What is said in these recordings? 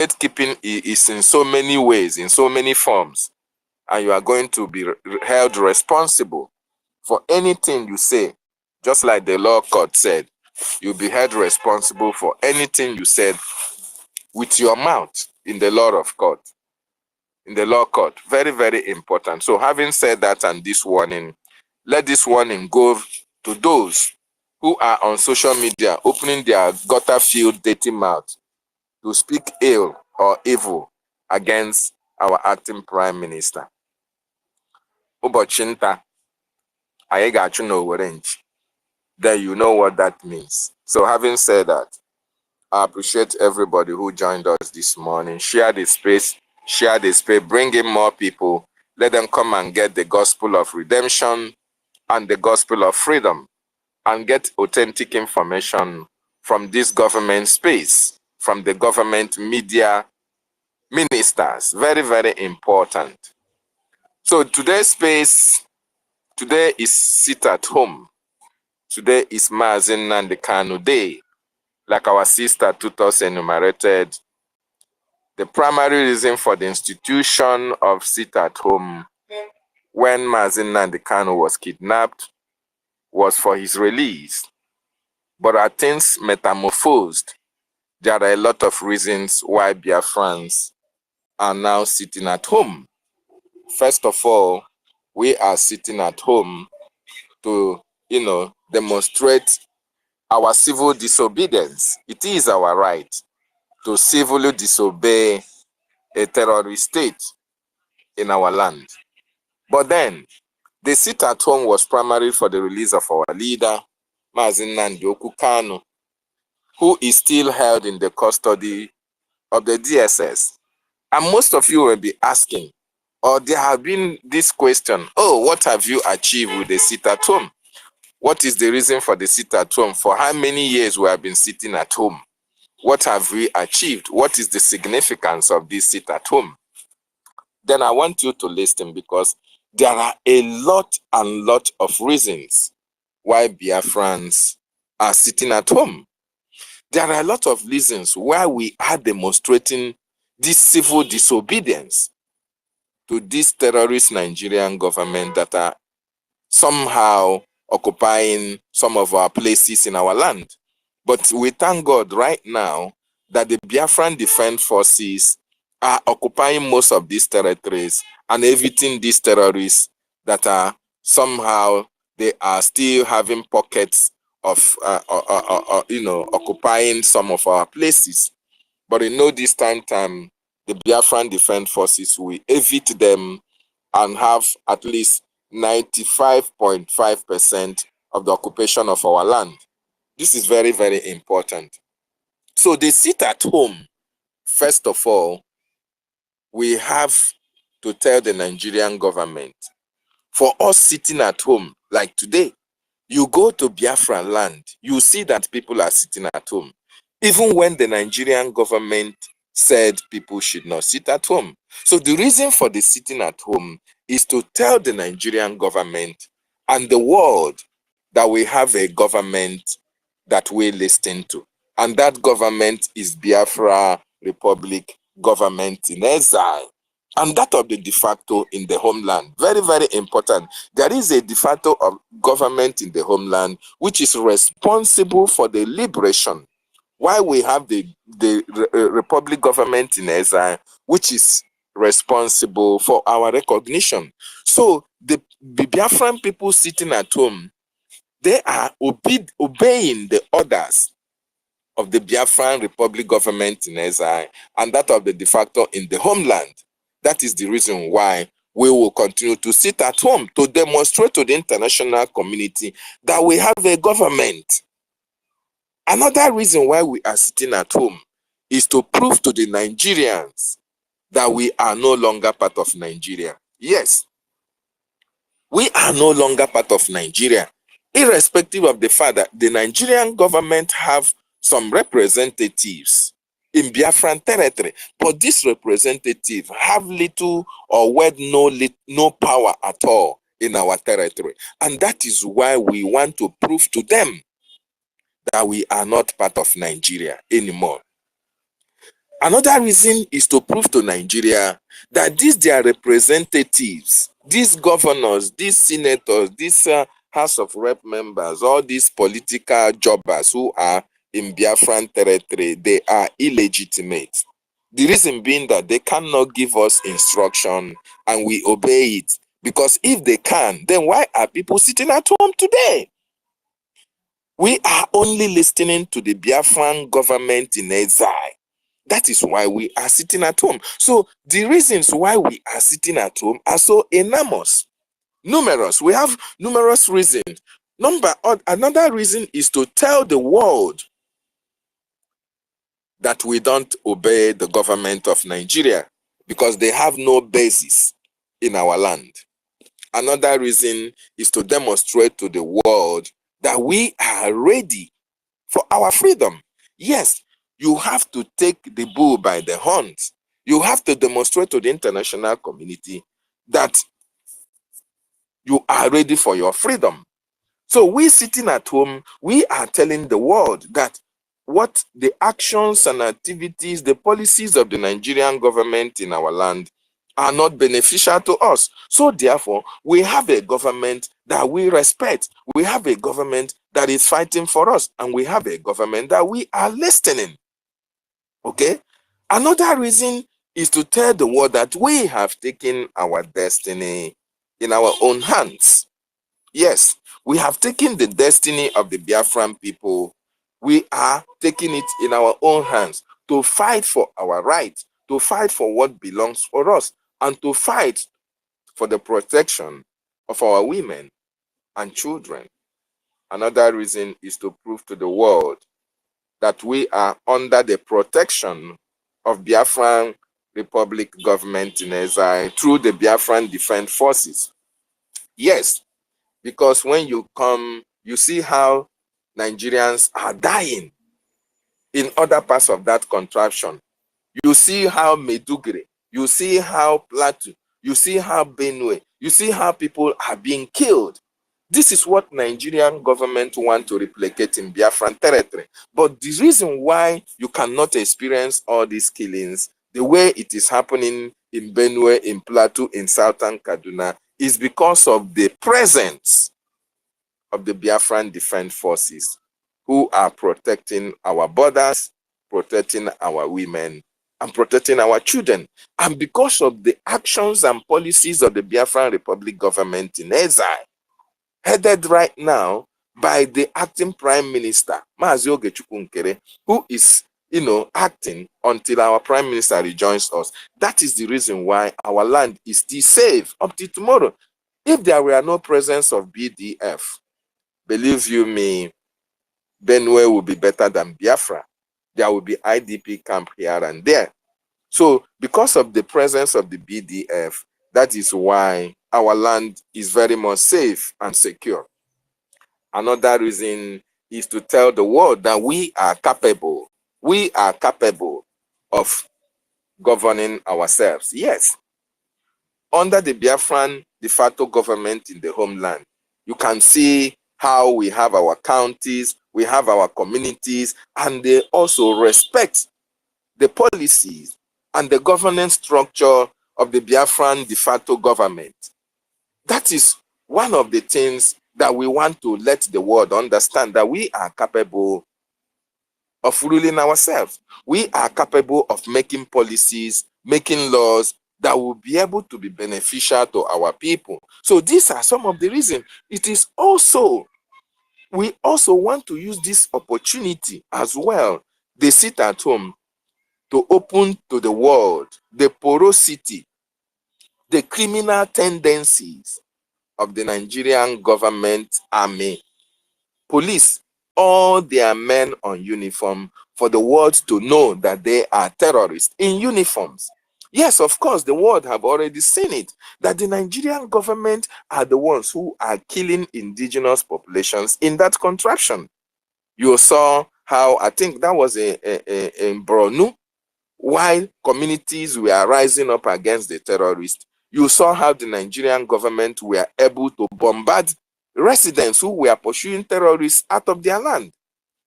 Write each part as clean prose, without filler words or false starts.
gatekeeping is in so many ways, in so many forms, and you are going to be held responsible for anything you say. Just like the law court said, you'll be held responsible for anything you said with your mouth in the law of court. In the law court. Very, very important. So having said that and this warning, let this warning go to those who are on social media opening their gutter-filled dirty mouth to speak ill or evil against our acting prime minister. Ubochinta, ayegachu no orange. Then you know what that means. So having said that, I appreciate everybody who joined us this morning. Share the space, bring in more people. Let them come and get the gospel of redemption and the gospel of freedom and get authentic information from this government space, from the government media ministers. Very, very important. So today's space, today is sit at home. Today is Maazị Nnamdi Kanu Day. Like our sister Tutos enumerated, the primary reason for the institution of sit at home when Maazị Nnamdi Kanu was kidnapped was for his release. But as things metamorphosed, there are a lot of reasons why Biafrans are now sitting at home. First of all, we are sitting at home to, demonstrate our civil disobedience. It is our right to civilly disobey a terrorist state in our land. But then, the sit at home was primarily for the release of our leader, Maazị Nnamdi Kanu, who is still held in the custody of the DSS. And most of you will be asking, or there have been this question, oh, what have you achieved with the sit at home? What is the reason for the sit at home? For how many years we have been sitting at home? What have we achieved? What is the significance of this sit at home? Then I want you to listen, because there are a lot of reasons why Biafrans are sitting at home. There are a lot of reasons why we are demonstrating this civil disobedience to this terrorist Nigerian government that are somehow occupying some of our places in our land. But we thank God right now that the Biafran Defense Forces are occupying most of these territories and evicting these terrorists that are somehow, they are still having pockets of, occupying some of our places. But this time, the Biafran Defense Forces will evict them and have at least 95.5% of the occupation of our land. This is very, very important. So they sit at home. First of all, we have to tell the Nigerian government, for us sitting at home, like today, you go to Biafran land, you see that people are sitting at home. Even when the Nigerian government said people should not sit at home. So the reason for the sitting at home is to tell the Nigerian government and the world that we have a government that we listen to. And that government is Biafra Republic government in exile. And that of the de facto in the homeland. Very, very important. There is a de facto of government in the homeland which is responsible for the liberation. While we have the Republic government in exile, which is responsible for our recognition. So the Biafran people sitting at home, they are obeying the orders of the Biafran Republic government in exile and that of the de facto in the homeland. That is the reason why we will continue to sit at home to demonstrate to the international community that we have a government. Another reason why we are sitting at home is to prove to the Nigerians that we are no longer part of Nigeria. Yes, we are no longer part of Nigeria, irrespective of the fact that the Nigerian government have some representatives in Biafran territory, but these representatives have little or no power at all in our territory. And that is why we want to prove to them that we are not part of Nigeria anymore. Another reason is to prove to Nigeria that these their representatives, these governors, these senators, these House of Rep members, all these political jobbers who are in Biafran territory, they are illegitimate. The reason being that they cannot give us instruction and we obey it. Because if they can, then why are people sitting at home today? We are only listening to the Biafran government in exile. That is why we are sitting at home. So the reasons why we are sitting at home are so enormous, numerous. We have numerous reasons. Another reason is to tell the world that we don't obey the government of Nigeria because they have no basis in our land. Another reason is to demonstrate to the world that we are ready for our freedom. Yes, you have to take the bull by the horns. You have to demonstrate to the international community that you are ready for your freedom. So we sitting at home, we are telling the world that what the actions and activities, the policies of the Nigerian government in our land are not beneficial to us. So therefore, we have a government that we respect. We have a government that is fighting for us. And we have a government that we are listening. Okay? Another reason is to tell the world that we have taken our destiny in our own hands. Yes, we have taken the destiny of the Biafran people. We are taking it in our own hands to fight for our rights, to fight for what belongs for us, and to fight for the protection of our women and children. Another reason is to prove to the world that we are under the protection of Biafran Republic government in exile through the Biafran Defense Forces. Yes, because when you come, you see how Nigerians are dying in other parts of that contraption. You see how Meduguri, you see how Plateau, you see how Benue, you see how people are being killed. This is what Nigerian government want to replicate in Biafran territory. But the reason why you cannot experience all these killings the way it is happening in Benue, in Plateau, in Southern Kaduna is because of the presence of the Biafran Defense Forces who are protecting our borders, protecting our women, and protecting our children. And because of the actions and policies of the Biafran Republic government in exile, headed right now by the acting Prime Minister, Mazi Ogechukwu Nkere, who is, acting until our Prime Minister rejoins us. That is the reason why our land is still safe up to tomorrow. If there were no presence of BDF, believe you me, Benue will be better than Biafra. There will be IDP camp here and there. So because of the presence of the BDF, that is why our land is very much safe and secure. Another reason is to tell the world that we are capable of governing ourselves. Yes. Under the Biafran de facto government in the homeland, you can see how we have our counties, we have our communities, and they also respect the policies and the governance structure of the Biafran de facto government. That is one of the things that we want to let the world understand, that we are capable of ruling ourselves. We are capable of making policies, making laws that will be able to be beneficial to our people. So these are some of the reasons. We also want to use this opportunity as well. They sit at home to open to the world the porosity, the criminal tendencies of the Nigerian government, army, police, all their men on uniform, for the world to know that they are terrorists in uniforms. Yes, of course, the world have already seen it, that the Nigerian government are the ones who are killing indigenous populations in that contraption. You saw how, I think that was in Borno, while communities were rising up against the terrorists. You saw how the Nigerian government were able to bombard residents who were pursuing terrorists out of their land.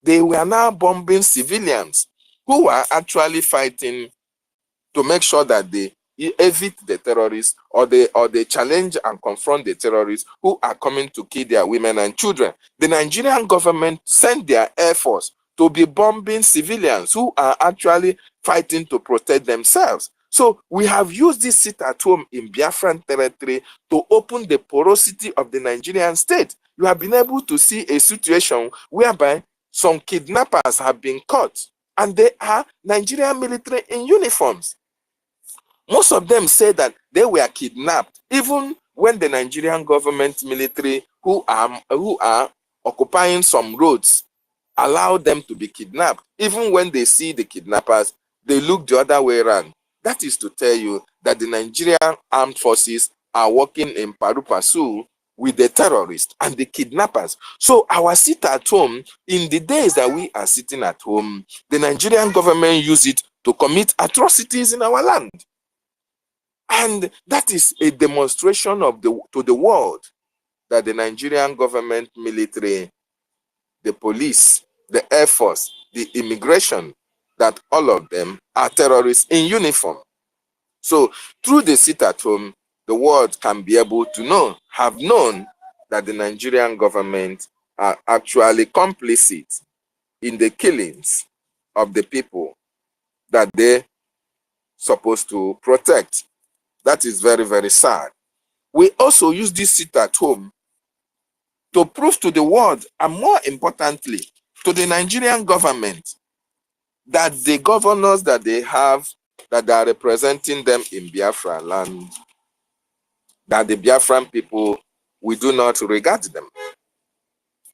They were now bombing civilians. who are actually fighting to make sure that they evade the terrorists, or they challenge and confront the terrorists who are coming to kill their women and children. The Nigerian government sent their air force to be bombing civilians who are actually fighting to protect themselves. So we have used this sit at home in Biafran territory to open the porosity of the Nigerian state. You have been able to see a situation whereby some kidnappers have been caught, and they are Nigerian military in uniforms. Most of them say that they were kidnapped, even when the Nigerian government military who are occupying some roads allow them to be kidnapped. Even when they see the kidnappers, they look the other way around. That is to tell you that the Nigerian armed forces are working in pari passu with the terrorists and the kidnappers. So our sit at home, in the days that we are sitting at home, the Nigerian government use it to commit atrocities in our land. And that is a demonstration to the world that the Nigerian government military, the police, the air force, the immigration, that all of them are terrorists in uniform. So through the sit at home, the world can be able to have known that the Nigerian government are actually complicit in the killings of the people that they're supposed to protect. That is very, very sad. We also use this sit at home to prove to the world, and more importantly, to the Nigerian government, that the governors that they have, that are representing them in Biafra land, that the Biafran people, we do not regard them.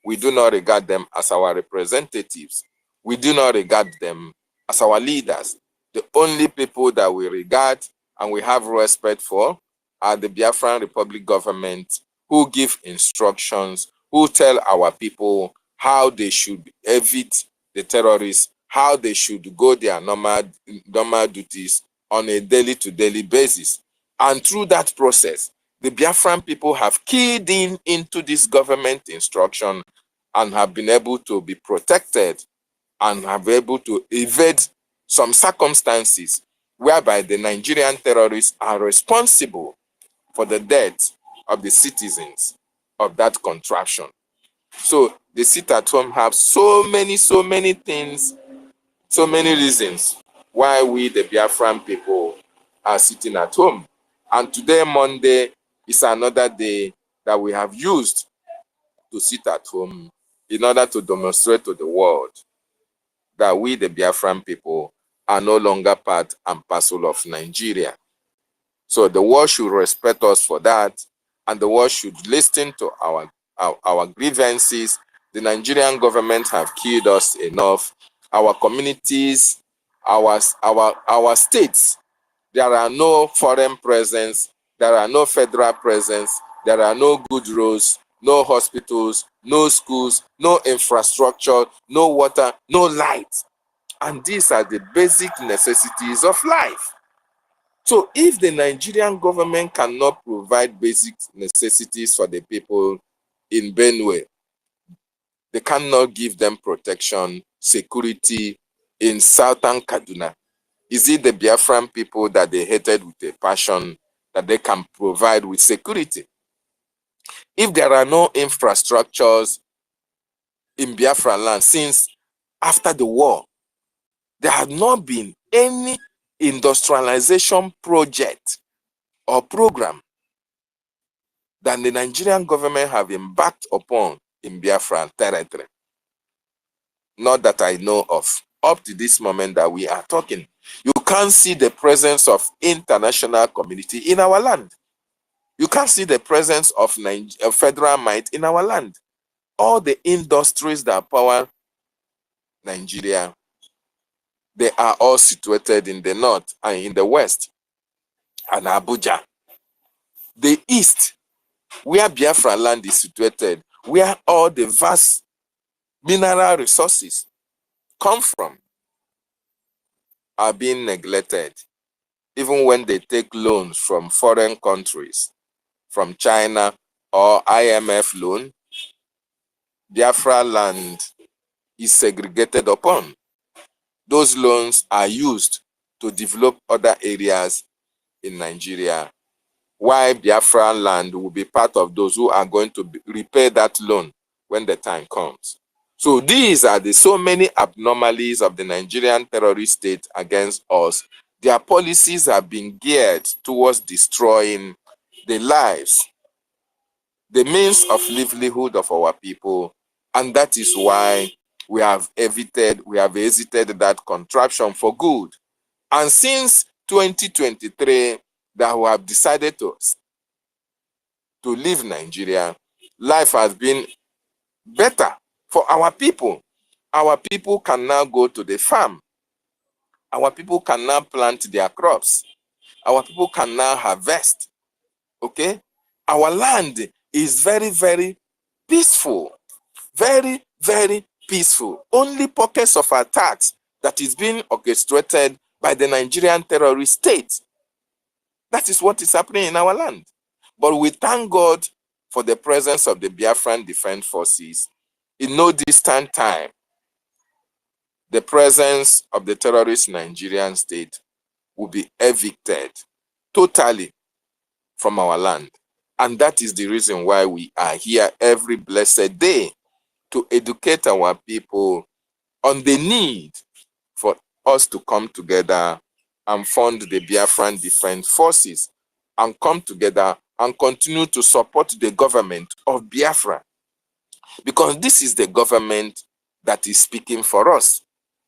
We do not regard them as our representatives. We do not regard them as our leaders. The only people that we regard and we have respect for are the Biafran Republic government, who give instructions, who tell our people how they should evade the terrorists, how they should go their normal duties on a daily-to-daily basis. And through that process, the Biafran people have keyed into this government instruction and have been able to be protected and have been able to evade some circumstances whereby the Nigerian terrorists are responsible for the death of the citizens of that contraption. So the sit at home have so many things, so many reasons why we, the Biafran people, are sitting at home. And today, Monday, is another day that we have used to sit at home in order to demonstrate to the world that we, the Biafran people, are no longer part and parcel of Nigeria. So the world should respect us for that, and the world should listen to our grievances. The Nigerian government have killed us enough. Our communities, our states, there are no foreign presence, there are no federal presence, there are no good roads, no hospitals, no schools, no infrastructure, no water, no light. And these are the basic necessities of life. So if the Nigerian government cannot provide basic necessities for the people in Benue, they cannot give them protection, security in southern Kaduna. Is it the Biafran people that they hated with a passion that they can provide with security? If there are no infrastructures in Biafra land since after the war, there have not been any industrialization project or program that the Nigerian government have embarked upon in Biafran territory. Not that I know of. Up to this moment that we are talking, you can't see the presence of international community in our land. You can't see the presence of federal might in our land. All the industries that power Nigeria, they are all situated in the north and in the west and Abuja. The east, where Biafra land is situated, where all the vast mineral resources come from, are being neglected. Even when they take loans from foreign countries, from China or IMF loan, Biafra land is segregated upon. those loans are used to develop other areas in Nigeria, why Biafran land will be part of those who are going to repay that loan when the time comes. So these are the so many abnormalities of the Nigerian terrorist state against us. Their policies have been geared towards destroying the lives, the means of livelihood of our people, and that is why we have exited that contraption for good. And since 2023, that we have decided to leave Nigeria, life has been better for our people. Our people can now go to the farm. Our people can now plant their crops. Our people can now harvest. Okay? Our land is very, very peaceful. Very, very peaceful. Only pockets of attacks that is being orchestrated by the Nigerian terrorist state. That is what is happening in our land. But we thank God for the presence of the Biafran Defense Forces. In no distant time, the presence of the terrorist Nigerian state will be evicted totally from our land. And that is the reason why we are here every blessed day, to educate our people on the need for us to come together and fund the Biafran Defense Forces and come together and continue to support the government of Biafra. Because this is the government that is speaking for us.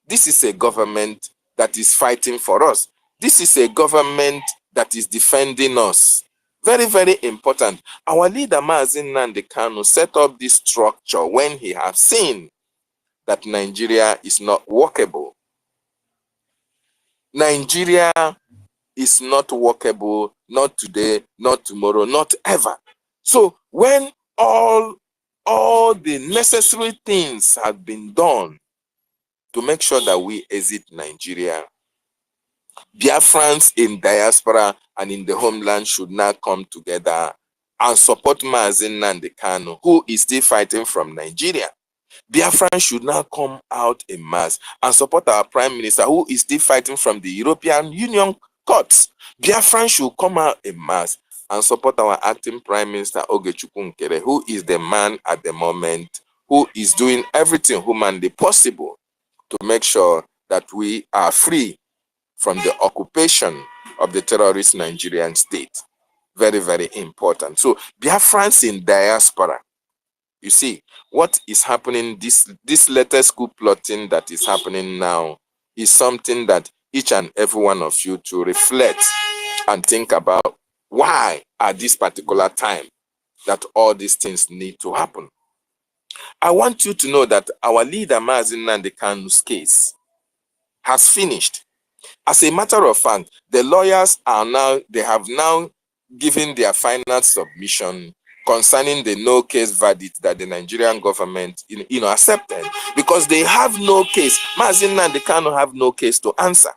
This is a government that is fighting for us. This is a government that is defending us. Very, very important. Our leader, Mazi Nnamdi Kanu, set up this structure when he has seen that Nigeria is not workable. Nigeria is not workable, not today, not tomorrow, not ever. So when all the necessary things have been done to make sure that we exit Nigeria, Biafrans in diaspora and in the homeland should now come together and support Mazi Nnamdi Kanu, who is still fighting from Nigeria. Biafrans should now come out in mass and support our Prime Minister, who is still fighting from the European Union courts. Biafrans should come out in mass and support our acting Prime Minister, Ogechukwu, who is the man at the moment who is doing everything humanly possible to make sure that we are free from the occupation of the terrorist Nigerian state. Very, very important. So Biafrans in diaspora, you see, what is happening, this latest coup plotting that is happening now is something that each and every one of you to reflect and think about, why at this particular time that all these things need to happen. I want you to know that our leader, Mazi Nnamdi Kanu's case has finished. As a matter of fact, the lawyers have now given their final submission concerning the no case verdict that the Nigerian government accepted, because they have no case. Mazi Nnamdi Kanu have no case to answer.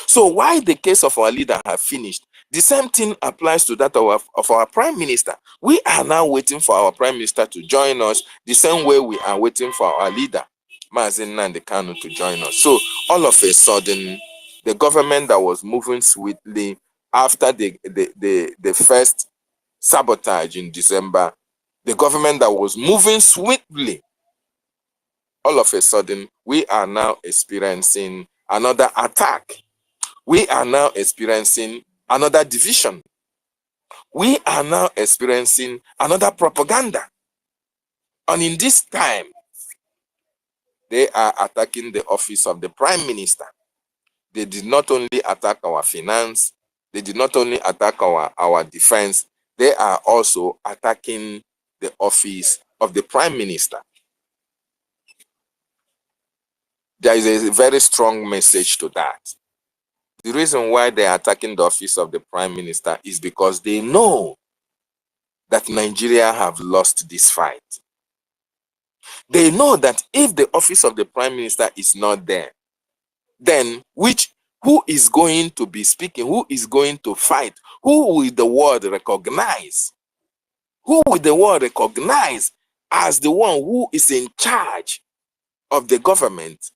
So why the case of our leader have finished? The same thing applies to that of our Prime Minister. We are now waiting for our Prime Minister to join us the same way we are waiting for our leader, Mazi Nnamdi Kanu, to join us. So all of a sudden, the government that was moving swiftly after the first sabotage in December, the government that was moving swiftly, all of a sudden, we are now experiencing another attack. We are now experiencing another division. We are now experiencing another propaganda. And in this time, they are attacking the office of the Prime Minister. They did not only attack our finance, they did not only attack our defense, they are also attacking the office of the Prime Minister. There is a very strong message to that. The reason why they are attacking the office of the Prime Minister is because they know that Nigeria have lost this fight. They know that if the office of the Prime Minister is not there, then who is going to be speaking? Who is going to fight? Who will the world recognize? Who will the world recognize as the one who is in charge of the government?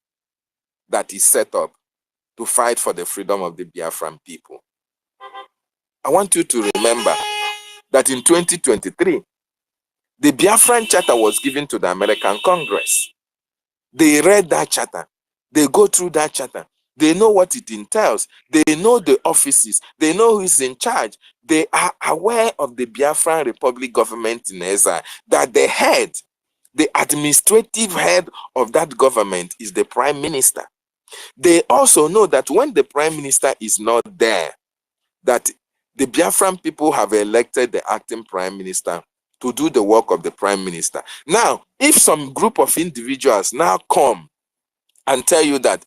that is set up to fight for the freedom of the Biafran people. I want you to remember that in 2023, the Biafran Charter was given to the American Congress. They read that charter. They go through that charter. They know what it entails. They know the offices. They know who is in charge. They are aware of the Biafran Republic government in exile, that the head, the administrative head of that government is the prime minister. They also know that when the prime minister is not there, that the Biafran people have elected the acting prime minister to do the work of the prime minister. Now, if some group of individuals now come and tell you that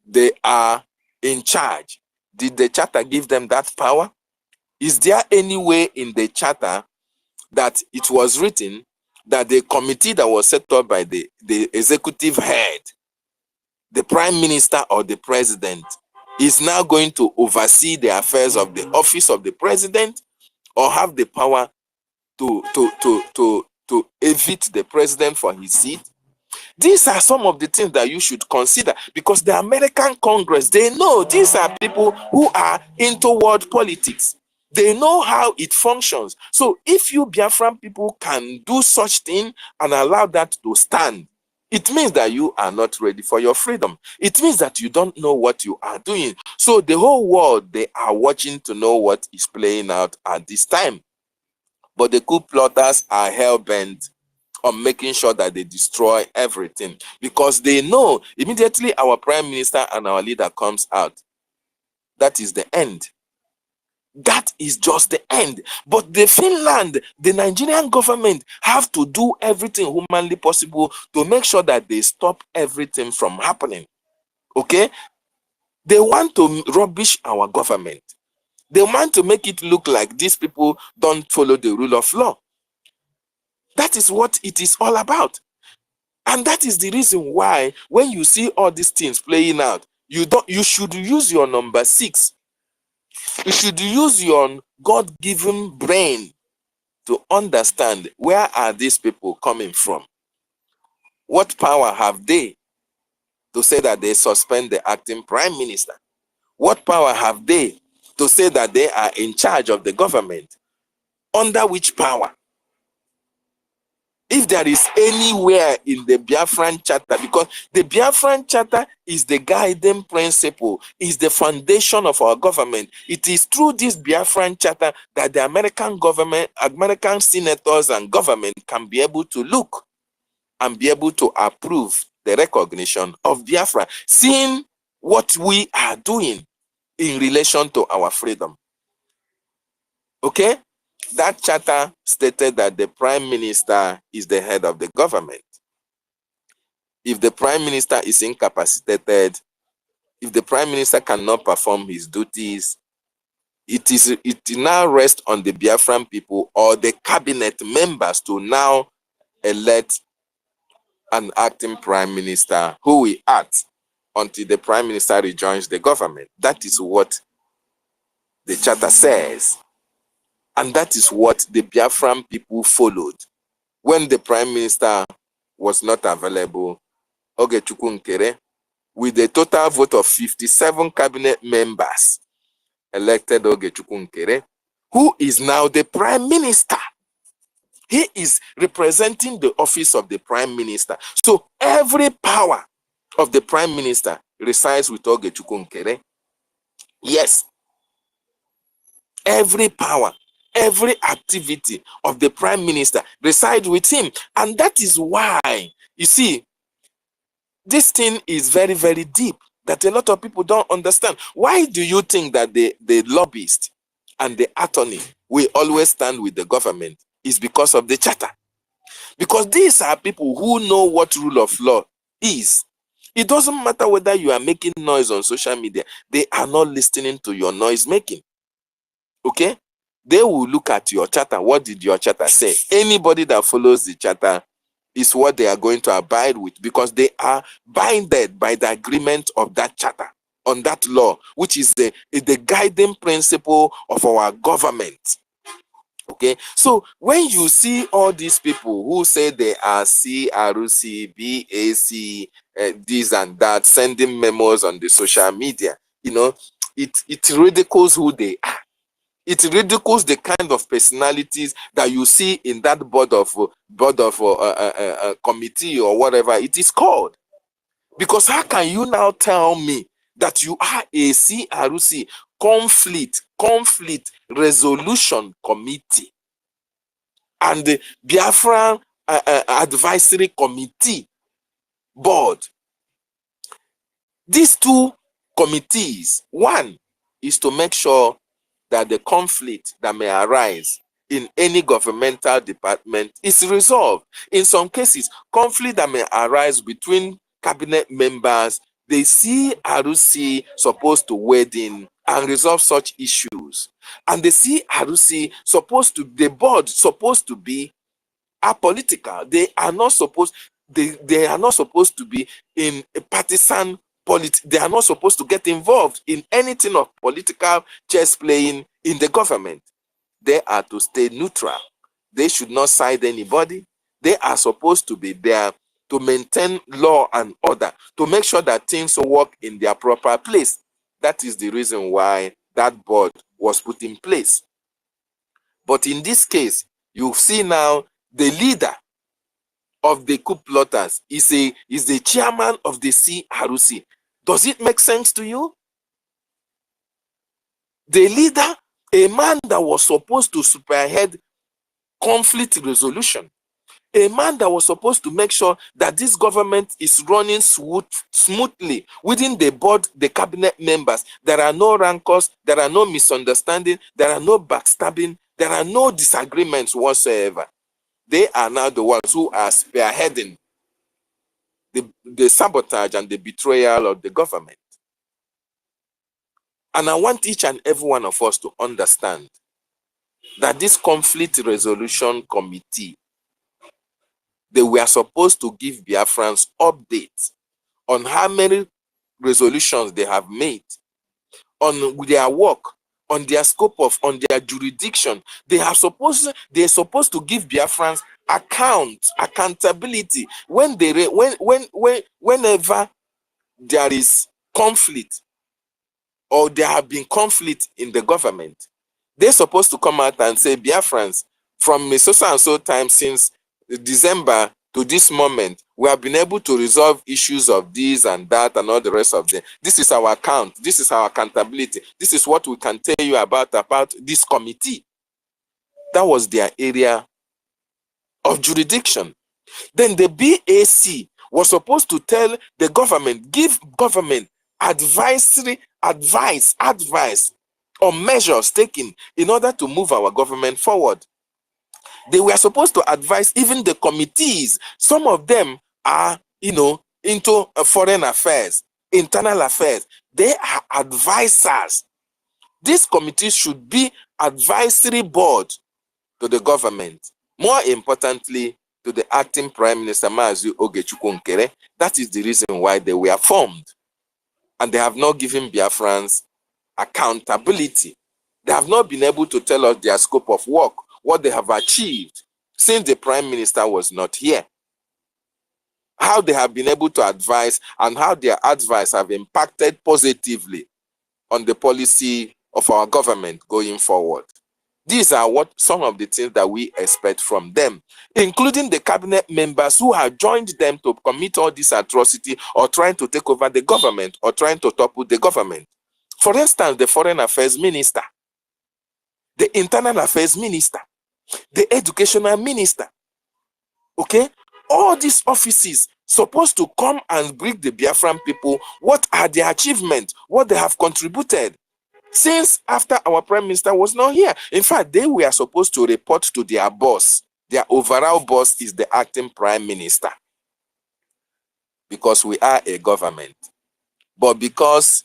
they are in charge, did the charter give them that power? Is there any way in the charter that it was written that the committee that was set up by the executive head, the prime minister or the president, is now going to oversee the affairs of the office of the president, or have the power to evict the president for his seat? These are some of the things that you should consider, because the American Congress, they know these are people who are into world politics. They know how it functions. So if you Biafran people can do such thing and allow that to stand, it means that you are not ready for your freedom. It means that you don't know what you are doing. So the whole world, they are watching to know what is playing out at this time. But the coup plotters are hell-bent on making sure that they destroy everything, because they know immediately our prime minister and our leader comes out, that is the end. That is just the end. But the Finland, the Nigerian government, have to do everything humanly possible to make sure that they stop everything from happening. Okay? They want to rubbish our government. They want to make it look like these people don't follow the rule of law. That is what it is all about. And that is the reason why when you see all these things playing out, you should use your number 6. You should use your God-given brain to understand, where are these people coming from? What power have they to say that they suspend the acting prime minister? What power have they to say that they are in charge of the government? Under which power? If there is anywhere in the Biafran Charter, because the Biafran Charter is the guiding principle, is the foundation of our government. It is through this Biafran Charter that the American government, American senators and government can be able to look and be able to approve the recognition of Biafra, seeing what we are doing in relation to our freedom. Okay? That charter stated that the prime minister is the head of the government. If the prime minister is incapacitated, if the prime minister cannot perform his duties, it now rests on the Biafran people or the cabinet members to now elect an acting prime minister who will act until the prime minister rejoins the government. That is what the charter says. And that is what the Biafran people followed. When the prime minister was not available, Ogechukwu Nkere, with a total vote of 57 cabinet members, elected Ogechukwu Nkere, who is now the prime minister. He is representing the office of the prime minister. So every power of the prime minister resides with Ogechukwu Nkere. Yes. Every power, every activity of the prime minister resides with him. And that is why, you see, this thing is very, very deep that a lot of people don't understand. Why do you think that the lobbyist and the attorney will always stand with the government? Is because of the charter. Because these are people who know what rule of law is. It doesn't matter whether you are making noise on social media. They are not listening to your noise making. Okay? They will look at your charter. What did your charter say? Anybody that follows the charter is what they are going to abide with, because they are binded by the agreement of that charter on that law, which is the guiding principle of our government. Okay, so when you see all these people who say they are CRC, BAC, this and that, sending memos on the social media, it ridicules who they are. It ridicules the kind of personalities that you see in that board of committee or whatever it is called. Because how can you now tell me that you are a CRC, conflict resolution committee, and the Biafran advisory committee board? These two committees, one is to make sure that the conflict that may arise in any governmental department is resolved. In some cases, conflict that may arise between cabinet members, the CRC supposed to wade in and resolve such issues. And the CRC the board supposed to be apolitical. They are not supposed to be in a partisan politics. They are not supposed to get involved in anything of political chess playing in the government. They are to stay neutral. They should not side anybody. They are supposed to be there to maintain law and order, to make sure that things work in their proper place. That is the reason why that board was put in place. But in this case, you see now the leader of the coup plotters is the chairman of the CRC. Does it make sense to you? The leader, a man that was supposed to spearhead conflict resolution, a man that was supposed to make sure that this government is running smoothly within the board, the cabinet members. There are no rancors, there are no misunderstandings, there are no backstabbing, there are no disagreements whatsoever. They are now the ones who are spearheading the sabotage and the betrayal of the government. And I want each and every one of us to understand that this conflict resolution committee, they were supposed to give Biafrans updates on how many resolutions they have made, on their work, on their scope on their jurisdiction. They're supposed to give Biafrans accountability whenever there is conflict or there have been conflict in the government. They're supposed to come out and say, Biafrans, from so and so time since December to this moment, we have been able to resolve issues of this and that and all the rest of them. This is our account. This is our accountability. This is what we can tell you about this committee. That was their area of jurisdiction. Then the BAC was supposed to tell the government, give government advice on measures taken in order to move our government forward. They were supposed to advise even the committees. Some of them are, into foreign affairs, internal affairs. They are advisors. These committees should be advisory board to the government. More importantly, to the acting Prime Minister Mazi Ogechukwu. That is the reason why they were formed. And they have not given Biafrans accountability. They have not been able to tell us their scope of work, what they have achieved since the Prime Minister was not here. How they have been able to advise and how their advice have impacted positively on the policy of our government going forward. These are some of the things that we expect from them, including the cabinet members who have joined them to commit all this atrocity or trying to take over the government or trying to topple the government. For instance, the Foreign Affairs Minister, the Internal Affairs Minister, the Educational Minister. Okay? All these offices supposed to come and bring the Biafran people what are their achievements, what they have contributed since after our Prime Minister was not here. In fact, they were supposed to report to their boss. Their overall boss is the acting Prime Minister, because we are a government. But because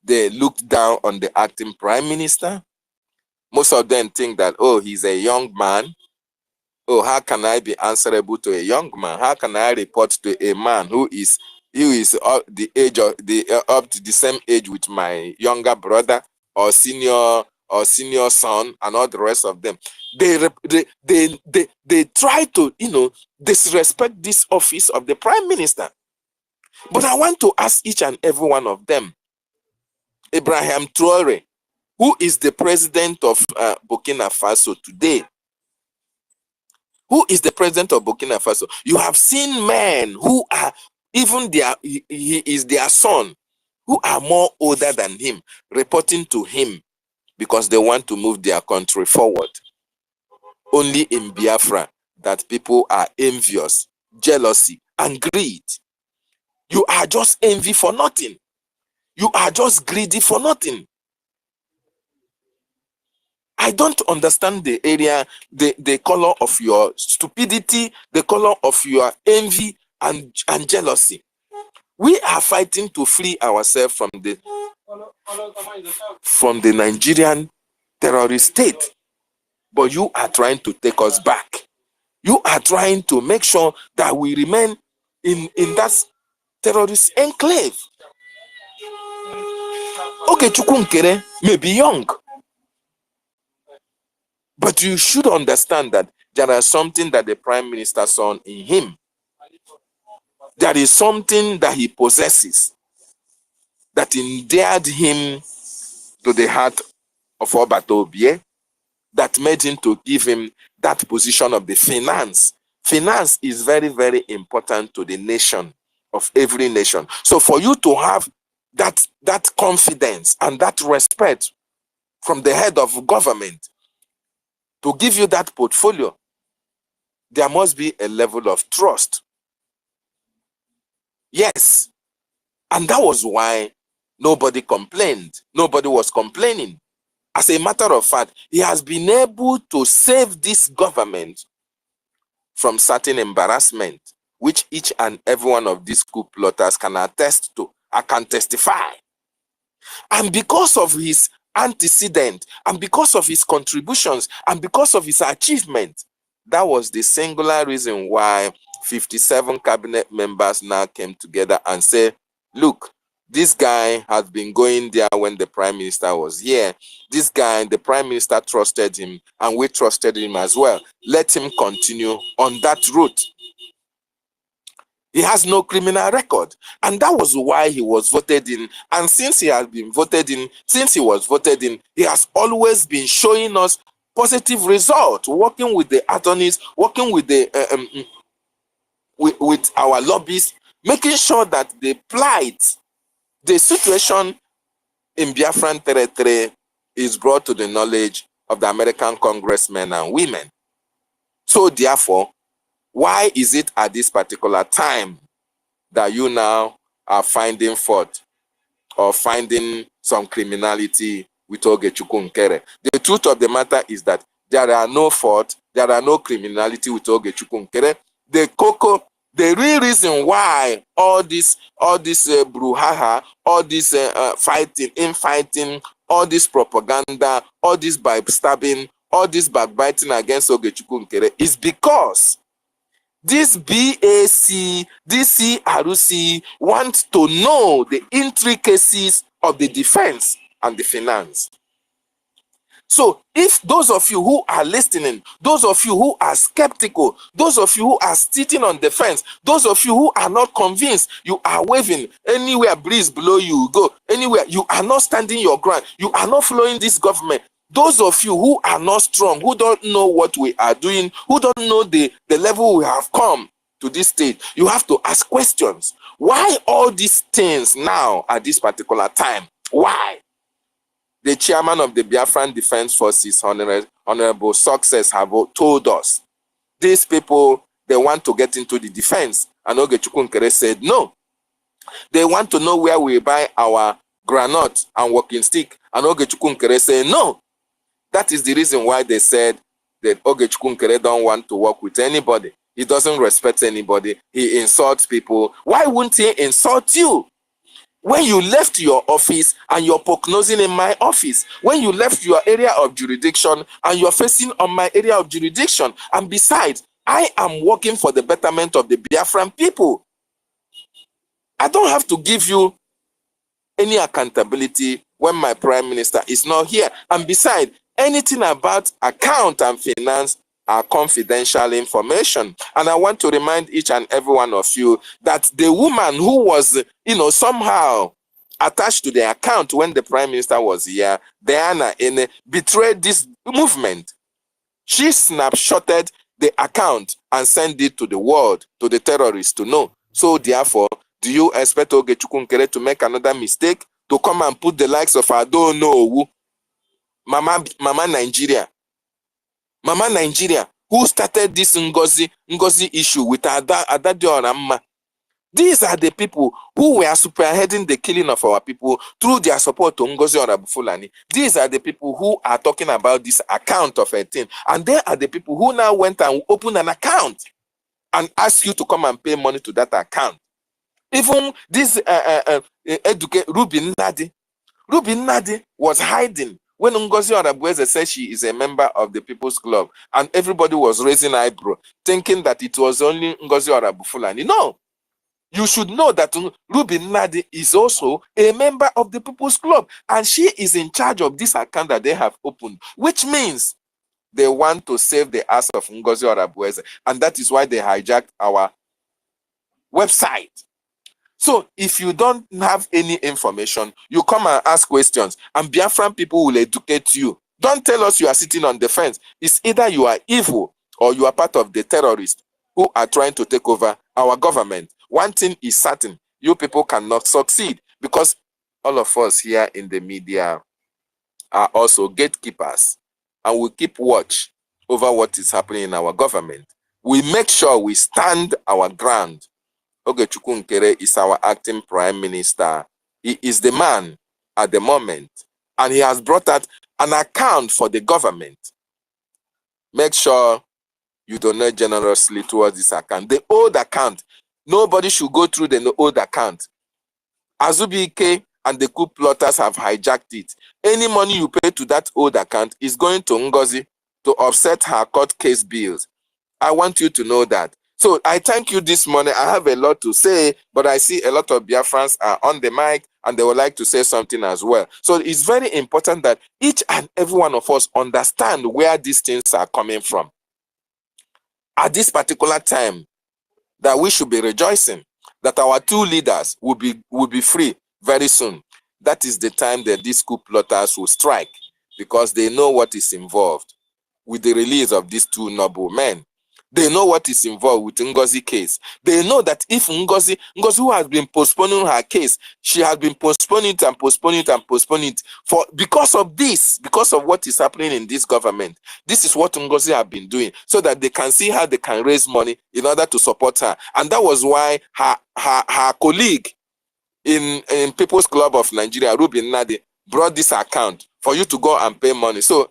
they looked down on the acting Prime Minister, most of them think that, oh, he's a young man. Oh, how can I be answerable to a young man? How can I report to a man who is the age of up to the same age with my younger brother or senior or senior son and all the rest of them. They try to, disrespect this office of the prime minister. But I want to ask each and every one of them, Ibrahim Traore, who is the president of Burkina Faso today, who is the president of Burkina Faso? You have seen men who are, even he is their son, who are more older than him, reporting to him because they want to move their country forward. Only in Biafra that people are envious, jealousy, and greed. You are just envy for nothing. You are just greedy for nothing. I don't understand the area, the color of your stupidity, the color of your envy and jealousy. We are fighting to free ourselves from the Nigerian terrorist state. But you are trying to take us back. You are trying to make sure that we remain in that terrorist enclave. Okay, Chukwunkere may be young, but you should understand that there is something that the prime minister saw in him. There is something that he possesses that endeared him to the heart of Obatobie, that made him to give him that position of the finance. Finance is very, very important to the nation, of every nation. So for you to have that confidence and that respect from the head of government to give you that portfolio, there must be a level of trust. Yes. And that was why nobody complained. Nobody was complaining. As a matter of fact, he has been able to save this government from certain embarrassment, which each and every one of these coup plotters can attest to. I can testify. And because of his antecedent, and because of his contributions, and because of his achievement, that was the singular reason why 57 cabinet members now came together and said, look, this guy has been going there when the prime minister was here. This guy, the prime minister trusted him, and we trusted him as well. Let him continue on that route. He has no criminal record. And that was why he was voted in. And since he has been voted in, since he was voted in, he has always been showing us positive results, working with the attorneys, working with the with our lobbies, making sure that the plight, the situation in Biafran territory is brought to the knowledge of the American congressmen and women. So therefore, why is it at this particular time that you now are finding fault or finding some criminality with Oge Chukwunkere? The truth of the matter is that there are no fault, there are no criminality with Oge Chukwunkere. The real reason why all this brouhaha, all this fighting, infighting, all this propaganda, all this backstabbing, all this backbiting against Oge Chukwunkere is because this BAC, this CRC wants to know the intricacies of the defense and the finance. So if those of you who are listening, those of you who are skeptical, those of you who are sitting on the fence, those of you who are not convinced, you are waving anywhere breeze blow you go, anywhere, you are not standing your ground, you are not following this government. Those of you who are not strong, who don't know what we are doing, who don't know the level we have come to this stage, you have to ask questions. Why all these things now at this particular time? Why? The chairman of the Biafran Defense Forces, Honorable Success, have told us, these people, they want to get into the defense. And Oge Chukwunkere said, no. They want to know where we buy our granite and walking stick. And Oge Chukwunkere said, no. That is the reason why they said that Oge Chukwunkere don't want to work with anybody. He doesn't respect anybody. He insults people. Why wouldn't he insult you? When you left your office and you're prognosing in my office, when you left your area of jurisdiction and you're facing on my area of jurisdiction, and besides, I am working for the betterment of the Biafran people. I don't have to give you any accountability when my prime minister is not here. And besides, anything about account and finance are confidential information. And I want to remind each and every one of you that the woman who was, somehow attached to the account when the prime minister was here, Diana, betrayed this movement. She snapshotted the account and sent it to the world, to the terrorists to know. So therefore, do you expect Ogechukwu Nkere to make another mistake, to come and put the likes of I don't know Mama Nigeria, who started this Ngozi issue with Ada Dioramma? These are the people who were spearheading the killing of our people through their support to Ngozi Fulani. These are the people who are talking about this account of a thing. And they are the people who now went and opened an account and asked you to come and pay money to that account. Even this Ruby Nadi was hiding when Ngozi Orabueze said she is a member of the People's Club, and everybody was raising eyebrow, thinking that it was only Ngozi Fulani. No. You should know that Ruby Nadi is also a member of the People's Club, and she is in charge of this account that they have opened, which means they want to save the ass of Ngozi Orabueze, and that is why they hijacked our website. So if you don't have any information, you come and ask questions, and Biafran people will educate you. Don't tell us you are sitting on the fence. It's either you are evil or you are part of the terrorists who are trying to take over our government. One thing is certain, you people cannot succeed, because all of us here in the media are also gatekeepers, and we keep watch over what is happening in our government. We make sure we stand our ground. Ogechukwu Nkere is our acting prime minister. He is the man at the moment, and he has brought out an account for the government. Make sure you donate generously towards this account. The old account, nobody should go through the old account. Azubike and the coup plotters have hijacked it. Any money you pay to that old account is going to Ngozi to offset her court case bills. I want you to know that. So I thank you this morning. I have a lot to say, but I see a lot of Biafrans are on the mic and they would like to say something as well. So it's very important that each and every one of us understand where these things are coming from. At this particular time, that we should be rejoicing that our two leaders will be free very soon. That is the time that these coup plotters will strike, because they know what is involved with the release of these two noble men. They know what is involved with Ngozi case. They know that if Ngozi who has been postponing her case, she has been postponing it and postponing it and postponing it because of this, because of what is happening in this government. This is what Ngozi have been doing, so that they can see how they can raise money in order to support her. And that was why her colleague in People's Club of Nigeria, Ruby Nadi, brought this account for you to go and pay money. So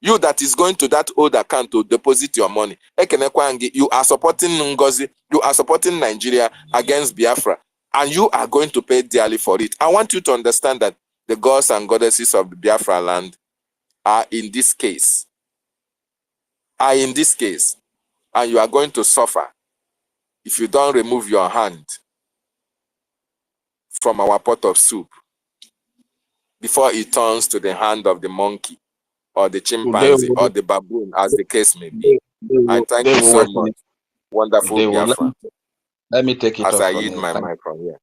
you that is going to that old account to deposit your money, you are supporting Ngozi, you are supporting Nigeria against Biafra, and you are going to pay dearly for it. I want you to understand that the gods and goddesses of the Biafra land are in this case, and you are going to suffer if you don't remove your hand from our pot of soup before it turns to the hand of the monkey, or the chimpanzee, or the baboon, as the case may be. I thank you so much, wonderful Biafra. Let me take it as off I from yield here. my mic from here.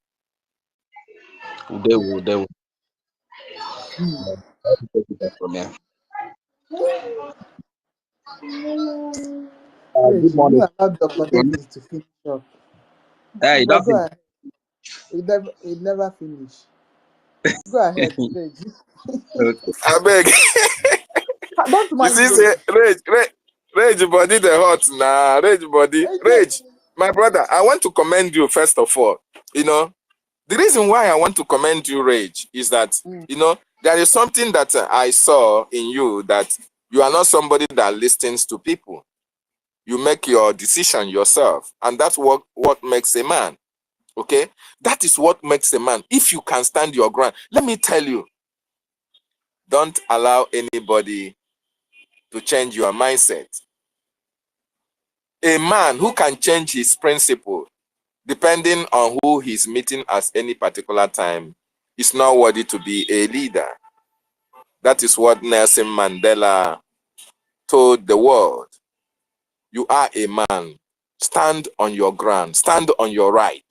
They will. Let me take it off from here. Good morning. You allowed Dr. Davis to finish up. Hey, But go ahead. It never finished. Go ahead, Reggie. I beg. Don't mind You see, Rage body the hot nah. Rage body. Rage, my brother, I want to commend you first of all. You know, the reason why I want to commend you, Rage, is that, you know, there is something that I saw in you, that you are not somebody that listens to people. You make your decision yourself, and that's what makes a man. Okay, that is what makes a man. If you can stand your ground, let me tell you, don't allow anybody to change your mindset. A man who can change his principle depending on who he's meeting at any particular time is not worthy to be a leader. That is what Nelson Mandela told the world. You are a man. Stand on your ground. Stand on your right.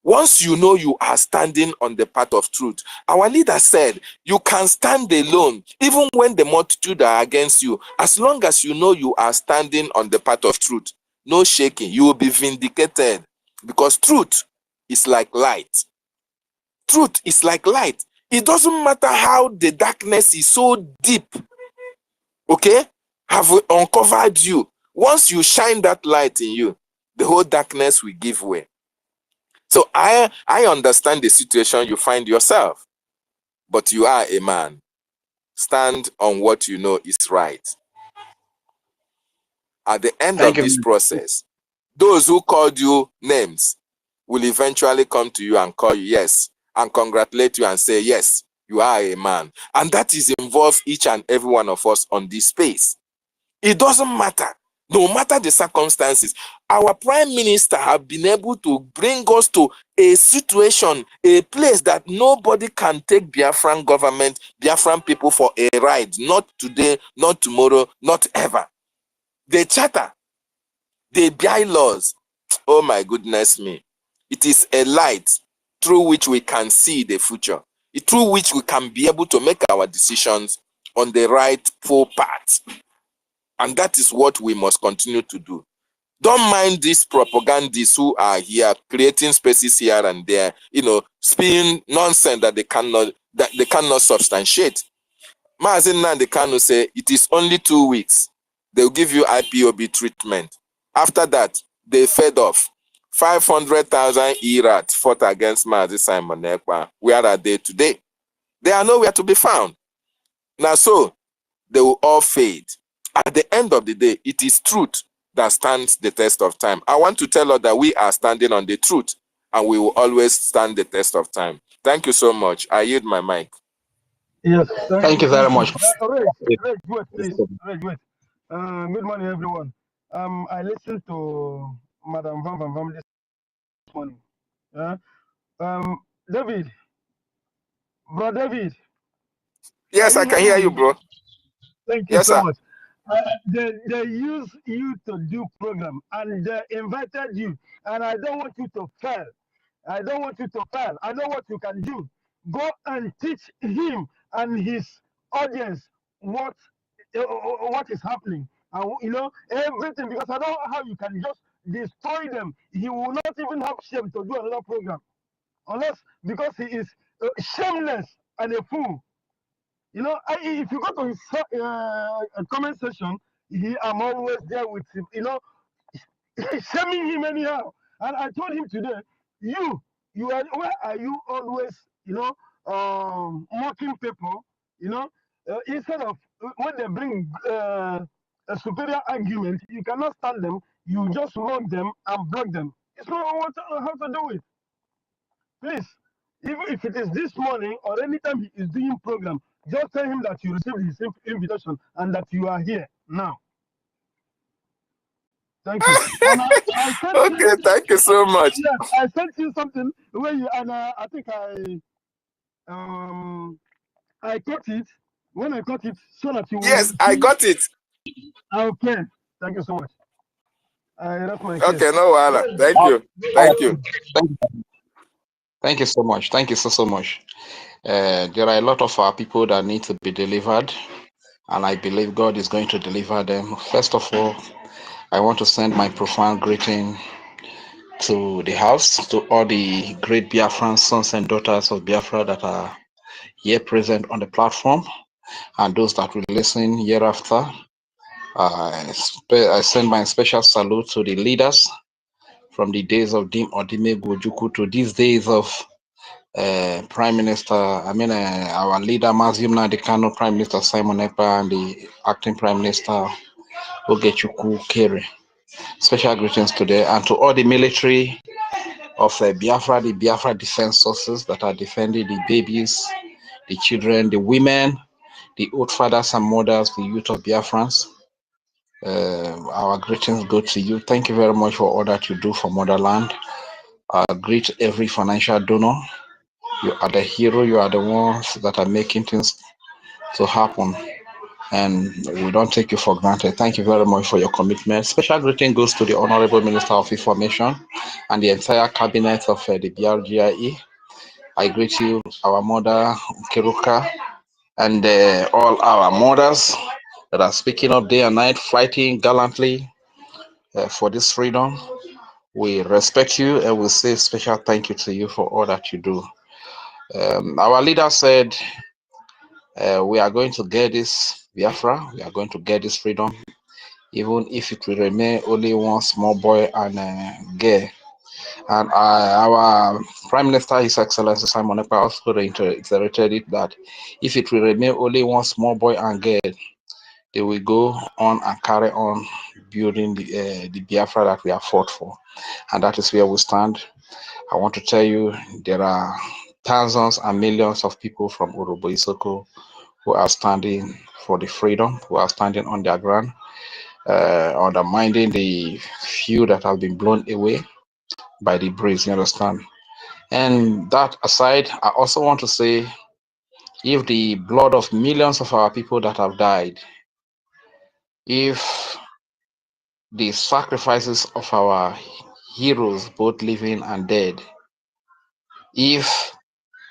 Once you know you are standing on the path of truth, our leader said, you can stand alone, even when the multitude are against you. As long as you know you are standing on the path of truth, no shaking, you will be vindicated. Because truth is like light. Truth is like light. It doesn't matter how the darkness is so deep, okay, have uncovered you. Once you shine that light in you, the whole darkness will give way. So I understand the situation you find yourself, but you are a man. Stand on what you know is right. At the end Thank of you. this process, those who called you names will eventually come to you and call you yes, and congratulate you and say, yes, you are a man. And that is involved each and every one of us on this space. It doesn't matter. No matter the circumstances, our prime minister have been able to bring us to a situation, a place that nobody can take Biafran government, Biafran people for a ride. Not today, not tomorrow, not ever. The charter, the bylaws, oh my goodness me. It is a light through which we can see the future, through which we can be able to make our decisions on the rightful path. And that is what we must continue to do. Don't mind these propagandists who are here creating spaces here and there, spewing nonsense that they cannot substantiate. Maazin Nnamdi Kanu say it is only 2 weeks. They'll give you IPOB treatment. After that, they fed off. 500,000 Irats fought against Maazin Simon Ekpa. Where are they today? They are nowhere to be found. Now so, they will all fade. At the end of the day, it is truth that stands the test of time. I want to tell us that we are standing on the truth, and we will always stand the test of time. Thank you so much. I yield my mic. Yes, Thank you very much. Reg, wait, please. Reg, wait. Good morning, everyone. I listened to Madam Van Van Van this morning. David, bro, David. Yes, I can hear you, bro. Thank you yes, so sir. much. They use you to do program, and they invited you, and I don't want you to fail. I don't want you to fail. I know what you can do. Go and teach him and his audience what is happening. Everything, because I don't know how you can just destroy them. He will not even have shame to do another program, unless because he is shameless and a fool. If you go to his comment section, I'm always there with him, shaming him anyhow. And I told him today, where are you always, mocking people, instead of when they bring a superior argument, you cannot stand them, you just mock them and block them. It's not how to do it. Please, even if it is this morning or anytime he is doing program, just tell him that you received his invitation and that you are here now. Thank you. And I sent okay, thank you so much. Yes, I sent you something where you and I think I got it when I got it so that you Yes, will I see. got it. Okay. Thank you so much. That's my case. Okay, no wahala. Thank you. Thank you. Thank you so much. Thank you so much. There are a lot of our people that need to be delivered, and I believe God is going to deliver them. First of all, I want to send my profound greeting to the house, to all the great Biafran sons and daughters of Biafra that are here present on the platform, and those that will listen hereafter. I send my special salute to the leaders from the days of Dim Odime Gojuku to these days of Prime Minister, our leader Mazim Nadekano, Prime Minister Simon Ekpa, and the acting Prime Minister Ogechuku Kere. Special greetings today, and to all the military of Biafra, the Biafra defense forces that are defending the babies, the children, the women, the old fathers and mothers, the youth of Biafrans. Our greetings go to you. Thank you very much for all that you do for motherland. Greet every financial donor. You are the hero. You are the ones that are making things to happen. And we don't take you for granted. Thank you very much for your commitment. Special greeting goes to the Honorable Minister of Information and the entire cabinet of the BRGIE. I greet you, our mother, Kiruka, and all our mothers that are speaking up day and night, fighting gallantly for this freedom. We respect you and we say special thank you to you for all that you do. Our leader said, we are going to get this Biafra, we are going to get this freedom, even if it will remain only one small boy and girl. And our Prime Minister, His Excellency Simon Ekpa, also reiterated it that if it will remain only one small boy and girl, they will go on and carry on building the Biafra that we have fought for. And that is where we stand. I want to tell you, there are thousands and millions of people from Urobo Isoko who are standing for the freedom, who are standing on their ground, undermining the few that have been blown away by the breeze, you understand? And that aside, I also want to say, if the blood of millions of our people that have died, if the sacrifices of our heroes, both living and dead, if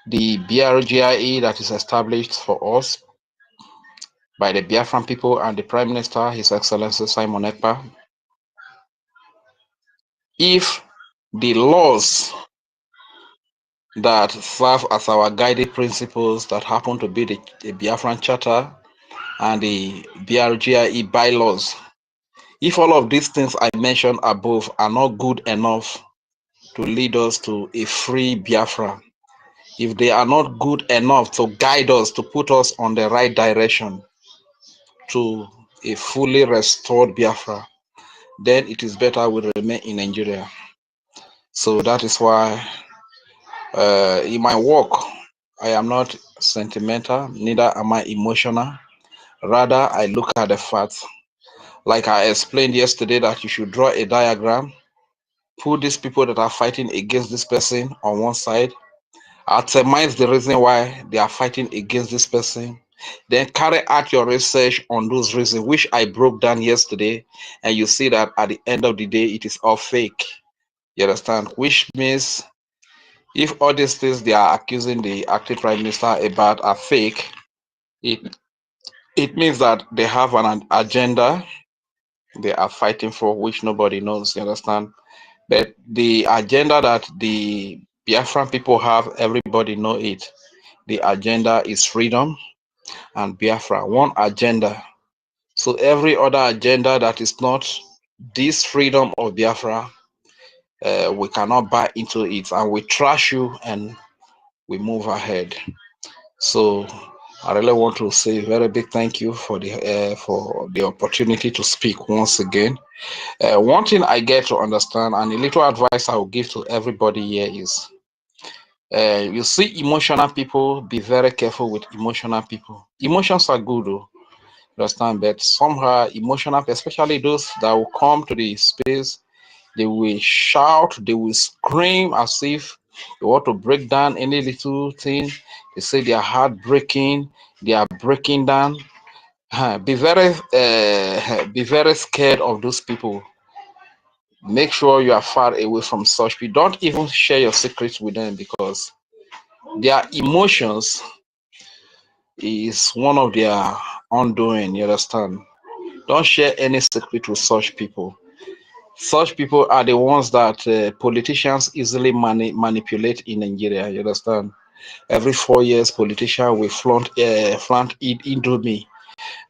the BRGIE that is established for us by the Biafran people and the Prime Minister, His Excellency Simon Ekpa, if the laws that serve as our guiding principles that happen to be the Biafran Charter and the BRGIE bylaws, if all of these things I mentioned above are not good enough to lead us to a free Biafra, if they are not good enough to guide us, to put us on the right direction to a fully restored Biafra, then it is better we remain in Nigeria. So that is why in my work, I am not sentimental, neither am I emotional. Rather, I look at the facts. Like I explained yesterday that you should draw a diagram, put these people that are fighting against this person on one side, itemize the reason why they are fighting against this person, then carry out your research on those reasons, which I broke down yesterday, and you see that at the end of the day, it is all fake. You understand? Which means if all these things they are accusing the acting prime minister about are fake, it means that they have an agenda they are fighting for, which nobody knows. You understand? But the agenda that the Biafran people have, everybody know it. The agenda is freedom and Biafra, one agenda. So every other agenda that is not this freedom of Biafra, we cannot buy into it, and we trash you and we move ahead. So I really want to say a very big thank you for the opportunity to speak once again. One thing I get to understand, and a little advice I will give to everybody here is, you see emotional people, be very careful with emotional people. Emotions are good, though, understand, but somehow emotional, especially those that will come to the space, they will shout, they will scream as if they want to break down any little thing. They say they are heartbreaking, they are breaking down. Be very scared of those people. Make sure you are far away from such people. Don't even share your secrets with them, because their emotions is one of their undoing. You understand? Don't share any secret with such people. Such people are the ones that politicians easily manipulate in Nigeria. You understand? Every 4 years, politicians will flaunt Indomie,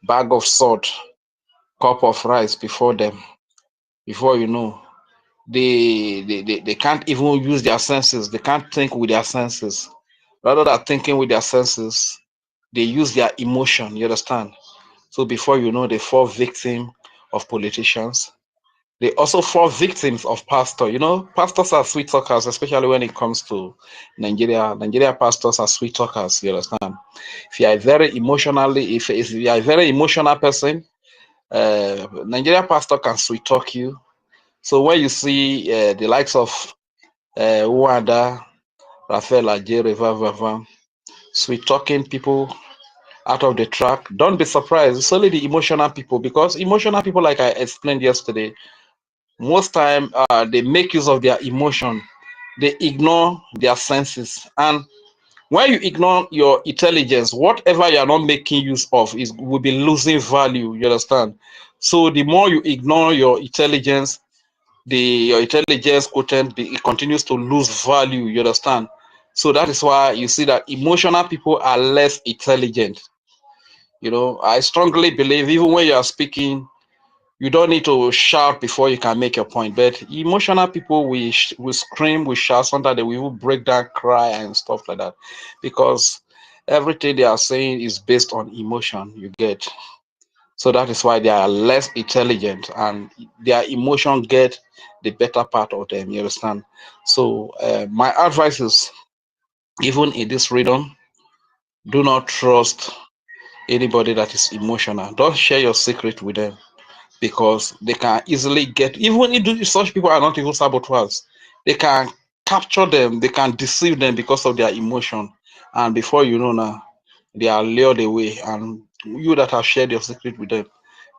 bag of salt, cup of rice before them. Before you know, they can't even use their senses. They can't think with their senses. Rather than thinking with their senses, they use their emotion. You understand? So before you know, they fall victim of politicians. They also fall victims of pastors. You know, pastors are sweet talkers, especially when it comes to Nigeria. Nigeria pastors are sweet talkers. You understand? If you are very emotionally, if you are a very emotional person, Nigeria pastor can sweet talk you. So when you see the likes of Wanda Rafael Ajere, Vava, sweet talking people out of the track. Don't be surprised. It's only the emotional people, because emotional people, like I explained yesterday, most time they make use of their emotion. They ignore their senses. And when you ignore your intelligence, whatever you are not making use of will be losing value. You understand? So the more you ignore your intelligence, your intelligence quotient it continues to lose value. You understand? So that is why you see that emotional people are less intelligent. You know, I strongly believe even when you are speaking, you don't need to shout before you can make your point. But emotional people will scream, will shout, sometimes they will even break down, cry, and stuff like that, because everything they are saying is based on emotion. You get. So that is why they are less intelligent, and their emotion get the better part of them. You understand? So my advice is, even in this freedom, do not trust anybody that is emotional. Don't share your secret with them, because they can easily get, even if such people are not even saboteurs, they can capture them, they can deceive them because of their emotion. And before you know now, they are lured away, and you that have shared your secret with them,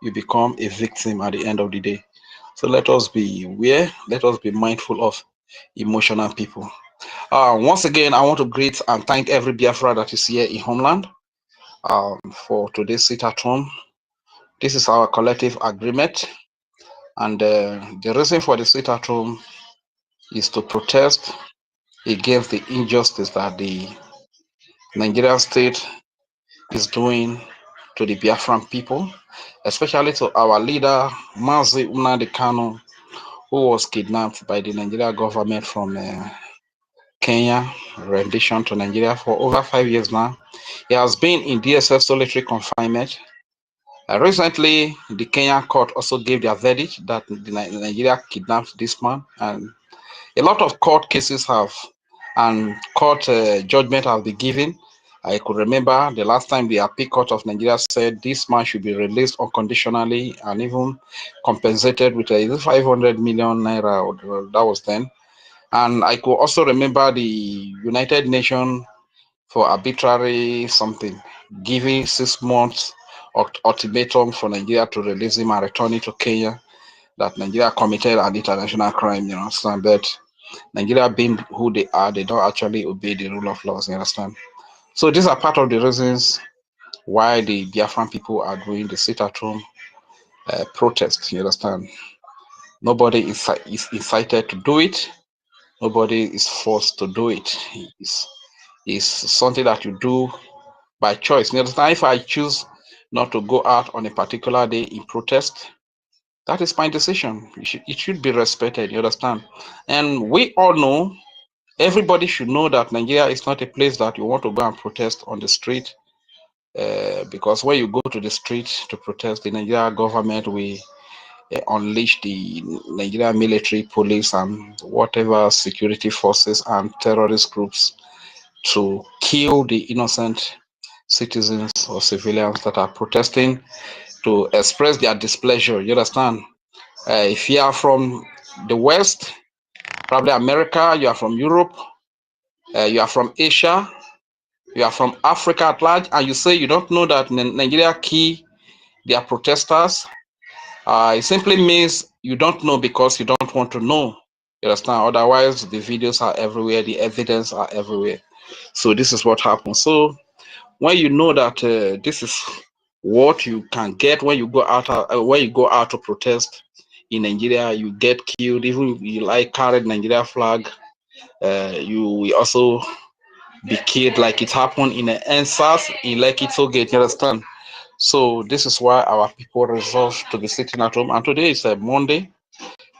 you become a victim at the end of the day. So let us be aware, let us be mindful of emotional people. Once again, I want to greet and thank every Biafra that is here in homeland for today's sit at home. This is our collective agreement, and the reason for the sit at home is to protest against the injustice that the Nigerian state is doing to the Biafran people, especially to our leader, Mazi Nnamdi Kanu, who was kidnapped by the Nigerian government from Kenya, rendition to Nigeria for over 5 years now. He has been in DSS solitary confinement. Recently, the Kenyan court also gave their verdict that the Nigeria kidnapped this man, and a lot of court cases have and court judgment have been given. I could remember the last time the Appeal Court of Nigeria said this man should be released unconditionally and even compensated with 500 million naira. That was then. And I could also remember the United Nations for arbitrary something, giving 6 months ultimatum for Nigeria to release him and return him to Kenya, that Nigeria committed an international crime, you understand? But Nigeria being who they are, they don't actually obey the rule of laws, you understand? So these are part of the reasons why the Biafran people are doing the sit-at-home protest, you understand? Nobody is incited to do it. Nobody is forced to do it. It's something that you do by choice. You understand? If I choose not to go out on a particular day in protest, that is my decision. It should be respected. You understand? And we all know, everybody should know that Nigeria is not a place that you want to go and protest on the street. Because when you go to the street to protest, the Nigeria government will unleash the Nigeria military, police, and whatever security forces and terrorist groups to kill the innocent citizens or civilians that are protesting to express their displeasure. You understand? If you are from the West, probably America, you are from Europe, you are from Asia, you are from Africa at large, and you say you don't know that Nigeria key their protesters, it simply means you don't know because you don't want to know. You understand? Otherwise, the videos are everywhere, the evidence are everywhere. So this is what happens. So when you know that this is what you can get when you go out to protest in Nigeria, you get killed. Even if you like carried Nigeria flag, you will also be killed, like it happened in the NSAS in Lekki Toll Gate. You understand? So this is why our people resolved to be sitting at home. And today is a Monday.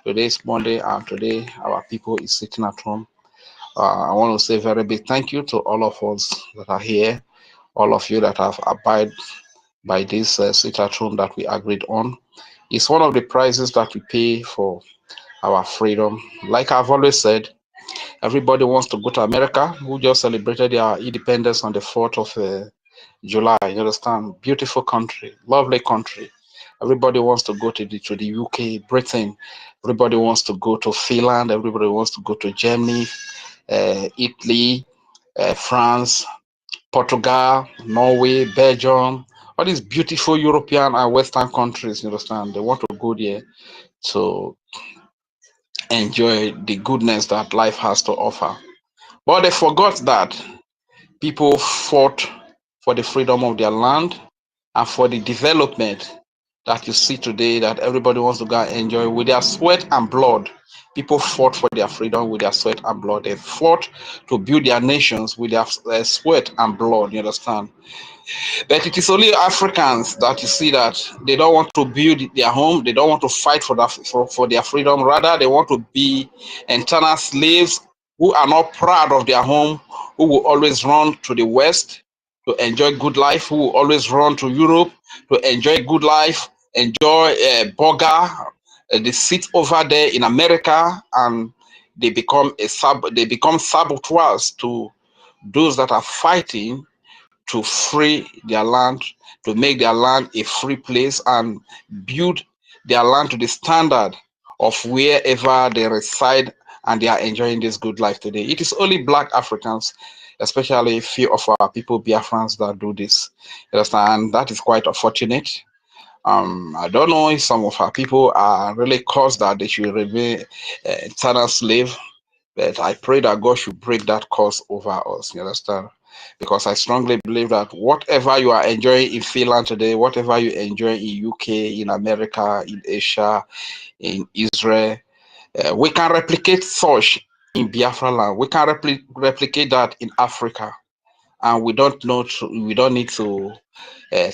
Today is Monday, and today our people is sitting at home. I want to say a very big thank you to all of us that are here, all of you that have abided by this sit at home that we agreed on. It's one of the prices that we pay for our freedom. Like I've always said, everybody wants to go to America, who just celebrated their independence on the 4th of July. You understand? Beautiful country, lovely country. Everybody wants to go to the UK, Britain. Everybody wants to go to Finland. Everybody wants to go to Germany. Italy, France, Portugal, Norway, Belgium, all these beautiful European and Western countries, you understand, they want to go there to enjoy the goodness that life has to offer. But they forgot that people fought for the freedom of their land and for the development that you see today that everybody wants to go and enjoy with their sweat and blood. People fought for their freedom with their sweat and blood. They fought to build their nations with their sweat and blood, you understand? But it is only Africans that you see that they don't want to build their home. They don't want to fight for their freedom. Rather, they want to be internal slaves who are not proud of their home, who will always run to the West to enjoy good life, who will always run to Europe to enjoy good life, enjoy burger. They sit over there in America and they become saboteurs to those that are fighting to free their land, to make their land a free place and build their land to the standard of wherever they reside and they are enjoying this good life today. It is only Black Africans, especially a few of our people, Biafrans, that do this. You understand? And that is quite unfortunate. I don't know if some of our people are really caused that they should remain eternal slave, but I pray that God should break that curse over us. You understand? Because I strongly believe that whatever you are enjoying in Finland today, whatever you enjoy in UK, in America, in Asia, in Israel, we can replicate such in Biafra land. We can replicate that in Africa, and we don't need to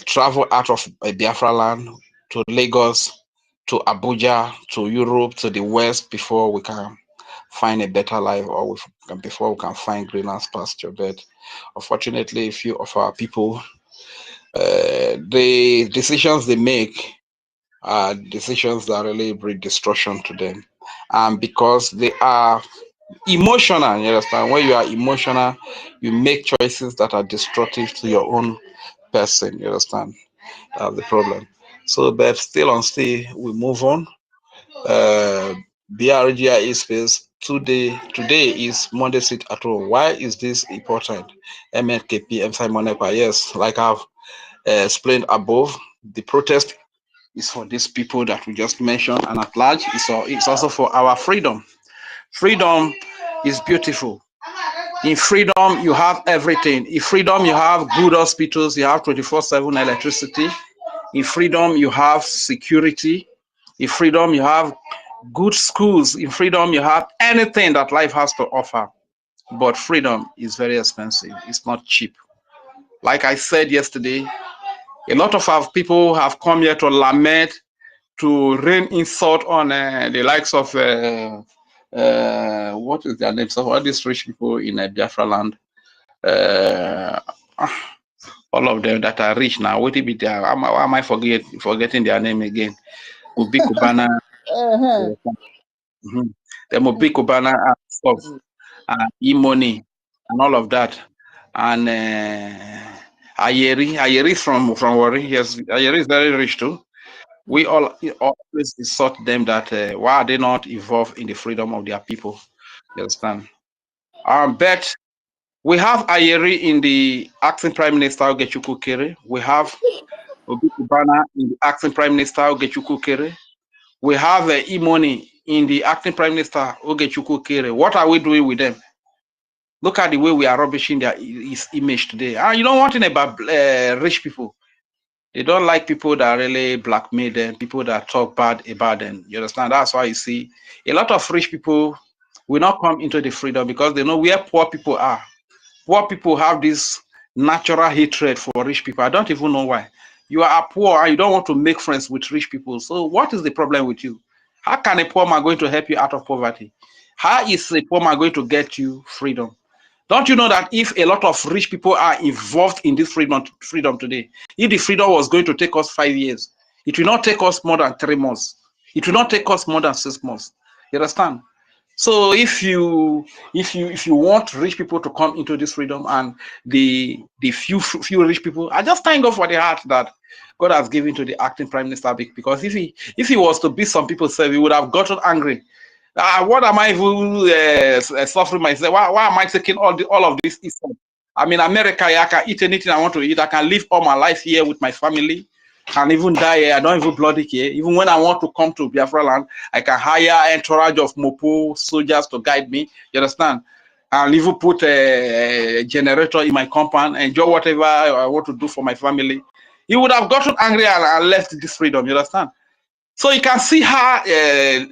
travel out of Biafra land to Lagos, to Abuja, to Europe, to the West before we can find a better life, or before we can find greener pasture. But unfortunately, a few of our people, the decisions they make are decisions that really bring destruction to them, and because they are emotional, you understand, when you are emotional, you make choices that are destructive to your own person, you understand. That's the problem. So, but still we move on. BRGI space today is Monday sit at home. Why is this important? MNKP M5 Monepa. Yes, like I've explained above, the protest is for these people that we just mentioned, and at large, it's also for our freedom. Freedom is beautiful. In freedom, you have everything. In freedom, you have good hospitals, you have 24/7 electricity. In freedom, you have security. In freedom, you have good schools. In freedom, you have anything that life has to offer. But freedom is very expensive. It's not cheap. Like I said yesterday, a lot of our people have come here to lament, to rain insult on the likes of, what is their names of all these rich people in Biafra land. All of them that are rich now. What it be there? Why am I forgetting their name again? Ubi Kubana. The Mobi Kubana and stuff, e-money and all of that. And Ayeri is from Wari. Yes, Ayeri is very rich too. We always insult them that why are they not involved in the freedom of their people? You understand? But we have Ayeri in the acting Prime Minister Ogechukwu Kere. We have Obi Kubana in the acting Prime Minister Ogechukwu Kere. We have e-money in the acting Prime Minister Ogechukwu Kere. What are we doing with them? Look at the way we are rubbishing his image today. You don't want anything about rich people. They don't like people that really blackmail them, people that talk bad about them. You understand? That's why you see a lot of rich people will not come into the freedom because they know where poor people are. Poor people have this natural hatred for rich people. I don't even know why. You are poor and you don't want to make friends with rich people. So what is the problem with you? How can a poor man going to help you out of poverty? How is a poor man going to get you freedom? Don't you know that if a lot of rich people are involved in this freedom today, if the freedom was going to take us 5 years, it will not take us more than 3 months. It will not take us more than 6 months. You understand? So if you want rich people to come into this freedom, and the few rich people, I just thank God for the heart that God has given to the acting Prime Minister, because if he was to beat some people, he would have gotten angry What am I even suffering myself? Why am I taking all of this? I'm in America. I can eat anything I want to eat. I can live all my life here with my family. Can even die here. I don't even bloody care. Even when I want to come to Biafra land, I can hire an entourage of Mopo soldiers to guide me. You understand? I'll even put a generator in my compound and do whatever I want to do for my family. He would have gotten angry and left this freedom. You understand? So you can see how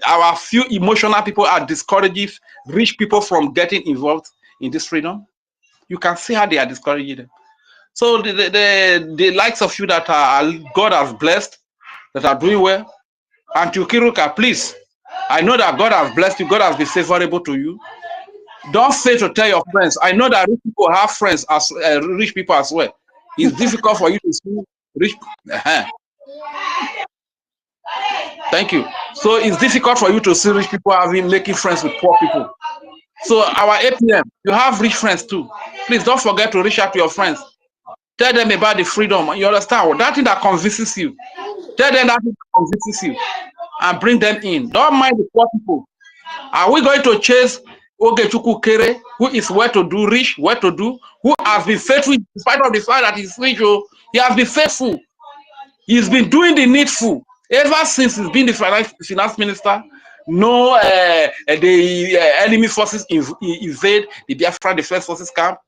our few emotional people are discouraging rich people from getting involved in this freedom. You can see how they are discouraging them. So the likes of you that are God has blessed, that are doing well, and to Kiruka, please, I know that God has blessed you, God has been favorable to you. Don't fail to tell your friends. I know that rich people have friends as rich people as well. It's difficult for you to see rich. Thank you. So it's difficult for you to see rich people making friends with poor people. So our APM, you have rich friends too. Please don't forget to reach out to your friends. Tell them about the freedom. You understand? That thing that convinces you. Tell them that thing that convinces you. And bring them in. Don't mind the poor people. Are we going to chase Ogechukwu Kere, who is well-to-do, rich, well-to-do, who has been faithful in spite of the fact that he's rich? He has been faithful. He's been doing the needful. Ever since he's been the finance minister, no, the enemy forces invade the Biafra Defense Forces camp.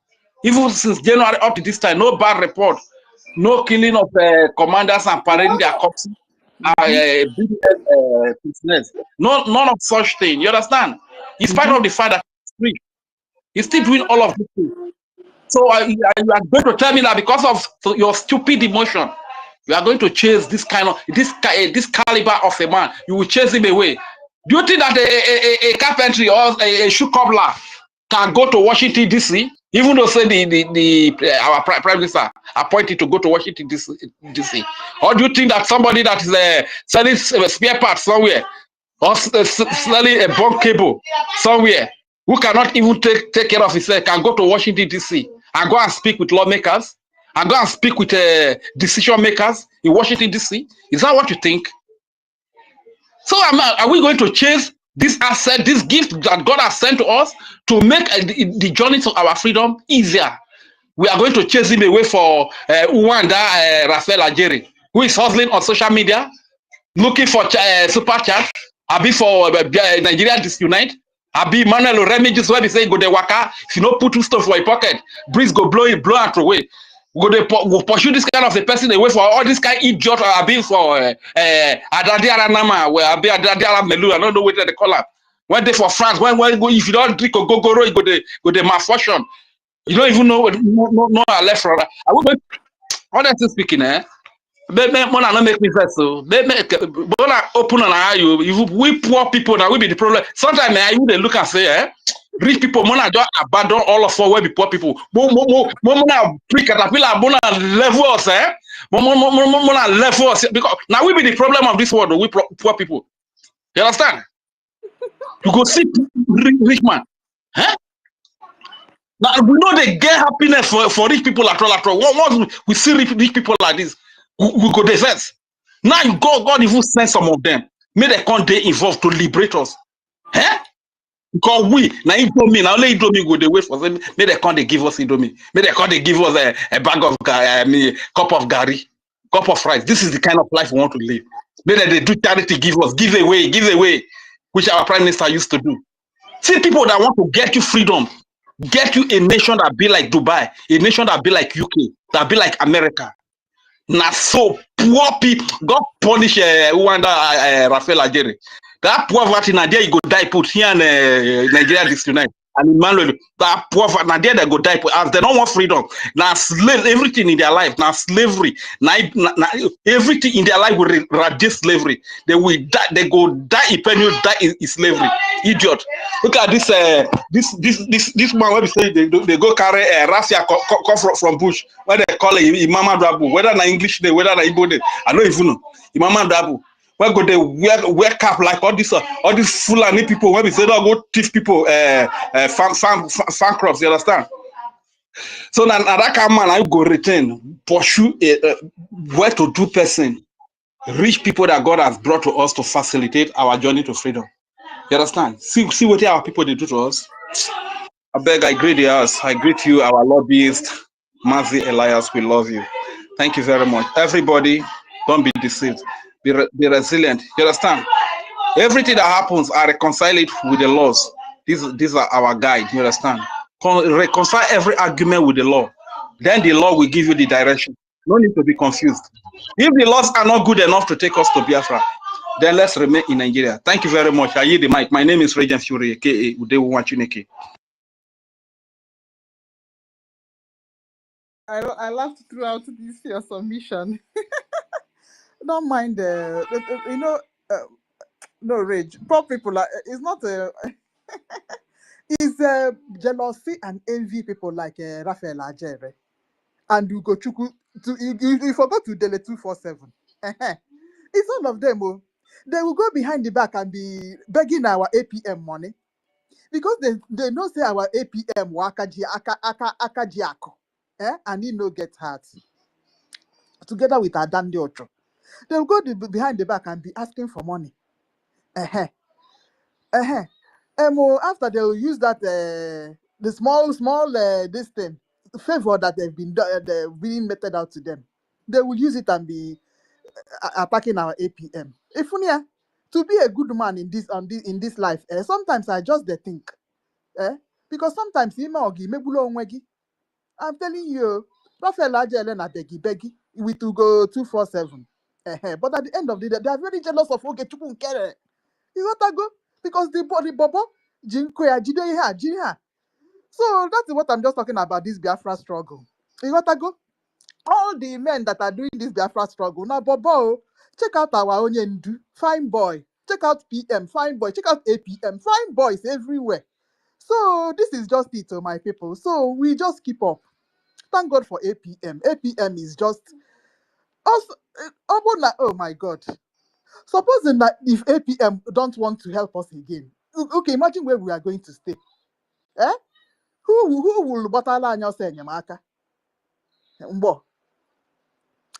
Even since January up to this time, no bad report, no killing of commanders and parading their corpses, prisoners. None of such thing. You understand? In spite of the fact that he's free, he's still doing all of these things. So you are going to tell me that because of your stupid emotion, you are going to chase this kind of this caliber of a man. You will chase him away. Do you think that a carpentry or a shoe cobbler can go to Washington D.C. even though say our prime minister appointed to go to Washington D.C. Or do you think that somebody that is selling spare parts somewhere or selling a bunk cable somewhere who cannot even take care of himself can go to Washington D.C. and go and speak with lawmakers and go and speak with decision makers in Washington D.C.? Is that what you think? So are we going to chase this asset, this gift that God has sent to us to make the journey to our freedom easier? We are going to chase him away for Uwanda Rafael Ajeri, who is hustling on social media, looking for super chat, abi for Nigeria Disunite, abi Manuel Remiges where they say go de waka, if you don't put two stuff for your pocket, breeze go blow and throw away. Go pursue this kind of a person away for all this kind of idiot or being for Adadiara Nama, where Adadiara Melu, I don't know what they call it. When they for France, when if you don't drink or go you go the malfunction. You don't even know no left from. I would honestly speaking, Mona not make me vex so. Mona open an eye you. We poor people that will be the problem. Sometimes I would look and say, rich people, Mona just abandon all of us where be poor people. Mona pre-caterpillar, Mona level us, Mona level us because now we be the problem of this world. We poor people. You understand? You go see rich man, Now we know they get happiness for rich people at all. Once we see rich people like this, we go defense. Now God even send some of them. May they come they involved to liberate us. Because we now Indomie, now only Indomie go the way for them. May they come they give us Indomie. May they come they give us a bag of cup of gari, cup of rice. This is the kind of life we want to live. May they do charity, give away, which our prime minister used to do. See people that want to get you freedom. Get you a nation that be like Dubai, a nation that be like UK, that be like America. Now so poor people, God punish Rwanda Rafael Ajeri. That poverty Nadia you go die put here in Nigeria this unite. And Emmanuel, that poverty Nadia they go die put as they don't want freedom. Now slave everything in their life. Now slavery. Now everything in their life will reduce slavery. They will die. They go die if you die in slavery. Idiot. Look at this man where we say they go carry raffia come from bush where they call it Imama Dabu, whether na English day, whether na Igbo day, I don't even know. Imama Dabu. Where go they wear cap like all this Fulani people where we say don't go thief people farm crops, you understand? So now that kind of man I go return, pursue a well-to-do person, rich people that God has brought to us to facilitate our journey to freedom. You understand? See what our people they do to us. I beg, I greet us. I greet you, our lobbyist, Mazi Elias. We love you. Thank you very much. Everybody, don't be deceived. Be resilient. You understand? Everything that happens, I reconcile it with the laws. These are our guide. You understand? Reconcile every argument with the law. Then the law will give you the direction. No need to be confused. If the laws are not good enough to take us to Biafra, then let's remain in Nigeria. Thank you very much. I yield the mic. My name is Regent Fury, aka Udewu Wachineke. I laughed throughout this your submission. Don't mind you know, no rage. Poor people are, it's not a, it's jealousy and envy people like Raphael Ajere and Ugochukwu. You forgot to delete 247. It's all of them. Oh. They will go behind the back and be begging our APM money because they know say our APM akajiako, and he no get hurt together with Adande Ocho. They will go behind the back and be asking for money. After they will use that the small this thing favor that they've been meted out to them, they will use it and be attacking our APM. If to be a good man in this life, sometimes I just they think, because sometimes I'm telling you, Raphael Ajele na beggy, we to go 247. But at the end of the day, they are very jealous of Ogechukwu Nkere. You got to go because the bobo Jinkoya Jide. So that's what I'm just talking about, this Biafra struggle. You got to go. All the men that are doing this Biafra struggle, now bobo, check out our Onyendu, fine boy. Check out PM, fine boy. Check out APM, fine boys everywhere. So this is just it, my people. So we just keep up. Thank God for APM. APM is just also oh my God. Supposing that if APM don't want to help us again, okay, imagine where we are going to stay. Who will battle us enyemaka? Mbo,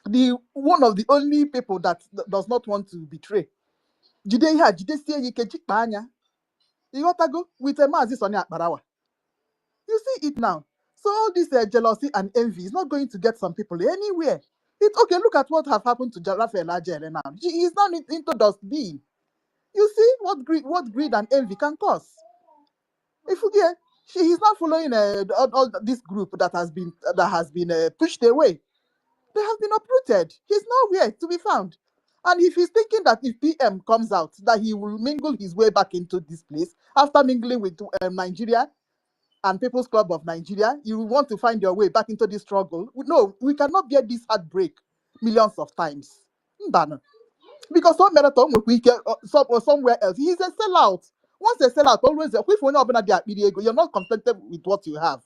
the one of the only people that does not want to betray. Jide see you can anya. You got to go with a mazi Sonia Akbarawa. You see it now. So all this jealousy and envy is not going to get some people anywhere. It's okay. Look at what have happened to Raphael Ajere now. He is now into dustbin. You see what greed and envy can cause. If you get, he's not following all this group that has been pushed away. They have been uprooted. He's nowhere to be found. And if he's thinking that if PM comes out, that he will mingle his way back into this place after mingling with Nigeria and People's Club of Nigeria, you want to find your way back into this struggle. No, we cannot bear this heartbreak millions of times. Mbana. Because some marathon or somewhere else, he's a sellout. Once a sellout, always you're not contented with what you have.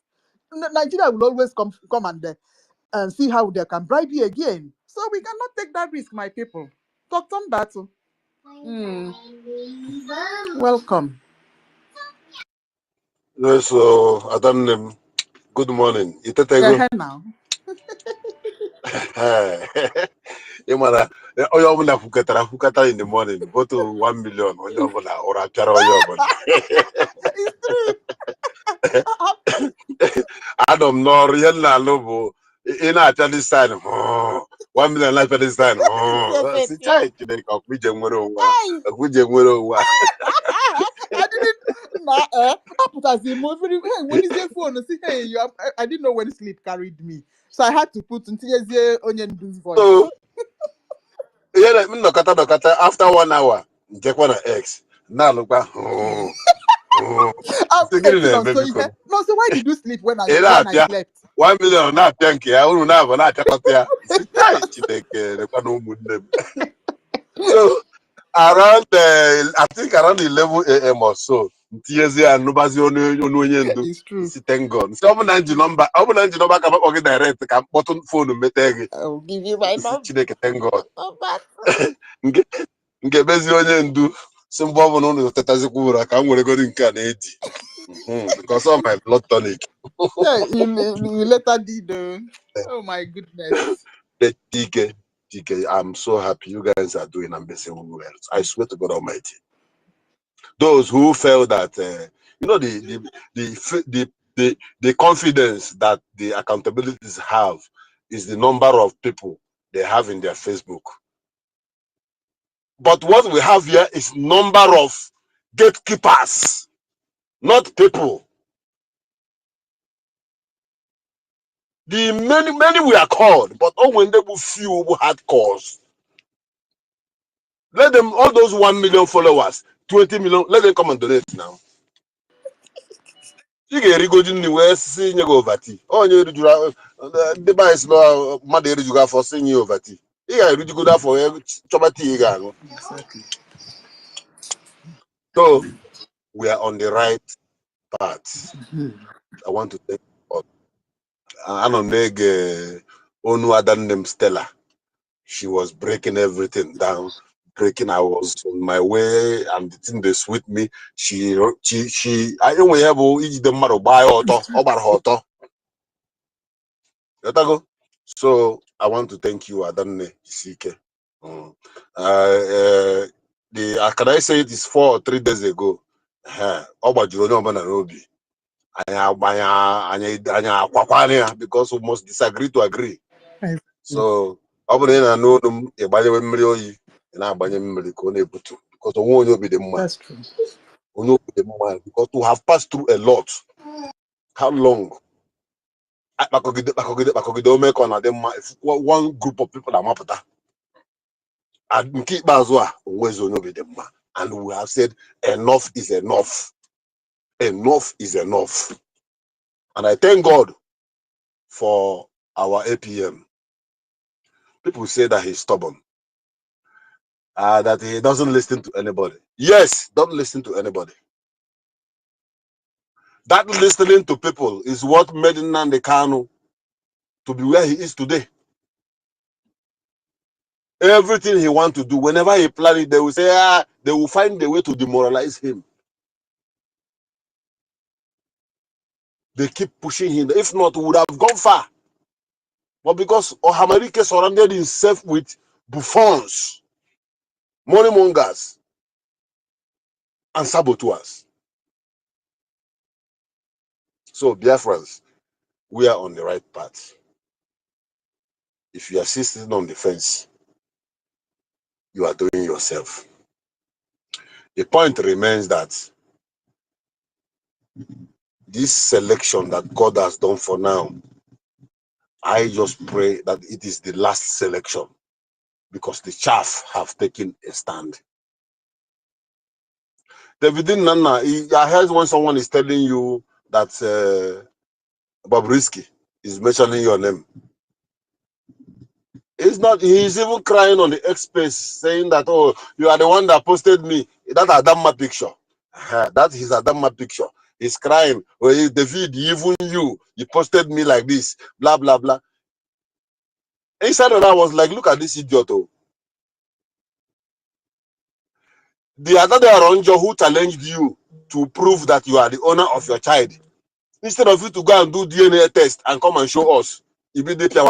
Nigeria will always come and see how they can bribe you again. So we cannot take that risk, my people. Talk some battle. Welcome. Yes, so Adam, good morning. Yeah, now. Imana, oyo muna fukata in the morning. Go to 1 million. Oyo muna ora chara oyo muna. It's true. Adam no real na lobo. Ina actually sign. 1 million life at this time. Si chai kide ka kuje nwere onwa. Kuje nwere onwa. I didn't I put as a movie when is your phone see hey I didn't know when sleep carried me. So I had to put Ntiyezie Onyendu's voice. So yeah, nokata after 1 hour. Njekwa na X. Na look back. I'm getting on so yeah. No, so why did you sleep when I slept? 1 million na thank you. I will never na chakotya. So around I think around 11 a.m. or so. Ntiyezie and nobody's It's true. thank God. So I'm number. I'm number come okay direct. Come button phone metegi. I'll give you my number. Thank God. Nke bezi onye ndu si mgbe ọ bụ na ụnụ tetazikwa ụra ka m nwere godi nke a na-eji because of my blood tonic. Yeah, you later did. Oh my goodness. TK, I'm so happy you guys are doing amazing well. I swear to God Almighty. Those who felt that you know the confidence that the accountabilities have is the number of people they have in their Facebook. But what we have here is number of gatekeepers, not people. The many we are called, but when they will few who had cause. Let them, all those 1 million followers, 20 million, let them come and donate now. You get regarding the West seeing you over tea. Oh, you the bias mother you got for seeing you over tea. Yeah, you go for chobati. Exactly. So we are on the right path. I want to thank God. Anoneg Onu Adan named Stella. She was breaking everything down. I was on my way, and the thing they sweet me. I don't have the matter buy auto. So I want to thank you, Adanne Isike. Can I say it is 4 or 3 days ago? Because we must disagree to agree. So That's true. because we have passed through a lot. How long? One group of people are mapata. And we have said enough is enough. Enough is enough. And I thank God for our APM. People say that he's stubborn. That he doesn't listen to anybody. Yes, don't listen to anybody. That listening to people is what made Nnamdi Kanu to be where he is today. Everything he wants to do, whenever he plans it, they will say, they will find a way to demoralize him. They keep pushing him. If not, he would have gone far. But because Ohamarike surrounded himself with buffoons, money mongers, and saboteurs. So, Biafrans, we are on the right path. If you are sitting on the fence, you are doing yourself. The point remains that this selection that God has done for now, I just pray that it is the last selection, because the chaff have taken a stand. David Nana, I heard when someone is telling you that Bobrisky is mentioning your name. It's not, he's even crying on the X space saying that, oh, you are the one that posted me. That Adama picture. That is Adama picture. He's crying. Oh, David, even you posted me like this. Blah, blah, blah. Inside of that, I was like, look at this idiot. Oh. The other day around you who challenged you to prove that you are the owner of your child. Instead of you to go and do DNA test and come and show us, immediately we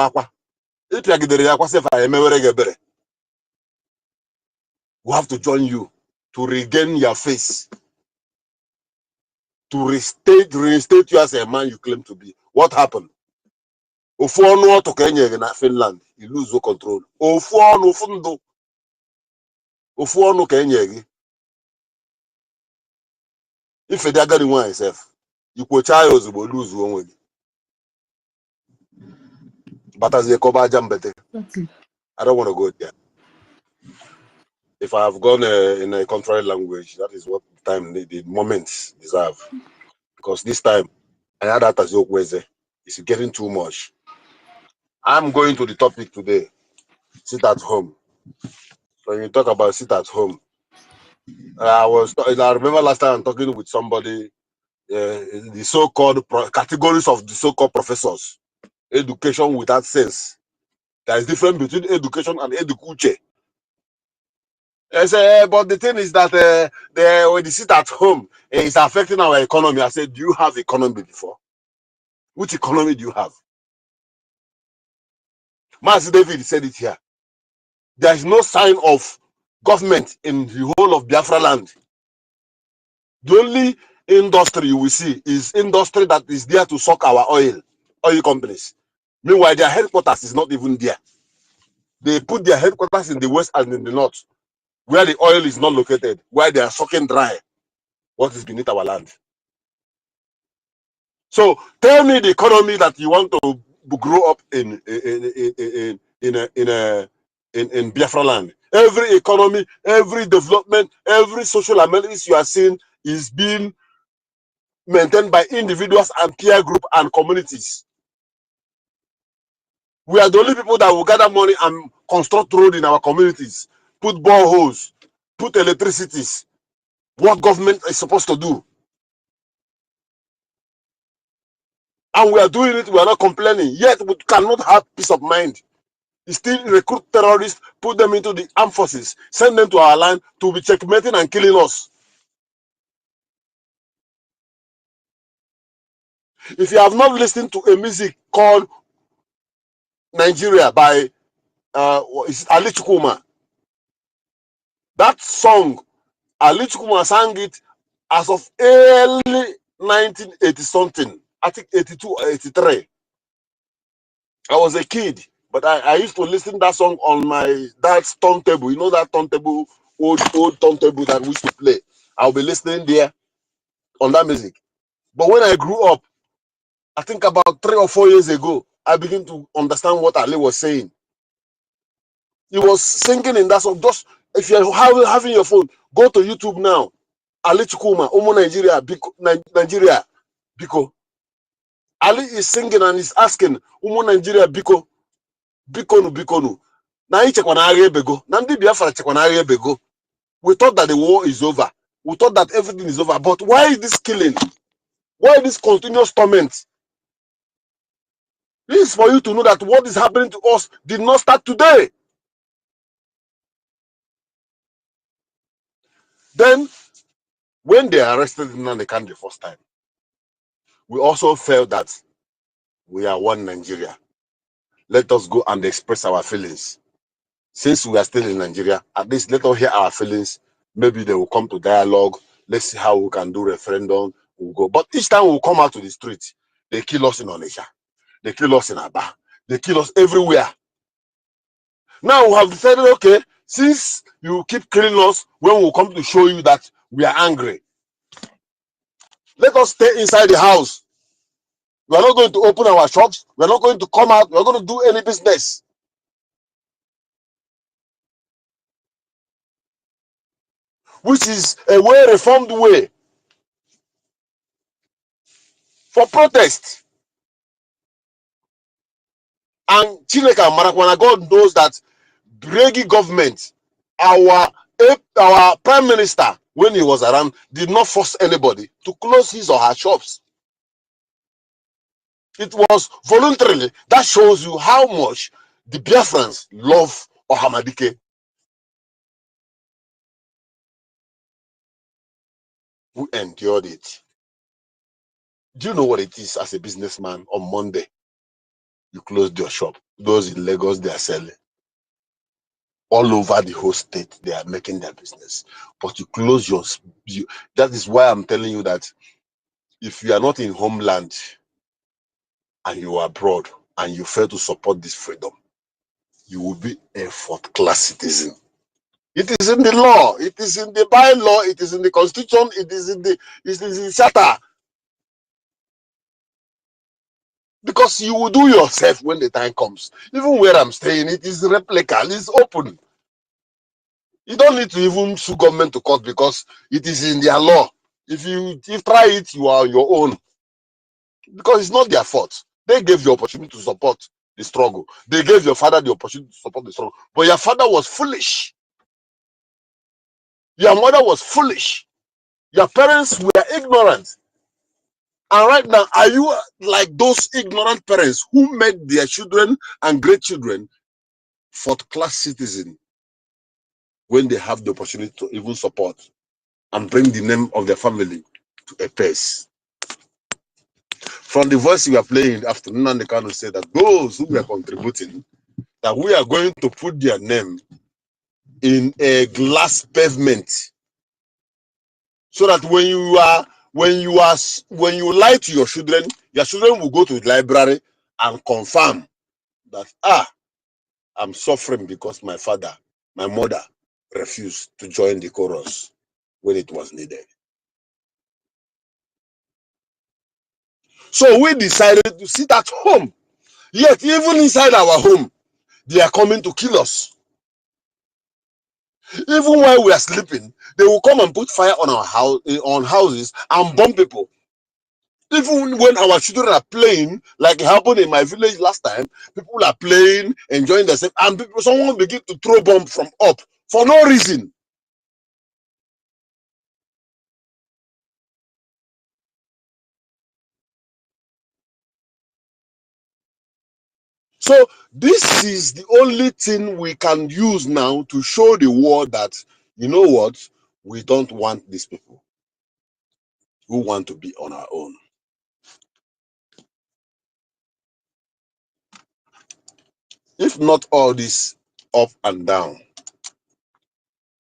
have to join you to regain your face, to reinstate you as a man you claim to be. What happened? Ofuonu to Kenya in Finland, you lose your control. Ofuonu Kenya. If you don't one yourself, you could child will lose one way. But as a cover jambete, I don't want to go there. If I have gone in a contrary language, that is what time the moments deserve. Because this time, I had that as your question. It's getting too much. I'm going to the topic today. Sit at home. When you talk about sit at home, I remember last time I'm talking with somebody, the so-called categories of the so-called professors. Education without sense. There is difference between education and edukuche. I say, but the thing is that when they sit at home, it's affecting our economy. I said, do you have economy before? Which economy do you have? Master David said it here. There is no sign of government in the whole of Biafra land. The only industry you will see is industry that is there to suck our oil companies. Meanwhile, their headquarters is not even there. They put their headquarters in the west and in the north, where the oil is not located, where they are sucking dry what is beneath our land. So tell me the economy that you want to grow up in Biafra land. Every economy, every development, every social amenities you are seeing is being maintained by individuals and peer group and communities. We are the only people that will gather money and construct road in our communities, put boreholes, put electricities. What government is supposed to do. And we are doing it, we are not complaining. Yet we cannot have peace of mind. We still recruit terrorists, put them into the armed forces, send them to our land to be checkmating and killing us. If you have not listened to a music called Nigeria by Ali Chukuma, that song, Ali Chukuma sang it as of early 1980 something, I think 82 or 83. I was a kid, but I used to listen to that song on my dad's turntable. You know that turntable, old turntable that we used to play. I'll be listening there on that music. But when I grew up, I think about 3 or 4 years ago, I began to understand what Ali was saying. He was singing in that song. Just if you're having your phone, go to YouTube now. Ali Chukuma, Omo Nigeria, Nigeria, Biko. Ali is singing and is asking, Omo Nigeria, Biko, Bikonu, Bikonu. Now he bego. Nandi Biafra bego. We thought that the war is over. We thought that everything is over. But why is this killing? Why this continuous torment? This is for you to know that what is happening to us did not start today. Then, when they arrested Nnamdi the first time, we also felt that we are one Nigeria. Let us go and express our feelings. Since we are still in Nigeria, at least let us hear our feelings. Maybe they will come to dialogue. Let's see how we can do referendum. We'll go. But each time we'll come out to the street, they kill us in Onitsha. They kill us in Aba. They kill us everywhere. Now we have decided, okay, since you keep killing us, when we come to show you that we are angry, let us stay inside the house. We are not going to open our shops. We are not going to come out. We are going to do any business. Which is a way, reformed way for protest. And Chineke and Marakwana, God knows that Brgie government, our prime minister, when he was around, did not force anybody to close his or her shops. It was voluntarily. That shows you how much the Biafrans love Ohamadike. Who endured it. Do you know what it is as a businessman on Monday? You closed your shop. Those in Lagos, they are selling. All over the whole state, they are making their business. But you close your... that is why I'm telling you that if you are not in homeland and you are abroad and you fail to support this freedom, you will be a fourth-class citizen. It is in the law. It is in the bylaw. It is in the constitution. It is in the charter. Because you will do yourself when the time comes. Even where I'm staying, it is replica. It's open. You don't need to even sue government to court because it is in their law. If you try it, you are on your own. Because it's not their fault. They gave you opportunity to support the struggle. They gave your father the opportunity to support the struggle. But your father was foolish. Your mother was foolish. Your parents were ignorant. And right now, are you like those ignorant parents who made their children and great children fourth-class citizens when they have the opportunity to even support and bring the name of their family to a pace? From the voice we are playing afternoon, and they can say that those who were contributing, that we are going to put their name in a glass pavement So that when you lie to your children will go to the library and confirm that I'm suffering because my mother refused to join the chorus when it was needed. So we decided to sit at home. Yet even inside our home, they are coming to kill us. Even while we are sleeping, they will come and put fire on our houses and bomb people. Even when our children are playing, like it happened in my village last time, people are playing, enjoying themselves, and someone begin to throw bomb from up for no reason. So this is the only thing we can use now to show the world that, you know what, we don't want these people. We want to be on our own. If not all this up and down,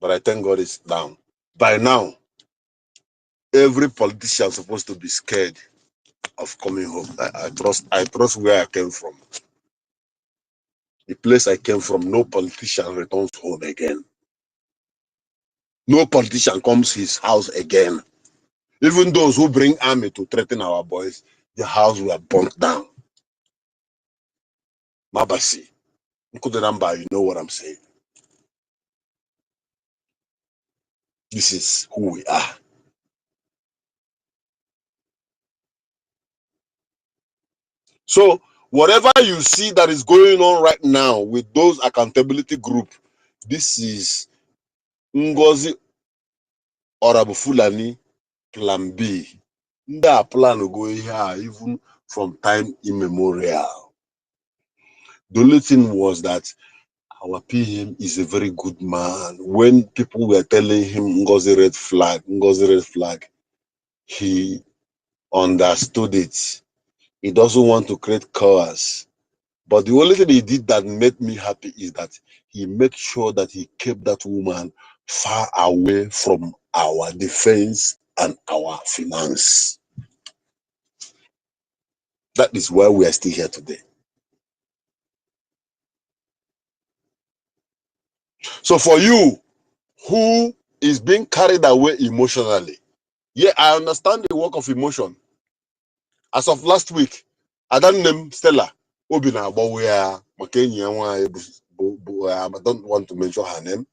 but I thank God it's down. By now, every politician is supposed to be scared of coming home. I trust where I came from. The place I came from, no politician returns home again. No politician comes his house again. Even those who bring army to threaten our boys, the house were burnt down. Mabasi, Nkuduramba, you know what I'm saying. This is who we are. So whatever you see that is going on right now with those accountability group, this is NGOZI or Abu Fulani plan B. That plan will go here even from time immemorial. The only thing was that our PM is a very good man. When people were telling him NGOZI red flag, he understood it. He doesn't want to create chaos. But the only thing he did that made me happy is that he made sure that he kept that woman far away from our defense and our finance. That is why we are still here today. So for you who is being carried away emotionally, yeah, I understand the work of emotion. As of last week, I don't name Stella. I don't want to mention her name.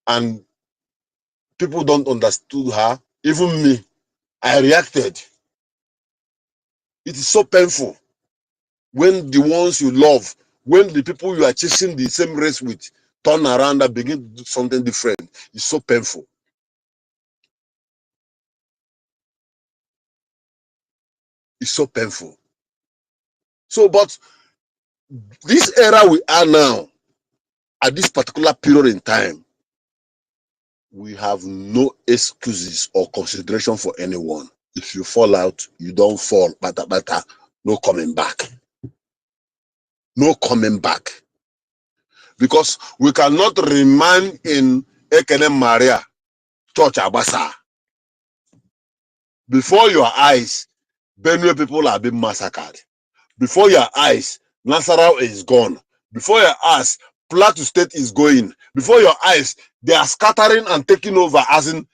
And people don't understand her. Even me, I reacted. It is so painful when the ones you love, when the people you are chasing the same race with turn around and begin to do something different. It's so painful. It's so painful. So, but this era we are now, at this particular period in time, we have no excuses or consideration for anyone. If you fall out, you don't fall. Bata, no coming back. No coming back. Because we cannot remain in Ekene Maria Church Abasa. Before your eyes, Benue people are being massacred. Before your eyes, Nasarawa is gone. Before your eyes, Plateau State is going. Before your eyes, they are scattering and taking over, as in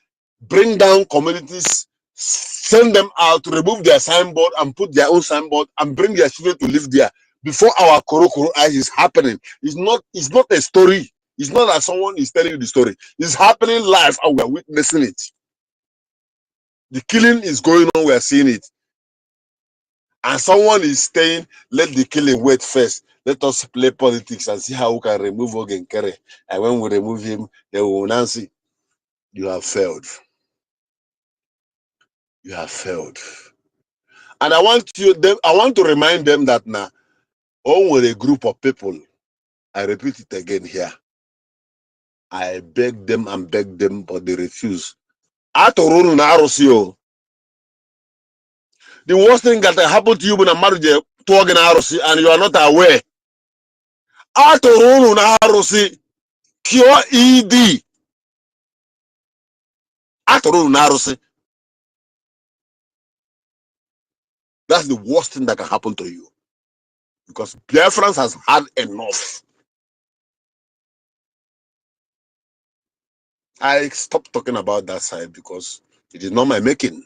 bring down communities, send them out to remove their signboard and put their own signboard and bring their children to live there. Before our Korokoro eyes is happening. It's not a story. It's not that someone is telling you the story. It's happening live and we're witnessing it. The killing is going on, we're seeing it. And someone is saying, let the killing wait first. Let us play politics and see how we can remove Ogenkere. And when we remove him, they will announce it. You have failed. You have failed. And I want to remind them that now, with a group of people, I repeat it again here. I beg them and beg them, but they refuse. The worst thing that happened to you when a marriage and you are not aware. Cure ED. That's the worst thing that can happen to you. Because Biafrans has had enough. I stopped talking about that side because it is not my making.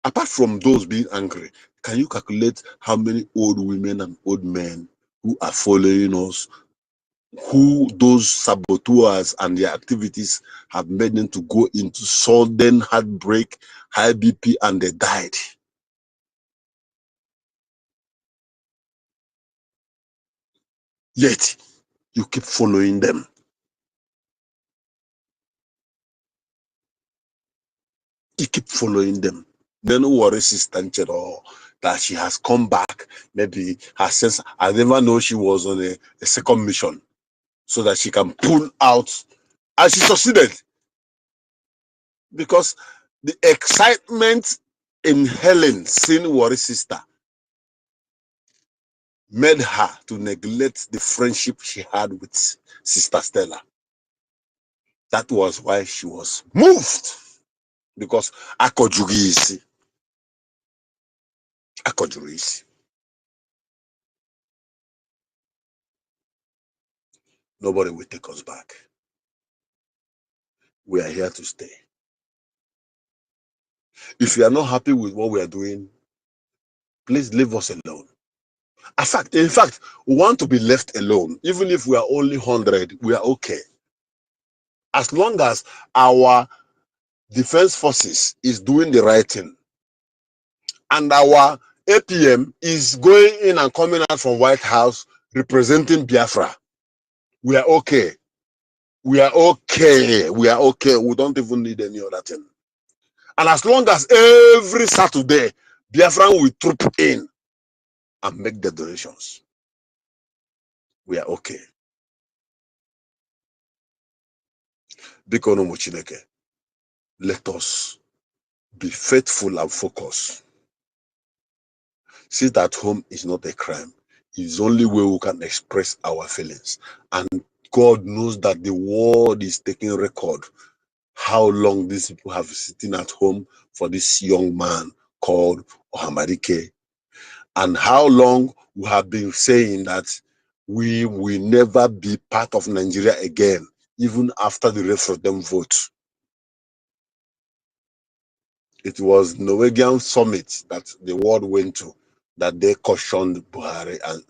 Apart from those being angry, can you calculate how many old women and old men who are following us, who those saboteurs and their activities have made them to go into sudden heartbreak, high BP, and they died? Yet, you keep following them. You keep following them. Then who worries Sister Nchero that she has come back, maybe her sense, I never know she was on a second mission so that she can pull out, and she succeeded. Because the excitement in Helen seeing Worry's sister made her to neglect the friendship she had with Sister Stella. That was why she was moved. Because Akojugisi. Nobody will take us back. We are here to stay. If you are not happy with what we are doing, please leave us alone. In fact, we want to be left alone. Even if we are only 100, we are okay. As long as our defense forces is doing the right thing and our APM is going in and coming out from White House representing Biafra, we are okay. We are okay. We are okay. We don't even need any other thing. And as long as every Saturday, Biafra will troop in and make the donations, we are okay. Bikono Mochineke, let us be faithful and focused. Sit at home is not a crime. It's the only way we can express our feelings. And God knows that the world is taking record how long these people have sitting at home for this young man called Ohamarike, and how long we have been saying that we will never be part of Nigeria again, even after the referendum vote. It was Norwegian summit that the world went to that they cautioned Buhari and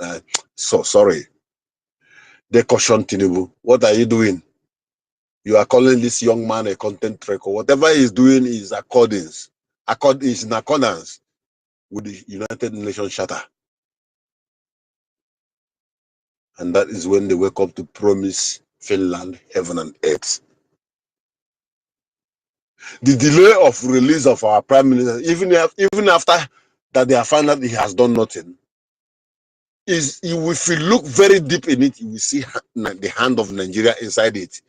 they cautioned Tinubu. What are you doing? You are calling this young man a content tracker. Whatever he's doing is is in accordance with the United Nations Charter. And that is when they wake up to promise Finland heaven and earth. The delay of release of our prime minister, even after that they have found out he has done nothing, is if you look very deep in it, you will see the hand of Nigeria inside it.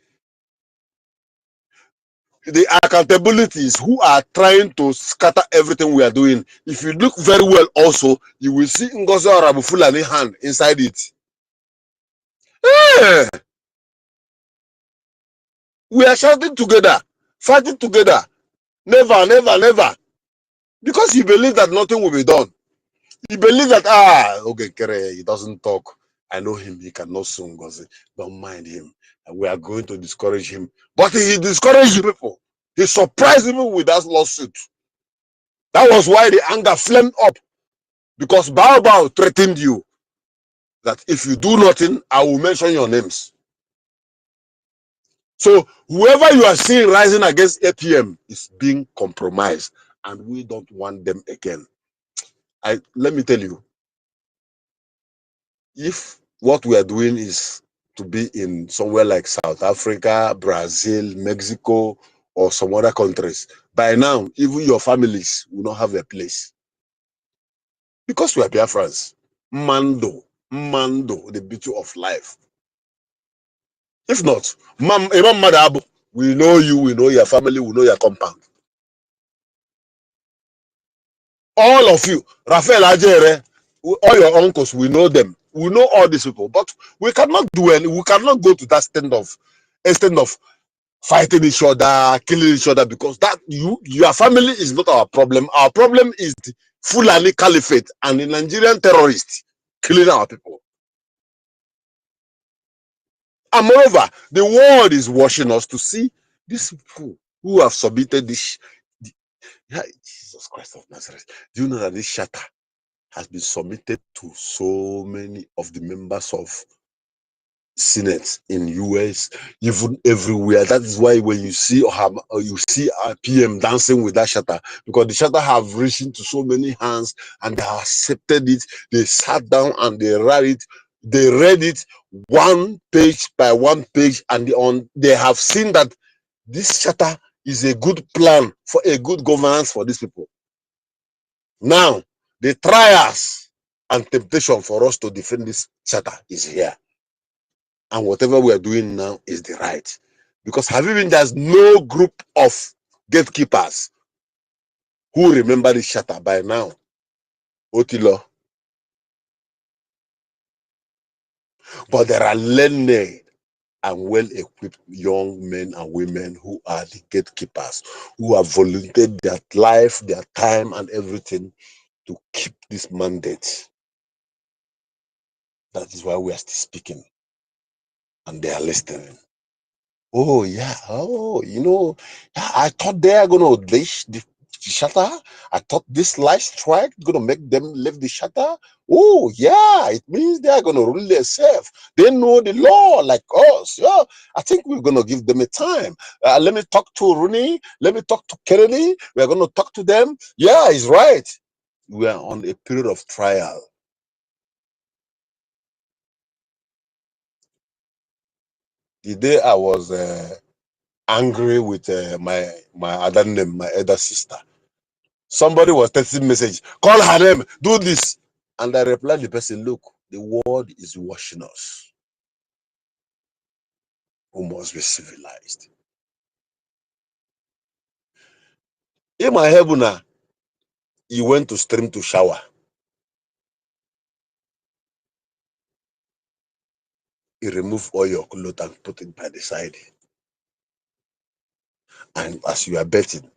The accountabilities who are trying to scatter everything we are doing. If you look very well also, you will see NGOZI Fulani hand inside it. Hey! We are shouting together, fighting together. Never, never, never. Because he believes that nothing will be done. He believes that, okay, Kere, he doesn't talk. I know him, he cannot sing NGOZI. Don't mind him. And we are going to discourage him. But he discouraged people. He surprised people with that lawsuit. That was why the anger flamed up. Because Bao threatened you that if you do nothing, I will mention your names. So whoever you are seeing rising against APM is being compromised, and we don't want them again. Let me tell you, if what we are doing is to be in somewhere like South Africa, Brazil, Mexico, or some other countries, by now, even your families will not have a place. Because we are Biafrans. Mando, the beauty of life. If not, Imam Madabu, we know you, we know your family, we know your compound. All of you, Rafael Ajere, all your uncles, we know them. We know all these people, but we cannot do any, we cannot go to that stand of instead of fighting each other, killing each other, because that your family is not our problem. Our problem is the Fulani Caliphate and the Nigerian terrorists killing our people. And moreover, the world is watching us to see these people who have submitted this. Yeah, Jesus Christ of Nazareth. Do you know that this charter has been submitted to so many of the members of Senate in US, even everywhere? That is why when you see a PM dancing with that charter, because the charter have reached into so many hands and they have accepted it. They sat down and they read it one page by one page, and they have seen that this charter is a good plan for a good governance for these people. Now, the trials and temptation for us to defend this charter is here. And whatever we are doing now is the right. Because there's no group of gatekeepers who remember this charter by now. Otilo. But there are learned and well-equipped young men and women who are the gatekeepers, who have volunteered their life, their time, and everything to keep this mandate. That is why we are still speaking. And they are listening. Oh, yeah. Oh, I thought they are going to dish the shutter. I thought this light strike going to make them leave the shutter. Oh, yeah. It means they are going to rule themselves. They know the law like us. Yeah. I think we're going to give them a time. Let me talk to Rooney. Let me talk to Kennedy. We're going to talk to them. Yeah, he's right. We are on a period of trial. The day I was angry with my other name, my elder sister, somebody was texting message, call her name, do this. And I replied the person, look, the world is watching us. We must be civilized. In my heaven, he went to stream to shower. He removed all your clothes and put it by the side. And as you are betting,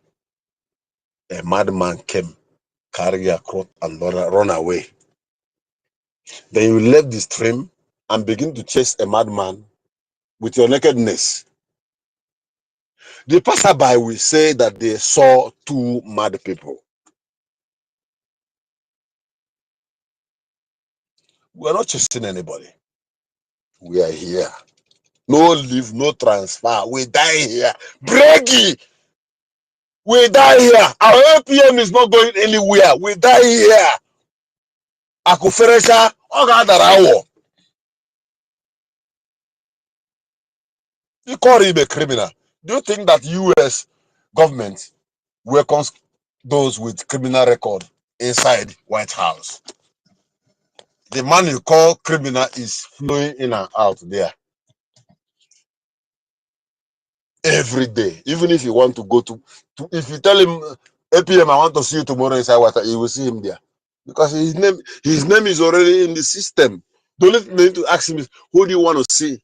a madman came, carry your cloth and run away. Then you left the stream and begin to chase a madman with your nakedness. The passerby will say that they saw two mad people. We are not chasing anybody. We are here. No leave, no transfer. We die here. Brgie, we die here. Our APM is not going anywhere. We die here. Akuferesha, Ogadarawo. You call him a criminal. Do you think that US government welcomes those with criminal record inside White House? The man you call criminal is flowing in and out there every day. Even if you want to go to if you tell him APM, I want to see you tomorrow inside water, you will see him there. Because his name is already in the system. The only thing you need to ask him is, who do you want to see?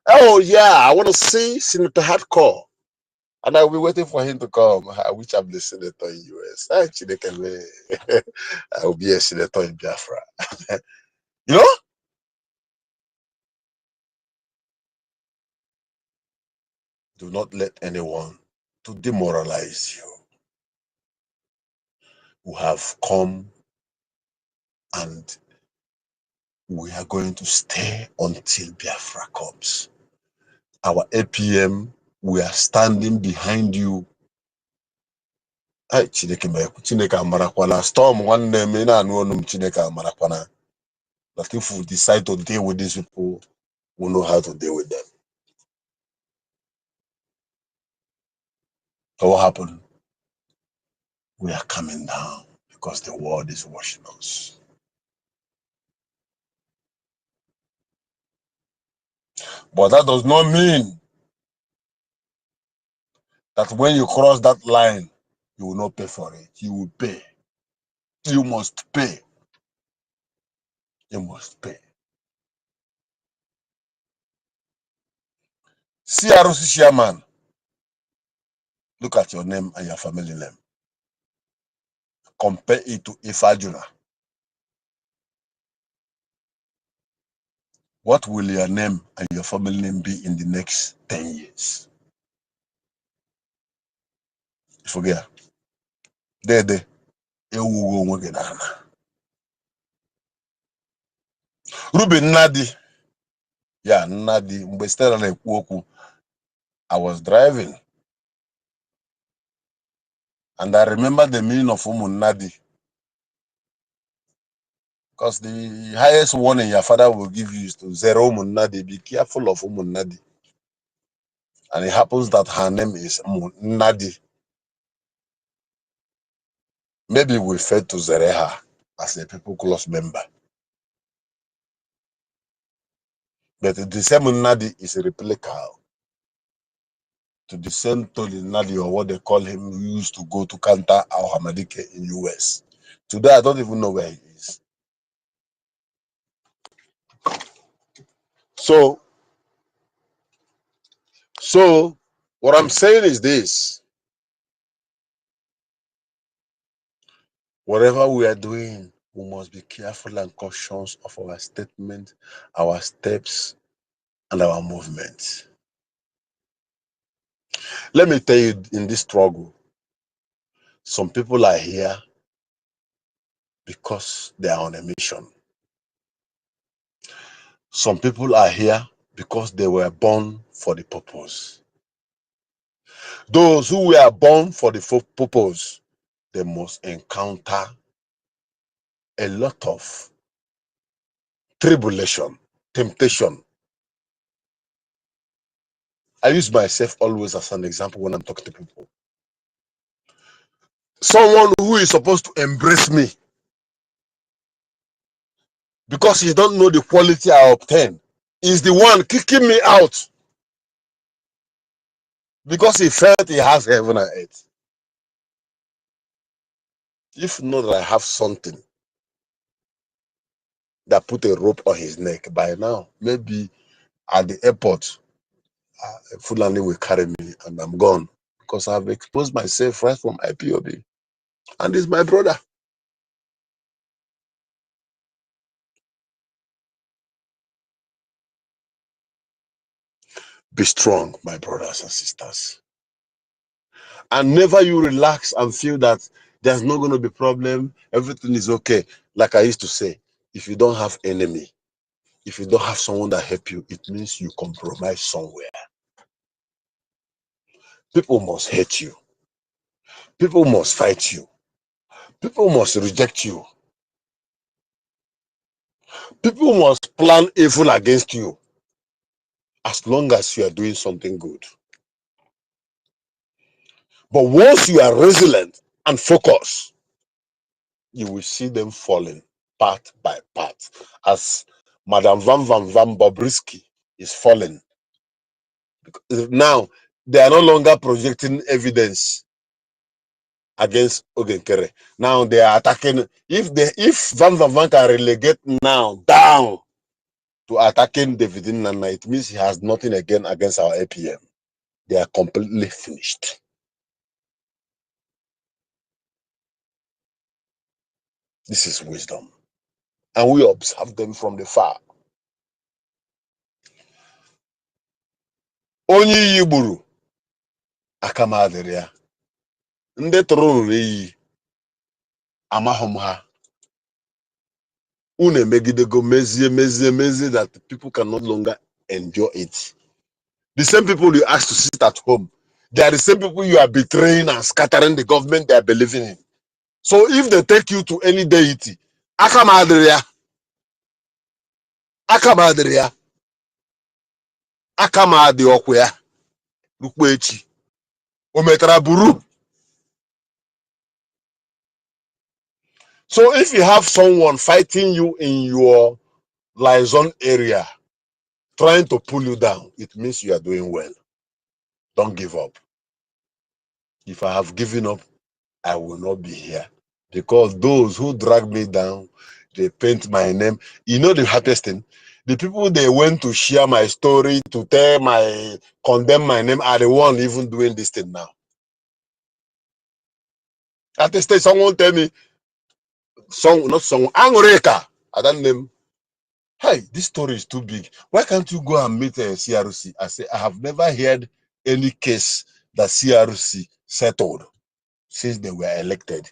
Oh yeah, I want to see Senator Hardcore. And I'll be waiting for him to come. I wish I'm the senator in US. I will be a senator in Biafra. You know? Do not let anyone to demoralize you. We have come and we are going to stay until Biafra comes. Our APM, we are standing behind you. Chineke amarakwana. Storm one name in and Chineke amarakwana. But if we decide to deal with these people, we know how to deal with them. So what happened? We are coming down because the world is watching us. But that does not mean that when you cross that line, you will not pay for it. You will pay. You must pay. You must pay. CRC chairman, look at your name and your family name. Compare it to Ifajuna. What will your name and your family name be in the next 10 years? Forget. Dede. Ruben Nadi. Yeah, Nadi. I was driving. And I remember the meaning of Nadi. Because the highest warning your father will give you is to zero Nadi. Be careful of Nadi. And it happens that her name is Nadi. Maybe we failed to zero her as a people close member. But the same Nadi is a replica to the same Tony Nadi, or what they call him, who used to go to counter Al Hamadike in US. Today, I don't even know where he is. So what I'm saying is this. Whatever we are doing, we must be careful and cautious of our statement, our steps, and our movements. Let me tell you, in this struggle, some people are here because they are on a mission. Some people are here because they were born for the purpose. Those who were born for the purpose, they must encounter a lot of tribulation, temptation. I use myself always as an example when I'm talking to people. Someone who is supposed to embrace me because he don't know the quality I obtain is the one kicking me out because he felt he has heaven and earth. If not that I have something that put a rope on his neck, by now, maybe at the airport, Fulani will carry me and I'm gone because I've exposed myself right from IPOB. And he's my brother. Be strong, my brothers and sisters. And never you relax and feel that there's not going to be problem, everything is okay. Like I used to say, if you don't have enemy, if you don't have someone that help you, it means you compromise somewhere. People must hate you. People must fight you. People must reject you. People must plan evil against you as long as you are doing something good. But once you are resilient and focused, you will see them falling part by part. As Madame Van Bobrisky is falling. Now, they are no longer projecting evidence against Ogenkere. Now they are attacking. If Van can relegate now down to attacking David Nana, it means he has nothing again against our APM. They are completely finished. This is wisdom. And we observe them from the far. Onye Yiburu Akamaderia. Nde Toruri Amahomha. Une megidego mezie that people can no longer enjoy it. The same people you ask to sit at home, they are the same people you are betraying and scattering the government they are believing in. So if they take you to any deity, Akamaderia, Akamadi Okwea, Lukwechi, Ometraburu. So if you have someone fighting you in your liaison area, trying to pull you down, it means you are doing well. Don't give up. If I have given up, I will not be here. Because those who drag me down, they paint my name. You know the happiest thing? The people they went to share my story, to tell my, condemn my name, are the one even doing this thing now. At the stage, someone tell me, not someone, Angoreka, I don't name. Hey, this story is too big. Why can't you go and meet a CRC? I say, I have never heard any case that CRC settled since they were elected.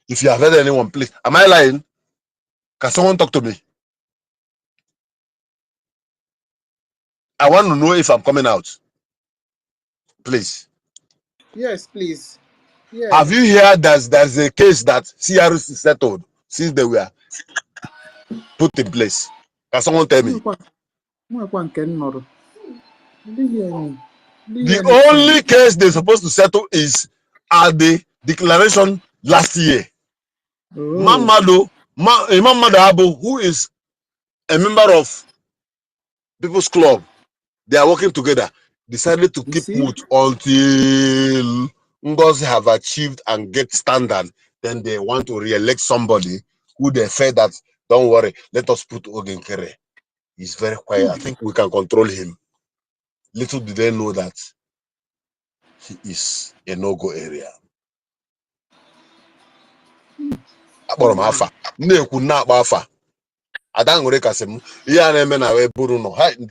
If you have heard anyone, please, am I lying? Can someone talk to me? I want to know if I'm coming out. Please. Yes, please. Yes. Have you heard that there's a case that CRC settled since they were put in place? Can someone tell me? The only case they're supposed to settle is at the declaration last year. Oh. Imam Mado, who is a member of People's Club, they are working together, decided to keep mute until NGOZI have achieved and get standard. Then they want to re-elect somebody who they say that, don't worry, let us put Ogenkere. He's very quiet. I think we can control him. Little do they know that he is a no-go area. I the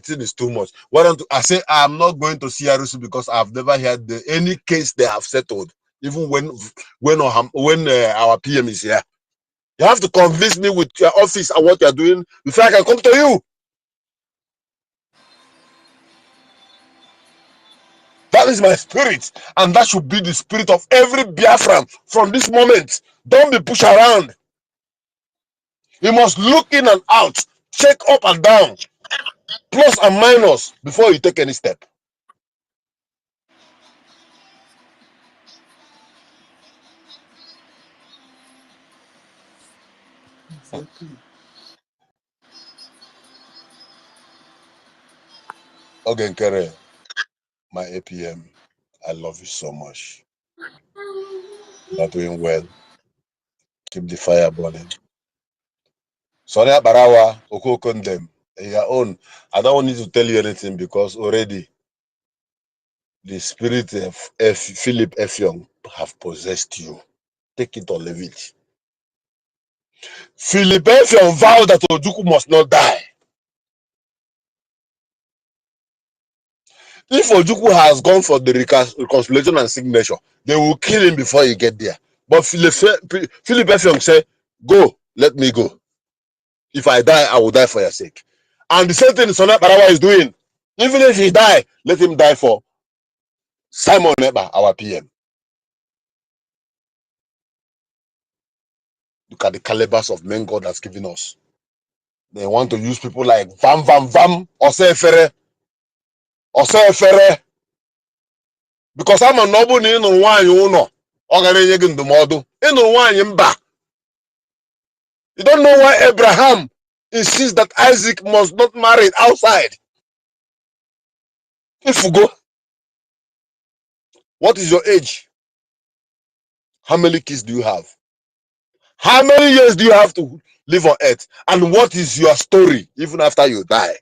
thing is too much. Why don't I say I'm not going to CRC because I've never heard any case they have settled, even when our PM is here. You have to convince me with your office and what you're doing before I can come to you. That is my spirit, and that should be the spirit of every Biafran from this moment. Don't be pushed around. You must look in and out, check up and down, plus and minus before you take any step. Exactly. Okay, Kere, my APM, I love you so much. You're doing well. Keep the fire burning. Sonia Barawa, Oko Kondem, your own. I don't need to tell you anything because already the spirit of Philip F. Young have possessed you. Take it or leave it. Philip F. Young vowed that Ojukwu must not die. If Ojukwu has gone for the reconciliation and signature, they will kill him before he get there. But Philip F. Young said, go, let me go. If I die, I will die for your sake. And the same thing Sonia Barawa is doing. Even if he die, let him die for Simon Eba, our PM. Look at the calibers of men God has given us. They want to use people like Vam Vam Vam, Osefere. Because I'm a noble in one you know. You don't know why Abraham insists that Isaac must not marry outside. If you go, what is your age? How many kids do you have? How many years do you have to live on earth? And what is your story even after you die?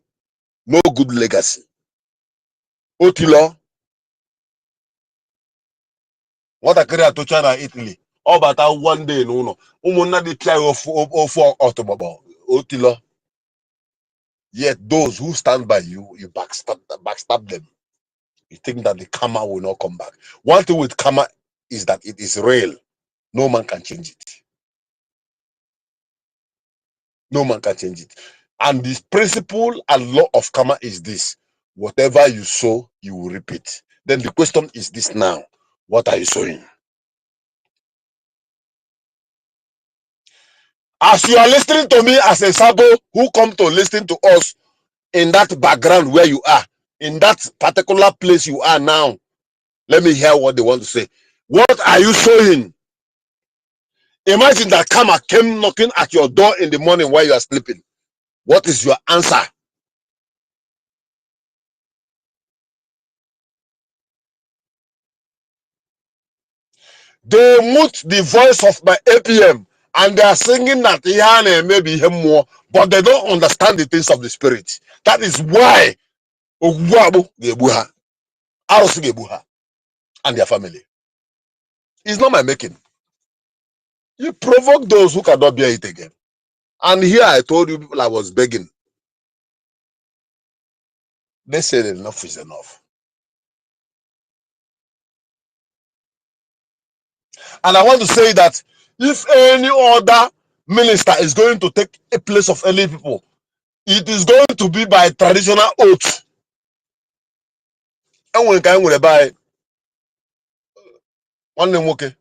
No good legacy. Otilo, what a career to China, Italy. All but one day, no. Umuna de try of Otilo. Yet those who stand by you, you backstab them. You think that the karma will not come back. One thing with karma is that it is real. No man can change it. No man can change it. And this principle and law of karma is this. Whatever you sow, you will reap it. Then the question is this now. What are you sowing? As you are listening to me as a Sabo who come to listen to us in that background where you are, in that particular place you are now, let me hear what they want to say. What are you sowing? Imagine that karma came knocking at your door in the morning while you are sleeping. What is your answer? They mute the voice of my APM And they are singing that Ihane maybe him more, but they don't understand the things of the spirit. That is why Ogwabu Gebuha, Aros Gebuha, and their family. It's not my making. You provoke those who cannot bear it again. And here I told you people I was begging. They said enough is enough. And I want to say that if any other minister is going to take a place of any people, it is going to be by traditional oath. And when can we buy one nwoke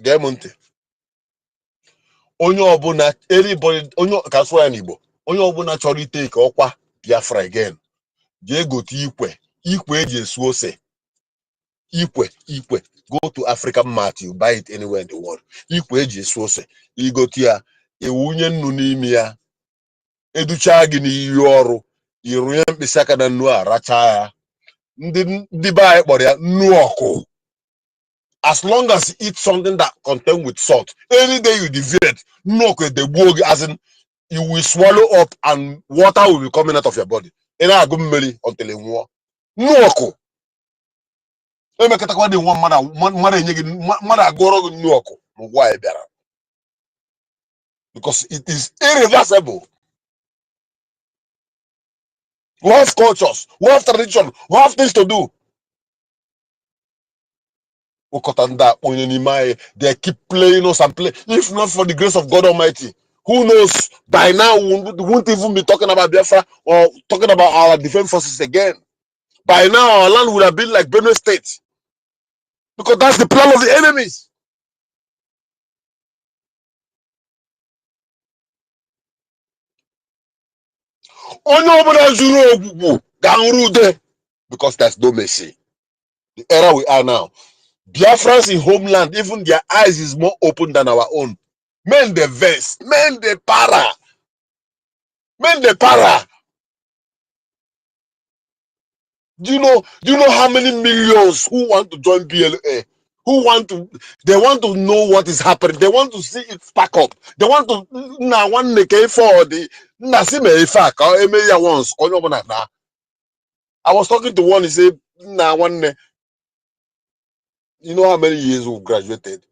ga-emunti onye ọbụla anybody onye ka sụọ ya n'Igbo onye ọbụla chọrọ iteke ọkwa Biafra again ga-egote ikwe eji esu ose ikwe go to African market, you buy it anywhere in the world. Ikwe eji esu ose igote ya ewunye nnu n'ime ya educha gị n'iyi ọrụ irunye mkpịsị aka na nnu a racha ya ndị be anyị kpọrọ ya nnu ọkụ. As long as you eat something that contains with salt, any day you deviate, no, as in you will swallow up and water will be coming out of your body. Until you walk. No, because it is irreversible. We have cultures, we have tradition, we have things to do. They keep playing us and play. If not for the grace of God Almighty, who knows? By now, we won't even be talking about Biafra or talking about our defense forces again. By now, our land would have been like Benue State, because that's the plan of the enemies. Because there's no mercy. The era we are now. Biafrans in homeland, even their eyes is more open than our own. Men they vex, men they para. Do you know how many millions who want to join BLA? They want to know what is happening. They want to see it stack up. They want to now one for the once. I was talking to one, he said, now one you know how many years we graduated?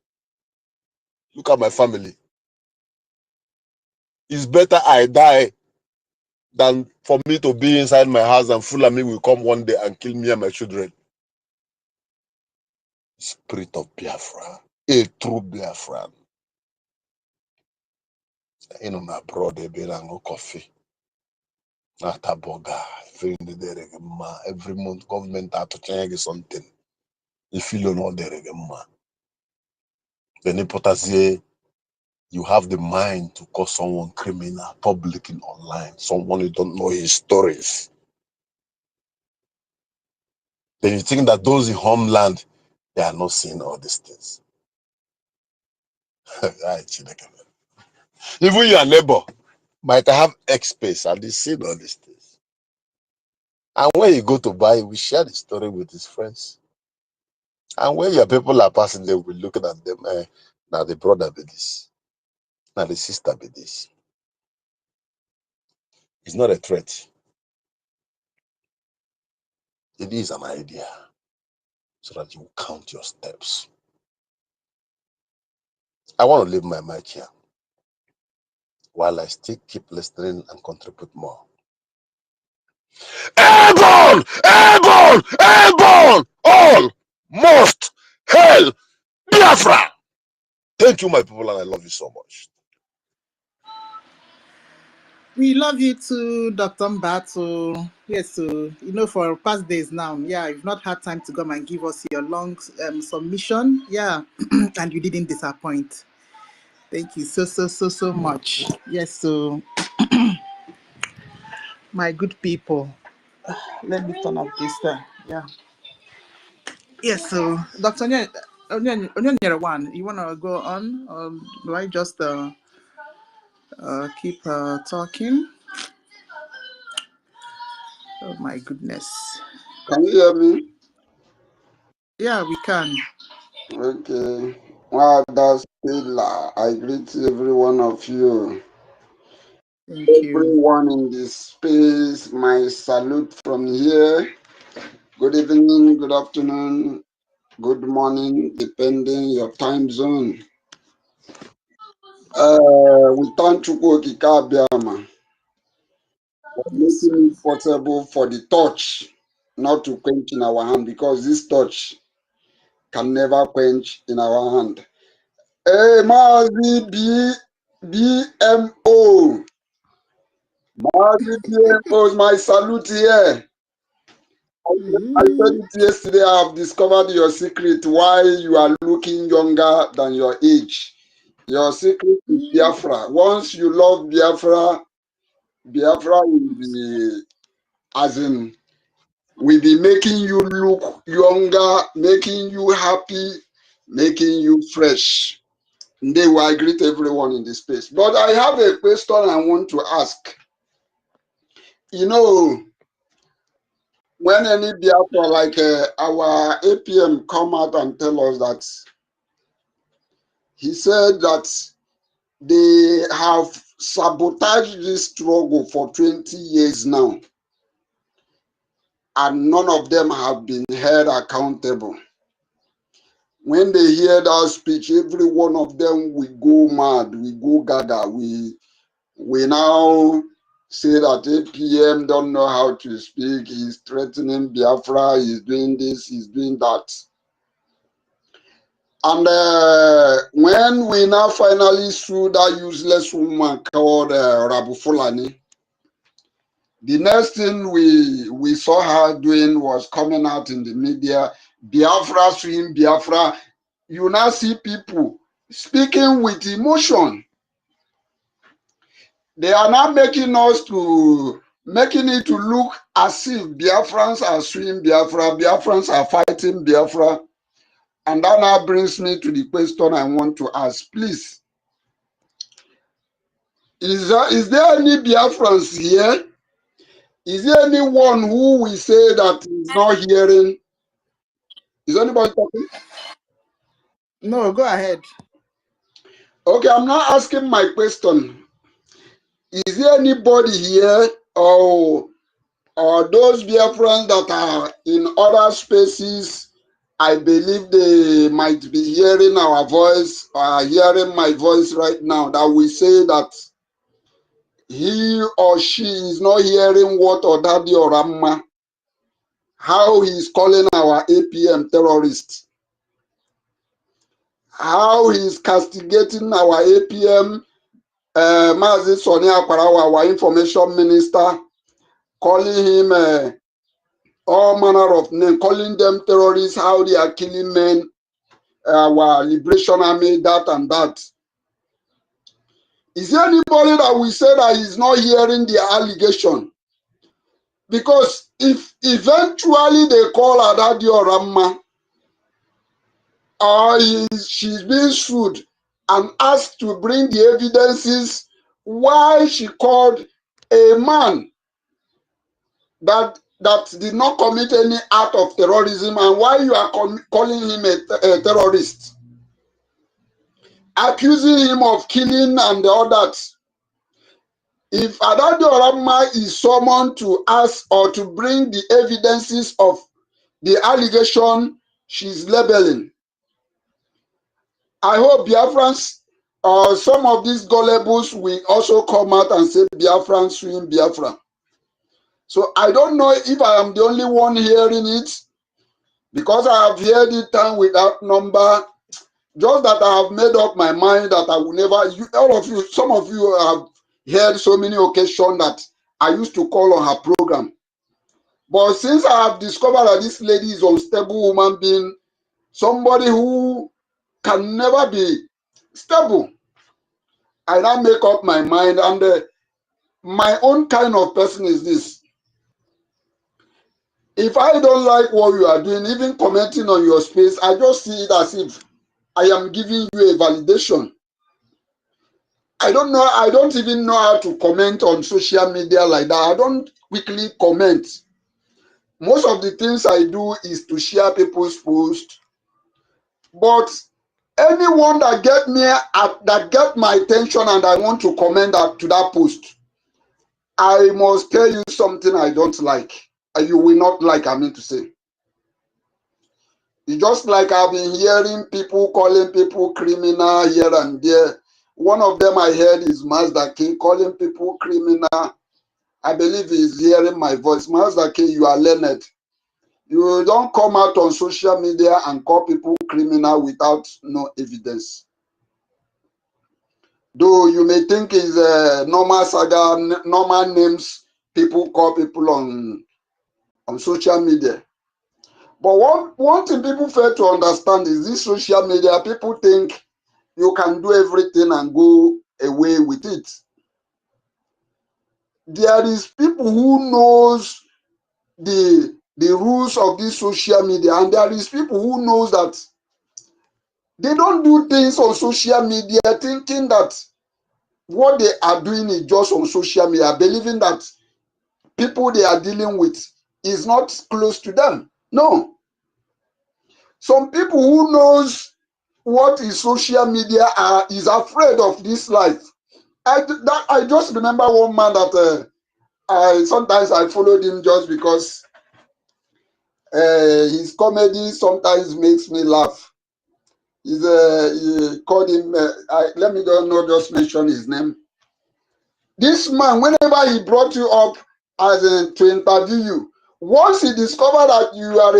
Look at my family. It's better I die than for me to be inside my house and Fulani will come one day and kill me and my children. Spirit of Biafra, a true Biafran. You know, my brother, be no coffee. Not a burger. Every month, government have to change something. If you don't know, then you have the mind to call someone criminal, public and online, someone you don't know his stories. Then you think that those in homeland, they are not seeing all these things. Even your neighbor might have X space and they see all these things. And when you go to buy, we share the story with his friends. And when your people are passing, they will be looking at them. Now the brother be this. Now the sister be this. It's not a threat. It is an idea. So that you count your steps. I want to leave my mic here while I still keep listening and contribute more. Airborne! Airborne! Airborne! All must hail Biafra! Thank you, my people, and I love you so much. We love you too, Dr. Mbato. Yes, so for past days now, you've not had time to come and give us your long submission, and you didn't disappoint. Thank you so much. Yes, so my good people, let me turn off this time. Yes, so Dr. Onyonyere, you wanna go on, or do I just keep talking? Oh my goodness. Can you hear me? Yeah, we can. Okay. Wadastila. I greet every one of you. Thank you. Everyone in this space, my salute from here. Good evening, good afternoon, good morning, depending your time zone. We turn to Kikabiama, Yes. making it possible for the touch not to quench in our hand, because this touch can never quench in our hand. Hey, Mazi BMO. Mazi BMO is my salute here. I said it yesterday. I have discovered your secret why you are looking younger than your age. Your secret is Biafra. Once you love Biafra, Biafra will be, as in, will be making you look younger, making you happy, making you fresh. They will greet everyone in this space. But I have a question I want to ask. You know, when any Biafra like our APM come out and tell us that he said that they have sabotaged this struggle for 20 years now, and none of them have been held accountable. When they hear that speech, every one of them will go mad, we go gaga, we now say that APM don't know how to speak, he's threatening Biafra, he's doing this, he's doing that. And when we now finally sue that useless woman called Rabu Fulani, the next thing we saw her doing was coming out in the media, Biafra suing Biafra. You now see people speaking with emotion. They are now making it to look as if Biafrans are suing Biafra, Biafrans are fighting Biafra. And that now brings me to the question I want to ask. Please, is there any Biafrans here? Is there anyone who will say that is not hearing? Is anybody talking? No, go ahead. Okay, I'm not asking my question. Is there anybody here or those Biafrans that are in other spaces? I believe they might be hearing our voice or hearing my voice right now, that we say that he or she is not hearing what Odadi or Amma, how he's calling our APM terrorists, how he's castigating our APM, Mazi Sonia Kwarawa, our information minister, calling him all manner of names, calling them terrorists, how they are killing men, our liberation army, that and that. Is there anybody that will say that he's not hearing the allegation? Because if eventually they call Adadi or Ramma, or she's being sued and asked to bring the evidences why she called a man that did not commit any act of terrorism, and why you are calling him a terrorist, accusing him of killing and all that. If Adadi Oramma is summoned to ask or to bring the evidences of the allegation she's labeling, I hope Biafrans or some of these gullibles will also come out and say Biafrans suing Biafra. So I don't know if I am the only one hearing it, because I have heard it time without number. Just that I have made up my mind that I will never, all of you, some of you have heard so many occasions that I used to call on her program. But since I have discovered that this lady is an unstable human being, somebody who can never be stable, I now make up my mind. And my own kind of person is this. If I don't like what you are doing, even commenting on your space, I just see it as if I am giving you a validation. I don't even know how to comment on social media like that. I don't quickly comment. Most of the things I do is to share people's posts. But anyone that get me that get my attention and I want to comment to that post, I must tell you something I don't like. You will not like, I mean to say. It's just like I've been hearing people calling people criminal here and there. One of them I heard is Mazda K calling people criminal. I believe he's hearing my voice. Mazda K, you are learned. You don't come out on social media and call people criminal without no evidence. Though you may think it's a normal saga, normal names people call people on social media. But one thing people fail to understand is this social media, people think you can do everything and go away with it. There is people who knows the rules of this social media, and there is people who knows that they don't do things on social media thinking that what they are doing is just on social media, believing that people they are dealing with is not close to them. No. Some people who knows what is social media is afraid of this life. I just remember one man that sometimes I followed him just because his comedy sometimes makes me laugh. He called him, let me not just mention his name. This man, whenever he brought you up as to interview you, once he discovered that you are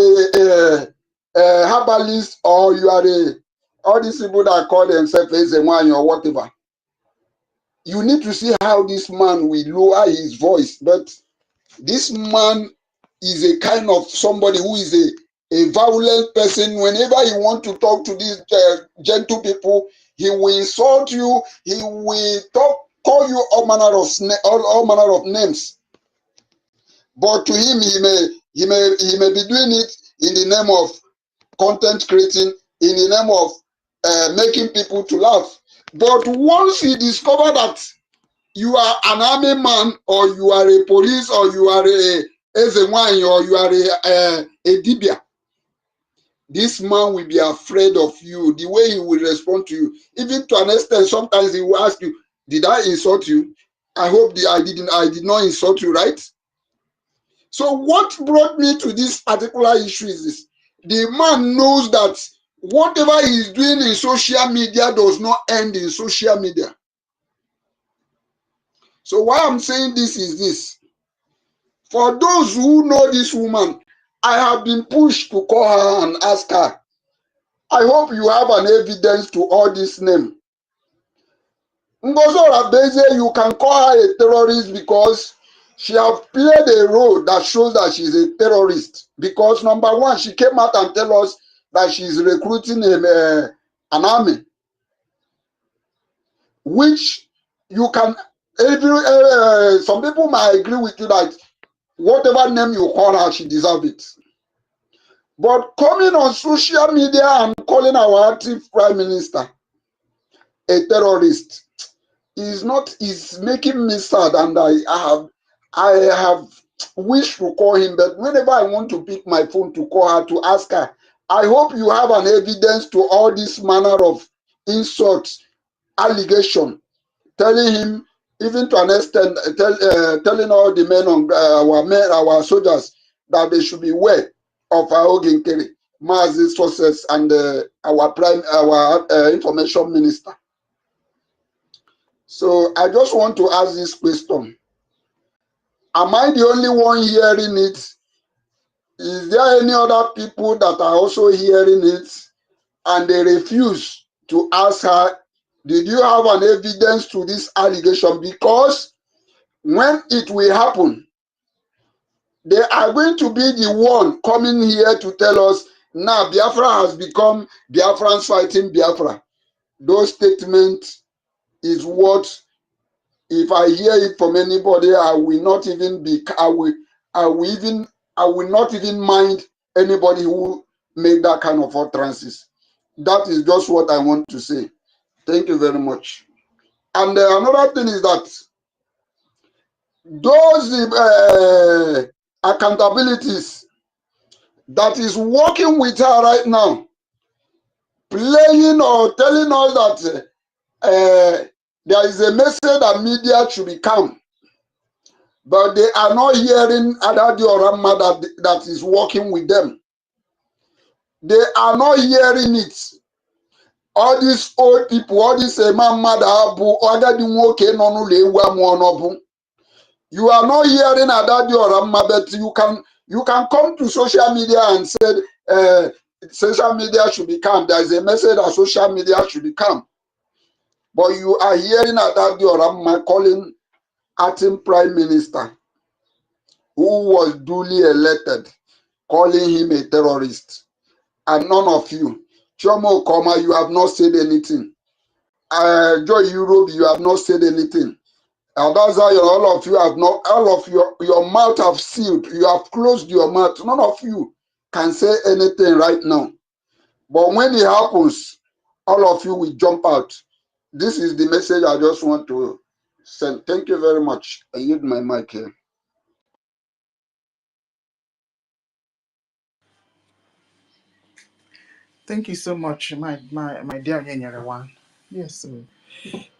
a herbalist or you are all these people that call themselves as a wine or whatever, you need to see how this man will lower his voice. But this man is a kind of somebody who is a violent person. Whenever he wants to talk to these gentle people, he will insult you. He will call you all manner of names. But to him, he may be doing it in the name of content creating, in the name of making people to laugh. But once he discovered that you are an army man, or you are a police, or you are a Ezenwany, or you are a Dibia, this man will be afraid of you, the way he will respond to you. Even to an extent, sometimes he will ask you, did I insult you? I hope I did not insult you, right? So what brought me to this particular issue is this. The man knows that whatever he is doing in social media does not end in social media. So why I'm saying this is this. For those who know this woman, I have been pushed to call her and ask her. I hope you have an evidence to all this name. NGOZI Rabeze, you can call her a terrorist because she has played a role that shows that she's a terrorist. Because number one, she came out and tell us that she's recruiting an army, which you can. Some people might agree with you that whatever name you call her, she deserves it. But coming on social media and calling our active prime minister a terrorist is making me sad, and I have wished to call him, but whenever I want to pick my phone to call her to ask her, I hope you have an evidence to all this manner of insults, allegation, telling him, even to an extent, telling all the men on our soldiers that they should beware of our Oginkeri, Mazi Sources, and our information minister. So I just want to ask this question. Am I the only one hearing it? Is there any other people that are also hearing it and they refuse to ask her, did you have an evidence to this allegation? Because when it will happen, they are going to be the one coming here to tell us, now Biafra has become Biafrans fighting Biafra. Those statements is what, if I hear it from anybody, I will not even be, I will not even mind anybody who made that kind of utterances. That is just what I want to say. Thank you very much. And another thing is that those accountabilities that is working with her right now, playing or telling us that there is a message that media should be calm, but they are not hearing Adadi Orama that is working with them. They are not hearing it. All these old people, all these Madabu, Agadi Woke Nonule Wamonobu. You are not hearing Adadi Orama, but you can come to social media and say social media should be calm. There is a message that social media should be calm. But you are hearing Adadi Orama calling acting prime minister, who was duly elected, calling him a terrorist. And none of you, Chomo Koma, you have not said anything. Joy Europe, you have not said anything. And that's how all of you have not, all of your mouth have sealed. You have closed your mouth. None of you can say anything right now. But when it happens, all of you will jump out. This is the message I just want to send. Thank you very much. I yield my mic here. Thank you so much, my dear Nyenyerewan. Yes,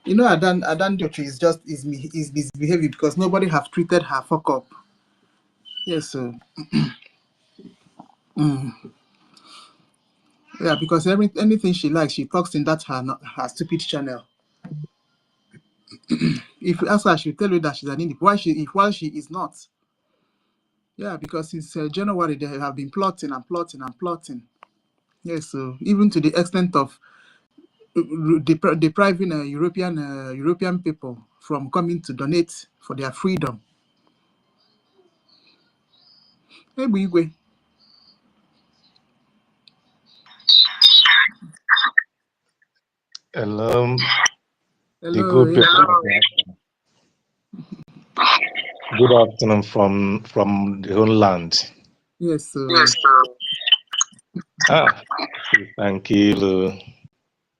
you know, Adan Dochi is misbehaving because nobody have treated her fuck up. Yes, so yeah, because anything she likes, she talks in that her stupid channel. If you ask her, she'll tell you that she's an indie. While she is not. Yeah, because since January they have been plotting and plotting and plotting. Yes, so even to the extent of depriving European people from coming to donate for their freedom. Maybe Hello, the hello. good people. Good afternoon from the whole land. Yes, sir.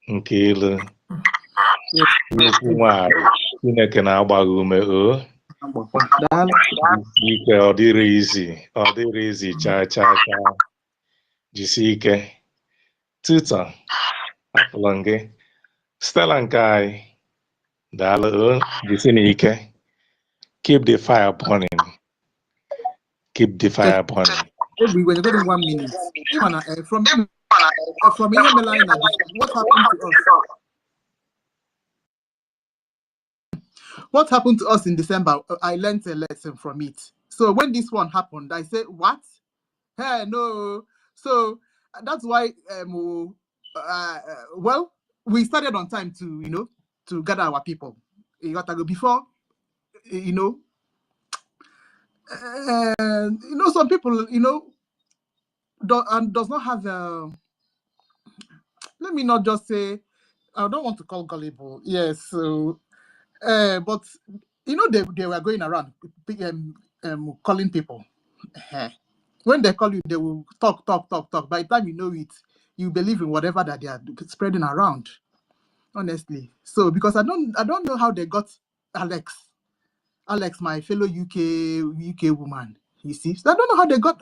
Nkilu. Yes. Nnukwu nwanyị Chineke na-agba gị ume ike ọ dịrị izi chaa jisi ike Tita afụla gị Stella nke anyị daalụ jisi n'ike. Keep the fire burning. Keep the fire burning. When you got in 1 minute, from Yemelina, what happened to us? What happened to us in December? I learned a lesson from it. So when this one happened, I said, "What? Hey, no." So that's why, well, we started on time to gather our people. Before, some people, does not have let me not just say, I don't want to call gullible. Yes, so, but they were going around calling people. When they call you, they will talk. By the time you know it, you believe in whatever that they are spreading around. Honestly, so because I don't know how they got Alex, my fellow UK woman. You see, so I don't know how they got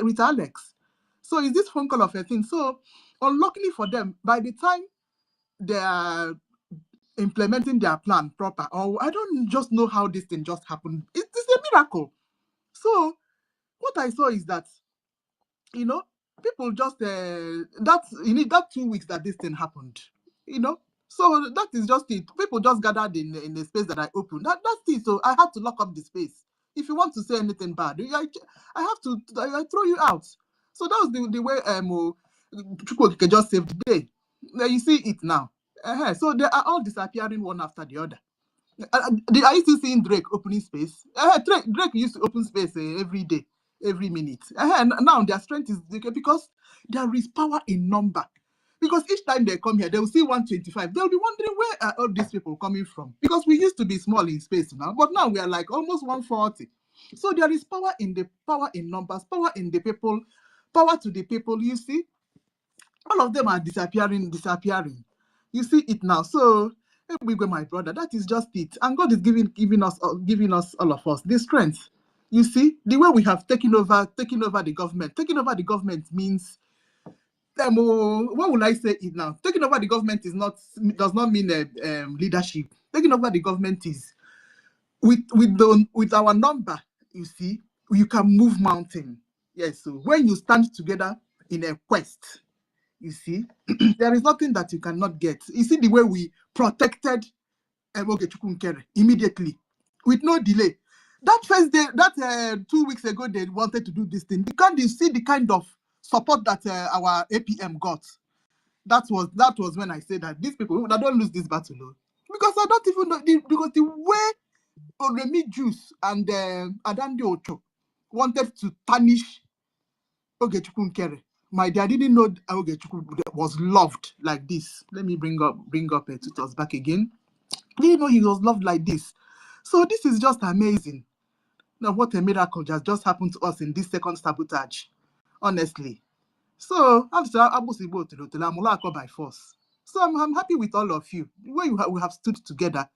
with Alex. So is this phone call of a thing? So unluckily for them, by the time they are implementing their plan proper, or I don't just know how this thing just happened. It's a miracle. So what I saw is that, people just that 2 weeks that this thing happened, so that is just it. People just gathered in the space that I opened. That's it. So I had to lock up the space. If you want to say anything bad, I have to I throw you out. So that was the way Chukwu can just save the day. Now you see it now. So they are all disappearing one after the other. Are you still seeing Drake opening space? Drake used to open space every day, every minute. And now their strength is because there is power in number. Because each time they come here, they will see 125. They'll be wondering where are all these people coming from? Because we used to be small in space now, but now we are like almost 140. So there is power in numbers, power in the people, power to the people. You see, all of them are disappearing. You see it now. So my brother, that is just it. And God is giving us all of us this strength. You see, the way we have taken over the government. Taking over the government means what will I say it now? Taking over the government does not mean leadership. Taking over the government is with our number. You see, you can move mountain. Yes. So when you stand together in a quest, you see, there is nothing that you cannot get. You see the way we protected Ogechukwu Nkere immediately, with no delay. That first day, 2 weeks ago, they wanted to do this thing. Because you see the kind of support that our APM got. That was when I said that these people, I don't lose this battle, because I don't even know because the way Oremi Juice and Adande Ocho wanted to tarnish Ogechukwu Nkere. My dad didn't know Ogechukwu was loved like this. Let me bring up Tutos back again. Didn't know he was loved like this. So this is just amazing. Now, what a miracle just happened to us in this second sabotage, honestly. So I'm by force. So I'm happy with all of you. The way we have stood together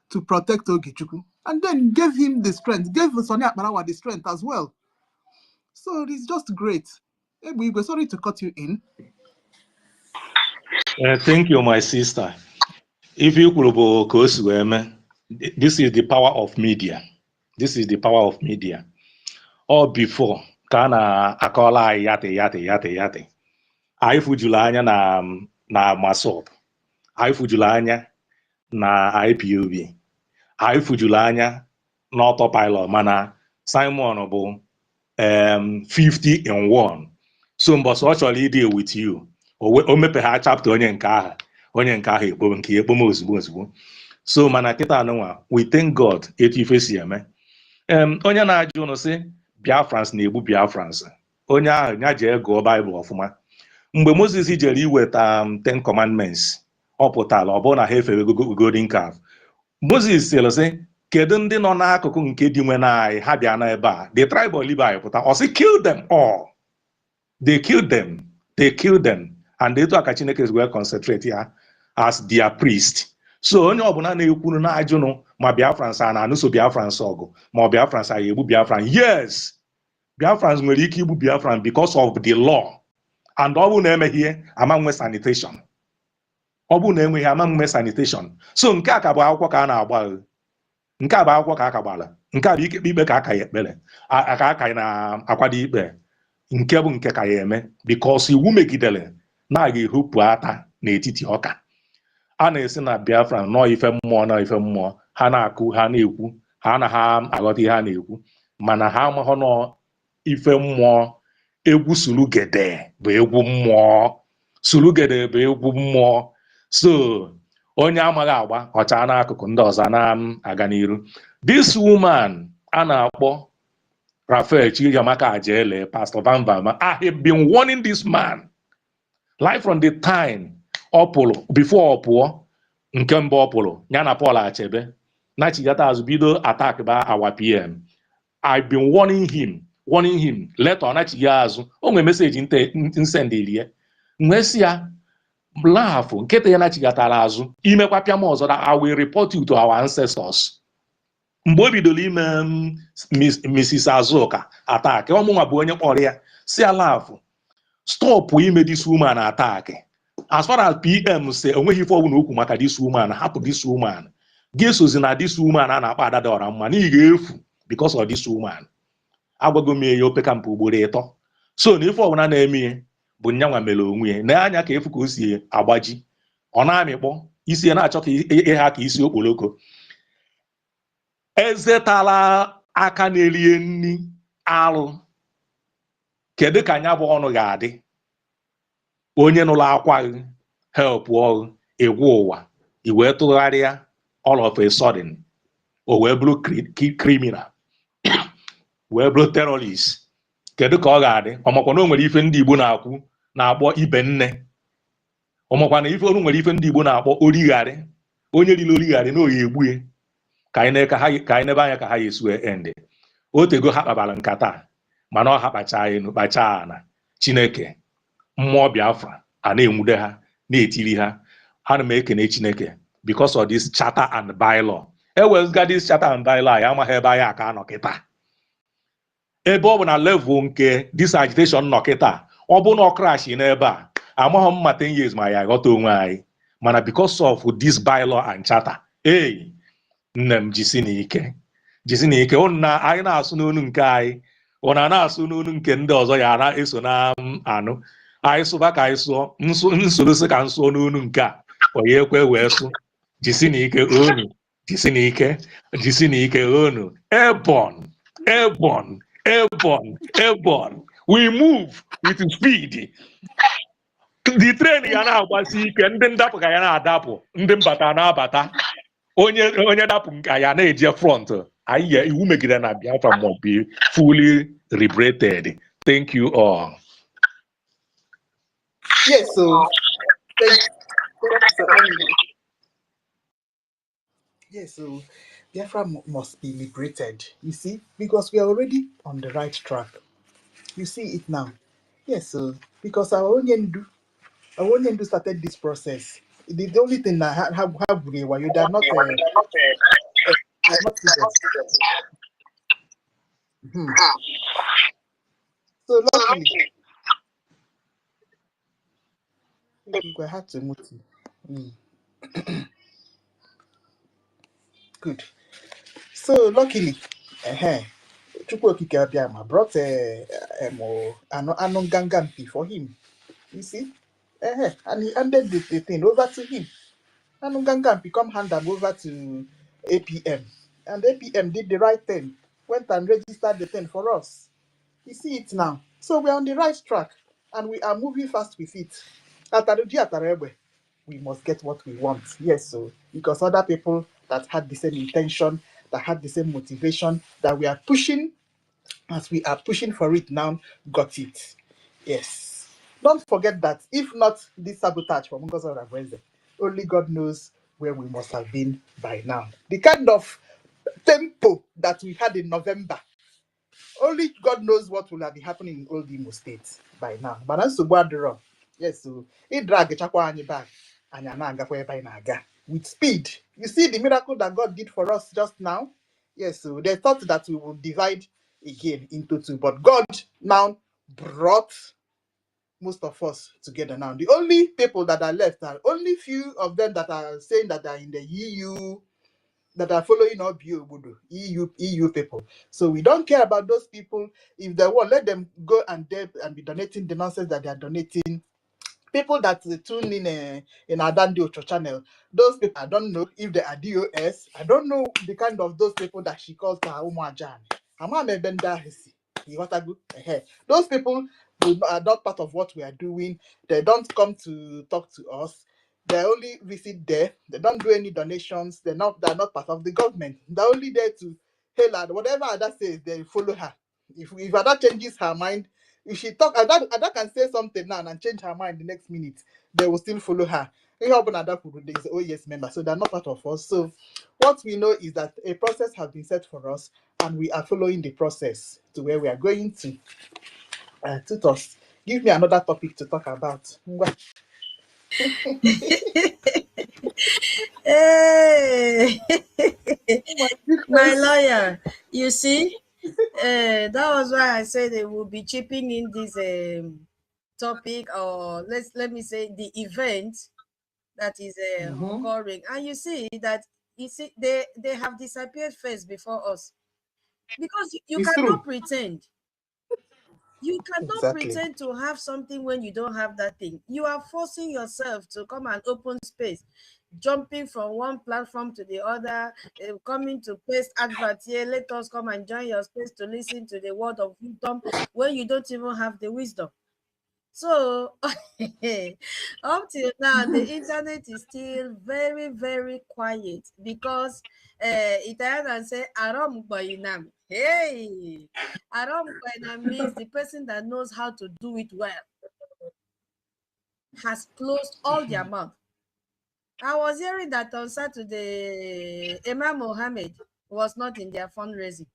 to protect Ogechukwu, and then gave him the strength, gave Sonia Akbarawa the strength as well. So it's just great. We're sorry to cut you in. Thank you, my sister. If you could, this is the power of media. This is the power of media. Or before, kana akola yate. I fujulanya na masop. I fujulanya na IPOB. I fujulanya na autopilot mana Simon bụ 50 in 1. So mbọsị ọ chọrọ ide with you. O mepe ha chapter onye nke ahụ ekpom ozugbo. So mana kita anụnwa, we thank God etu ife si eme. Onye na-ajụ ụnụ sị Biafrans na-egbu Biafrans. Onye ahụ ya jee gụọ Bible ọfụma. Mgbe Moses jere iweta 10 commandments, ọ pụtara ọ bụrụ na ha efere golden calf. Moses sịrị sị, kedu ndị nọ n'akụkụ nke dị nwe na anyị ha bịa na ebe a? The tribe of Levi pụta, ọ sị kill them all. They killed them. And etu aka Chineke wee concentrate ya as their priest. So onye ọbụla na-ekwuru na-ajụnụ ma Biafrans a na-anụso Biafrans ọgụ ma ọ Biafrans a egbu Biafran. Yes, Biafrans nwere ike igbu Biafran because of the law. And ọ bụ na-emeghị ihe ama nwe sanitation. Ọ bụ na-enweghị ama nwe sanitation. So nke a ka bụ akwụkwọ ka a na-agba. Nke a bụ akwụkwọ ka aka gbara. Nke a bụ ikpe ka aka ya ekpere. Aka na-akwado ikpe. Nke bụ nke ka ya eme because iwu megidere na-aga ehopụ ata n'etiti ọka. A na-esi na Biafra nọọ ife mmụọ ha na-akụ ha na-ekwu ha na ha aghọta ihe ha na-ekwu mana ha amaghọ nọ ife mmụọ. Egwu sulugede bụ egwu mmụọ. So onye amaghị agba ọcha n'akụkụ ndị ọzọ na-aga n'iru. This woman a na-akpọ Raphael Chiyamaka Ajele, Pastor Van Bama, I have been warning this man right from the time before Opolo nke mbụ Opolo ya na Paul Achebe na chigata azụ bido attack ba our PM. I've been warning him letter na chiga azụ o nwere message nsendelie nwesi ya blafụ nketa ya na chigatara azụ imekwa pịam ọzọ that I will report you to our ancestors. Mgbe o bidoro ime Mrs. Azuka attack ọmụnwa bụ onye kpọrọ ya si alafụ stop ime this woman attack. As far as PM say onweghị ife ọbụla okwu maka this woman, hapụ this woman. Ga-esozi na this woman a na-akpa Adada ọra mma na ị ga-efu because of this woman. Agwago m ya opeka mpa ugboro 3. So na ife ọbụla na-eme bụ nyanwa mere onwe ya na-anya ka efu ka o si agbaji ọ na-amịkpọ isi ya na-achọ ka ịha ka isi okpoloko. Ezetala aka na-elie nni alụ. Kedu ka anya bụ ọnụ ga-adị onye nụrụ akwa help ọrụ egwu ụwa iwee tụgharịa all of a sudden o wee bụrụ criminal wee bụrụ terrorist. Kedu ka ọ ga-adị? Ọmakwa na o nwere ife ndị Igbo na-akpọ ibe nne. Ọmakwa na o nwere ife ndị Igbo na-akpọ origharị. Onye riri origharị na oyi egbue ka anyị nebe anya ka ha yesu ende. Otego ha kpabara nkata mana ọ ha kpachaa na Chineke mmụọ Biafra a na-enwude ha na-etiri ha. Ana m ekene Chineke because of this charter and bylaw. Ewezụga this charter and bylaw ya amaghị ebe anyị aka anọ kịta. Ebe ọ bụ na level nke this agitation nọ kịta ọ bụ na ọ crash n'ebe a Among 10 years, my I got to my mana because of this bylaw and charter. Hey, nnem jisinike. Jisinike, ona anyị na-asụ n'onu nke anyị, ona na-asụ n'onu nke ndị ọzọ ya na-eso na anụ. Anyị sụba ka anyị sụọ, nsorosi ka nsụọ n'onu nke a, onye ekwe wee sụ. Jisinike onu, jisinike, jisinike onu. Airborne, airborne, airborne, airborne. We move with speed. The train ya na-agbasi ike, ndị ndapụ ka ya na-adapụ, ndị mbata na-abata. Onye dapụ nke ya na-eje front. Anyị iwu megide na Biafra must be fully liberated. Thank you all. Yes, so yes, so Biafra must be liberated. You see, because we are already on the right track. You see it now. Yes, so because our Onyendu started this process. The only thing that have they are not serious. So luckily, we had to move. Good. So luckily, Chukwuokike Abiama brought ANNANG for him. You see, and he handed the thing over to him. ANNANG become hand them over to APM, and APM did the right thing. Went and registered the thing for us. You see it now. So we're on the right track, and we are moving fast with it. We must get what we want. Yes, so because other people that had the same intention, that had the same motivation, that we are pushing, as we are pushing for it now, got it. Yes. Don't forget that if not this sabotage from NGOZI, only God knows where we must have been by now. The kind of tempo that we had in November, only God knows what will have been happening in Old Imo State by now. But that's the yes, so it drag a back and with speed. You see the miracle that God did for us just now? Yes, so they thought that we would divide again into two, but God now brought most of us together now. The only people that are left are only few of them that are saying that are in the EU, that are following up EU people. So we don't care about those people. If they want, let them go and be donating the nonsense that they are donating. People that tune in Adandi Ocho channel, those people, I don't know if they are DOS. I don't know the kind of those people that she calls Umuajan. Those people are not part of what we are doing. They don't come to talk to us. They only visit there. They don't do any donations. They're not part of the government. They're only there to hail her. Whatever Ada says, they follow her. If Ada changes her mind, if she talk, Ada can say something now and change her mind the next minute. They will still follow her. Ada is oh yes member, so they're not part of us. So what we know is that a process has been set for us, and we are following the process to where we are going to. Tutos, give me another topic to talk about. Hey, Oh my lawyer, you see, that was why I said they will be chipping in this topic, or let me say the event that is occurring. And you see that they have disappeared first before us, because you cannot pretend. You cannot pretend to have something when you don't have that thing. You are forcing yourself to come and open space, jumping from one platform to the other, coming to paste advert here. Let us come and join your space to listen to the word of wisdom when you don't even have the wisdom. So up till now, the internet is still very, very quiet, because Italian say Aram Boinam. Hey, Aram Boinam means the person that knows how to do it well has closed all their mouth. I was hearing that on Saturday, Imam Mohammed was not in their fundraising.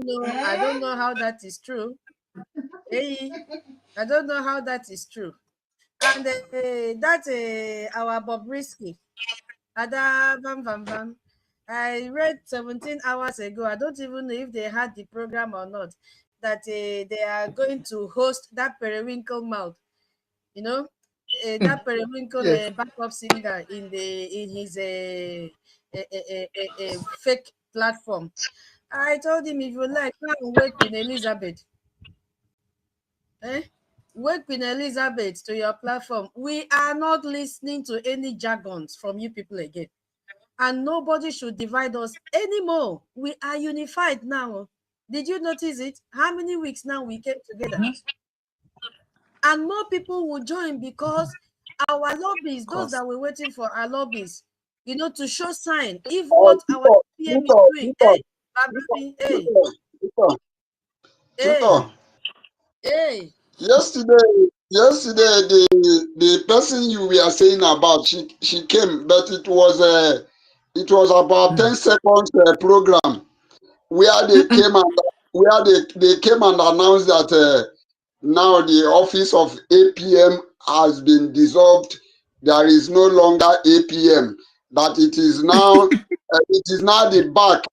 I don't know how that is true. Hey, I don't know how that is true. And our Bobrisky, Ada Vam Vam Vam. I read 17 hours ago. I don't even know if they had the program or not. That they are going to host that periwinkle mouth. You know, that periwinkle Yes. backup singer in his fake platform. I told him, if you like, go and wake Queen Elizabeth. Wake Queen Elizabeth to your platform. We are not listening to any jargons from you people again. And nobody should divide us anymore. We are unified now. Did you notice it? How many weeks now we came together? And more people will join because our lobbies, those that were waiting for our lobbies, you know, to show sign if what our PM is doing. Hey, baby, hey, hey, hey. Yesterday, the person you were saying about, she came, but it was about 10 seconds program where they came and announced that now the office of APM has been dissolved. There is no longer APM. That it is now the back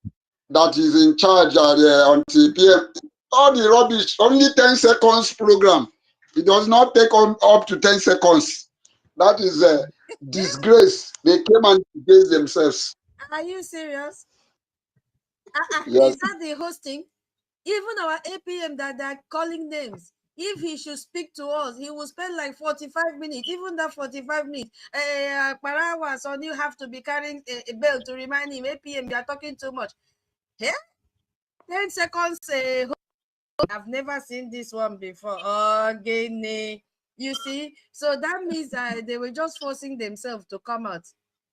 that is in charge on TPM. All the rubbish, only 10 seconds program. It does not take on up to 10 seconds. That is a disgrace. They came and disgraced themselves. Are you serious? Yes. Is that the hosting? Even our APM that they're calling names, if he should speak to us, he will spend like 45 minutes. Even that 45 minutes, Parawa, so you have to be carrying a bell to remind him, APM, they are talking too much. Yeah? 10 seconds. I've never seen this one before. Again, you see? So that means they were just forcing themselves to come out.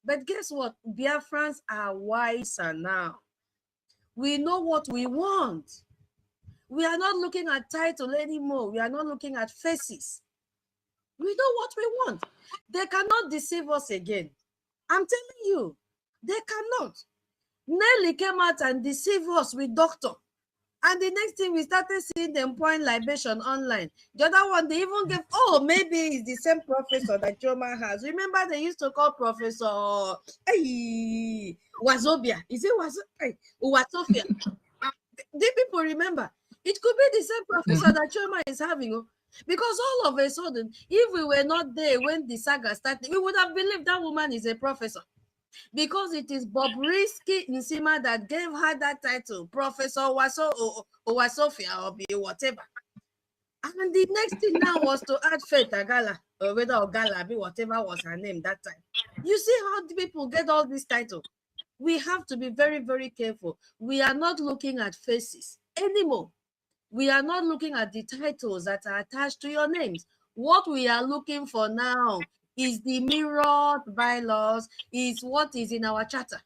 But guess what? Biafrans are wiser now. We know what we want. We are not looking at title anymore. We are not looking at faces. We know what we want. They cannot deceive us again. I'm telling you, they cannot. Nelly came out and deceived us with doctor. And the next thing we started seeing them pouring libation online. The other one, they even gave, maybe it's the same professor that Choma has. Remember, they used to call Professor Wazobia. Is it Wazofia? Do people remember? It could be the same professor that Choma is having. Because all of a sudden, if we were not there when the saga started, we would have believed that woman is a professor. Because it is Bobrisky Nsima that gave her that title, Professor Owasofia or whatever. And the next thing now was to add Faith Agala, or whether Ogala, whatever was her name that time. You see how the people get all these titles. We have to be very, very careful. We are not looking at faces anymore. We are not looking at the titles that are attached to your names. What we are looking for now is the mirrored bylaws, is what is in our charter.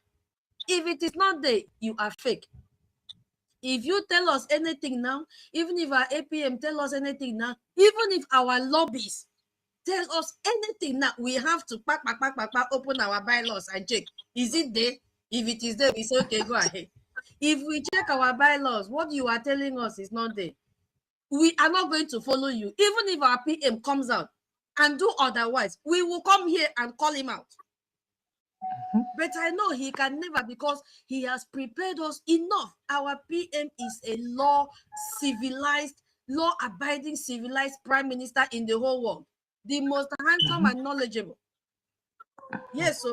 If it is not there, you are fake. If you tell us anything now, even if our APM tell us anything now, even if our lobbies tell us anything now, we have to open our bylaws and check. Is it there? If it is there, we say, okay, go ahead. If we check our bylaws, what you are telling us is not there, we are not going to follow you. Even if our PM comes out and do otherwise, we will come here and call him out. But I know he can never, because he has prepared us enough. Our PM is a civilized, law-abiding, civilized prime minister in the whole world. The most handsome and knowledgeable. Yes,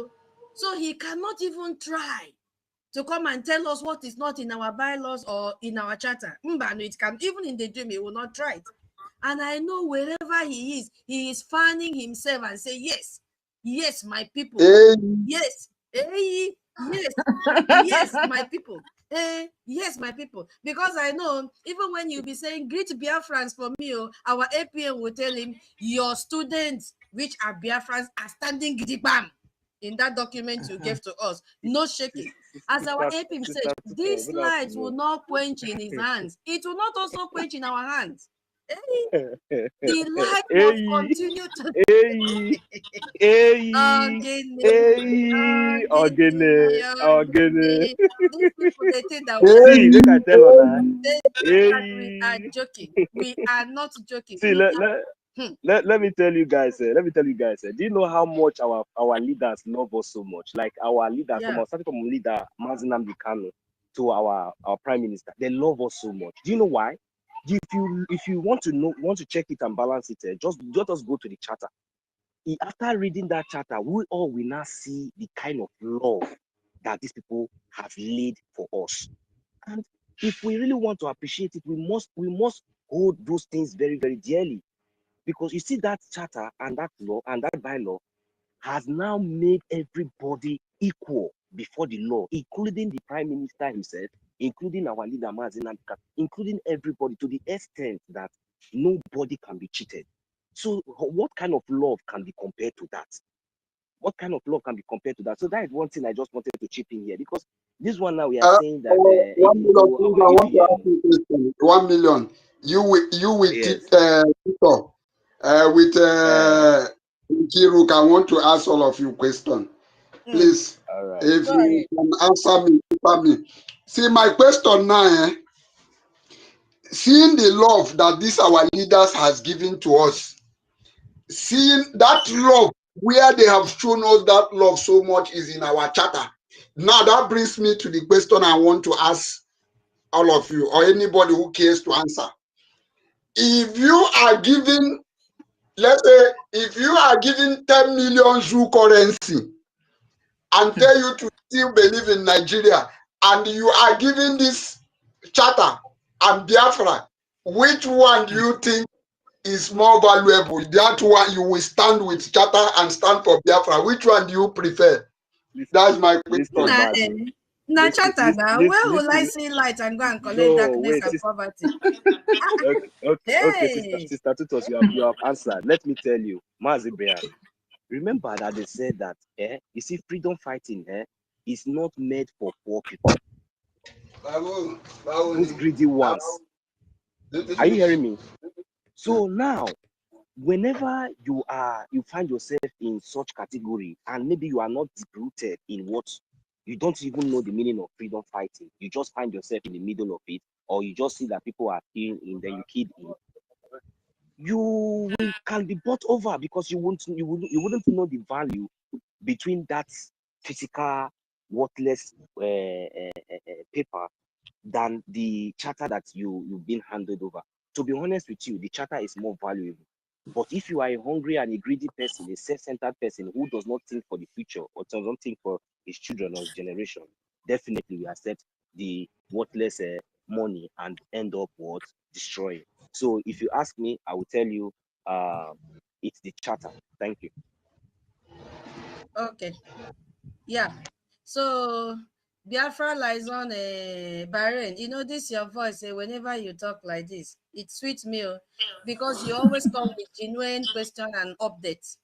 so he cannot even try to come and tell us what is not in our bylaws or in our charter. It can, even in the dream, he will not try it. And I know wherever he is fanning himself and say, yes, my people. Yes, yes, my people. Yes, my people. Because I know, even when you be saying, greet Biafrans for me, our APM will tell him, your students, which are Biafrans, are standing gidigam in that document you gave to us. No shaking. As our APM said, these lights will not quench in his hands. It will not also quench in our hands. The light must continue to... They think that See, look at tell her we are joking. We are not joking. See, let me tell you guys. Do you know how much our leaders love us so much? Like our leaders, starting from leader Mazinam Kanu to our prime minister, they love us so much. Do you know why? if you want to check it and balance it, just let us go to the charter. After reading that charter, we all will now see the kind of love that these people have laid for us. And if we really want to appreciate it, we must hold those things very, very dearly. Because you see, that charter and that law and that bylaw has now made everybody equal before the law, including the Prime Minister himself, including our leader, Mazin, including everybody, to the extent that nobody can be cheated. So what kind of love can be compared to that? What kind of love can be compared to that? So that is one thing I just wanted to chip in here, because this one now we are saying that 1 million, please, I want to ask you a question. 1 million. You with yes. with Kiruk, I want to ask all of you question. Please, all right. if you can answer me. See, my question now, seeing the love that this our leaders has given to us, seeing that love, where they have shown us that love so much is in our charter. Now that brings me to the question I want to ask all of you or anybody who cares to answer. If you are giving, let's say, if you are giving 10 million zoo currency and tell you to still believe in Nigeria, and you are giving this charter and Biafra, which one do you think is more valuable? That one you will stand with charter and stand for Biafra. Which one do you prefer? That's my question. Now, charter now. Where will I see light and go and collect darkness and poverty? Okay, Sister Tutos, you have answered. Let me tell you, Mazi Brian, remember that they said that you see, freedom fighting is not made for poor people. Those greedy ones. Are you hearing me? So now, whenever you find yourself in such category, and maybe you are not deep-rooted in what you don't even know the meaning of freedom fighting, you just find yourself in the middle of it, or you just see that people are killing in, then you kill in, you can be bought over because you wouldn't know the value between that physical worthless paper than the charter that you've been handed over. To be honest with you, the charter is more valuable. But if you are a hungry and a greedy person, a self-centered person who does not think for the future or does not think for his children or his generation, definitely we accept the worthless money and end up what? Destroying. So if you ask me, I will tell you it's the charter. Thank you. Okay. Yeah. So Biafra lies on Bahrain. You know, this your voice. Whenever you talk like this, it sweets me because you always come with genuine question and updates.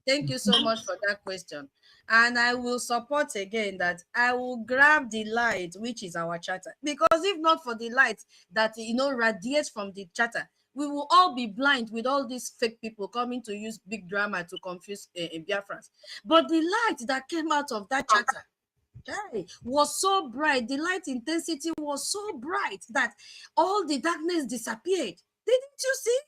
Thank you so much for that question. And I will support again that I will grab the light, which is our charter. Because if not for the light that, radiates from the charter, we will all be blind with all these fake people coming to use big drama to confuse Biafrans. But the light that came out of that charter was so bright. The light intensity was so bright that all the darkness disappeared. Didn't you see?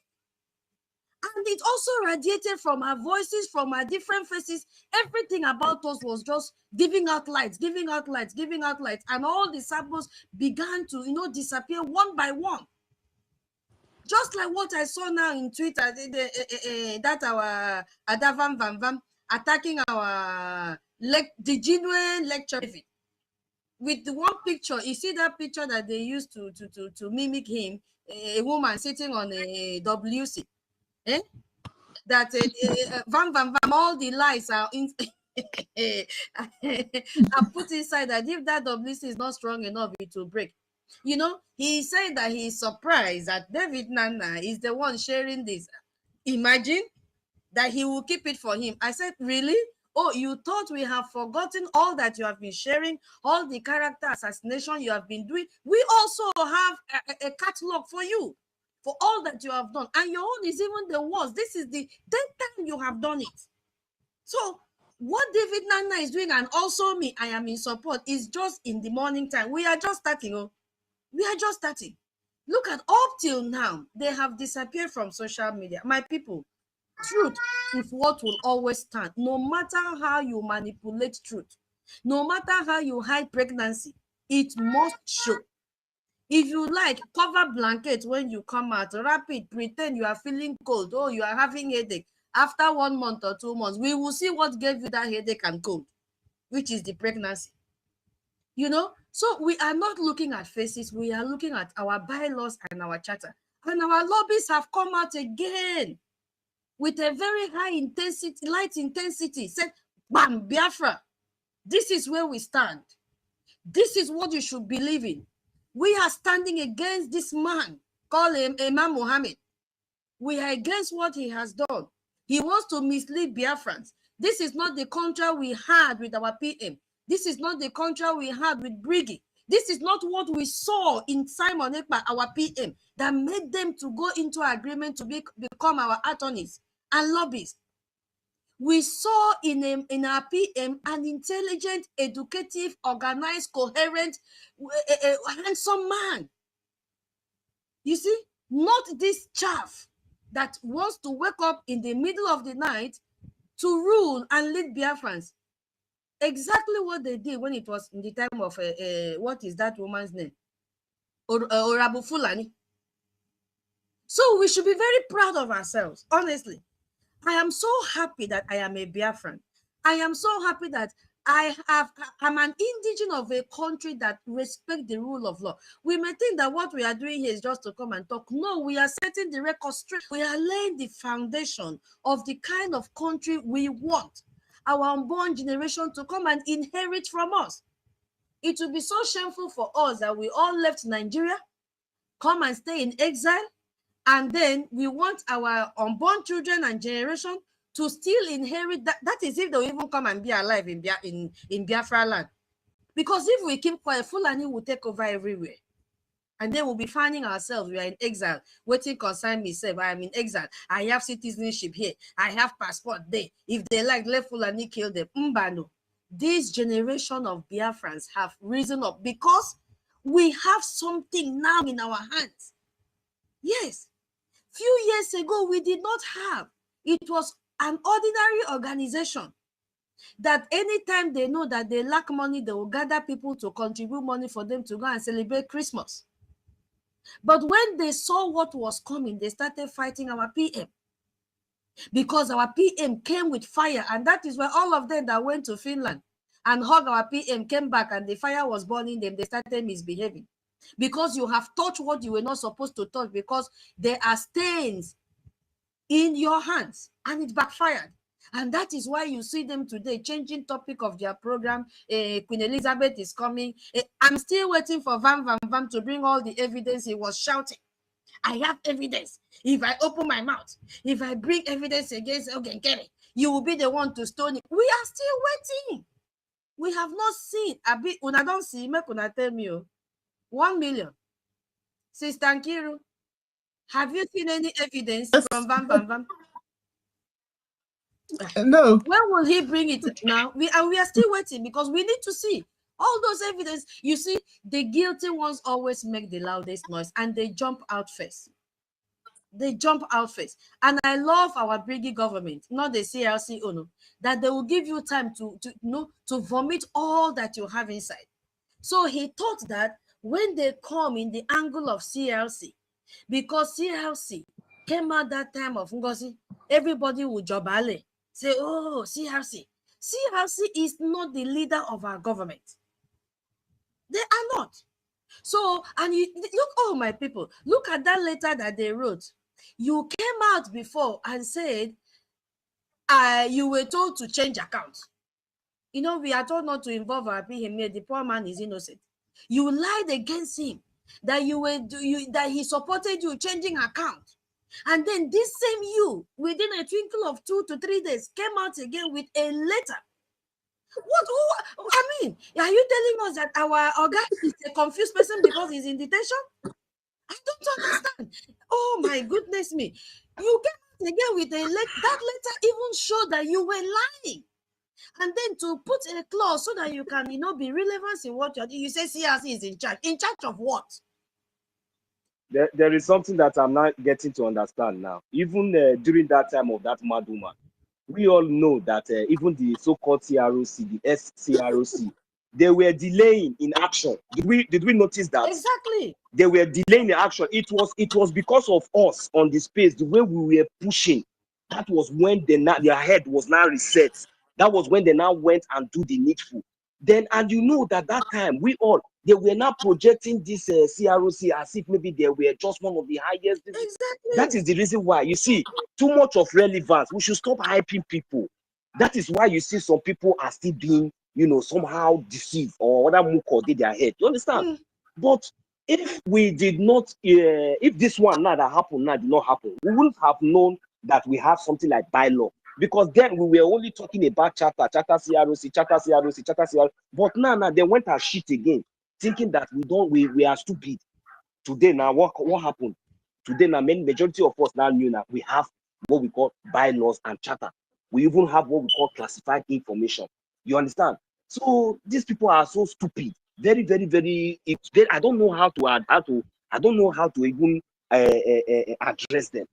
And it also radiated from our voices, from our different faces. Everything about us was just giving out lights, giving out lights, giving out lights. And all the samples began to, disappear one by one. Just like what I saw now in Twitter, that our Adavam Vam Vam attacking our the genuine lecture with the one picture. You see that picture that they used to mimic him, a woman sitting on a WC. That Vam Vam Vam, all the lies are in. I put inside that if that WC is not strong enough, it will break. He said that he is surprised that David Nana is the one sharing this. Imagine that he will keep it for him. I said, really? Oh, you thought we have forgotten all that you have been sharing, all the character assassination you have been doing? We also have a catalog for you, for all that you have done. And your own is even the worst. This is the 10th time you have done it. So what David Nana is doing, and also me, I am in support, is just in the morning time. We are just starting. We are just starting. Look at up till now, they have disappeared from social media. My people, truth is what will always stand. No matter how you manipulate truth, no matter how you hide pregnancy, it must show. If you like, cover blanket when you come out, wrap it, pretend you are feeling cold, oh, you are having headache. After 1 month or 2 months, we will see what gave you that headache and cold, which is the pregnancy. You know, so we are not looking at faces, we are looking at our bylaws and our charter. And our lobbies have come out again with a very high intensity, light intensity, said, bam, Biafra, this is where we stand. This is what you should believe in. We are standing against this man, call him Imam Muhammad. We are against what he has done. He wants to mislead Biafrans. This is not the contract we had with our PM. This is not the contract we had with Brgie. This is not what we saw in Simon Ekpa, our PM, that made them to go into agreement to become our attorneys and lobbyists. We saw in our PM an intelligent, educative, organized, coherent, handsome man. You see, not this chaff that wants to wake up in the middle of the night to rule and lead Biafrans. Exactly what they did when it was in the time of, what is that woman's name? Orabu Fulani. So we should be very proud of ourselves, honestly. I am so happy that I am a Biafran. I am so happy that I'm an indigene of a country that respects the rule of law. We may think that what we are doing here is just to come and talk. No, we are setting the record straight. We are laying the foundation of the kind of country we want our unborn generation to come and inherit from us. It will be so shameful for us that we all left Nigeria, come and stay in exile, and then we want our unborn children and generation to still inherit that. That is if they'll even come and be alive in Biafra land. Because if we keep quiet, Fulani will take over everywhere. And then we'll be finding ourselves, we are in exile, waiting concern myself. I am in exile. I have citizenship here. I have passport there. If they like, let Fulani kill them. Mbano. This generation of Biafrans have risen up because we have something now in our hands. Yes. Few years ago, we did not have. It was an ordinary organization that anytime they know that they lack money, they will gather people to contribute money for them to go and celebrate Christmas. But when they saw what was coming, they started fighting our PM because our PM came with fire. And that is why all of them that went to Finland and hugged our PM came back and the fire was burning them. They started misbehaving. Because you have touched what you were not supposed to touch, because there are stains in your hands and it backfired. And that is why you see them today changing topic of their program. Queen Elizabeth is coming. I'm still waiting for Van to bring all the evidence. He was shouting, I have evidence. If I open my mouth, if I bring evidence against Ogenkere, you will be the one to stone it. We are still waiting. We have not seen a bit. Una don't see, make una tell me 1 million. Sister Nkiru, have you seen any evidence from Van? No. When will he bring it now? We are still waiting because we need to see all those evidence. You see, the guilty ones always make the loudest noise and they jump out first. They jump out first. And I love our Brgie government, not the CLC owner, that they will give you time to vomit all that you have inside. So he thought that when they come in the angle of CLC, because CLC came out that time of NGOZI, everybody would jobale, say, oh, CLC. CLC is not the leader of our government. They are not. So, and you look, oh, my people, look at that letter that they wrote. You came out before and said, you were told to change accounts. You know, we are told not to involve our PM. The poor man is innocent. You lied against him that that he supported you changing account, and then this same you, within a twinkle of 2 to 3 days, came out again with a letter. I mean, are you telling us that our Oga is a confused person because he's in detention? I don't understand. Oh my goodness me! You came out again with a letter. That letter even showed that you were lying. And then to put a clause so that you can, be relevant in what you're doing. You say CRC is in charge. In charge of what? There is something that I'm not getting to understand now. Even during that time of that mad woman, we all know that even the so-called CROC, the SCROC, they were delaying in action. Did we notice that? Exactly. They were delaying the action. It was because of us on the space, the way we were pushing. That was when their head was now reset. That was when they now went and do the needful. Then, and you know that time they were now projecting this CROC as if maybe they were just one of the highest. Exactly. That is the reason why you see too much of relevance. We should stop hyping people. That is why you see some people are still being, somehow deceived or other muko did their head. You understand? But if we did not, if this one now that happened now did not happen, we wouldn't have known that we have something like bylaw, because then we were only talking about charter CROC. But now they went and shit again, thinking that we are stupid. Today now, what happened? Today now, majority of us now knew that we have what we call bylaws and charter. We even have what we call classified information. You understand? So these people are so stupid. Very, very, very. I don't know how to even address them,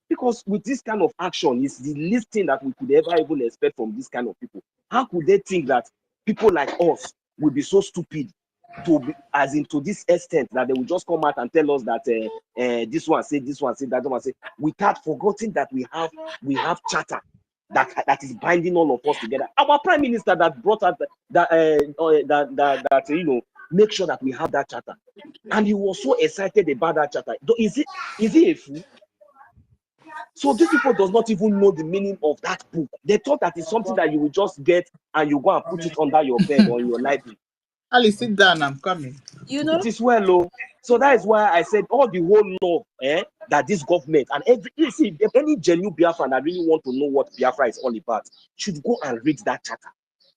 because with this kind of action, it's the least thing that we could ever even expect from this kind of people. How could they think that people like us will be so stupid to this extent that they will just come out and tell us that this one say, that one say, without forgetting that we have charter that is binding all of us together. Our prime minister that brought out that make sure that we have that charter, and he was so excited about that charter. Is he a fool? So these people does not even know the meaning of that book. They thought that it's something that you will just get and you go and put it under your bed or in your library. Ali, sit down, I'm coming. It is well, oh. So that is why I said all the whole love that this government and if any genuine Biafran that really want to know what Biafra is all about should go and read that charter,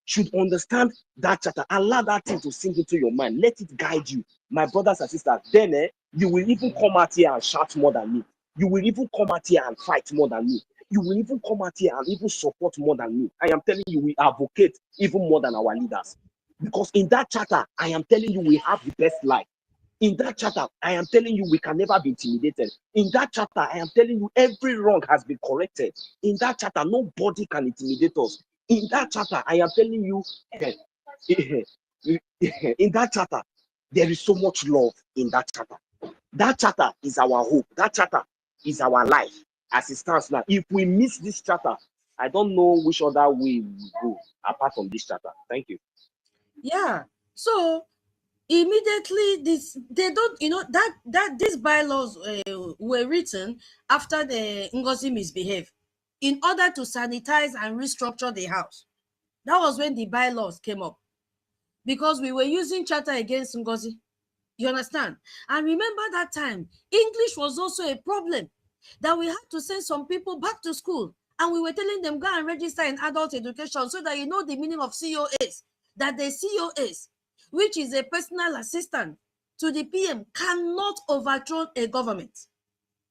should understand that charter, allow that thing to sink into your mind, let it guide you, my brothers and sisters. Then you will even come out here and shout more than me. You will even come out here and fight more than me. You will even come out here and even support more than me. I am telling you, we advocate even more than our leaders. Because in that charter, I am telling you, we have the best life. In that charter, I am telling you, we can never be intimidated. In that charter, I am telling you, every wrong has been corrected. In that charter, nobody can intimidate us. In that charter, I am telling you, in that charter, there is so much love in that charter. That charter is our hope. That charter is our life as it stands now. If we miss this charter, I don't know which other way we will go apart from this charter. Thank you. Yeah. So immediately they don't, that these bylaws were written after the NGOZI misbehaved in order to sanitize and restructure the house. That was when the bylaws came up, because we were using charter against NGOZI. You understand? And remember that time, English was also a problem, that we had to send some people back to school, and we were telling them, go and register in adult education so that you know the meaning of COS, that the COS, which is a personal assistant to the PM, cannot overthrow a government.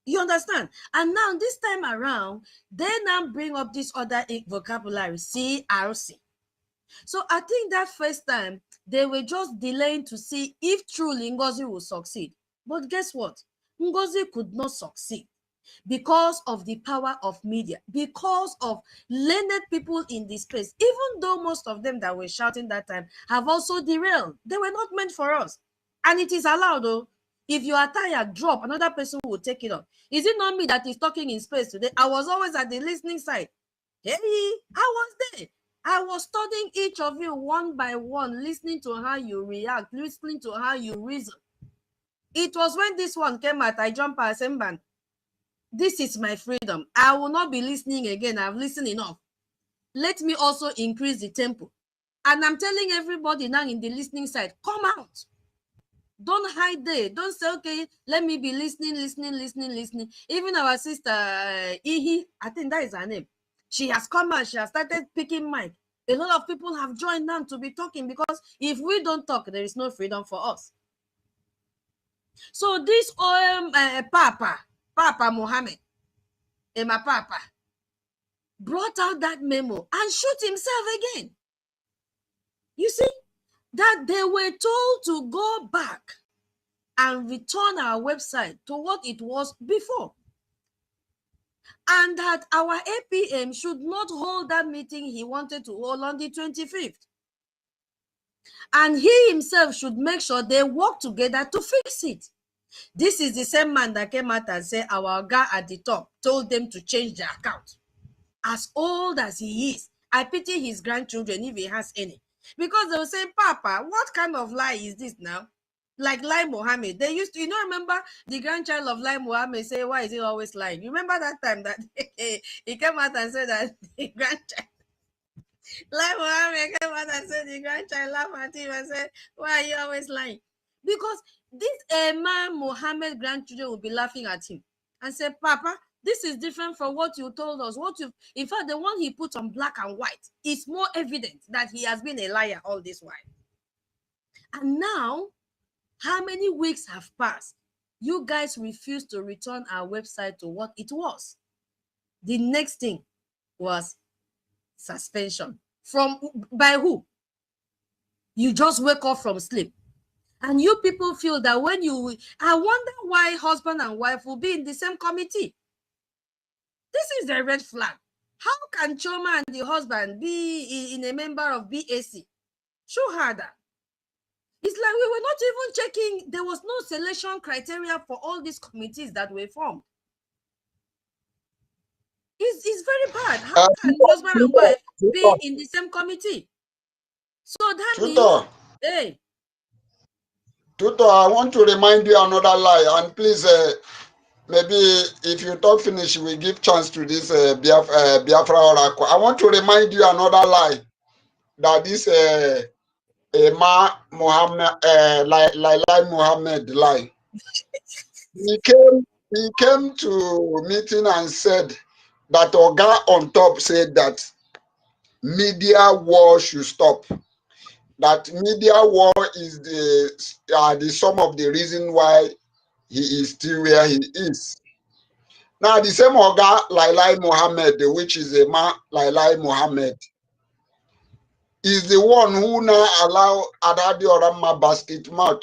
You understand? And now this time around, they now bring up this other vocabulary, CRC. So I think that first time, they were just delaying to see if truly NGOZI will succeed. But guess what? NGOZI could not succeed because of the power of media, because of learned people in this place. Even though most of them that were shouting that time have also derailed. They were not meant for us. And it is allowed, though. If you are tired, drop, another person will take it up. Is it not me that is talking in space today? I was always at the listening side. Hey, I was there. I was studying each of you one by one, listening to how you react, listening to how you reason. It was when this one came out, I jumped past him, and this is my freedom. I will not be listening again. I've listened enough. Let me also increase the tempo. And I'm telling everybody now in the listening side, come out. Don't hide there. Don't say, okay, let me be listening. Even our sister, Ihi, I think that is her name. She has come out. She has started picking mic. A lot of people have joined now to be talking, because if we don't talk, there is no freedom for us. So this Papa Mohammed, my Papa, brought out that memo and shoot himself again. You see, that they were told to go back and return our website to what it was before. And that our APM should not hold that meeting he wanted to hold on the 25th. And he himself should make sure they work together to fix it. This is the same man that came out and said our guy at the top told them to change their account. As old as he is, I pity his grandchildren if he has any. Because they will say, Papa, what kind of lie is this now? Like Lai Mohammed. They used to, remember the grandchild of Lai Mohammed say, why is he always lying? You remember that time that he came out and said that the grandchild, Lai Mohammed came out and said the grandchild laughed at him and said, why are you always lying? Because this man Mohammed grandchildren will be laughing at him and say, Papa, this is different from what you told us. In fact, the one he put on black and white is more evident that he has been a liar all this while. And now, how many weeks have passed? You guys refuse to return our website to what it was. The next thing was suspension. By who? You just wake up from sleep. And you people feel that I wonder why husband and wife will be in the same committee. This is the red flag. How can Choma and the husband be in a member of BAC? Show her that. It's like we were not even checking. There was no selection criteria for all these committees that were formed. It's very bad. How can husband and wife be in the same committee? So that means, hey. Tutor, I want to remind you another lie, and please, maybe if you talk finish, we give chance to this Biafra oracle. I want to remind you another lie, that this Lai Muhammad lie. He came to meeting and said that Oga on top said that media war should stop. That media war is the sum of the reason why he is still where he is. Now, the same Oga Lai Mohammed, which is a man Lai Mohammed, is the one who now allow Adadi Orama Basket Mouth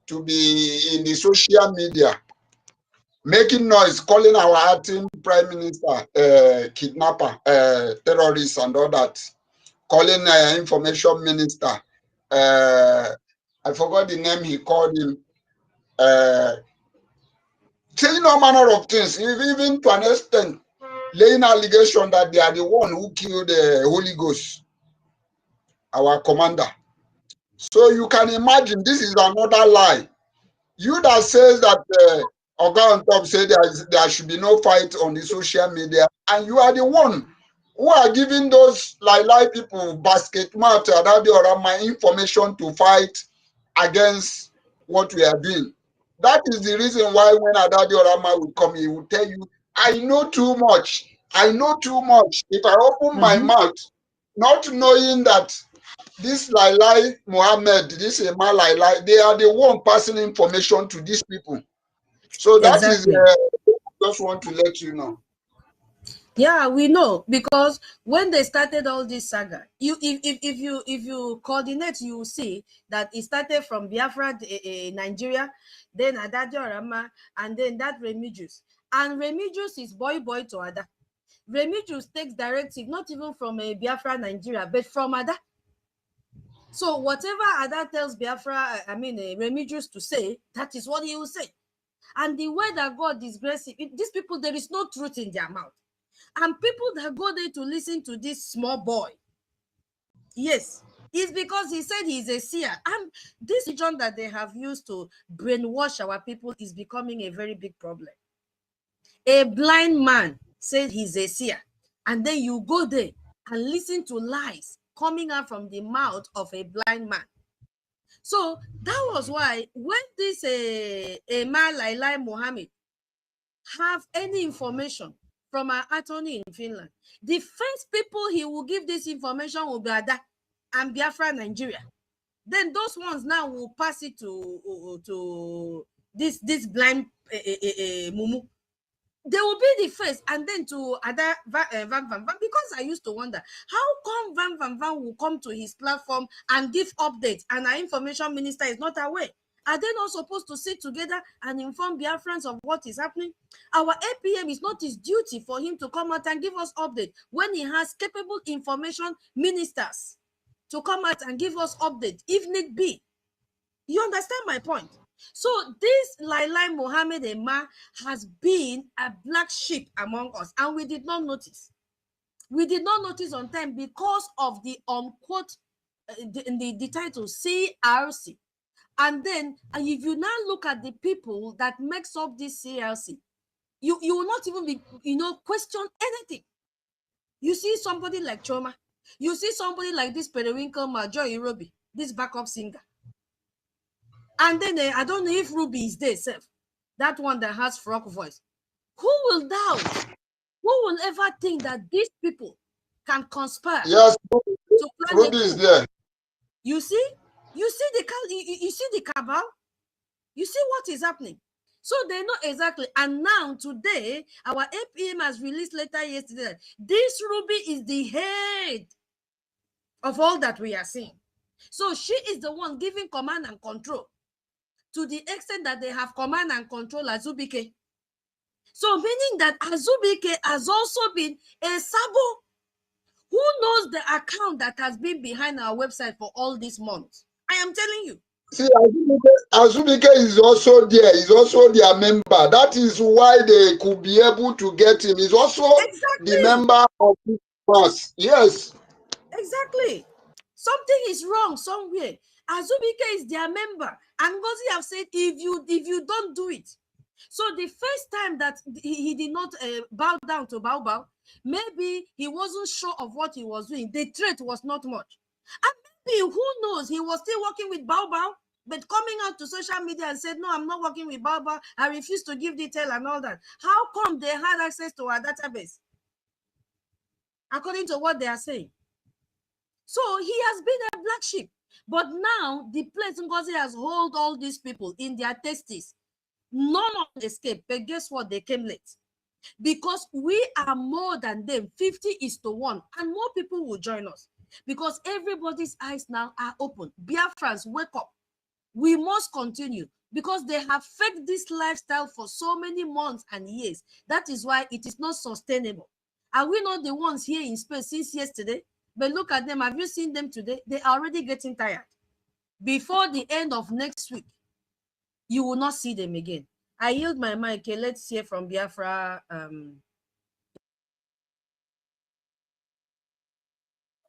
to be in the social media, making noise, calling our acting prime minister kidnapper, terrorist, and all that, calling information minister. I forgot the name he called him. Saying all manner of things, even to an extent, laying allegation that they are the one who killed the Holy Ghost, our commander. So you can imagine, this is another lie. You that says that Oga on top said there should be no fight on the social media, and you are the one who are giving those lie people basket mouth or my information to fight against what we are doing. That is the reason why when Adadi Orama will come, he will tell you, I know too much. I know too much. If I open my mouth, not knowing that this Lai Mohammed, this Emma Lai, they are the one passing information to these people. So that exactly. is, just want to let you know. Yeah, we know, because when they started all this saga, if you coordinate, you will see that it started from Biafra, Nigeria, then Adadio Rama, and then that Remigius. And Remigius is boy to Ada. Remigius takes directive not even from Biafra, Nigeria, but from Ada. So whatever Ada tells Biafra, Remigius to say, that is what he will say. And the way that God disgraces these people, there is no truth in their mouth. And people that go there to listen to this small boy, yes, it's because he said he's a seer. And this religion that they have used to brainwash our people is becoming a very big problem. A blind man said he's a seer, and then you go there and listen to lies coming out from the mouth of a blind man. So that was why when this a man like Lai Mohammed have any information from our attorney in Finland, the first people he will give this information will be Ada and Biafra, Nigeria. Then those ones now will pass it to this blind Mumu. They will be the first, and then to Ada Van Van Van, because I used to wonder, how come Van Van Van will come to his platform and give updates and our information minister is not aware? Are they not supposed to sit together and inform Biafrans of what is happening? Our APM is not his duty for him to come out and give us updates when he has capable information ministers. to come out and give us update if need be. You understand my point? So this Lailai Mohammed Emma has been a black sheep among us, and we did not notice. We did not notice on time because of the unquote the title CRC. And then if you now look at the people that makes up this CRC, you will not even be, question anything. You see somebody like Choma, you see somebody like this Periwinkle Joy Irobi, this backup singer. And then I don't know if Ruby is there, that one that has frog voice. Who will doubt? Who will ever think that these people can conspire? Yes, to plan Ruby is there. You see the cabal. You see what is happening. So they know exactly. And now today, our APM has released letter yesterday. This Ruby is the head of all that we are seeing. So she is the one giving command and control, to the extent that they have command and control Azubike. So meaning that Azubike has also been a sabo. Who knows the account that has been behind our website for all these months? I am telling you. See, Azubike is also there. He's also their member. That is why they could be able to get him. He's also the member of this class. Yes. Exactly. Something is wrong somewhere. Azubike is their member. And NGOZI have said, if you don't do it. So the first time that he did not bow down to Bao, maybe he wasn't sure of what he was doing. The threat was not much. And maybe, who knows, he was still working with Bao, but coming out to social media and said, no, I'm not working with Bao. I refuse to give detail and all that. How come they had access to our database? According to what they are saying. So he has been a black sheep. But now the place NGOZI has hold all these people in their testes. None of them escaped, but guess what? They came late. Because we are more than them, 50-1, and more people will join us. Because everybody's eyes now are open. Biafrans, wake up. We must continue. Because they have faked this lifestyle for so many months and years. That is why it is not sustainable. Are we not the ones here in space since yesterday? But look at them. Have you seen them today? They are already getting tired. Before the end of next week, you will not see them again. I yield my mic. Okay, let's hear from Biafra.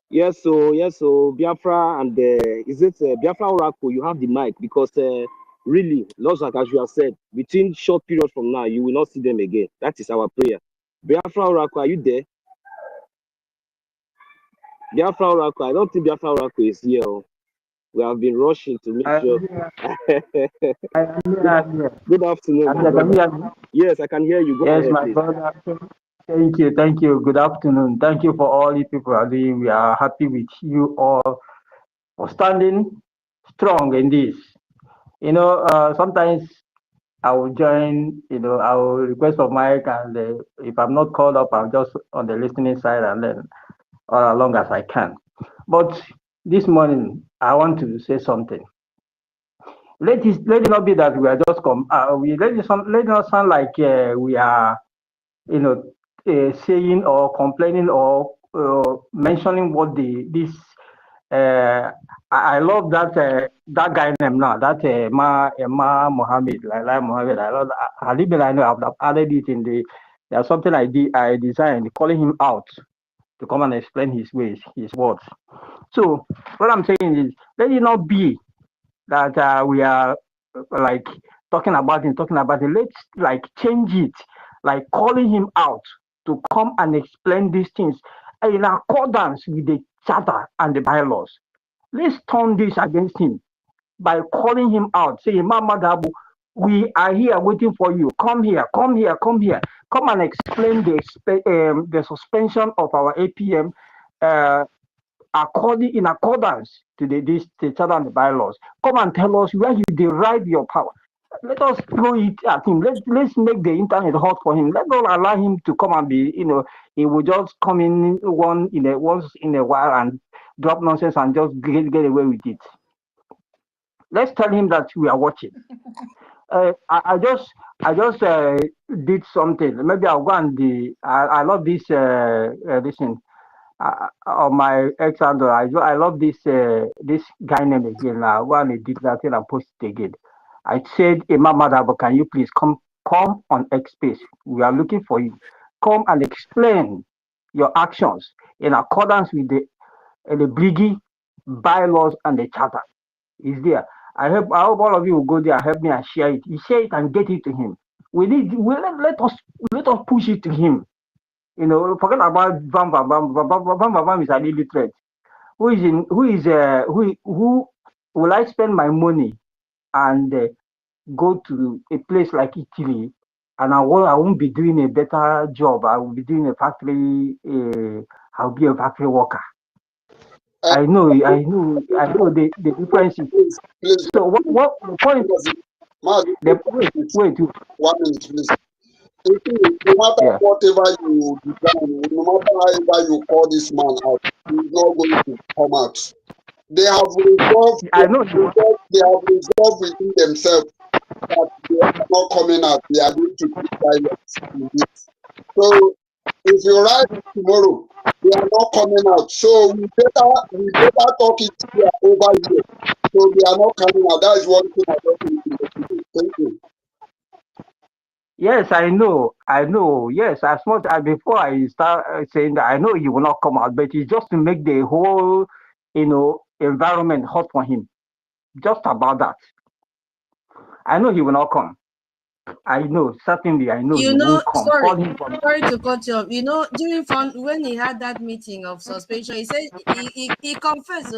Yes, so Biafra and is it Biafra Oracle? You have the mic because really, Lord, like as you have said, between short period from now, you will not see them again. That is our prayer. Biafra Oracle, are you there? Biafra Oracle, I don't think Biafra Oracle is here. We have been rushing to make sure. Good afternoon. Yes, I can hear you. Go ahead, my please. brother. Thank you. Good afternoon. Thank you for all you people are doing. We are happy with you all for standing strong in this. Sometimes I will join, I will request for mic, and if I'm not called up, I'm just on the listening side and then all along as I can. But this morning, I want to say something. Let it not be that we are just let it not sound like we are, saying or complaining or mentioning what this. I love that guy name now. That Ma Mohammed, Lailai Mohammed. I love that. I know I've added it in the. There's something I designed, calling him out to come and explain his ways, his words. So what I'm saying is, let it not be that we are like talking about it. Let's like change it, like calling him out to come and explain these things in accordance with the charter and the bylaws. Let's turn this against him by calling him out, saying, Mama Dabu, we are here waiting for you. Come here. Come and explain the suspension of our APM in accordance to the charter and the bylaws. Come and tell us where you derive your power. Let us throw it at him. Let's make the internet hot for him. Let's not allow him to come and be, he will just come in once in a while and drop nonsense and just get away with it. Let's tell him that we are watching. I just did something. Maybe I'll go and I love this thing. on my ex-handle. I love this this guy name again. Now go and edit that thing and post it again. I said, Imam Madabo, can you please come on X space? We are looking for you. Come and explain your actions in accordance with the Brgie bylaws and the charter. Is there? I hope all of you will go there and help me and share it. You share it and get it to him. Let us push it to him. You know, forget about Bam Bam Bam. Bam Bam is an illiterate. Who will I spend my money and go to a place like Italy, and I won't be doing a better job. I will be doing a factory. I'll be a factory worker. I know the differences. Please, So what the point? Wait. 1 minute, please. No matter whatever you design, no matter however you call this man out, he's not going to come out. They have resolved. They have resolved within themselves that they are not coming out. They are going to keep silent in this. So if you write tomorrow, they are not coming out. So we better talk it here over here. So they are not coming out. That is one thing I don't think. Thank you. Yes, I know. Yes, as much as before I start saying that, I know he will not come out, but it's just to make the whole, environment hot for him. Just about that. I know he will not come. I know, certainly, I know he won't come. Sorry to cut you off. You know, when he had that meeting of suspension, he said he confessed.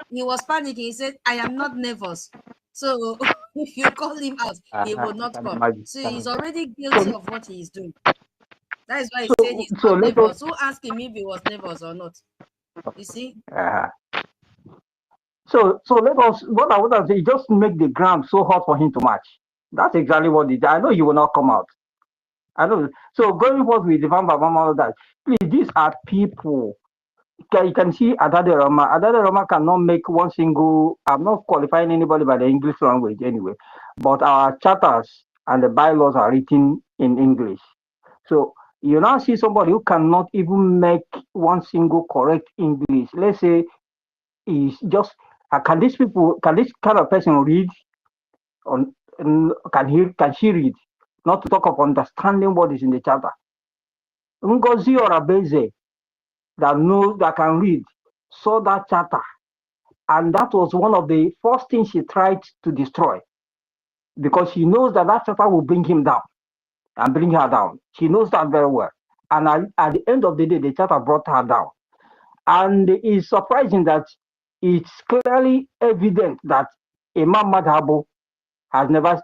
He was panicking. He said, "I am not nervous." So if you call him out, he will not come. So he's already guilty of what he is doing. That is why he said he's not nervous. Who asked him if he was nervous or not? You see? So let us, what I would say, just make the ground so hot for him to match. That's exactly what he did. I know he will not come out. I know. So going forward with the all that, please, these are people. You can see Adade Rama. Adade Rama cannot make one single. I'm not qualifying anybody by the English language anyway, but our charters and the bylaws are written in English. So you now see somebody who cannot even make one single correct English. Let's say is just can this kind of person read? Can she read? Not to talk of understanding what is in the charter. NGOZI or Abeze that can read saw that charter, and that was one of the first things she tried to destroy, because she knows that charter will bring him down and bring her down. She knows that very well, and at the end of the day, the charter brought her down. And it's surprising that it's clearly evident that Imam Madhabo has never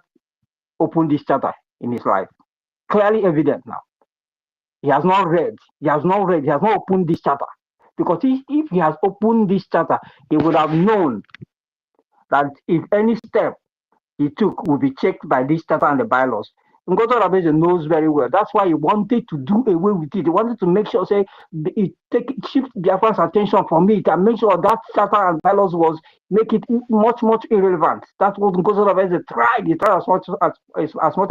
opened this charter in his life. Clearly evident now. He has not opened this charter. Because if he has opened this charter, he would have known that if any step he took will be checked by this charter and the bylaws. Ngozi Rabeze knows very well. That's why he wanted to do away with it. He wanted to make sure, shift Biafran's attention from it and make sure that charter and bylaws make it much, much irrelevant. That's what Ngozi Rabeze tried. He tried as much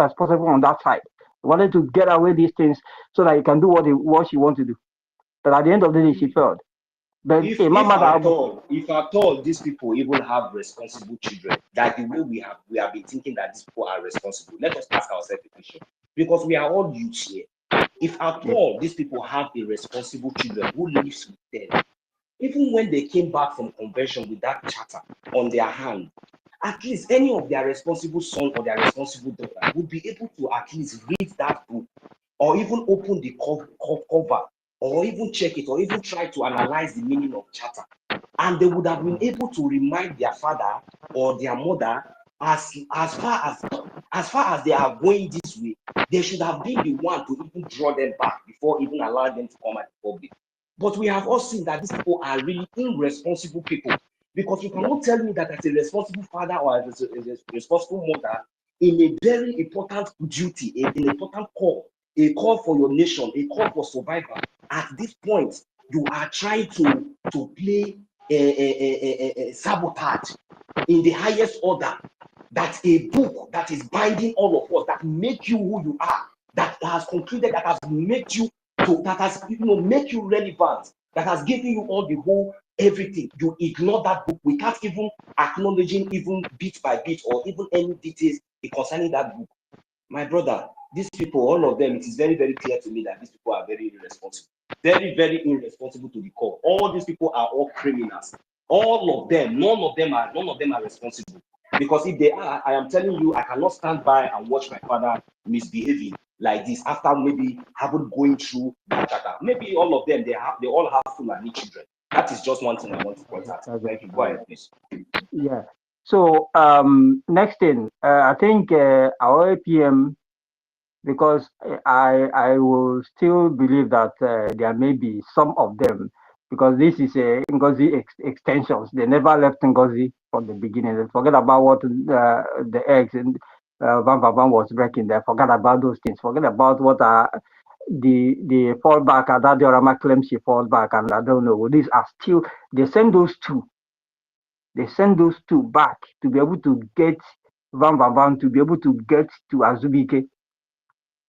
as possible on that side. He wanted to get away these things so that he can do what she wanted to do. But at the end of the day, she failed. But if at all these people even have responsible children, that the way we have been thinking that these people are responsible, let us ask ourselves a question, because we are all youths here. If at all these people have irresponsible children who lives with them, even when they came back from convention with that charter on their hand, at least any of their responsible son or their responsible daughter would be able to at least read that book, or even open the cover, or even check it, or even try to analyze the meaning of charter. And they would have been able to remind their father or their mother, as far as they are going this way, they should have been the one to even draw them back before even allowing them to come at the public. But we have all seen that these people are really irresponsible people, because you cannot tell me that as a responsible father or as a responsible mother, in a very important duty, an important call, a call for your nation, a call for survival, at this point, you are trying to play a sabotage in the highest order. That a book that is binding all of us, that make you who you are, that has concluded, that has made you make you relevant, that has given you all the whole everything. You ignore that book without even acknowledging even bit by bit or even any details concerning that book. My brother, these people, all of them, it is very, very clear to me that these people are very irresponsible. Very, very irresponsible to the core. All these people are all criminals. All of them, none of them are responsible. Because if they are, I am telling you, I cannot stand by and watch my father misbehaving like this after maybe having going through that. Maybe all of them, they all have Fulani children. That is just one thing I want to point out. Thank you. Go ahead, please. Yeah. So next thing, I think our APM, because I will still believe that there may be some of them, because this is a NGOZI extensions. They never left NGOZI from the beginning. They forget about what the eggs and Van was breaking there. Forget about those things. Forget about what the fallback. That Diorama claims she falls back, and I don't know. These are still, they send those two. They send those two back to be able to get Van to be able to get to Azubike.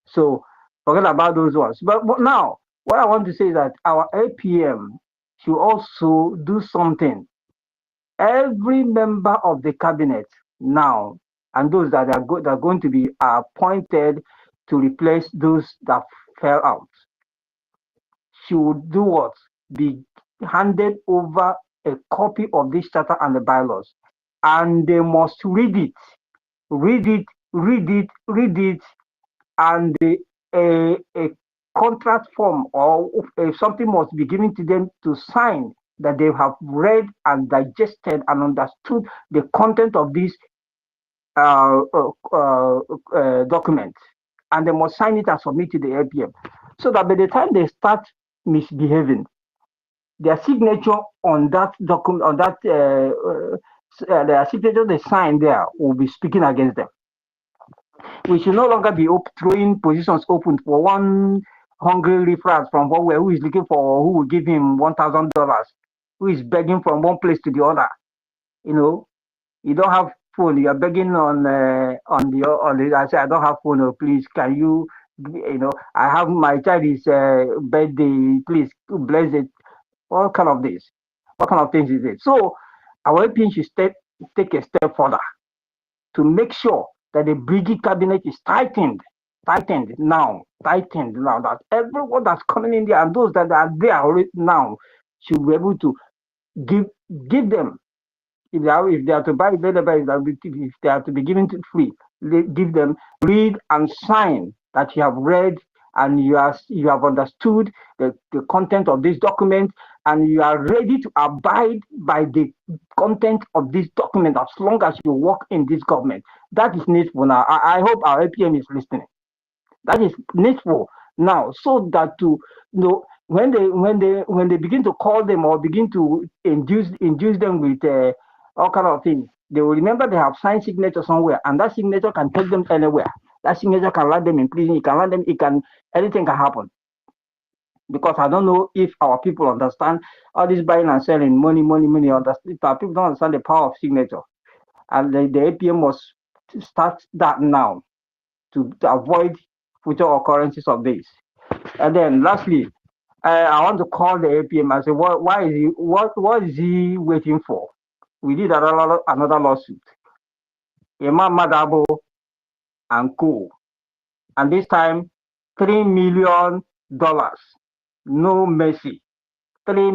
So forget about those ones. But now, what I want to say is that our APM should also do something. Every member of the cabinet now, and those that are going to be appointed to replace those that fell out, should do what? Be handed over a copy of this charter and the bylaws, and they must read it, and a contract form or something must be given to them to sign that they have read and digested and understood the content of this document, and they must sign it and submit to the APM, so that by the time they start misbehaving, their signature on that document, on that their signature they sign there will be speaking against them. We should no longer be throwing positions open for one hungry reference from somewhere who is looking for, who will give him $1,000, who is begging from one place to the other. You know, you don't have phone, you are begging on the I say, I don't have phone, oh, please, can you, I have my child is birthday, please bless it. What kind of this? What kind of things is it? So our APN should take a step further to make sure that the Brgie cabinet is tightened now, that everyone that's coming in there and those that are there already now should be able to give them, if they are to buy available, if they are to be given to free, give them, read and sign that you have read and you have understood the content of this document, and you are ready to abide by the content of this document as long as you work in this government. That is needful now. I hope our APM is listening. That is needful now, so that when they begin to call them or begin to induce them with all kind of things, they will remember they have signed signature somewhere, and that signature can take them anywhere. That signature can land them in prison. Anything can happen. Because I don't know if our people understand all this buying and selling, money. If our people don't understand the power of signature, and the APM must start that now to avoid future occurrences of this. And then lastly, I want to call the APM and say, what is he waiting for? We did another lawsuit. Imam Madabo and co. And this time, $3 million. No mercy. 3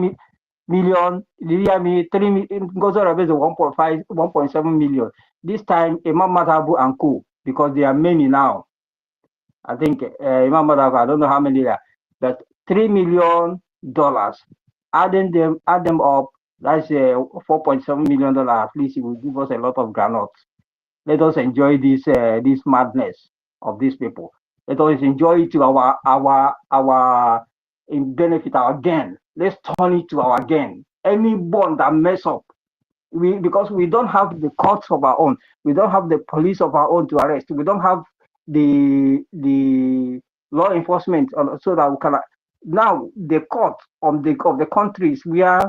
million, Ngozi Rabe is 1.7 million. This time, Imam Matabu and co, because there are many now. I think Imam Matabu, I don't know how many there, but $3 million. Add them up, that's $4.7 million. At least it will give us a lot of granules. Let us enjoy this madness of these people. Let us enjoy it to our in benefit our gain. Let's turn it to our gain. Any bond that mess up, because we don't have the courts of our own, we don't have the police of our own to arrest, we don't have the law enforcement, so that we can now the court of the countries where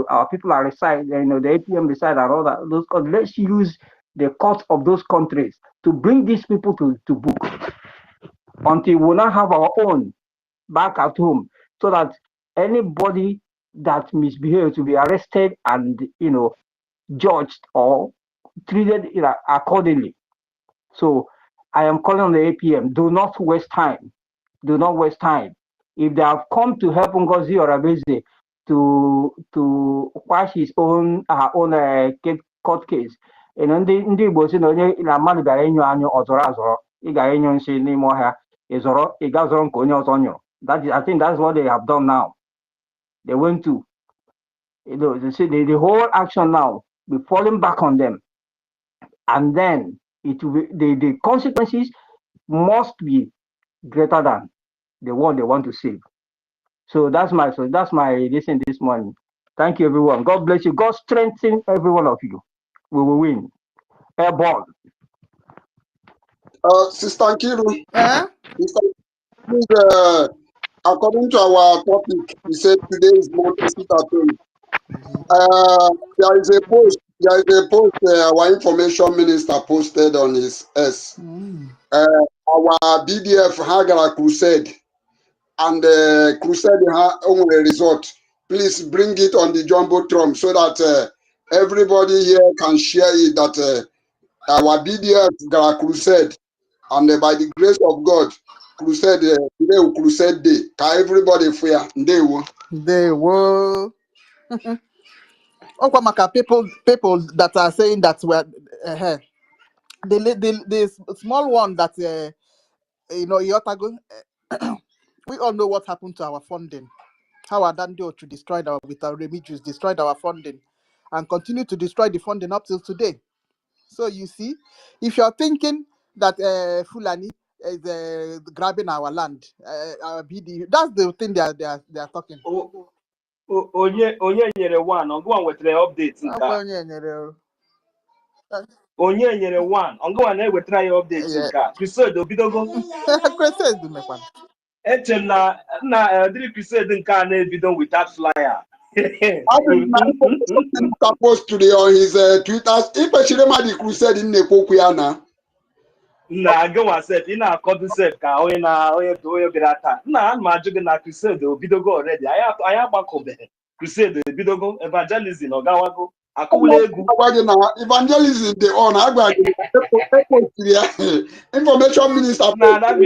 our people are reside, the APM reside and all that. Those, let's use the court of those countries to bring these people to book until we now have our own back at home so that anybody that misbehaves to be arrested and judged or treated accordingly. So I am calling on the APM. Do not waste time. Do not waste time. If they have come to help NGOZI or Abeze to quash his own court case, ndị Igbo si na onye na mmadụ gara enyo anyụ ọzọrọ azọrọ, ị gara enyo nsị n'ime ọhịa ịzọrọ ị gazọrọ nke onye ọzọ nyụrụ. That is, I think that's what they have done now. They went to, they say the whole action now be falling back on them, and then it will be, the consequences must be greater than the one they want to save. So that's my listen this morning. Thank you, everyone. God bless you. God strengthen every one of you. We will win. Airborne. Sister Kiru, according to our topic, we said today is Monday. There is a post. Our information minister posted on his S. Our BDF Hagara crusade and crusade only resort. Please bring it on the jumbotron so that everybody here can share it. That our BDF Gara crusade, and by the grace of God, crusade today will crusade day. Can everybody fear? They will. People that are saying that we're the small one that Yotago, we all know what happened to our funding. How Adando to destroy with our remittance, destroyed our funding, and continue to destroy the funding up till today. So you see, if you're thinking that Fulani is grabbing our land, our BD, that's the thing they are talking. Onye nyere one, I'm going with the updates. Onye nyere one, I'm going with try updates. Crusade Obidogo. Crusade me kwan. Eche na did crusade nka na ebido without flyer. Post today on his Twitter. If I should the crusade in Nepoquiana. Na go myself, in a cotton self, onye birata. Na majuga na crusade Obidogo already. I am back over crusade Obidogo evangelism Ogawago. Evangelism the on information minister. Nah, that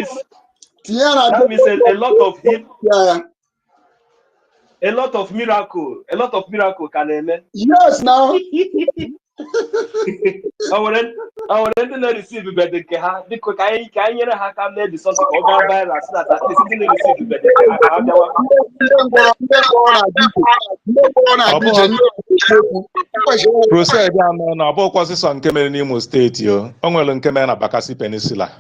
means a lot of him. Yeah. A lot of miracle can amen. Yes, now. I didn't receive better because I can maybe something over virus that at least didn't receive better. Crusade na abụkwasị sọ nke mere n'Imo steeti o nwere nke mere na Bakassi Peninsula.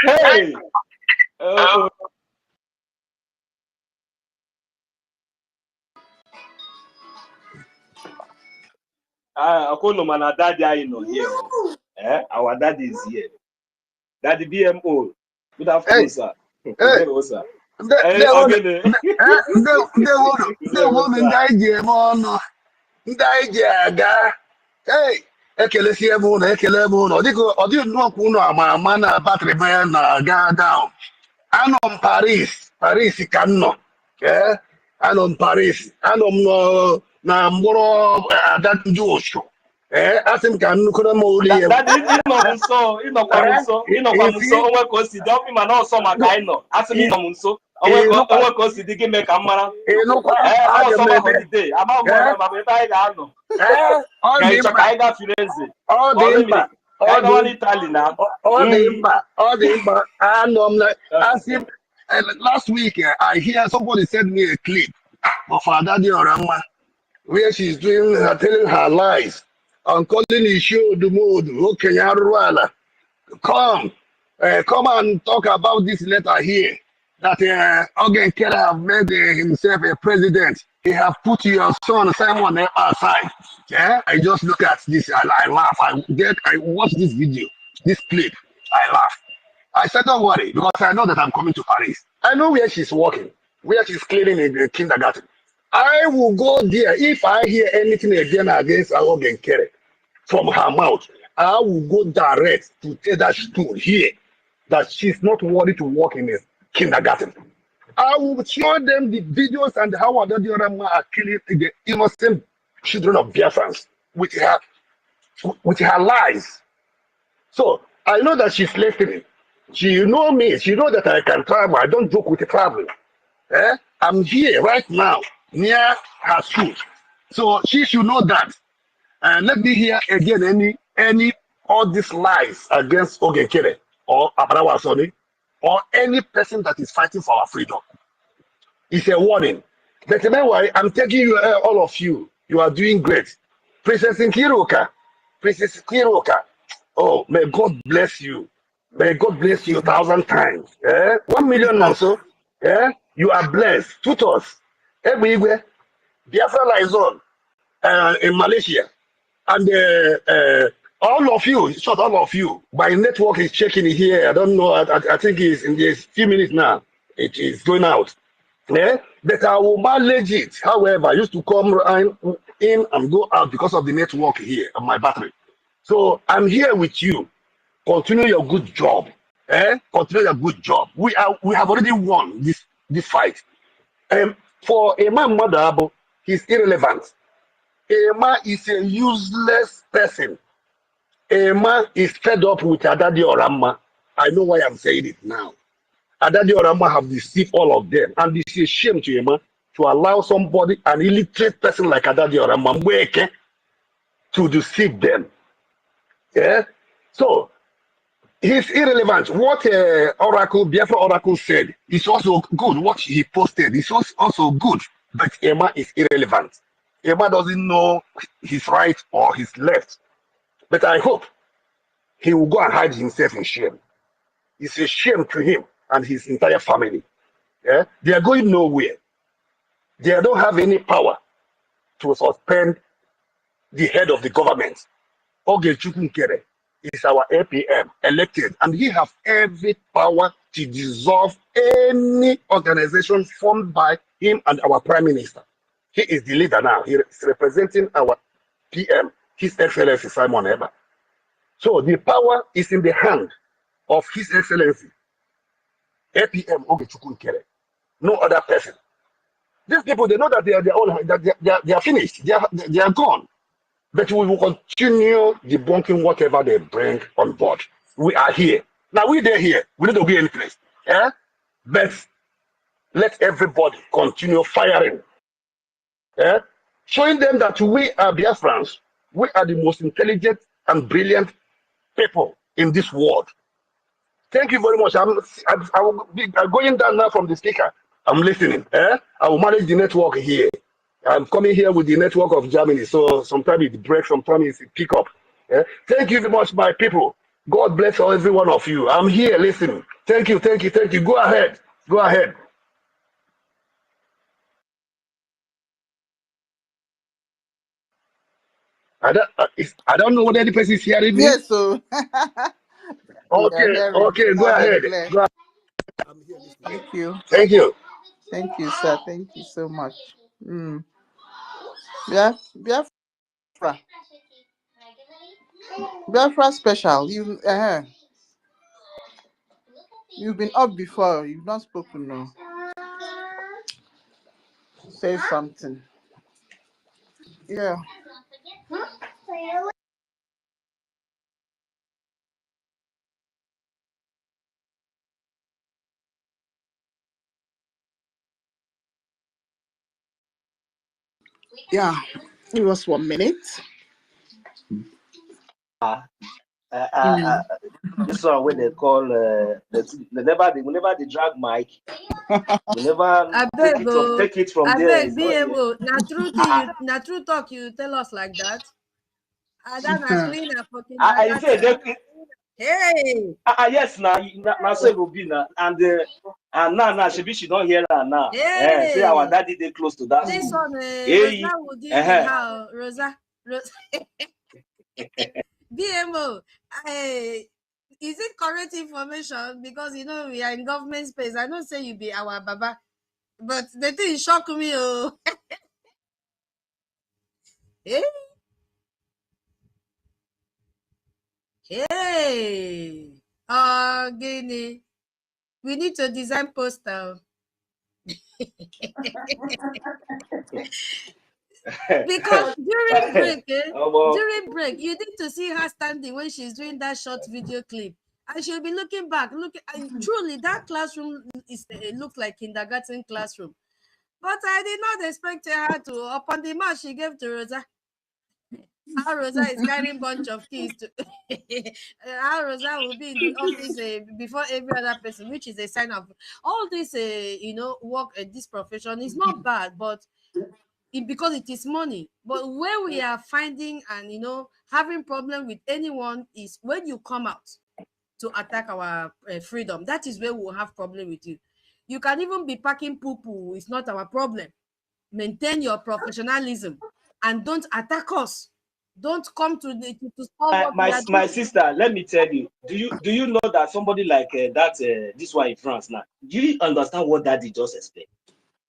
Hey. Akono mana daddy I know here. Our daddy is here. Daddy BMO. Good afternoon, sir. Hello, sir. Ekelesie m ụlọ ekele m ụlọ ọ dịghị nnọọkwa ụlọ ama na batrị manya na-aga down. Anọ m Paris ka m nọ. Anọ m Paris, anọ m na mgbọrọ ada ndị ụsụ. Asị m ka nnukwu m ụlọ ihe. Ịnọkwa m nso onwe ka o si dị ọkụ ma na ọsọ maka anyị nọ. Asị m ịnọ m nso onwe ka o si dị gị mee ka m mara. Ọsọ ma holiday ama m ma ebe anyị ga-anọ. Last week I hear somebody send me a clip of her daddy Orama where she's telling her lies and calling the show the mood. Okay, come and talk about this letter here that Ogen Kera have made himself a president. He have put your son Simon aside. Yeah, I just look at this. I laugh. I watch this video, this clip. I laugh. I said, don't worry, because I know that I'm coming to Paris. I know where she's working, where she's cleaning in the kindergarten. I will go there if I hear anything again against Ogen Kere from her mouth. I will go direct to tell that school here that she's not worthy to work in a kindergarten. I will show them the videos and how other the other man are killing the innocent children of Biafrans with her lies. So I know that she's listening. She know me. She know that I can travel. I don't joke with the traveling. I'm here right now near her school. So she should know that. And let me hear again any all these lies against Ogekere or Abrawa Soni or any person that is fighting for our freedom. It's a warning. But meanwhile, I'm taking you, all of you. You are doing great. Princess Nkiruka, Princess Nkiruka. Oh, may God bless you. May God bless you 1,000 times. 1 million also. You are blessed. Tutors. Everywhere. Biafra lies on in Malaysia. And all of you, short all of you, my network is checking here. I don't know. I think it's in a few minutes now. It is going out. But I will manage it. However, I used to come in and go out because of the network here of my battery. So I'm here with you. Continue your good job. Continue your good job. We have already won this fight. For a man, mother, he's irrelevant. A man is a useless person. A man is fed up with Adadi Orama. I know why I'm saying it now. Adadi Orama have deceived all of them. And it's a shame to a man to allow somebody, an illiterate person like Adadi Orama, to deceive them. So, he's irrelevant. What Biafra Oracle said is also good. What he posted is also good. But Emma is irrelevant. Emma doesn't know his right or his left. But I hope he will go and hide himself in shame. It's a shame to him and his entire family. They are going nowhere. They don't have any power to suspend the head of the government. Ogechukwu Nkere is our APM elected, and he has every power to dissolve any organization formed by him and our prime minister. He is the leader now. He is representing our PM, His Excellency Simon Eber. So the power is in the hand of His Excellency, APM Ogechukwu Nkere, no other person. These people, they know that they are their own, that they are finished, they are gone. But we will continue debunking whatever they bring on board. We are here. Now we're here. We need to be in place. But let everybody continue firing. Showing them that we are Biafrans. We are the most intelligent and brilliant people in this world. Thank you very much. I will be going down now from the speaker. I'm listening. I will manage the network here. I'm coming here with the network of Germany, so sometimes it breaks, sometimes it pick up. Thank you very much, my people. God bless every one of you. I'm here listening. Thank you, thank you, thank you. Go ahead. Go ahead. I don't know whether the person is hearing me. Yes, so we are Okay, hearing okay, go loud and ahead. clear. Go ahead. Thank you. Thank you. Thank you, sir. Thank you so much. Biafra. Biafra special. You've been up before. You've not spoken. No. Say something. Yeah. Yeah. It was 1 minute. This one what they call whenever they drag mic, whenever take it from there. BMO. Na true talk you tell us like that. Adana clean and fucking. I say they, hey. yes, now say go be now, and now she don't hear her now. Hey. Say our daddy they close to that This school. one, Rosa would do how Rosa. BMO. Is it correct information? Because you know we are in government space. I don't say you be our baba, but the thing shock me. Oh, hey. Hey, Guinea. We need to design poster. Because during break, you need to see her standing when she's doing that short video clip. And she'll be looking back, and truly that classroom looks like kindergarten classroom. But I did not expect her to, upon the mark she gave to Rosa. How Rosa is carrying a bunch of keys to how Rosa will be in the office before every other person, which is a sign of all this work at this profession is not bad, but because it is money. But where we are finding and having problem with anyone is when you come out to attack our freedom. That is where we'll have problem with you. You can even be packing poo-poo, it's not our problem. Maintain your professionalism and don't attack us. Don't come to stop what my sister, let me tell you, do you know that somebody like this one in France now, do you understand what daddy just explained?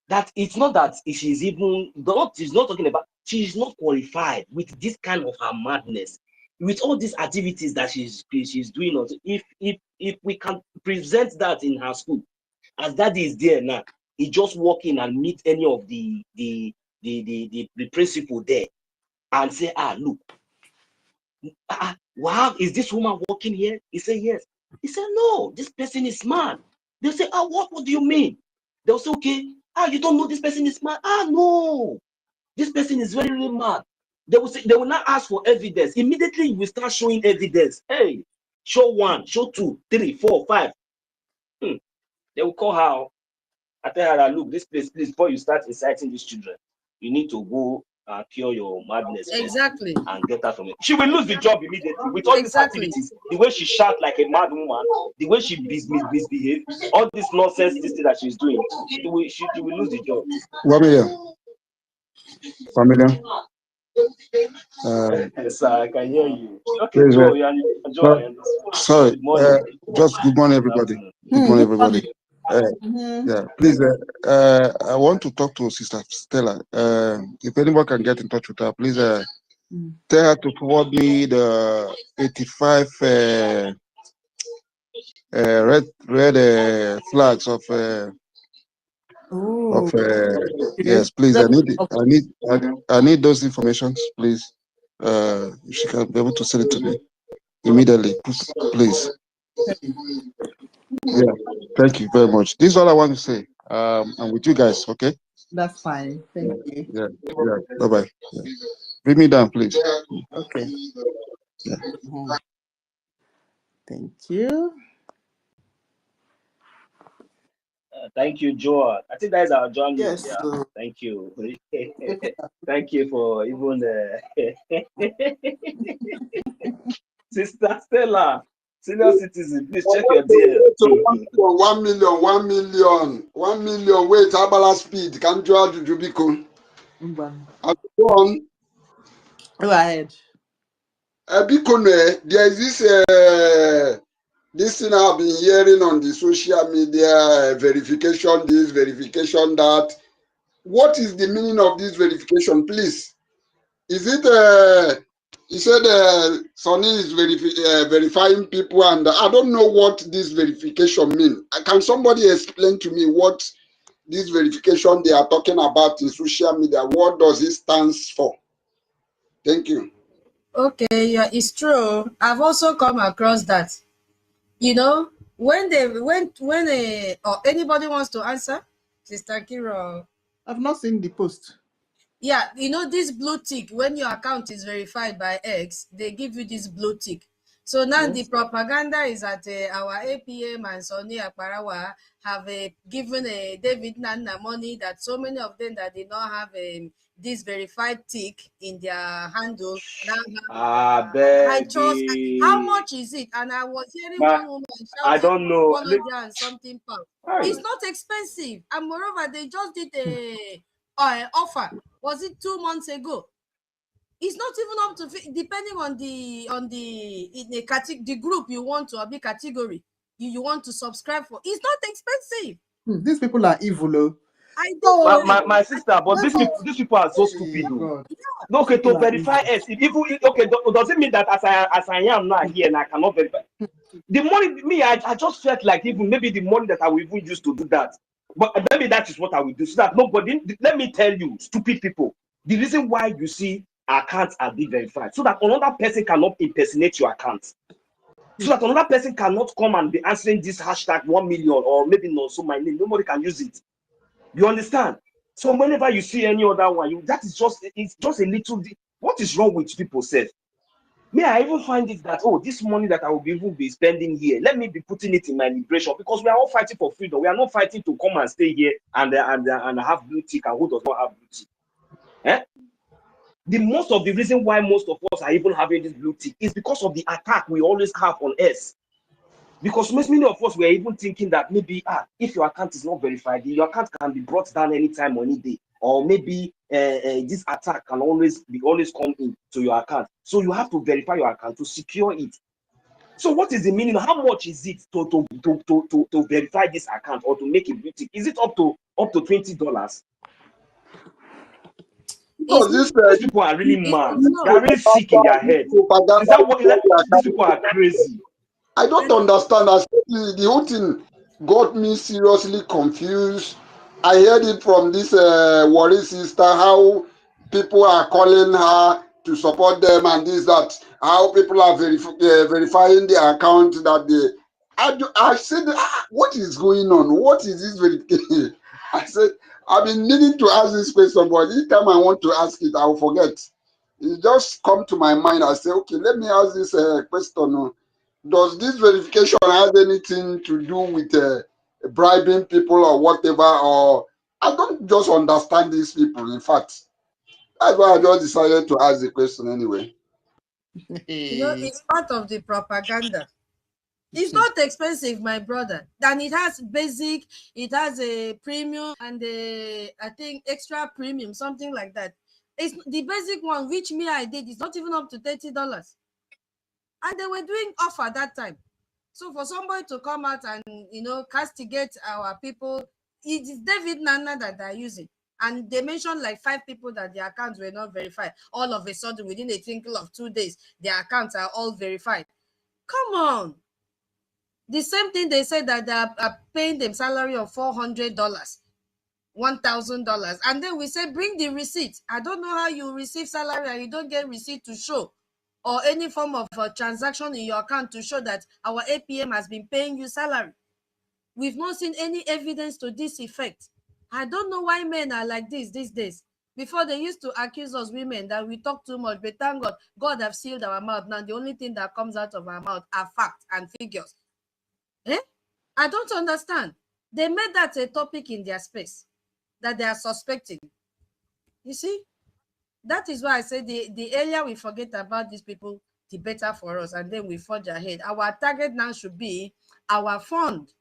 That it's not that she's not talking about, she's not qualified with this kind of her madness, with all these activities that she's doing. If we can present that in her school, as daddy is there now, he just walk in and meet any of the principal there and say, look, wow, is this woman working here? He said, yes. He said, no, this person is mad. They'll say, what do you mean? They'll say, okay, you don't know this person is mad? No, this person is very, really mad. They will not ask for evidence. Immediately you will start showing evidence. Hey, show 1, show 2, 3, 4, 5. They will call her. I tell her, look, this place, please, before you start inciting these children, you need to go cure your madness exactly and get her from it. She will lose the job immediately with all these activities. The way she shout like a mad woman, the way she misbehave, all this nonsense, this thing that she's doing, she will lose the job. 1 million. 1 million. Yes, I can hear you. Okay, Joe, sorry. Good morning. Just good morning, everybody. Good morning, everybody. Yeah, please. I want to talk to Sister Stella. If anyone can get in touch with her, please tell her to forward me the 85 red flags of yes, please. I need those informations, please. If she can be able to send it to me immediately, please. Yeah, thank you very much. This is all I want to say. I'm with you guys, okay? That's fine. Thank you. Yeah. Bye-bye. Yeah. Bring me down, please. Okay. Yeah. Thank you. Thank you, Joe. I think that is our John. Yes. Yeah. Thank you. Thank you for even Sister Stella, senior citizen. Please check your DL. 1 million, 1 million, 1 million. Wait, Abala speed. Can you add Jubiko? Go on. Go ahead. There is this thing I've been hearing on the social media, verification this, verification that. What is the meaning of this verification, please? Is it, he said Sonny is verifying people, and I don't know what this verification means. Can somebody explain to me what this verification they are talking about in social media, what does it stand for? Thank you. Okay, yeah, it's true. I've also come across that. When or anybody wants to answer, Sister Kira. I've not seen the post. Yeah, this blue tick, when your account is verified by X, they give you this blue tick. So now the propaganda is that our APM and Sonny Akparawa have given David Nana money, that so many of them that did not have this verified tick in their handle. Now high trust. How much is it? And I was hearing one woman shouting, I don't know, 100 something pounds. It's not expensive, and moreover, they just did an offer. Was it 2 months ago? It's not even up to, depending on the group you want to, or the category you want to subscribe for. It's not expensive. These people are evil, though. I No, didn't know. My sister, but no. these people are so Hey, stupid, though. God. No, okay, to People are verify idiots. us, okay, does it mean that as I am now here and I cannot verify? The money, me, I just felt like even maybe the money that I will even use to do that. But maybe that is what I will do. So that nobody, let me tell you, stupid people, the reason why you see accounts are being verified, so that another person cannot impersonate your account. So that another person cannot come and be answering this hashtag 1 million or maybe not so my name. Nobody can use it. You understand? So whenever you see any other one, that is just, it's just a little. What is wrong with people, Seth? May I even find it that, oh, this money that I will even be spending here, let me be putting it in my liberation, because we are all fighting for freedom. We are not fighting to come and stay here and have blue tick, and who does not have blue tick. Eh? The most of the reason why most of us are even having this blue tick is because of the attack we always have on us. Because many of us were even thinking that maybe if your account is not verified, your account can be brought down anytime or any day, or maybe this attack can always come into your account. So you have to verify your account to secure it. So what is the meaning? How much is it to verify this account or to make it beauty? Is it up to $20? No, It's these People are really mad. They no. are really sick in their head. Is that what? These people are crazy. I don't understand. The whole thing got me seriously confused. I heard it from this worry sister, how people are calling her to support them and this, that, how people are verifying the account that they. I said, what is going on? What is this verification? I said, I've been needing to ask this question, but each time I want to ask it, I'll forget. It just come to my mind. I say, okay, let me ask this question. Does this verification have anything to do with bribing people or whatever? Or I don't just understand these people. In fact, that's why I just decided to ask the question anyway. It's part of the propaganda. It's not expensive, my brother. Then it has basic, it has a premium and I think extra premium, something like that. It's the basic one, which I did, is not even up to $30. And they were doing offer that time. So for somebody to come out and castigate our people, it is David Nana that they're using. And they mentioned like 5 people that their accounts were not verified. All of a sudden, within a twinkle of 2 days, their accounts are all verified. Come on. The same thing they said that they are paying them salary of $400, $1,000. And then we say, bring the receipt. I don't know how you receive salary and you don't get receipt to show, or any form of transaction in your account to show that our APM has been paying you salary. We've not seen any evidence to this effect. I don't know why men are like this these days. Before, they used to accuse us women that we talk too much, but thank God, God have sealed our mouth. Now the only thing that comes out of our mouth are facts and figures. I don't understand. They made that a topic in their space that they are suspecting. You see, that is why I say the earlier we forget about these people, the better for us, and then we forge ahead. Our target now should be our fund,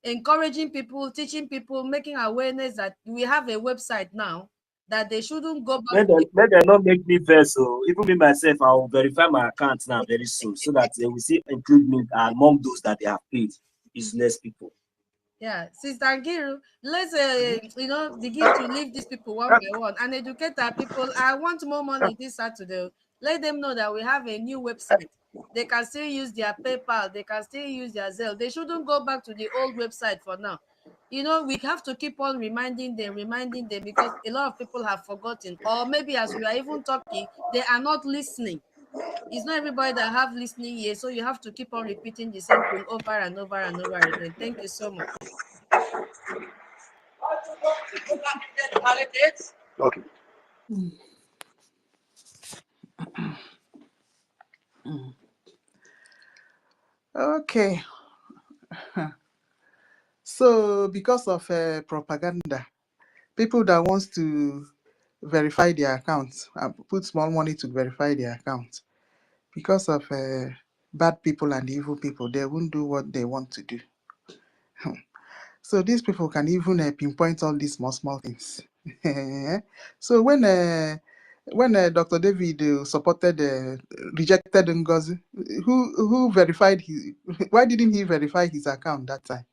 encouraging people, teaching people, making awareness that we have a website now, that they shouldn't go back. Let them not make me vex. So even me myself, I will verify my account now very soon, so that they will see include me among those that they have paid. Business people. Yeah, Sister Giru, let's begin to leave these people one by one and educate our people. I want more money this Saturday. Let them know that we have a new website. They can still use their PayPal. They can still use their Zelle. They shouldn't go back to the old website for now. We have to keep on reminding them, because a lot of people have forgotten, or maybe as we are even talking, they are not listening. It's not everybody that have listening ears, so you have to keep on repeating the same thing over and over and over again. Thank you so much. Okay. Okay. So because of propaganda, people that wants to verify their accounts and put small money to verify their accounts, because of bad people and evil people, they won't do what they want to do. So these people can even pinpoint all these small things. So when Dr. David rejected NGOZI, who verified his? Why didn't he verify his account that time?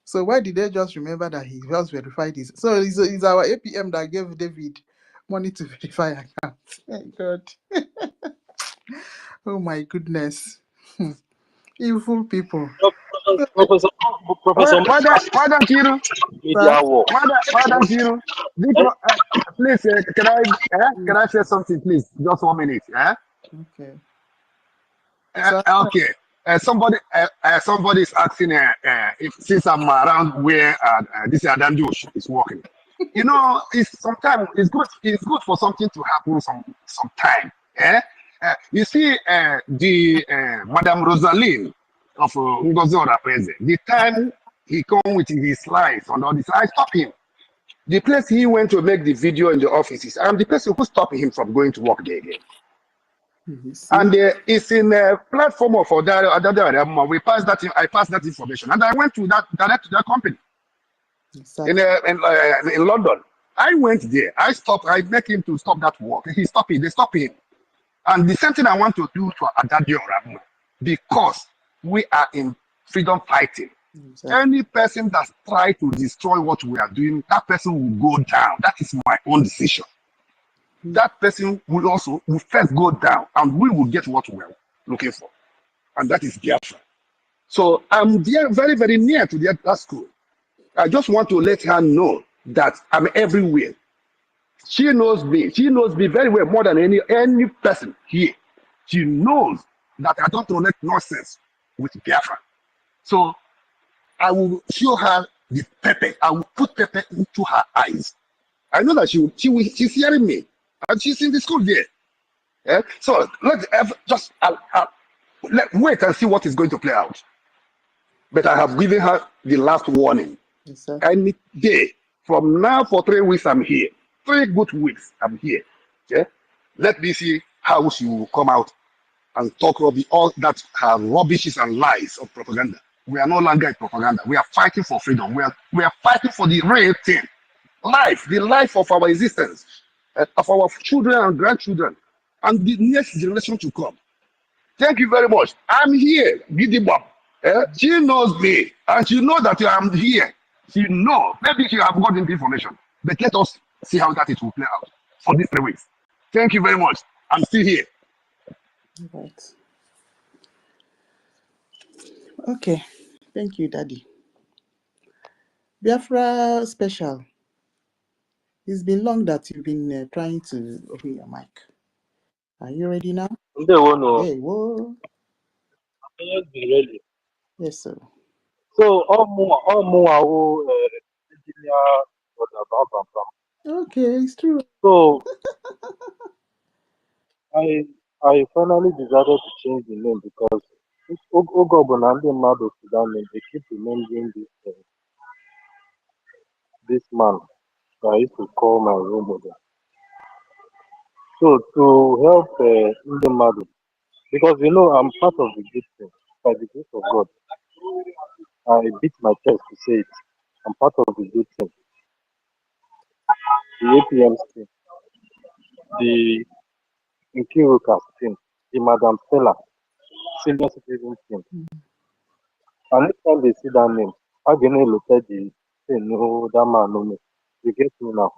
So why did they just remember that he just verified his? So it's our APM that gave David money to verify account. Thank God. Oh my goodness. Evil people. Professor, Why, Professor, why don't you? Sir? media war. Why don't you? Eh? Please, can I say something, please? Just 1 minute. Okay. So Okay. Somebody is asking if since I'm around where this Adam Josh is working. You know, it's sometimes it's good. It's good for something to happen some time. You see, the Madame Rosaline of NGOZI Orapeze, the time he come with his slides and all this, I stop him. The place he went to make the video in the offices, I'm the person who stopped him from going to work there again. you see? And it's in a platform of we passed that. I passed that information, and I went to that direct to that company Exactly. in London. I went there. I stopped. I make him to stop that work. He stopped it. They stopped him. And the same thing I want to do to Adadio Ramu, because we are in freedom fighting. Exactly. Any person that tries to destroy what we are doing, that person will go down. That is my own decision. That person will first go down, and we will get what we are looking for, and that is Biafra. So I'm there, very, very near to that school. I just want to let her know that I'm everywhere. She knows me. She knows me very well, more than any person here. She knows that I don't tolerate nonsense with Biafra. So I will show her the pepper. I will put pepper into her eyes. I know that she's hearing me, and she's in the school there. So let's wait and see what is going to play out. But I have given her the last warning. Exactly. Any day from now for 3 weeks, I'm here. 3 good weeks, I'm here. Okay? Let me see how she will come out and talk rubbish, all that her rubbishes and lies of propaganda. We are no longer in propaganda. We are fighting for freedom. We are fighting for the real thing. Life, the life of our existence, of our children and grandchildren, and the next generation to come. Thank you very much. I'm here, Giddy Bob. She knows me, and she knows that I am here. She knows. Maybe she have gotten the information. But let us see how that it will play out for these 3 weeks. Thank you very much. I'm still here. Right. Okay. Thank you, Daddy. Biafra special. It's been long that you've been trying to open your mic. Are you ready now? Hey, whoa. Really. Yes, sir. So all more engineer. Okay, it's true. So I finally decided to change the name because Ogobon and the Mado Sudan name, they keep remembering this man that I used to call my role model. So to help Ndemadu, because I'm part of the good thing, by the grace of God. I beat my chest to say it. I'm part of the good thing. The APM team, the Nkiruka team, the Madam Stella, senior citizen team. And next time they see that name, I'm gonna look at the say no, that man no me. You get me now.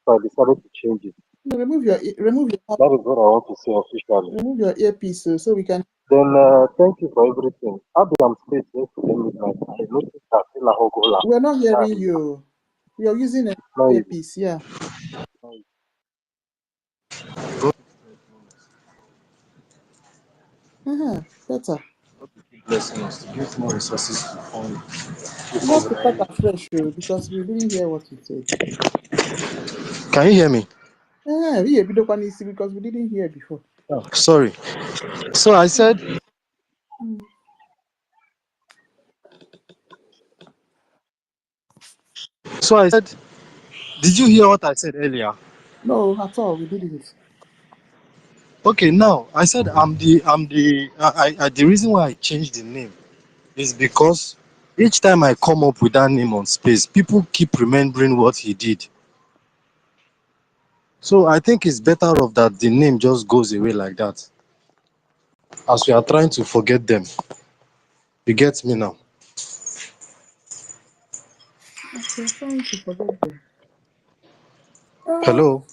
So I decided to change it. No, remove your That is what I want to say officially. remove your earpiece so we can. Then thank you for everything. Abiam State yesterday midnight. I noticed that We're not hearing you. You're using an earpiece, yeah. Better. Blessing us to give more resources to fund. You have to start afresh, because we didn't hear what you said. Can you hear me? Because we didn't hear before. Oh, sorry. So I said. Did you hear what I said earlier? No, at all. We didn't. Okay, now I said the reason why I changed the name is because each time I come up with that name on space, people keep remembering what he did. So I think it's better off that the name just goes away like that, as we are trying to forget them. You get me now? Okay, trying to forget them. Uh, Hello.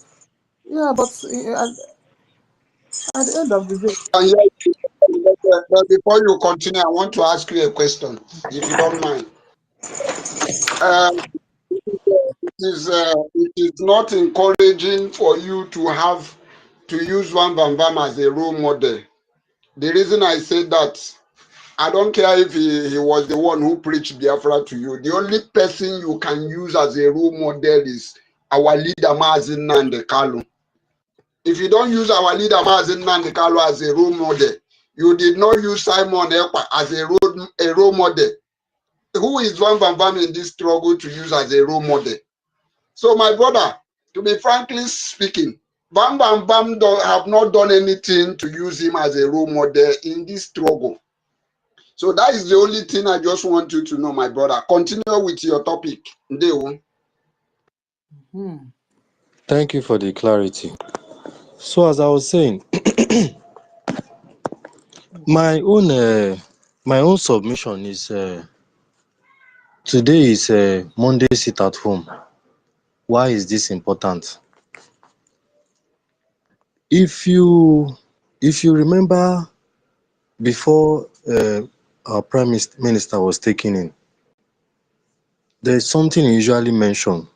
yeah, but at the end of the day, And yet, but before you continue, I want to ask you a question, if you don't mind. It is not encouraging for you to use One Bam Bam as a role model. The reason I say that, I don't care if he was the one who preached Biafra to you. The only person you can use as a role model is our leader, Mazin Nandekalo. If you don't use our leader, Mazin Nandekalo, as a role model, you did not use Simon Ekpa as a role model. Who is One Bam Bam in this struggle to use as a role model? So, my brother, to be frankly speaking, Bam Bam Bam have not done anything to use him as a role model in this struggle. So that is the only thing I just want you to know, my brother. Continue with your topic. Ndeo. Thank you for the clarity. So as I was saying, my own submission is today is Monday sit at home. Why is this important? If you remember before our prime minister was taken in, there is something he usually mention: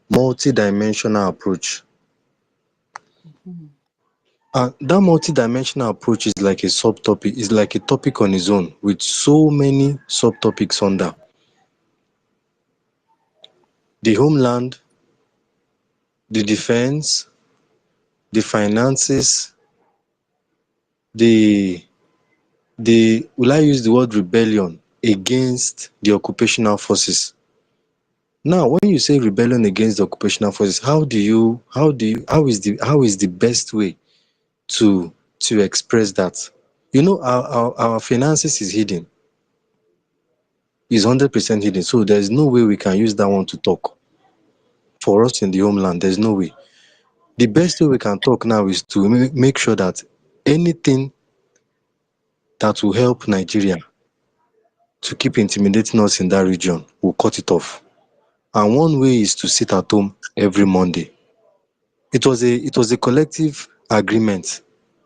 multi-dimensional approach. And that multi-dimensional approach is like a subtopic, is like a topic on its own with so many subtopics under. The homeland, the defense, the finances, the will I use the word rebellion against the occupational forces. Now, when you say rebellion against the occupational forces, how is the best way to express that? You know, our finances is hidden, is 100% hidden. So there's no way we can use that one to talk. For us in the homeland, there's no way. The best way we can talk now is to make sure that anything that will help Nigeria to keep intimidating us in that region, we'll cut it off. And one way is to sit at home every Monday. It was a collective agreement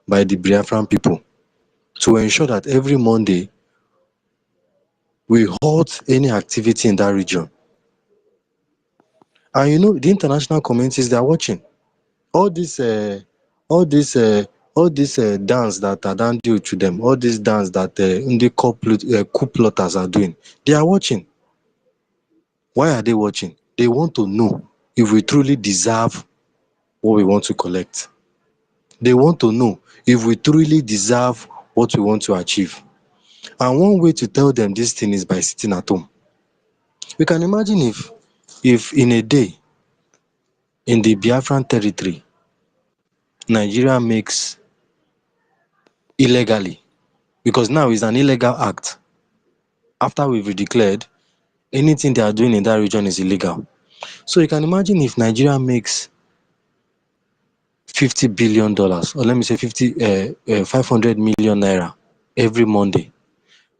by the Biafran people to ensure that every Monday we halt any activity in that region. And you know, the international communities, they are watching. All this dance that are done due to them, all this dance that the coup plotters are doing, they are watching. Why are they watching? They want to know if we truly deserve what we want to collect. They want to know if we truly deserve what we want to achieve. And one way to tell them this thing is by sitting at home. We can imagine if in a day in the Biafran territory, Nigeria makes illegally, because now it's an illegal act. After we've declared, anything they are doing in that region is illegal. So you can imagine if Nigeria makes $50 billion, or let me say 500 million naira every Monday.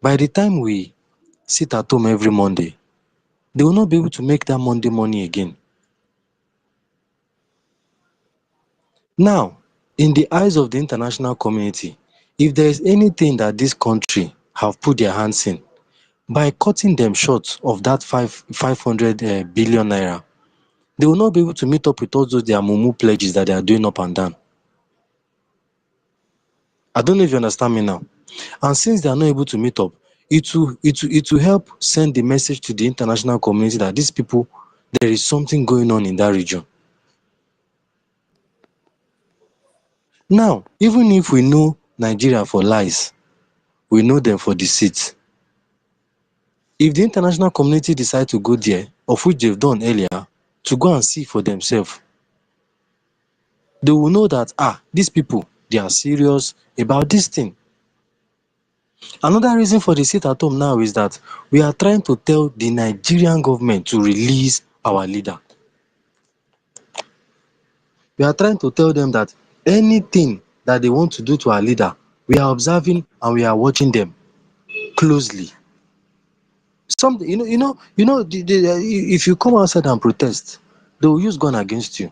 By the time we sit at home every Monday, they will not be able to make that Monday money again. Now, in the eyes of the international community, if there is anything that this country have put their hands in, by cutting them short of that 500 billion naira, they will not be able to meet up with all those their mumu pledges that they are doing up and down. I don't know if you understand me now. And since they are not able to meet up, it will help send the message to the international community that these people, there is something going on in that region. Now, even if we know Nigeria for lies, we know them for deceit. If the international community decide to go there, of which they've done earlier, to go and see for themselves, they will know that, these people, they are serious about this thing. Another reason for the sit at home now is that we are trying to tell the Nigerian government to release our leader. We are trying to tell them that anything that they want to do to our leader, we are observing and we are watching them closely. Something, if you come outside and protest, they will use gun against you.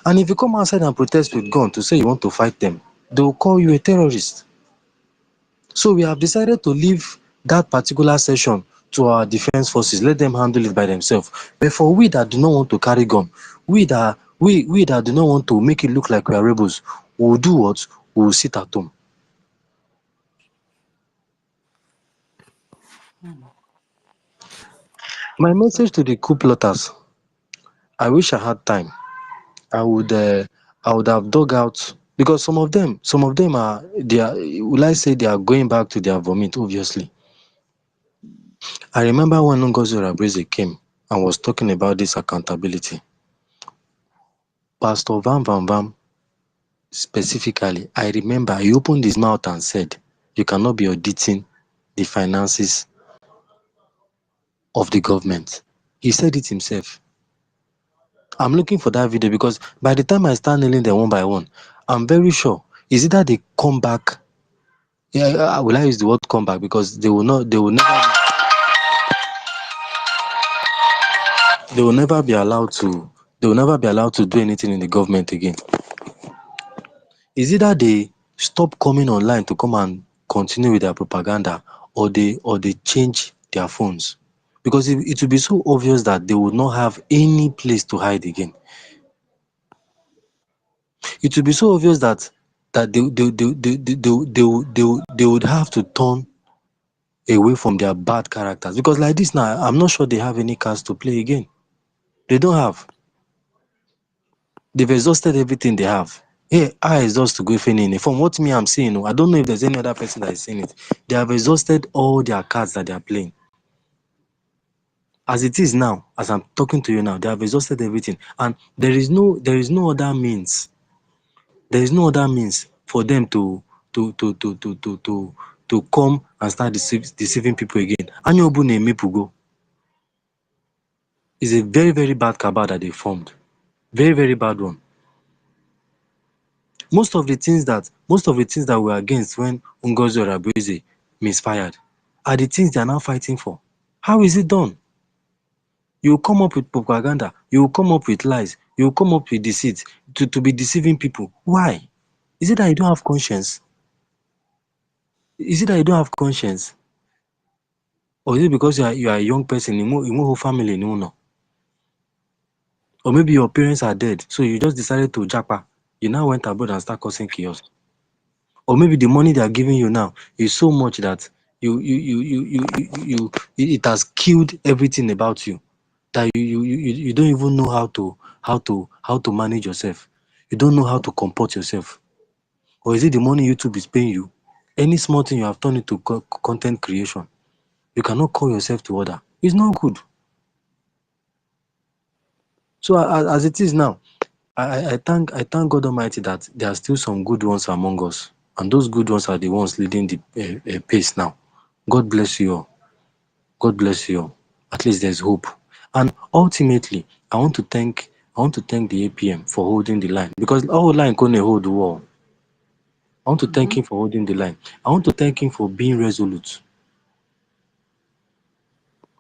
And if you come outside and protest with gun to say you want to fight them, they will call you a terrorist. So we have decided to leave that particular session to our defense forces. Let them handle it by themselves. But for we that do not want to carry gun, we that do not want to make it look like we are rebels, we will do what? We will sit at home. My message to the coup plotters: I wish I had time. I would have dug out, because some of them will I say they are going back to their vomit, obviously. I remember when NGOZI came and was talking about this accountability. Pastor Vam specifically, I remember he opened his mouth and said, you cannot be auditing the finances of the government. He said it himself. I'm looking for that video, because by the time I start nailing them one by one, I'm very sure is either they come back. Yeah, will I use the word come back? Because they will never be allowed to do anything in the government again. Is either they stop coming online to come and continue with their propaganda, or they change their phones, because it will be so obvious that they would not have any place to hide again. It will be so obvious that they would have to turn away from their bad characters, because like this now, I'm not sure they have any cards to play again. They don't have. They've exhausted everything they have. Hey, I exhaust to go in. From what me I'm seeing, I don't know if there's any other person that is seeing it. They have exhausted all their cards that they are playing. As it is now, as I'm talking to you now, they have exhausted everything, and there is no other means. There is no other means for them to come and start deceiving people again. Anyobune Mepugo is a very, very bad cabal that they formed. Very, very bad one. Most of the things that were against when NGOZI misfired are the things they are now fighting for. How is it done? You will come up with propaganda, you will come up with lies, you will come up with deceit to be deceiving people. Why? Is it that you don't have conscience? Is it that you don't have conscience? Or is it because you are a young person, in whole family, no? Or maybe your parents are dead, so you just decided to japa. You now went abroad and start causing chaos. Or maybe the money they are giving you now is so much that it has killed everything about you, that you don't even know how to manage yourself. You don't know how to comport yourself. Or is it the money YouTube is paying you? Any small thing you have turned into content creation. You cannot call yourself to order. It's not good. So as it is now, I thank God Almighty that there are still some good ones among us, and those good ones are the ones leading the pace now. God bless you all. God bless you all. At least there's hope. And ultimately, I want to thank the APM for holding the line, because our line couldn't hold the wall. I want to thank him for holding the line. I want to thank him for being resolute.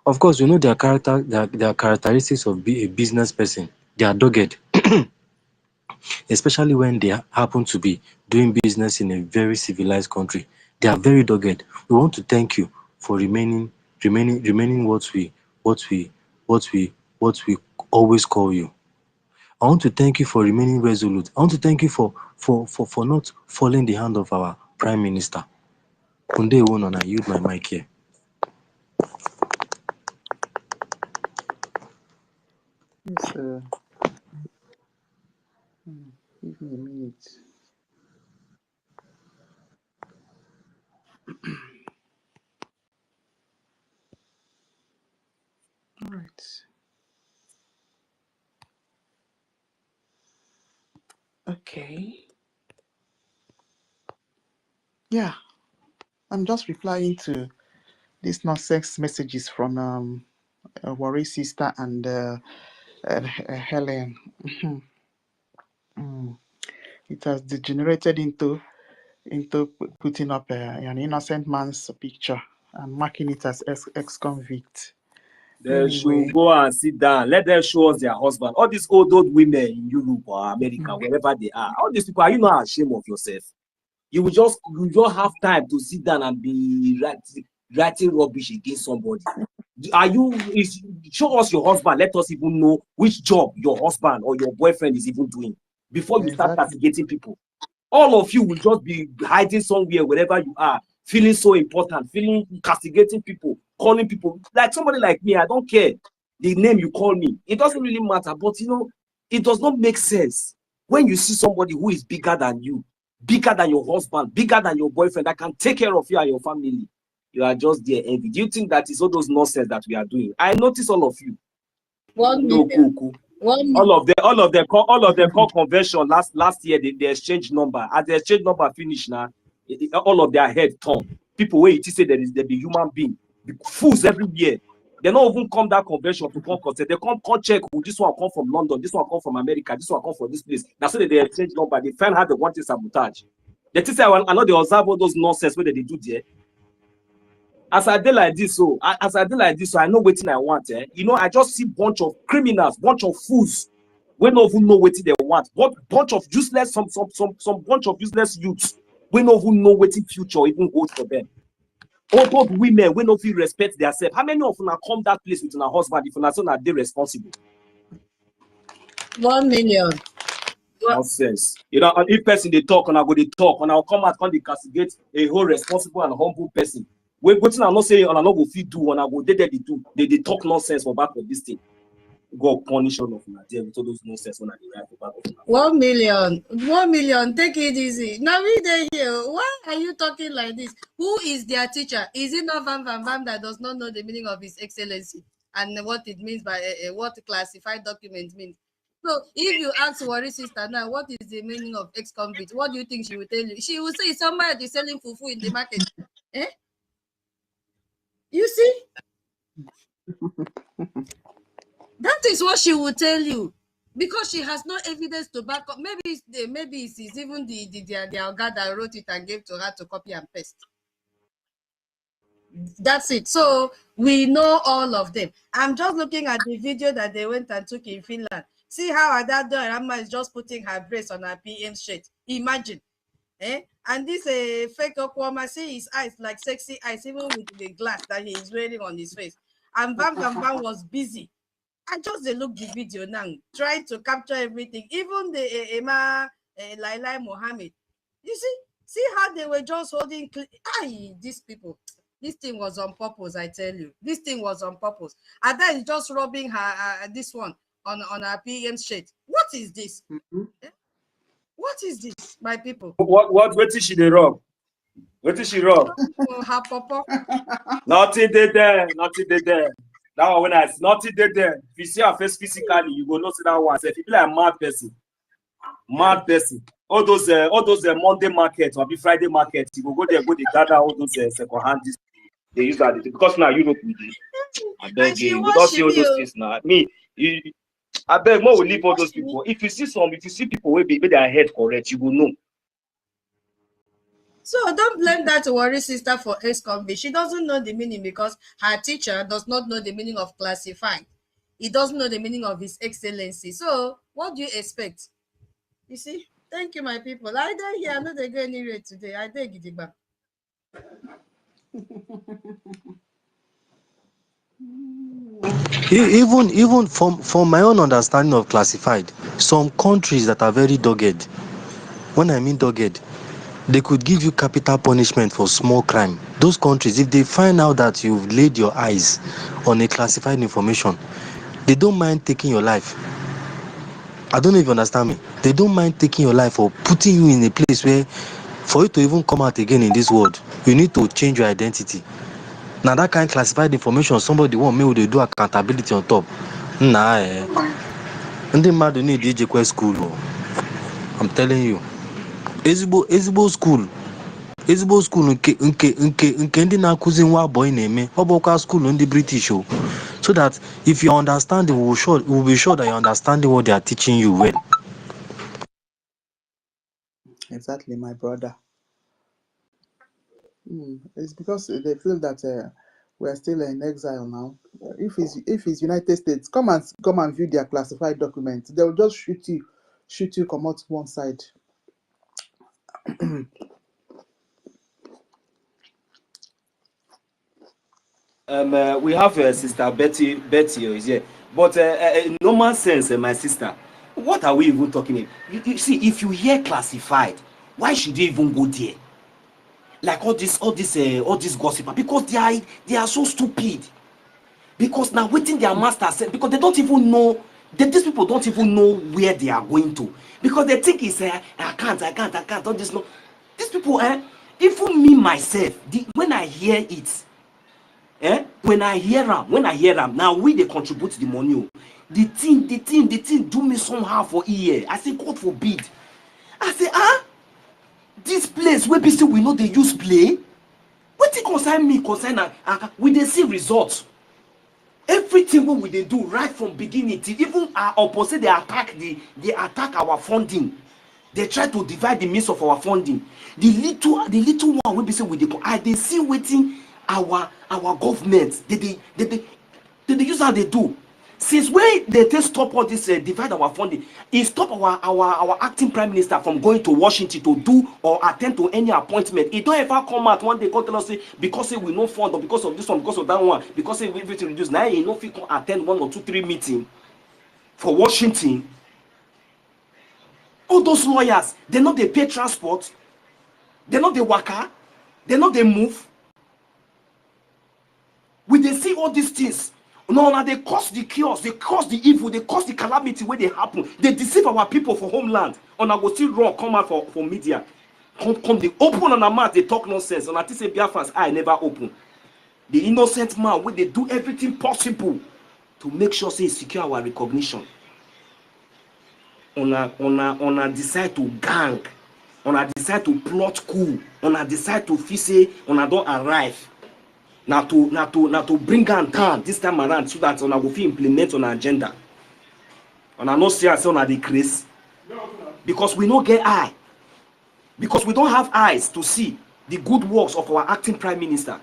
Of course, you know their characteristics of a business person. They are dogged, especially when they happen to be doing business in a very civilized country. They are very dogged. We want to thank you for remaining what we always call you. I want to thank you for remaining resolute. I want to thank you for not following the hand of our Prime Minister. Kunde Iwono, and I yield my mic here. Yes, give me a minute. All right. Okay. Yeah, I'm just replying to these nonsense messages from Worry Sister and Helen. Mm. It has degenerated into putting up an innocent man's picture and marking it as ex-convict. They Anyway. should go and sit down. Let them show us their husband. All these old women in Europe or America, wherever they are. All these people, are you not ashamed of yourself? You don't have time to sit down and be writing rubbish against somebody. Show us your husband. Let us even know which job your husband or your boyfriend is even doing before you start castigating people. All of you will just be hiding somewhere, wherever you are, feeling so important, castigating people, calling people. Like somebody like me, I don't care the name you call me. It doesn't really matter. But it does not make sense when you see somebody who is bigger than you, bigger than your husband, bigger than your boyfriend, that can take care of you and your family. You are just there envy. Do you think that is all those nonsense that we are doing? I notice all of you. 1 million. 1 million. All of them call convention last year. They exchange number. As the exchange number finish now, all of their head turn. People wait to say there be human being. The fools everywhere. They don't even come that convention to come consent. They come check who this one come from London, this one come from America, this one come from this place. That's why they exchange number. They find how they want to sabotage. They say I know they observe all those nonsense where they do there. As I did like this, so I know what I want. I just see bunch of criminals, bunch of fools. We don't even know what they want. But bunch of useless, some bunch of useless youths. We don't even know what future even holds for them. All those women, we don't feel respect themselves. How many of them come that place with a husband if not are they responsible? 1 million. Nonsense. If person they talk and I go they talk and I'll come out and they castigate a whole responsible and humble person. We go to not say on I not go fit do and I go they do. They talk nonsense for back of this thing. God punish all of them with all those nonsense when I write for back of them. 1 million. 1 million. Take it easy. Now we there here. Why are you talking like this? Who is their teacher? Is it not Van that does not know the meaning of His Excellency and what it means by what classified document means? So if you ask Worry sister now, what is the meaning of ex-convict? What do you think she will tell you? She will say somebody is selling fufu in the market. You see? That is what she will tell you. Because she has no evidence to back up. Maybe it's even the guy that wrote it and gave to her to copy and paste. That's it. So we know all of them. I'm just looking at the video that they went and took in Finland. See how that Amma is just putting her brace on her PM shirt. Imagine. And this fake Okwama, see his eyes like sexy eyes, even with the glass that he is wearing on his face. And Bam was busy. I just look the video now, trying to capture everything. Even the Laila Mohammed. You see how they were just holding. These people. This thing was on purpose, I tell you. This thing was on purpose. And then is just rubbing her this one on her PM shirt. What is this? What is this, my people? What is she the rub? What is she rub? Her papa. Nothing did there. That one when nothing did there. If you see her face physically, you go not see that one. If you be like a mad person. All those Monday markets or Friday markets, you go there, they gather all those second hand. They use that because now Europe we do. I beg you, we don't see all those things now. I beg more will leave all those people. If you see people with their head correct, you will know. So don't blame that Worry sister for ex-convict. She doesn't know the meaning because her teacher does not know the meaning of classified. He doesn't know the meaning of His Excellency. So what do you expect? You see? Thank you, my people. I don't hear. I know they go anywhere today. I take it back. Even from my own understanding of classified, some countries that are very dogged, when I mean dogged, they could give you capital punishment for small crime. Those countries, if they find out that you've laid your eyes on a classified information, they don't mind taking your life. I don't know if you understand me. They don't mind taking your life or putting you in a place where, for you to even come out again in this world, you need to change your identity. Now that kind of classified information, somebody want me to do accountability on top. Nah, and the man don't need DJ school. I'm telling you. Ezigbo school nke ndị na-akụzi nwa boy na-eme ọ bụkwa school ndị British so that if you understand we will be sure that you understand what they are teaching you well. Exactly, my brother. It's because they feel that we are still in exile now. If it's United States, come and view their classified documents. They will just shoot you, come out one side. We have Sister Betty is here, but in normal sense, my sister, what are we even talking about? You see, if you hear classified, why should you even go there? Like all this gossip, because they are so stupid. Because now waiting their master said, because they don't even know, these people don't even know where they are going to, because they think it's I can't, all this no. These people, even me myself, when I hear it. When I hear them, now they contribute the money. The thing do me somehow for a year. I say, God forbid. I say, this place where people we know they use play. What it concern me, we they see results. Everything what we they do right from beginning till even our opposite they attack our funding. They try to divide the means of our funding. The little one we be say with they see waiting our government. They use how they do. Since when they stop all this divide our funding, it stop our acting prime minister from going to Washington to do or attend to any appointment. It don't ever come out one day come tell us say because we no fund or because of this one, because of that one, because we everything reduce. Now you know if you can attend 1 or 2, 3 meetings for Washington. All those lawyers, they know they pay transport, they know they waka, they know they move. We they see all these things. No, they cause the chaos, they cause the evil, they cause the calamity where they happen. They deceive our people for homeland. On I go still wrong, come out for media. Come, they open on a mouth, they talk nonsense. On I say Biafrans, I never open. The innocent man, where they do everything possible to make sure say secure our recognition. On a decide to gang, on a decide to plot coup, on a decide to say on a don't arrive. Now to bring on down this time around so that on a will implement on agenda. On a no see us on a decrease because we don't get eye, because we don't have eyes to see the good works of our acting prime minister.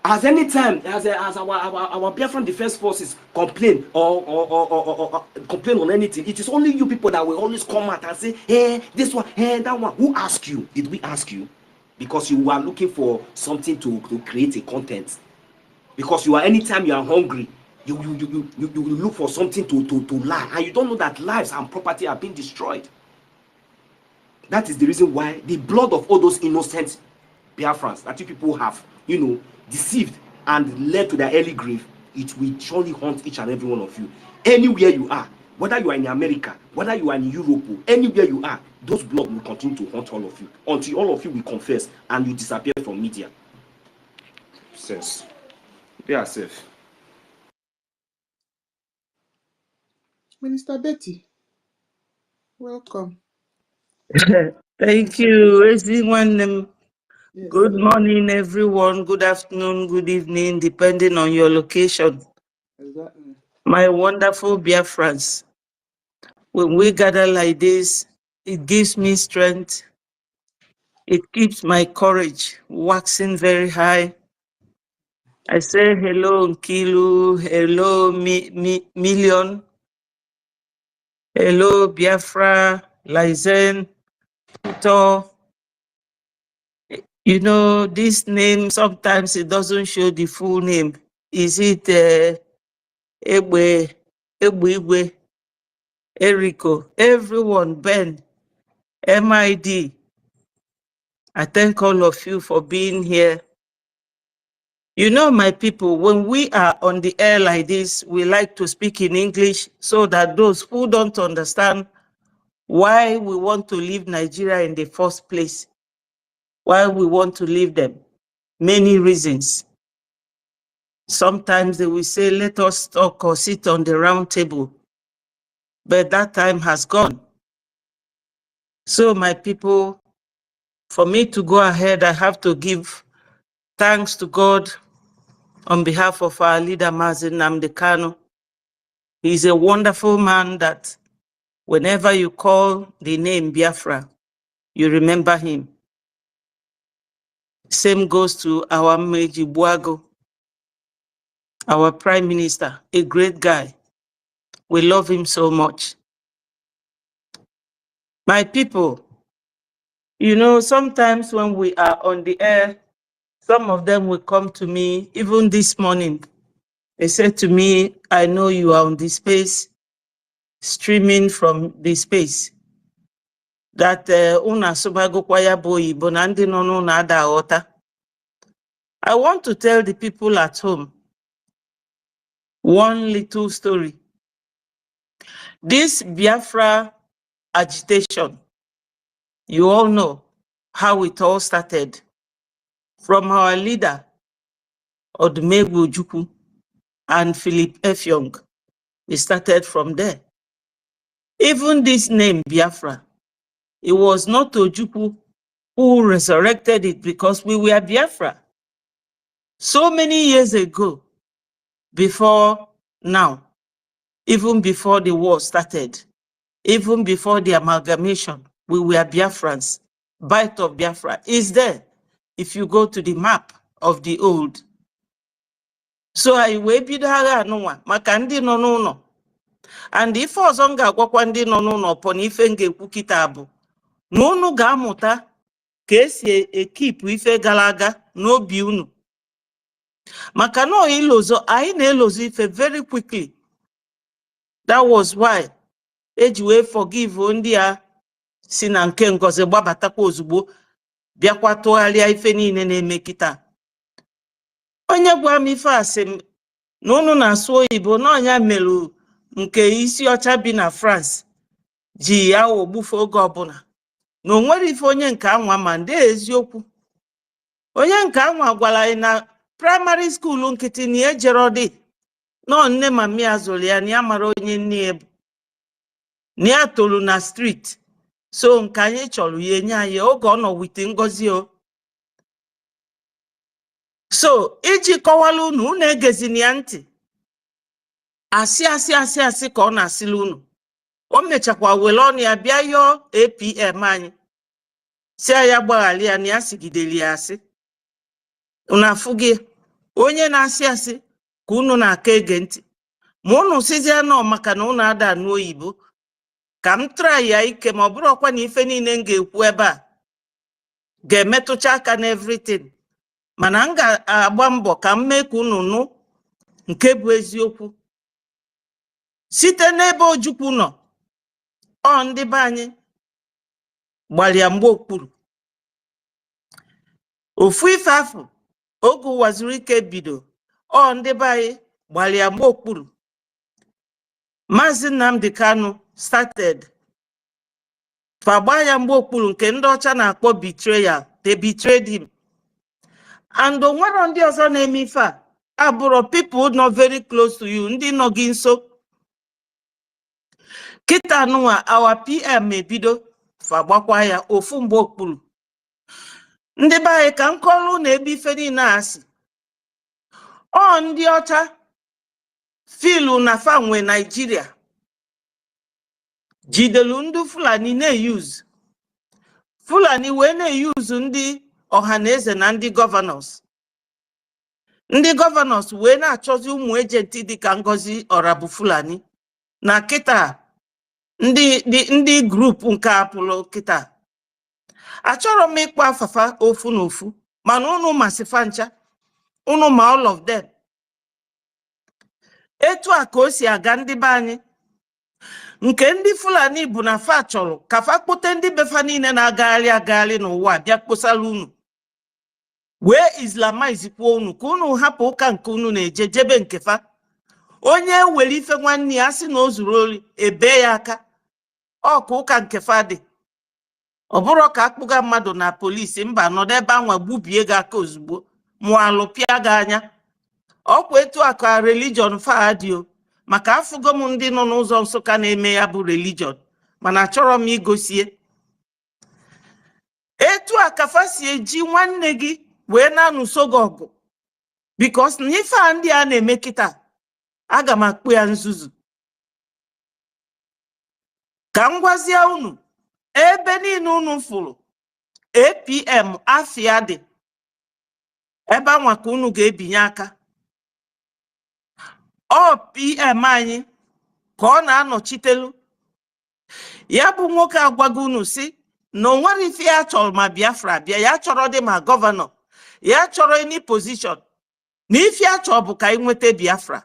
As any time as our Biafran defense forces complain or complain on anything, it is only you people that will always come out and say, hey, this one, hey, that one. Who asked you? Did we ask you? Because you are looking for something to create a content. Because you are anytime you are hungry, you look for something to lie, and you don't know that lives and property are being destroyed. That is the reason why the blood of all those innocent Biafrans that you people have, deceived and led to their early grave, it will surely haunt each and every one of you. Anywhere you are, whether you are in America, whether you are in Europe, anywhere you are, those blood will continue to haunt all of you until all of you will confess and you disappear from media. Sense. Be safe. Minister Betty, welcome. Thank you, everyone. Yes. Good morning, everyone. Good afternoon, good evening, depending on your location. Exactly. My wonderful Biafrans, when we gather like this, it gives me strength. It keeps my courage waxing very high. I say hello, Nkilu, hello, Million, hello, Biafra, Lizen, Puto. This name, sometimes it doesn't show the full name. Is it Egbe, Eriko, everyone, Ben, MID? I thank all of you for being here. My people, when we are on the air like this, we like to speak in English so that those who don't understand why we want to leave Nigeria in the first place, why we want to leave them, many reasons. Sometimes they will say, let us talk or sit on the round table. But that time has gone. So my people, for me to go ahead, I have to give thanks to God on behalf of our leader, Mazi Nnamdi Kanu. He's a wonderful man that whenever you call the name Biafra, you remember him. Same goes to our Meji Buago, our Prime Minister, a great guy. We love him so much. My people, you know, sometimes when we are on the air, some of them will come to me, even this morning. They said to me, I know you are on the space, streaming from the space. That una subago kwaya boy bonandi no nada ota. I want to tell the people at home one little story. This Biafra agitation, you all know how it all started. From our leader, Odumegwu Ojukwu and Philip Effiong. It started from there. Even this name, Biafra, it was not Ojukwu who resurrected it because we were Biafra. So many years ago, before now, even before the war started, even before the amalgamation, we were Biafrans. Bite of Biafra is there if you go to the map of the old. So I will be there maka ndị nọ n'ụlọ. And if ọzọ ga-agwakwa ndị nọ n'ụlọ pọ n'ife ngekwu kita bụ na unu ga-amụta ka esi ekipụ ife gara aga n'obi unu. Maka na ilozo anyị na-elozo ife very quickly. That was why eji wee forgive ndị a si na nke Ngozi gbabatakwa ozugbo bịakwa tụgharịa ife niile na-eme kita. Onye gwa m ife asị m na unu na-asụ oyibo na ọnya merụ nke isi ọcha bi na France ji ya ogbufe oge ọbụla na onwere ife onye nke anwa ma ndị eziokwu. Onye nke anwa gwara anyị na primary school nkịtị na ejero dị nọ nne ma mmi azụrụ ya na ya mara onye nne ebu na ya tolu na street. So nke anyị chọrọ ya enye anyị oge ọ nọ wite Ngozi o. So iji kọwala unu egezini ya ntị. Asị ka ọ na-asịla unu. O mechakwa wele ọnụ ya bịa yọọ APM anyị. Si ya gbaghali ya na ya sigideli ya asị. Unu afụ gị onye na-asị asị ka unu na-aka ege ntị. Ma unu sizie nọ maka na unu ada anụ oyibo. Ka m try ya ike ma ọ bụrụ ọkwa na ife niile m ga-ekwu ebe a ga-emetụcha aka na everything. Mana m ga-agba mbọ ka m mee ka unu nụ nke bụ eziokwu. Site n'ebe Ojukwu nọ, ọ ndị be anyị gbalịa mgbe okpuru. Ofu ife afọ oge ụwa zuru ike bido, ọ ndị be anyị gbalịa mgbe okpuru. Maazị Nnamdi Kanu started fagba ya mgbe okpuru nke ndị ọcha na-akpọ betrayal. They betrayed him. And onwero ndị ọzọ na-eme ife a abụrụ people not very close to you, ndị nọ gị nso. Kita nụwa our PM ebido fagbakwa ya ofu mgbe okpuru. Ndị be anyị ka nkọlụ na ebe ife niile asị. Ọ ndị ọcha filu na fanwe Nigeria jidelu ndị Fulani na-eyuzu. Fulani wee na-eyuzu ndị ọhaneze na ndị governors. Ndị governors wee na-achọzi ụmụ ejenti dịka Ngozi Orabu Fulani na kita ndị group nke apụlụ kita. Achọrọ m ịkpọ afafa ofu na ofu mana unu masifa ncha. Unu ma all of them. Etu a ka o si aga ndị be anyị. Nke ndị Fulani bụ na fa chọrọ ka fa kpote ndị befa niile na-agagharị n'ụwa bịa kposala unu. Wee Islamize kwuo unu ka unu hapụ ụka nke unu na-eje jebe nke fa. Onye were ife nwanne ya sị na o zuru ori ebe ya aka. Ọ ka ụka nke fa dị. Ọ bụrụ ka akpụga mmadụ na polisi mba nọdụ ebe anwa gbubie gị aka ozugbo mụ alụpịa gị anya. Ọkwa etu aka religion fa dị o. Maka afụgo m ndị nọ n'ụzọ Nsụka na-eme ya bụ religion mana achọrọ m igosie. Etu aka fa si eji nwanne gị wee na-anụso gị ọgụ. Because na ife a ndị a na-eme kịta aga m akpụ ya nzuzu. Ka m gwazie unu ebe niile unu fụrụ APM afịa dị ebe anwa ka unu ga-ebinye aka. Ọ PM anyị ka ọ na-anọchitelu. Ya bụ nwoke agwago unu si na o nwere ife ya chọrọ ma Biafra bịa, ya chọrọ dị ma gọvanọ, ya chọrọ any position, na ife ya chọrọ bụ ka anyị nweta Biafra.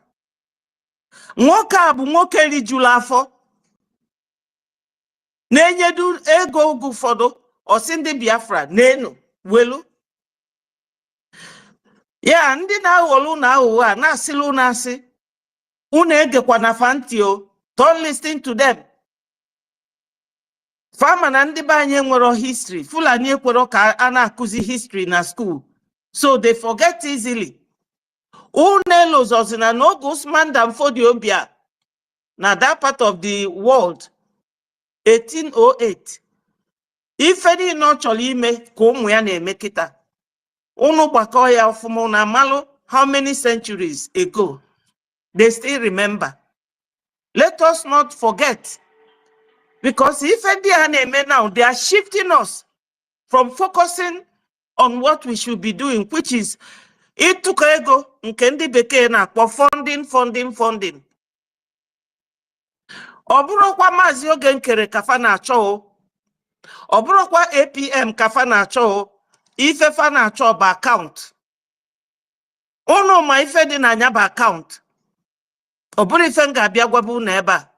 Nwoke a bụ nwoke rijuru afọ, na-enyedu ego oge ụfọdụ ọsị ndị Biafra n'enu welu. Ya ndị na-aghọlụ na aghụghọ a na-asịlụ unu asị, unu egekwa na fanti o, don't listen to them. Fama na ndị be anyị enwero history, Fulani ekwero ka a na-akụzi history na school, so they forget easily. Unu elozozina n'oge Usman Dan Fodio bịa na that part of the world 1808. Ife niile ọ chọrọ ime ka ụmụ ya na-eme kịta. Unu gbakọ ya ọfụma na malụ how many centuries ago. They still remember. Let us not forget. Because if they are now, they are shifting us from focusing on what we should be doing, which is ịtụkọ ego nke ndị bekee na-akpọ funding. Ọ bụrụkwa Maazị Oge Nkere kafa na-achọ o. Ọ bụrụkwa APM kafa na-achọ o. Ife fa na-achọ bụ account. Unu ma ife dị na anya bụ account. Ọ bụrụ ife m ga-abịa gwaba unu ebe a.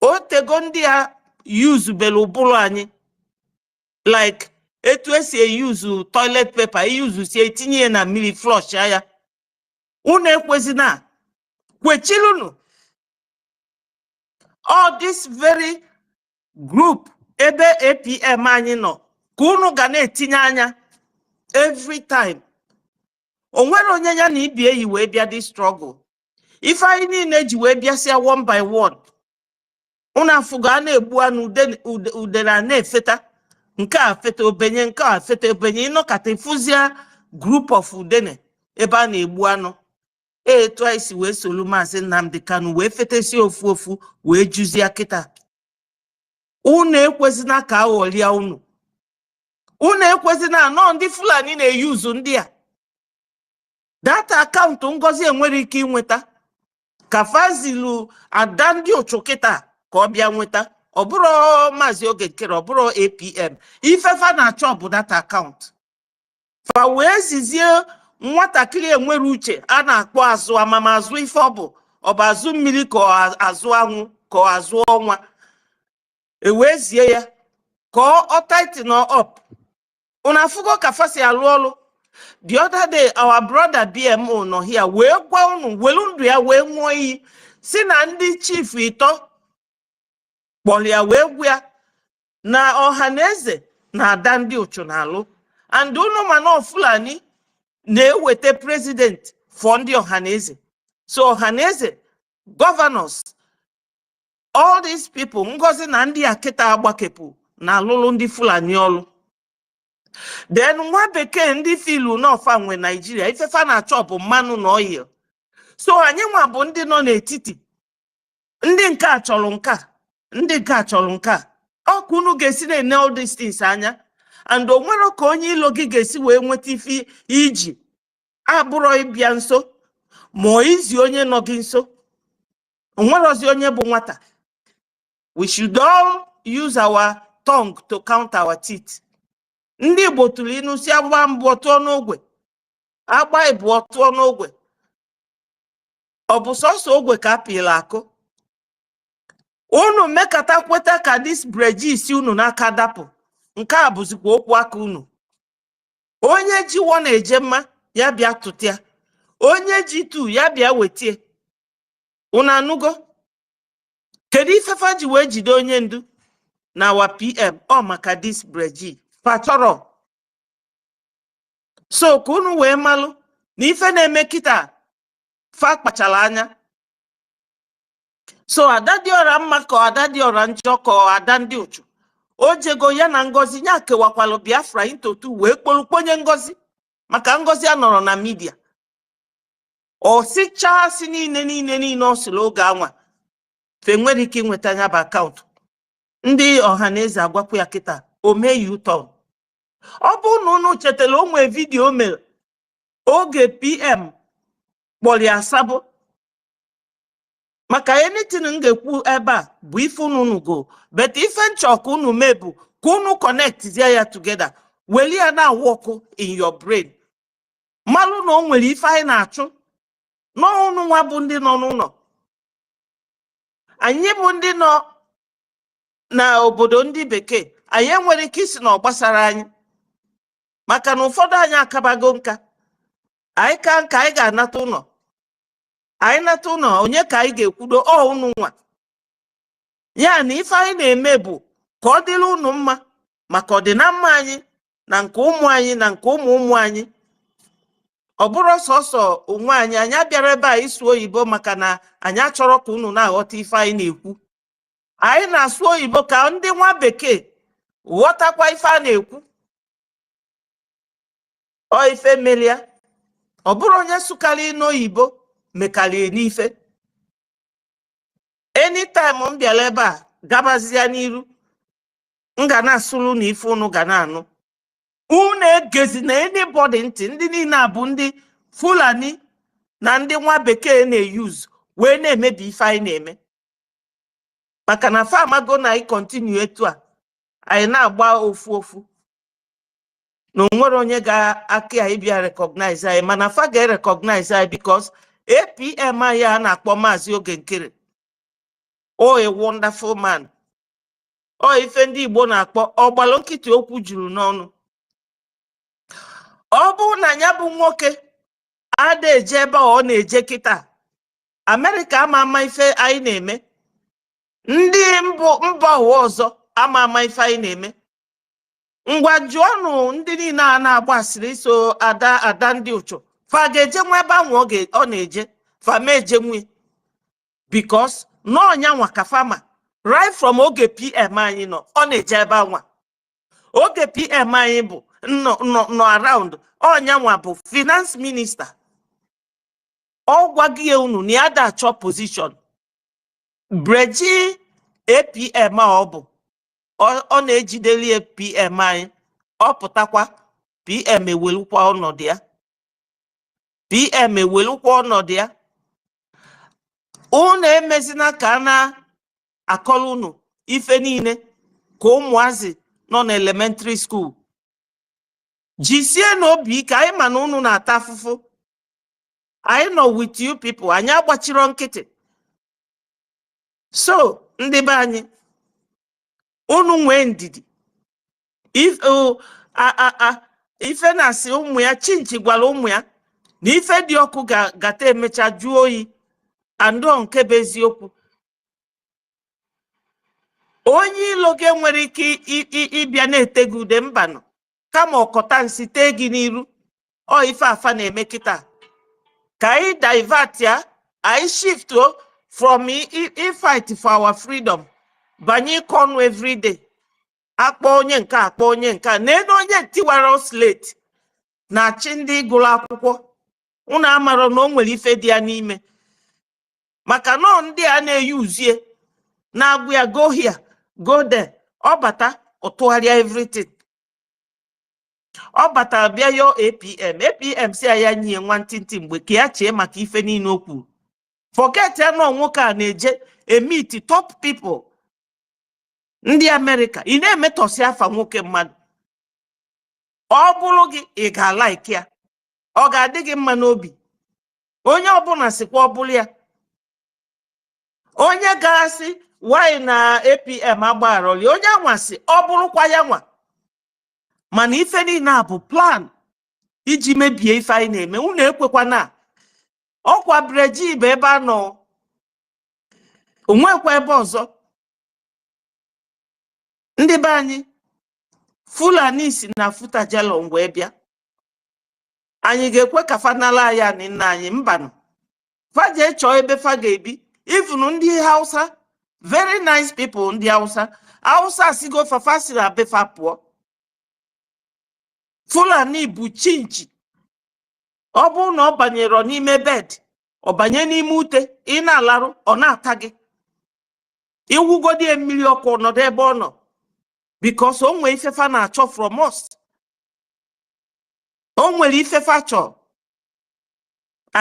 O tego ndị a use belu ụbụrụ anyị, like etu esi use toilet paper, use si etinye na mmiri flush ya. Unu ekwezina, kwechilunu. All this very group ebe APM anyị nọ, ka unu ga na-etinye anya every time. O nwere onye ya na ibie yi wee bịa dị struggle. Ife anyị niile ji wee bịa sia one by one. Una fuga na-egbu anụ udere na-efeta. Nke a feta obenye, nke a feta obenye. Ino kata ifuzia group of udene ebe a na-egbu anụ. Etu anyị si wee solu Maazị Nnamdi Kanu wee fetesi ofu wee juzia kịta. Unu ekwezina ka aghọlia unu. Unu ekwezina anọ ndị Fulani na-eyuzu ndị a. Data akaụntụ Ngozi enwere ike inweta. Ka fazilu ada ndị ụchụ kịta ka ọ bịa nweta. Ọ bụrụ Maazị Oge Nkere, ọ bụrụ APM. Ifefa na-achọ bụ data akaụntụ. Fa wee zizie nwatakịrị enwere uche a na-akpọ azụ amama azụ ife ọ bụ azụ mmiri ka azụ anwụ ka azụ ọnwa. Ewezie ya ka ọ tighten up. Una afụgo ka fa si alụ ọlụ. The other day, our brother BMO nọ here wee gwa unu welu ndụ ya wee nwụọ iyi si na ndị chief ito kpọrọ ya wee gwa ya na ọhaneze na-ada ndị ụchụ na-alụ. And unu mana Fulani na-eweta president for ndị ọhaneze. So ọhaneze, governors, all these people, Ngozi na ndị akịta agbakepụ na alụlụ ndị Fulani ọlụ. Then nwa bekee ndị filu n'ọfa nwe Nigeria, ifefa na-achọ bụ mmanụ na oil. So anyị nwa bụ ndị nọ n'etiti. Ndị nke a chọrọ nke a, ndị nke a chọrọ nke a. Ọ ka unu ga-esi na-ene all these things anya. And o nwere ka onye ilo gị ga-esi wee nweta ife iji abụrụ ịbịa nso ma izi onye nọ gị nso. O nwere ozi onye bụ nwata. We should all use our tongue to count our teeth. Ndị Igbo tụrụ inu si agba mbụ tụọ n'ogwe. Agba ịbụ tụọ n'ogwe. Ọ bụ sọsọ ogwe ka apịla akụ. Unu mekata kweta ka dis Brgie si unu n'aka dapụ. Nke a bụzikwa okwu aka unu. Onye ji wọ na-eje mma ya bịa tụtịa. Onye ji tu ya bịa wetie. Unu anụgo? Kedu ifefa ji wee jide onye ndu na wa PM ọ maka dis Brgie patoro. So ka unu wee malụ na ife na-eme kịta fa kpachala anya. So ada dị ọra mma ka ada dị ọra njọ ka ada ndị ụchụ. O jego ya na Ngozi nya kewakwalụ Biafra into two wee kpolukponye Ngozi maka Ngozi anọrọ na media. O sicha si niile o siri oge anwa. Fe nwere ike nweta nya ba akaụntụ. Ndị ọhaneze agwakwu ya kịta o mee U-turn. Ọ bụ na unu chetara onwe vidio mere oge PM kpọrọ asabo maka anything ngekwu ebe a bụ ife unu go but ife nchọka unu mebu ka unu connect ya together weli ya na work in your brain malụ na o nwere ife anyị na-achụ n'ọnụ nwa bụ ndị nọ n'ụlọ anyị bụ ndị nọ na obodo ndị bekee anyị enwere ike isi na ọ gbasara anyị maka na ụfọdụ anyị akabago nka anyị ka nka anyị ga-anata ụlọ anyị nata ụlọ onye ka anyị ga-ekwudo unu nwa ya na ife anyị na-eme bụ ka ọ dịrị unu mma maka ọdịnamma anyị na nke ụmụ anyị na nke ụmụ anyị ọ bụrụ sọsọ onwe anyị anyị abịara ebe a ịsụ oyibo maka na anyị achọrọ ka unu na-aghọta ife anyị na-ekwu anyị na-asụ oyibo ka ndị nwa bekee ghọtakwa ife a na-ekwu ọ ife melia ọ bụrụ onye sụkarị n'oyibo mekarị n'ife anytime m bịara ebe a gabazia n'iru m ga na-asụrụ na ife unu ga na-anụ unu egezi na anybody ntị ndị niile abụ ndị Fulani na ndị nwa bekee na-eyuz wee na-emebi ife anyị na-eme maka na famago na anyị continue etu a anyị na-agba ofu na onwere onye ga-aka anyị bịa recognize anyị mana fa ga-recognize anyị because APM anyị a na-akpọ Maazị Oge Nkere a wonderful man ife ndị Igbo na-akpọ ọgbalụ nkịtị okwu juru n'ọnụ ọ bụ na ya bụ nwoke ada eje ebe ọ na-eje kịta Amerịka ama ife anyị na-eme ndị mba ụwa ọzọ ama ife anyị na-eme ngwa jụọnụ ndị niile a na-agba asịrị so ada ndị ụchụ fa ga-eje nwa ebe ahụ ọ na-eje fa ma eje nwe because n'ọnya nwa ka fama right from oge PM anyị nọ ọ na-eje ebe anwa oge PM anyị bụ nọ around ọnya nwa bụ finance minister ọ gwaghị unu na ya da achọ position Brgie APM ọ bụ ọ na-ejideli PM anyị ọ pụtakwa PM ewelukwa ọnọdụ ya unu emezina ka na-akọrọ unu ife niile ka ụmụazị nọ na elementary school jisie n'obi ike anyị ma na unu na-ata afụfụ anyị nọ with you people anyị agbachiro nkịtị so ndị be anyị unu nwee ndidi ife na-asị ụmụ ya chinchi gwara ụmụ ya na ife dị ọkụ gata emecha jụọ oyi andọ nke bụ eziokwu onye ilo gị nwere ike ịbịa na-ete gị ude mbanụ kama ọkọta nsị tee gị n'iru ife afa na-eme kịta ka anyị divert ya anyị shift from fight for our freedom banye ịkọnụ everyday akpọ onye nke akpọ onye nke na-ene onye tiwara slate na-achị ndị gụrụ akwụkwọ unu amara na o nwere ife dị ya n'ime maka nọ ndị a na-eyuzie na-agụ ya go here go there ọ bata ọtụgharịa everything ọ batara bịa yo APM si ya nye nwantịntị mgbe ka ya chee maka ife niile o kwuru forget ya nọ nwoke a na-eje emit top people ndị Amerịka ị na-emetọsi afa nwoke mmadụ ọ bụrụ gị ị ga-alaiki ya ọ ga-adị gị mma n'obi onye ọbụla sikwa ọ bụrụ ya onye ga-asị nwanyị na APM agbarọli onye anwasị ọ bụrụkwa ya nwa mana ife niile a bụ plan iji mebie ife anyị na-eme unu ekwekwa na ọkwa Brgie bụ ebe a nọ onwekwa ebe ọzọ ndị be anyị Fulani si na Futajalon wee bịa anyị ga-ekwe ka fanala ya na nna anyị mbanụ fa je chọọ ebe fa ga-ebi even ndị Hausa very nice people ndị Hausa sigo fafa siri abefa pụọ Fulani bụ chinchi ọ bụ na ọ banyere n'ime bed ọ banye n'ime ute ị na-alarụ ọ na-ata gị iwugodi mmiri ọkụ ọnọdụ ebe ọ nọ because o nwere ifefa na-achọ from us o nwere ifefa chọọ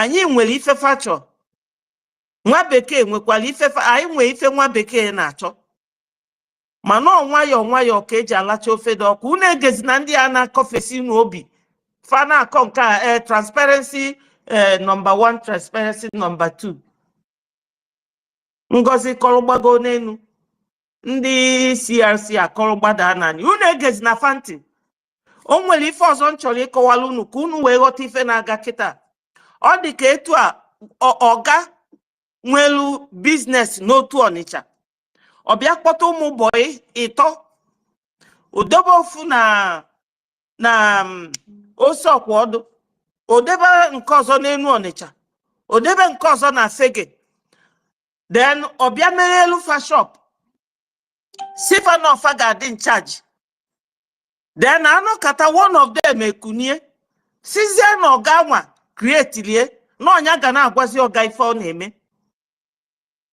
anyị nwere ife fachọ nwa bekee nwekwara ife anyị nwere ife nwa bekee na-achọ mana nwayọọ nwayọọ ka eji alacha ofe dị ọkụ. Unu egezi na ndị a na-akọfesi n'obi fa na-akọ nke a transparency number 1, transparency number 2. Ngozi kọrọgbago n'enu ndị CRC akọrọgbada anani. Unu egezi na fanti. O nwere ife ọzọ nchọrọ ịkọwala unu ka unu wee ghọta ife na-aga kịta. Ọ dị ka etu a ọga nwelu biznes n'otu Ọnịcha. Ọ bịa kpọta ụmụ bọyị ịtọ. Odobe ofu na ose ọkwa ọdụ. Odebe nke ọzọ n'enu Ọnịcha. Odebe nke ọzọ na Fege. Then ọ bịa mere elu fa shop. Sifa na ọfa ga-adị in charge. Then anọkata one of them ekunie. Sizie na ọga nwa create na ọnya ga na-agwazi ọga ife ọ na-eme.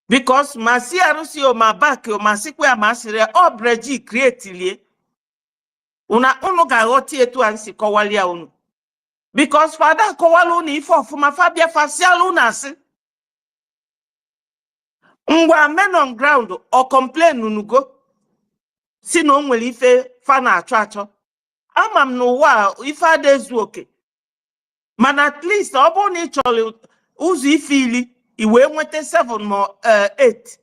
Because ma CRC o ma back o ma sikwe ya ma asịrị ọ Brgie create unu ga-aghọta etu a nsi kọwalia unu. Because fada kọwala unu ife ọfụma fabia fasiala unu asị. Ngwa men on ground o complain unugo si na o nwere ife fa na-achọ achọ. Ama m n'ụwa ife ada ezu oke. Mana at least ọ bụrụ na ị chọrọ ụzọ ife ili iwe nweta 7 ma 8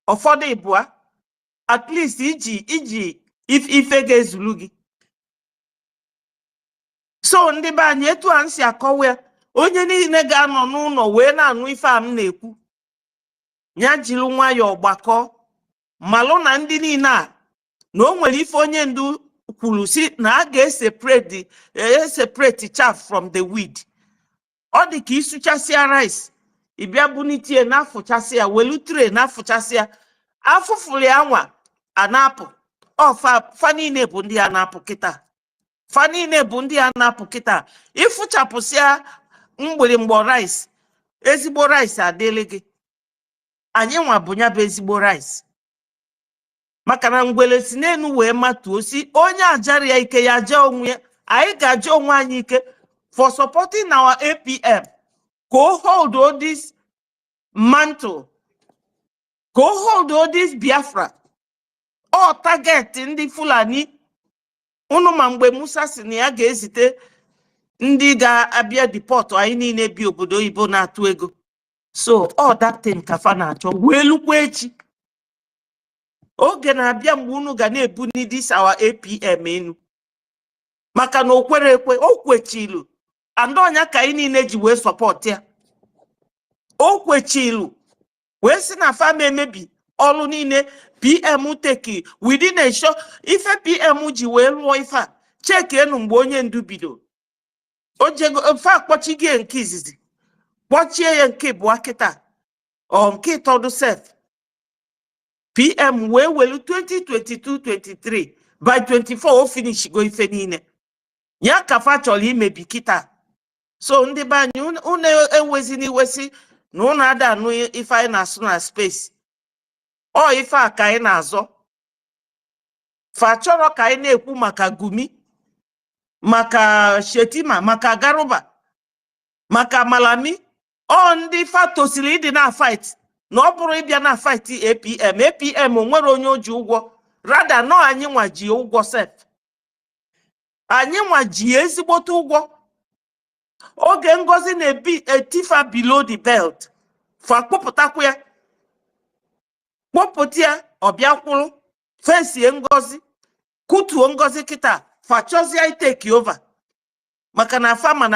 ụfọdụ ịbụa at least iji ife ga-ezulu gị. So ndị be anyị etu a nsi akọwa ya onye niile ga-anọ n'ụlọ wee na-anụ ife a m na-ekwu ya jiri nwayọọ gbakọ malụ na ndị niile a na o nwere ife onye ndu kwuru si na a ga-separate chaff from the weed. Ọ dị ka isuchasịa rice ịbịa bunitie na-afụchasịa welu tray na-afụchasịa afụfụrụ ya nwa a na-apụ. Fa niile bụ ndị a na-apụ kịta. Fa niile bụ ndị a na-apụ kịta. Ịfụchapụsịa mgbịrịmgbọ rice ezigbo rice adịlị gị. Anyị nwa bụ nya bụ ezigbo rice. Maka na ngwele si n'enu wee matuo si onye ajari ya ike ya jee onwe ya. Anyị ga-aja onwe anyị ike for supporting our APM. Go hold all this mantle. Go hold all this Biafra. All target ndị Fulani. Unu ma mgbe Musa si na ya ga-ezite ndị ga-abịa deport anyị niile bi obodo oyibo na-atụ ego. So all that thing ka fa na-achọ wee lukwa echi. Oge na-abịa mgbe unu ga na-ebuni this our APM enu. Maka na okwere ekwe o kwechilu. Andonya ka anyị niile ji wee support ya. O kwechilu wee si na fa emebi ọlụ niile PM teki within a show ife PM ji wee lụọ ife a check enu mgbe onye ndu bido. O jego fa kpọchige nke izizi. Kpọchie ya nke bụ akịta. Nke tọdụ sef. PM wee welu 2022-23 by 24 o finish go ife niile. Ya ka fa chọrọ imebi kịta. So ndị be anyị unu ewezi n'iwesi na unu ada anụ ife anyị na-asụ na space. Ọ ife a ka anyị na-azọ. Fa chọrọ ka anyị na-ekwu maka Gumi, maka Shetima, maka Garuba, maka Malami. Ọ ndị fa tosiri ịdị na fight. Na ọ bụrụ ịbịa na fight APM nwere onye oji ụgwọ. Rada nọ anyị nwa ji ụgwọ sef. Anyị nwa ji ezigbote ụgwọ. Oge Ngozi na-ebi etifa below the belt. Fa kpọpụtakwa ya. Kpọpụta ya ọbịa kwụrụ. Fesie Ngozi. Kutuo Ngozi kịta. Fa chọzie I take over. Maka na fama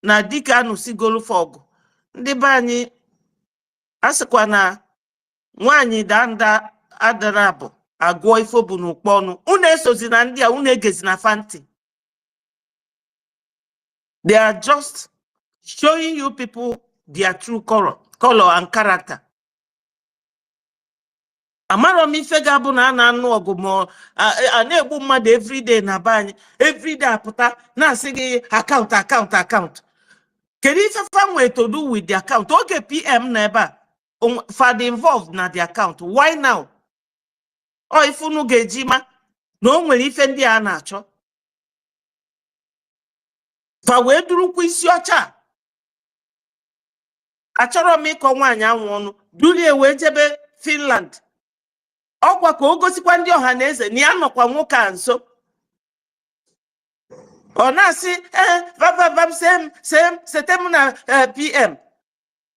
na dike anụsigolu fọgụ. Ndị be anyị asịkwa na nwaanyị danda adara bụ agụọ ifo bụ n'ụkpọ ọnụ. Unu esozi na ndị a unu egezi na fanti. They are just showing you people their true color and character. Amaro m ife ga-abụ na a na-anụ ọgụ ma a na-egbu mmadụ everyday na be anyị. Everyday apụta na-asị gị account. Kedu ife fa nwee to do with the account? Oge PM na ebe a fad involved na the account. Why now? Ọ ife unu ga-eji ma na o nwere ife ndị a na-achọ. Fa wee durukwa isi ọcha achọrọ m ịkọ nwaanyị anwụ ọnụ dulie wee jebe Finland ọkwa ka o gosikwa ndị ọha na eze na ya nọkwa nwoke a nso ọ na-asị bababam sete m na PM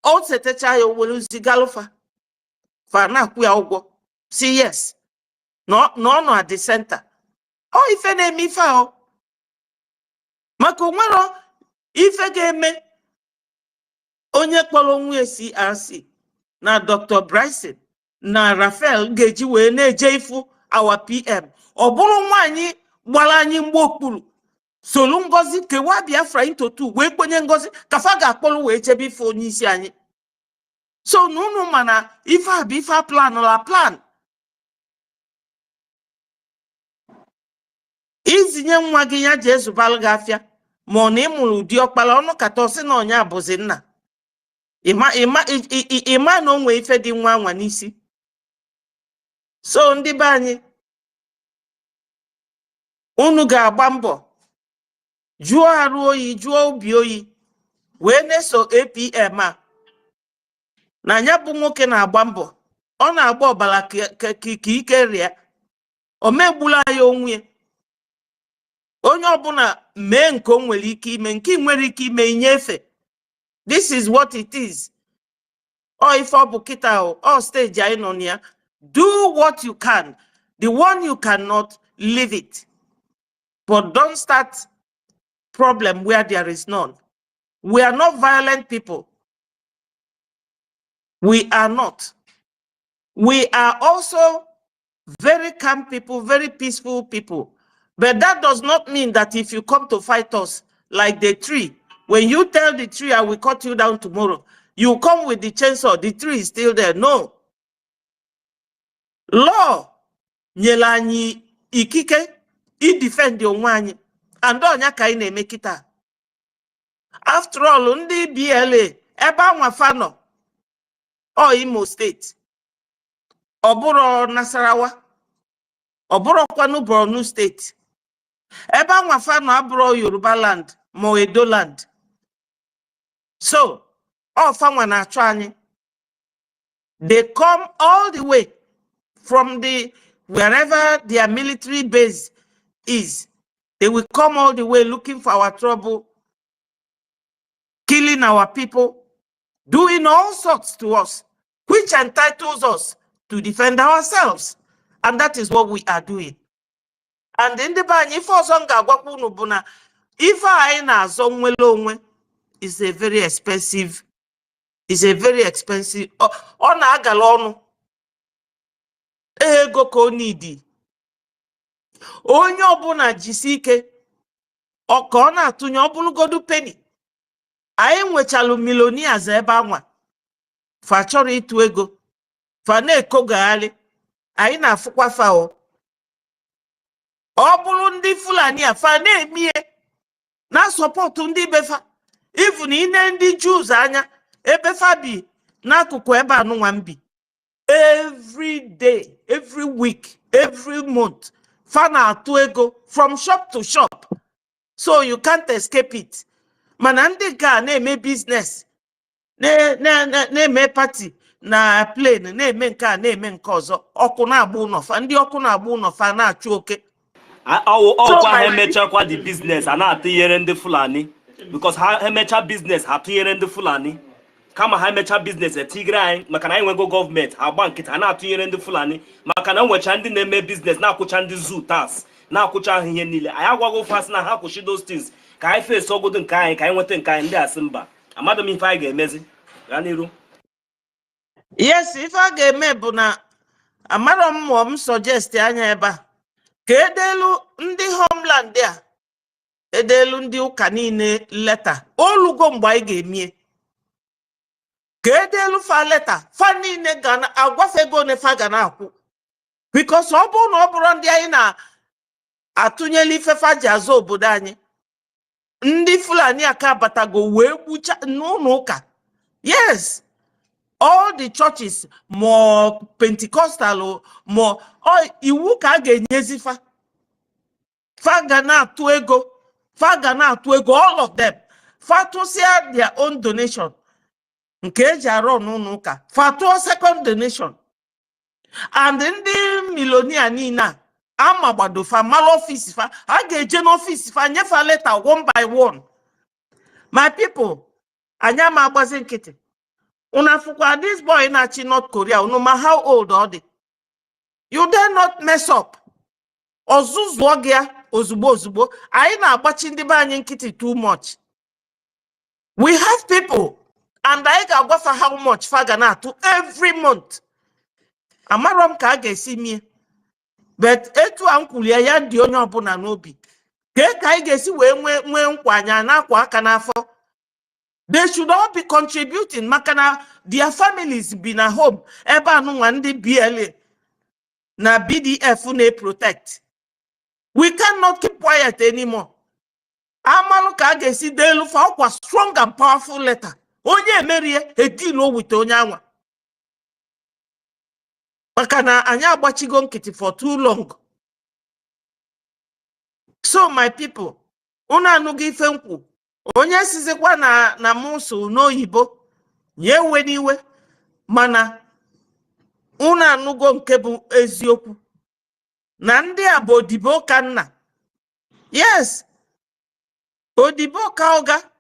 o setecha ya owere zigalụfa fa na-akwụ ya ụgwọ si yes na ọ nọ at the center ọ ife na-eme ife ahụ maka onwero ife ga-eme onye kpọrọ onwe CRC na Dr. Bryson na Raphael ga-eji wee na-eje ifu our PM ọ bụrụ nwaanyị gbara anyị mgbe okpuru solu Ngozi kewa Biafra into two wee kwenye Ngozi kafa ga-akpọrọ wee jebe ife onye isi anyị so n'unu mana ife a bụ ife plan la plan izinye nwa gị ya ji ezubala gị afịa ma ọ na ịmụrụ ụdị ọkpara ọnụ kata ọsị na ọnya bụzi nna ịma na onwe ife dị nwa nwa n'isi so ndị be anyị unu ga-agba mbọ jụọ arụ oyi jụọ obi oyi wee na-eso APM a na anya bụ nwoke na-agba mbọ ọ na-agba ọbara ka ike rịa o megbula ya onwe onye ọbụla mee nke o nwere ike ime nke nwere ike ime inyefe this is what it is or ife ọ bụ kịta ọ stage anyị nọ ya do what you can the one you cannot leave it but don't start problem where there is none. We are not violent people. We are not. We are also very calm people, very peaceful people. But that does not mean that if you come to fight us like the tree, when you tell the tree I will cut you down tomorrow, you come with the chainsaw, the tree is still there. No. Law nyela anyị ikike I defend onwe anyị and onya ka anyị na-eme kita. After all, ndị BLA ebe anwa fano o Imo State oburo Nasarawa oburo kwanu Borno State ebe anwa fano aburo Yoruba land mo Edo land. So fanwa na achọ anyị. They come all the way from the wherever their military base is. They will come all the way looking for our trouble, killing our people, doing all sorts to us, which entitles us to defend ourselves. And that is what we are doing. And in the bany, if is a very expensive, on agalonu ego ko needy. Onye ọbụla jisike ọka ọ na-atụnye ọbụlụgodu penny anyị nwechalu millionaires ebe anwa fa chọrọ ịtụ ego fa na-ekogagharị anyị na-afụkwa fa ọ bụrụ ndị Fulani a fa na-emie na sọpọtụ ndị befa even ine ndị Jews anya ebe fa bi n'akụkụ ebe anụnwa mbi every day, every week, every month fana atu ego from shop to shop, so you can't escape it. Mana ndị ga na-eme business na-eme party na plane na-eme nke a na-eme nke ọzọ ọkụ na-agba ụnọfa ndị ọkụ na-agba ụnọfa na-achụ oke ọkwa ha emechakwa the business a na-atụnyere ndị Fulani because ha emecha business ha tụnyere ndị Fulani kama ha emecha business etigre anyị maka na anyị nwego gọọmenti agba nkịta na-atụnyere ndị Fulani maka na nwecha ndị na-eme business na-akwụcha ndị zoo tax na-akwụcha ahụ ihe niile anyị agwago fast na ha kwụchi those things ka anyị face ogodo nke anyị ka anyị nweta nke anyị ndị asị mba amadụ m ife anyị ga-emezi gaa n'iru. Yes, ife a ga-eme bụ na amarọ m ma m suggest anya ebe a ka edelu ndị homeland a edelu ndị ụka niile leta olugo mgbe anyị ga-emie ka edelu fa leta fa niile ga agwafego ne fa ga na-akwụ because ọ bụrụ na ọ bụrụ ndị anyị na-atụnyeli ifefa ji azụ obodo anyị ndị Fulani aka abatago wee gbucha n'ụlọ ụka. Yes, all the churches more Pentecostal more iwu ka a ga-enyezi fa ga na-atụ ego fa ga na-atụ ego all of them fa tụsịa their own donation nke jaro n'ụka fatuo second donation and ndị milonia niile ama gbado fa mal office fa a ga-eje n'office fa nyefa letter one by one. My people, anya ma agbazi nkịtị. Una fukwa this boy na-achị North Korea, no matter how old or they. You dare not mess up. Ozuzu ogia ozugbo ozugbo. Anyị na-agbachi ndị be anyị nkịtị too much. We have people, and I ga-agwa fa how much fa ga na-atụ every month. Amarom ka a ga-esi mie. But etu a nkwulie ya ndị onye ọbụla n'obi. Ka anyị ga-esi wee nwee nkwanya na-akwa aka n'afọ. They should all be contributing. Makana their families be na home. Eba anunwa ndi BLA na BDF ne protect. We cannot keep quiet anymore. Amalu ka gesi delu fa kwa strong and powerful letter. Onye merie edilo with onye anwa. Makana anya agbachigo nkiti for too long. So my people, una anugi ife nkwu. Onye sizikwa na musu n'oyibo nyewe niwe mana una anugo nke bụ eziokwu na ndị a bụ odibo ka nna. Yes, odibo ka oga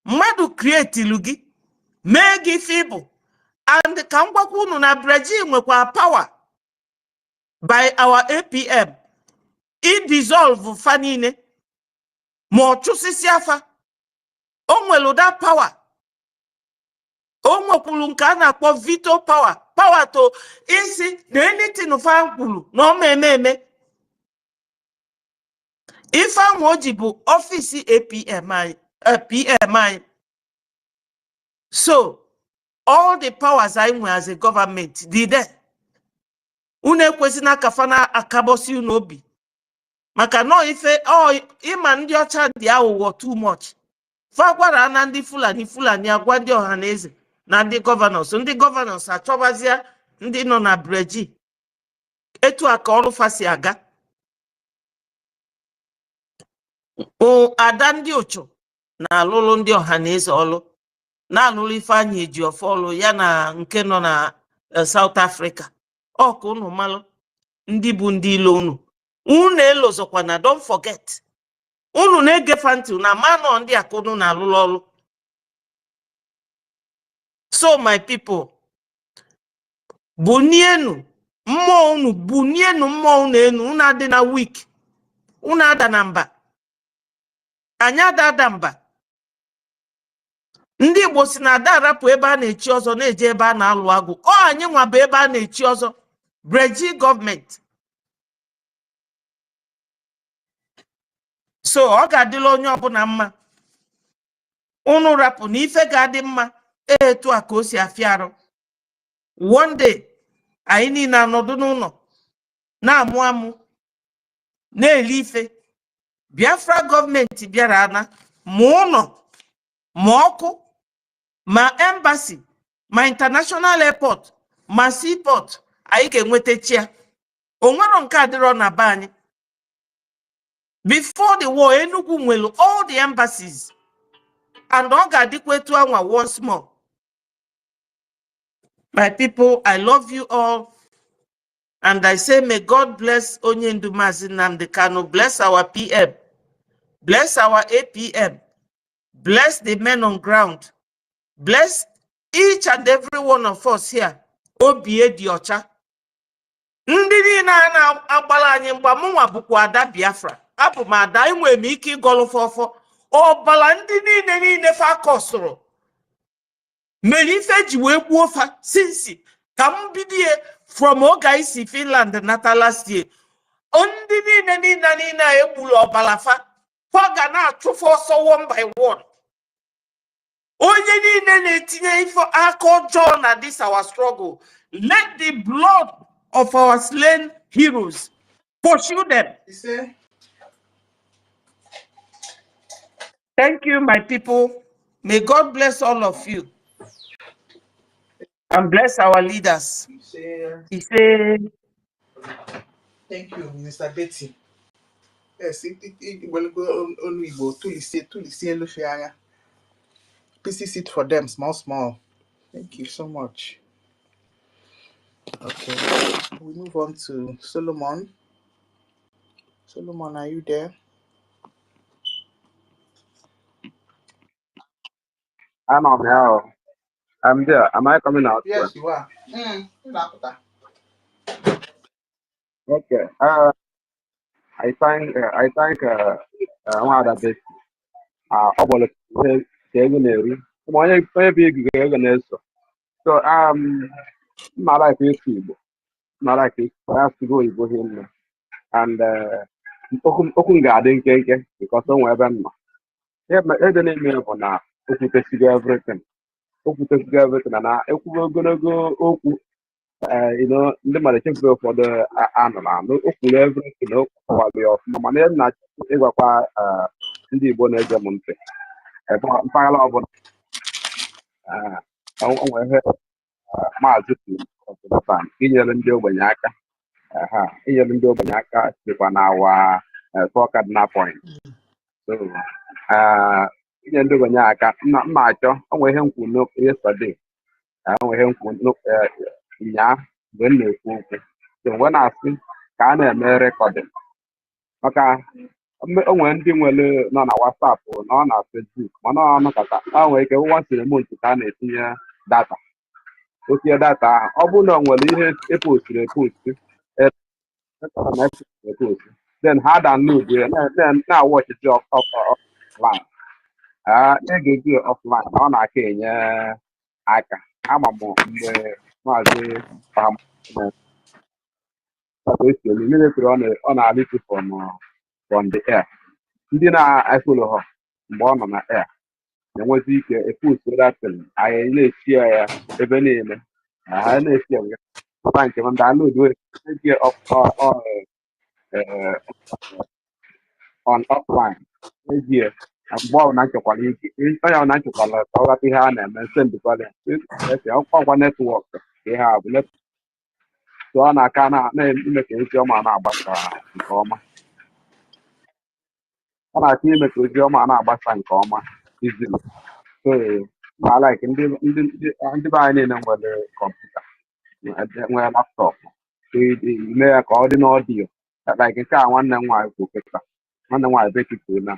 mmadụ create ilu gị mee gị feeble and ka ngwakwa unu na Brgie nwekwa power by our APM i dissolve fa niile ma ọ chụsisi afa. O nwere that power. O nwekwuru nke a na-akpọ veto power. Power to isi na anything fa kwuru na ọ eme. Ife ahụ o ji bụ ọfịs PM anyị. So, all the powers I nwere as a government dị there. Unu ekwesịna ka fa na akabosi unu obi. Maka no ife ịma ndị ọcha dị aghụghọ too much. Fagwara na ndị Fulani agwa ndị ọhaneze na ndị governors achọbazia ndị nọ na Brgie etu aka ọrụ fasi aga. O ada ndị ụchụ na alụlụ ndị ọhaneze ọlụ na alụlụ Ifeanyị Ejiofor ọlụ ya na nke nọ na South Africa. Ọkụ unu malụ ndị bụ ndị ilo unu elozokwa na don't forget. Unu na-egefa ntị na manọ ndị akụnụ na alụlụ ọlụ. So my people, bunienu mmụọ unu, bunienu mmụọ unu enu, unu adị na weak, unu ada na mba, anyị ada mba. Ndị Igbo si na ada arapụ ebe a na-echi ọzọ na-eje ebe a na-alụ agụ. Ọ anyị nwa bụ ebe a na-echi ọzọ. Brgie government. So ọ ga-adịla onye ọbụla mma. Unu rapụ na ife ga-adị mma etu a ka o si afịa arụ. One day, anyị niile anọdụ n'ụlọ na-amụ amụ na-eli ife. Biafra gọọmenti bịara ana ma ụlọ ma ọkụ ma embassy ma international airport ma seaport anyị ga-enwetachi ya. O nwero nke adịrọ na be anyị. Before the war, Enugu nwelu all the embassies. And ọ ga-adịkwa etu anwa once more. My people, I love you all. And I say, may God bless Onye Ndu Mazi Nnamdi Kanu, bless our PM, bless our APM, bless the men on ground, bless each and every one of us here. Obie di ọcha. Ndị niile na-agbala anyị mgba mụnwa bụkwa ada Biafra. Abụ m ada, enwere m ike ịgọlụ fọfọ. Ọbala ndị niile fa kọsụrụ. Mere ife ji wee gbuo fa sinsi ka m bidie from oge anyị si Finland nata last year. Ndị niile egburu ọbala fa ga na-achụfu ọsọ one by one. Onye niile na-etinye ife aka ọjọọ na this our struggle. Let the blood of our slain heroes pursue them. Thank you, my people. May God bless all of you. And bless our leaders. He said, thank you, Mr. Betty. Yes, it will go on. We go to listen, PCC it for them, small. Thank you so much. Okay, we move on to Solomon. Solomon, are you there? I'm on now. I'm there. Am I coming out? Well? Yes, you are. Okay. I thank one of the best. All the January. My baby girl. So my life is good. My life is I have to go here and open garden cake because somewhere then. Yeah, my head name me for now. Open everything. Open everything and I gonna go. You know, ndị mmadụ chefuru ụfọdụ anụ na anụ o kwuru everything o kwawali ọfụma mana ya na ịgwakwa ndị Igbo na-ege m ntị mpaghara ọbụla onwe ihe maazị kwuru inyere ndị ogbenye aka inyere ndị ogbenye aka sikwa na awa four cardinal point so inye ndị ogbenye aka mma achọ onwe ihe m kwuru yesterday onwe ihe m kwuru nyaa mgbe m na-ekwu okwu so mgbe na-asị ka a na-eme rekọdịn maka o nwere ndị nwere nọ na WhatsApp na ọ na Facebook mana ọ nọkọta o nwere ike nwa sinimont ka a na-etinye data otinye data ahụ ọ bụrụ na ọ nwere ihe epostiri epost then ha download na-awọchizi offline na-egezi offline ọ na-aka enye aka ama m mgbe maazị military ọ na-alịtụ from the air ndị na-efolo ha mgbe ọ nọ na air na-enwezi ike epost datin anyị na-esi ya ebe niile ha na-esi ya nke m download on offline ezie mgbe ọ na nchekwala ike onye ọ na nchekwala ka ọ ghọta ihe a na-eme sendịkwala ọkwa netwọk ka ihe a bụ so ọ na-aka na-ime ka ozi ọma na-agbasa nke ọma ọ na-aka ime ka ozi ọma na-agbasa nke ọma izili so ma like ndị be anyị niile nwere kọmputa nwere laptọpụ ime ya ka ọ dị n'ọdịyo like nke a nwanne m nwaanyị kwụ kịta nwanne m nwaanyị bekituru na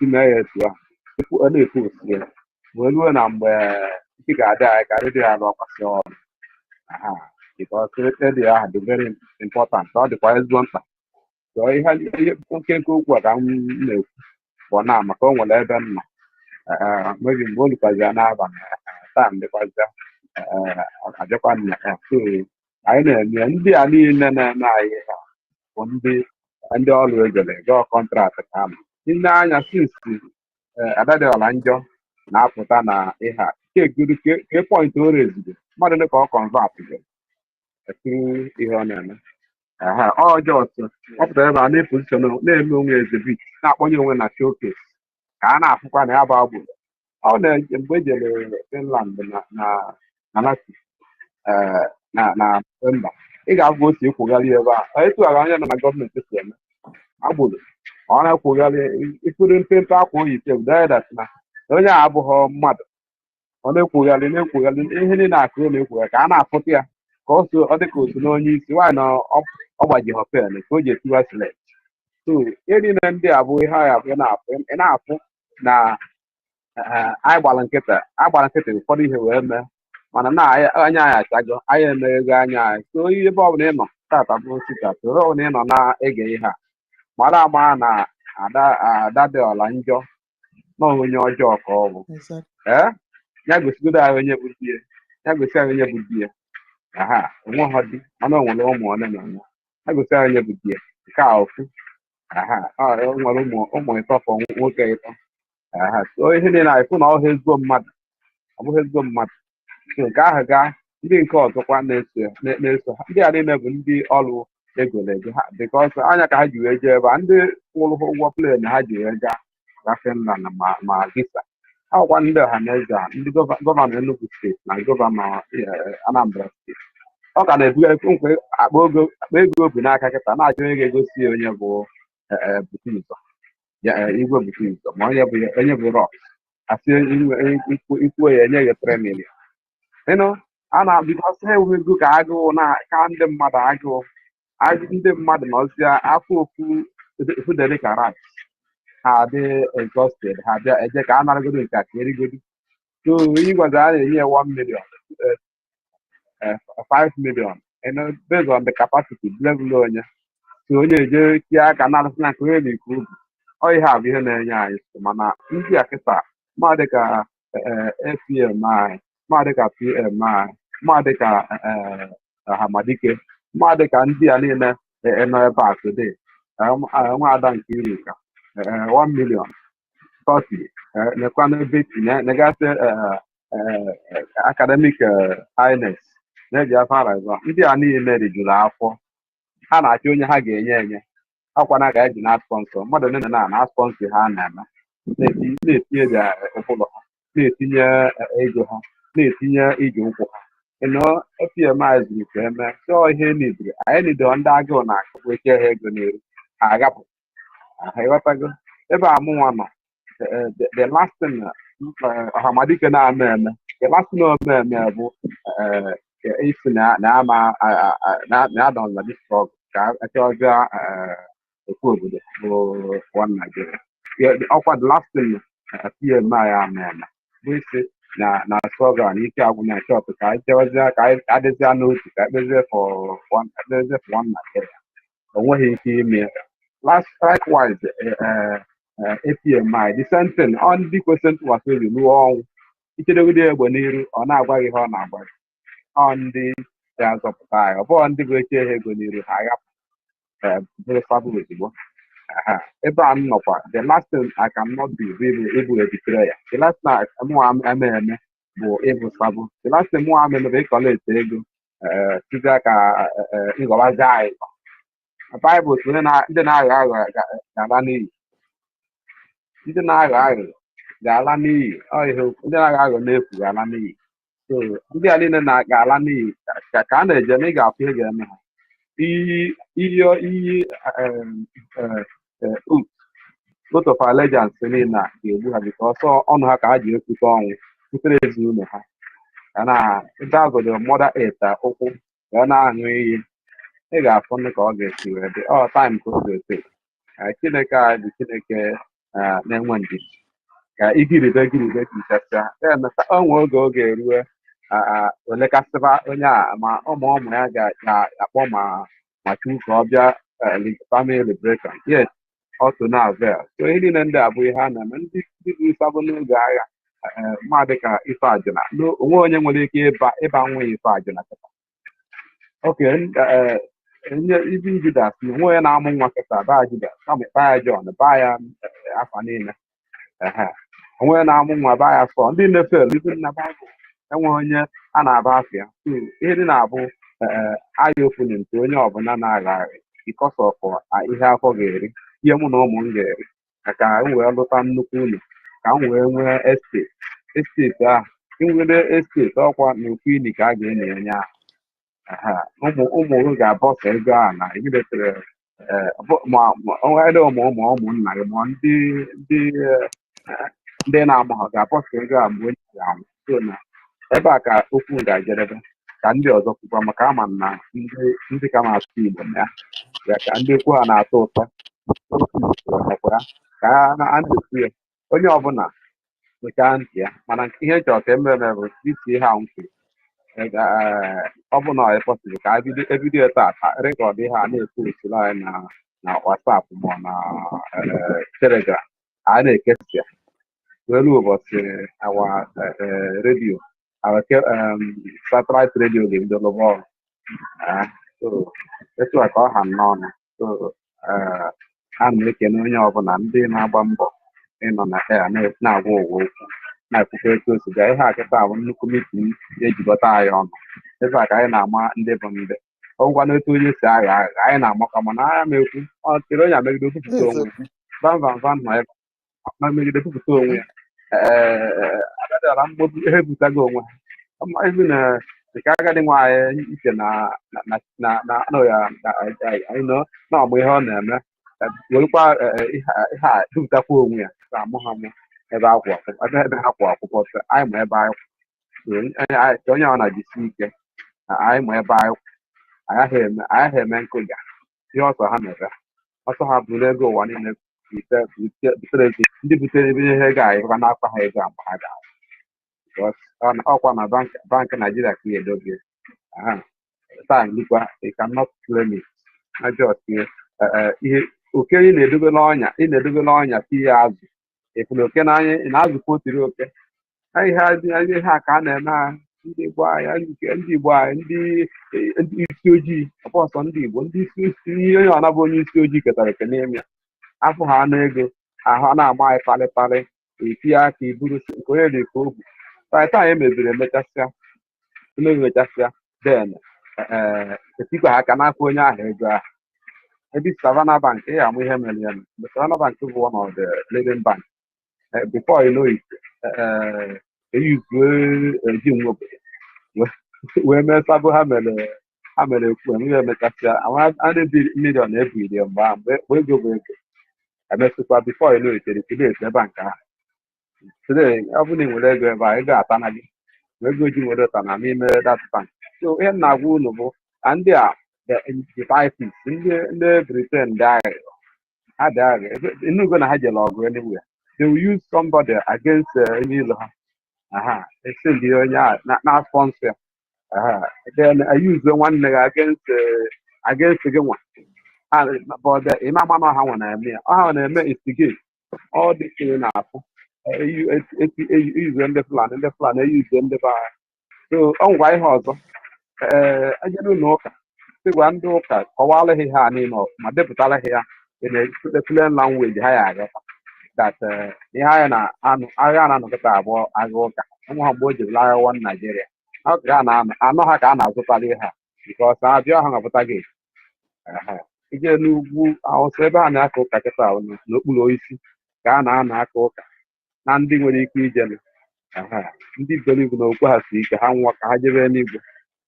ime ya etu a ọ na-epost ya wee ruo na mgbe isi ga-adị anyị ka redio ya n'ọkwasị ọrụ because redio ahụ dị very important ọ dịkwa ezigbo mkpa so ihe nkenke okwu a ka m na-ekwu bụ na maka o nwere ebe m nọ mebi mgbe o lukwazia n'abalị taa dịkwazia ajọkwa nna ya so anyị na-eme ndị a niile na-eme anyị ha bụ ndị ọrụ egere gọọ kọntraktị ka ama nne anya sinsi Adadiola njọ na-apụta na ihe a ke pọint o reziri mmadụ dị ka ọ kọnvatịgo ihe ọ na-eme ọjọọ ọ pụtara ebe a na-epozishọn na-eme onwe ezebit na-akpọnye onwe na showcase ka a na-afụkwa na ya bụ agbụrụ ọ na-eje mgbe e jere Finland na Lati na Novemba ị ga-abụ otu ekwugharị ebe a etughara onye nọ na gọọmenti si eme agbụrụ ọ na-ekwugharị ifuru mpempe akwa oyiche udedat na onye a abụghị mmadụ ọ na-ekwugharị ihe niile akụ na-ekwugharị ka a na-afụta ya ka ọ dị ka otu n'onye isi nwaanyị na ọ gbaji họpel ka o ji etiwa silet so ihe niile ndị a bụ ihe anyị abụọ ị na-afụ na anyị gbara nkịtị ụfọdụ ihe wee mee mana na anya anyị achago anyị emeghego anya anyị so ebe ọbụla ị nọ tata bụ sita ebe ọbụla ị nọ na-ege ihe a mara ama na Adadiola njọ na onye ọjọọ ka ọ bụ ya gosigodo anyị onye bụ di ya gosi anyị onye bụ di ya onwe ha dị mana o nwere ụmụ ole na ole ya gosi anyị onye bụ di ya nke a ofu nwere ụmụ ịtọ fọ nwoke ịtọ so ihe niile anyị fụ na ọhụ ezigbo mmadụ ọ bụghị ezigbo mmadụ so nke ahụ gaa ndị nke ọzọkwa na-eso ha ndị a niile bụ ndị ọrụ egolego ha bikọs anya ka ha ji wee jee ebe a ndị kwụrụ ụgwọ plen ha ji wee gaa Finland ma visa ha bụkwa ndị ọha na eze a ndị gọvanọ Enugu steeti na gọvanọ Anambra steeti ọ ka na-ebugharị nkwe akpa ego bụ n'aka kịta na-achọ onye ga-egosi ya onye bụ bute ụzọ igwe bute ụzọ ma onye bụ rọk asị ikwuo ya enye gị 3 million you know, and because hey we go ka agụ na ka ndị mmadụ agụ ndị mmadụ nọzie afọ ofu dere ka rat ha dị exhausted ha bịa eje ka a naragodo nke a ka erigodo so onye gwazi a na-enye 1 million 5 million you know, based on the capacity level onye so onye eje tie aka na-arụsị na nke onye na-ekwu obi ọ ihe a bụ ihe na-enye anyị mana ndị a kịta ma dịka APM anyị ma dịka PM anyị ma dịka Hamadike ma dịka ndị a niile nọ ebe a today nwa ada nke Irika 1 million 30 nekwa n'ebe tinye negasị academic highness na-eji afọ arazọ ndị a niile rijuru afọ ha na-achọ onye ha ga-enye akwana ka eji na sponsor mmadụ niile na sponsor ha na-eme na-etinye ụfụlụ ha na-etinye ego ha na-etinye ije ụkwụ ha ịnọ FPMI zuru ka eme chọọ ihe nidiri anyị nido ndị agụụ na-akụ eke ha ego n'elu ha agapụ ha ịghọtago ebe amụnwa nọ the last thing Hamadike na-eme eme the last thing eme bụ isi na-adọ na this struggle ka achọbịa okwu obodo bụ one Nigeria ọkwa the last thing PM ya eme bụ isi na struggle na ike agwụ na chọpụ ka anyị chewazie ka anyị adịzie n'otu ka ekpezie for one Nigeria onweghị ike ime likewise APMI the same thing ọ ndị kwesịrị ntụkwasị obi ruo ọnwụ ichedegide egbe n'iru ọ na-agwa gị ihe ọ na-agwa gị ọ ndị ga-azọpụta anyị ọ bụghị ndị bụ eche ha ego n'iru ha agapụ bụrụ sabụ ozugbo ebe a m nọkwa the last thing I cannot do ịbụ ebitere ya the last thing mụnwa eme bụ ịbụ sabụ the last thing mụnwa eme bụ ịkọlete ego tụzie ka ngọwazi anyị Baịbụl tụ ndị na-aghọ aghọ ga-ala n'iyi ndị na-aghọ aghọ ga-ala n'iyi ndị na-aghọ aghọ n'efu ga-ala n'iyi so ndị a niile ga-ala n'iyi ka a na-eje na ị ga-afụ ihe ga-eme ha iyi oath of allegiance niile ga-egbu ha bika ọsọ ọnụ ha ka ha ji ekwute ọnwụ kwutere ezinụlọ ha ka na ebe agụdị mother earth ụkwụ ga na-aṅụ iyi ị ga-afụ ndị ka ọ ga-esi wee dị taịm ka ọ ga-ete Chineke a bụ Chineke na-enwe ndidi ka igiribe ka ichasịa emeta onwe oge ọ ga-erue olekasịba onye a ma ụmụ ya ga-akpọ ma chukwu ka ọ bịa family liberation yes ọtụ na avel so ihe niile ndị a bụ ihe a na-eme ndị bụ sabụ n'oge agha ma dịka ife ajụna onwe onye nwere ike ịba nwa ife ajụna kịta oke onye ibi Judas na onwe onye na-amụ nwa kịta baa Judas kama baa ya John baa ya afa niile onwe onye na-amụ nwa baa ya sọ ndị na-efel ibe na Baịbụl enweghị onye a na-aba afịa so ihe dị na-abụ aya ofuni nke onye ọbụla na-agagharị because of ihe afọ ga-eri ihe mụ na ụmụ m ga-eri ka m wee lụta nnukwu ụlọ ka m wee nwee esteti ahụ inwere esteti ọkwa na ofu ili ka a ga-enye onye ahụ ụmụ m ga-abọsa ego a na egidetere onwere ụmụnna gị ma ndị na-amụ ha ga-abọsa ego a mgbe onye ga-anwụ so na ebe a ka okwu ga-ejedebe ka ndị ọzọ kwukwa maka ama na ndị ka na-asụ Igbo na ya ka ndị okwu ha na-atọ ụtọ ya ka a na-ekwu ya onye ọbụla nwechaa ntị ya mana ihe chọrọ ka emere bụ iti ha nkwu ọ bụ na ọ pọsịbụl ka ebido tata rekọdụ ihe a na-ekwu usoro anyị na WhatsApp ma na Telegram a na-ekesa ya welu ụbọchị awa redio satellite radio ga-ebido lụba ọrụ etu a ka ọ ha n'ọnụ so a na-ekene onye ọbụla ndị na-agba mbọ ịnọ na ya na-agwa ụwa okwu na-ekwukwa etu osi ga ihe akịta bụ nnukwu mitin ejikọta anyị ọnụ ebe a ka anyị na-ama ndị bụ ndị ọgwụkwa n'etu onye si agha agha anyị na-amakwa mana agha m ekwu ọ tiri onye megide kwupụta onwe van nọ ebe ma megide kwupụta onwe ya agadịala mgbobi ihe butago onwe ha ezi na nke agadi nwaanyị iche na-amụ ihe ọ na-eme werekwa ihe a dupụtakwa onwe ya ka amụ ha mụ ebe ha kwụ akwụkwọ anyị ma ebe anyị onye ọ na-ajisi ike anyị ma ebe anyị agaghị eme nkụja ihe ọsọ ha mere ọsọ ha bụ n'ego ụwa niile butere ego ndị butere ebe ihe ego anyị ha na-akpa ha ego mgbe ha ga ọkwa na bank Nigeria ka ihe edobe taa likwa you cannot claim it ihe oke ị na-edobe n'ọnya tinye azụ efula oke n'anya ị na-azụkwa otiri oke ihe ha ka a na-eme ha ndị Igbo anyị ndị Igbo anyị ndị isi ojii ọsọ ndị Igbo ndị isi ihe onye ọ nabụ onye isi ojii ketara eke n'ime ya afọ ha anụ ego ahụ na-ama anyị palịpalị etinye aka iburu nke onye dị ka obu taa anyị mebiri emechasịa den etikwa ha ka n'aka onye ahụ ego ahụ ebe Savannah Bank ya amụ ihe mere ya mgbe Savannah Bank bụ one of the leading bank before you know it eji nwe obodo wee mesabụ ha mere ekwu enwe emechasịa ndị milion ebiri mgbe ego bụ ego emesịkwa before you know it liquidate ebe nke ahụ today ọ bụrụ na ị nwere ego ebe a ego atana gị ego ji nwere ụta na n'ime that bank so ihe na-agwa unu bụ na ndị a ndị Britain dị aghụghọ ha dị aghụghọ enugo na ha jere ọgụ anywhere they will use somebody against onye ilo ha esend onye na sponsor then use nwanne gị against gị nwa but ịma ama na ha nwe na-eme ya ọha na-eme instigate all the thing na-afụ eyuze ndị Fulani eyuze ndị be agha so ọ ngwa ihe ọzọ ejere ụlọ ụka sịgwa ndị ụka kọwara ihe ha niile ọfụma depụtara ihe ya plain language ha ya aghọta that ihe agha na-anọkọta abụọ agha ụka ụmụ ha mgbe o jiri agha wọn Naijiria anọ ha ka a na-azụtara ihe ha because abịa ha napụta gị ije n'ugwu awụsa ebe a na-aka ụka kịta n'okpuru osisi ka a na-anọ aka ụka na ndị nwere ike ijelu ndị believe na okwu ha si ike ha nwụọ ka ha jebe n'igwe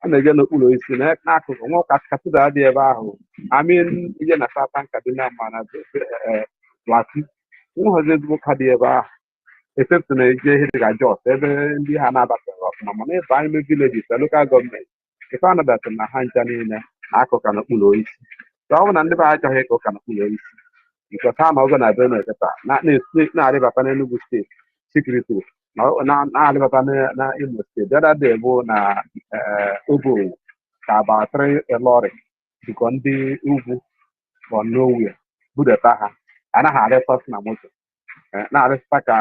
a na-eje n'okpuru osisi n'akụkụ nwa ụka katịda dị ebe ahụ amin ije na Southern Kaduna ma na Plateau nweghịzi ezigbo ka dị ebe ahụ except na eje ihe dịka Jos ebe ndị ha na-abataghị ọfụma mana ebe anyị mee villages na local gọọmenti ife anọdatị na ha ncha niile na akụka n'okpuru osisi ọ bụ na ndị be ha achọghị ịka ụka n'okpuru osisi because ha nọgo na Benue kịta na-arịbata n'Enugu steeti sekuriti na-arịbata na Imo steeti dada dị bụ na Obowo ka abatịrị lọrị dịkọ ndị ugwu from nowhere budata ha anaghị arịsọsị na moto na-arịsịta ka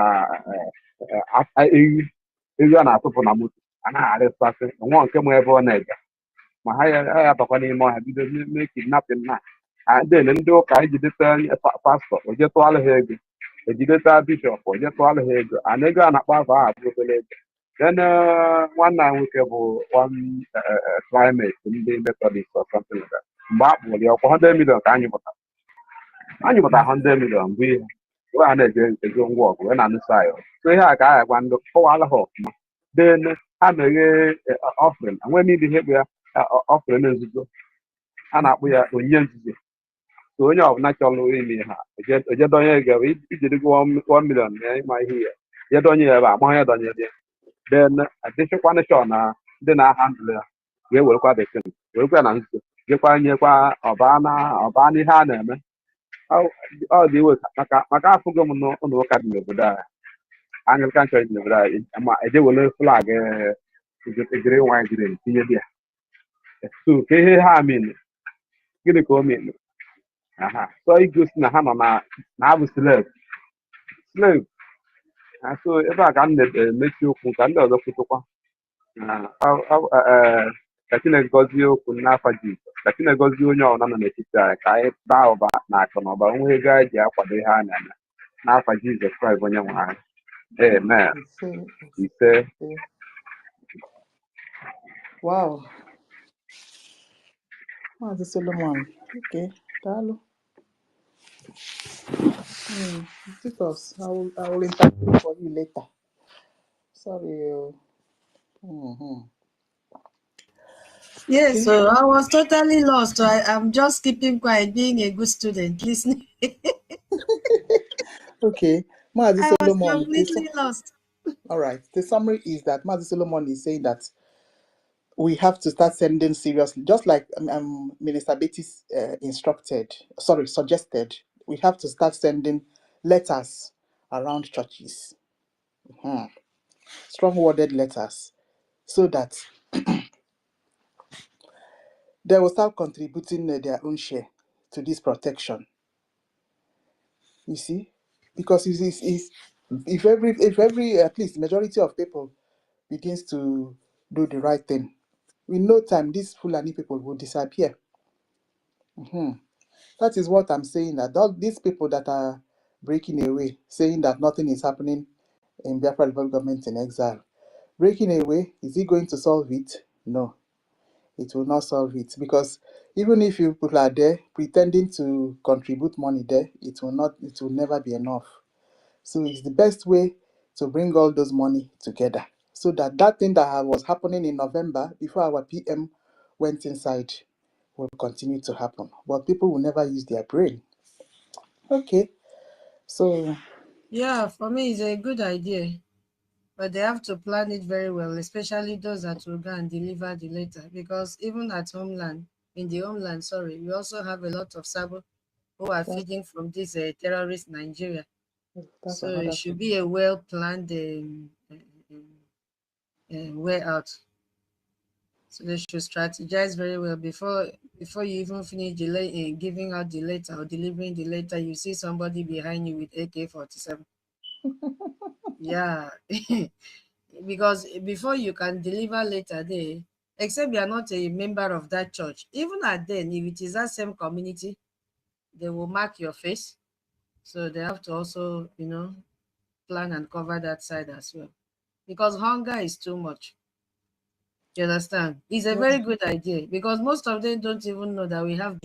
ewu a na-atụpụ na moto anaghị arịsọsị nwa nke mụ ebe ọ na-ega ma ha ya bakwa n'ime ọhịa bido mee kidnapping na adịle ndị ụka ejideta pastọ oje tụọrọ ha ego ejideta bishọp oje tụọrọ ha ego ana ego a na-akpọ afọ ahụ bụ obere ego then nwanne anyị nwoke bụ one climate ndị Methodist or something like that mgbe a kpụrụ ya ọkwa 100 million ka anyị pụtara 100 million bụ ihe wee ha na-eje ego ngwa ọgụ wee na-anụsa ya so ihe a ka a gwa ndị kọwara ha ọfụma then ha meghe offering enwe n'ile ihe bụ ya offering nzuzo a na-akpụ ya onyinye nzuzo so onye ọbụla chọrọ ime ha ojedonye ego ijirigo 1 million na ịma ihe ya jedonye ya ebe amaghị ya donyere ya then adịchịkwanịchọ na ndị na-ahandụl ya ga-ewerekwa bekee werekwa na nzuzo jekwa nyekwa ọba n'ihe a na-eme ọ dị iwe maka afụgo m n'ụlọ ụka dị n'obodo anyị Anglican Church dị n'obodo anyị ma ejewere flag ejiri nwanyị jiri tinye dị ya so ka ihe ha mere gịnị ka o mere so igosi na ha nọ na abụ slave so ebe a ka m na-emechi okwu ka ndị ọzọ kwutụkwa ka Chineke gọzie okwu n'afọ Jizọs ka Chineke gọzie onye ọbụla nọ n'etiti anyị ka anyị baa ụba na akụ na ụba nwe ego anyị ji akwado ihe a na-eme n'afọ Jizọs Kraịst onye nwe anyị amen ise Wow. Maazị Solomon, okay, daalụ. Titus, I will interview for you later. Sorry. Yes, so I was totally lost. So I'm just keeping quiet, being a good student, listening. Okay, Maazị I was Solomon. completely lost. All right. The summary is that Mazi Solomon is saying that we have to start sending seriously, just like Minister Beatty's suggested. We have to start sending letters around churches, strong-worded letters, so that they will start contributing their own share to this protection. You see, because if every at least majority of people begins to do the right thing, in no time these Fulani people will disappear. That is what I'm saying, that all these people that are breaking away, saying that nothing is happening in Biafra Republic government in exile, breaking away, is it going to solve it? No, it will not solve it, because even if you people are there pretending to contribute money there, it will never be enough. So it's the best way to bring all those money together, so that that thing that was happening in November before our PM went inside will continue to happen. But people will never use their brain. Okay, so Yeah, for me, it's a good idea. But they have to plan it very well, especially those that will go and deliver the letter. Because even at homeland, we also have a lot of Sabo who are that's, feeding from this terrorist Nigeria. that's So it another should thing. be a well-planned way out. So they should strategize very well before you even finish giving out the letter or delivering the letter. You see somebody behind you with AK-47. Yeah, because before you can deliver later there, except you are not a member of that church, even at then, if it is that same community, they will mark your face. So they have to also, plan and cover that side as well. Because hunger is too much. You understand? It's a Yeah, very good idea because most of them don't even know that we have.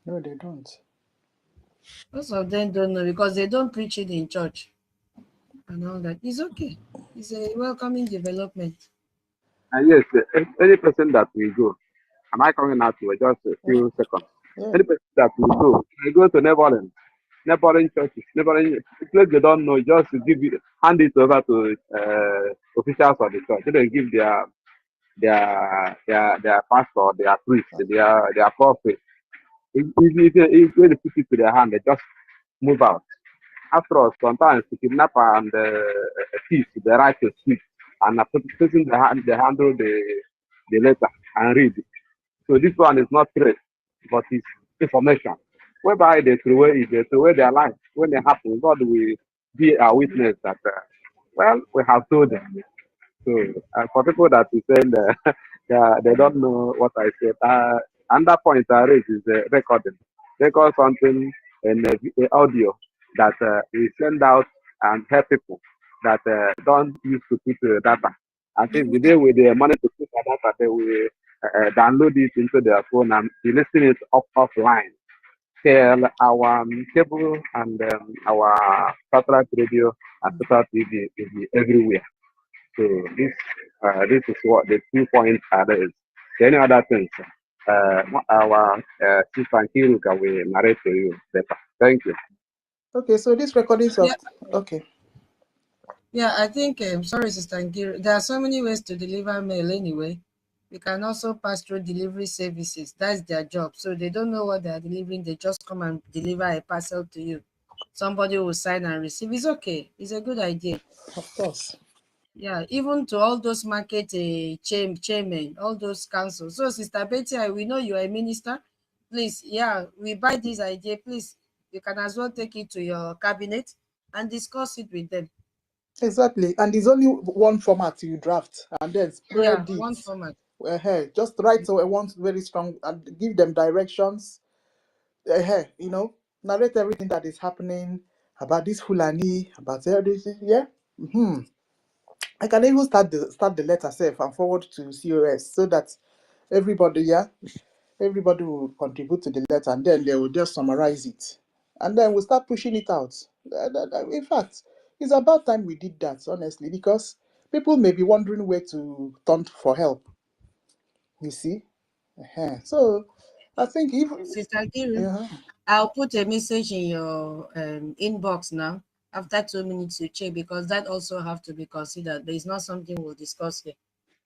no, they don't. Most of them don't know because they don't preach it in church and all that. It's okay. It's a welcoming development. And yes, any person that we go, am I coming out to just a Yeah, few seconds? yeah, Any person that we go to neighboring churches, neighboring place they don't know, just to hand it over to officials of the church. They don't give their pastor, their priest, their prophet. If they put it to their hand, they just move out. After all, sometimes the kidnapper and the thief, they write a script and are putting they handle the letter and read it. So this one is not threat, but it's information. Whereby they throw away their life. When it happens, God will be a witness that, well, we have told them. So for people that is saying they don't know what I said, another point I raise is recording. Record something in audio that we send out and help people that don't use to put data. I think the day with the money to put the data, they will download it into their phone and be listening it offline. Tell our cable and our satellite radio and satellite TV will be everywhere. So this is what the 2 points are. There is any other things. Our sister Kiruka will narrate to you better. Thank you. okay. So these recordings of Yeah. okay, Yeah, I think, sorry, Sister Nkiru, there are so many ways to deliver mail anyway. We can also pass through delivery services. That's their job. So they don't know what they are delivering. They just come and deliver a parcel to you. Somebody will sign and receive. It's okay. It's a good idea. of course. Yeah, even to all those market chairmen, all those councils. So, Sister Betty, we know you are a minister. Please, yeah, we buy this idea. Please, you can as well take it to your cabinet and discuss it with them. Exactly, and there's only one format you draft, and then Yeah, spread one it. format. Just write one very strong and give them directions. Narrate everything that is happening about this Fulani, about everything. Yeah. I can even start the letter self and forward to COS, so that everybody, everybody will contribute to the letter, and then they will just summarize it, and then we'll start pushing it out. In fact, it's about time we did that, honestly, because people may be wondering where to turn for help. You see. So I think if Sister Kiru, uh I'll put a message in your inbox now. after 2 minutes you check, because that also have to be considered. There is not something we'll discuss here.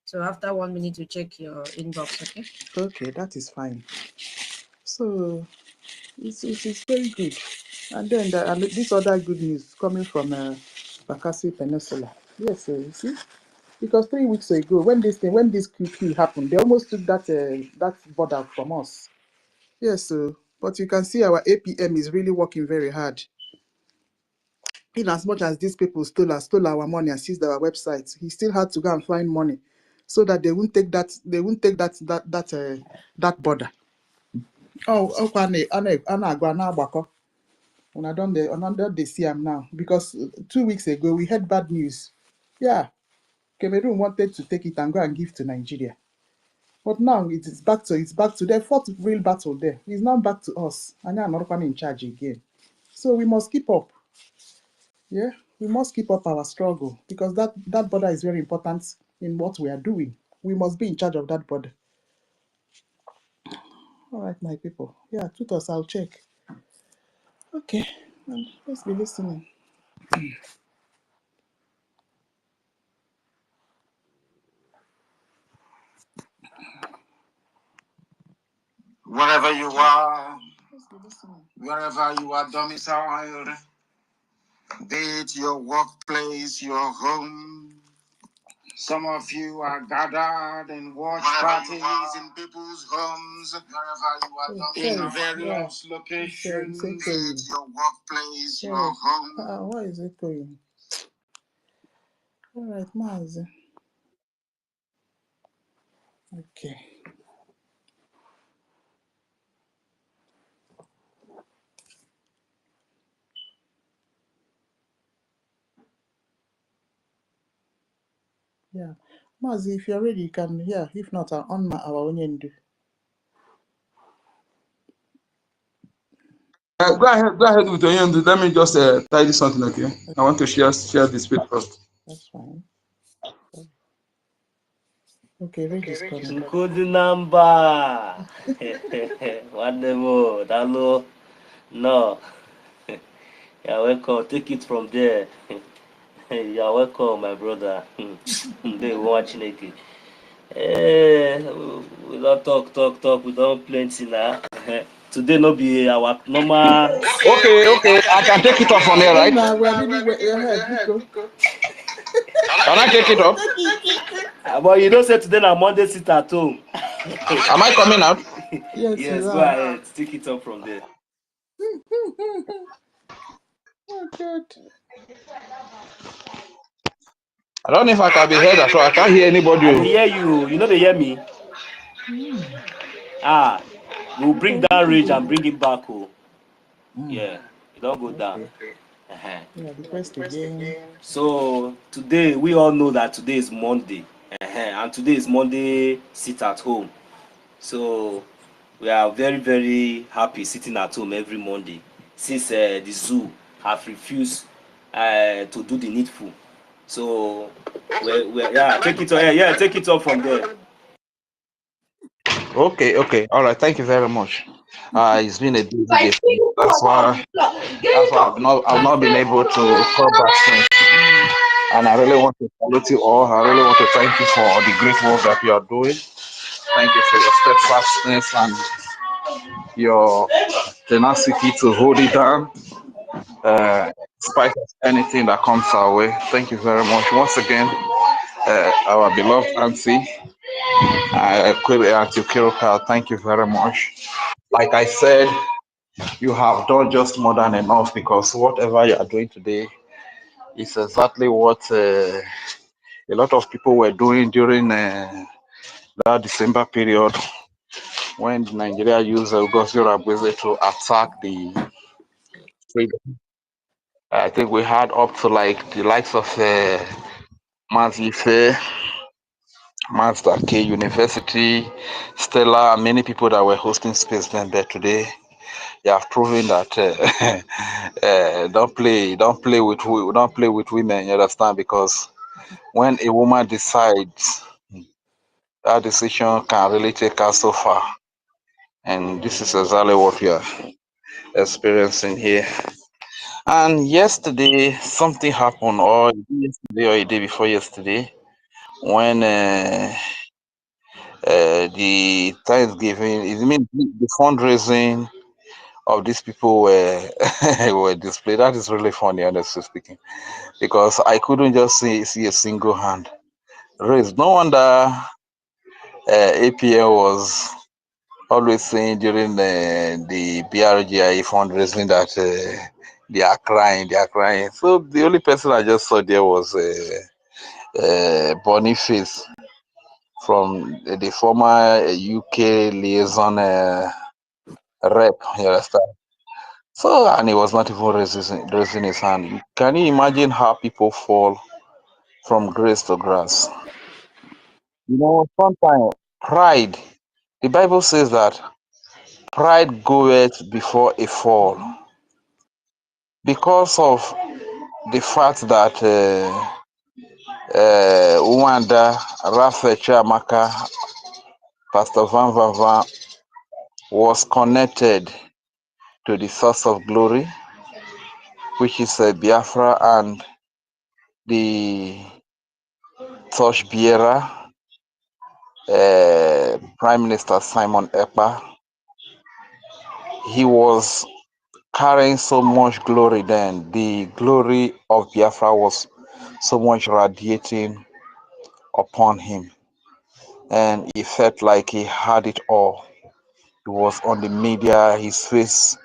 So after 1 minute you check your inbox, okay? Okay, that is fine. So it's very good. And then this other good news coming from Bakassi Peninsula. Yes, you see, because 3 weeks ago when this QQ happened, they almost took that border from us. Yes, so but you can see our APM is really working very hard. In as much as these people stole our money and seized our website, he still had to go and find money so that they won't take that border. Oh, when I don't they see him now, because 2 weeks ago we had bad news. Yeah, Cameroon wanted to take it and go and give to Nigeria, but now it's back to their fourth real battle there. It's now back to us, and I'm not in charge again. So we must keep up. Yeah, we must keep up our struggle, because that border is very important in what we are doing. We must be in charge of that border. All right, my people. Yeah, tutors, I'll check. Okay, let's be listening. Wherever you are, wherever you are domiciled, be it your workplace, your home. Some of you are gathered in watch parties in people's homes, in various locations, be it your workplace, your home. Why is it going? All right, Mazi. Okay. Yeah. Mazi, if you're ready, you can, yeah. If not, I'll on our own end. Go ahead with your end. Let me just tidy something, okay? I want to share this with first. That's fine. Okay, Reg is coming. Good number. Wonderful. Hello. No. You're welcome. Take it from there. You're welcome, my brother. They watching it. We don't talk. We don't plenty now. Today no be our normal. Okay. I can take it off from here, right? Now we're really ahead. Can I take it off? But you don't say today na Monday sit at home. Am I coming out? Yes, Go ahead. Take it up from there. Oh, God. I don't know if I can be heard, so I can't hear anybody. I hear you. You know they hear me. We'll bring down Rage and bring it back. Yeah, it don't go down. Yeah, request again. So today we all know that today is Monday, and today is Monday sit at home. So we are very, very happy sitting at home every Monday, since the zoo have refused to do the needful. So take it up. Yeah, take it up from there. Okay. All right. Thank you very much. It's been a busy day. That's why I've not been able to call back since. And I really want to salute you all. I really want to thank you for the great work that you are doing. Thank you for your steadfastness and your tenacity to hold it down, despite of anything that comes our way. Thank you very much. Once again, our beloved Auntie, Auntie Kiroka, thank you very much. Like I said, you have done just more than enough, because whatever you are doing today is exactly what a lot of people were doing during that December period, when Nigeria used OGOJA to attack the freedom. I think we had up to like the likes of Mazife, Master K University, Stella, and many people that were hosting space then. But today, you have proven that don't play with women. You understand? Because when a woman decides, that decision can really take her so far. And this is exactly what we are experiencing here. And yesterday, something happened, or yesterday or a day before yesterday, when the Thanksgiving, it means the fundraising of these people were were displayed. That is really funny, honestly speaking, because I couldn't just see a single hand raised. No wonder APL was always saying during the BRGI fundraising that they are crying, they are crying. So the only person I just saw there was Boniface from the former UK liaison rep. You understand? So, and he was not even raising his hand. Can you imagine how people fall from grace to grace? You know, sometimes pride, the Bible says that pride goeth before a fall. Because of the fact that Wanda, Raphael Chiamaka, Pastor Van Van Van was connected to the source of glory, which is Biafra, and the torch bearer, Prime Minister Simon Ekpa. He was carrying so much glory then. The glory of Biafra was so much radiating upon him. And he felt like he had it all. He was on the media, his face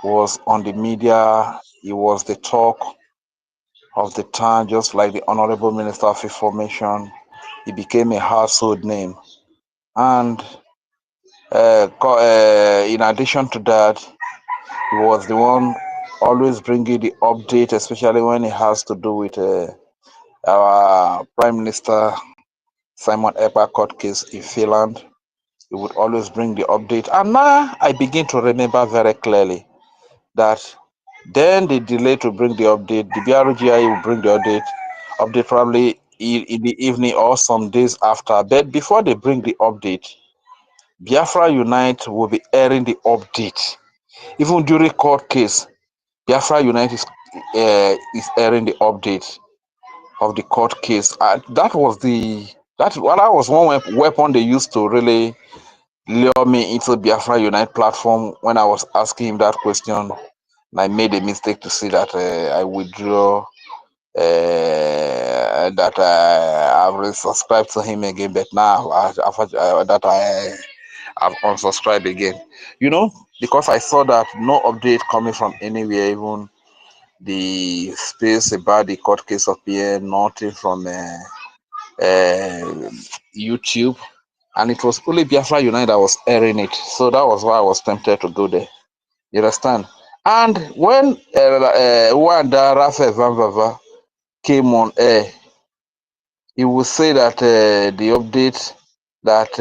was on the media, he was the talk of the town, just like the Honorable Minister of Information. He became a household name. And in addition to that, he was the one always bringing the update, especially when it has to do with our Prime Minister Simon Ekpa court case in Finland. He would always bring the update. And now I begin to remember very clearly that then they delay to bring the update. The BRGI will bring the update probably in the evening or some days after. But before they bring the update, Biafra Unite will be airing the update. Even during court case, Biafra Unite is airing the update of the court case. That was one weapon they used to really lure me into Biafra Unite platform when I was asking him that question. And I made a mistake to say that I withdraw, that I've resubscribed to him again, but now I've unsubscribed again. You know, because I saw that no update coming from anywhere, even the space about the court case of PN, nothing from YouTube. And it was only Biafra United that was airing it. So that was why I was tempted to go there. You understand? And when Wanda Raphael Van Vava came on air, he would say that the update that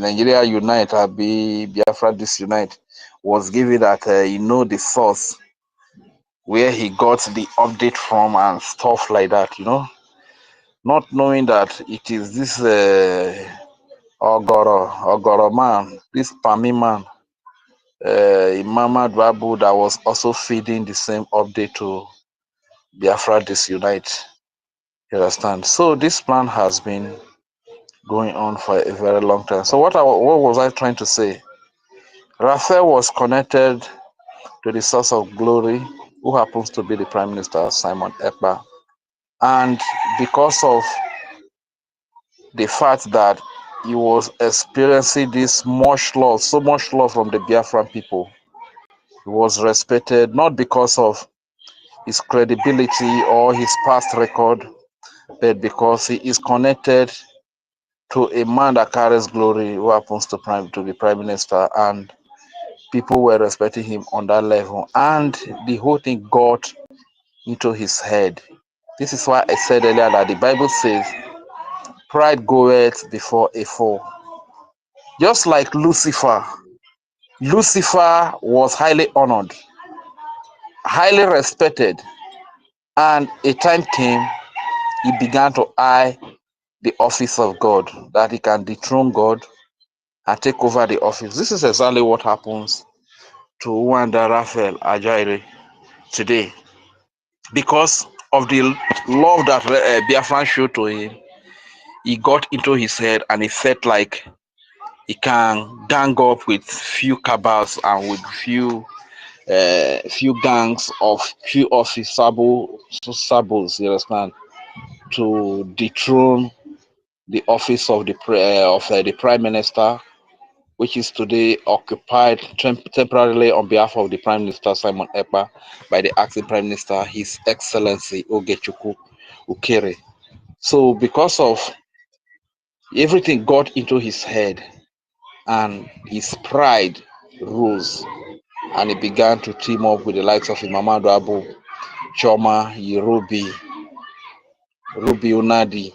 Nigeria Unite, Biafra Disunite, was given that the source where he got the update from and stuff like that, not knowing that it is this Ogoro man, this Pami man, Imama Dwabu, that was also feeding the same update to Biafra Disunite. You understand? So this plan has been going on for a very long time. So what was I trying to say? Raphael was connected to the source of glory, who happens to be the Prime Minister, Simon Ekpa. And because of the fact that he was experiencing this much love, so much love from the Biafran people, he was respected not because of his credibility or his past record, but because he is connected to a man that carries glory, who happens to be Prime Minister, and people were respecting him on that level, and the whole thing got into his head. This is why I said earlier that the Bible says, pride goeth before a fall. Just like Lucifer. Lucifer was highly honored, highly respected, and a time came he began to eye the office of God, that he can dethrone God and take over the office. This is exactly what happens to Wanda Raphael Ajaire today because of the love that Biafran showed to him. He got into his head and he felt like he can gang up with few cabals and with few gangs of few sabos, you understand, to dethrone the office of the the prime minister, which is today occupied temporarily on behalf of the Prime Minister Simon Ekpa by the acting Prime Minister, His Excellency Ogechukwu Ukere. So because of everything got into his head and his pride rose and he began to team up with the likes of Imamadu Abu, Choma, Ruby Unadi,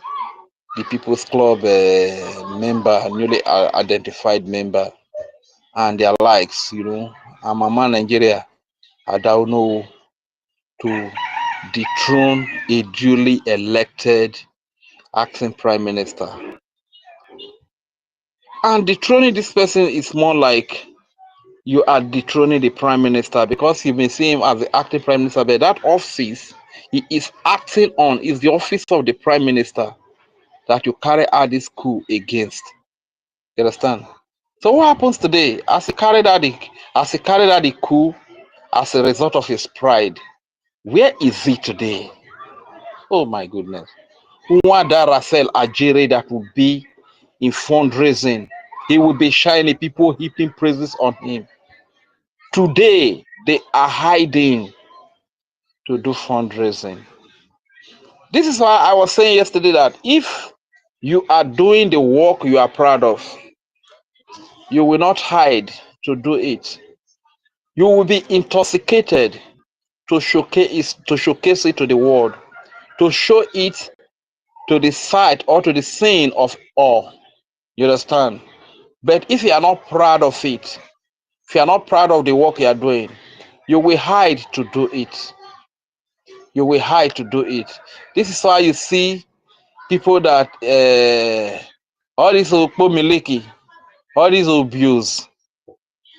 the People's Club member, newly identified member, and their likes, you know. I'm a man Nigeria. I don't know to dethrone a duly elected acting prime minister. And dethroning this person is more like you are dethroning the prime minister because you may see him as the acting prime minister, but that office he is acting on is the office of the prime minister that you carry out this coup against. You understand? So what happens today? As he carried out the coup as a result of his pride, where is he today? Oh my goodness. Wanda Russell Ajere that will be in fundraising. He will be shining, people heaping praises on him. Today, they are hiding to do fundraising. This is why I was saying yesterday that if you are doing the work you are proud of, you will not hide to do it. You will be intoxicated to showcase it to the world, to show it to the sight or to the scene of all. You understand? But if you are not proud of it, if you are not proud of the work you are doing, you will hide to do it. You will hide to do it. This is why you see people that all these miliki, all these abuse,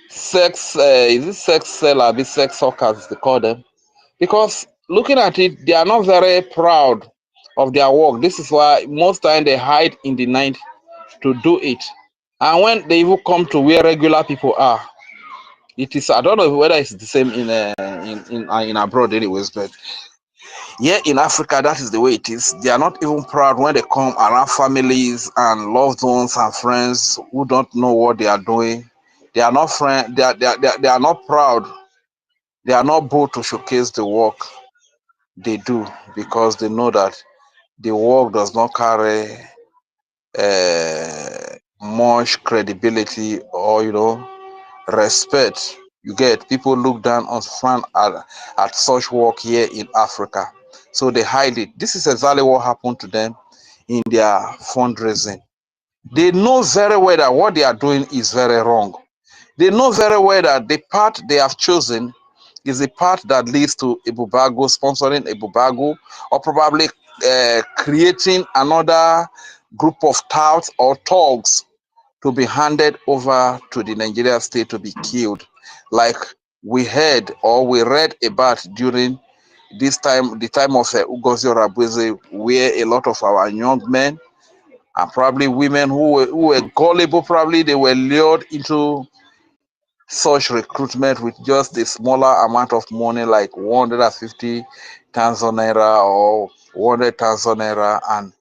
sex, is it sex seller, be sex hawkers they call them? Because looking at it, they are not very proud of their work. This is why most time they hide in the night to do it. And when they even come to where regular people are, it is, I don't know whether it's the same in abroad anyways, but here in Africa, that is the way it is. They are not even proud when they come around families and loved ones and friends who don't know what they are doing. They are not they are not proud. They are not bold to showcase the work they do because they know that the work does not carry much credibility or, you know, respect. You get people look down on front at such work here in Africa, so they hide it. This is exactly what happened to them in their fundraising. They know very well that what they are doing is very wrong. They know very well that the path they have chosen is a path that leads to Ebubago, sponsoring Ebubago, or probably creating another group of touts or thugs to be handed over to the Nigerian state to be killed, like we heard or we read about during this time, the time of Ugozi Rabweze, where a lot of our young men and probably women who were gullible, probably they were lured into such recruitment with just a smaller amount of money, like 150 Tanzania naira or 100 Tanzania naira, and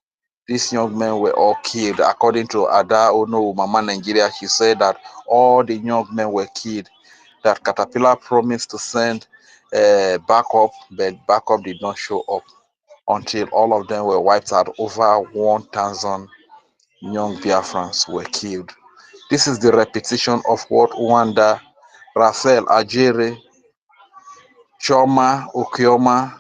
these young men were all killed. According to Ada Ono, Mama Nigeria, she said that all the young men were killed, that Caterpillar promised to send backup, but backup did not show up until all of them were wiped out. Over 1,000 young Biafrans were killed. This is the repetition of what Wanda, Raphael Ajere, Choma, Okioma.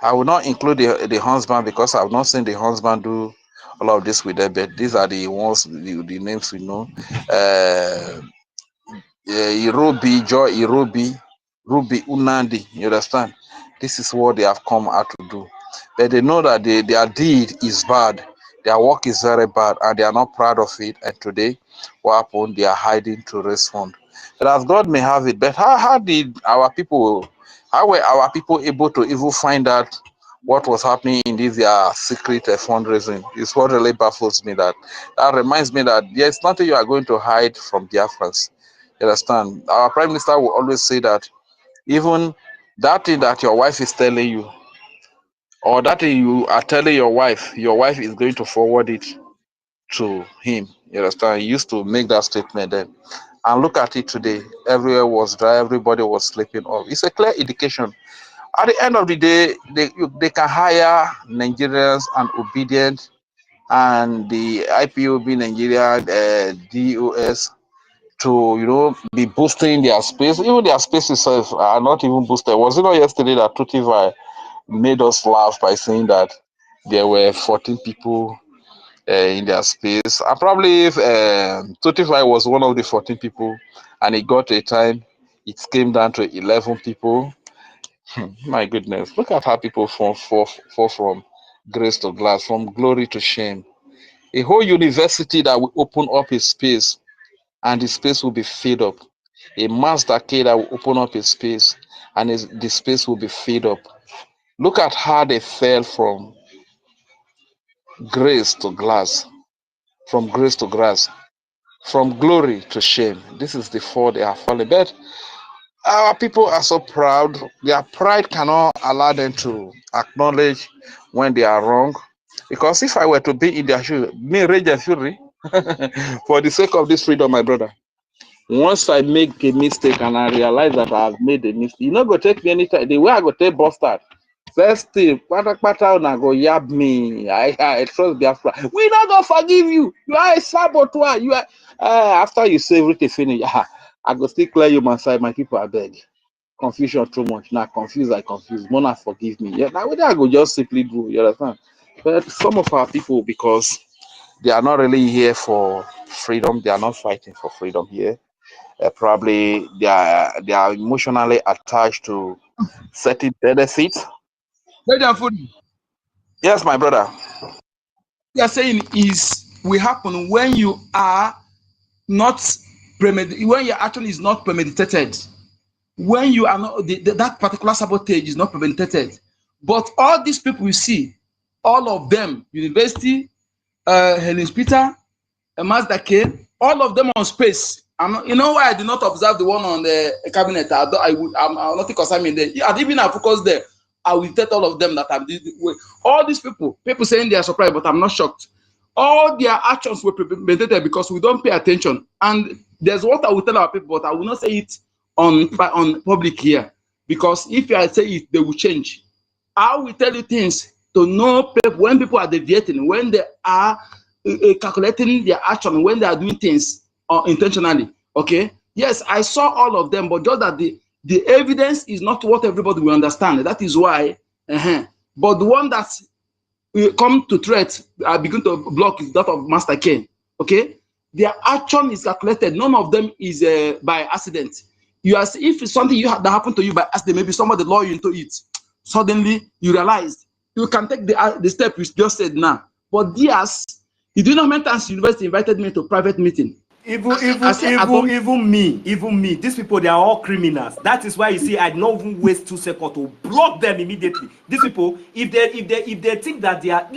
I will not include the husband because I've not seen the husband do all of this with them, but these are the ones, the names we know. Irobi, Joy Irobi, Ruby Unandi, you understand? This is what they have come out to do. But they know that their deed is bad. Their work is very bad and they are not proud of it. And today, what happened? They are hiding to raise funds. But as God may have it. But how were our people able to even find out what was happening in this secret fundraising? Is what really baffles me. That reminds me that there's nothing you are going to hide from Biafrans. You understand? Our Prime Minister will always say that even that thing that your wife is telling you, or that thing you are telling your wife is going to forward it to him. You understand? He used to make that statement then. And look at it today. Everywhere was dry. Everybody was sleeping off. It's a clear indication. At the end of the day, they can hire Nigerians and obedient, and the IPOB Nigeria, DOS, to be boosting their space. Even their space itself are not even boosted. Was it not yesterday that Tutivai made us laugh by saying that there were 14 people in their space? And probably if Tutivai was one of the 14 people and it got to a time it came down to 11 people. My goodness, look at how people fall from grace to glass, from glory to shame. A whole university that will open up a space and the space will be filled up. A master K that will open up a space and the space will be filled up. Look at how they fell from grace to glass, from grace to grass, from glory to shame. This is the fall they are falling. But our people are so proud. Their pride cannot allow them to acknowledge when they are wrong. Because if I were to be in their shoes, me rage and fury, for the sake of this freedom, my brother, once I make a mistake and I realize that I have made a mistake, you not go take me anytime. The way I go take bastard. First thing, pata na go yab me. I trust Biafra. We not gonna forgive you. You are a saboteur. You are after you say everything finish. I go still clear you my side. My people, I beg. Confusion too much. Now confused, I confused. Mona forgive me. Yeah, now I go just simply do. You understand? But some of our people, because they are not really here for freedom, they are not fighting for freedom here. Probably they are emotionally attached to certain benefits. Yes, my brother. You are saying is will happen when you are not when your action is not premeditated, when you are not that particular sabotage is not premeditated. But all these people you see, all of them, university, Helen Peter, Mazda K, all of them on space. You know why I did not observe the one on the cabinet? I'm not concerned in there. Even I focus there. I will tell all of them that I'm all these people saying they are surprised, but I'm not shocked. All their actions were premeditated because we don't pay attention. And there's what I will tell our people, but I will not say it on public here, because if I say it, they will change. I will tell you things to know people, when people are deviating, when they are calculating their action, when they are doing things intentionally. Okay, yes, I saw all of them, but just that the evidence is not what everybody will understand. That is why but the one that will come to threat, I begin to block, is that of Master Ken. Okay, their action is calculated. None of them is by accident. You are, if it's something that happened to you by accident, maybe somebody lure you into it, suddenly you realize you can take the step you just said now. But theirs, you do not mention university invited me to a private meeting. Even me, these people, they are all criminals. That is why you see I don't even waste 2 seconds to block them immediately. These people, if they think that they are,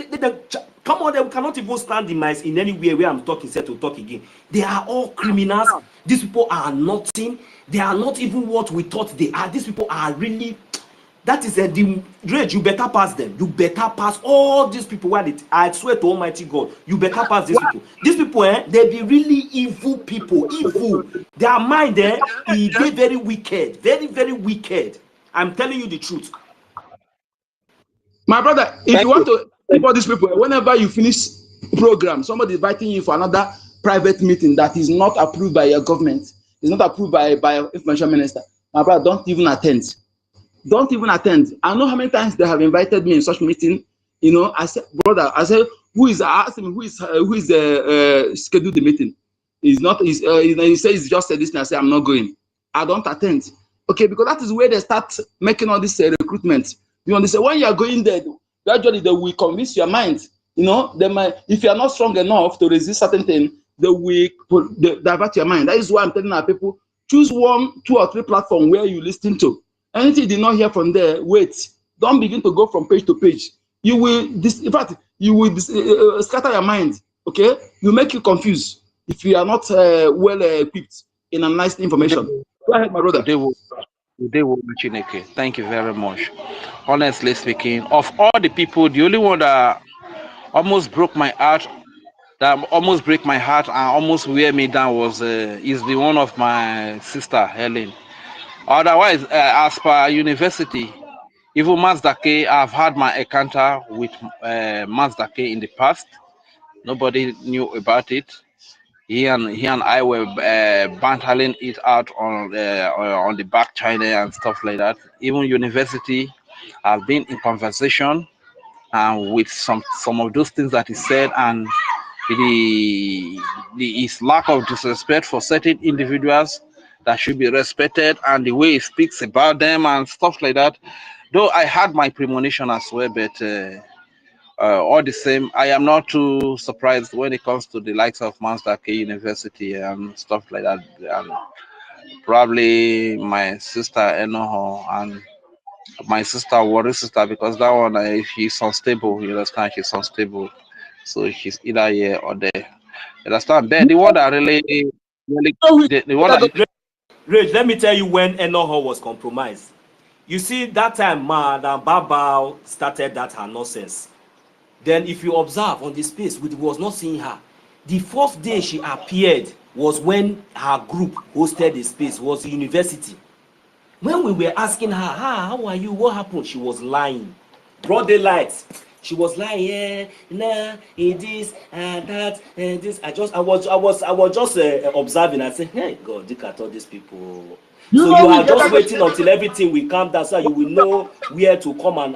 come on, they cannot even stand in anywhere where I'm talking, set to talk again. They are all criminals. These people are nothing. They are not even what we thought they are. These people are really. That is the rage. You better pass them. You better pass all these people. I swear to Almighty God, you better pass these people. These people, they be really evil people. Evil. Their mind, they very wicked. Very, very wicked. I'm telling you the truth. My brother, if you want to help all these people, whenever you finish program, somebody is inviting you for another private meeting that is not approved by your government, is not approved by information minister. My brother, don't even attend. Don't even attend. I know how many times they have invited me in such meeting. You know, I said, brother, I said, I asked him who is scheduled the meeting. He's not. He says he's just said this, and I say I'm not going. I don't attend. Okay, because that is where they start making all this recruitment. You understand? When you are going there, gradually they will convince your mind. You know, they might, if you are not strong enough to resist certain things, they will divert your mind. That is why I'm telling our people, Choose 1, 2, or 3 platforms where you listen to. Anything you did not hear from there, wait. Don't begin to go from page to page. You will, in fact, you will scatter your mind. Okay, you make you confused if you are not well equipped in a nice information. Go ahead, my brother. Thank you very much. Honestly speaking, of all the people, the only one that almost broke my heart, and almost wear me down was is the one of my sister Helen. Otherwise, as per university, even Mazdake, I've had my encounter with Mazdake in the past. Nobody knew about it. He and I were bantering it out on the back channel and stuff like that. Even university, I've been in conversation with some of those things that he said, and his lack of disrespect for certain individuals that should be respected, and the way he speaks about them and stuff like that. Though I had my premonition as well, but all the same, I am not too surprised when it comes to the likes of Master K University and stuff like that. And probably my sister Enoho and my sister, worry sister, because that one, she's unstable. You understand? She's unstable, so she's either here or there. You understand? But the one that really, the one that Rage, let me tell you when Enoho was compromised. You see, that time, Madam Babao started that her nonsense. Then, if you observe on the space, we was not seeing her. The first day she appeared was when her group hosted the space, was the university. When we were asking her, how are you? What happened? She was lying. Broad daylight. She was lying, yeah, nah, this and that and this. I was just observing. I said, hey God, look at all these people. So you are just waiting until everything will calm down, so you will know where to come. And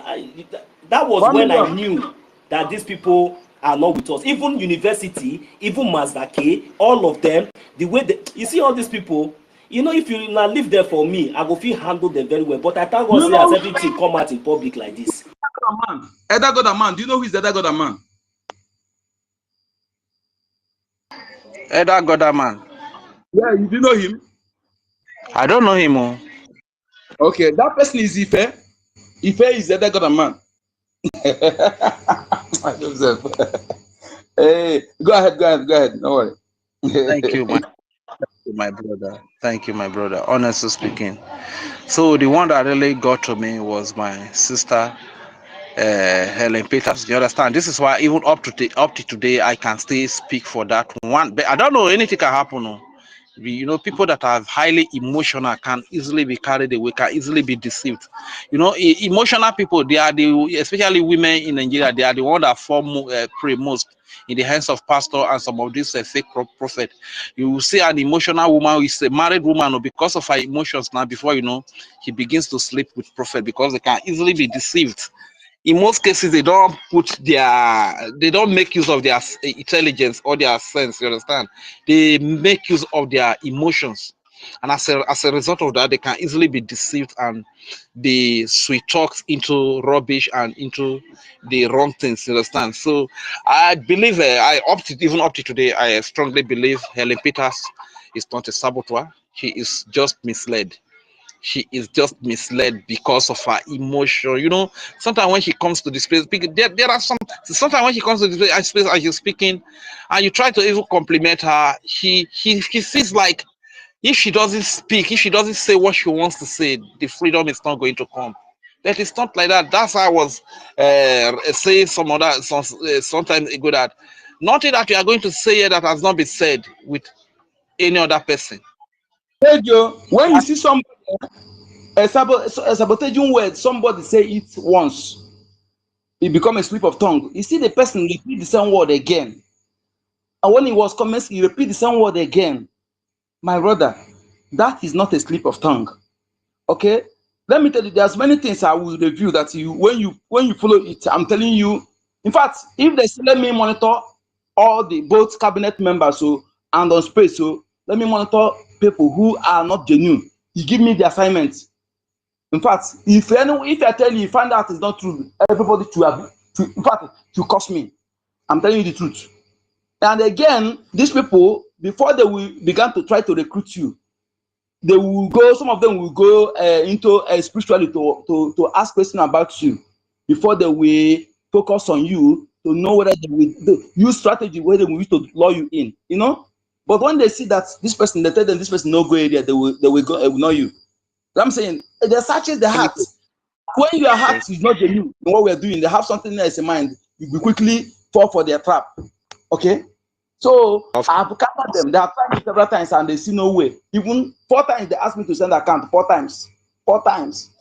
that was when I knew that these people are not with us. Even university, even Mazdake, all of them, the way you see all these people. You know, if you now live there for me, I will feel handle them very well. But I thank God, as everything come out in public like this. Eda Godaman. Do you know who is Eda Godaman? Eda Godaman. Yeah, you do know him? I don't know him. Oh. Okay, that person is Ife. Ife is Eda Godaman. Hey, go ahead. No worry. Thank you, my brother. Thank you, my brother. Honestly speaking, so the one that really got to me was my sister Helen Peters. You understand? This is why even up to today, I can still speak for that one. But I don't know, anything can happen. No? You know, people that are highly emotional can easily be carried away, can easily be deceived. You know, emotional people, they are especially women in Nigeria, they are the one that pray most in the hands of pastor and some of these fake prophet. You will see an emotional woman who is a married woman, because of her emotions now, before you know, he begins to sleep with prophet, because they can easily be deceived. In most cases, they don't make use of their intelligence or their sense. You understand? They make use of their emotions, and as a result of that, they can easily be deceived and be sweet talked into rubbish and into the wrong things. You understand? So I believe even up to today, I strongly believe Helen Peters is not a saboteur. She is just misled. She is just misled because of her emotion. You know, sometimes when she comes to the space, there are sometimes when she comes to the space and she's speaking, and you try to even compliment her, she feels like if she doesn't speak, if she doesn't say what she wants to say, the freedom is not going to come. But it's not like that. That's how I was saying sometimes ago, that nothing that you are going to say here that has not been said with any other person. Hey Joe, when you see somebody a sabotaging word, somebody say it once, it become a slip of tongue. You see the person repeat the same word again, and when he was coming, he repeat the same word again. My brother, that is not a slip of tongue. Okay, let me tell you, there's many things I will review that when you follow it, I'm telling you. In fact, if they say, let me monitor all the both cabinet members, so and on space, so let me monitor people who are not genuine. You give me the assignment. In fact, if I tell you, find out it's not true, everybody to curse me. I'm telling you the truth. And again, these people, before they will begin to try to recruit you, they will go, some of them will go into spiritually to ask questions about you before they will focus on you to know whether they will use strategy where they will use to lure you in, you know. But when they see that this person, they tell them this person no go area, they will go ignore you. So I'm saying they searches the heart. When your heart is not genuine in what we're doing, they have something else in mind, you will quickly fall for their trap. Okay? So I have covered them. They have tried me several times and they see no way. Even 4 times they asked me to send account. 4 times. 4 times.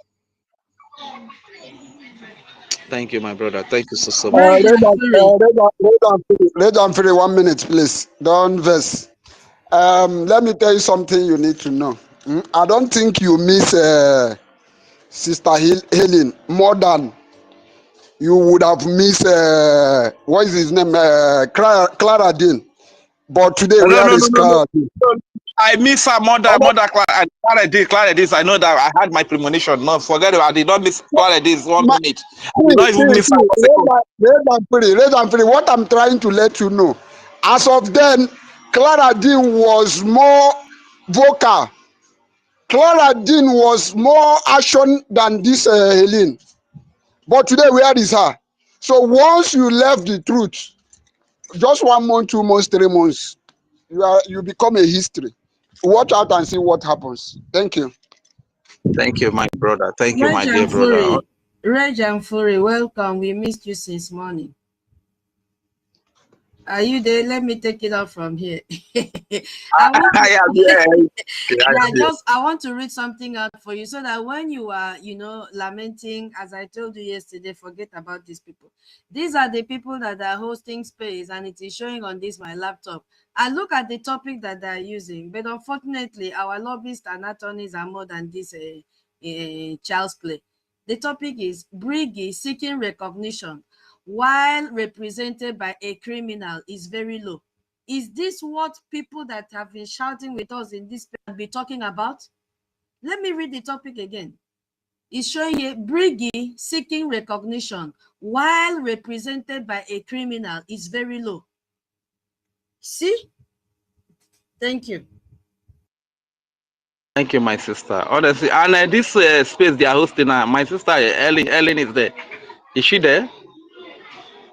Thank you, my brother. Thank you so much. Red and Fury. Red and Fury, 1 minute, please. Don't verse. Let me tell you something you need to know. I don't think you miss Sister Helen more than you would have missed what is his name, Clara Dean. But today, where is Clara Dean? I miss her mother, Clara Dees. I know that I had my premonition. No, forget it. I did not miss Clara Dees 1 minute. I did not even miss her. Red and Fury, what I'm trying to let you know, as of then, Clara Dean was more vocal. Clara Dean was more action than this Helen. But today, where is her? So once you left the truth, just 1 month, 2 months, 3 months, you become a history. Watch out and see what happens. Thank you. Thank you, my brother. Thank you, my Reg dear and brother. Fury. Reg and Fury, welcome. We missed you since morning. Are you there? Let me take it out from here. I want to read something out for you so that when you are, lamenting, as I told you yesterday, forget about these people. These are the people that are hosting space, and it is showing on this my laptop. I look at the topic that they're using, but unfortunately, our lobbyists and attorneys are more than this child's play. The topic is Brgie seeking recognition while represented by a criminal is very low. Is this what people that have been shouting with us in this be talking about? Let me read the topic again. It's showing here Brgie seeking recognition while represented by a criminal is very low. See? Thank you. Thank you, my sister. Honestly, and this space they are hosting, my sister Ellen is there. Is she there?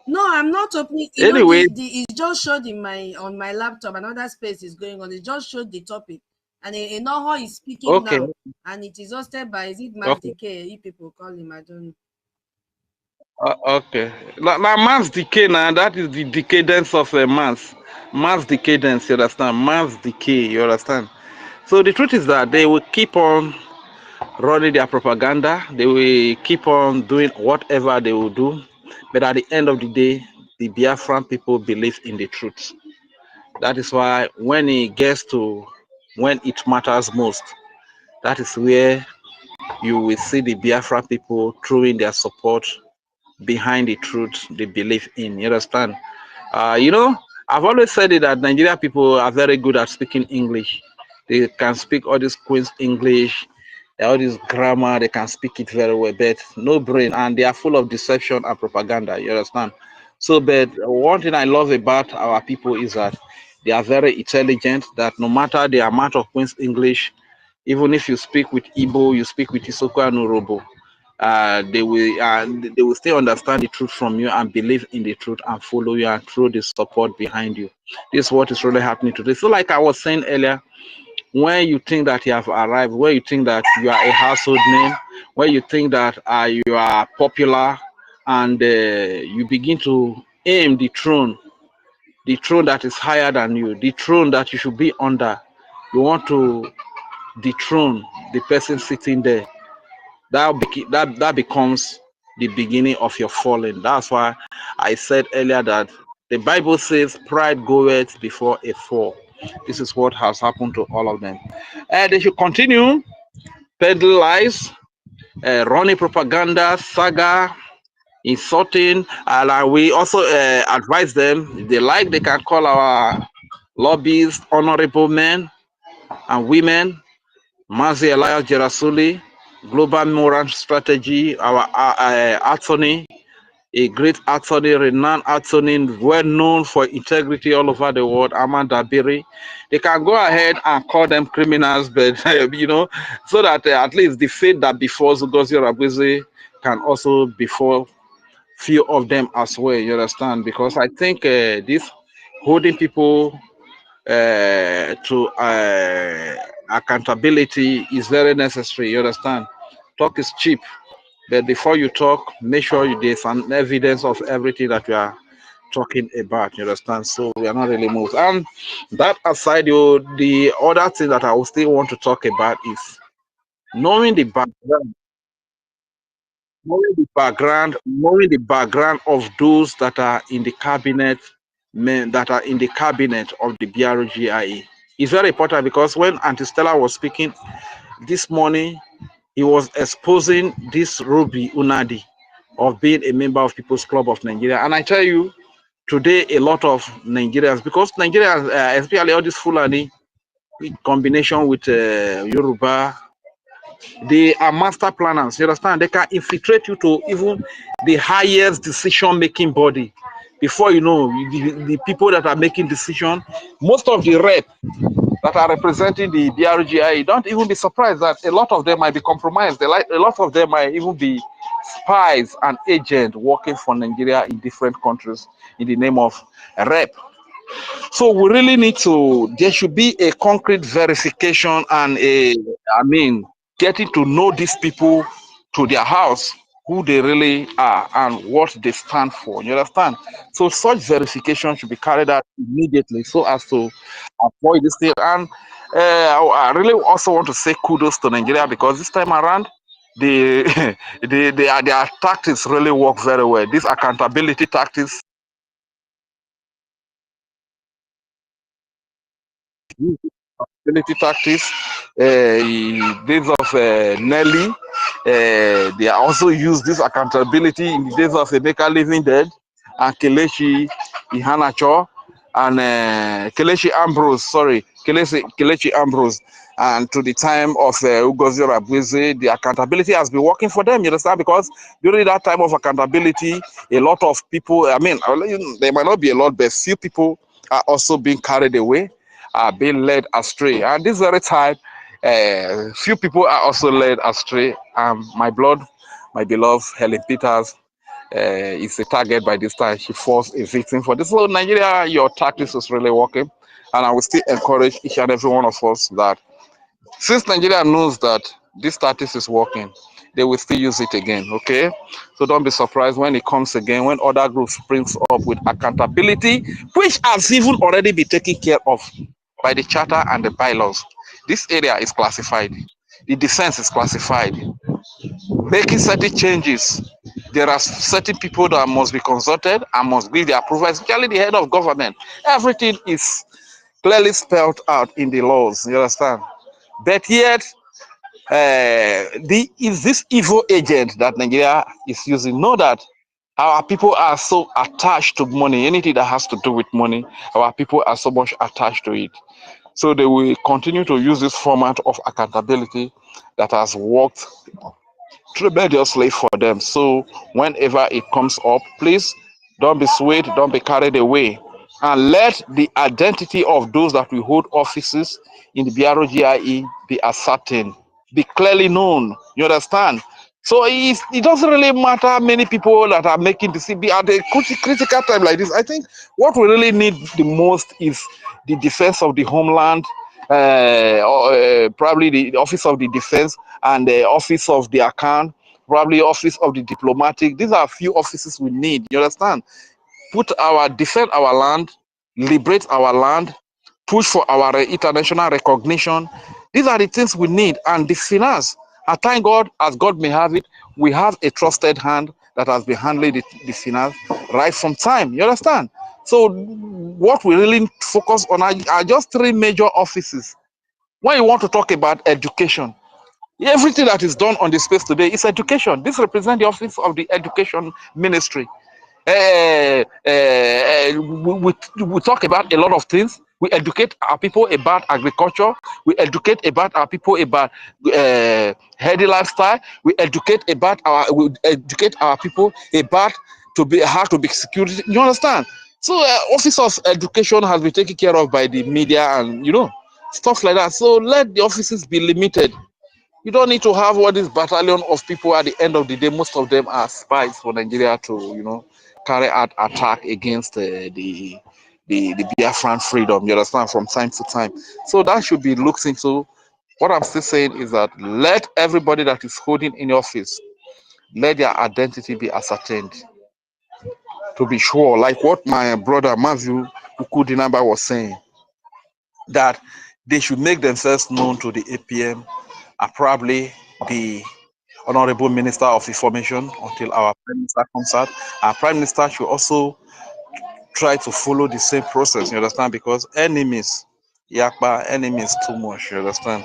No, I'm not opening. Anyway, it just showed on my laptop. Another space is going on. It just showed the topic, and Enoho is speaking now, and it is hosted by Mass Decay. If people call him, I don't know. Okay. Now, mass decay now, that is the decadence of a mass. Mass decadence, you understand? Mass decay, you understand? So the truth is that they will keep on running their propaganda. They will keep on doing whatever they will do. But at the end of the day, the Biafran people believe in the truth. That is why when it gets to when it matters most, that is where you will see the Biafran people throwing their support behind the truth they believe in. You understand? I've always said it that Nigerian people are very good at speaking English. They can speak all this Queen's English, all this grammar, they can speak it very well, but no brain, and they are full of deception and propaganda. You understand? So, but one thing I love about our people is that they are very intelligent, that no matter the amount of Queen's English, even if you speak with Igbo, you speak with Isoko and Urobo, they will still understand the truth from you and believe in the truth and follow you and throw the support behind you. This is what is really happening today. So like I was saying earlier, when you think that you have arrived, when you think that you are a household name, when you think that you are popular, and you begin to aim the throne that is higher than you, the throne that you should be under, you want to dethrone the person sitting there, that becomes the beginning of your falling. That's why I said earlier that the Bible says pride goeth before a fall. This is what has happened to all of them. They should continue peddle lies, running propaganda, saga, insulting, and we also advise them, if they like, they can call our lobbyists honorable men and women. Mazi Elias Jerasuli, Global Moral Strategy, our attorney, a great attorney, renowned attorney, well known for integrity all over the world, Amanda Dabiri. They can go ahead and call them criminals, but you know, so that at least the fate that befalls Ngozi Orebisi can also befall few of them as well. You understand? Because I think this holding people to accountability is very necessary. You understand? Talk is cheap, but before you talk, make sure there's an evidence of everything that you are talking about. You understand? So we are not really moved. And that aside, the other thing that I will still want to talk about is knowing the background, knowing the background of those that are in the cabinet, men that are in the cabinet of the BRGIE. It's very important because when Auntie Stella was speaking this morning, he was exposing this Ruby Unadi of being a member of People's Club of Nigeria. And I tell you, today a lot of Nigerians, because Nigerians, especially all this Fulani combination with Yoruba, they are master planners. You understand? They can infiltrate you to even the highest decision-making body. Before you know, the people that are making decision, most of the rep that are representing the BRGI, don't even be surprised that a lot of them might be compromised. A lot of them might even be spies and agents working for Nigeria in different countries in the name of rep. So we really need to, there should be a concrete verification and getting to know these people to their house, who they really are and what they stand for. You understand? So such verification should be carried out immediately so as to avoid this thing. And I really also want to say kudos to Nigeria because this time around, their tactics really work very well. These accountability tactics, tactics, days of Nelly, they also use this accountability in the days of Emeka Living Dead and Kelechi Ihanacho and Kelechi Ambrose, Kelechi Ambrose. And to the time of Ngozi Orebisi, the accountability has been working for them, you understand? Because during that time of accountability, a lot of people, there might not be a lot, but few people are also being carried away, are being led astray. And this very time, few people are also led astray. My beloved Helen Peters is a target by this time. She falls a victim for this. So Nigeria, your tactics is really working. And I will still encourage each and every one of us that since Nigeria knows that this tactics is working, they will still use it again, okay? So don't be surprised when it comes again, when other groups springs up with accountability, which has even already been taken care of by the charter and the bylaws. This area is classified. The defense is classified. Making certain changes, there are certain people that must be consulted and must give the approval, especially the head of government. Everything is clearly spelled out in the laws, you understand? But yet, is this evil agent that Nigeria is using? Know that our people are so attached to money. Anything that has to do with money, our people are so much attached to it. So they will continue to use this format of accountability that has worked tremendously for them. So whenever it comes up, please don't be swayed, don't be carried away, and let the identity of those that will hold offices in the BRGIE be ascertained, be clearly known. You understand? So it doesn't really matter many people that are making the CB at a critical time like this. I think what we really need the most is the defense of the homeland, probably the office of the defense and the office of the account, probably office of the diplomatic. These are a few offices we need. You understand? Defend our land, liberate our land, push for our international recognition. These are the things we need. And the finance, I thank God, as God may have it, we have a trusted hand that has been handling the finance right from time. You understand? So what we really focus on are just three major offices. When you want to talk about education, everything that is done on the space today is education. This represents the office of the education ministry. We talk about a lot of things. We educate our people about agriculture. We educate about our people about healthy lifestyle. We educate our people about to be security. You understand? So office of education has been taken care of by the media and stuff like that. So let the offices be limited. You don't need to have all this battalion of people at the end of the day. Most of them are spies for Nigeria to carry out attack against the Biafran freedom. You understand? From time to time. So that should be looked into. What I'm still saying is that let everybody that is holding in office, let their identity be ascertained. To be sure, like what my brother Matthew Ukudinaba was saying, that they should make themselves known to the APM and probably the Honorable Minister of Information until our Prime Minister comes out. Our Prime Minister should also try to follow the same process, you understand? Because enemies too much, you understand?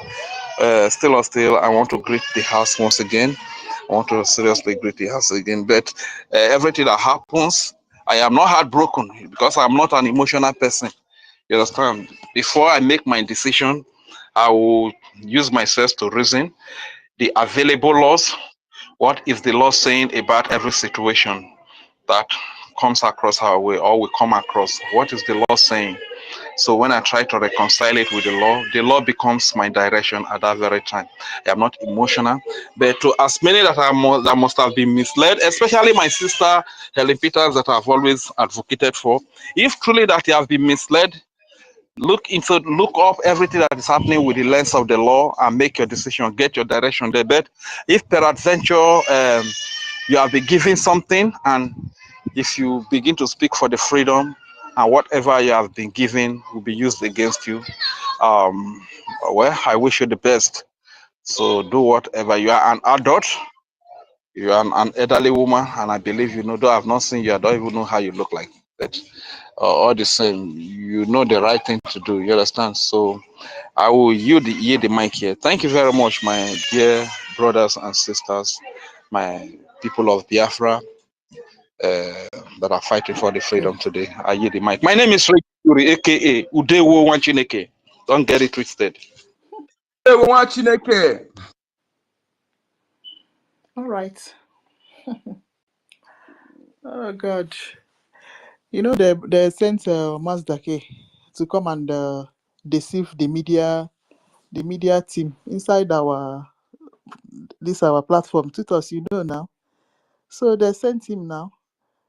Still, I want to greet the house once again. I want to seriously greet the house again. But everything that happens, I am not heartbroken because I'm not an emotional person. You understand? Before I make my decision, I will use myself to reason the available laws. What is the law saying about every situation that comes across our way or we come across? What is the law saying? So when I try to reconcile it with the law becomes my direction at that very time. I am not emotional, but to as many that must have been misled, especially my sister Helen Peters that I've always advocated for. If truly that you have been misled, look up everything that is happening with the lens of the law and make your decision, get your direction there. But if peradventure you have been given something, and if you begin to speak for the freedom, and whatever you have been given will be used against you, well, I wish you the best. So do whatever. You are an adult, you are an elderly woman, and I believe though I've not seen you, I don't even know how you look like. But all the same, you know the right thing to do. You understand? So I will yield the mic here. Thank you very much, my dear brothers and sisters, my people of Biafra that are fighting for the freedom today. I yield the mic. My name is Ray, aka Udewo Wanchineke. Don't get it twisted. All right. Oh God. They sent Mazdake to come and deceive the media team inside our platform. Tutos, now. So they sent him now.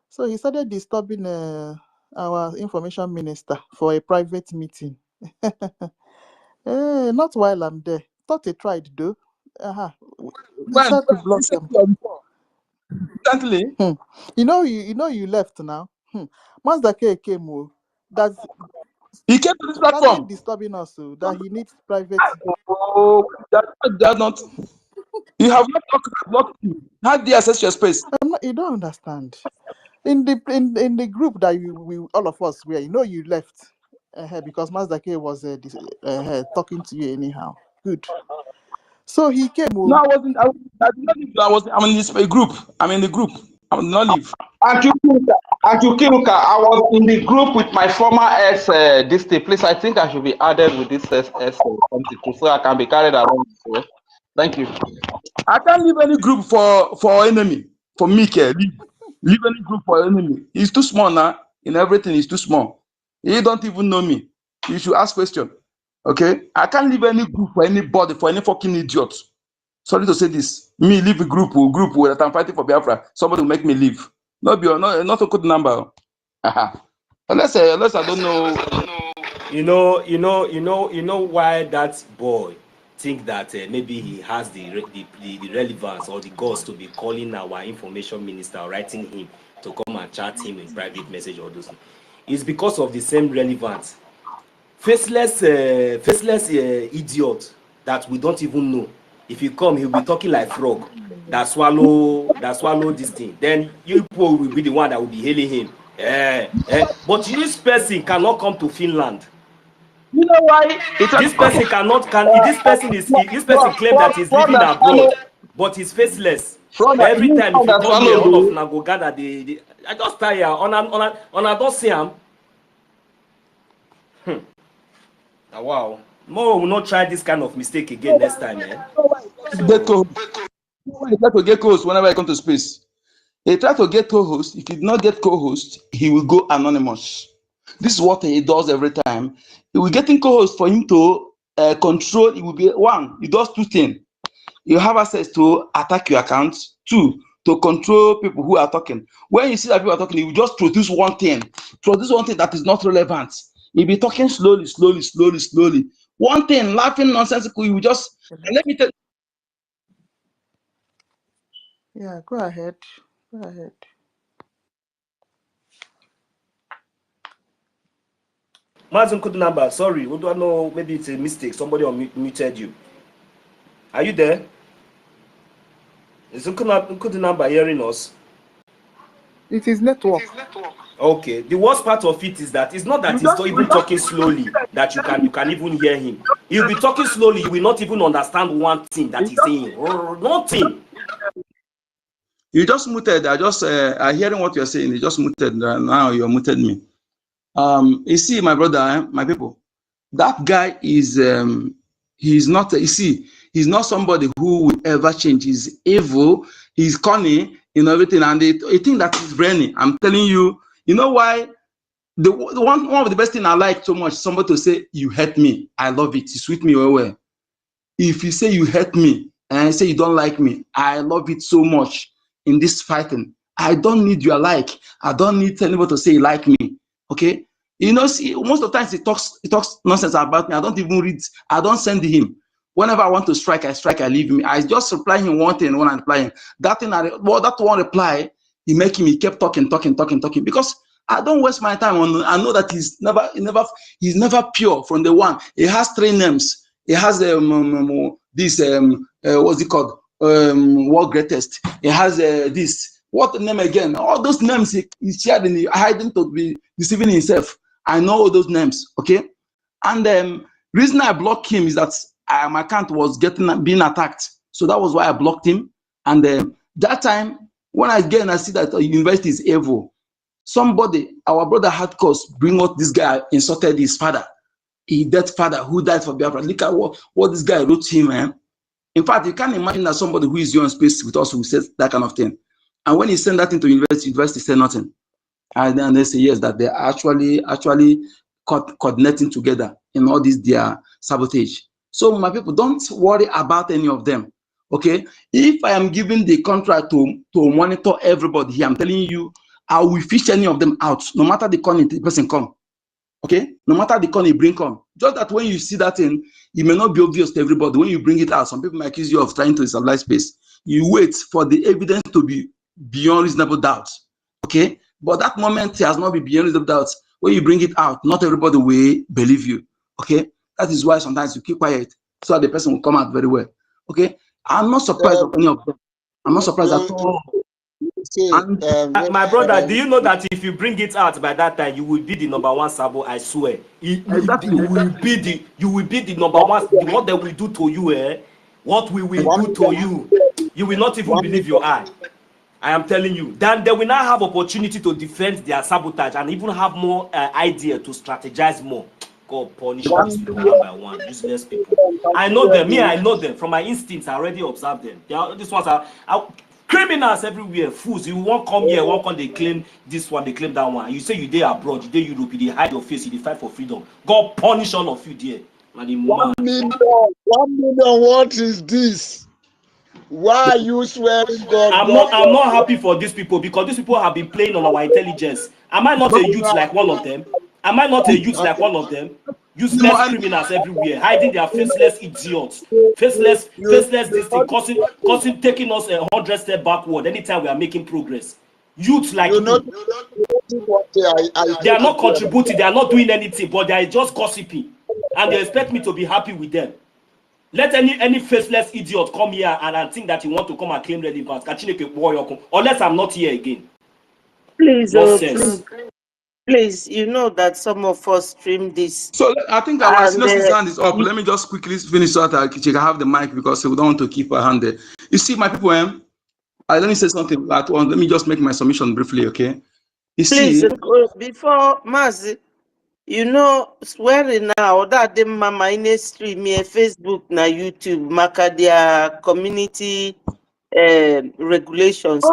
So he started disturbing our information minister for a private meeting. Not while I'm there. Thought he tried though. We tried to block them. Instantly. You left now. Mazdake came. He came to this started platform. disturbing us, so that he needs private. Oh, that's not. You have not blocked you. How do you access your space? You don't understand. In the group that we all of us were, you left because Mazdake was talking to you anyhow. Good. So he came. No, I wasn't. I did not leave. I'm in this group. I'm in the group. I did not leave. And to Kiruka, I was in the group with my former ex this day. Please, I think I should be added with this ex something too, so I can be carried along. Thank you. I can't leave any group for enemy. For me, leave any group for enemy. It's too small now. In everything, it's too small. You don't even know me. You should ask question. Okay? I can't leave any group for anybody, for any fucking idiot. Sorry to say this. Me leave a group that I'm fighting for Biafra. Somebody will make me leave. Not a good number. Unless I don't know. You know why that boy think that maybe he has the relevance or the guts to be calling our information minister or writing him to come and chat him in private message or those things. It's because of the same relevance. Faceless idiot that we don't even know. If you come, he'll be talking like frog that swallow this thing. Then you people will be the one that will be hailing him. But this person cannot come to Finland. You know why? This person this person claim that he's living abroad, but he's faceless. Every time if you come here, all of Nago gather I just tire on I don't see him. Wow. More will not try this kind of mistake again next time, man. Get close whenever I come to space. He tried to get co-host. If he did not get co-host, he will go anonymous. This is what he does every time. He will get co-host for him to control. It will be one. He does two things. You have access to attack your account. Two, to control people who are talking. When you see that people are talking, you will just produce one thing that is not relevant. You'll be talking slowly. One thing, laughing nonsensical. You will just, and let me tell you. Yeah, go ahead. Go ahead. Mazin Kudunamba, sorry, we don't know, maybe it's a mistake. Somebody muted you. Are you there? Is Kudunamba hearing us? It is network. Okay. The worst part of it is that it's not that he's not even talking slowly that you can even hear him. He'll be talking slowly, you will not even understand one thing that he's saying. Nothing. You just muted. I hearing what you're saying. You just muted. Now you're muted me. You see, my brother, my people, that guy is he's not. You see, he's not somebody who will ever change. He's evil. He's cunning in everything, and they think that he's brainy. I'm telling you. You know why? The one of the best thing I like so much, somebody to say you hurt me. I love it. You sweet me well. If you say you hurt me and I say you don't like me, I love it so much in this fighting. I don't need your like. I don't need anybody to say you like me. Okay? You know, see, most of the times he talks nonsense about me. I don't even read. I don't send him. Whenever I want to strike, I leave him. I just reply him one thing when I reply him. That thing, that one reply, he kept talking. Because I don't waste my time on. I know that he's never pure from the one. He has three names. He has this what's it called? World greatest. He has this. What the name again? All those names he shared in hiding to be deceiving himself. I know all those names. Okay, and reason I blocked him is that my account was being attacked. So that was why I blocked him. And that time when I see that university is evil, somebody, our brother had cause bring out this guy insulted his father. He dead father who died for Biafra. Look at what this guy wrote to him, man. In fact, you can't imagine that somebody who is here on space with us who says that kind of thing. And when he sent that into university said nothing. And then they say yes, that they're actually coordinating together in all this their sabotage. So my people, don't worry about any of them. Okay, if I am giving the contract to monitor everybody here, I'm telling you, I will fish any of them out, no matter the person come. Okay, no matter the con you bring come. Just that when you see that thing, it may not be obvious to everybody. When you bring it out, some people might accuse you of trying to establish space. You wait for the evidence to be beyond reasonable doubt. Okay, but that moment has not been beyond reasonable doubt. When you bring it out, not everybody will believe you. Okay, that is why sometimes you keep quiet so that the person will come out very well. Okay, I'm not surprised of any of them. I'm not surprised at all. My brother, do you know that if you bring it out by that time, you will be the number one sabo? I swear. Exactly. You will be the number one. What they will do to you, what we will do to you, you will not even believe your eye. I am telling you. Then they will now have opportunity to defend their sabotage and even have more idea to strategize more. God punish these people one by one, useless people. I know them. I know them from my instincts. I already observed them. These ones are criminals everywhere. Fools. You won't come here, won't come. They claim this one, they claim that one. You say you dey abroad, you dey Europe, you dey hide your face, you dey fight for freedom. God punish all of you there. 1 million. 1 million. What is this? Why are you swearing God? I'm not happy for these people because these people have been playing on our intelligence. Am I not a youth like one of them? Am I not a youth like one of them? Useless criminals everywhere, hiding their faceless idiots, faceless this thing, causing taking us 100 steps backward anytime we are making progress. Youths like you. They are not contributing, they are not doing anything, but they are just gossiping, and they expect me to be happy with them. Let any faceless idiot come here and think that you want to come and claim relevance. Unless I'm not here again. Please, please, you know that some of us stream this. So I think our Sinus hand is up. Let me just quickly finish so that she can have the mic because we don't want to keep her hand there. You see, my people, let me say something. Let me just make my submission briefly, okay? You please, see, before Mazi, you know, swearing now that the mama in a stream here, Facebook, na YouTube, maka their community regulations.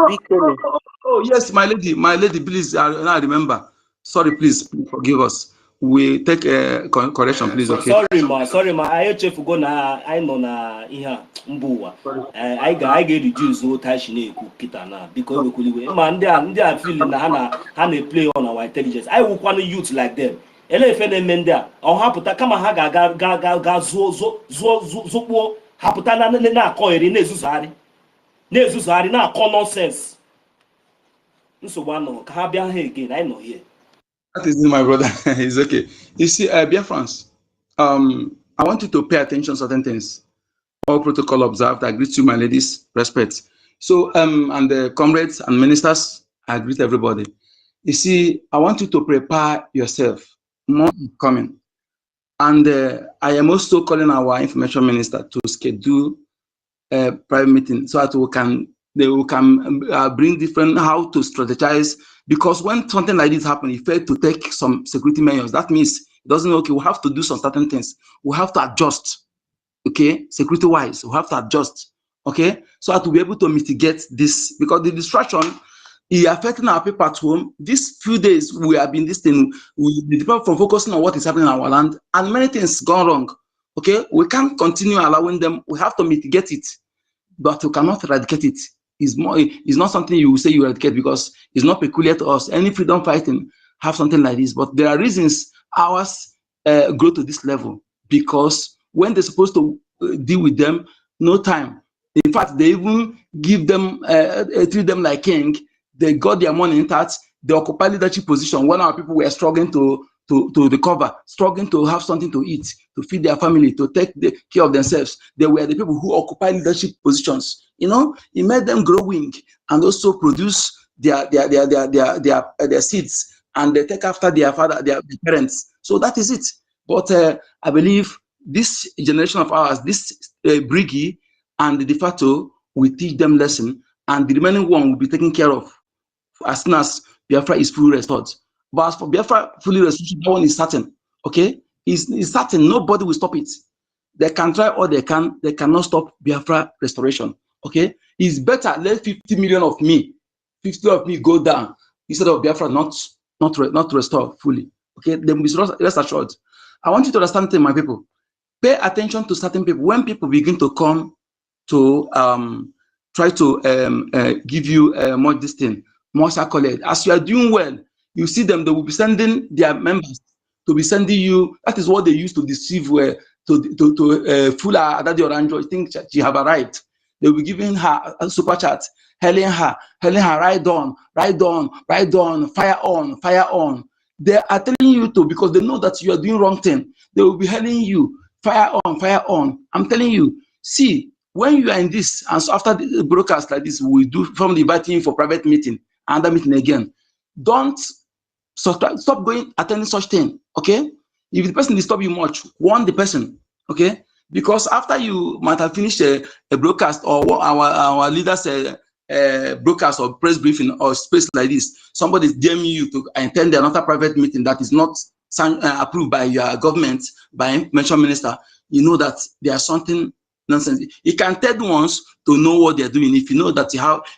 Oh yes, my lady, please. Now I remember. Sorry, please forgive us. We take a correction, please. Okay. Sorry ma. I echefugo na I nọ na ihe a mba ụwa. I ga-reduce no tashi na-ekwu kita na because ekwuliwe. Ma ndị a feeling na ha na play on our intelligence. I will want youth like them. Ele efe na-eme ndị a ọ hapụta kama ha ga zụkpuo hapụta na-akọ eri na-ezuzugharị na-akọ nonsense. Nsogbu anọ ka ha bịa ha again. I know here. That is my brother. It's okay. You see, BIAFRANS, I want you to pay attention to certain things. All protocol observed. I greet you, my ladies. Respect. So, and the comrades and ministers, I greet everybody. You see, I want you to prepare yourself. More coming. And I am also calling our information minister to schedule a private meeting so that they can bring different how to strategize, because when something like this happens, you fail to take some security measures. That means it doesn't okay. We have to do some certain things. We have to adjust. Okay, security wise, we have to adjust. Okay, so that to be able to mitigate this, because the distraction is affecting our people at home. These few days we have been this thing. We depend from focusing on what is happening in our land, and many things gone wrong. Okay, we can't continue allowing them. We have to mitigate it, but we cannot eradicate it. It's not something you will say you eradicate, because it's not peculiar to us. Any freedom fighting have something like this, but there are reasons ours grow to this level, because when they're supposed to deal with them, no time. In fact, they even give them treat them like king. They got their money intact. They occupy leadership position when our people were struggling to recover, struggling to have something to eat, to feed their family, to take care of themselves. They were the people who occupy leadership positions. You know, it made them growing and also produce their seeds, and they take after their father, their parents. So that is it. But I believe this generation of ours, this Brgie and the de facto, will teach them lesson, and the remaining one will be taken care of as soon as Biafra is fully restored. But as for Biafra fully restored, that one is certain. Okay, it's certain. Nobody will stop it. They can try all they can. They cannot stop Biafra restoration. Okay, it's better let 50 million of me, 50 of me go down instead of Biafra not restore fully. Okay, then be rest assured. I want you to understand, my people. Pay attention to certain people. When people begin to come to try to give you more this thing, more accolade, as you are doing well, you see them. They will be sending their members to be sending you. That is what they used to deceive, to fool her Daddy Oranjo. Think she have arrived. They will be giving her a super chat, hailing her, ride on, fire on, fire on. They are telling you to, because they know that you are doing wrong thing. They will be hailing you, fire on, fire on. I'm telling you, see, when you are in this, and so after the broadcast like this, we do from the inviting for private meeting, another meeting again. Don't stop going attending such thing. Okay, if the person disturb you much, warn the person. Okay, because after you might have finished a broadcast, or our leaders broadcast or press briefing or space like this, somebody is DMing you to attend another private meeting that is not approved by your government, by information minister, you know that there's something nonsense. You can tell once to know what they're doing if you know that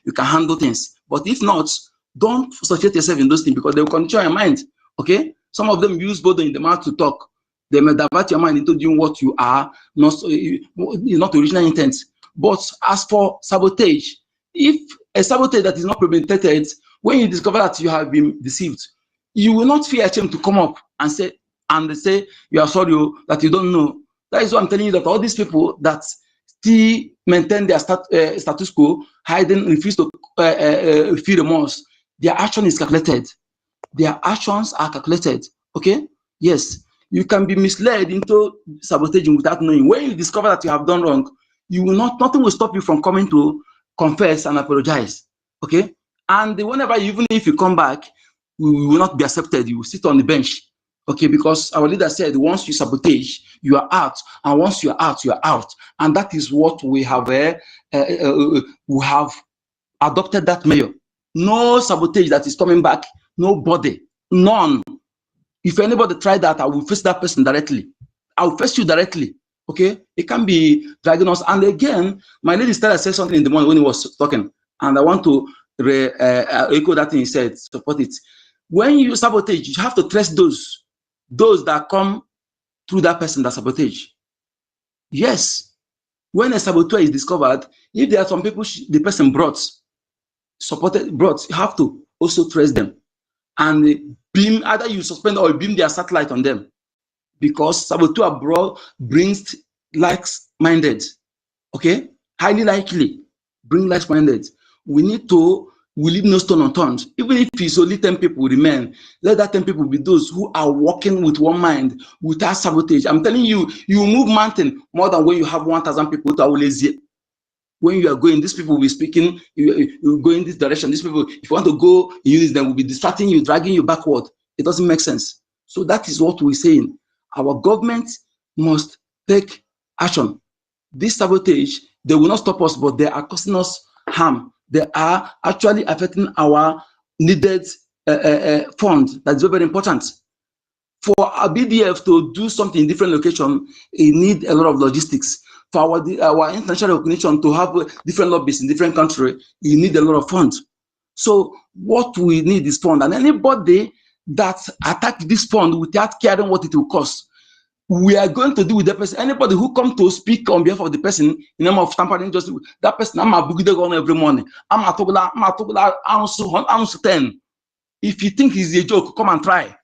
you can handle things. But if not, don't associate yourself in those things, because they will control your mind. Okay, some of them use both in the mouth to talk. They may divert your mind into doing what you are not original intent. But as for sabotage, if a sabotage that is not premeditated, when you discover that you have been deceived, you will not feel ashamed to come up and say you are sorry that you don't know. That is why I'm telling you that all these people that still maintain their status quo, hiding, refuse to feel remorse, their action is calculated. Their actions are calculated. Okay? Yes. You can be misled into sabotaging without knowing. When you discover that you have done wrong, nothing will stop you from coming to confess and apologize. Okay? And whenever, even if you come back, you will not be accepted. You will sit on the bench. Okay, because our leader said, once you sabotage, you are out, and once you are out, you are out, and that is what we have. We have adopted that measure. No sabotage that is coming back. Nobody, none. If anybody try that, I will face that person directly. I will face you directly. Okay, it can be diagnosed. And again, my lady started saying something in the morning when he was talking, and I want to echo that thing he said, support it. When you sabotage, you have to trace those that come through that person that sabotage. Yes, when a saboteur is discovered, if there are some people the person brought, you have to also trace them and beam, either you suspend or beam their satellite on them, because saboteur brings like-minded, okay? Highly likely bring like-minded. We leave no stone unturned. Even if it's only 10 people remain, let that 10 people be those who are working with one mind, without sabotage. I'm telling you, you move mountain more than when you have 1,000 people to lazy. When you are going, these people will be speaking, you go in this direction. These people, if you want to go in unison, will be distracting you, dragging you backward. It doesn't make sense. So that is what we're saying. Our government must take action. This sabotage, they will not stop us, but they are causing us harm. They are actually affecting our needed fund. That's very, very important. For a BDF to do something in different location, it needs a lot of logistics. For our international recognition to have different lobbies in different countries, you need a lot of funds. So what we need is fund, and anybody that attack this fund without caring what it will cost, we are going to do with the person. Anybody who come to speak on behalf of the person in the name of tampering justice, that person, I'm a boogie on every morning. I'm a ounce 10. If you think it's a joke, come and try.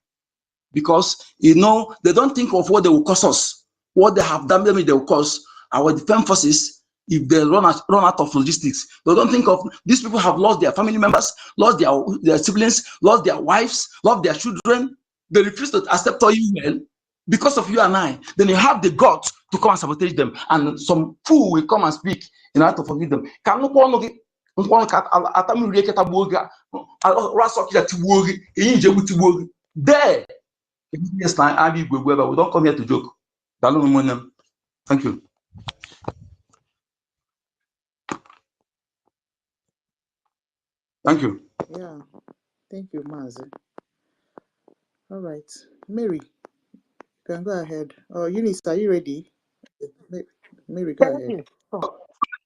Because they don't think of what they will cost us, what they have done, they will cost our defense forces if they run out of logistics. They don't think of these people have lost their family members, lost their siblings, lost their wives, lost their children. They refuse to accept all you men because of you and I. Then you have the guts to come and sabotage them, and some fool will come and speak in order to forgive them. There. Yes, we don't come here to joke. Thank you. Thank you. Yeah, thank you, Mazi. All right, Mary, you can go ahead. Oh, Eunice, are you ready? Mary, go Thank ahead. you. Oh.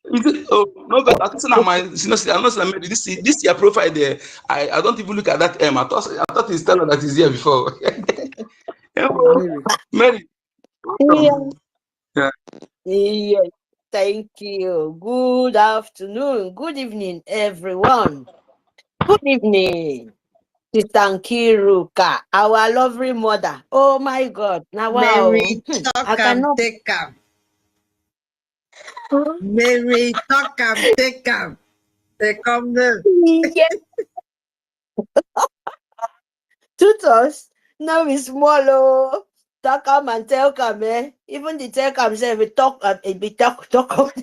No, but I think this your profile there. I don't even look at that M. I thought it's telling that is here before. Mary. Mary. Yeah. Yeah. Thank you. Good afternoon. Good evening, everyone. Good evening. Sister Kiruka, our lovely mother. Oh my God. Now, wow. Mary, I talk cannot. take am. Mary, talk take am. They come there. Yes. Tutors, now is small. Oh. Talk am and tell come, eh? Even the tell come say we talk talk.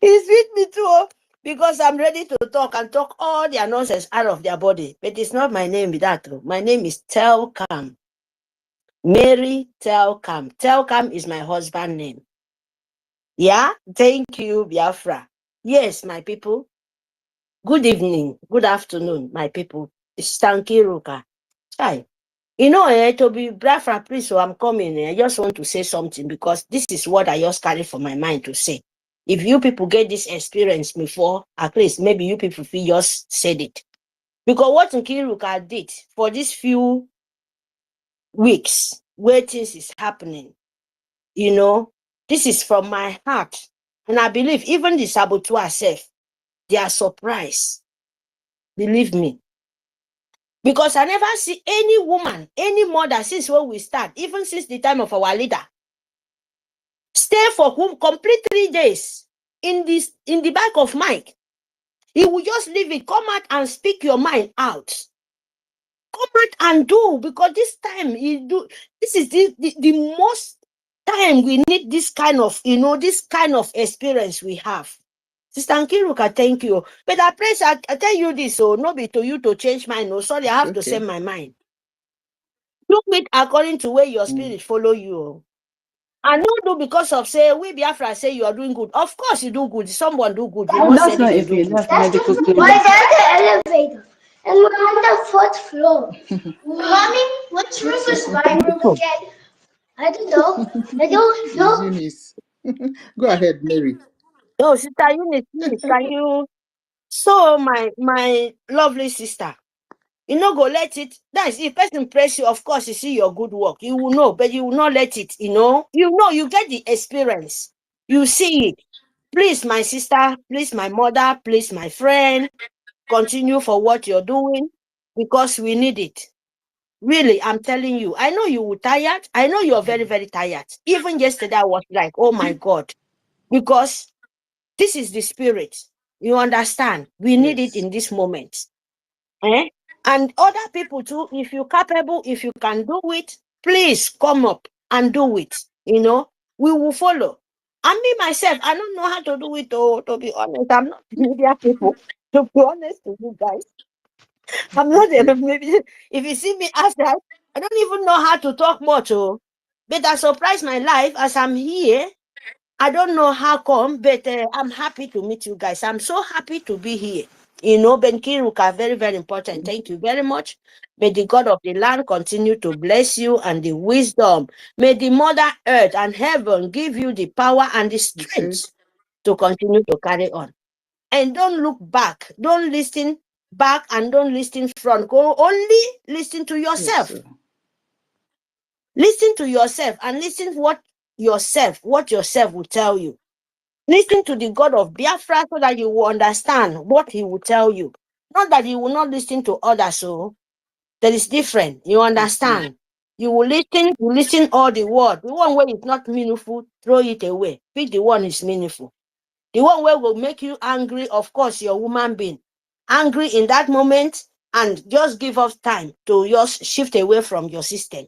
He's with me too, because I'm ready to talk and talk all their nonsense out of their body. But it's not my name, that. My name is Telcam. Mary Telcam. Telcam is my husband's name. Yeah, thank you, Biafra. Yes, my people. Good evening, good afternoon, my people. It's Tankiruka. Hi. To be Biafra, please, so I'm coming. I just want to say something, because this is what I just carry for my mind to say. If you people get this experience before, at least maybe you people feel just said it. Because what Nkiruka did for these few weeks where things is happening, this is from my heart. And I believe even the saboteur self, they are surprised. Believe me. Because I never see any woman, any mother since when we start, even since the time of our leader, stay for whom complete 3 days in the back of Mike. He will just leave it. Come out and speak your mind out. Come out and do, because this time this is the most time we need this kind of, this kind of experience we have. Sister Nkiruka, thank you. But I pray, I tell you this, so not be to you to change mine. No, sorry, I have to send my mind. Do it according to where your spirit follow you. And don't do because of say we Biafra say you are doing good. Of course you do good. Someone do good. You must say if you do good. Medical student. We're at the elevator and we're on the 4th floor. Mommy, which roof is my room again? I don't know. I don't know. Eunice. Go ahead, Mary. Oh, Sister Eunice, can you? So my lovely sister, you know, go let it. That's if person press you, of course, you see your good work. You will know, but you will not let it, you know. You get the experience. You see it. Please, my sister, please, my mother, please, my friend, continue for what you're doing because we need it. Really, I'm telling you. I know you were tired. I know you're very, very tired. Even yesterday, I was like, oh my God, because this is the spirit. You understand? We need it in this moment. Eh? And other people too, if you're capable, if you can do it, please come up and do it. You know, we will follow. And me myself, I don't know how to do it. Oh, to be honest, I'm not media people. To be honest with you guys, I'm not maybe if you see me outside, I don't even know how to talk much. Oh, but I surprise my life as I'm here. I don't know how come, but I'm happy to meet you guys. I'm so happy to be here. You know, Ben Kiruka, very, very important. Thank you very much. May the God of the land continue to bless you and the wisdom. May the Mother Earth and heaven give you the power and the strength to continue to carry on. And don't look back. Don't listen back and don't listen front. Go only listen to yourself. Yes, Listen to yourself and listen what yourself will tell you. Listen to the God of Biafra so that you will understand what he will tell you. Not that you will not listen to others, so that is different. You understand? You will listen all the word. The one where it's not meaningful, throw it away. Pick the one is meaningful. The one where will make you angry, of course, you're a human being. Angry in that moment and just give us time to just shift away from your system.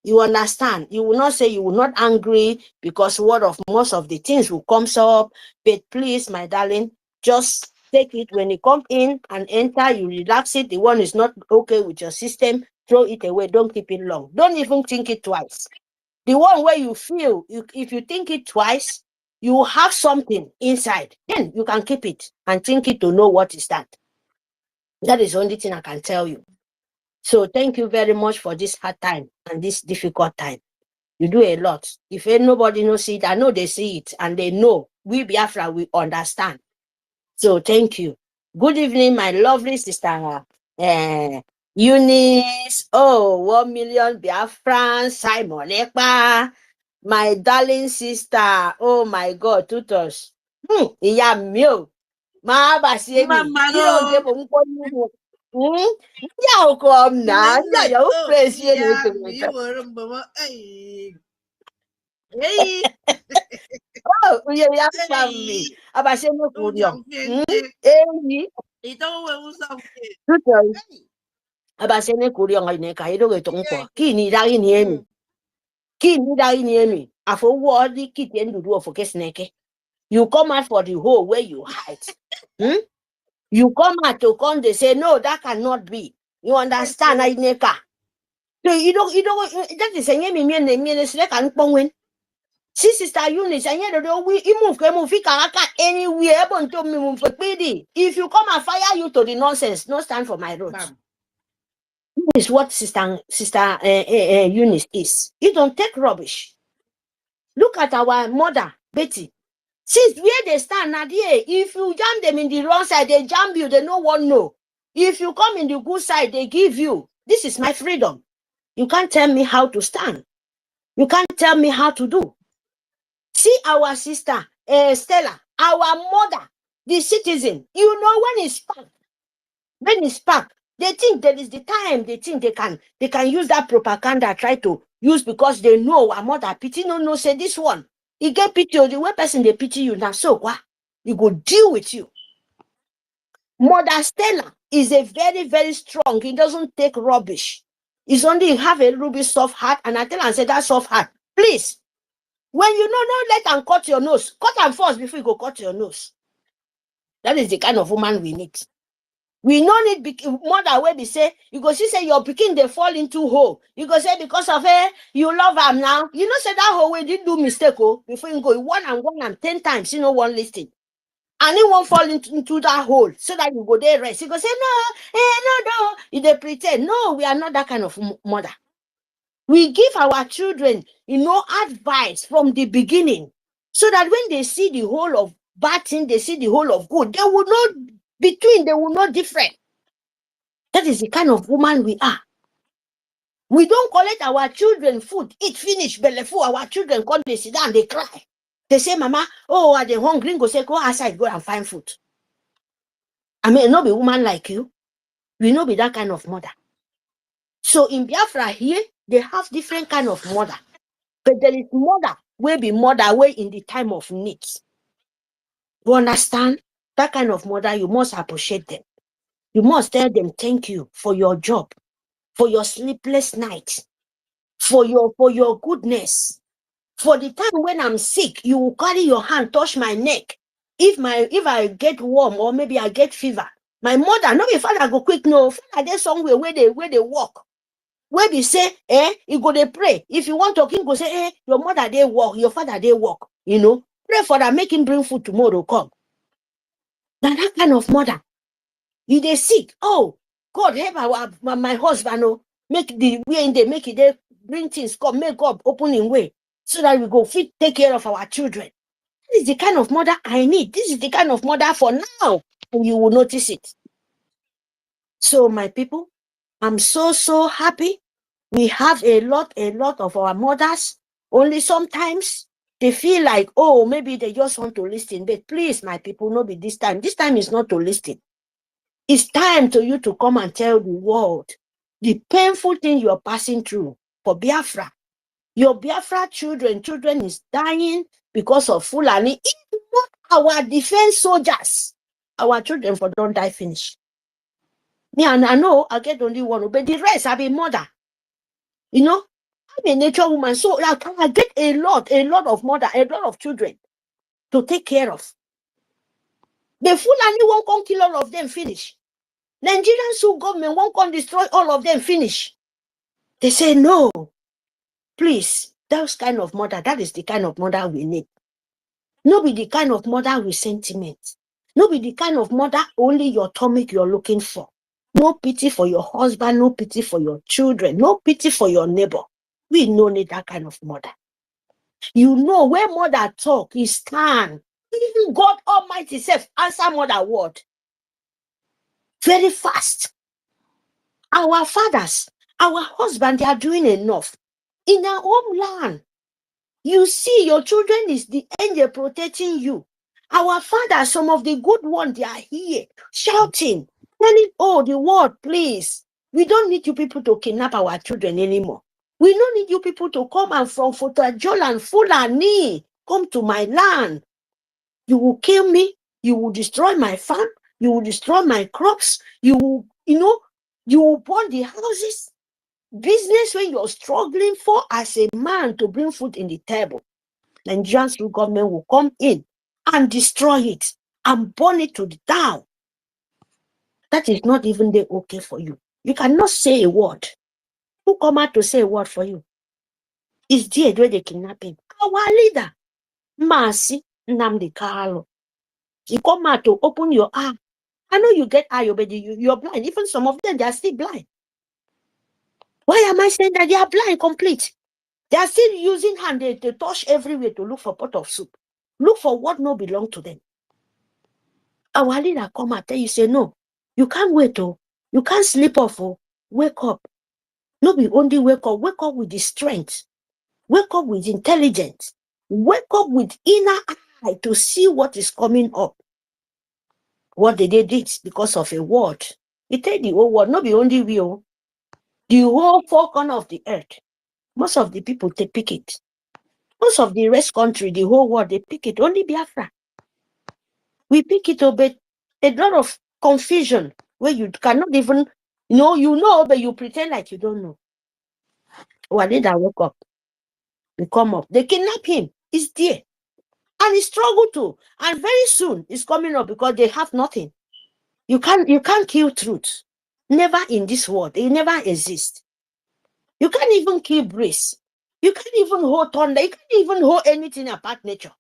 You understand? You will not say you will not angry because word of most of the things will come up. But please, my darling, just take it when it comes in and enter. You relax it. The one is not okay with your system. Throw it away. Don't keep it long. Don't even think it twice. The one where you feel, if you think it twice, you have something inside. Then you can keep it and think it to know what is that. That is the only thing I can tell you. So thank you very much for this hard time and this difficult time. You do a lot. If nobody knows it, I know they see it and they know. We Biafra, we understand. So thank you. Good evening, my lovely sister. Eunice. Oh, 1 million Biafrans. Simon Ekpa. My darling sister. Oh my God, tutors. Iya mio. Ma basiemi. Kilo ke mo mpo niwo. Ya ukom na. Ya praise you. Hey, Oh, uye ya family. Abasemi kuriyo. Eyi. Tutors. Abasemi kuriyo ngine ka ido ge tongpo. Kini dagi ni emi. Kini dagi ni emi. Afo wo di kiti endudu ofo kesneke. You come out for the hole where you hide. You come out to come, they say, no, that cannot be. You understand, Aineka? So you don't, that is a name, see, Sister Eunice, and yet, we move, anywhere, but to me, move for pity. If you come and fire you to the nonsense, no stand for my road. This is what Sister Eunice is. You don't take rubbish. Look at our mother, Betty. Since where they stand now, if you jam them in the wrong side, they jam you, they no one know. If you come in the good side, they give you. This is my freedom. You can't tell me how to stand. You can't tell me how to do. See our sister, Stella, our mother, the citizen. You know when it's packed, they think that is the time. They think they can use that propaganda, try to use because they know our mother pity. No, say this one. You get pity, or the way person they pity you now. So what? You go deal with you. Mother Stella is a very, very strong. He doesn't take rubbish. It's only have a little bit soft heart. And I tell her, I say that soft heart. Please, when you know, let them cut your nose. Cut them first before you go cut your nose. That is the kind of woman we need. We no need mother where they say, you go see say your pikin they fall into hole. You go say because of her, you love her now. You know say that hole we did do mistake before you go one and 10 times, you know one listing. And it won't fall into that hole so that you go there rest. You go say, no. You they pretend. No, we are not that kind of mother. We give our children, advice from the beginning so that when they see the whole of bad thing, they see the whole of good. They will not Between they will not different. That is the kind of woman we are. We don't collect our children food, eat finish, belly full. Our children come, they sit down, they cry. They say, Mama, oh, are they hungry? Go say, go outside, go and find food. I may not be woman like you. We not be that kind of mother. So in Biafra here, they have different kind of mother. But there is mother, will be mother way in the time of needs. You understand? That kind of mother, you must appreciate them. You must tell them thank you for your job, for your sleepless nights, for your goodness. For the time when I'm sick, you will carry your hand, touch my neck. If I get warm or maybe I get fever, my mother, no be father go quick, no. Father there somewhere where they walk. Where they say, you go they pray. If you want to go say, your mother they walk, your father they walk. You know, pray for that, make him bring food tomorrow, come. Now that kind of mother, you they sick. Oh, God help my husband, oh, make the way in there, make it there, bring things, come, make God open in way, so that we go fit take care of our children. This is the kind of mother I need. This is the kind of mother for now, and you will notice it. So my people, I'm so happy. We have a lot of our mothers. Only sometimes they feel like, oh, maybe they just want to listen. But please, my people, no be this time. This time is not to listen. It's time to you to come and tell the world the painful thing you're passing through for Biafra. Your Biafra children is dying because of Fulani. Even our defense soldiers, our children for don't die finish. Me and I know I get only one, but the rest I be mother. You know, I'm a nature woman, so I get a lot of mother, a lot of children to take care of. The Fulani won't come kill all of them finish. Nigerian Sioux government won't come destroy all of them finish. They say no. Please, those kind of mother, that is the kind of mother we need. No be the kind of mother with sentiment. No be the kind of mother only your stomach you're looking for. No pity for your husband, no pity for your children, no pity for your neighbor. We don't need that kind of mother. You know, where mother talk, he stand. Even God Almighty self answer mother word. Very fast. Our fathers, our husbands, they are doing enough. In our homeland, you see your children is the angel protecting you. Our fathers, some of the good ones, they are here shouting, telling, oh, the world, please. We don't need you people to kidnap our children anymore. We don't need you people to come and from Fotajol and Fulani, come to my land. You will kill me. You will destroy my farm. You will destroy my crops. You will, you will burn the houses. Business when you're struggling for as a man to bring food in the table. Nigerian Sioux government will come in and destroy it and burn it to the down. That is not even the okay for you. You cannot say a word. Who come out to say a word for you? It's there where they kidnap him. Our leader, Masi Nnamdi Kanu. You come out to open your eye. I know you get eye, but you're blind. Even some of them, they are still blind. Why am I saying that they are blind complete? They are still using hand to touch everywhere to look for pot of soup. Look for what no belong to them. Our leader come and tell you, say, no, you can't wait, oh. You can't sleep off, oh. Wake up. No be only wake up with the strength. Wake up with intelligence. Wake up with inner eye to see what is coming up. What they did because of a word. It take the whole world, not be only we, oh. The whole four corners of the earth. Most of the people, they pick it. Most of the rest country, the whole world, they pick it. Only Biafra. We pick it up, but a lot of confusion where you cannot even, you know, but you pretend like you don't know. One day that woke up, we come up, they kidnap him. He's there. And he struggled to. And very soon, it's coming up because they have nothing. You can't kill truth. Never in this world. It never exists. You can't even kill breeze. You can't even hold thunder. You can't even hold anything apart nature.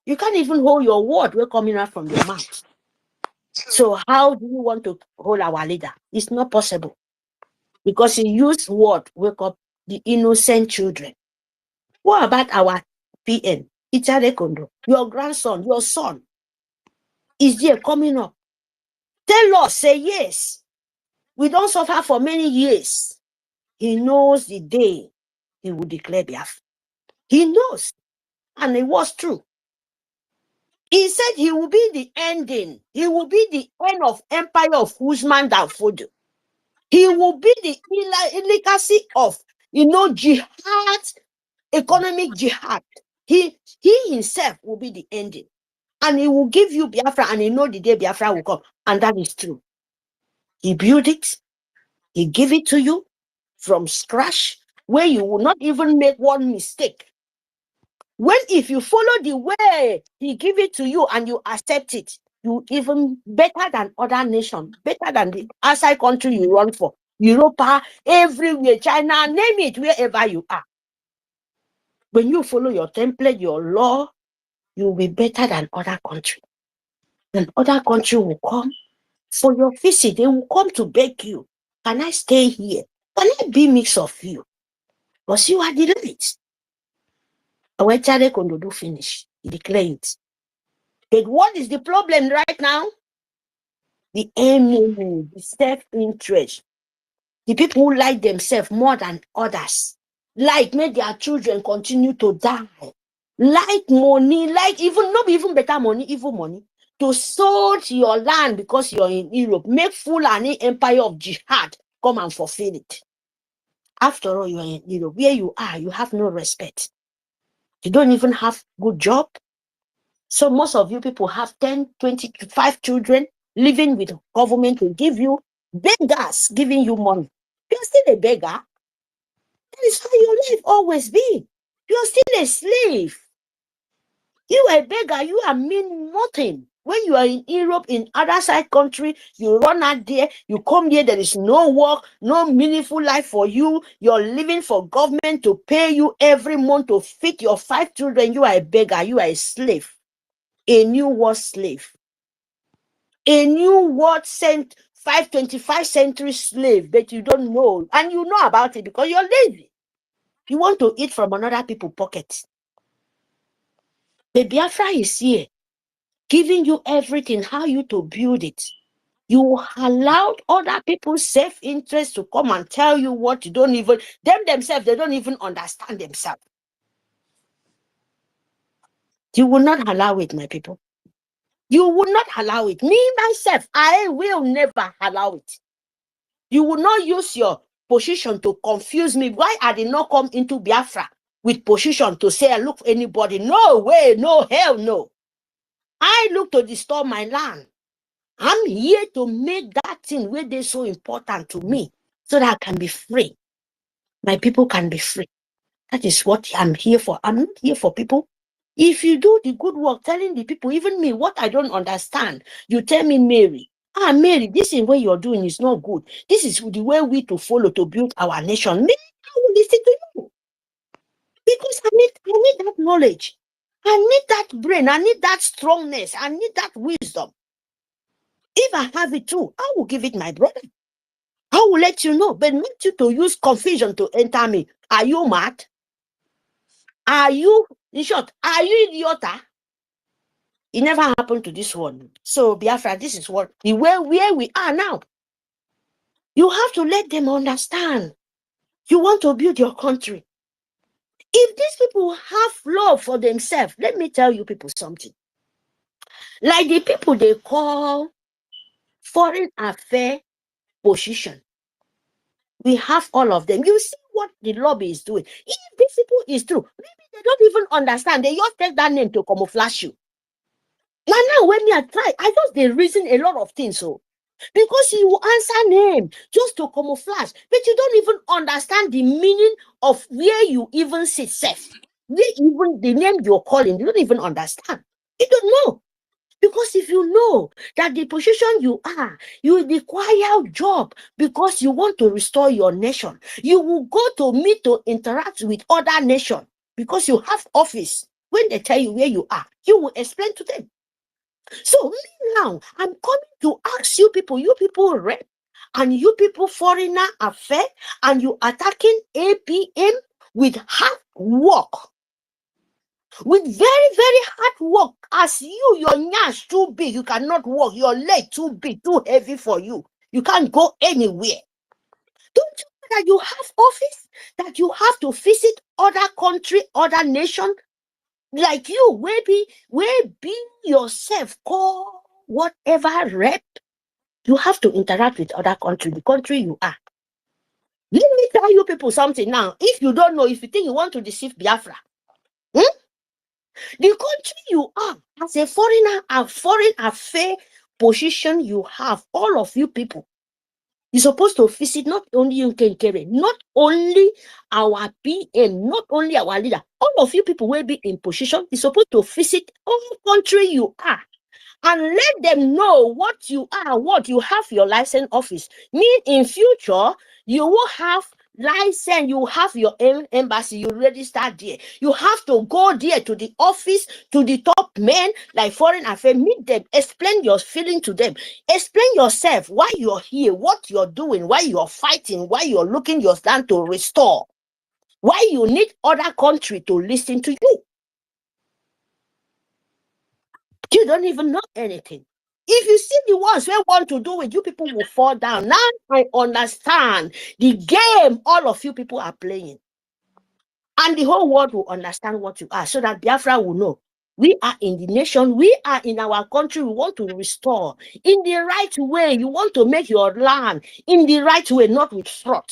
You can't even hold your word we're coming out from your mouth. So how do you want to hold our leader? It's not possible. Because he used word wake up the innocent children. What about our PN? Itare Kondo, your grandson, your son is there coming up. tell us, say yes. We don't suffer for many years. He knows the day he will declare Biafra. He knows. And it was true. He said he will be the ending. He will be the end of empire of Usman Dan Fodio. He will be the legacy of, jihad, economic jihad. He himself will be the ending. And he will give you Biafra, and he know the day Biafra will come. And that is true. He built it. He gave it to you from scratch, where you will not even make one mistake. When if you follow the way he give it to you and you accept it, you even better than other nations, better than the outside country you run for. Europe, everywhere, China, name it, wherever you are. When you follow your template, your law, you will be better than other country. And other country will come for your visit. They will come to beg you. Can I stay here? Can I be mix of you? Because you are the limit. Our child can do finish. He declare it. But what is the problem right now? The enemy, the self-interest. The people who like themselves more than others. Like make their children continue to die. Like money, like not even better money, evil money. To sold your land because you're in Europe. Make Fulani empire of jihad come and fulfill it. After all, you are in Europe. Where you are, you have no respect. You don't even have good job. So most of you people have 10, 20, 25 children living with government to give you beggars, giving you money. You're still a beggar. That is how your life always be. You're still a slave. You are a beggar. You are mean nothing. When you are in Europe, in other side country, you run out there, you come here, there is no work, no meaningful life for you. You're living for government to pay you every month to feed your 5 children. You are a beggar. You are a slave. A new world slave. A new world 525th century slave that you don't know. And you know about it because you're lazy. You want to eat from another people's pocket. The Biafra is here, giving you everything, how you to build it. You allowed other people's self-interest to come and tell you what you don't even, themselves, they don't even understand themselves. You will not allow it, my people. You will not allow it. Me, myself, I will never allow it. You will not use your position to confuse me. Why I did not come into Biafra with position to say, look, anybody? No way, no, hell no. I look to disturb my land. I'm here to make that thing where they're so important to me so that I can be free. My people can be free. That is what I'm here for. I'm not here for people. If you do the good work, telling the people, even me, what I don't understand, you tell me, Mary, Mary, this is what you're doing is not good. This is the way we to follow to build our nation. Maybe I will listen to you. Because I need that knowledge. I need that brain. I need that strongness. I need that wisdom. If I have it too, I will give it my brother. I will let you know, but not you to use confusion to enter me. Are you mad? Are you, in short, are you idiota? It never happened to this one. So, Biafra, this is what, the way where we are now. You have to let them understand. You want to build your country. If these people have love for themselves, let me tell you people something. Like the people they call foreign affair position. We have all of them. You see what the lobby is doing. If these people is true, maybe they don't even understand. They just take that name to camouflage you. Now when I try, I just they reason a lot of things. So because you answer name just to camouflage, but you don't even understand the meaning of where you even sit safe. Where even the name you're calling, you don't even understand. You don't know. Because if you know that the position you are, you require a job because you want to restore your nation, you will go to meet to interact with other nations because you have office. When they tell you where you are, you will explain to them. So now I'm coming to ask you people rep, and you people foreigner affair, and you attacking APM with hard work. with very, very hard work. As you, your nyash too big, you cannot walk. Your leg too big, too heavy for you. You can't go anywhere. Don't you know that you have office, that you have to visit other country, other nation, like you, where be yourself call whatever rep. You have to interact with other country, the country you are. Let me tell you people something now. If you don't know, if you think you want to deceive Biafra, the country you are as a foreigner, a foreign affair position you have, all of you people, you're supposed to visit not only Nkenkere, not only our PM, not only our leader, all of you people will be in position. You're supposed to visit all country you are and let them know what you are, what you have your license office. Mean in future, you will have license, you have your embassy, you register there. You have to go there to the office, to the top men, like foreign affairs, meet them, explain your feeling to them, explain yourself, why you're here, what you're doing, why you're fighting, why you're looking your stand to restore, why you need other country to listen to you. You don't even know anything. If you see the ones who want to do it, you people will fall down. Now I understand the game all of you people are playing. And the whole world will understand what you are, so that Biafra will know. We are in the nation, we are in our country, we want to restore in the right way. You want to make your land in the right way, not with fraud.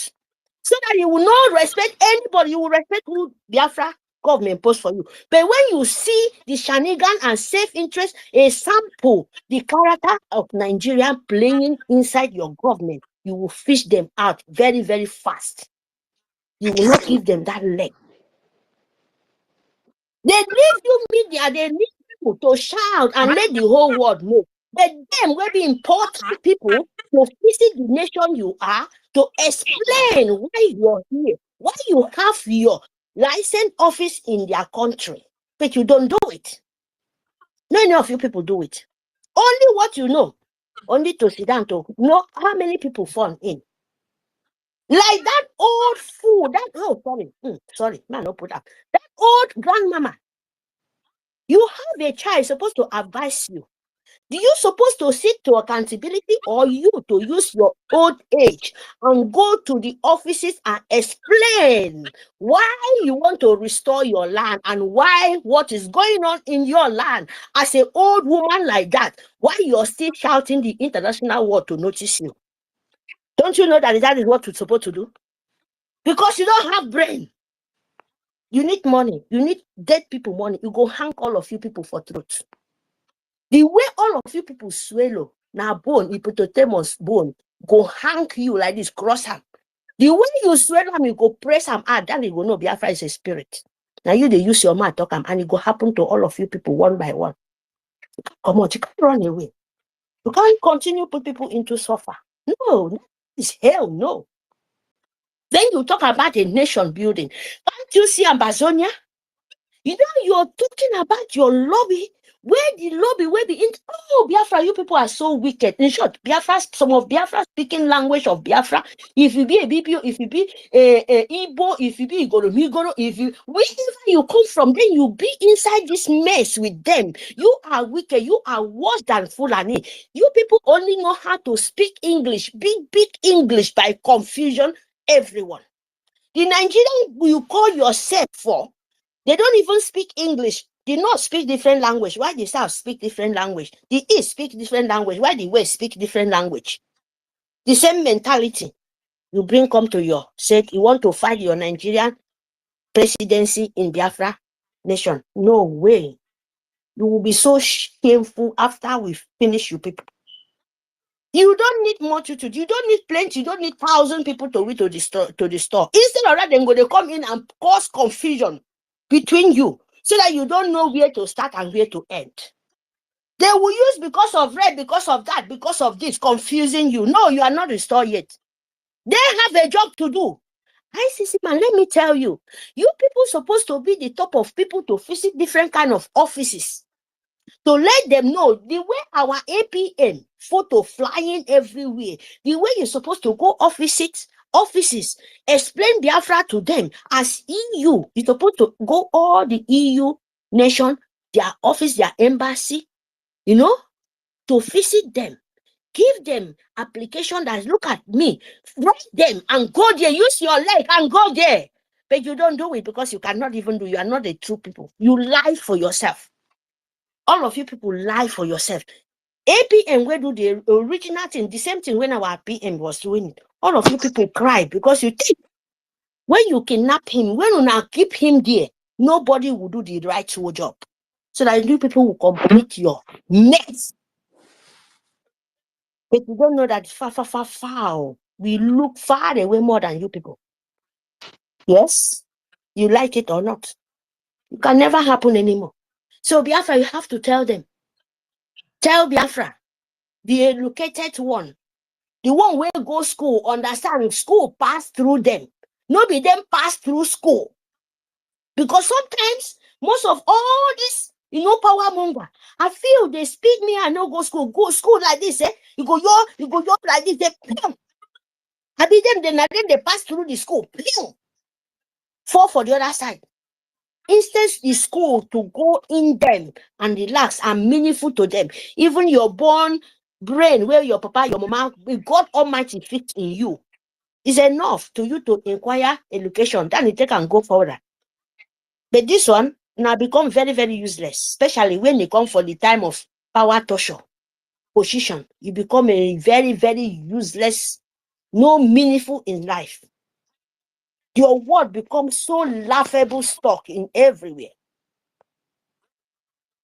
So that you will not respect anybody, you will respect who Biafra government post for you. But when you see the shenanigan and self-interest, a sample, the character of Nigeria playing inside your government, you will fish them out very, very fast. You will not give them that leg. They leave you media, they need people to shout and let the whole world know. But them will be important people to visit the nation you are, to explain why you're here, why you have your license office in their country, but you don't do it. Not enough of you people do it. Only what you know, only to sit down to know how many people fall in. Like that old fool, sorry, man, no put up. That old grandmama. You have a child supposed to advise you. Do you supposed to seek to accountability, or you to use your old age and go to the offices and explain why you want to restore your land and why what is going on in your land as an old woman like that, why you're still shouting the international world to notice you? Don't you know that is what you're supposed to do? Because you don't have brain. You need money. You need dead people money. You go hang all of you people for truth. The way all of you people swallow, now bone, hippopotamus bone, go hang you like this, cross him. The way you swallow him, you go press him out, then you go know Biafra is a spirit. Now you they use your mouth talk him, and it go happen to all of you people one by one. Come on, you can't run away. You can't continue put people into suffer. No, it's hell, no. Then you talk about a nation building. Can't you see Amazonia? You know, you're talking about your lobby. Where the lobby will be in? Oh, Biafra, you people are so wicked. In short, Biafra, some of Biafra speaking language of Biafra. If you be a BPO, if you be a Igbo, if you be Igoro, if you wherever you come from, then you be inside this mess with them. You are wicked. You are worse than Fulani. You people only know how to speak English, big English by confusion. Everyone, the Nigerian you call yourself for. They don't even speak English. They not speak different language. Why the South speak different language? The East speak different language. Why the West speak different language? The same mentality you bring come to your sake. You want to fight your Nigerian presidency in Biafra nation. No way. You will be so shameful after we finish you people. You don't need multitude. You don't need plenty. You don't need 1,000 people to the store. Instead of that, then they come in and cause confusion between you, so that you don't know where to start and where to end. They will use because of red, because of that, because of this, confusing you. No, you are not restored yet. They have a job to do. ICC man, let me tell you, you people supposed to be the top of people to visit different kind of offices, to let them know the way our APN photo flying everywhere, the way you're supposed to go offices, explain Biafra to them. As EU, you're supposed to go all the EU nation, their office, their embassy, you know, to visit them. Give them application that look at me, write them and go there, use your leg and go there. But you don't do it because you cannot even do. You are not a true people. You lie for yourself. All of you people lie for yourself. APM will do the original thing, the same thing when our PM was doing it. All of you people cry because you think when you kidnap him, when you now keep him there, nobody will do the right job. So that you people will complete your mess. But you don't know that far. We look far away more than you people. Yes? You like it or not? It can never happen anymore. So Biafra, you have to tell them. Tell Biafra, the educated one, the one where go school, understand school pass through them. Not be them pass through school. Because sometimes, most of all this, you know, power monger, I feel they speak me and no go school like this, eh? You go like this, I be them, then they pass through the school. Fall for the other side. Instead, the school to go in them and relax and meaningful to them. Even your born brain, where your papa, your mama, God Almighty fits in you, is enough to you to inquire education. Then you take and go further. But this one now become very, very useless, especially when they come for the time of power torture position. You become a very, very useless, no meaningful in life. Your word becomes so laughable stock in everywhere.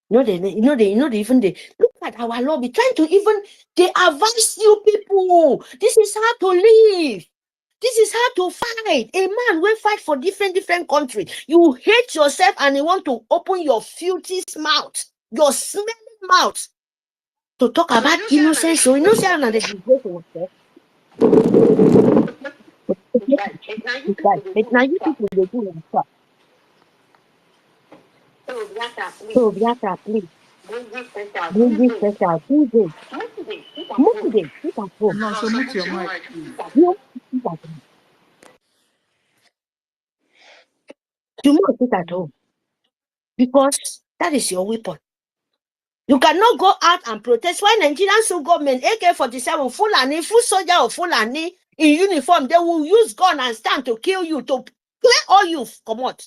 They even look at our lobby trying to even they advise you people. This is how to live. This is how to fight. A man will fight for different countries. You hate yourself and you want to open your filthy mouth, your smelling mouth, to talk about innocence. So innocent and the disgrace of yourself. But now you people they do and stuff. So Biafra, please. Bring this special. Motivate. Sit at home. No, so mute your mic. You sit at home. You must sit at home. Because that is your weapon. You cannot go out and protest. Why Nigerian government, AK-47, Fulani, full soldier of Fulani in uniform, they will use gun and stand to kill you, to clear all you come out.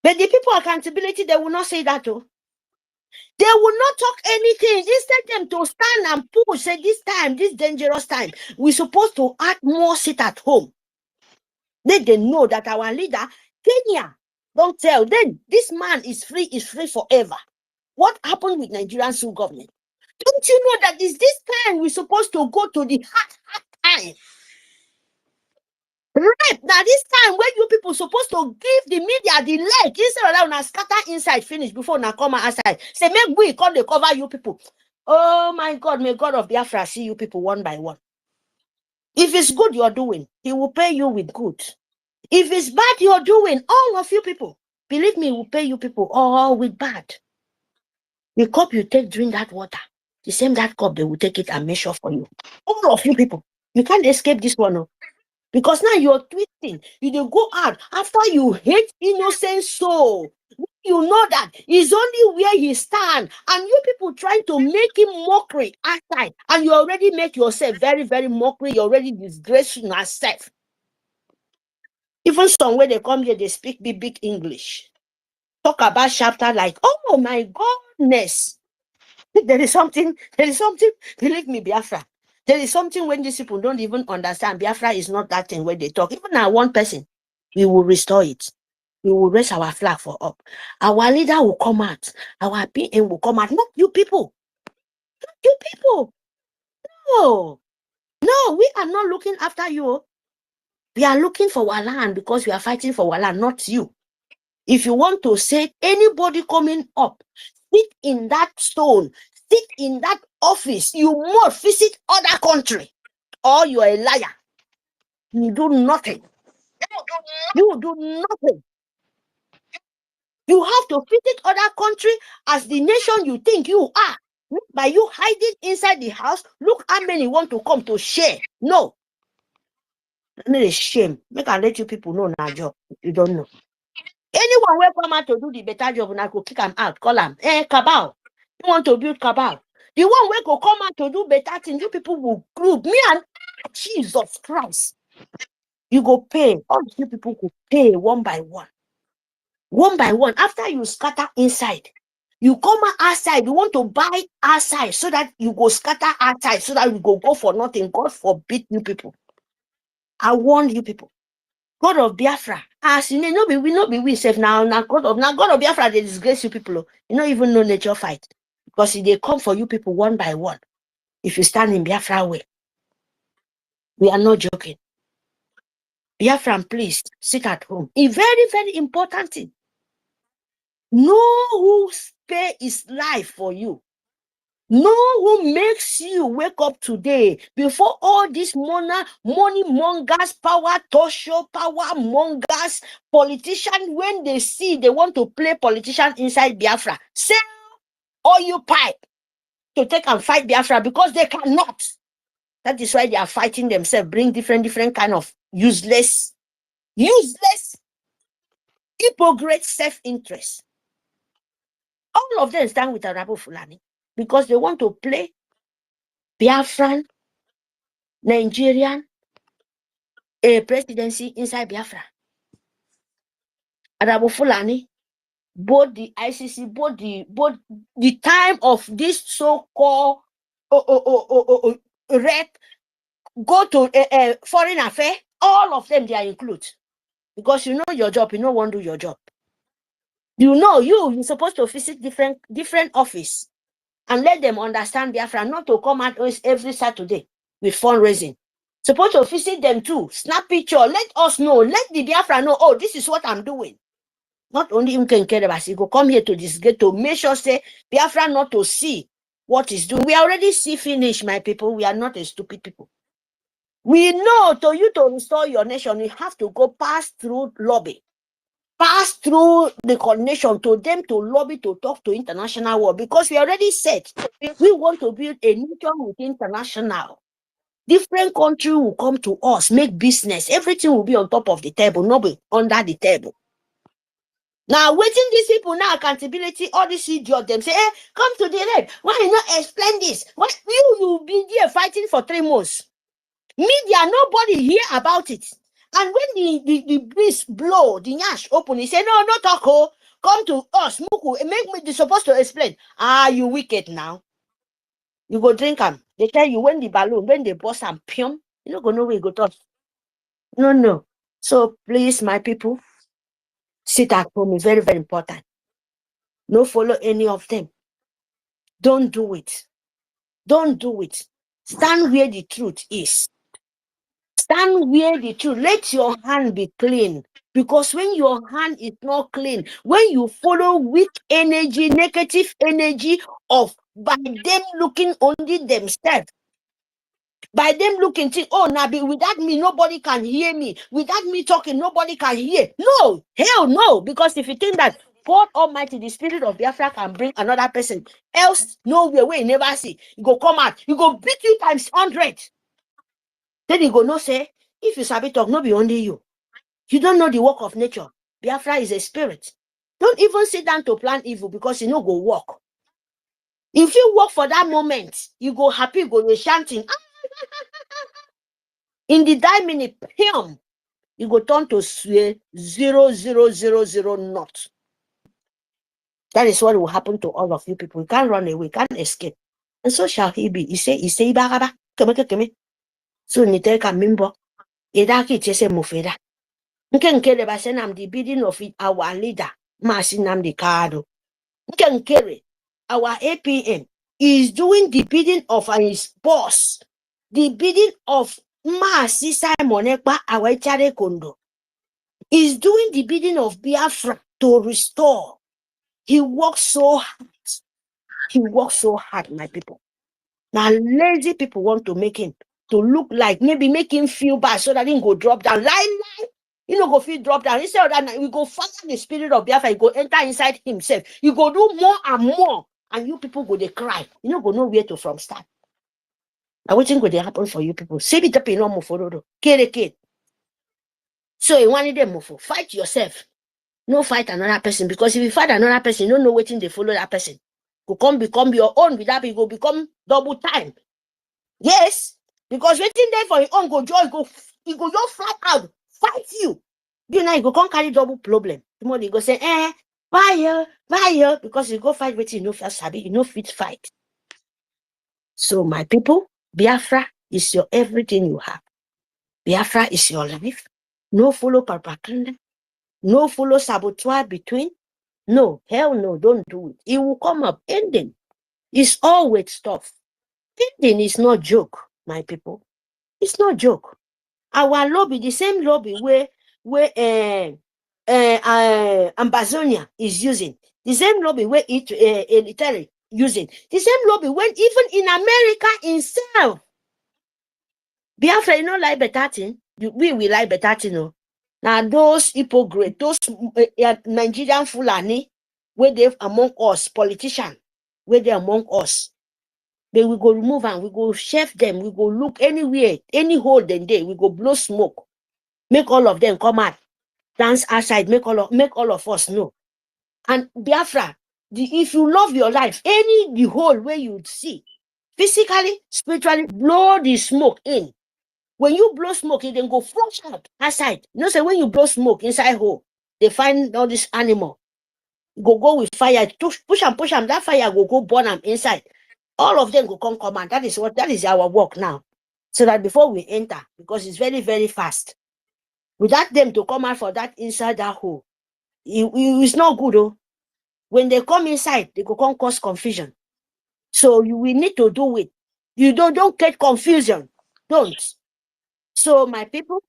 But the people accountability, they will not say that too. They will not talk anything. Instead them to stand and push, say this time, this dangerous time, we're supposed to act more sit at home. They know that our leader, Kenya, don't tell them this man is free forever. What happened with Nigerian government? Don't you know that is this time we're supposed to go to the hard time? Right now, this time when you people supposed to give the media the leg instead of that scatter inside finish before now come outside. Say make we come they cover you people. Oh my God, may God of Biafra see you people one by one. If it's good you're doing, he will pay you with good. If it's bad you're doing, all of you people, believe me, he will pay you people all with bad. The cup you take, drink that water. The same that cup, they will take it and measure for you. All of you people, you can't escape this one. No? Because now you're twisting. You don't go out after you hate innocent soul. You know that it's only where he stands, and you people trying to make him mockery outside, and you already make yourself very, very mockery. You already disgracing yourself. Even somewhere they come here, they speak big English. Talk about chapter like, oh my goodness. There is something, believe me, Biafra. There is something when these people don't even understand. Biafra is not that thing when they talk. Even now, one person, we will restore it. We will raise our flag for up. Our leader will come out. Our PM will come out. Not you people. Not you people. No, we are not looking after you. We are looking for our land because we are fighting for our land, not you. If you want to say anybody coming up, sit in that stone, sit in that office, you must visit other country, or you are a liar. You do nothing. You do nothing. You have to visit other country as the nation you think you are. By you hiding inside the house, look how many want to come to share. No. It's a shame. Make I let you people know now, job. You don't know. Anyone will come out to do the better job, and I could kick him out, call him, cabal. You want to build cabal. The one way could come out to do better thing, you people will group. Me and Jesus Christ. You go pay. All you people could pay one by one. One by one. After you scatter inside, you come outside. You want to buy outside so that you go scatter outside so that you go for nothing. God forbid you people. I warn you people. God of Biafra. As you know, we not be we safe now. Now God of Biafra, they disgrace you people. You don't even know nature fight. Because they come for you people one by one. If you stand in Biafra way. We are not joking. Biafran, please sit at home. A very, very important thing. Know who spare his life for you. Know who makes you wake up today before all these money mongers, power tosho, power mongers, politicians, when they see they want to play politician inside Biafra, sell oil pipe to take and fight Biafra because they cannot. That is why they are fighting themselves, bring different kind of useless, hypocrite self-interest. All of them stand with Arabu Fulani because they want to play Biafran, Nigerian presidency inside Biafra. Arabu Fulani, both the ICC, both the time of this so-called rep, go to foreign affairs, all of them they are included. Because you know your job, you know want to do your job. You know you're supposed to visit different office and let them understand Biafra, not to come out every Saturday with fundraising. Supposed to visit them too, snap picture, let us know, let the Biafra know, oh, this is what I'm doing. Not only you can care about it, go come here to this gate to make sure say Biafra not to see what is doing. We already see finish, my people. We are not a stupid people. We know to you to restore your nation, you have to go pass through lobby. Pass through the coordination to them to lobby to talk to international world because we already said we want to build a nation with international. Different countries will come to us, make business. Everything will be on top of the table, not be under the table. Now, waiting these people now, accountability, all these idiots, them say, come to the red. Why you not explain this? What you be there fighting for 3 months? Media, nobody hear about it. And when the breeze blow, the nyash open, he say, no talk, oh, come to us, Muku, and make me supposed to explain. You wicked now. You go drink them. They tell you when the balloon, when they bust and pium, you don't go know where you go touch. No. So please, my people, sit at home is very, very important. No follow any of them. Don't do it. Don't do it. Stand where the truth is. Stand where the truth. Let your hand be clean. Because when your hand is not clean, when you follow weak energy, negative energy of by them looking only themselves, by them looking, think, oh, Nabi, without me, nobody can hear me. Without me talking, nobody can hear. No, hell no. Because if you think that God Almighty, the Spirit of Biafra can bring another person, else nowhere where you never see, you go come out, you go beat you times 100. Then you go no say, if you sabi talk, no be only you. You don't know the work of nature. Biafra is a spirit. Don't even sit down to plan evil because you know go walk. If you work for that moment, you go happy, go chanting. In the 9 minute, you go turn to 0.0000 not. That is what will happen to all of you people. You can't run away, you can't escape. And so shall he be. He say, Ibaraba, come. So ni take a member. Idaki chese mufeda. Nkere basenam the bidding of our leader, Masinam the Kado. Nkere, our APM is doing the bidding of his boss, the bidding of Maasi Simonekba Awaichare Kondo. Is doing the bidding of Biafra to restore. He works so hard. He works so hard, my people. Now, lazy people want to make him to look like, maybe make him feel bad so that he go drop down. Lie. You know, go feel drop down. Instead of that, we go follow the spirit of Biafra. He go enter inside himself. You go do more and more. And you people go, they cry. You know, go know where to from start. Now, what thing go they happen for you people? Say it up in no for kid. So you wanted them move. Fight yourself. No fight another person, because if you fight another person, you don't know waiting they follow that person. Go come become your own without it, go become double time. Yes, because waiting there for your own go joy, he go just flat out fight you. You know, you go come carry double problem. Tomorrow you go say, buy here, because you go fight waiting, you know first sabi, you know fit fight. So my people, Biafra is your everything you have. Biafra is your life. No follow propaganda. No follow saboteur between. No, hell no, don't do it. It will come up. Ending is always tough. Ending is not joke, my people. It's not joke. Our lobby, the same lobby where Ambazonia is using, the same lobby where Italy using, the same lobby when even in America itself. Biafra, you know, like better thing. We will like better thing, no. Now those hypocrites, those Nigerian Fulani, where they among us, politicians, where they among us, then we go remove and we go chef them, we go look anywhere, any hole then they, we go blow smoke, make all of them come out, dance outside, make all of us know. And Biafra, if you love your life, the hole where you see, physically, spiritually, blow the smoke in. When you blow smoke, it then go flush out outside. You know, say when you blow smoke inside hole, they find all this animal. Go with fire, push them, that fire go burn them inside. All of them go come out. That is our work now. So that before we enter, because it's very, very fast. Without them to come out for that inside that hole, it's not good, oh. When they come inside, they go come cause confusion. So we need to do it. You don't get confusion. Don't. So my people,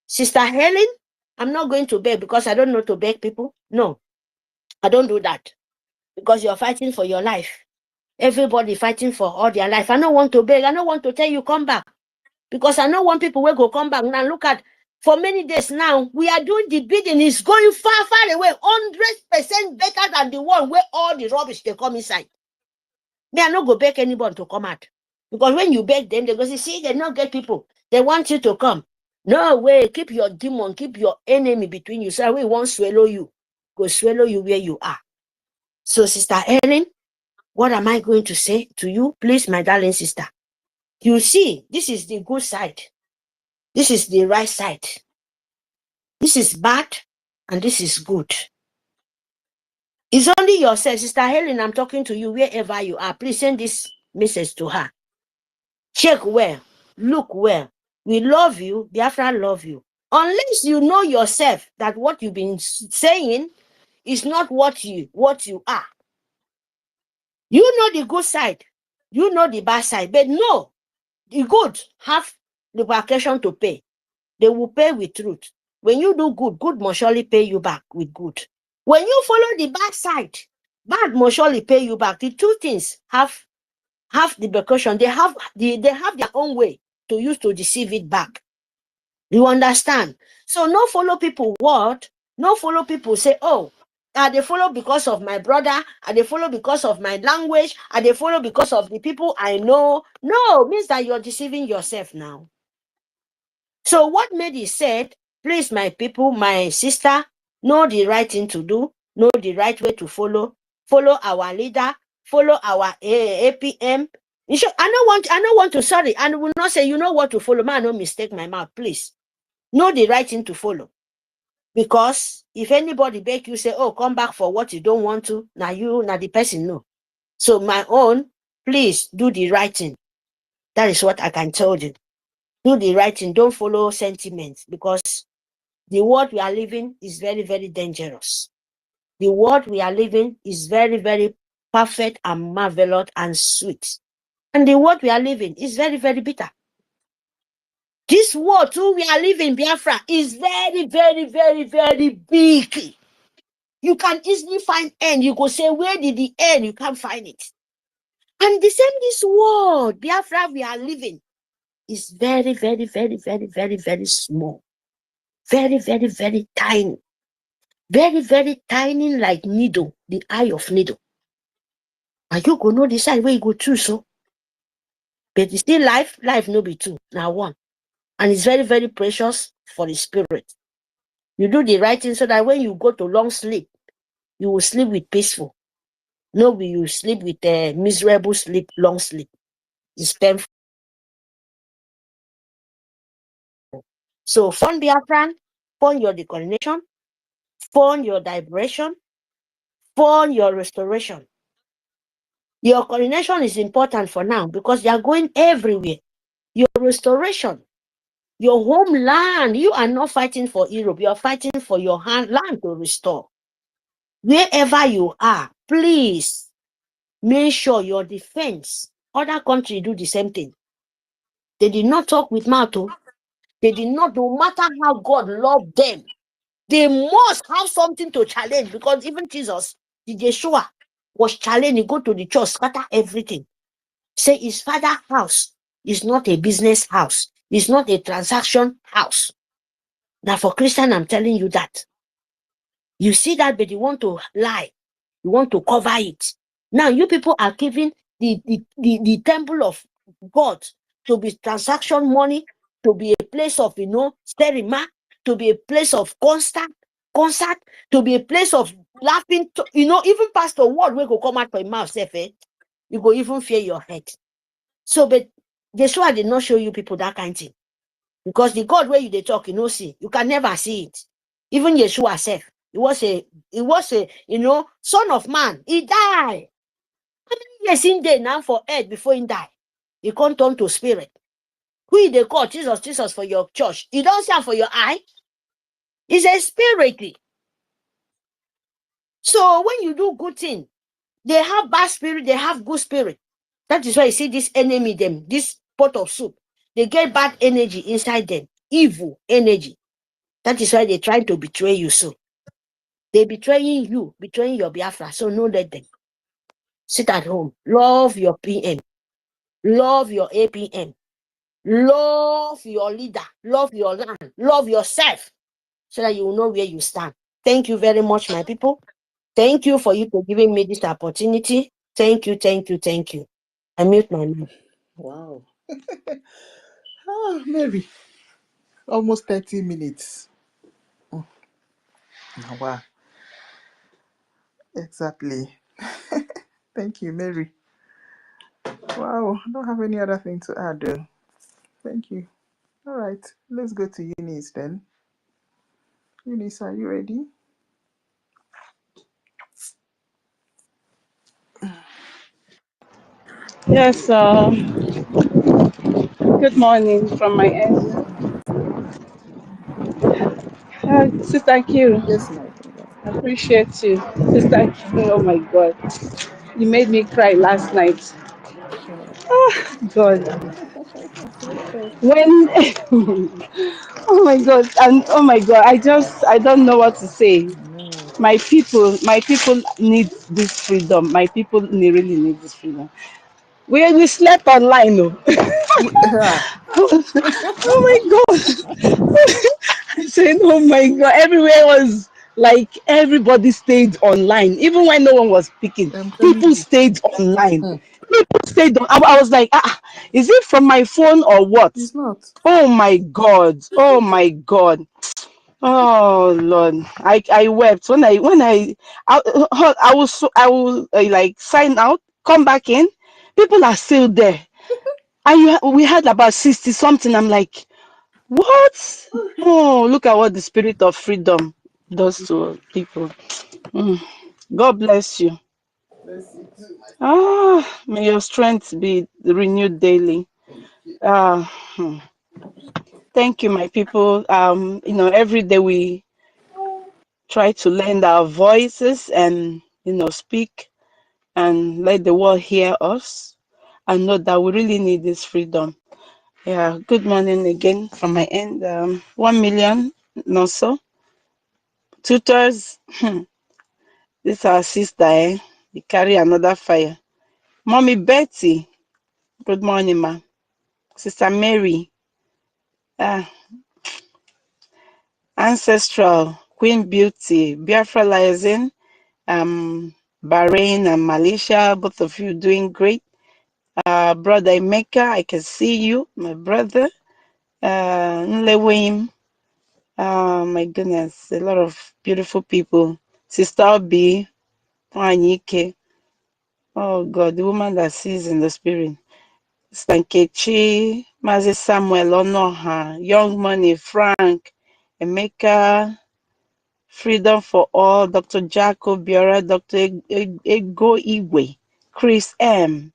Sister Helen, I'm not going to beg because I don't know to beg people. No, I don't do that. Because you're fighting for your life. Everybody fighting for all their life. I don't want to beg. I don't want to tell you come back. Because I don't want people will go come back. Now look at, for many days now, we are doing the bidding. It's going far, far away. 100% better than the one where all the rubbish they come inside. They are not going to beg anybody to come out. Because when you beg them, they go say, see, they not get people. They want you to come. No way, keep your demon, keep your enemy between you. So we won't swallow you. Go swallow you where you are. So Sister Ellen, what am I going to say to you? Please, my darling sister. You see, this is the good side. This is the right side. This is bad and this is good. It's only yourself. Sister Helen, I'm talking to you wherever you are. Please send this message to her. Check well. Look well. We love you. Biafra love you. Unless you know yourself that what you've been saying is not what you are. You know the good side. You know the bad side. But no, the good have the vacation to pay. They will pay with truth. When you do good, good must surely pay you back with good. When you follow the bad side, bad must surely pay you back. The two things have the vacation. They have their own way to use to deceive it back. You understand? So no follow people word. No follow people say, oh, they follow because of my brother, they follow because of my language, they follow because of the people I know. No, means that you're deceiving yourself now. So what Mary said, please, my people, my sister, know the right thing to do, know the right way to follow our leader, follow our APM. I don't want to, sorry, and will not say, you know what to follow. Man, no mistake my mouth, please. Know the right thing to follow. Because if anybody beg you, say, oh, come back for what you don't want to, now the person know. So my own, please do the right thing. That is what I can tell you. Do the right thing. Don't follow sentiments, because the world we are living is very, very dangerous. The world we are living is very, very perfect and marvelous and sweet. And the world we are living is very, very bitter. This world too we are living, Biafra, is very, very, very, very big. You can easily find end. You go say, where did the end? You can't find it. And the same this world, Biafra, we are living is very, very, very, very, very, very small. Very, very, very tiny. Very, very tiny like needle, the eye of needle. And you go know the side where you go through, so. But it's still life no be two, now one. And it's very, very precious for the spirit. You do the right thing so that when you go to long sleep, you will sleep with peaceful. No, you sleep with a miserable sleep, long sleep. It's painful. So fund Biafran, fund your decoronation, fund your liberation, fund your restoration. Your coronation is important for now because they are going everywhere. Your restoration, your homeland, you are not fighting for Europe, you are fighting for your land to restore. Wherever you are, please make sure your defense. Other countries do the same thing. They did not talk with mouth. They did not, no matter how God loved them, they must have something to challenge because even Jesus, the Yeshua, was challenged. He go to the church, scatter everything. Say his father's house is not a business house. It's not a transaction house. Now for Christian, I'm telling you that. You see that, but you want to lie. You want to cover it. Now you people are giving the temple of God to be transaction money, to be a place of, sterima, to be a place of concert, to be a place of laughing. Even Pastor Word will go come out for his mouth, you go even fear your head. So, but Yeshua did not show you people that kind of thing. Because the God where they talk, see, you can never see it. Even Yeshua said, he was a son of man. He died. How many years in there now for earth before he died? He can't turn to spirit. Who they call Jesus for your church? You don't see him for your eye. He's a spirit. So when you do good thing, they have bad spirit, they have good spirit. That is why you see this enemy, this pot of soup. They get bad energy inside them, evil energy. That is why they're trying to betray you. So they're betraying you, betraying your Biafra. So no let them. Sit at home. Love your PM. Love your APM. Love your leader. Love your land. Love yourself. So that you will know where you stand. Thank you very much, my people. Thank you for you for giving me this opportunity. Thank you, thank you, thank you. I mute my mouth. Wow. Maybe almost 30 minutes. Wow. Exactly. Thank you, Mary. Wow. I don't have any other thing to add, though. Thank you. All right. Let's go to Eunice then. Eunice, are you ready? Yes, good morning from my end. Sister Q, Yes, my dear. I appreciate you. Sister Q, oh my God, you made me cry last night. Oh, God. It's okay. When, oh my God, and oh my God, I don't know what to say. No. My people need this freedom. My people really need this freedom. We slept online, no. Oh my God. I said, oh my God, everywhere was like everybody stayed online, even when no one was speaking. I'm telling People you. stayed online. People stayed on. I was like, is it from my phone or what? It's not. Oh my God. Oh my God. Oh Lord, I wept when I will like sign out, come back in. People are still there, and we had about 60 something. I'm like, what? Oh, look at what the spirit of freedom does to people. Mm. God bless you. Bless you too, my sister. May your strength be renewed daily. Thank you. Hmm. Thank you, my people. Every day we try to lend our voices and speak and let the world hear us and know that we really need this freedom. Yeah, good morning again from my end. 1 million, no so. Tutors, this our sister, You carry another fire. Mommy Betty, good morning, ma. Sister Mary, Ancestral, Queen Beauty, Biafra Liaison, Bahrain and Malaysia, both of you doing great. Brother Emeka, I can see you, my brother. Nlewim, Oh my goodness, a lot of beautiful people. Sister B, Anike. Oh God, the woman that sees in the spirit. Stankechi, Mazi Samuel Onoha, Young Money, Frank, Emeka, Freedom for All, Dr. Jaco Biora, Dr. Ego Iwe, Chris M,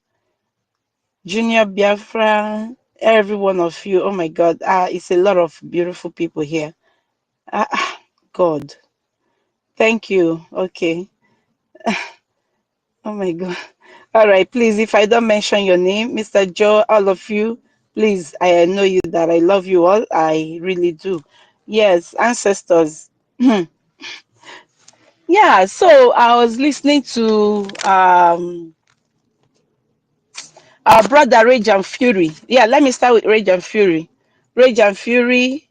Junior Biafra, every one of you. Oh my God, it's a lot of beautiful people here. God, thank you. Okay. Oh my God. All right, please, if I don't mention your name, Mr. Joe, all of you, please, I know you that I love you all. I really do. Yes, ancestors. Yeah, so I was listening to our brother Rage and Fury. Yeah, let me start with Rage and Fury. Rage and Fury,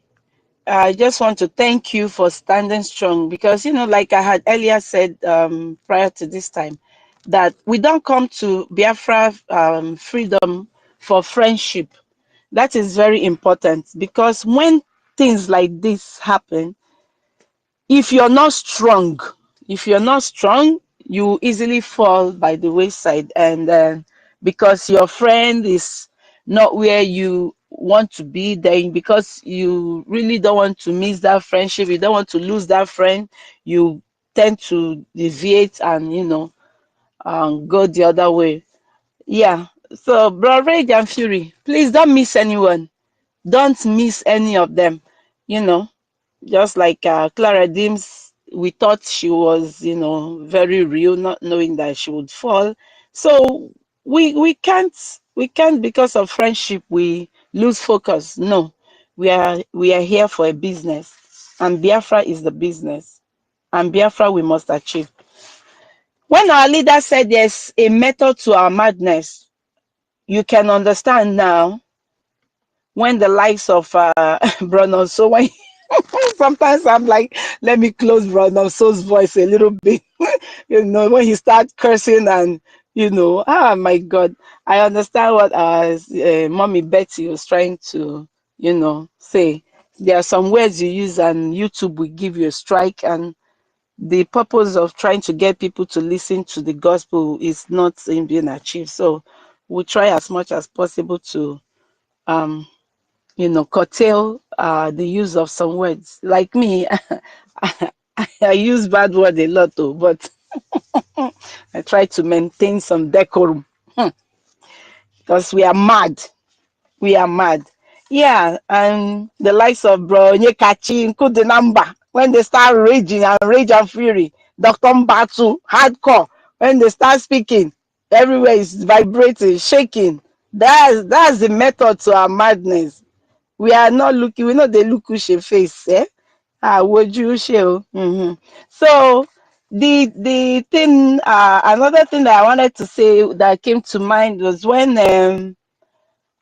I just want to thank you for standing strong because, you know, like I had earlier said prior to this time, that we don't come to Biafra freedom for friendship. That is very important because when things like this happen, if you're not strong, you easily fall by the wayside. And because your friend is not where you want to be, then because you really don't want to miss that friendship, you don't want to lose that friend, you tend to deviate and, you know, go the other way. Yeah. So, Bro Rage and Fury, please don't miss anyone. Don't miss any of them. You know, just like Clara Dims, we thought she was, you know, very real, not knowing that she would fall. So we can't because of friendship we lose focus. No, we are here for a business, and Biafra is the business, and Biafra we must achieve. When our leader said there's a method to our madness, you can understand now when the likes of Bruno, so when sometimes I'm like, let me close Bruno So's voice a little bit. You know, when he starts cursing and, you know, my God, I understand what Mommy Betty was trying to, you know, say. There are some words you use and YouTube will give you a strike, and the purpose of trying to get people to listen to the gospel is not being achieved. So we'll try as much as possible to you know, curtail the use of some words. Like me, I use bad word a lot too, but I try to maintain some decorum because we are mad. We are mad. Yeah, and the likes of Bro Nyekachi, include the number when they start raging and rage and fury. Dr. Mbatu, hardcore. When they start speaking, everywhere is vibrating, shaking. That's the method to our madness. We are not looking, we know they look your face, eh? Would you show? So the thing, another thing that I wanted to say that came to mind was when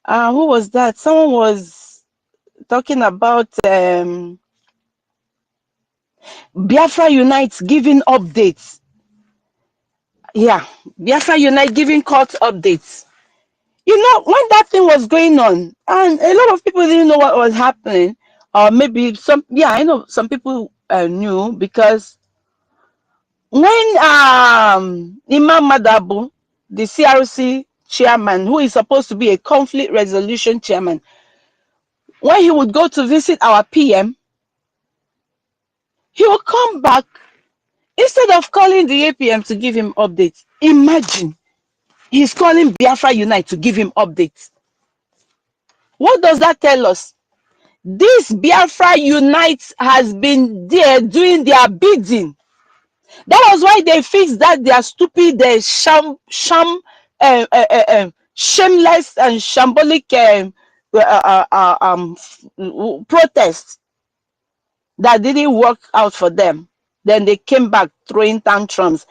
who was that? Someone was talking about Biafra Unite giving updates. Yeah, Biafra Unite giving court updates. You know, when that thing was going on, and a lot of people didn't know what was happening, or maybe some, yeah, I know some people knew, because when Imam Madabu, the CRC chairman, who is supposed to be a conflict resolution chairman, when he would go to visit our PM, he would come back instead of calling the APM to give him updates. Imagine, he's calling Biafra Unite to give him updates. What does that tell us? This Biafra Unite has been there doing their bidding. That was why they fixed that their stupid shameless and shambolic protest that didn't work out for them. Then they came back throwing tantrums.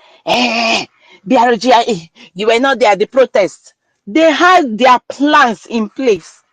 BRGI, you were not there at the protest. They had their plans in place.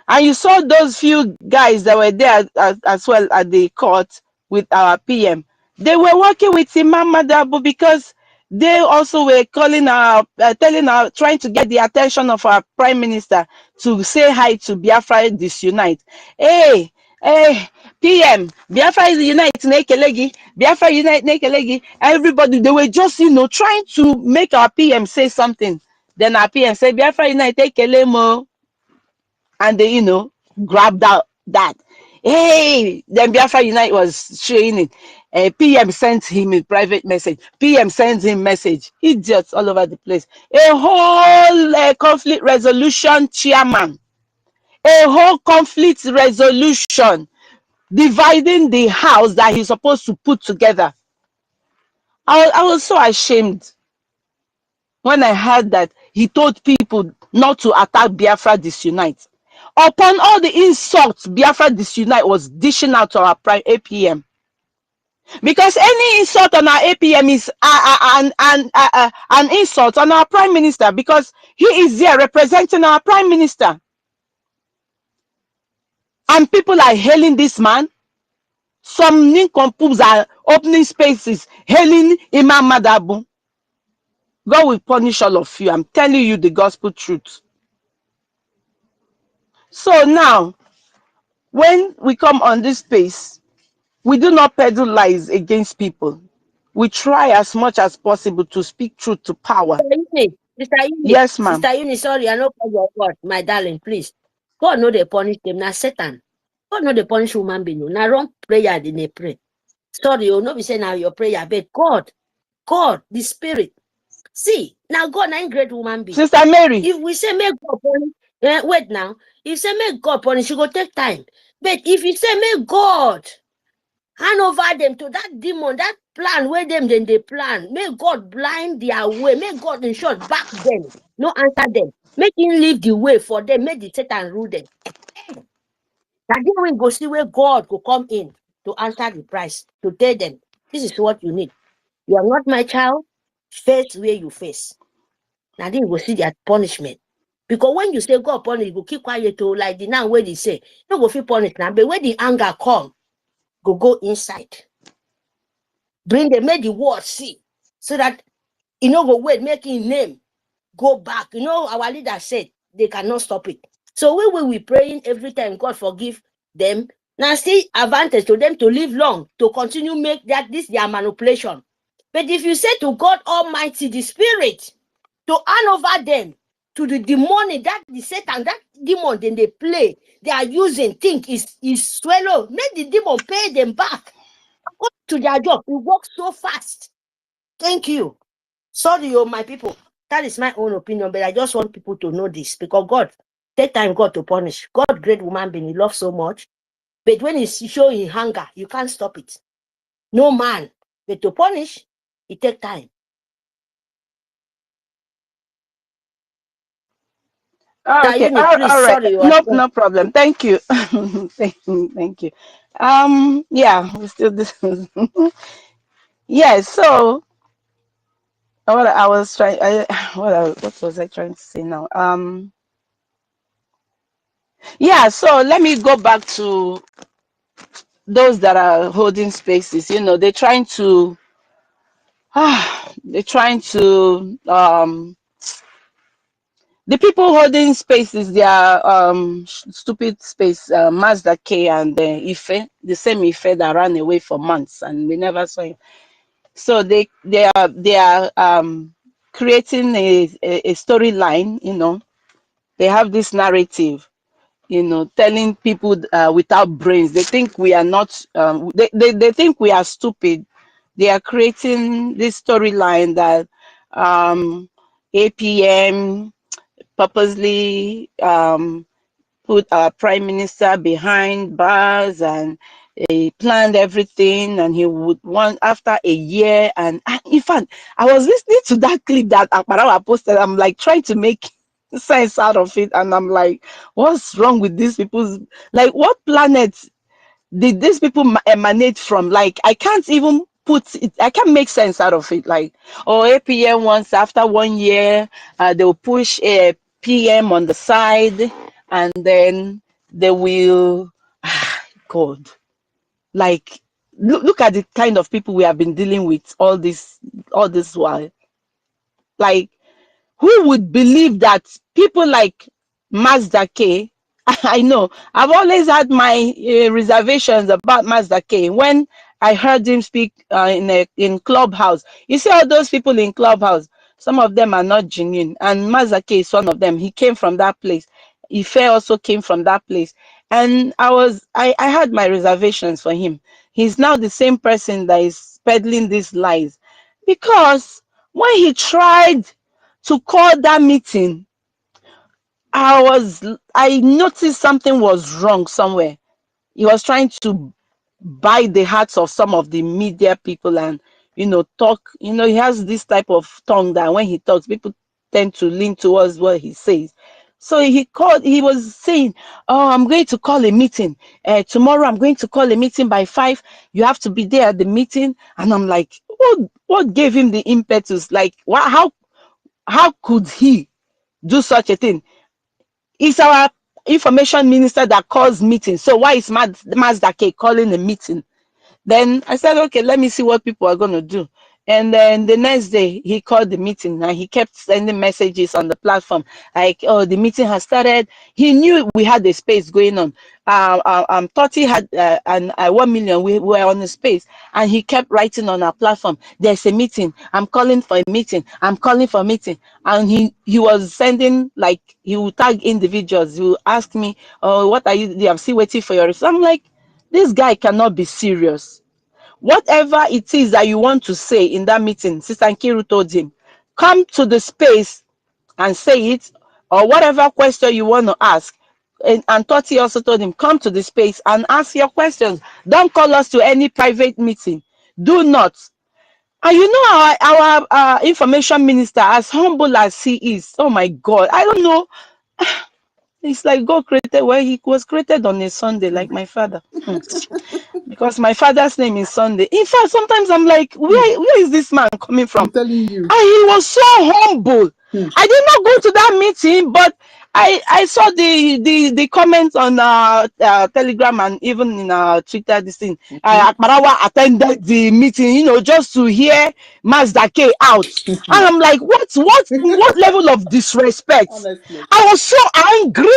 And you saw those few guys that were there as well at the court with our PM. They were working with Imam Madabu because they also were calling trying to get the attention of our Prime Minister to say hi to Biafra Disunite. Hey, PM, Biafra is Unite Nekelegi, Biafra Unite Nekelegi. Everybody, they were just, trying to make our PM say something. Then our PM said, Biafra Unite Nekelemo. And they, grabbed out that. Hey, then Biafra Unite was showing it. PM sent him a private message. PM sends him message. Idiots all over the place. A whole conflict resolution chairman. A whole conflict resolution dividing the house that he's supposed to put together. I was so ashamed when I heard that he told people not to attack Biafra Disunite. Upon all the insults Biafra Disunite was dishing out to our APM. Because any insult on our APM is an insult on our Prime Minister, because he is there representing our Prime Minister. And people are hailing this man. Some nincompoops are opening spaces, hailing Imam Madabu. God will punish all of you. I'm telling you the gospel truth. So now, when we come on this space, we do not peddle lies against people. We try as much as possible to speak truth to power. Sister Uni, Yes, ma'am. Sister Uni, sorry, I know your word, my darling, please. God know they punish them. Now Satan. God know they punish human being. Now wrong prayer, they pray. Sorry, you know we say now your prayer, but God, the Spirit. See, now God ain't great woman being. Sister Mary. If we say make God punish, wait now. If say make God punish, you go take time. But if you say make God hand over them to that demon, that plan where them then they plan, make God blind their way, make God in short back them, no answer them, make him leave the way for them, make the Satan rule them. Now then we go see where God will come in to answer the price, to tell them, this is what you need. You are not my child, face where you face. Now then you go see their punishment. Because when you say God punish, you go keep quiet to like the now where they say, you go feel punished now, but when the anger come, go inside. Bring them, make the world see, so that go wait, making name go back. Our leader said they cannot stop it. So we will be praying every time, God forgive them. Now see advantage to them to live long, to continue make this their manipulation. But if you say to God Almighty, the Spirit, to hand over them to the demonic, that the Satan, that demon, then they play, they are using, think is swallow. Make the demon pay them back. Go to their job. It works so fast. Thank you. Sorry, my people. That is my own opinion, but I just want people to know this, because God, take time God to punish. God, great woman being, he loves so much. But when he's showing hunger, you can't stop it. No man. But to punish, it take time. Okay, Tayuni, please, all right. sorry. No problem. Thank you. Thank you. Yeah, we still this. Yeah, so what I was trying, what was I trying to say now? Yeah, so let me go back to those that are holding spaces. They're trying to the people holding spaces, they are stupid space, Mazda K and Ife, the same Ife that ran away for months and we never saw him. So they are creating a storyline. They have this narrative, telling people without brains. They think we are not, they think we are stupid. They are creating this storyline that APM purposely put our prime minister behind bars, and he planned everything, and he would want after a year. And in fact, I was listening to that clip that Akbarawa posted. I'm like trying to make sense out of it, and I'm like, what's wrong with these people? Like, what planet did these people emanate from? Like, I can't even put it, I can't make sense out of it. Like, APM once after 1 year, they'll push a PM on the side, and then they will God, like, look at the kind of people we have been dealing with all this while. Like, who would believe that people like Mazda K I know. I've always had my reservations about Master K. When I heard him speak in Clubhouse, you see all those people in Clubhouse, some of them are not genuine, and Master K is one of them. He came from that place. Ife also came from that place, and I had my reservations for him. He's now the same person that is peddling these lies, because when he tried to call that meeting, I noticed something was wrong somewhere. He was trying to buy the hearts of some of the media people and talk. He has this type of tongue that when he talks, people tend to lean towards what he says. So he was saying, oh, I'm going to call a meeting tomorrow. I'm going to call a meeting by 5. You have to be there at the meeting. And I'm like, what gave him the impetus? Like, how could he do such a thing? It's our information minister that calls meetings. So why is Mazda K calling a meeting? Then I said, okay, let me see what people are going to do. And then the next day, he called the meeting and he kept sending messages on the platform like, oh, the meeting has started. He knew we had a space going on. 30 had 1 million. We were on the space, and he kept writing on our platform, there's a meeting. I'm calling for a meeting. I'm calling for a meeting. And he was sending, like, he would tag individuals. He would ask me, oh, what are you doing? I'm still waiting for your response. I'm like, this guy cannot be serious. Whatever it is that you want to say in that meeting, Sister Nkiru told him, come to the space and say it, or whatever question you want to ask. And Toti also told him, come to the space and ask your questions. Don't call us to any private meeting. Do not. And our information minister, as humble as he is, oh my God, I don't know. It's like God created, well, he was created on a Sunday, like my father. Because my father's name is Sunday. In fact, sometimes I'm like, where is this man coming from? I'm telling you. And he was so humble. I did not go to that meeting, but I saw the comments on Telegram and even in Twitter. This thing, Akbarawa attended the meeting, just to hear Mazda K out. And I'm like, what level of disrespect? Honestly. I was so angry.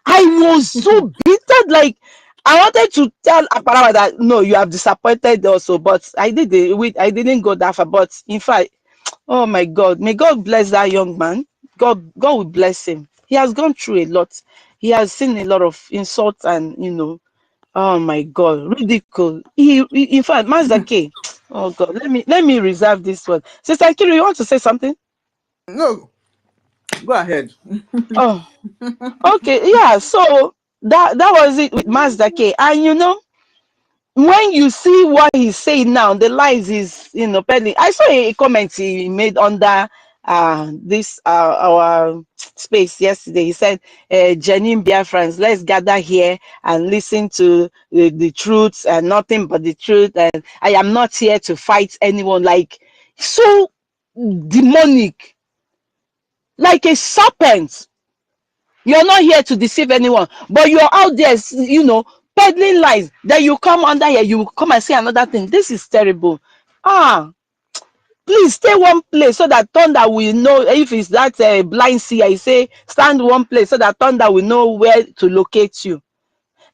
I was so bitter. Like, I wanted to tell Akbarawa that no, you have disappointed also, but I didn't go that far. But in fact, oh my God, may God bless that young man. God will bless him. He has gone through a lot. He has seen a lot of insults and oh my God, ridicule. In fact, Master K. Oh God, let me reserve this one. Sister Nkiru, you want to say something? No, go ahead. Oh, okay, yeah. So that was it with Master K. And when you see what he's saying now, the lies is peddling. I saw a comment he made under this our space yesterday. He said, genuine Biafrans, let's gather here and listen to the truth and nothing but the truth, and I am not here to fight anyone. Like, so demonic, like a serpent. You're not here to deceive anyone, but you're out there, peddling lies. Then you come under here, you come and say another thing. This is terrible. Please stay one place so that thunder will know. If it's that blind seer, I say stand one place so that thunder will know where to locate you.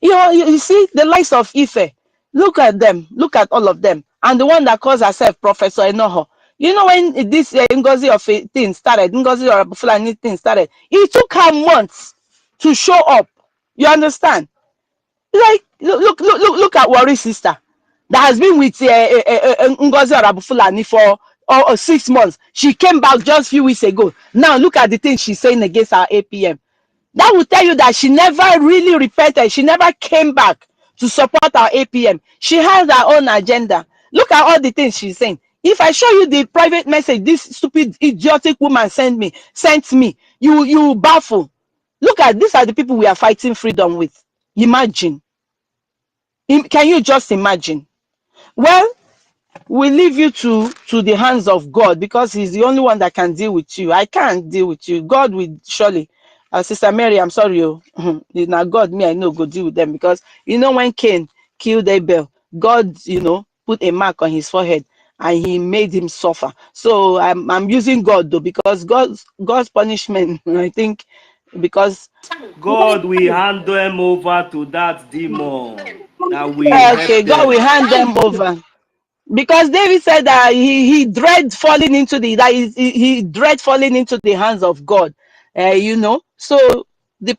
You see the lies of Ife. Look at them. Look at all of them. And the one that calls herself Professor Enoho. When this NGOZI of a thing started, NGOZI or Fulani thing started, it took her months to show up. You understand? Like, look at Warri's sister that has been with NGOZI or Fulani for 6 months. She came back just a few weeks ago. Now look at the things she's saying against our APM. That will tell you that she never really repented. She never came back to support our APM. She has her own agenda. Look at all the things she's saying. If I show you the private message this stupid, idiotic woman sent me, you baffle. Look at, these are the people we are fighting freedom with. Imagine. Can you just imagine? Well, we leave you to the hands of God, because he's the only one that can deal with you. I can't deal with you. God will surely. Sister Mary, I'm sorry. Now God, me, I know, go deal with them, because when Cain killed Abel, God, put a mark on his forehead and he made him suffer. So I'm using God though, because God's punishment, I think, because God will hand them over to that demon that will okay, help God will them. hand them over. Because David said that he dread falling into the he dread falling into the hands of God, you know. So the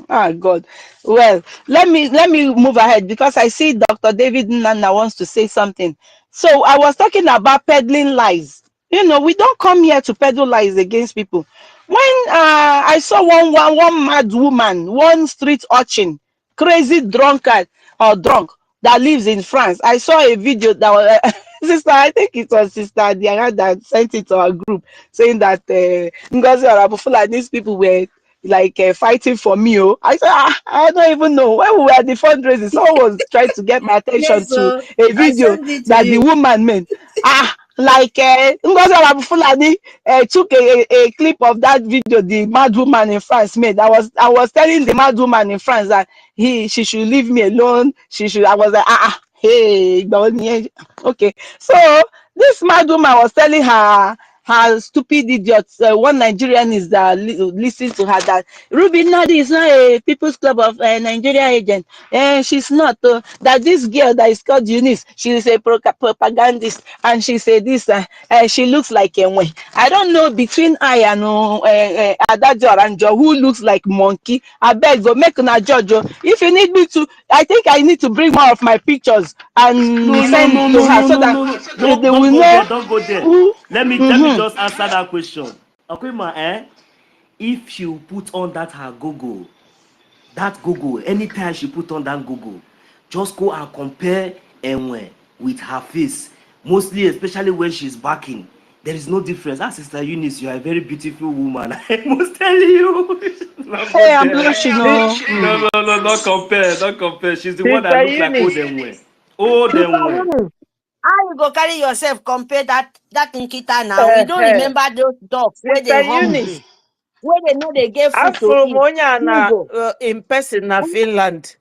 ah God. Well, let me move ahead because I see Dr. David Nana wants to say something. So I was talking about peddling lies. You know, we don't come here to peddle lies against people. When I saw one mad woman, one street urchin, crazy drunkard or drunk that lives in France. I saw a video that was sister, I think it was Sister Diana that sent it to our group saying that Ngozi Arabufula, these people were like fighting for me. Oh, I said, I don't even know. When we were at the fundraising, someone was trying to get my attention Yes, to so a I video send it to that the you. woman made. Like Ngozi Arabufula took a clip of that video the mad woman in France made. I was telling the mad woman in France that she should leave me alone. I was like, hey, okay. So this mad woman was telling her stupid idiots, one Nigerian is that listens to her, that Ruby Nadi is not a People's Club of Nigeria agent, and she's not. That this girl that is called Eunice, she is a propagandist, and she said this. She looks like a way. I don't know between I and Adajo Aranjo who looks like monkey. I beg go make una judge. If you need me to, I think I need to bring more of my pictures and No, no, send no, to no, her no, so no, that no, no. they Don't will go know there. Don't go there. who. Let me just answer that question. Akwema, if you put on that her Google, anytime she put on that Google, just go and compare Enwe with her face. Mostly, especially when she's backing. There is no difference. Ah, Sister Eunice, you are a very beautiful woman. I must tell you. Don't go Hey, I'm there. blushing. No, don't compare. Don't compare. She's the one that Sister looks like old Eunice, Enwe. Old Sister Enwe. Eunice, how you go carry yourself compare that Nkita now? You don't remember those dogs where they Sister hungry, Eunice, where they know they get food to afụrụ m eat. onye a na Igbo. in person na Finland.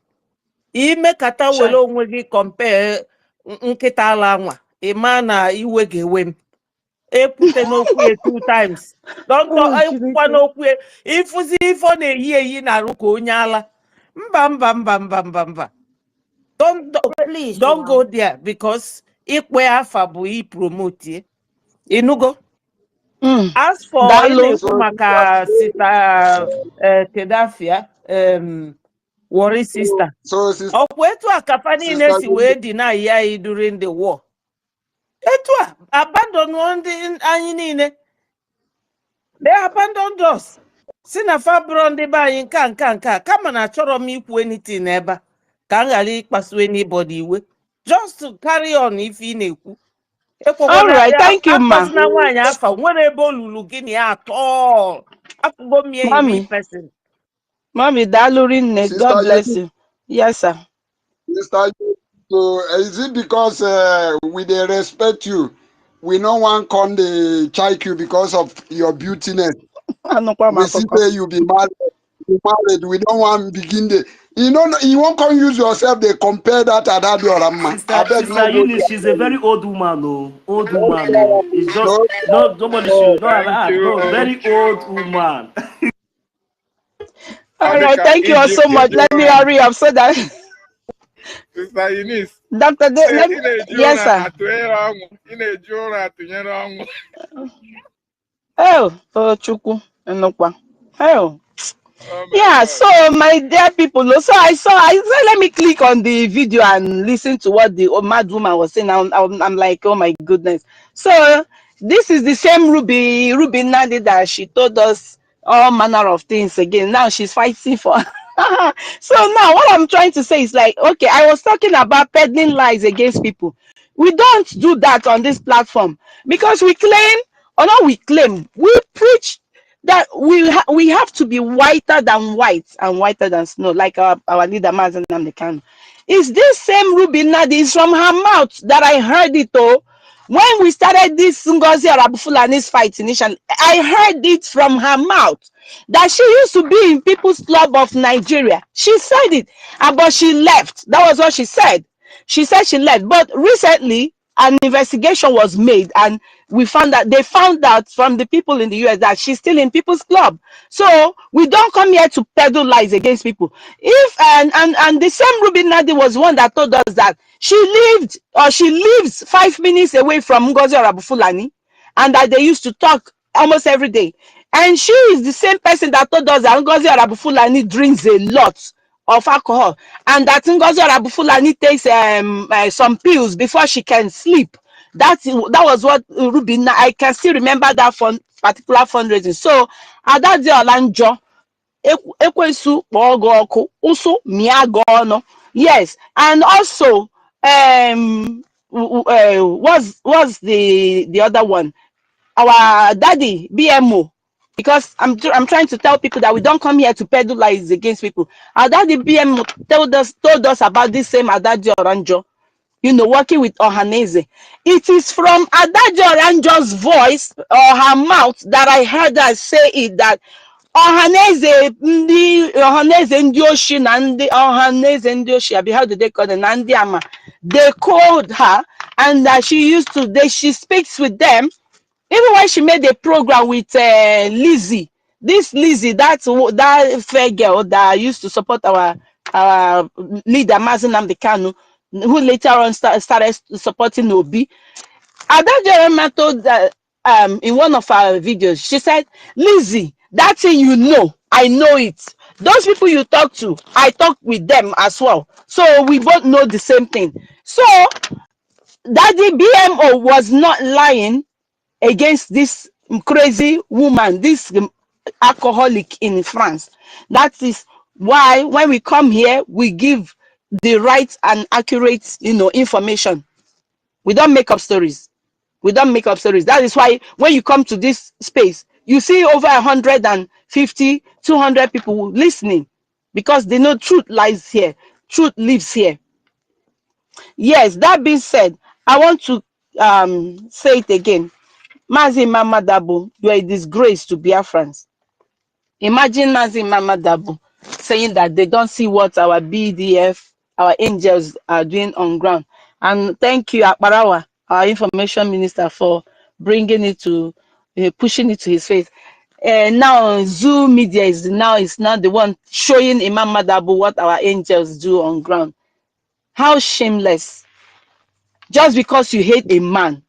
Ime kata were Sure. onwe gị compare nkịta ala nwa, ịma na iwe ga-ewe m. Ekwute n'okwu ya 2 times. Oh, Ekwukwa n'okwu ya. Ịfụzi ife ọ na-eyi na-arụ ka onye ala. Mba. please Don't now. go there because ikwe afa bụ ipromote. Inugo. As for Dalo. na-ekwu maka Sita Kedafia, Warri sister. Ọkwa etu a kapa niile si wee deny ya during the war. Etu a abandon ndị anyị niile. They abandoned us. Si na fabro ndị be anyị nka kama na achọrọ m ikwu anything ebe a ka m ghara ịkpasu anybody iwe. Just to carry on if ị na-ekwu. All right, thank you, ma. Akpazina nwaanyị afa nwere ebe olulu gịnị at all. Afụgo m ya in person. Mommy, Dalurin, God bless you. Yes, sir. Sister, so is it because we they respect you? We no one come the check you because of your beautiness. We see that you be married. We don't want begin the. You know, you won't come use yourself. They compare that at that your Sister Eunice, she's a very old woman, no. Old woman, no. It's just nobody should not have no very old woman. All right, thank you all so much. Let me hurry up so that Sister Eunice. Dr. Yes, sir. Oh, Chukwu, oh. Yeah, so my dear people, so I said, let me click on the video and listen to what the mad woman was saying. I'm like, oh my goodness. So this is the same Ruby Nadi that she told us all manner of things again. Now she's fighting for. So now what I'm trying to say is like, okay, I was talking about peddling lies against people. We don't do that on this platform because we claim, or not we claim, we preach that we have to be whiter than white and whiter than snow, like our leader Mazen Namdekan. Is this same Ruby Nadi is from her mouth that I heard it all when we started this Ngozi Arabufulani's fight initially. I heard it from her mouth that she used to be in People's Club of Nigeria. She said it, but she left. That was what she said. She said she left, but recently an investigation was made, and we found that they found out from the people in the US that she's still in People's Club. So we don't come here to peddle lies against people. If and the same Ruby Nadi was one that told us that she lives 5 minutes away from Ngozi Orabufulani, and that they used to talk almost every day. And she is the same person that told us that Ngozi Orabufulani drinks a lot of alcohol, and that Ngozi Orabufulani takes some pills before she can sleep. That was what Ruby, I can still remember that particular fundraising. So Adaji Olanjo, Ekwesu Ogoku, also Miagono. Yes, and also was the other one, our daddy BMO, because I'm trying to tell people that we don't come here to peddle lies against people. Our daddy BMO told us about this same Adaji Oranjo, you know, working with Ohaneze. It is from Adaji Oranjo's voice or her mouth that I heard her say it, that Ohaneze ndi Oshi and the Ohaneze ndi Oshi, how do they call them? Nandiama. They called her, and she speaks with them. Even when she made a program with Lizzie, that fair girl that used to support our leader Mazi Nnamdi Kanu, who later on started supporting Obi. Adaji told that in one of our videos, she said, Lizzie, that thing you know, I know it. Those people you talk to, I talk with them as well. So we both know the same thing. So Daddy BMO was not lying against this crazy woman, this alcoholic in France. That is why when we come here, we give the right and accurate, information. We don't make up stories. We don't make up stories. That is why when you come to this space, you see over 150, 200 people listening, because they know truth lies here. Truth lives here. Yes, that being said, I want to say it again. Mazi Mamadabu, you are a disgrace to Biafrans. Imagine Mazi Mamadabu saying that they don't see what our BDF, our angels are doing on ground. And thank you, Akbarawa, our information minister, for bringing it to, pushing it to his face. Now Zoo Media is now the one showing Imam Madabu what our angels do on ground. How shameless. Just because you hate a man,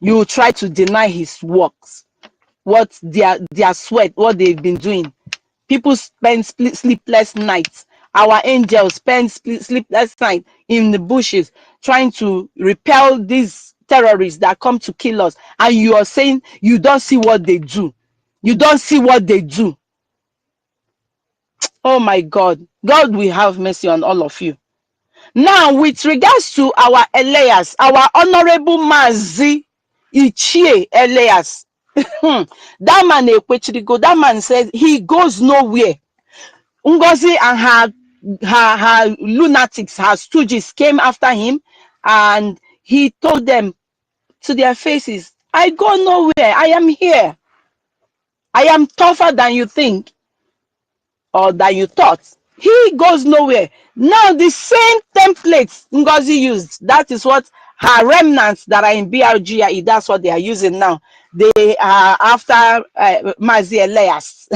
you try to deny his works, what their sweat, what they've been doing. People spend sleepless nights. Our angels spend sleepless nights in the bushes trying to repel these terrorists that come to kill us. And you are saying you don't see what they do. You don't see what they do. Oh my God. God will have mercy on all of you. Now, with regards to our Elias, our honorable Mazi Ichie Elias, that man, that man says he goes nowhere. Ngozi and her lunatics, her stooges came after him, and he told them to their faces, I go nowhere. I am here. I am tougher than you think or than you thought. He goes nowhere. Now the same templates Ngozi used, that is what her remnants that are in BRG, that's what they are using now. They are after Mazi Elias.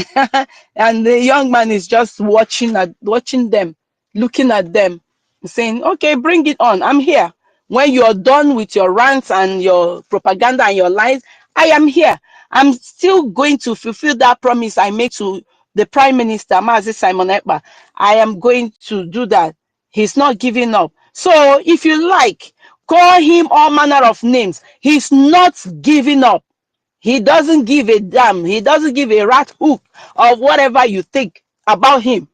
And the young man is just watching them, looking at them, saying, okay, bring it on. I'm here. When you're done with your rants and your propaganda and your lies, I am here. I'm still going to fulfill that promise I made to the Prime Minister, Mazi Simon Ekpa. I am going to do that. He's not giving up. So if you like, call him all manner of names. He's not giving up. He doesn't give a damn. He doesn't give a rat hook of whatever you think about him.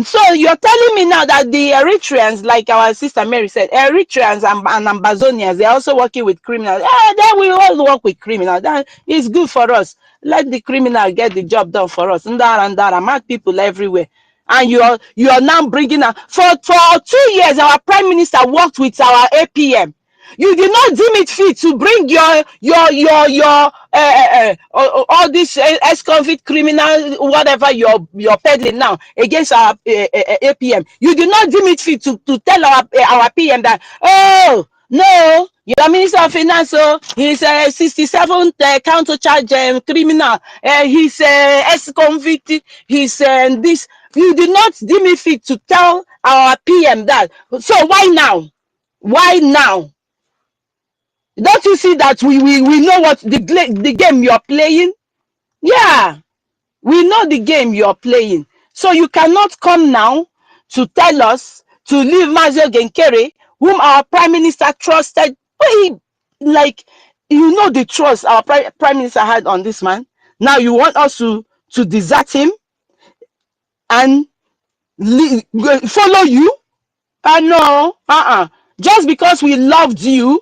So you're telling me now that the Eritreans, like our sister Mary said, Eritreans and Ambazonians, they're also working with criminals. Then we all work with criminals. That is good for us. Let the criminal get the job done for us. And I'm mad people everywhere. And you are now bringing up for 2 years. Our prime minister worked with our APM. You did not deem it fit to bring your all this ex-convict criminal, whatever you're peddling now against our APM. You did not deem it fit to tell our PM that, oh no, Your Minister of Finance, he's a 67th counter charge criminal. He's ex-convict. He's this. You did not deem it fit to tell our PM that. So why now? Why now? Don't you see that we know what the game you're playing? Yeah, we know the game you're playing. So you cannot come now to tell us to leave Mazio Genkere, whom our Prime Minister trusted. Like, you know the trust our Prime Minister had on this man. Now you want us to desert him and follow you? No. Just because we loved you,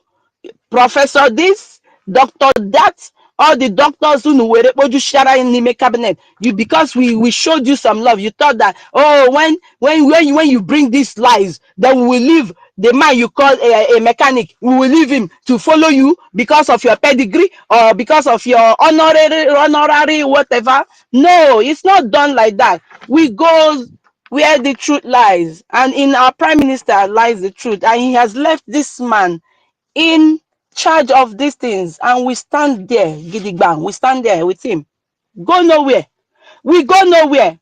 Professor this, Doctor that, all the doctors who were in the cabinet, you, because we showed you some love, you thought that, oh, when you bring these lies, then we will leave the man you call a mechanic, we will leave him to follow you because of your pedigree or because of your honorary whatever. No, it's not done like that. We go where the truth lies, and in our Prime Minister lies the truth, and he has left this man in charge of these things, and we stand there, gidigbang, we stand there with him. Go nowhere. We go nowhere.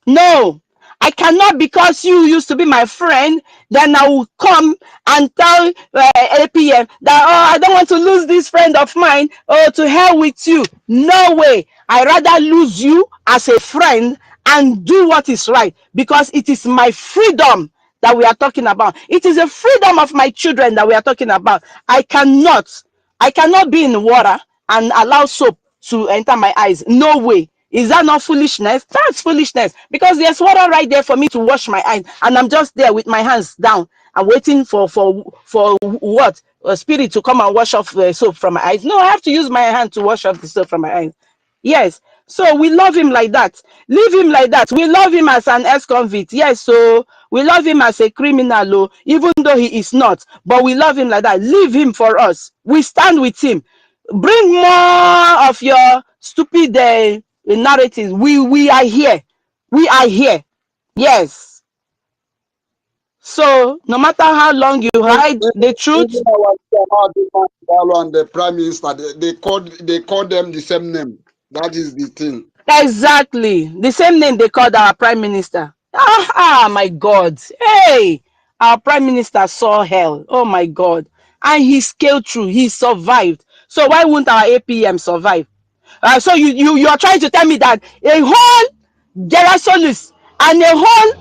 No, I cannot, because you used to be my friend, then I will come and tell APM that, oh, I don't want to lose this friend of mine. Oh, to hell with you. No way. I rather lose you as a friend and do what is right, because it is my freedom that we are talking about. It is the freedom of my children that we are talking about. I cannot be in water and allow soap to enter my eyes. No way. Is that not foolishness? That's foolishness, because there's water right there for me to wash my eyes, and I'm just there with my hands down and waiting for what? A spirit to come and wash off the soap from my eyes. No, I have to use my hand to wash off the soap from my eyes. Yes. So we love him like that. Leave him like that. We love him as an ex-convict. Yes, so we love him as a criminal, even though he is not. But we love him like that. Leave him for us. We stand with him. Bring more of your stupid narratives. We are here. We are here. Yes. So no matter how long you hide the truth. And the Prime Minister, they call them the same name. That is the thing. Exactly. The same name they called our Prime Minister. My God. Hey, our Prime Minister saw hell. Oh my God. And he scaled through. He survived. So why won't our APM survive? So you are trying to tell me that a whole Gerasolus and a whole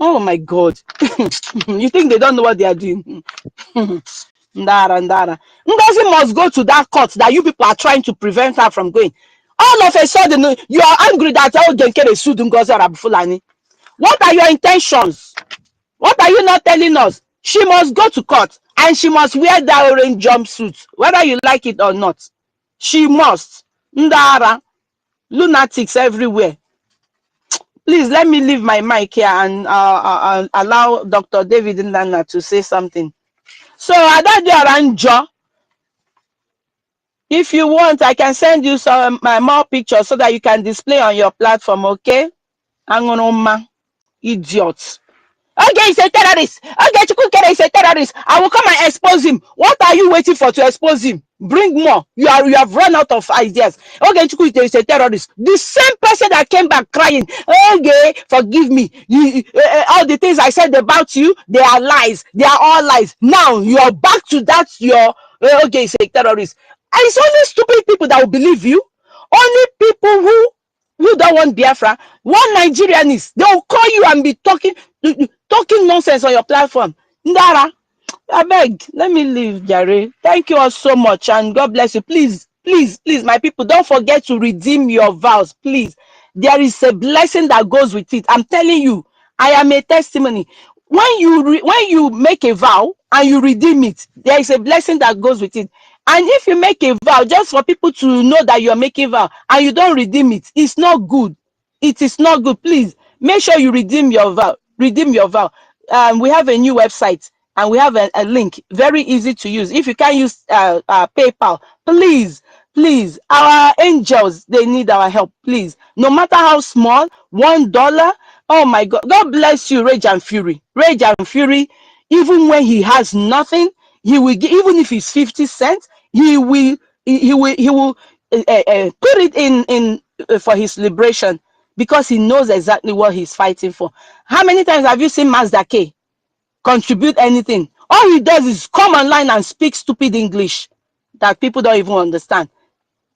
oh my God. You think they don't know what they are doing? Ndara. Ngozi must go to that court that you people are trying to prevent her from going. All of a sudden, you are angry that Genkere sued Ngozi Arabufulani. What are your intentions? What are you not telling us? She must go to court and she must wear that orange jumpsuit, whether you like it or not. She must. Ndara. Lunatics everywhere. Please let me leave my mic here and allow Dr. David Ndana to say something. So Adadio Aranjo, if you want, I can send you some more pictures so that you can display on your platform, okay? Angonoma, idiots. Okay, he's a terrorist. Okay, Chukwukere is a terrorist. I will come and expose him. What are you waiting for to expose him? Bring more. You have run out of ideas. Okay, Chukwukere is a terrorist. The same person that came back crying, okay, forgive me. All the things I said about you, they are lies. They are all lies. Now you are back to that. Okay, he's a terrorist. And it's only stupid people that will believe you. Only people who don't want Biafra. One Nigerianist, they will call you and be talking nonsense on your platform. Ndara, I beg, let me leave, Jare. Thank you all so much, and God bless you. Please, my people, don't forget to redeem your vows, please. There is a blessing that goes with it. I'm telling you, I am a testimony. When you make a vow and you redeem it, there is a blessing that goes with it. And if you make a vow just for people to know that you're making a vow and you don't redeem it, it's not good. It is not good. Please make sure you redeem your vow. Redeem your vow. We have a new website and we have a link, very easy to use. If you can't use PayPal, please, our angels, they need our help, please. No matter how small, $1. Oh my God. God bless you, Rage and Fury. Rage and Fury. Even when he has nothing, he will give, even if it's 50 cents, he will put it in for his liberation, because he knows exactly what he's fighting for. How many times have you seen Mazda K contribute anything? All he does is come online and speak stupid English that people don't even understand.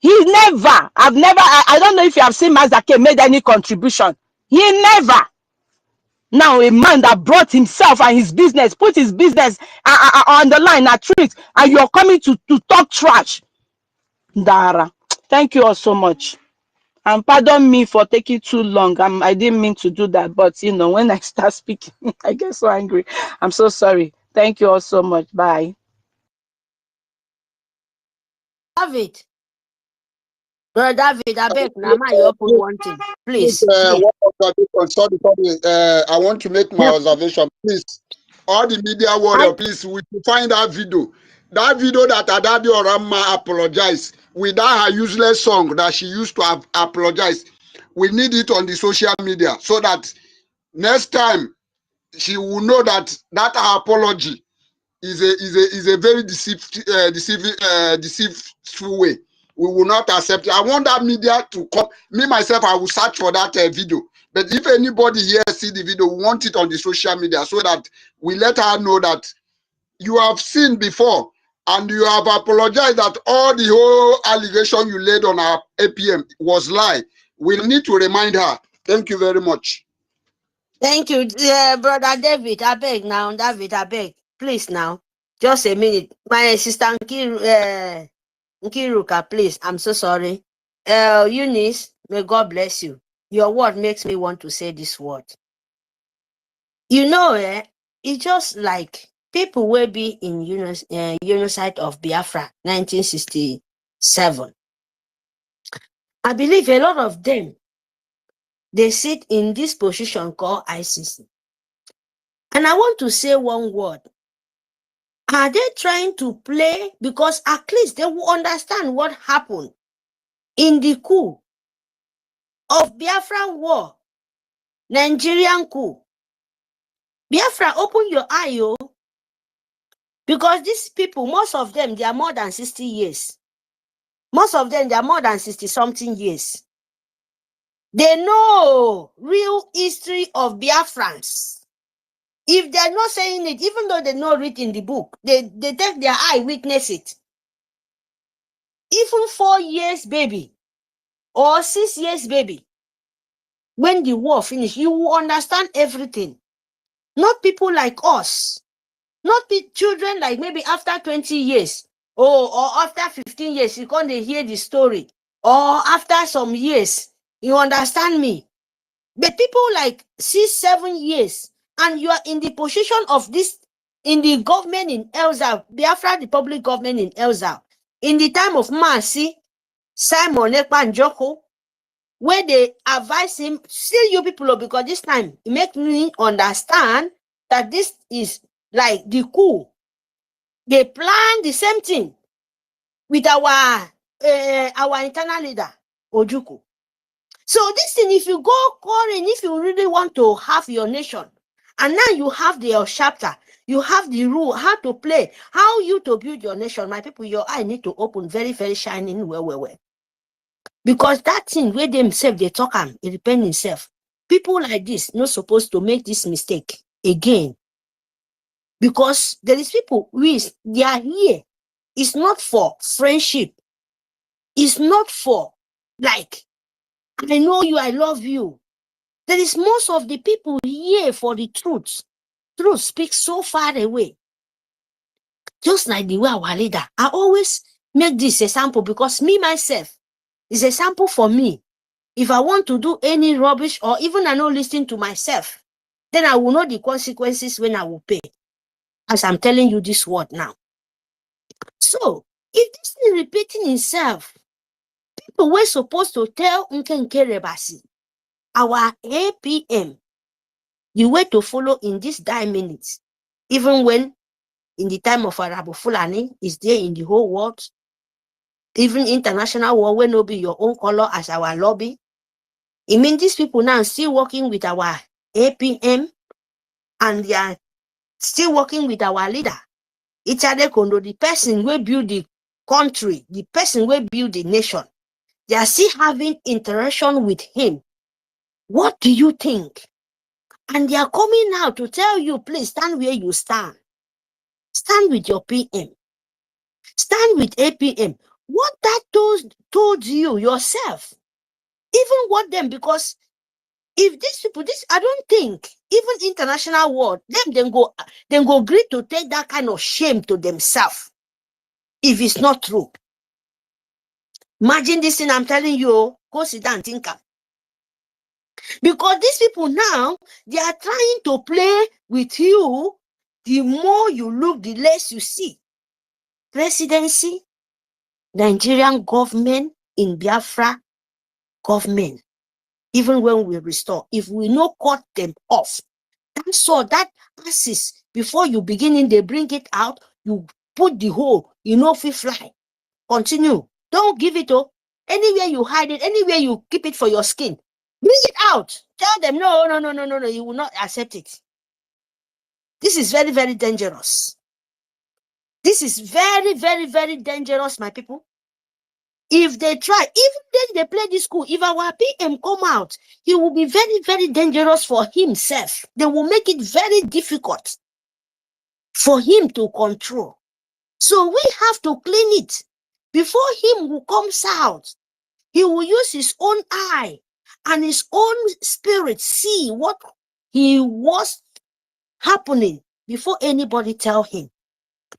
I don't know if you have seen Mazda K made any contribution. He never. Now a man that brought himself and his business, put his business on the line at risk, and you're coming to talk trash. Dara, thank you all so much. And pardon me for taking too long. I didn't mean to do that, but you know, when I start speaking, I get so angry. I'm so sorry. Thank you all so much. Bye. David. Brother David, I beg, now you open one thing. Please. Sorry. I want to make my observation. Please, all the media warrior, please, we find that video. That video that Adadi Orama apologized with that her useless song that she used to have apologized. We need it on the social media so that next time she will know that her apology is a very deceitful way. We will not accept it. I want that media to come. Me myself, I will search for that video. But if anybody here see the video, we want it on the social media so that we let her know that you have seen before and you have apologized that all the whole allegation you laid on our APM was lie. We need to remind her. Thank you very much. Thank you, Brother David. I beg now, David, I beg. Please now, just a minute. My sister Nkiruka, please, I'm so sorry. Eunice, may God bless you. Your word makes me want to say this word. You know, it's just like people will be in Unicide of Biafra, 1967. I believe a lot of them, they sit in this position called ICC. And I want to say one word. Are they trying to play? Because at least they will understand what happened in the coup of Biafran war, Nigerian coup. Biafra, open your eye, yo. Because these people, most of them, they are more than 60 years. Most of them, they are more than 60-something years. They know real history of Biafrans. If they're not saying it, even though they know it in the book, they take their eye, witness it. Even 4 years baby or 6 years baby, when the war finished, you will understand everything. Not people like us. Not children like maybe after 20 years or after 15 years, you can't hear the story. Or after some years, you understand me. But people like 6-7 years, and you are in the position of this, in the government in Elza, Biafra, the public government in Elza, in the time of Mercy, Simon Ekpa Njoko, where they advise him, still you people, because this time it makes me understand that this is like the coup. They plan the same thing with our internal leader, Ojukwu. So this thing, if you go calling, if you really want to have your nation, and now you have your chapter, you have the rule, how to play, how you to build your nation, my people, your eye need to open very, very shining, well. Because that thing where themselves, they talk and it repent himself. People like this not supposed to make this mistake again. Because there is people who they are here. It's not for friendship. It's not for like, I know you, I love you. There is most of the people here for the truth. Truth speaks so far away. Just like the way our leader. I always make this example because me, myself, is a sample for me. If I want to do any rubbish or even I not listen to myself, then I will know the consequences when I will pay. As I'm telling you this word now. So, if this is repeating itself, people were supposed to tell Nkenke Rebasi, our APM, the way to follow in this 9 minutes, even when in the time of Arabu Fulani is there in the whole world, even international war will not be your own color as our lobby. It means these people now still working with our APM and they are still working with our leader. Ichade Kondo, the person who build the country, the person who build the nation. They are still having interaction with him. What do you think? And they are coming out to tell you, please stand where you stand. Stand with your PM. Stand with APM. What that told you yourself. Even what them, because if these people, I don't think even international world, them go agree to take that kind of shame to themselves if it's not true. Imagine this thing I'm telling you, go sit down and think of. Because these people now, they are trying to play with you. The more you look, the less you see. Presidency, Nigerian government in Biafra government, even when we restore, if we not cut them off, that's all. That passes before you beginning, they bring it out, you put the hole, you know, if you fly. Continue. Don't give it up. Anywhere you hide it, anywhere you keep it for your skin, bring it out. Tell them, no, you will not accept it. This is very, very dangerous. This is very, very, very dangerous, my people. If they try, even then they play this school, if our PM come out, he will be very, very dangerous for himself. They will make it very difficult for him to control. So we have to clean it. Before him who comes out, he will use his own eye and his own spirit see what he was happening before anybody tell him.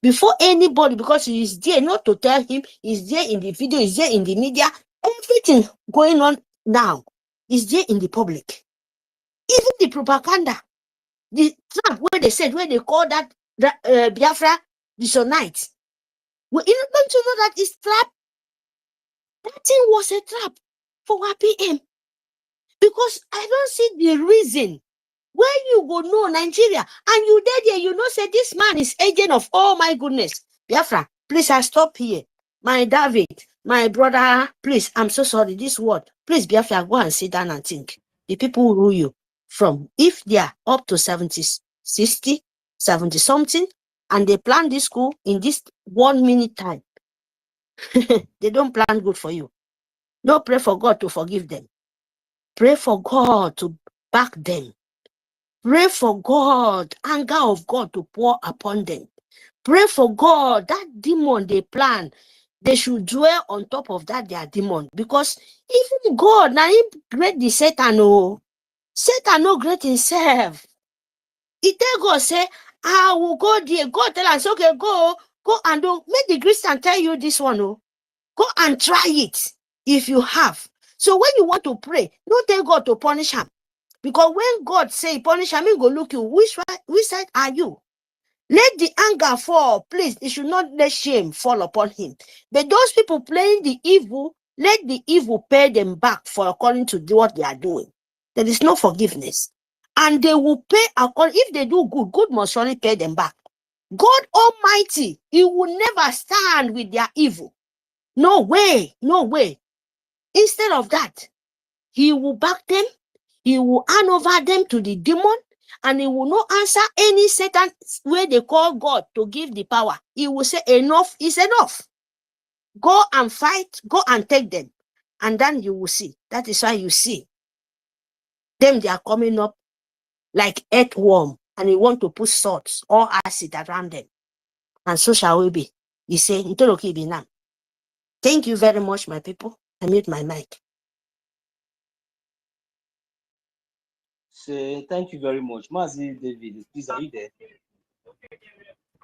Before anybody, because he is there not to tell him, he's there in the video, he's there in the media, everything going on now is there in the public. Even the propaganda, the trap where they said, where they call that Biafra Dissonite. We don't you know that is trap? That thing was a trap for our PM. Because I don't see the reason where you go know Nigeria and you there, you know, say this man is agent of, oh my goodness. Biafra, please, I stop here. My David, my brother, please, I'm so sorry, this word. Please, Biafra, go and sit down and think. The people who rule you from, if they are up to 70, 60, 70 something, and they plan this school in this 1 minute time, they don't plan good for you. No, pray for God to forgive them. Pray for God to back them. Pray for God, anger of God to pour upon them. Pray for God, that demon they plan, they should dwell on top of that, their demon. Because even God, now him great the Satan, oh. Satan no great himself. He tell God, say, I will go there. God tell us, okay, go and do. Make the Christian tell you this one, oh. Go and try it if you have. So when you want to pray, don't tell God to punish him. Because when God say punish him, he go look you. Which side are you? Let the anger fall, please. It should not let shame fall upon him. But those people playing the evil, let the evil pay them back for according to what they are doing. There is no forgiveness. And they will pay according, if they do good, good must surely pay them back. God Almighty, he will never stand with their evil. No way, no way. Instead of that, he will back them, he will hand over them to the demon, and he will not answer any Satan where they call God to give the power. He will say, enough is enough. Go and fight, go and take them. And then you will see. That is why you see them, they are coming up like earthworm, and he want to put salt or acid around them. And so shall we be. He say, thank you very much, my people. I mute my mic. So, thank you very much. Mazi David, please, are you there?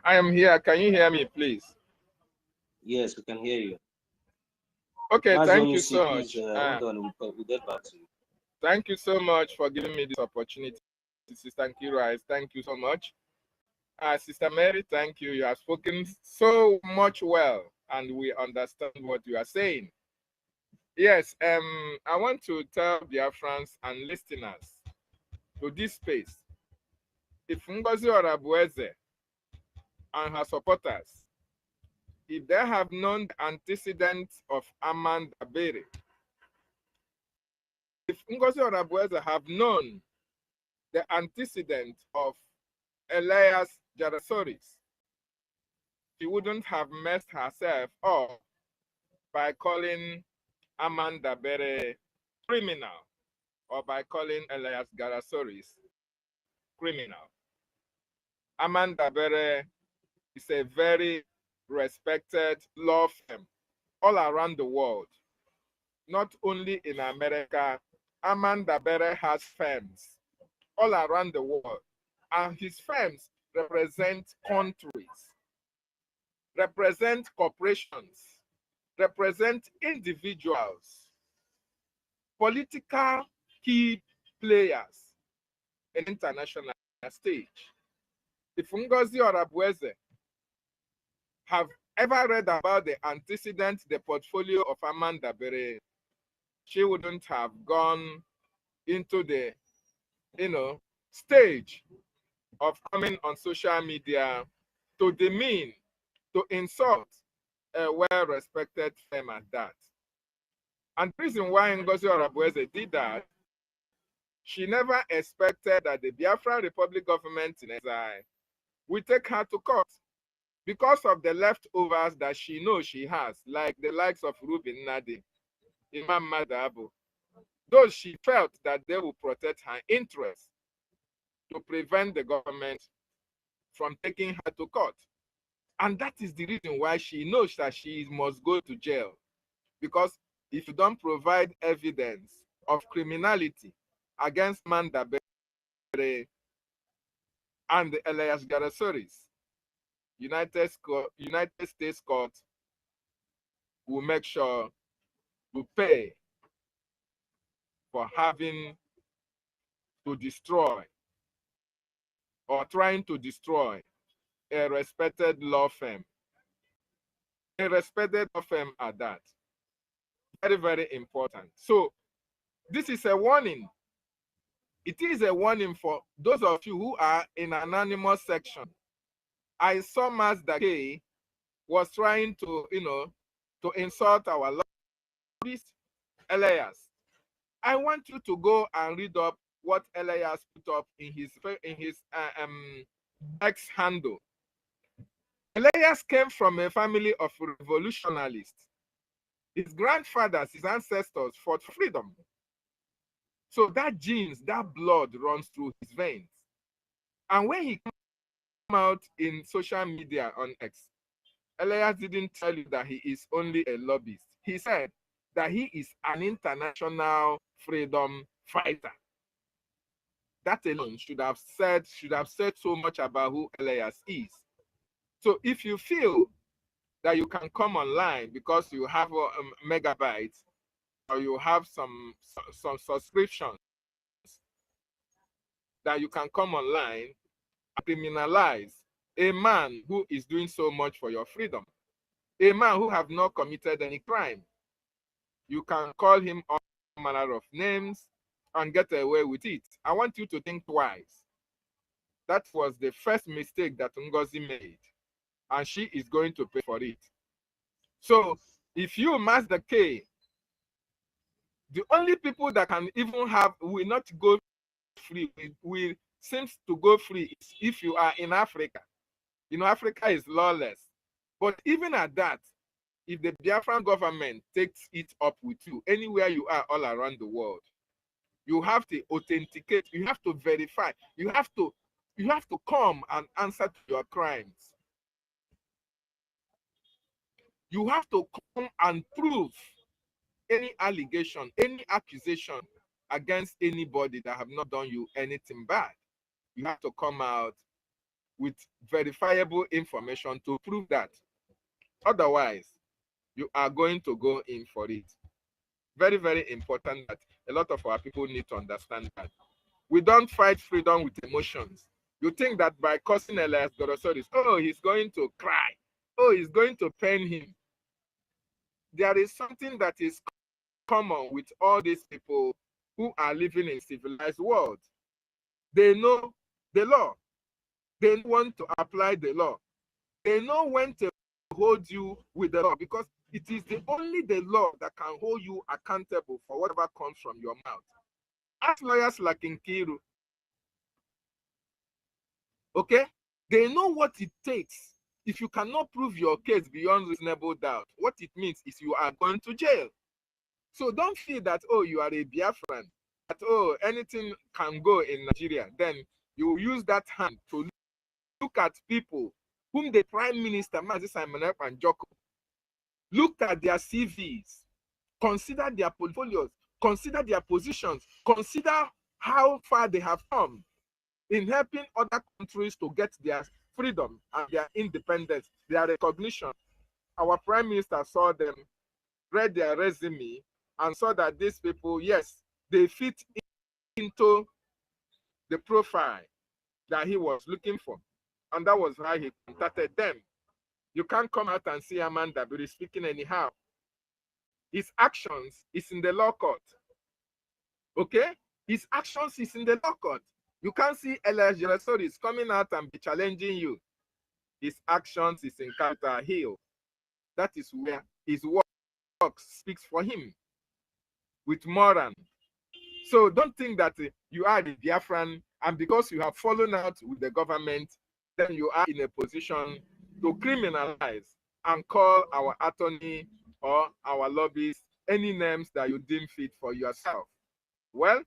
I am here. Can you hear me, please? Yes, we can hear you. Okay, Mazi, thank you so much. Hold on, we'll get back to you. Thank you so much for giving me this opportunity. Sister Kira, thank you so much. Sister Mary, thank you. You have spoken so much well, and we understand what you are saying. Yes, I want to tell Biafrans and listeners to this space, if NGOZI Orabueze and her supporters, if they have known the antecedents of Armand Abere, if NGOZI Orabueze have known the antecedent of Elias Jarasoris, she wouldn't have messed herself up by calling Amanda Bere criminal or by calling Elias Garasoris criminal. Amanda Bere is a very respected law firm all around the world. Not only in America, Amanda Bere has firms all around the world. And his firms represent countries, represent corporations, represent individuals, political key players in international stage. If NGOZI or Abueze have ever read about the antecedent, the portfolio of Amanda Bere, she wouldn't have gone into the, stage of coming on social media to demean, to insult a well-respected firm at that. And the reason why NGOZI Orabueze did that, she never expected that the Biafra Republic government in exile will take her to court because of the leftovers that she knows she has, like the likes of Ruben Nadi, Imam Madabu. Those she felt that they will protect her interests to prevent the government from taking her to court. And that is the reason why she knows that she must go to jail. Because if you don't provide evidence of criminality against Manda Bere and the Elias Garasoris, United States Court will make sure to pay for having to destroy or trying to destroy a respected law firm. A respected law firm at that. Very, very important. So this is a warning. It is a warning for those of you who are in an anonymous section. I saw Mazda K was trying to, to insult our lobbyist, Elias. I want you to go and read up what Elias put up in his X handle. Elias came from a family of revolutionists. His grandfathers, his ancestors fought for freedom. So that genes, that blood runs through his veins. And when he came out in social media on X, Elias didn't tell you that he is only a lobbyist. He said that he is an international freedom fighter. That alone should have said so much about who Elias is. So if you feel that you can come online because you have megabytes or you have some subscriptions, that you can come online and criminalize a man who is doing so much for your freedom, a man who have not committed any crime. You can call him all manner of names and get away with it. I want you to think twice. That was the first mistake that NGOZI made, and she is going to pay for it. So if you Master K, the only people that can even will not go free, will seems to go free is if you are in Africa. Africa is lawless. But even at that, if the Biafran government takes it up with you, anywhere you are all around the world, you have to authenticate, you have to verify, you have to come and answer to your crimes. You have to come and prove any allegation, any accusation against anybody that have not done you anything bad. You have to come out with verifiable information to prove that. Otherwise, you are going to go in for it. Very, very important that a lot of our people need to understand that. We don't fight freedom with emotions. You think that by cursing Elias Gorosoris, oh, he's going to cry. Oh, he's going to pain him. There is something that is common with all these people who are living in civilized world. They know the law. They want to apply the law. They know when to hold you with the law, because it is only the law that can hold you accountable for whatever comes from your mouth. Ask lawyers like Nkiru. Okay? They know what it takes. If you cannot prove your case beyond reasonable doubt, what it means is you are going to jail. So don't feel that, oh, you are a Biafran, that, oh, anything can go in Nigeria. Then you use that hand to look at people whom the Prime Minister, Mazi Simon and Joko, look at their CVs, consider their portfolios, consider their positions, consider how far they have come in helping other countries to get their freedom and their independence, their recognition. Our Prime Minister saw them, read their resume, and saw that these people, yes, they fit into the profile that he was looking for. And that was why he contacted them. You can't come out and see Amanda Dabiri speaking anyhow. His actions is in the law court. Okay? His actions is in the law court. You can't see Elijah Soris coming out and be challenging you. His actions is in Capitol Hill. That is where his work speaks for him with Moran. So don't think that you are the Biafran, and because you have fallen out with the government, then you are in a position to criminalize and call our attorney or our lobbyists any names that you deem fit for yourself. Well,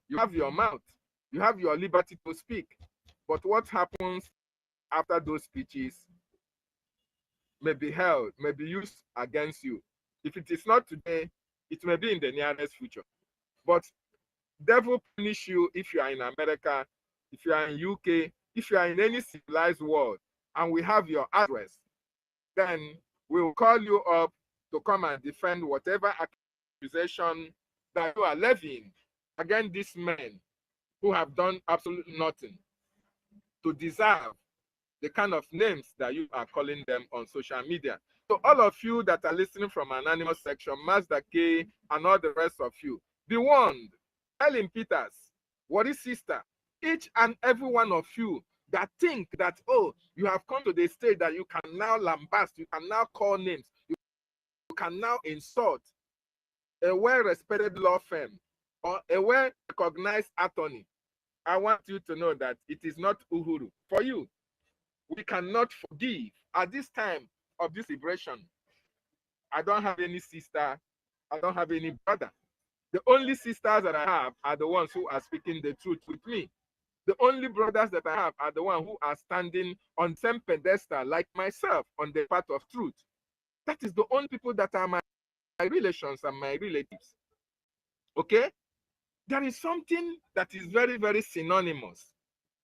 you have your mouth. You have your liberty to speak. But what happens after those speeches may be held, may be used against you. If it is not today, it may be in the nearest future. But devil punish you if you are in America, if you are in UK, if you are in any civilized world, and we have your address, then we will call you up to come and defend whatever accusation that you are levying against these men who have done absolutely nothing to deserve the kind of names that you are calling them on social media. So all of you that are listening from Anonymous section, Mazda K, and all the rest of you, be warned. Ellen Peters, what is sister? Each and every one of you that think that, oh, you have come to the stage that you can now lambast, you can now call names, you can now insult a well-respected law firm or a well-recognized attorney. I want you to know that it is not Uhuru. For you, we cannot forgive. At this time of this liberation, I don't have any sister, I don't have any brother. The only sisters that I have are the ones who are speaking the truth with me. The only brothers that I have are the ones who are standing on the same pedestal like myself on the path of truth. That is the only people that are my relations and my relatives. Okay? There is something that is very, very synonymous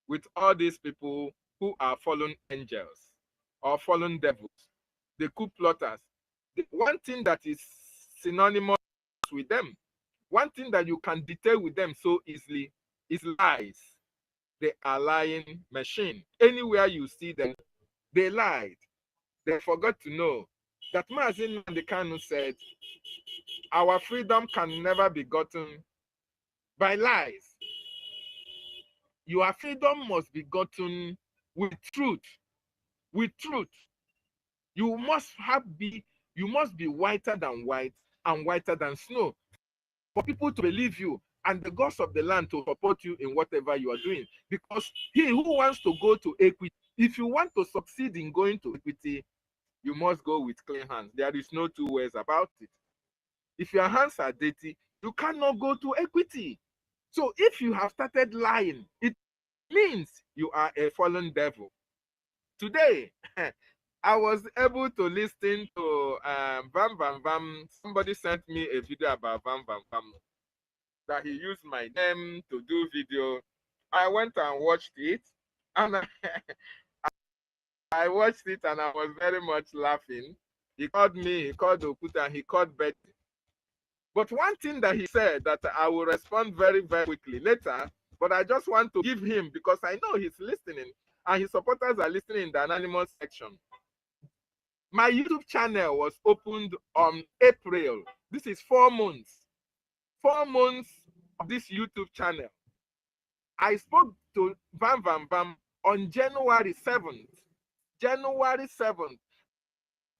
with all these people who are fallen angels or fallen devils, the coup plotters. The one thing that is synonymous with them, one thing that you can detail with them so easily is lies. They are lying machine. Anywhere you see them, they lied. They forgot to know that Mazi Nnamdi Kanu said, our freedom can never be gotten by lies. Your freedom must be gotten with truth. With truth. You must be whiter than white and whiter than snow for people to believe you and the gods of the land to support you in whatever you are doing. Because he who wants to go to equity, if you want to succeed in going to equity, you must go with clean hands. There is no two ways about it. If your hands are dirty, you cannot go to equity. So if you have started lying, it means you are a fallen devil. Today, I was able to listen to Bam Bam Bam. Somebody sent me a video about Bam Bam Bam, that he used my name to do video. I went and watched it, and I watched it and I was very much laughing. He called me, he called Okuta, and he called Betty. But one thing that he said that I will respond very, very quickly later, but I just want to give him, because I know he's listening and his supporters are listening in the anonymous section. My YouTube channel was opened on April. This is 4 months. 4 months of this YouTube channel. I spoke to Bam Bam Bam on January 7th. January 7th.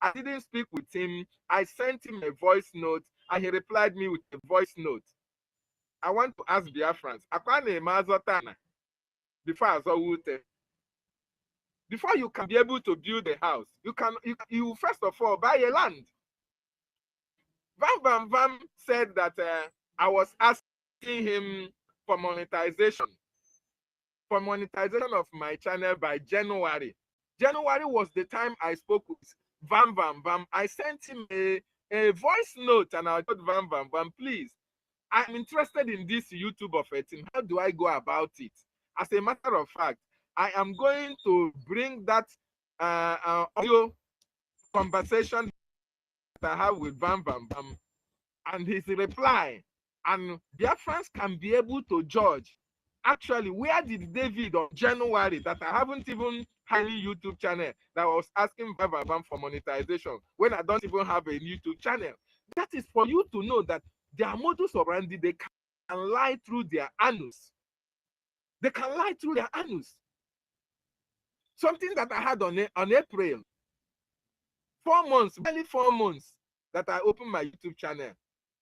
I didn't speak with him. I sent him a voice note and he replied me with a voice note. I want to ask Biafrans, before I saw Wute, Before you can be able to build a house, you first of all buy a land. Vam said that I was asking him for monetization of my channel by January. January was the time I spoke with Vam. I sent him a voice note and I told Vam, please, I'm interested in this YouTube of a team. How do I go about it? As a matter of fact, I am going to bring that audio conversation that I have with Vam and his reply, and Biafrans can be able to judge. Actually, where did David on January, that I haven't even had a YouTube channel, that was asking Vam for monetization when I don't even have a YouTube channel? That is for you to know that their modus operandi, they can lie through their anus. They can lie through their anus. Something that I had on April, 4 months, barely 4 months that I opened my YouTube channel.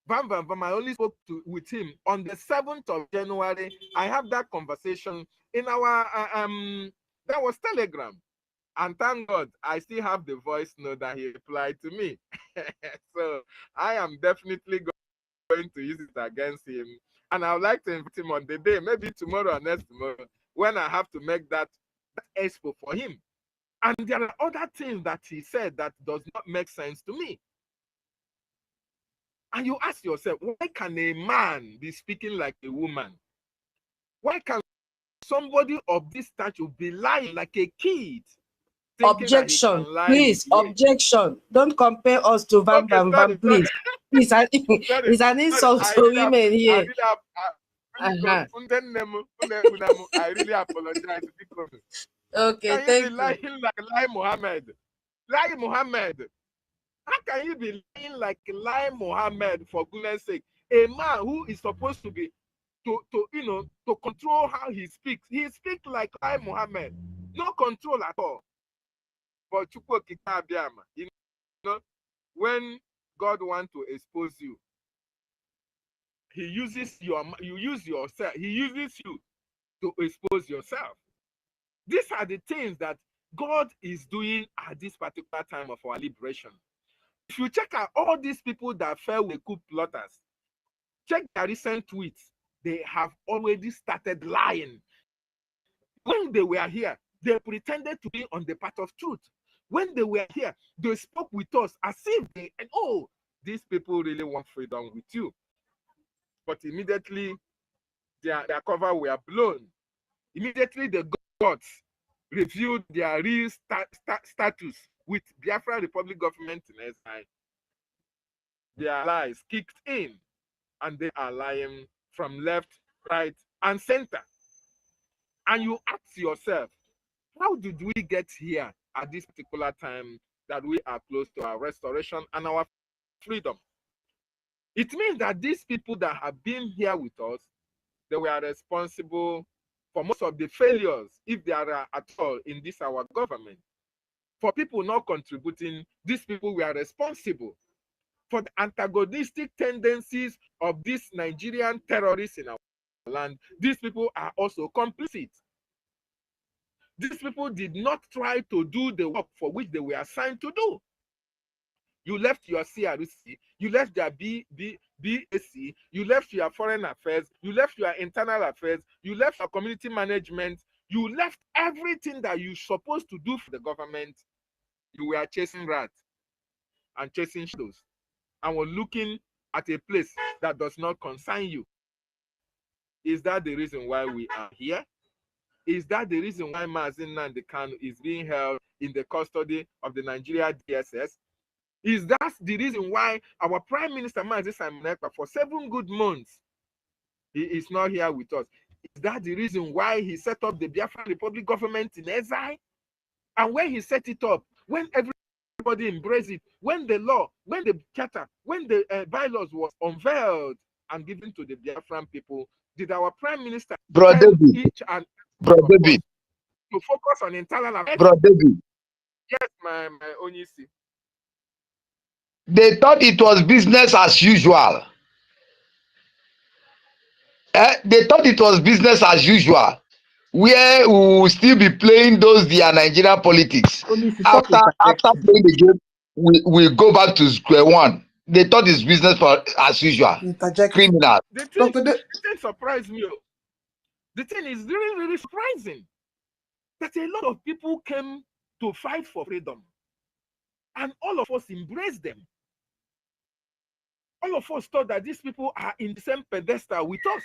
Vam, I only spoke with him on the 7th of January. I have that conversation in our, that was Telegram. And thank God, I still have the voice note that he replied to me. So I am definitely going to use it against him. And I would like to invite him on the day, maybe tomorrow or next tomorrow, when I have to make that expo for him. And there are other things that he said that does not make sense to me. And you ask yourself, why can a man be speaking like a woman? Why can somebody of this stature be lying like a kid? Objection, please, objection. Don't compare us to Vam, please. Please, it's an insult to women here. I really apologize. Okay, thank you. Lying like Lai Mohammed. Lai Mohammed. How can you be lying like Lai Mohammed, for goodness sake? A man who is supposed to be to control how he speaks. He speaks like Lai Mohammed. No control at all. But you know, when God wants to expose you, he uses you use yourself. He uses you to expose yourself. These are the things that God is doing at this particular time of our liberation. If you check out all these people that fell with coup plotters, check their recent tweets. They have already started lying. When they were here, they pretended to be on the path of truth. When they were here, they spoke with us as if these people really want freedom with you. But immediately, their cover were blown. Immediately, the gods reviewed their real status with Biafra Republic government in exile. Their lies kicked in, and they are lying from left, right, and center. And you ask yourself, how did we get here at this particular time that we are close to our restoration and our freedom? It means that these people that have been here with us, they were responsible for most of the failures, if there are at all, in this our government. For people not contributing, these people were responsible for the antagonistic tendencies of these Nigerian terrorists in our land. These people are also complicit. These people did not try to do the work for which they were assigned to do. You left your CRC, you left your BAC, you left your foreign affairs, you left your internal affairs, you left your community management, you left everything that you're supposed to do for the government. You were chasing rats and chasing shadows and were looking at a place that does not concern you. Is that the reason why we are here? Is that the reason why Mazin Nandekano is being held in the custody of the Nigeria DSS? Is that the reason why our Prime Minister Mazi Simon Ekpa, for 7 good months, he is not here with us? Is that the reason why he set up the Biafra Republic government in exile? And when he set it up, when everybody embraced it, when the law, when the charter, when the bylaws was unveiled and given to the Biafran people, did our Prime Minister Bro tell David, each and Bro David, to focus on internal affairs? Bro David, Yes, my Onyisi. they thought it was business as usual. They thought it was business as usual. where we will still be playing those their Nigerian politics. Stop After playing the game, we go back to square one. They thought it's business for as usual. Criminal. The thing surprised me. The thing is really, really surprising that a lot of people came to fight for freedom, and all of us embraced them. All of us thought that these people are in the same pedestal with us.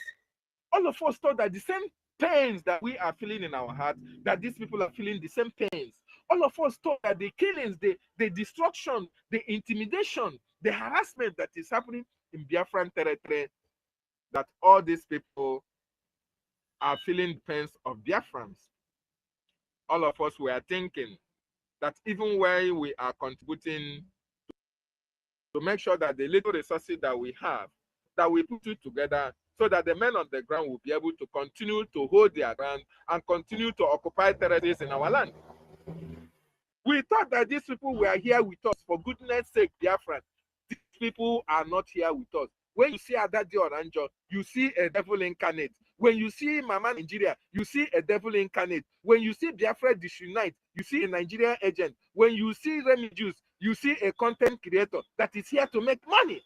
All of us thought that the same pains that we are feeling in our heart, that these people are feeling the same pains. All of us thought that the killings, the destruction, the intimidation, the harassment that is happening in Biafran territory, that all these people are feeling the pains of Biafrans. All of us were thinking that even when we are contributing to make sure that the little resources that we have, that we put it together so that the men on the ground will be able to continue to hold their ground and continue to occupy territories in our land. We thought that these people were here with us. For goodness sake, Biafran, these people are not here with us. When you see Adadi Oranjo, you see a devil incarnate. When you see Mama Nigeria, you see a devil incarnate. When you see Biafra Disunite, you see a Nigerian agent. When you see Remy Juice, you see a content creator that is here to make money.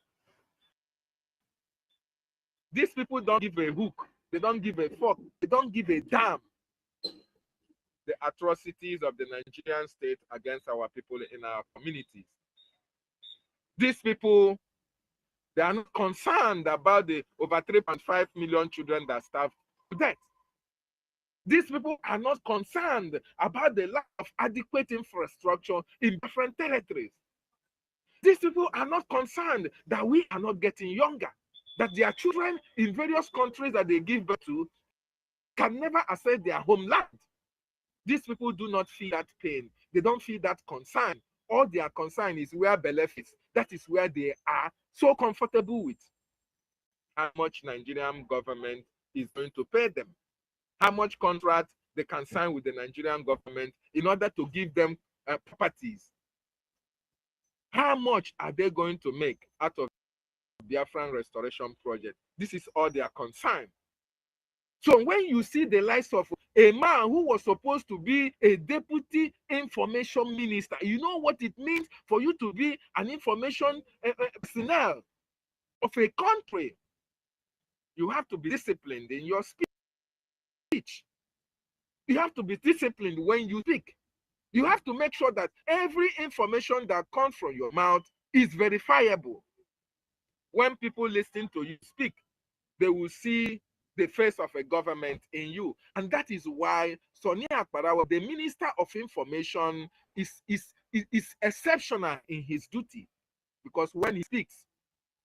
These people don't give a hook. They don't give a fuck. They don't give a damn. The atrocities of the Nigerian state against our people in our communities. These people, they are not concerned about the over 3.5 million children that starved to death. These people are not concerned about the lack of adequate infrastructure in different territories. These people are not concerned that we are not getting younger, that their children in various countries that they give birth to can never access their homeland. These people do not feel that pain. They don't feel that concern. All their concern is where belief is. That is where they are so comfortable with. How much Nigerian government is going to pay them. How much contract they can sign with the Nigerian government in order to give them properties. How much are they going to make out of the Biafran restoration project? This is all their concern. So when you see the likes of a man who was supposed to be a deputy information minister, you know what it means for you to be an information personnel of a country. You have to be disciplined in your speech. You have to be disciplined when you speak. You have to make sure that every information that comes from your mouth is verifiable. When people listen to you speak, they will see the face of a government in you. And that is why Sonia Akparawa, the Minister of Information, is exceptional in his duty. Because when he speaks,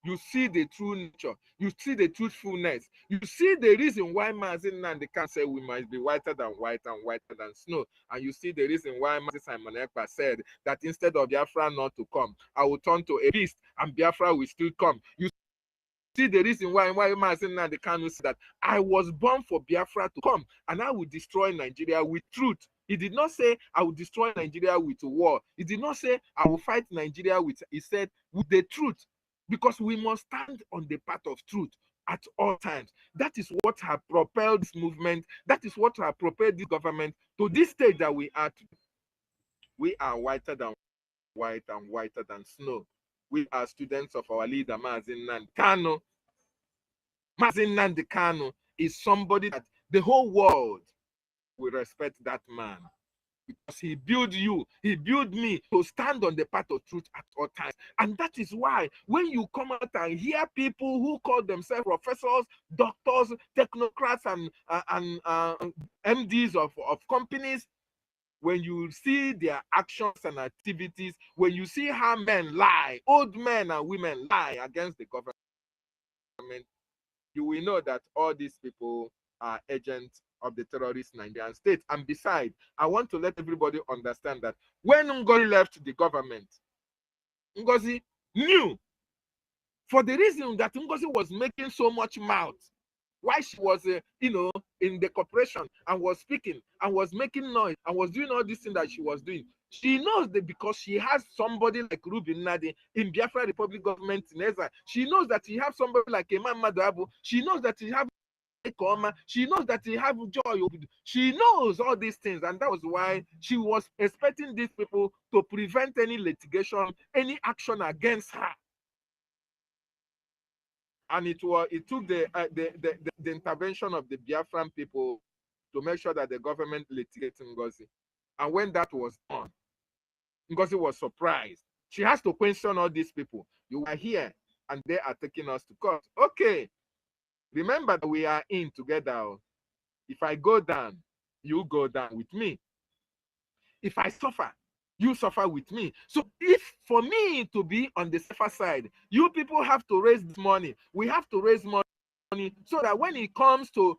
you see the true nature, you see the truthfulness, you see the reason why Mazin Nandi can say we must be whiter than white and whiter than snow. And you see the reason why Mazin Simon Ekpa said that instead of Biafra not to come, I will turn to a beast and Biafra will still come. You see the reason why Mazin Nandi can say that I was born for Biafra to come and I will destroy Nigeria with truth. He did not say I will destroy Nigeria with war. He did not say I will fight Nigeria with, he said, with the truth. Because we must stand on the path of truth at all times. That is what has propelled this movement. That is what has propelled this government to this stage that we are today. We are whiter than white and whiter than snow. We are students of our leader, Mazin Nnamdi Kanu. Mazin Nnamdi Kanu is somebody that the whole world will respect that man. Because he built you, he built me to stand on the path of truth at all times. And that is why when you come out and hear people who call themselves professors, doctors, technocrats, and MDs of companies, when you see their actions and activities, when you see how men lie, old men and women lie against the government, you will know that all these people are agents of the terrorist Nigerian state. And besides, I want to let everybody understand that when NGOZI left the government, NGOZI knew, for the reason that NGOZI was making so much mouth, why she was, in the corporation and was speaking and was making noise and was doing all these things that she was doing. She knows that because she has somebody like Ruben Nadi in Biafra Republic government in Ezra. She knows that she has somebody like Imam Madabu. She knows that she have IKOM. She knows that he have joy. She knows all these things, and that was why she was expecting these people to prevent any litigation, any action against her. And it took the intervention of the Biafran people to make sure that the government litigated NGOZI. And when that was done, NGOZI was surprised. She has to question all these people. You are here, and they are taking us to court. Okay, remember that we are in together. If I go down, you go down with me. If I suffer, you suffer with me. So if for me to be on the safer side, you people have to raise this money. We have to raise money so that when it comes to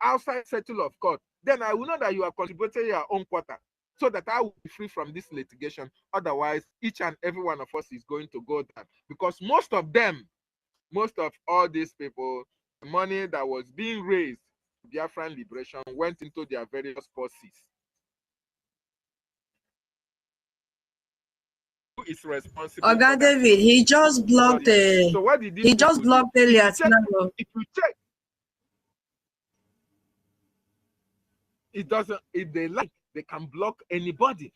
outside settle of court, then I will know that you are contributing your own quota, so that I will be free from this litigation. Otherwise, each and every one of us is going to go down, because most of all these people, the money that was being raised, Biafran liberation, went into their various purses. Who is responsible? Oga David, he just blocked the. So what did he just blocked Elias now. If you check, it doesn't. If they like, they can block anybody.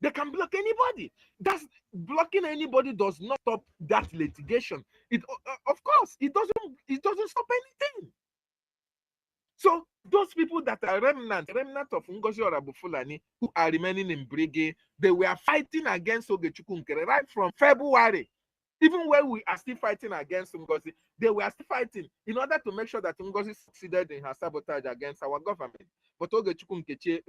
They can block anybody. That's blocking anybody does not stop that litigation. It of course it doesn't stop anything. So those people that are remnant of NGOZI or Abu Fulani who are remaining in Brgie, they were fighting against Ogechukwu Nkere right from February. Even when we are still fighting against NGOZI, they were still fighting in order to make sure that NGOZI succeeded in her sabotage against our government. But Ogechukwu Nkere,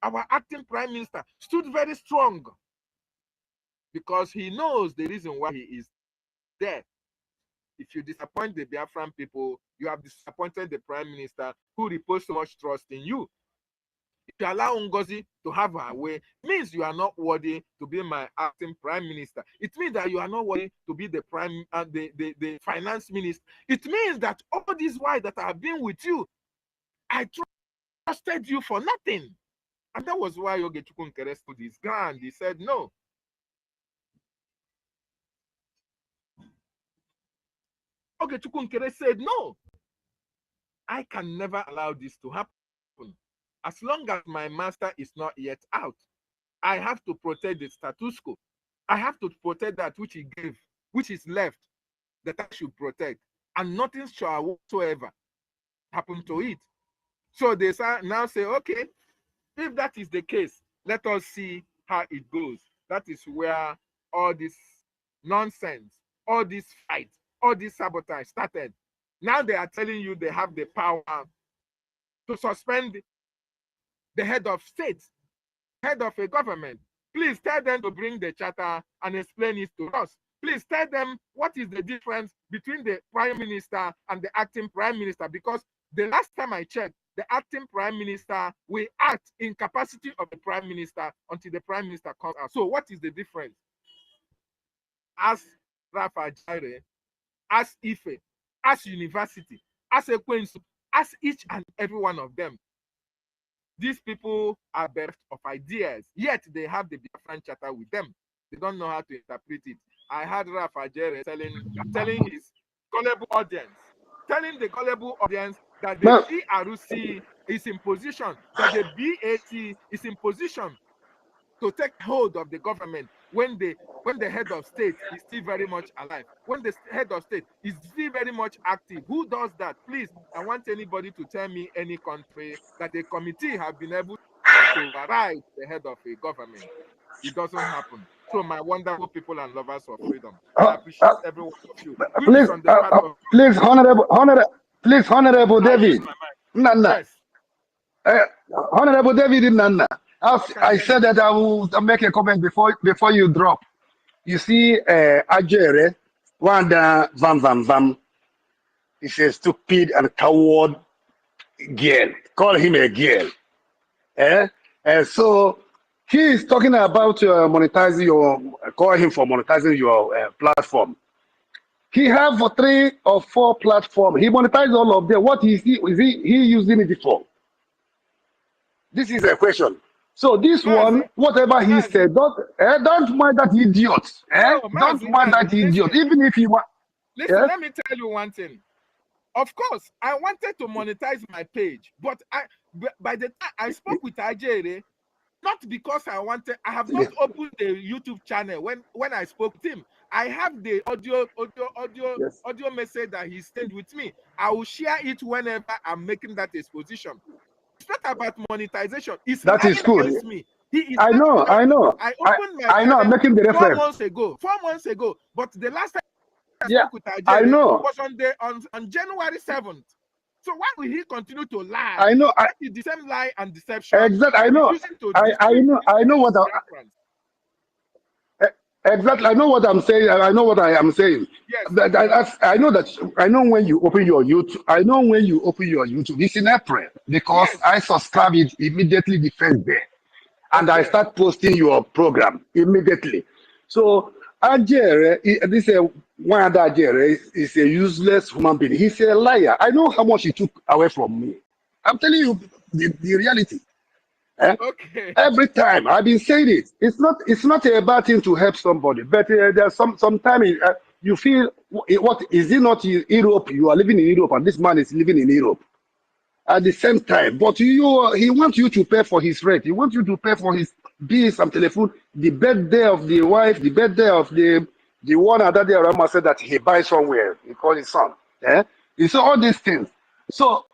our acting prime minister, stood very strong because he knows the reason why he is there. If you disappoint the Biafran people, you have disappointed the prime minister who reposed so much trust in you. If you allow NGOZI to have her way, it means you are not worthy to be my acting prime minister. It means that you are not worthy to be the the finance minister. It means that all these while that I have been with you, I trusted you for nothing. And that was why Ogechukwu Nkere stood his ground. He said no. Ogechukwu Nkere said no. I can never allow this to happen. As long as my master is not yet out, I have to protect the status quo. I have to protect that which he gave, which is left, that I should protect. And nothing shall whatsoever happen to it. So they now say, okay, if that is the case, let us see how it goes. That is where all this nonsense, all this fight, all this sabotage started. Now they are telling you they have the power to suspend the head of state, head of a government. Please tell them to bring the charter and explain it to us. Please tell them what is the difference between the prime minister and the acting prime minister, because the last time I checked, the acting prime minister will act in capacity of the prime minister until the prime minister comes out. So what is the difference? As Rafa Jaire, as Ife, as university, as Ekwensu, as each and every one of them, these people are bereft of ideas, yet they have the Biafran charter with them. They don't know how to interpret it. I heard Rafa Jaire telling his gullible audience, telling the gullible audience that the ERC is in position, that the BAT is in position to take hold of the government when the head of state is still very much alive, when the head of state is still very much active. Who does that? Please, I want anybody to tell me any country that a committee have been able to override the head of a government. It doesn't happen. So my wonderful people and lovers of freedom, I appreciate every one of you. Please, Honorable David. Nana. Yes. Honorable David Nana. I said that I will make a comment before you drop. You see, Ajere, Wanda Vam. He's a stupid and coward girl. Call him a girl. So he is talking about call him for monetizing your platform. He have 3 or 4 platforms. He monetized all of them. What is he using it for? This is a question. So this one, Mazi, whatever he Mazi. said, don't mind that idiot. No, Don't Mazi, mind Mazi, that idiot. listen. Even if he want, Listen, let me tell you one thing. Of course, I wanted to monetize my page, but by the time I spoke with Ajere, not because I have not opened the YouTube channel when I spoke to him. I have the audio message that he sent with me. I will share it whenever I'm making that exposition. It's not about monetization. It's that lying is good. against me. He is I know. I opened my I know. I'm channel making the 4 reference. months ago. 4 months ago. But the last time I Yeah, spoke with I Ajere know. was on January 7th. So why will he continue to lie? I know. That is the same lie and deception. Exactly. I know. Using to I know what exactly. I know what I'm saying. I know what I am saying. Yes. I know that. I know when you open your YouTube. I know when you open your YouTube. It's in April because Yes. I subscribe it immediately the first day, and I start posting your program immediately. So Ajere, this one other Ajere is a useless human being. He's a liar. I know how much he took away from me. I'm telling you the reality. Okay. Every time I've been saying it, it's not a bad thing to help somebody, but there's sometimes you feel what is it not Europe? You are living in Europe, and this man is living in Europe at the same time. But he wants you to pay for his rent. He wants you to pay for his bills and telephone, the birthday of the wife, the birthday of the one other day Rama said that he buys somewhere. He called his son. You see all these things. So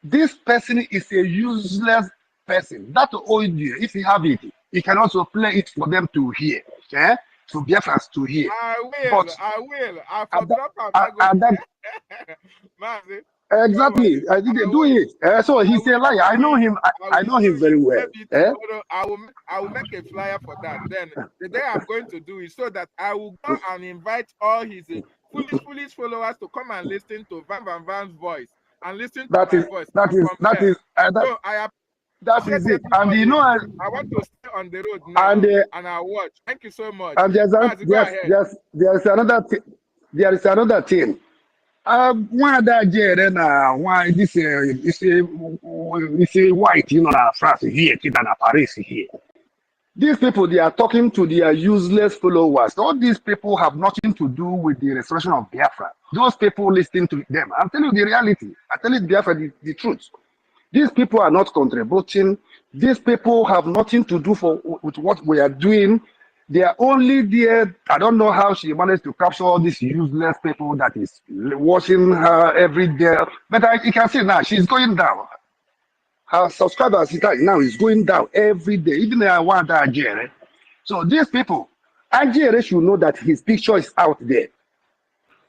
this person is a useless person. That audio, if you have it, you can also play it for them to hear. To Biafrans to hear. I will. But I forgot Mazi, exactly, I didn't do it. So he's a liar. I know him. I know him very well. Tomorrow I will make a flyer for that. Then the day I'm going to do it so that I will go and invite all his foolish followers to come and listen to Van Van's voice and listen to my voice. So I appreciate it. And you know, I want to stay on the road now and I watch. Thank you so much. And there's another thing. One other Jere na why this is a white, you know, France here, Kitana Paris here. These people, they are talking to their useless followers. All these people have nothing to do with the restoration of Biafra. Those people listening to them. I'm telling you the reality. I tell you Biafra the truth. These people are not contributing. These people have nothing to do with what we are doing. They are only there. I don't know how she managed to capture all these useless people that is watching her every day. But you can see now, she's going down. Her subscribers now is going down every day. Even I want Ajere. So these people, Ajere should know that his picture is out there.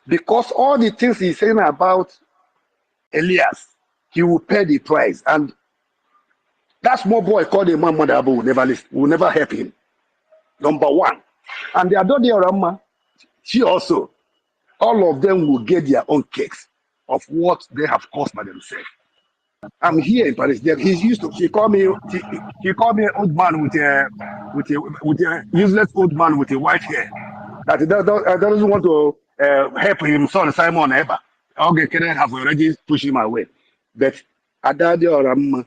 Because all the things he's saying about Elias, he will pay the price. And that small boy called a man mother will never help him. Number one. And the Adode Rama, she also, all of them will get their own cakes of what they have caused by themselves. I'm here in Paris. He called me old man with a useless old man with a white hair. That he doesn't want to help him son Simon ever. Okay, can I have already pushed him away. But Adade Rama,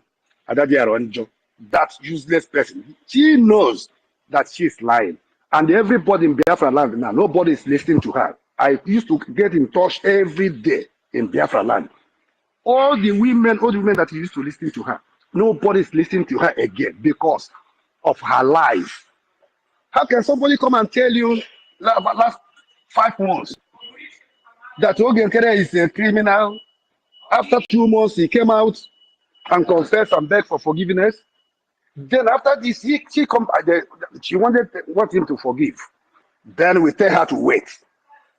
Adade Aronjo, that useless person, she knows that she's lying. And everybody in Biafra land now, nobody is listening to her. I used to get in touch every day in Biafra land. All the women that used to listen to her, nobody is listening to her again because of her lies. How can somebody come and tell you last 5 months that Ogenkere is a criminal? After 2 months, he came out and confessed and begged for forgiveness. Then after this, she want him to forgive. Then we tell her to wait.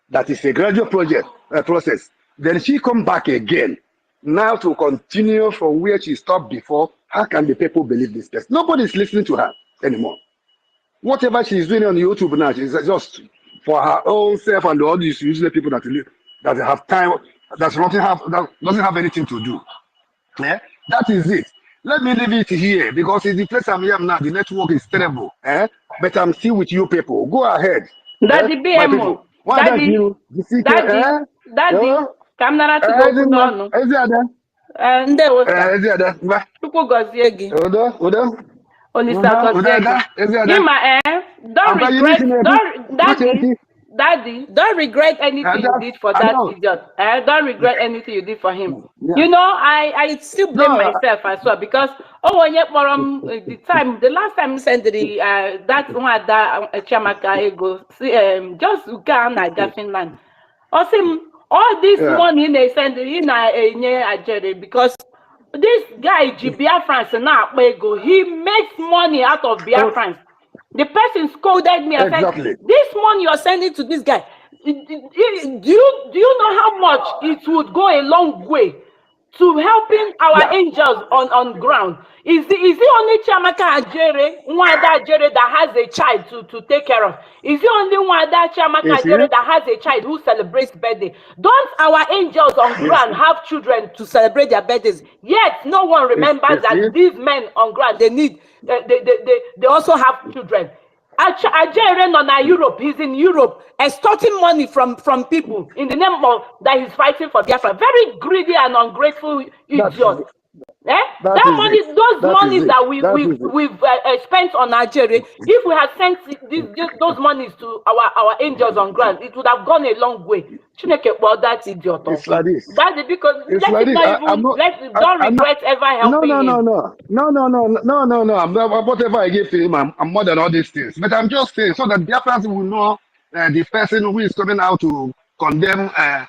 That is a gradual process. Then she come back again. Now to continue from where she stopped before. How can the people believe this person? Nobody is listening to her anymore. Whatever she's doing on YouTube now, she's just for her own self and all these useless people that have time, that doesn't have anything to do. Yeah? That is it. Let me leave it here because it's the place I'm here now. The network is terrible. But I'm still with you people. Go ahead. Daddy BMO. Daddy. Come na to go put on. Ndewo sir. Chukwu gozie gị. Don't regret, daddy, don't regret anything you did for that idiot. Don't regret anything you did for him. You know, I still blame myself as well, because when you the last time you sent the that one that Chamaka ego just Ghana Finland. Also, all this money they send in Nigeria, because this guy BIAFRANS now he makes money out of BIAFRANS. The person scolded me and said, "This money you're sending to this guy, do you know how much it would go a long way to helping our angels on ground? Is it only Chamaka Ajere, Nwada Ajere, that has a child to take care of? Is it only Nwada Chamaka Ajere that has a child who celebrates birthday? Don't our angels on ground have children to celebrate their birthdays? Yet no one remembers that these men on ground, they also have children. Ajere Nona Europe, he's in Europe extorting money from people in the name of that he's fighting for Biafra. Very greedy and ungrateful idiot. That money, those monies that we've spent on Nigeria, if we had sent those monies to our angels on ground, it would have gone a long way. Well, that idiot. It's like this. That's because It's like this. Don't regret ever helping him. No. Whatever I give to him, I'm more than all these things. But I'm just saying so that the Biafrans will know the person who is coming out to condemn a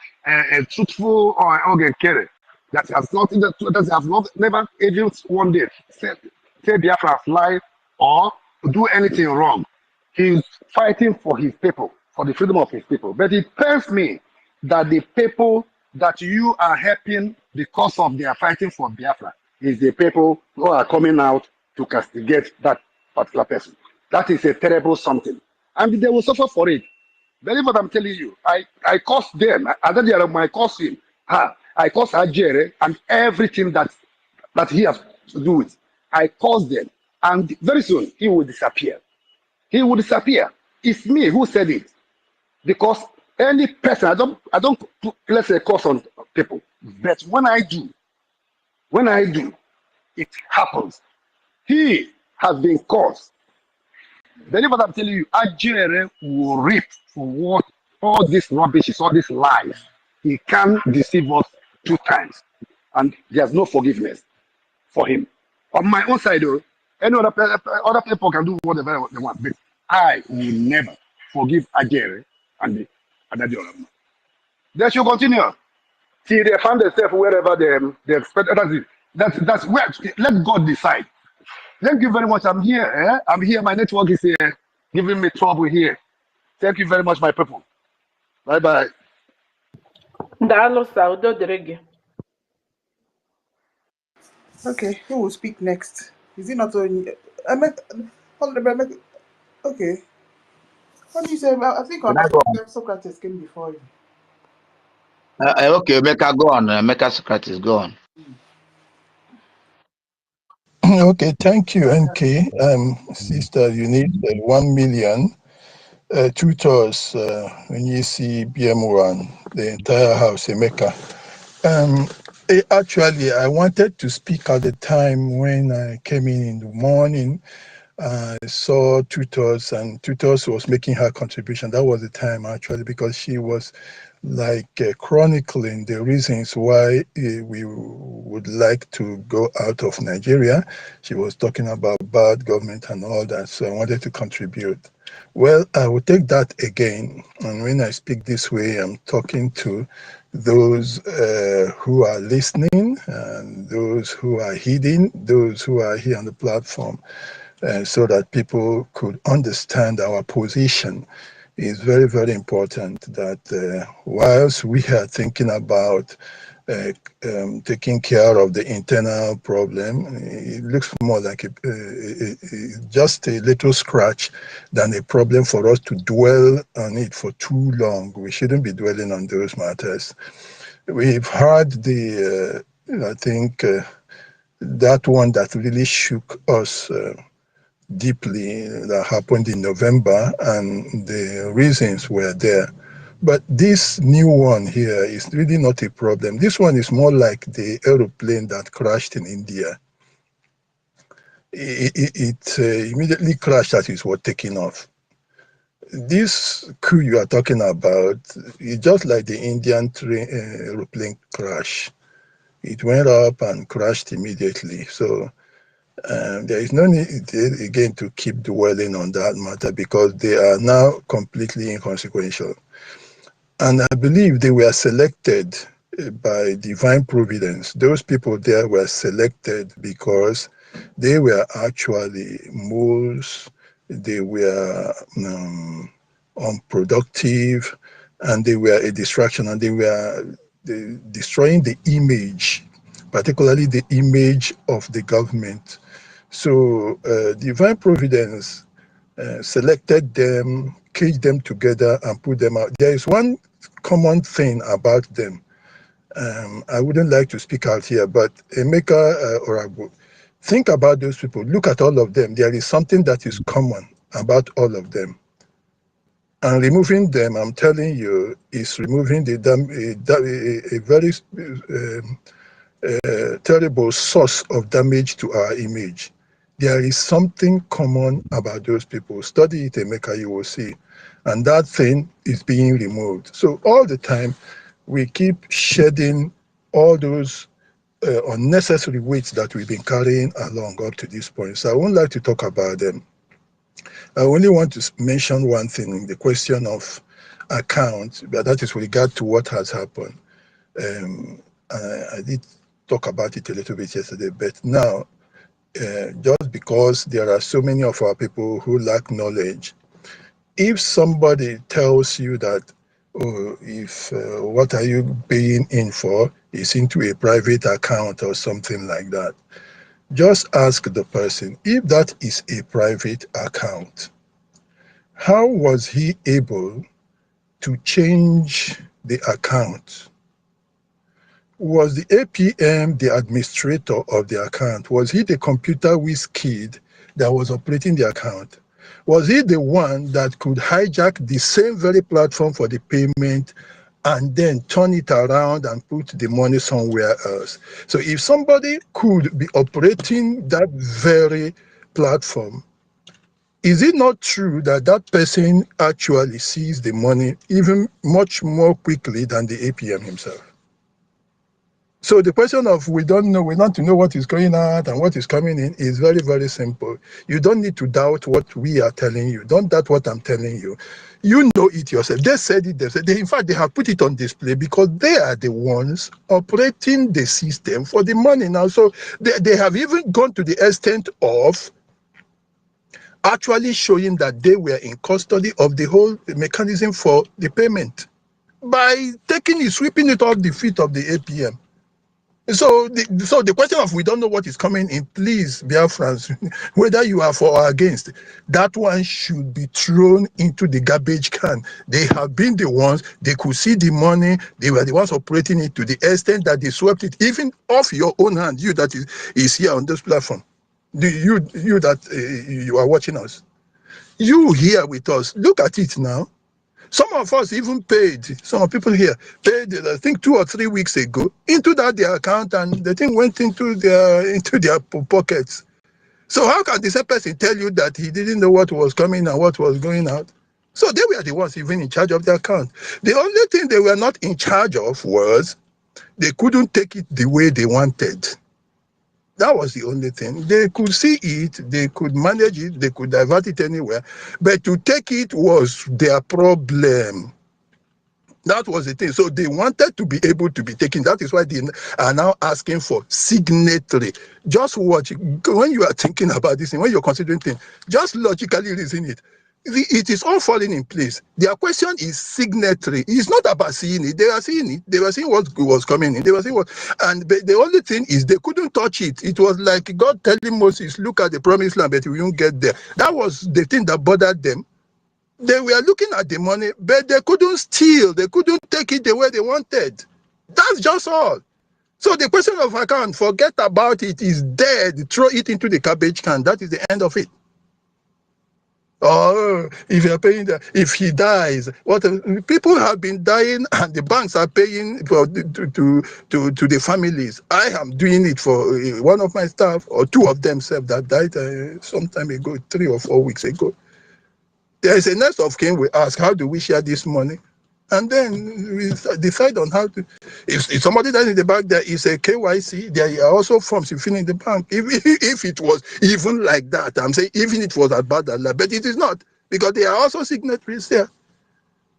truthful or carry. That has nothing that has not never even one day say Biafra lie or do anything wrong. He's fighting for his people, for the freedom of his people. But it pains me that the people that you are helping because of their fighting for Biafra is the people who are coming out to castigate that particular person. That is a terrible something. And they will suffer for it. Believe what I'm telling you. I cost them. I cost him. I cost Ajere and everything that he has to do with. I cost them. And very soon he will disappear. He will disappear. It's me who said it. Because any person, I don't place a curse on people. But when I do, it happens. He has been caused. Believe what I'm telling you, Ajere will reap for what all this rubbish is, all this lies. He can deceive us 2 times. And there's no forgiveness for him. On my own side, though, any other people can do whatever they want. But I will never forgive Ajere and the Adadiolam. They should continue till they find themselves wherever they expect. That's where. Let God decide. Thank you very much. I'm here. I'm here. My network is here, giving me trouble here. Thank you very much, my people. Bye bye. Okay, who will speak next? Is it not only okay. What do you say? I think Can I go on? Socrates came before you. Okay, Mecca, go on. Mecca Socrates, go on. Okay, thank you, NK. Sister, you need 1 million tutors when you see BM1, the entire house in Mecca. Actually, I wanted to speak at the time when I came in the morning. I saw tutors, and tutors was making her contribution. That was the time, actually, because she was like chronicling the reasons why we would like to go out of Nigeria. She was talking about bad government and all that, so I wanted to contribute. Well, I will take that again, and when I speak this way, I'm talking to those who are listening, and those who are heeding, those who are here on the platform, so that people could understand our position. Is very, very important that whilst we are thinking about taking care of the internal problem, it looks more like just a little scratch than a problem for us to dwell on it for too long. We shouldn't be dwelling on those matters. We've heard the, I think, that one that really shook us deeply, that happened in November, and the reasons were there. But this new one here is really not a problem. This one is more like the aeroplane that crashed in India. it immediately crashed as it was taking off. This coup you are talking about is just like the Indian aeroplane crash. It went up and crashed immediately. So there is no need again to keep dwelling on that matter because they are now completely inconsequential. And I believe they were selected by divine providence. Those people there were selected because they were actually moles, they were unproductive, and they were a distraction, and they were destroying the image, particularly the image of the government. So divine providence selected them, caged them together, and put them out. There is one common thing about them. I wouldn't like to speak out here, but Emeka Orago, think about those people. Look at all of them. There is something that is common about all of them. And removing them, I'm telling you, is removing a very terrible source of damage to our image. There is something common about those people. Study it, Emeka, you will see. And that thing is being removed. So all the time, we keep shedding all those unnecessary weights that we've been carrying along up to this point. So I won't like to talk about them. I only want to mention one thing, the question of account, but that is with regard to what has happened. I did talk about it a little bit yesterday, but now, just because there are so many of our people who lack knowledge, if somebody tells you that, oh, if what are you paying in for is into a private account or something like that, just ask the person, if that is a private account, how was he able to change the account? Was the APM the administrator of the account? Was he the computer whiz kid that was operating the account? Was he the one that could hijack the same very platform for the payment and then turn it around and put the money somewhere else? So if somebody could be operating that very platform, is it not true that that person actually sees the money even much more quickly than the APM himself? So the question of we don't know, we want to know what is going out and what is coming in is very, very simple. You don't need to doubt what we are telling you. Don't doubt what I'm telling you. You know it yourself. They said it themselves. In fact, they have put it on display because they are the ones operating the system for the money now. So they have even gone to the extent of actually showing that they were in custody of the whole mechanism for the payment by sweeping it off the feet of the APM. So the question of we don't know what is coming in, please, Biafrans, whether you are for or against, that one should be thrown into the garbage can. They have been the ones, they could see the money, they were the ones operating it to the extent that they swept it even off your own hand, you that is here on this platform. You that you are watching us. You here with us, look at it now. Some of us even paid, some people here paid, I think 2 or 3 weeks ago, into their account, and the thing went into their pockets. So how can the same person tell you that he didn't know what was coming and what was going out? So they were the ones even in charge of the account. The only thing they were not in charge of was they couldn't take it the way they wanted. That was the only thing. They could see it, they could manage it, they could divert it anywhere, but to take it was their problem. That was the thing. So they wanted to be able to be taken. That is why they are now asking for signatory. Just watch. When you are thinking about this, and when you're considering things, just logically reason it. It is all falling in place. Their question is signatory. It's not about seeing it. They are seeing it. They were seeing what was coming in. They were seeing what, and the only thing is they couldn't touch it. It was like God telling Moses, "Look at the promised land, but we won't get there." That was the thing that bothered them. They were looking at the money, but they couldn't steal. They couldn't take it the way they wanted. That's just all. So the question of account, forget about it, is dead. Throw it into the garbage can. That is the end of it. Or if you're paying if he dies, what people have been dying and the banks are paying for to the families. I am doing it for one of my staff or two of them that died some time ago, 3 or 4 weeks ago. There is a next of kin. We ask, how do we share this money? And then we decide on how to. If somebody dies in the bank, there is a KYC. There are also forms you fill in the bank. If it was even like that, I'm saying even it was about that, but it is not, because there are also signatories there.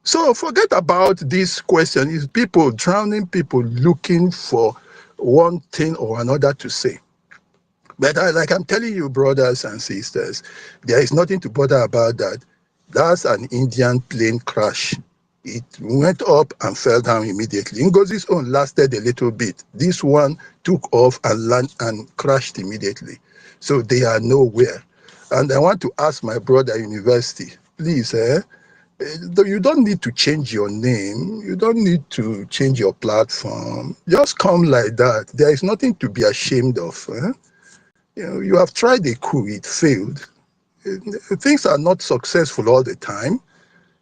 So forget about this question. Is people drowning, people looking for one thing or another to say. But like I'm telling you, brothers and sisters, there is nothing to bother about that. That's an Indian plane crash. It went up and fell down immediately. NGOZI's own lasted a little bit. This one took off and landed and crashed immediately. So they are nowhere. And I want to ask my brother university, please, you don't need to change your name. You don't need to change your platform. Just come like that. There is nothing to be ashamed of. You have tried a coup, it failed. Things are not successful all the time.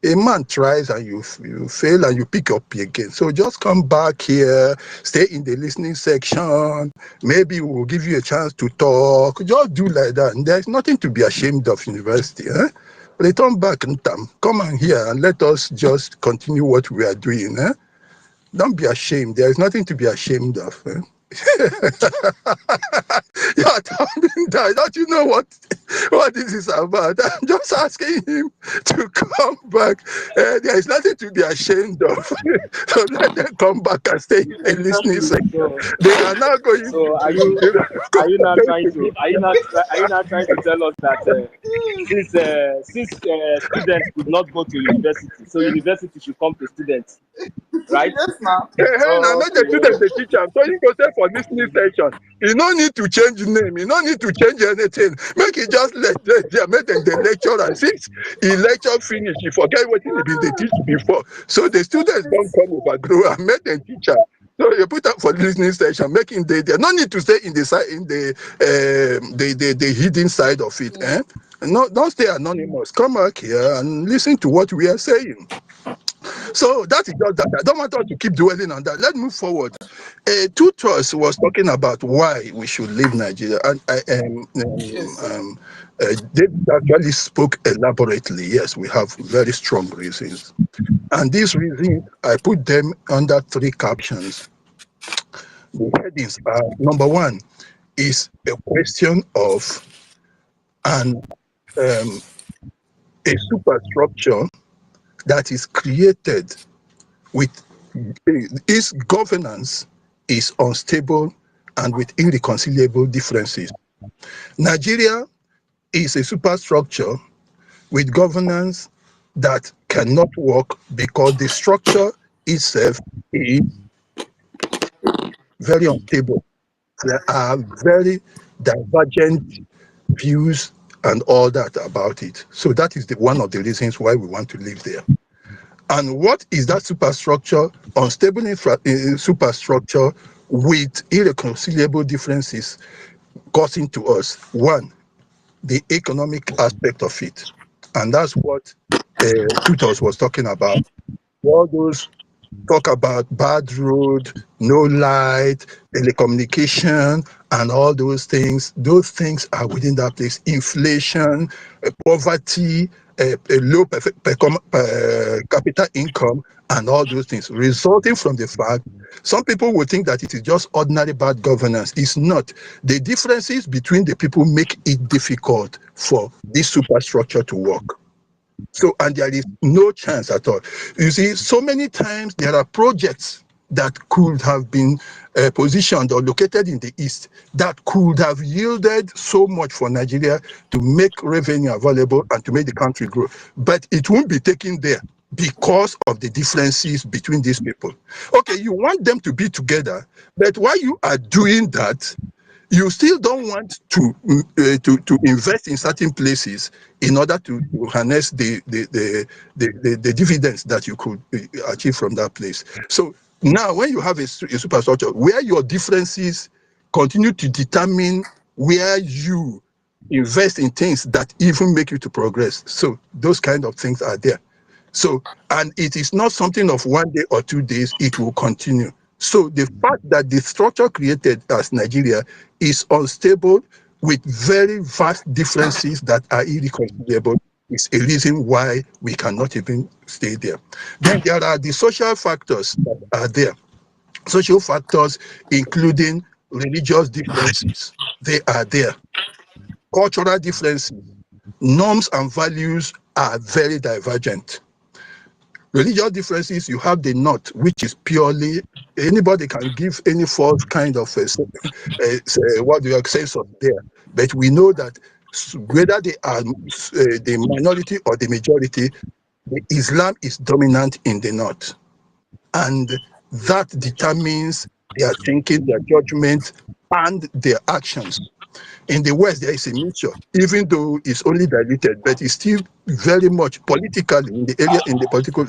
A man tries and you fail and you pick up again. So just come back here, stay in the listening section. Maybe we'll give you a chance to talk. Just do like that. And there's nothing to be ashamed of, university. Return back and come on here and let us just continue what we are doing. Don't be ashamed. There is nothing to be ashamed of. You're telling that. Don't you know what this is about? I'm just asking him to come back. There is nothing to be ashamed of. So let them come back and stay in the listening section. They are now going. So are you now trying to tell us that since students could not go to university, so university should come to students, right? Yes, now. I made the student the teacher. So you go say for listening section. You don't need to change name. You don't need to change anything. Make it just make them the lecture, and since he lecture finish, he forget what he been the teach before. So the students don't come overgrow and make them teacher. So you put up for listening session, making they no need to stay in the side in the hidden side of it. No, don't stay anonymous. Come back here and listen to what we are saying. So that is just that. I don't want us to keep dwelling on that. Let's move forward. Tutros was talking about why we should leave Nigeria, and David actually spoke elaborately. Yes, we have very strong reasons, and these reasons I put them under 3 captions. The headings are: number 1 is a question of a superstructure that is created with its governance is unstable and with irreconcilable differences. Nigeria is a superstructure with governance that cannot work because the structure itself is very unstable. There are very divergent views and all that about it. So that is one of the reasons why we want to live there. And what is that superstructure? Unstable superstructure with irreconcilable differences causing to us. 1, the economic aspect of it. And that's what Tutos was talking about. All those talk about bad road, no light, telecommunication, and all those things are within that place. Inflation, poverty, a low per capita income, and all those things resulting from the fact some people will think that it is just ordinary bad governance. It's not. The differences between the people make it difficult for this superstructure to work. So, and there is no chance at all. You see, so many times there are projects that could have been positioned or located in the East that could have yielded so much for Nigeria to make revenue available and to make the country grow. But it won't be taken there because of the differences between these people. Okay, you want them to be together, but while you are doing that, you still don't want to invest in certain places in order to harness the dividends that you could achieve from that place. So now when you have a superstructure where your differences continue to determine where you invest in things that even make you to progress. So those kind of things are there. So, and it is not something of 1 day or 2 days, it will continue. So the fact that the structure created as Nigeria is unstable with very vast differences that are irreconcilable is a reason why we cannot even stay there. Then there are the social factors that are there. Social factors including religious differences, they are there. Cultural differences, norms and values are very divergent. Religious differences, you have the North, which is purely, anybody can give any false kind of what do you sense of there. But we know that whether they are the minority or the majority, Islam is dominant in the North. And that determines their thinking, their judgment, and their actions. In the West, there is a mixture, even though it's only diluted, but it's still very much politically in the area, in the political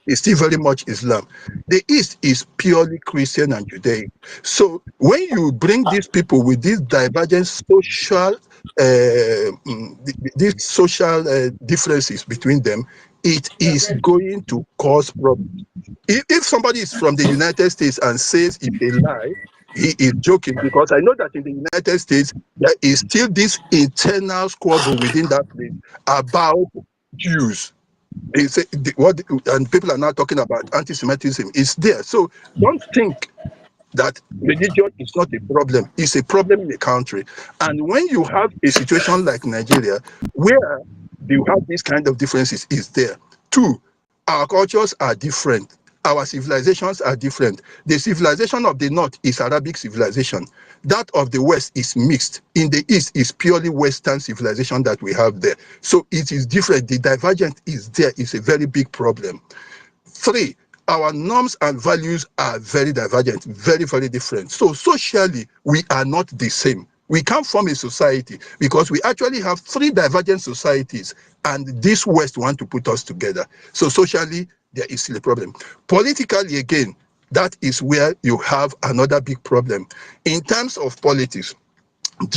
it's still very much Islam. The East is purely Christian and Judaic. So when you bring these people with these divergent social, these social differences between them, it is going to cause problems. If somebody is from the United States and says it's a lie, he is joking, because I know that in the United States, there is still this internal squabble within that place about Jews. They say, and people are now talking about anti-Semitism. It's there. So don't think that religion is not a problem. It's a problem in the country. And when you have a situation like Nigeria, where you have these kind of differences, is there. Two, our cultures are different. Our civilizations are different. The civilization of the North is Arabic civilization. That of the West is mixed. In the East is purely Western civilization that we have there. So it is different. The divergence is there. It's a very big problem. Three, our norms and values are very divergent, very, very different. So socially, we are not the same. We can't form a society because we actually have three divergent societies, and this West want to put us together. So socially, there is still a problem. Politically, again, that is where you have another big problem. In terms of politics,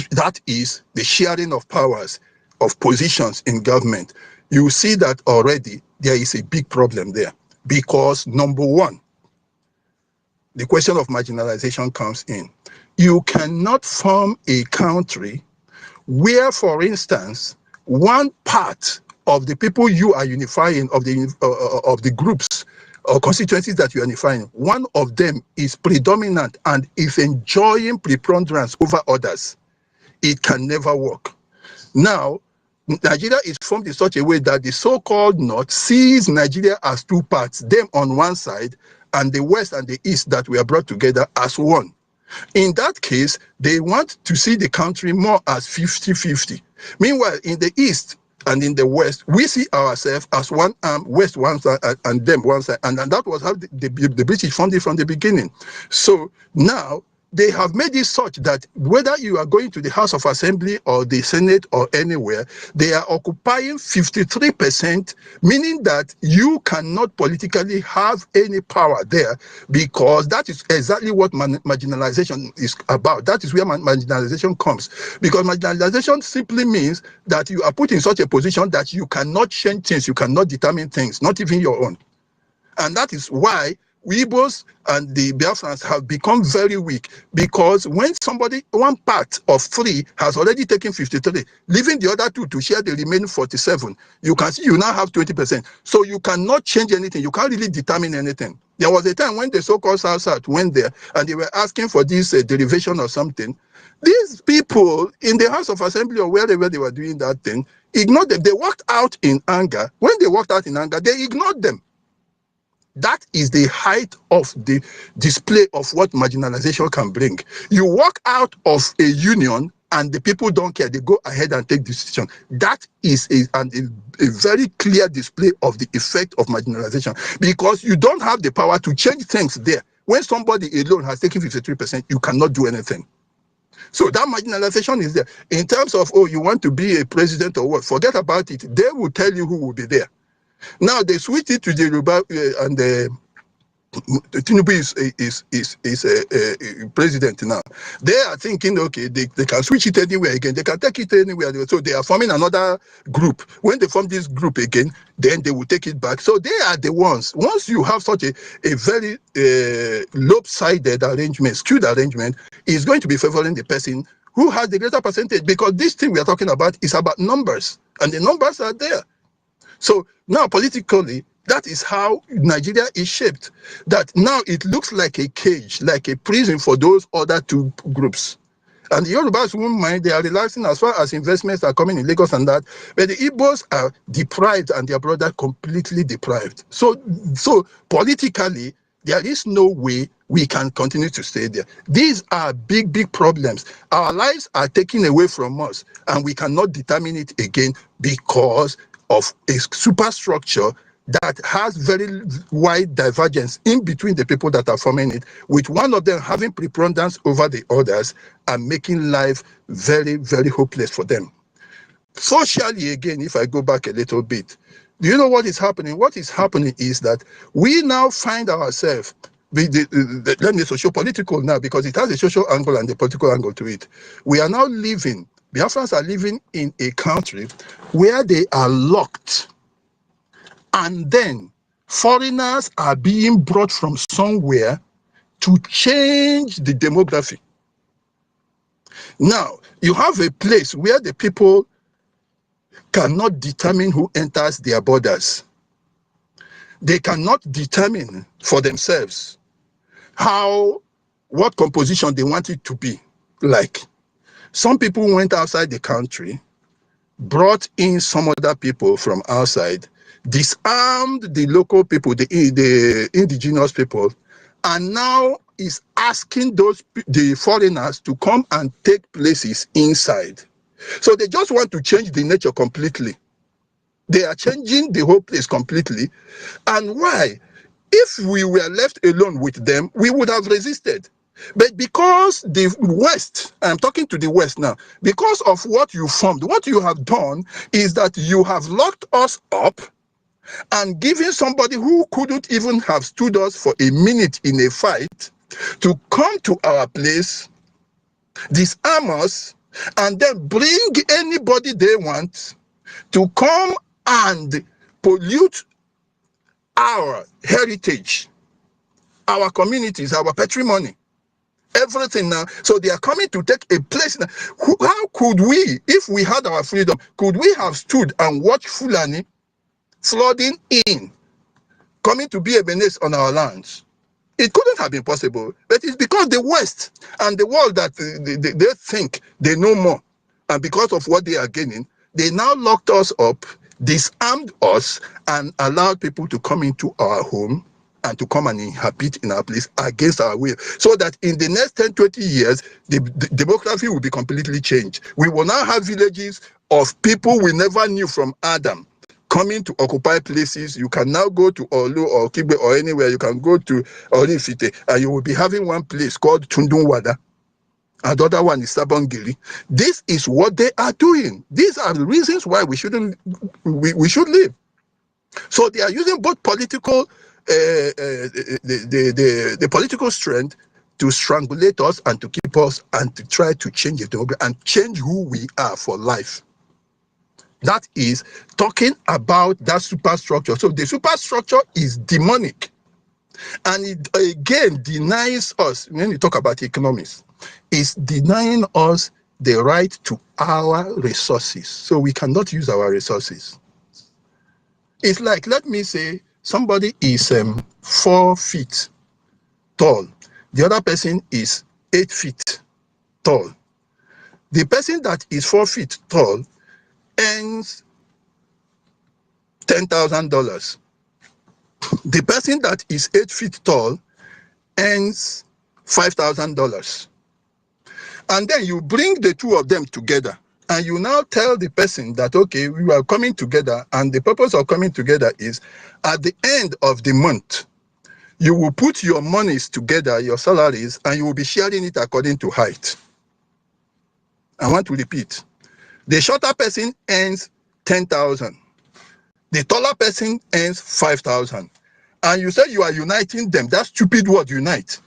that is the sharing of powers, of positions in government. You see that already there is a big problem there. Because number one, the question of marginalization comes in. You cannot form a country where, for instance, one part of the people you are unifying, of the groups or constituencies that you are unifying, one of them is predominant and is enjoying preponderance over others. It can never work. Now, Nigeria is formed in such a way that the so-called North sees Nigeria as two parts, them on one side, and the West and the East that were brought together as one. In that case, they want to see the country more as 50-50. Meanwhile, in the East and in the West, we see ourselves as one arm, West one side, and them one side. And that was how the British formed it from the beginning. So now, they have made it such that whether you are going to the House of Assembly or the Senate or anywhere, they are occupying 53%, meaning that you cannot politically have any power there, because that is exactly what marginalization is about. That is where marginalization comes. Because marginalization simply means that you are put in such a position that you cannot change things, you cannot determine things, not even your own. And that is why Igbos and the Biafrans have become very weak, because when somebody, one part of three has already taken 53, leaving the other two to share the remaining 47, you can see you now have 20%. So you cannot change anything. You can't really determine anything. There was a time when the so-called South went there and they were asking for this derivation or something. These people in the House of Assembly or wherever they were doing that thing, ignored them. They walked out in anger. When they walked out in anger, they ignored them. That is the height of the display of what marginalization can bring. You walk out of a union and the people don't care. They go ahead and take decision. That is a very clear display of the effect of marginalization, because you don't have the power to change things there. When somebody alone has taken 53%, you cannot do anything. So that marginalization is there. In terms of, oh, you want to be a president or what, forget about it. They will tell you who will be there. Now they switched it to the Yoruba and the Tinubu is a president now. They are thinking, okay, they can switch it anywhere again. They can take it anywhere. So they are forming another group. When they form this group again, then they will take it back. So they are the ones. Once you have such a very lopsided arrangement, skewed arrangement, is going to be favoring the person who has the greater percentage, because this thing we are talking about is about numbers, and the numbers are there. So now politically, that is how Nigeria is shaped. That now it looks like a cage, like a prison for those other two groups. And the Yorubas won't mind, they are relaxing as far as investments are coming in Lagos and that, but the Igbos are deprived and their brother completely deprived. So politically, there is no way we can continue to stay there. These are big, big problems. Our lives are taken away from us, and we cannot determine it again because of a superstructure that has very wide divergence in between the people that are forming it, with one of them having preponderance over the others and making life very, very hopeless for them. Socially, again, if I go back a little bit, do you know what is happening? What is happening is that we now find ourselves, let me socio-political now, because it has a social angle and a political angle to it. We are now living, Biafrans are living in a country where they are locked, and then foreigners are being brought from somewhere to change the demography. Now, you have a place where the people cannot determine who enters their borders. They cannot determine for themselves what composition they want it to be like. Some people went outside the country, brought in some other people from outside, disarmed the local people, the indigenous people, and now is asking the foreigners to come and take places inside. So they just want to change the nature completely. They are changing the whole place completely. And why? If we were left alone with them, we would have resisted. But because the West, I'm talking to the West now, because of what you formed, what you have done is that you have locked us up and given somebody who couldn't even have stood us for a minute in a fight to come to our place, disarm us, and then bring anybody they want to come and pollute our heritage, our communities, our patrimony, everything now. So they are coming to take a place now. How could we, if we had our freedom, could we have stood and watched Fulani flooding in, coming to be a menace on our lands? It couldn't have been possible, but it's because the West and the world that they think they know more, and because of what they are gaining, they now locked us up, disarmed us, and allowed people to come into our home and to come and inhabit in our place against our will. So that in the next 10, 20 years, the demography will be completely changed. We will now have villages of people we never knew from Adam coming to occupy places. You can now go to Olu or Kibe or anywhere. You can go to Orifite, and you will be having one place called Tundunwada. Another one is Sabongiri. This is what they are doing. These are the reasons why we should live. So they are using both political, the political strength to strangulate us and to keep us and to try to change it and change who we are for life. That is talking about that superstructure. So the superstructure is demonic. And it again denies us, when you talk about economics, it's denying us the right to our resources. So we cannot use our resources. It's like, let me say, somebody is 4 feet tall. The other person is 8 feet tall. The person that is 4 feet tall earns $10,000. The person that is 8 feet tall earns $5,000. And then you bring the two of them together, and you now tell the person that, okay, we are coming together, and the purpose of coming together is at the end of the month, you will put your monies together, your salaries, and you will be sharing it according to height. I want to repeat. The shorter person earns 10,000. The taller person earns 5,000. And you say you are uniting them. That stupid word, unite.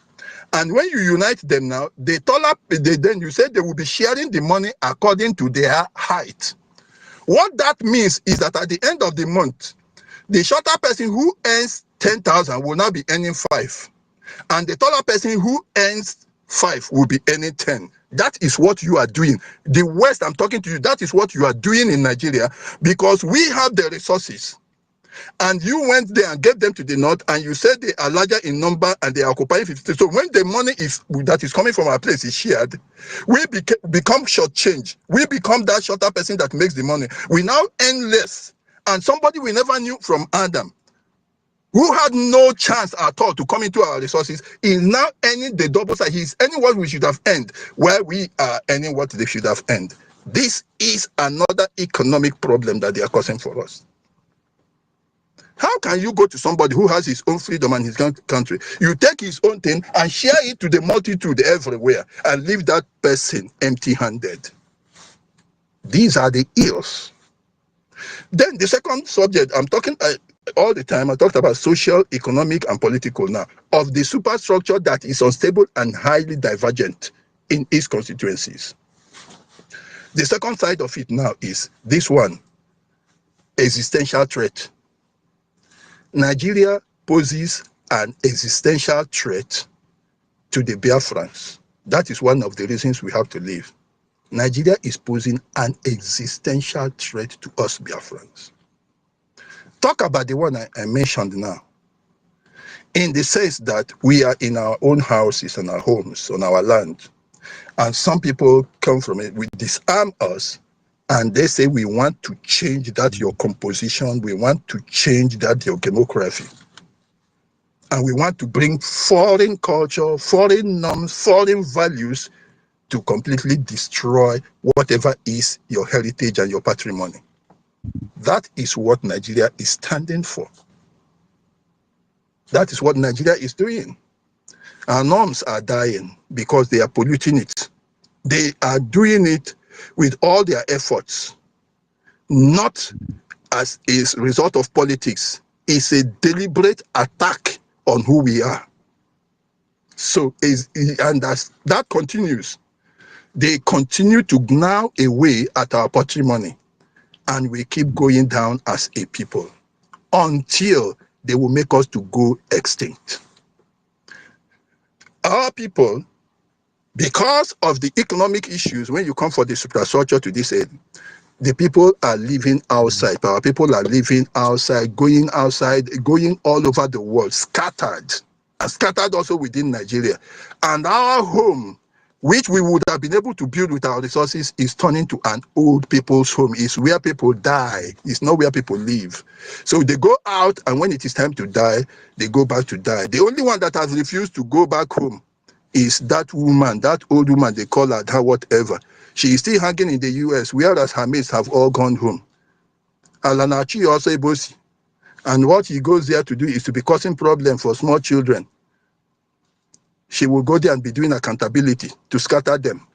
And when you unite them now, then you say they will be sharing the money according to their height. What that means is that at the end of the month, the shorter person who earns 10,000 will now be earning 5. And the taller person who earns 5 will be earning 10. That is what you are doing. The West, I'm talking to you, that is what you are doing in Nigeria, because we have the resources. And you went there and gave them to the North, and you said they are larger in number and they are occupying 50. So when the money that is coming from our place is shared, we become shortchanged. We become that shorter person that makes the money. We now earn less. And somebody we never knew from Adam, who had no chance at all to come into our resources, is now earning the double side. He's earning what we should have earned, where we are earning what they should have earned. This is another economic problem that they are causing for us. How can you go to somebody who has his own freedom and his country? You take his own thing and share it to the multitude everywhere and leave that person empty-handed. These are the ills. Then the second subject, I'm talking all the time, I talked about social, economic, and political now, of the superstructure that is unstable and highly divergent in its constituencies. The second side of it now is this one, existential threat. Nigeria poses an existential threat to the Biafrans. That is one of the reasons we have to leave. Nigeria is posing an existential threat to us Biafrans. Talk about the one I mentioned now, in the sense that we are in our own houses and our homes, on our land, and some people come from it, we disarm us, and they say we want to change that your composition, we want to change that your demography. And we want to bring foreign culture, foreign norms, foreign values to completely destroy whatever is your heritage and your patrimony. That is what Nigeria is standing for. That is what Nigeria is doing. Our norms are dying because they are polluting it. They are doing it with all their efforts, not as a result of politics. It's a deliberate attack on who we are. So, and as that continues, they continue to gnaw away at our patrimony, and we keep going down as a people until they will make us to go extinct. Our people, because of the economic issues, when you come for the superstructure to this end, the people are living outside. Our people are living outside, going all over the world, scattered, and scattered also within Nigeria. And our home, which we would have been able to build with our resources, is turning to an old people's home. It's where people die. It's not where people live. So they go out, and when it is time to die, they go back to die. The only one that has refused to go back home is that woman, that old woman, they call her that whatever. She is still hanging in the US, whereas her mates have all gone home. Alanachi also Ebosi. And what he goes there to do is to be causing problems for small children. She will go there and be doing accountability to scatter them.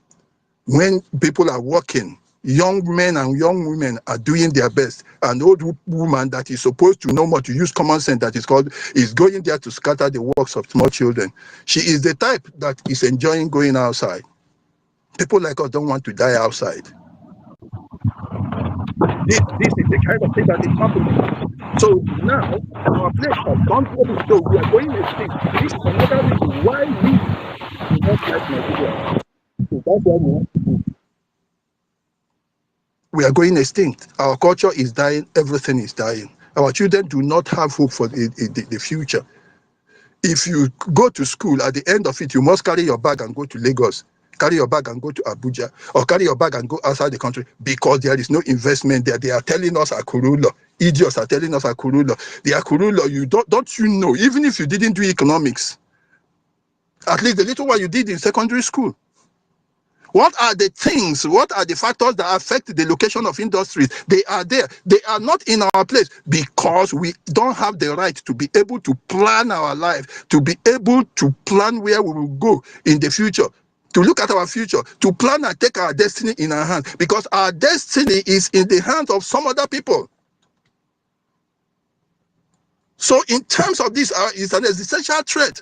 When people are working, young men and young women are doing their best. An old woman that is supposed to know more, to use common sense, that is going there to scatter the works of small children. She is the type that is enjoying going outside. People like us don't want to die outside. This is the kind of thing that is happening. So now, our place has gone over, so we are going extinct. This is another reason why we do not like Nigeria. So that's why we want to move. We are going extinct. Our culture is dying. Everything is dying. Our children do not have hope for the future. If you go to school, at the end of it, you must carry your bag and go to Lagos. Carry your bag and go to Abuja, or carry your bag and go outside the country, because there is no investment there. They are telling us Akurulo. Idiots are telling us Akurulo. The Akurulo, you don't you know, even if you didn't do economics, at least the little one you did in secondary school. What are the things, what are the factors that affect the location of industries? They are there. They are not in our place because we don't have the right to be able to plan our life, to be able to plan where we will go in the future, to look at our future, to plan and take our destiny in our hands, because our destiny is in the hands of some other people. So in terms of this, it's an existential threat.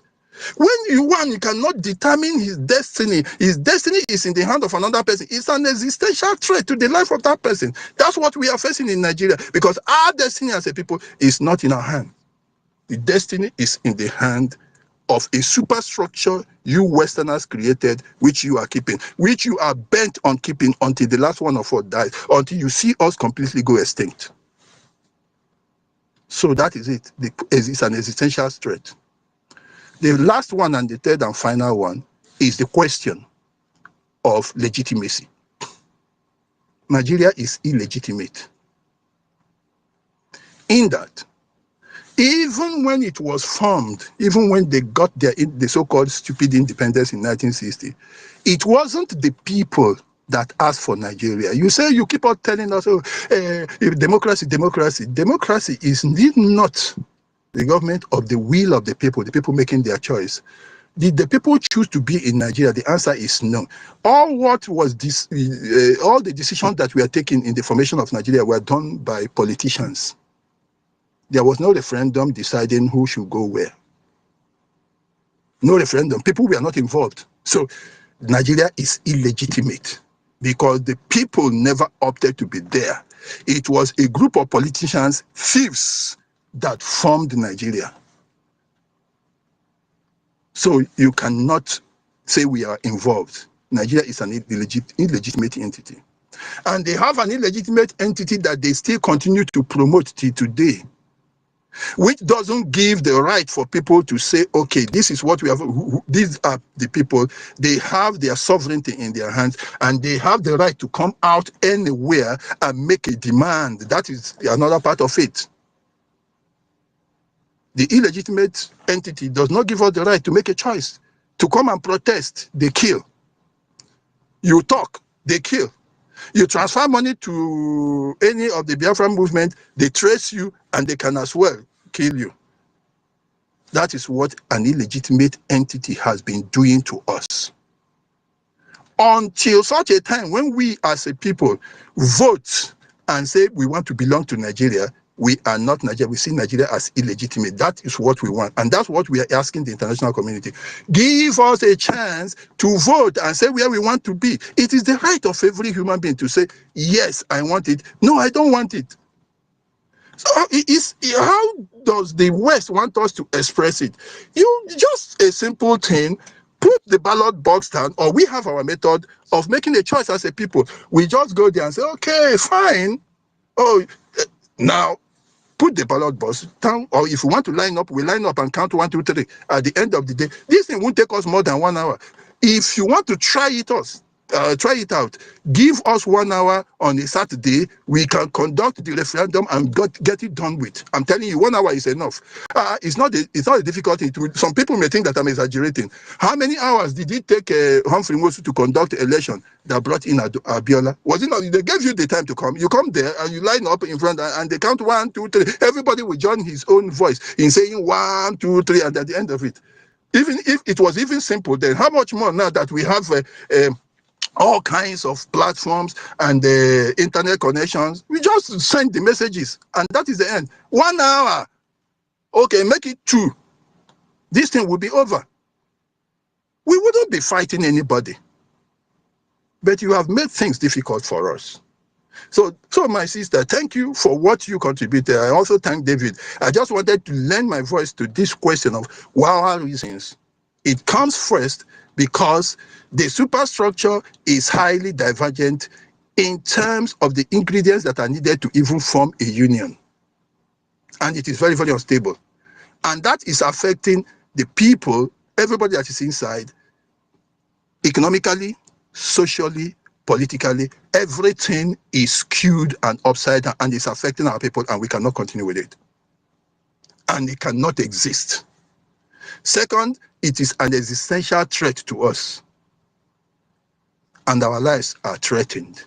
When you cannot determine his destiny is in the hand of another person. It's an existential threat to the life of that person. That's what we are facing in Nigeria, because our destiny as a people is not in our hand. The destiny is in the hand of a superstructure you Westerners created, which you are keeping, which you are bent on keeping until the last one of us dies, until you see us completely go extinct. So that is it. It's an existential threat. The last one and the third and final one is the question of legitimacy. Nigeria is illegitimate in that even when it was formed, even when they got the so-called stupid independence in 1960, it wasn't the people that asked for Nigeria. You say, you keep on telling us, democracy. Democracy is indeed not the government of the will of the people making their choice. Did the people choose to be in Nigeria? The answer is no. All the decisions that were taken in the formation of Nigeria were done by politicians. There was no referendum deciding who should go where. No referendum. People were not involved. So Nigeria is illegitimate because the people never opted to be there. It was a group of politicians, thieves, that formed Nigeria. So you cannot say we are involved. Nigeria is an illegitimate entity. And they have an illegitimate entity that they still continue to promote till today, which doesn't give the right for people to say, okay, this is what we have, these are the people, they have their sovereignty in their hands, and they have the right to come out anywhere and make a demand. That is another part of it. The illegitimate entity does not give us the right to make a choice. To come and protest, they kill. You talk, they kill. You transfer money to any of the Biafra movement, they trace you, and they can as well kill you. That is what an illegitimate entity has been doing to us. Until such a time when we as a people vote and say we want to belong to Nigeria, we are not Nigeria. We see Nigeria as illegitimate. That is what we want. And that's what we are asking the international community. Give us a chance to vote and say where we want to be. It is the right of every human being to say, yes, I want it. No, I don't want it. So how does the West want us to express it? You just a simple thing, put the ballot box down, or we have our method of making a choice as a people. We just go there and say, okay, fine. Oh, now put the ballot box down, or if we want to line up, we line up and count 1, 2, 3. At the end of the day, this thing won't take us more than 1 hour. If you want to try it out, give us 1 hour on a Saturday, we can conduct the referendum and get it done with. I'm telling you, 1 hour is enough. It's not a difficult thing. Some people may think that I'm exaggerating. How many hours did it take Humphrey Mosu to conduct the election that brought in Abiola? Was it not? They gave you the time to come. You come there and you line up in front and they count 1, 2, 3. Everybody will join his own voice in saying 1, 2, 3, and at the end of it. Even if it was even simple, then how much more now that we have all kinds of platforms and internet connections? We just send the messages and that is the end. 1 hour. Okay, make it 2. This thing will be over. We wouldn't be fighting anybody. But you have made things difficult for us. So my sister, thank you for what you contributed. I also thank David. I just wanted to lend my voice to this question of why reasons. It comes first because the superstructure is highly divergent in terms of the ingredients that are needed to even form a union. And it is very, very unstable. And that is affecting the people, everybody that is inside, economically, socially, politically. Everything is skewed and upside down, and it's affecting our people, and we cannot continue with it. And it cannot exist. Second, it is an existential threat to us. And our lives are threatened.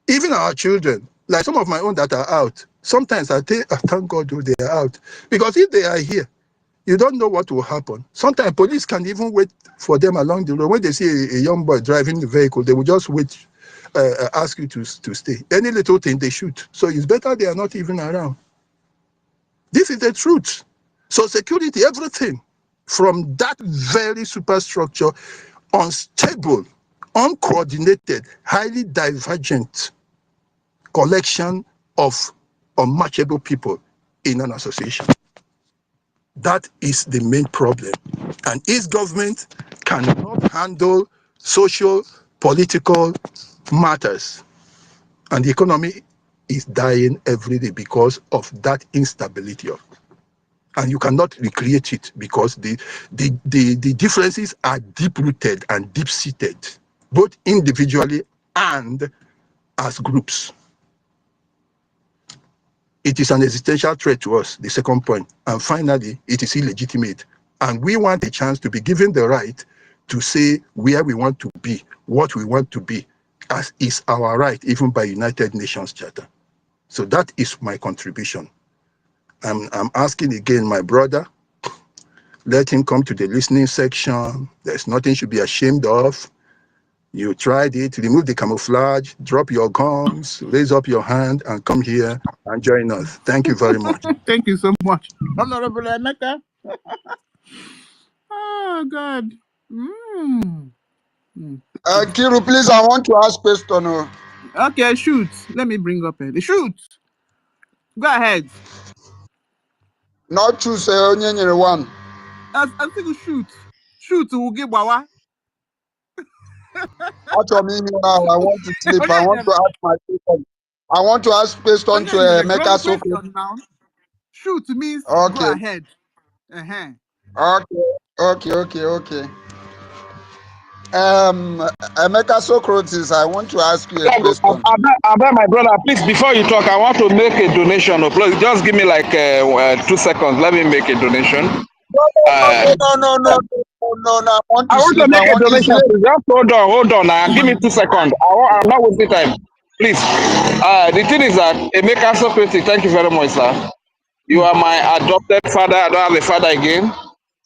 Even our children, like some of my own that are out, sometimes I thank God they are out. Because if they are here, you don't know what will happen. Sometimes police can even wait for them along the road. When they see a young boy driving the vehicle, they will just wait, ask you to stay. Any little thing, they shoot. So it's better they are not even around. This is the truth. So security, everything from that very superstructure, unstable, uncoordinated, highly divergent collection of unmatchable people in an association. That is the main problem. And its government cannot handle social, political matters. And the economy is dying every day because of that instability. And you cannot recreate it because the differences are deep-rooted and deep-seated, both individually and as groups. It is an existential threat to us, the second point. And finally, it is illegitimate. And we want a chance to be given the right to say where we want to be, what we want to be, as is our right, even by United Nations Charter. So that is my contribution. I'm asking again, my brother, let him come to the listening section. There's nothing to be ashamed of. You tried it, remove the camouflage, drop your guns, raise up your hand, and come here and join us. Thank you very much. Thank you so much. Honorable Emeka. Oh, God. Kiru, please, I want to ask question. Okay, shoot. Let me bring up the shoot. Go ahead. Not choose one. I think shoot. Shoot, we'll give Bawa. After me now, I want to sleep. I want to ask my question. I want to ask question to Emeka Soko. Now. Shoot means okay. Go ahead. Okay. Emeka Socrates, I want to ask you a question. I bet my brother, please, before you talk, I want to make a donation. Please, just give me like 2 seconds. Let me make a donation. No. I want to make a donation. Just hold on. Give me 2 seconds. I'm not wasting time. Please. The thing is that Emeka Socrates, thank you very much, sir. You are my adopted father. I don't have a father again.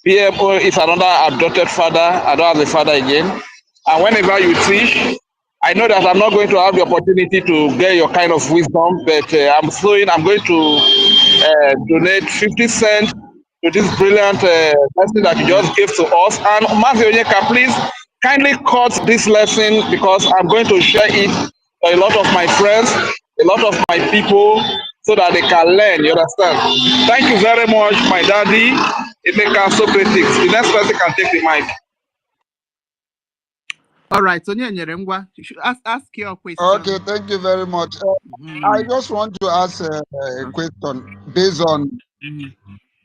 PMO is another adopted father. I don't have a father again. And whenever you teach, I know that I'm not going to have the opportunity to get your kind of wisdom, but I'm going to donate 50 cents to this brilliant lesson that you just gave to us. And Mazi Onyeka, please kindly cut this lesson because I'm going to share it to a lot of my friends, a lot of my people, so that they can learn, you understand? Thank you very much, my daddy, Emeka Socrates. The next person can take the mic. All right, so Nyerengwa, you should ask your question. Okay, thank you very much. I just want to ask a question based on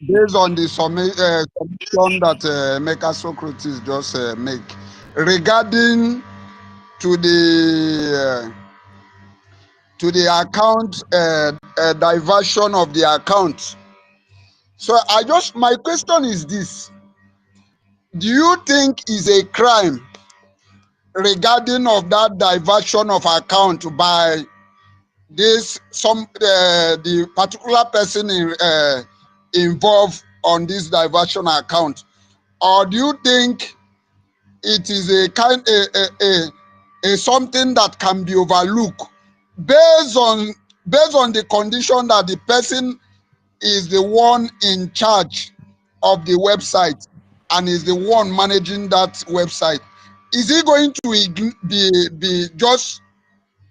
the submission that Emeka Socrates just make regarding to the account diversion of the account. So my question is this: do you think is a crime regarding of that diversion of account by the particular person involved on this diversion account, or do you think it is a something that can be overlooked based on the condition that the person is the one in charge of the website and is the one managing that website? Is he going to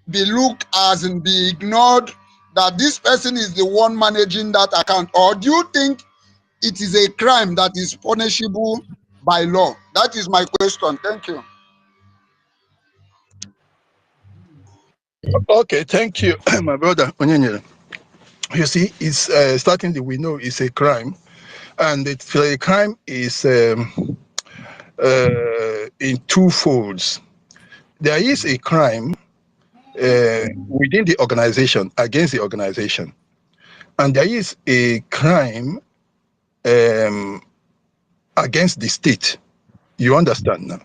be looked as and be ignored that this person is the one managing that account, or do you think it is a crime that is punishable by law? That is my question. Thank you. Okay, thank you, my brother Onyenyere. You see, it's starting that we know it's a crime, and a crime is in two folds. There is a crime within the organization, against the organization, and there is a crime against the state. You understand now?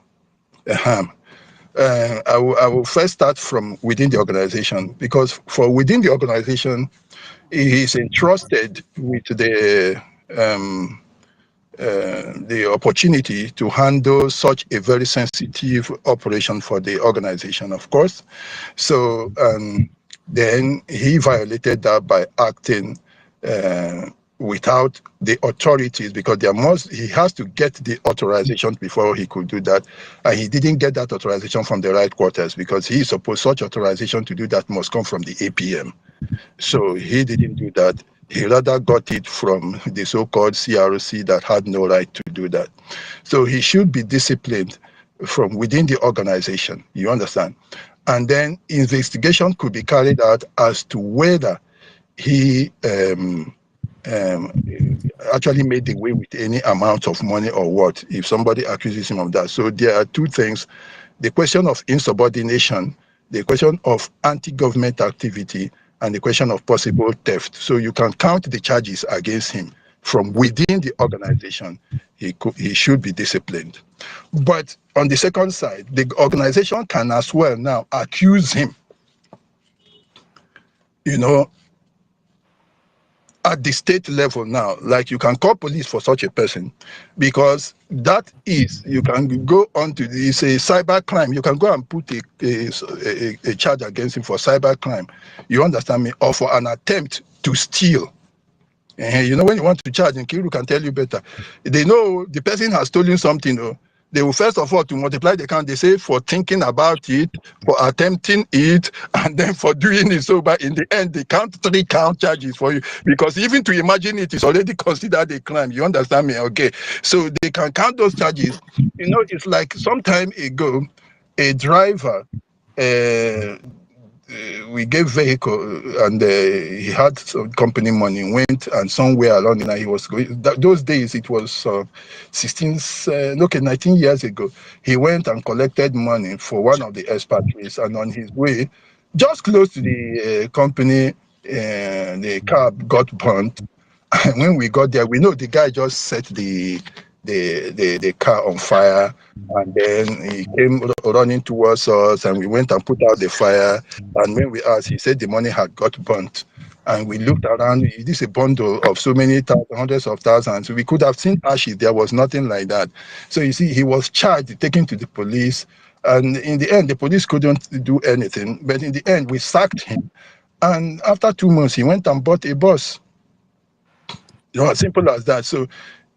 I will first start from within the organization, because for within the organization, he is entrusted with the opportunity to handle such a very sensitive operation for the organization, of course. So then he violated that by acting without the authorities, because he has to get the authorization before he could do that, and he didn't get that authorization from the right quarters, because he is supposed such authorization to do that must come from the APM. So he didn't do that. He rather got it from the so-called CRC that had no right to do that. So he should be disciplined from within the organization, you understand? And then investigation could be carried out as to whether he actually made away with any amount of money or what, if somebody accuses him of that. So there are two things: the question of insubordination, the question of anti-government activity, and the question of possible theft. So you can count the charges against him from within the organization. He should be disciplined. But on the second side, the organization can as well now accuse him, you know, at the state level now. Like, you can call police for such a person, because that is, you can go on to, it's a cyber crime. You can go and put a charge against him for cyber crime. You understand me? Or for an attempt to steal. You know, when you want to charge, and Kiru can tell you better. They know the person has stolen something. They will first of all, to multiply the count, they say for thinking about it, for attempting it, and then for doing it. So, but in the end, they count 3 count charges for you, because even to imagine it is already considered a crime. You understand me? Okay. So they can count those charges. You know, it's like some time ago, a driver, we gave vehicle, and he had some company money, went, and somewhere along the line he was going. Those days it was 19 years ago. He went and collected money for one of the expatriates, and on his way, just close to the company, the car got burnt. And when we got there, we know the guy just set the car on fire, and then he came running towards us, and we went and put out the fire. And when we asked, he said the money had got burnt. And we looked around. This is a bundle of so many hundreds of thousands. We could have seen ashes. There was nothing like that. So you see, he was charged, taken to the police, and in the end, the police couldn't do anything. But in the end, we sacked him. And after 2 months, he went and bought a bus. You know, as simple as that. So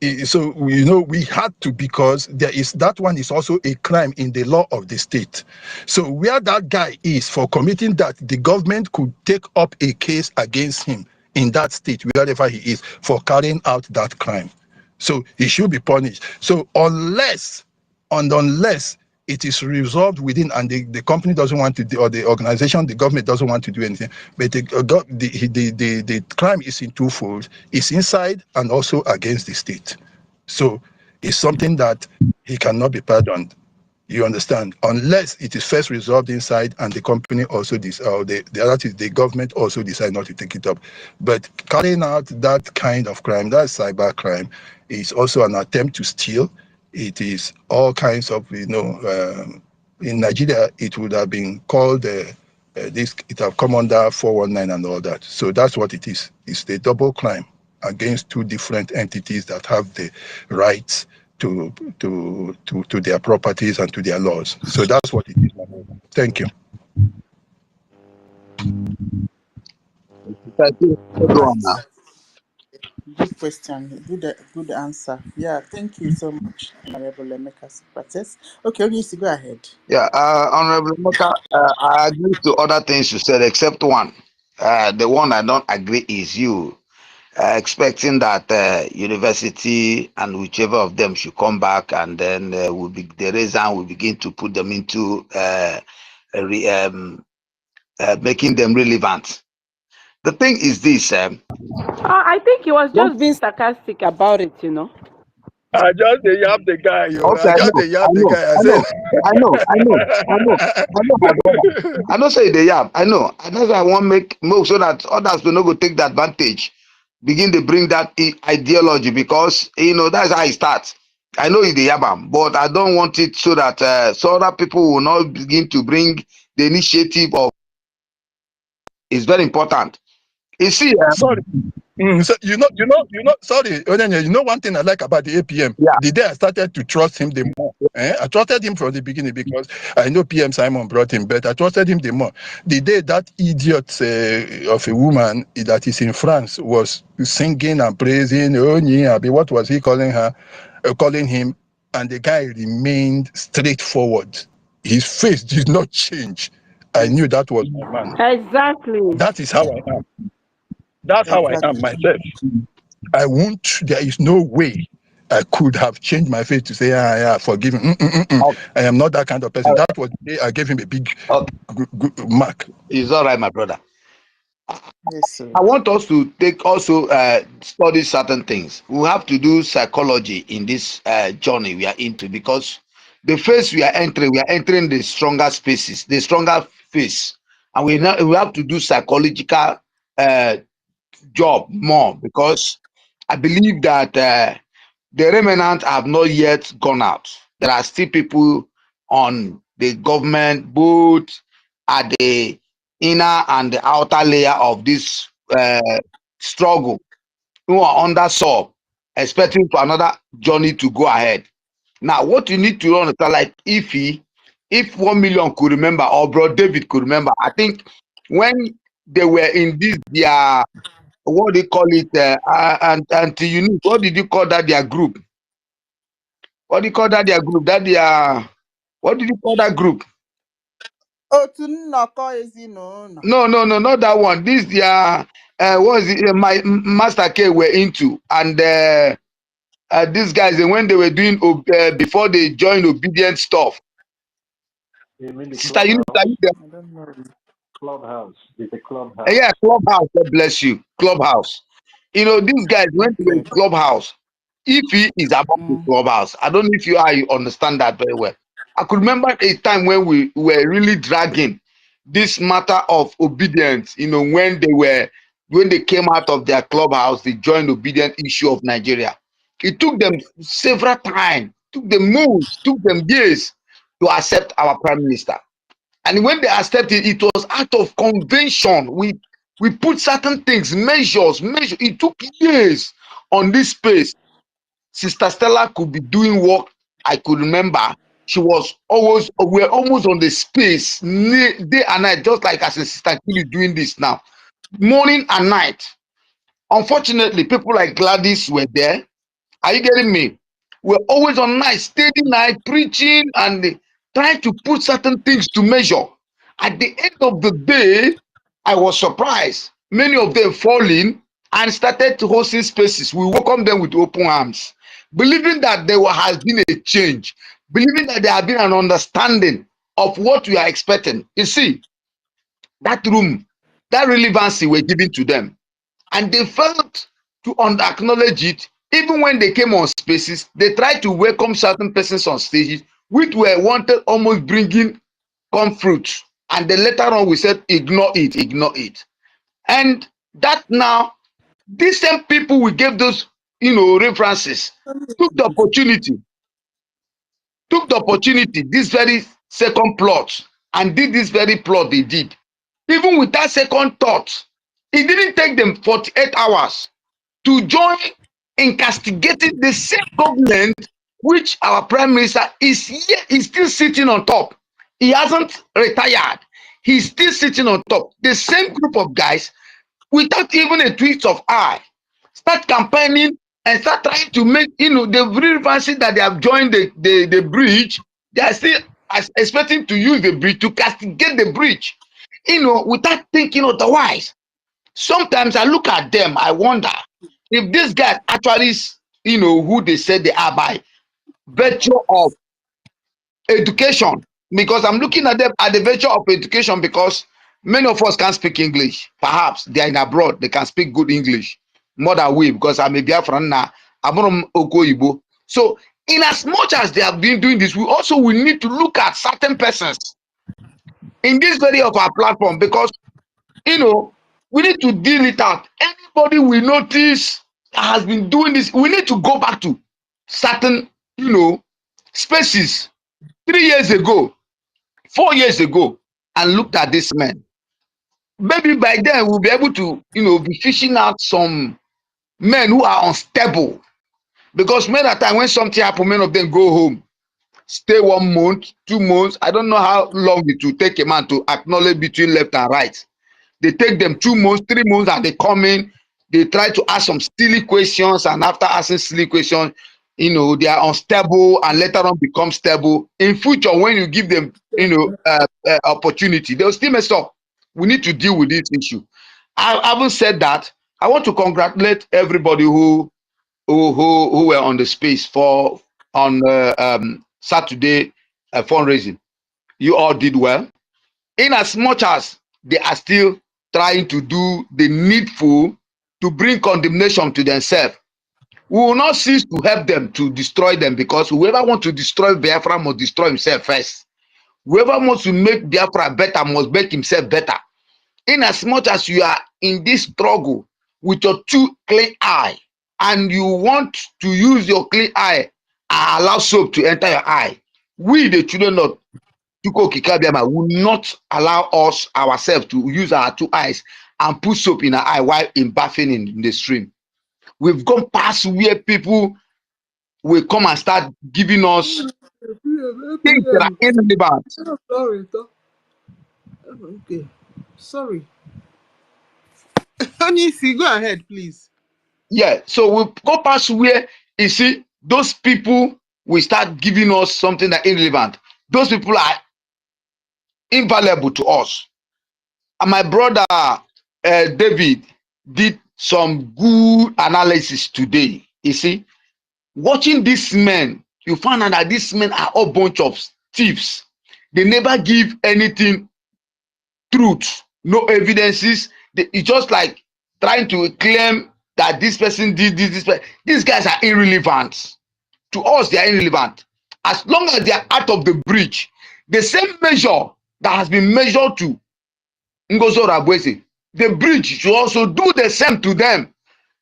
you know, we had to, because there is, that one is also a crime in the law of the state. So where that guy is for committing that, the government could take up a case against him in that state, wherever he is, for carrying out that crime. So he should be punished. So unless it is resolved within, and the company doesn't want to do, or the organization, the government doesn't want to do anything, but the crime is in twofold. It's inside and also against the state. So it's something that he cannot be pardoned. You understand? Unless it is first resolved inside, and the company also the government also decide not to take it up. But carrying out that kind of crime, that cyber crime, is also an attempt to steal. It is all kinds of, you know, in Nigeria, it would have been called it have come under 419 and all that. So that's what it is. It's a double crime against 2 different entities that have the rights to their properties and to their laws. So that's what it is. Thank you. Right. Good question. Good answer. Yeah, thank you so much, Honorable Emeka Sokrates. Okay, you need to go ahead. Yeah, Honorable Moka, I agree to other things you said, except one. The one I don't agree is you expecting that university and whichever of them should come back, and then the reason will begin to put them into making them relevant. The thing is this. I think he was just being sarcastic about it, you know. I just yap the guy, yo. Okay, I just yap the guy. I know say the yap. I know. And that's why I want to make move so that others will not go take the advantage. Begin to bring that ideology, because you know that's how it starts. I know it's the yabam, but I don't want it so that so other people will not begin to bring the initiative of. It's very important. You see, sorry. So sorry, Onyenye, you know one thing I like about the APM. Yeah. The day I started to trust him the more. I trusted him from the beginning because I know PM Simon brought him, but I trusted him the more. The day that idiot of a woman that is in France was singing and praising, what was he calling her? Calling him, and the guy remained straightforward. His face did not change. I knew that was my man. Exactly. That is how I am. That's how I am myself. I won't, there is no way I could have changed my face to say, forgive him. I am not that kind of person. That was the day I gave him a big mark. It's all right, my brother. Yes, sir. I want us to take also study certain things. We have to do psychology in this journey we are into, because the phase we are entering the stronger spaces, the stronger phase, and we have to do psychological job more, because I believe that the remnant have not yet gone out. There are still people on the government, both at the inner and the outer layer of this struggle, who are under sub, expecting for another journey to go ahead. Now, what you need to understand, like if 1 million could remember, or Bro David could remember, I think when they were in this, their, what do you call it, anti-unique, what did you call that, their group? What do you call that, their group? That their, what did you call that group? No, not that one. This their, what is it, my Master K were into, and these guys, when they were doing, before they joined obedient stuff. Sister, you know, I don't know. Clubhouse. It's a clubhouse. Yeah, Clubhouse. God bless you. Clubhouse. You know, these guys went to a Clubhouse. If he is about the Clubhouse, I don't know if you understand that very well. I could remember a time when we were really dragging this matter of obedience. You know, when they came out of their Clubhouse, they joined obedient issue of Nigeria. It took them several times, took them months, took them years to accept our prime minister. And when they accepted, it was out of convention. We put certain things, measures. It took years on this space. Sister Stella could be doing work. I could remember she was always, we're almost on the space day and night, just like as a Sister Kili doing this now, morning and night. Unfortunately, people like Gladys were there. Are you getting me? We're always on night, steady night, preaching and trying to put certain things to measure. At the end of the day, I was surprised. Many of them falling and started to hosting spaces. We welcome them with open arms, believing that there has been a change, believing that there has been an understanding of what we are expecting. You see, that room, that relevancy we're giving to them, and they felt to acknowledge it. Even when they came on spaces, they tried to welcome certain persons on stages, which were wanted almost bringing come fruit. And then later on, we said, ignore it, ignore it. And that now, these same people we gave those, references, took the opportunity, this very second plot, and did this very plot they did. Even with that second thought, it didn't take them 48 hours to join in castigating the same government which our prime minister is still sitting on top. He hasn't retired. He's still sitting on top. The same group of guys, without even a twist of eye, start campaigning and start trying to make, the relevancy that they have joined the bridge. They are still expecting to use the bridge to castigate the bridge, without thinking otherwise. Sometimes I look at them, I wonder if these guys actually, who they said they are by virtue of education. Because I'm looking at them at the virtue of education, because many of us can't speak English. Perhaps they are in abroad, they can speak good English more than we, because I'm a Biafran now. I'm from OGOJA. So in as much as they have been doing this, we need to look at certain persons in this very of our platform, because we need to deal it out. Anybody we notice that has been doing this, we need to go back to certain, spaces 3 years ago, 4 years ago, and looked at this man. Maybe by then we'll be able to, be fishing out some men who are unstable. Because many a time when something happens, many of them go home, stay 1 month, 2 months. I don't know how long it will take a man to acknowledge between left and right. They take them 2 months, 3 months, and they come in. They try to ask some silly questions, and after asking silly questions, you know, they are unstable and later on become stable. In future, when you give them, you know, opportunity, they'll still mess up. We need to deal with this issue. I haven't said that. I want to congratulate everybody who were on the space for on Saturday fundraising. You all did well. In as much as they are still trying to do the needful to bring condemnation to themselves, we will not cease to help them to destroy them, because whoever wants to destroy Biafra must destroy himself first. Whoever wants to make Biafra better must make himself better. In as much as you are in this struggle with your 2 clean eye, and you want to use your clean eye and allow soap to enter your eye, we, the children of Chuko Kikabiama, will not allow us ourselves to use our 2 eyes and put soap in our eye while in bathing in the stream. We've gone past where people will come and start giving us things that are irrelevant. Sorry, okay. Sorry. Honey, go ahead, please. Yeah, so we go past where you see those people will start giving us something that irrelevant. Those people are invaluable to us. And my brother David did some good analysis today. You see, watching these men, you find out that these men are a bunch of thieves. They never give anything truth, no evidences. It's just like trying to claim that this person did this. These guys are irrelevant. To us, they are irrelevant. As long as they are out of the bridge, the same measure that has been measured to NGOZI Rabwese, the bridge should also do the same to them.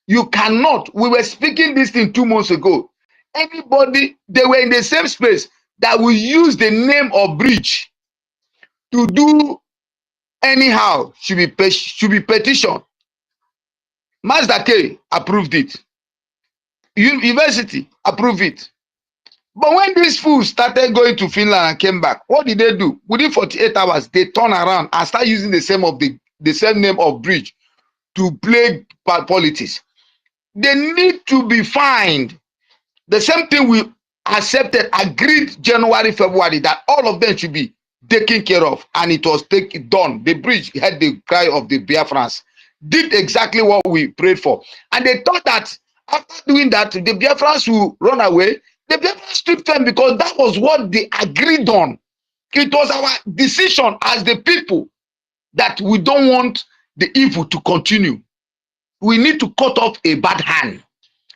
You cannot. We were speaking this thing 2 months ago. Anybody, they were in the same space that will use the name of bridge to do anyhow should be petition. Mazda K approved it. University approved it. But when these fools started going to Finland and came back, what did they do? Within 48 hours, they turn around and start using the same name of bridge to play politics. They need to be fined. The same thing we accepted, agreed January, February, that all of them should be taken care of, and it was done. The bridge had the cry of the Biafrans, did exactly what we prayed for. And they thought that after doing that, the Biafrans will run away. The Biafrans stripped them because that was what they agreed on. It was our decision as the people that we don't want the evil to continue. We need to cut off a bad hand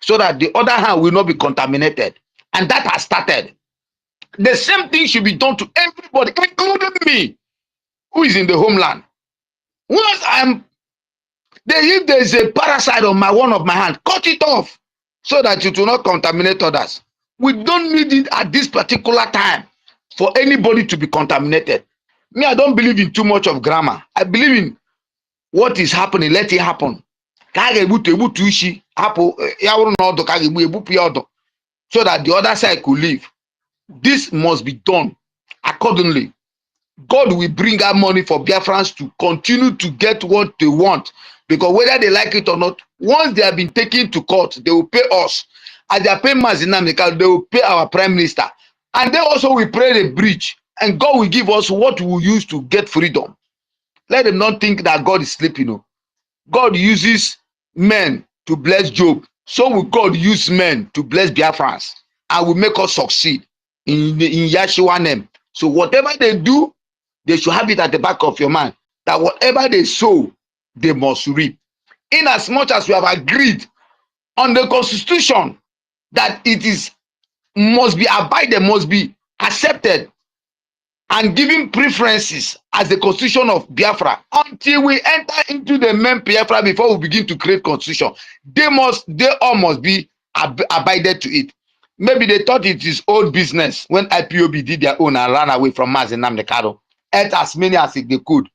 so that the other hand will not be contaminated. And that has started. The same thing should be done to everybody, including me, who is in the homeland. Once if there is a parasite on one of my hands, cut it off so that it will not contaminate others. We don't need it at this particular time for anybody to be contaminated. Me, I don't believe in too much of grammar. I believe in what is happening, let it happen. So that the other side could live. This must be done accordingly. God will bring out money for Biafrans to continue to get what they want, because whether they like it or not, once they have been taken to court, they will pay us. As they are paying Mazinamika, they will pay our prime minister. And they also will pray the bridge, and God will give us what we will use to get freedom. Let them not think that God is sleeping. God uses men to bless Job. So will God use men to bless Biafrans and will make us succeed in Yeshua name. So whatever they do, they should have it at the back of your mind that whatever they sow, they must reap. In as much as we have agreed on the constitution that it must be abided, must be accepted, and giving preferences as the constitution of Biafra until we enter into the main Biafra before we begin to create constitution. They all must be abided to it. Maybe they thought it is old business when IPOB did their own and ran away from Mazinam Nekado, ate as many as they could.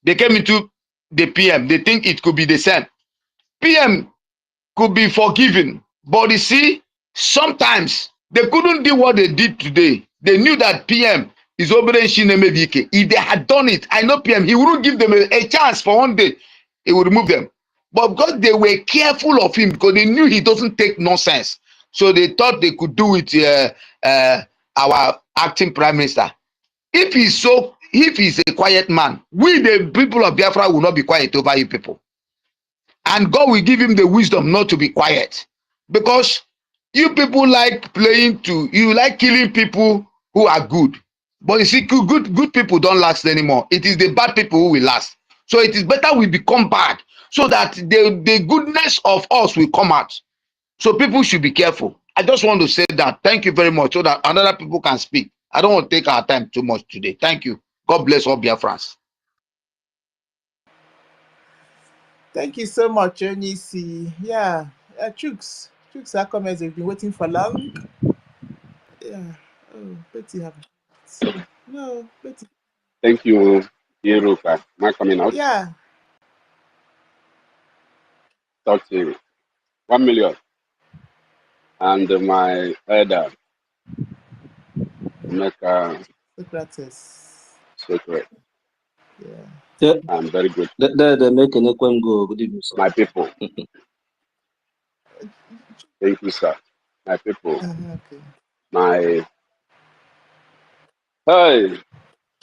They came into the PM. They think it could be the same. PM could be forgiven. But you see, sometimes they couldn't do what they did today. They knew that PM is Obere Shinemedike. If they had done it, I know PM, he wouldn't give them a chance for one day. He would remove them. But because they were careful of him, because they knew he doesn't take nonsense. So they thought they could do it, our acting prime minister. If he's a quiet man, we the people of Biafra will not be quiet over you people. And God will give him the wisdom not to be quiet. Because you people like you like killing people who are good. But you see, good people don't last anymore. It is the bad people who will last. So it is better we become bad so that the goodness of us will come out. So people should be careful. I just want to say that. Thank you very much so that other people can speak. I don't want to take our time too much today. Thank you. God bless all Biafrans. Thank you so much, Onisi. Yeah, Chooks, our comments have been waiting for long. Yeah. Oh, Betty have. No, Betty. Thank you, Iruka. Am I coming out? Yeah. Talk to you. 1 million. And my elder, make a secret. Yeah. I'm very good. They make an go. Good evening, sir. My people. Thank you, sir. My people. Okay. My hey,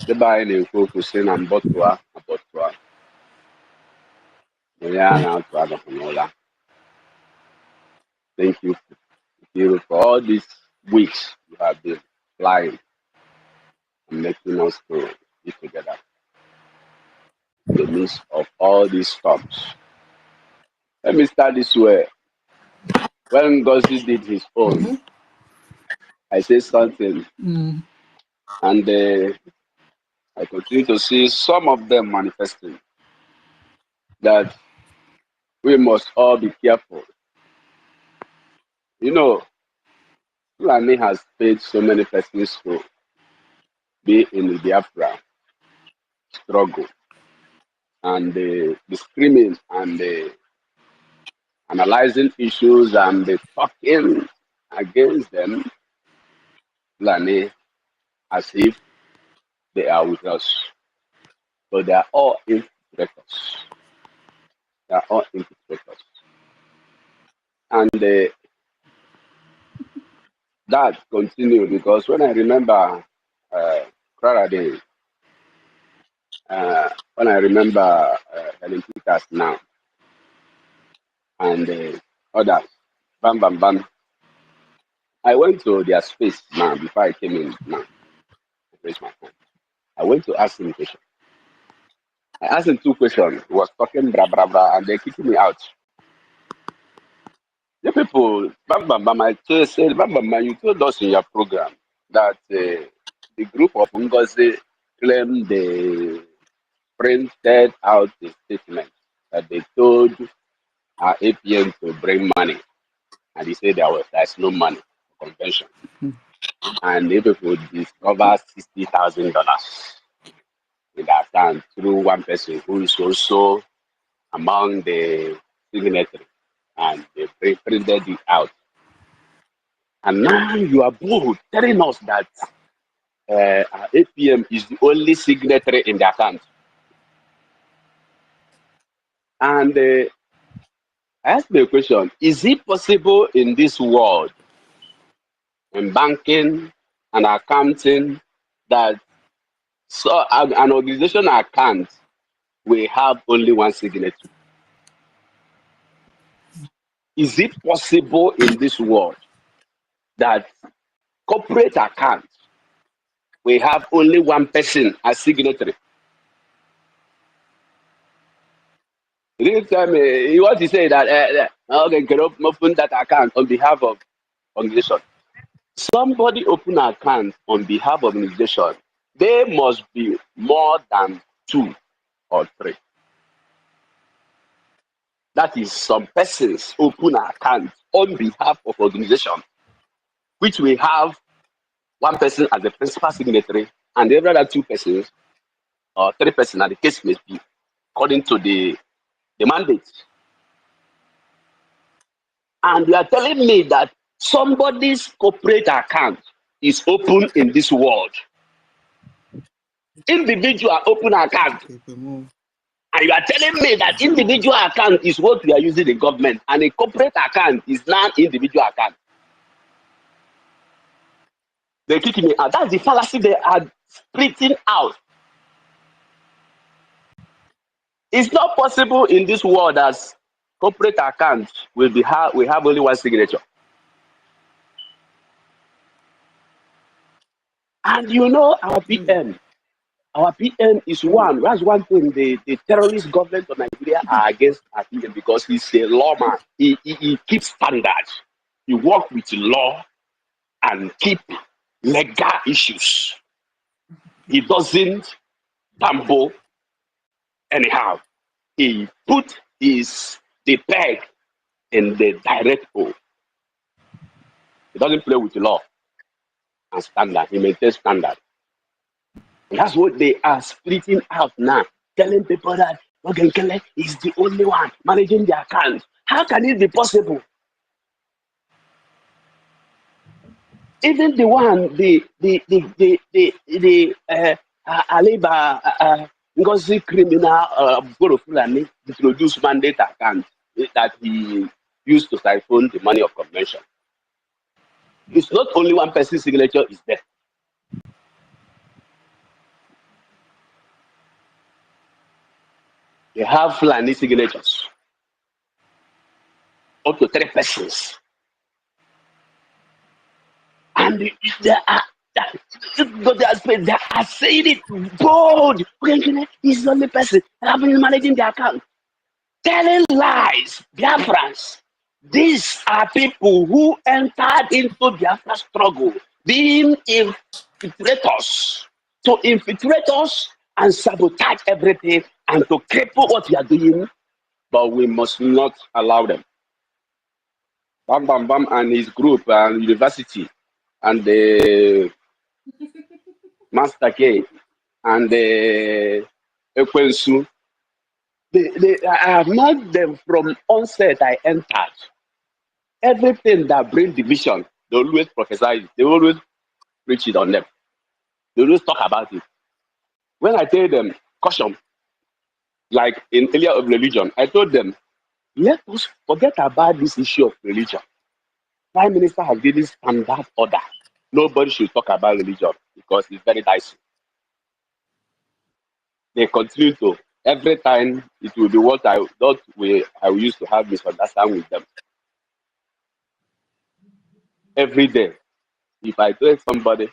the buy the cook saying I'm botua. Thank you for all these weeks you have been flying and making us to be together in the midst of all these storms. Let me start this way. When NGOZI did his own, I said something, and I continue to see some of them manifesting that we must all be careful. You know, Fulani has paid so many persons to be in the Biafra struggle, and the screaming and the analyzing issues and the talking against them, Fulani, as if they are with us. So they are all infiltrators. They are all infiltrators. And that continued because when I remember Clara Day, when I remember Helen Peters now, and others, bam, bam, bam, I went to their space now before I came in now. I raised my hand. I went to ask him a question. I asked him 2 questions. He was talking blah, blah, blah, and they kicked me out. The people, bam, bam, bam, I just said, bam, bam, bam, you told us in your program that the group of NGOZI claimed they printed out the statement that they told our APN to bring money. And he said there's no money for convention. And the people discovered $60,000 in their account through one person who is also among the signatories. And they printed it out. And now you are bold telling us that our APM is the only signatory in the account. And I asked me a question, is it possible in this world, in banking and accounting, that an organization account will have only one signature? Is it possible in this world that corporate account will have only one person as signatory? He didn't tell me. He wants to say that okay, can open that account on behalf of organization. Somebody open an account on behalf of organization. There must be more than 2 or 3. That is, some persons open an account on behalf of organization, which will have one person as the principal signatory, and the other 2 persons or 3 persons, and the case may be according to the mandate. And you are telling me that somebody's corporate account is open in this world. Individual open account. And you are telling me that individual account is what we are using in government, and a corporate account is non-individual account. They kick me out. That's the fallacy they are splitting out. It's not possible in this world as corporate account will be we have only one signature. And you know our PM. Our PM is one. That's one thing. The terrorist government of Nigeria are against our PM because he's a lawman. He keeps standards. He works with law and keep legal issues. He doesn't gamble anyhow. He put the peg in the direct hole. He doesn't play with the law and standard. He maintains standard. And that's what they are splitting out now, telling people that Ogenkele is the only one managing the account. How can it be possible? Even the one, the Aliba NGOZI criminal Fulani introduced mandate account that he used to siphon the money of convention. It's not only one person's signature is there. They have Fulani signatures. Up to 3 persons. And they are saying it bold. He's the only person having managing the account. Telling lies, Biafrans. These are people who entered into Biafra struggle, being infiltrators. To infiltrate us and sabotage everything and to cripple what we are doing, but we must not allow them. Bam Bam Bam and his group and university and the Master K and the Ekwensu, I have known them from onset I entered. Everything that brings division, they always prophesy it. They always preach it on them. They always talk about it. When I tell them, caution, like in area of religion, I told them, let us forget about this issue of religion. Prime Minister has given standard order. Nobody should talk about religion because it's very dicey. They continue to, every time it will be what I used to have misunderstanding with them. Every day, if I tell somebody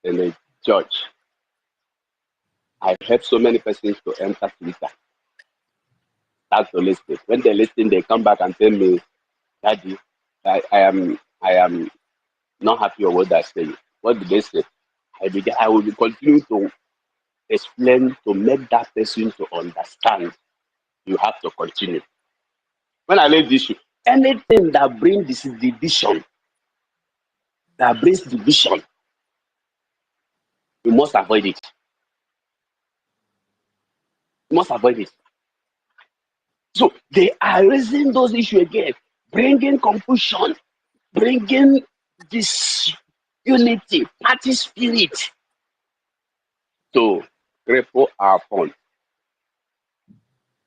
in a church, I help so many persons to enter Twitter. That's to listen. When they listen, they come back and tell me, Daddy, I am not happy with what I say. What did they say? I will be continuing to explain to make that person to understand. You have to continue. When I leave this issue, anything that brings this division, you must avoid it. You must avoid it. So they are raising those issues again, bringing confusion, bringing this unity, party spirit to cripple our fund.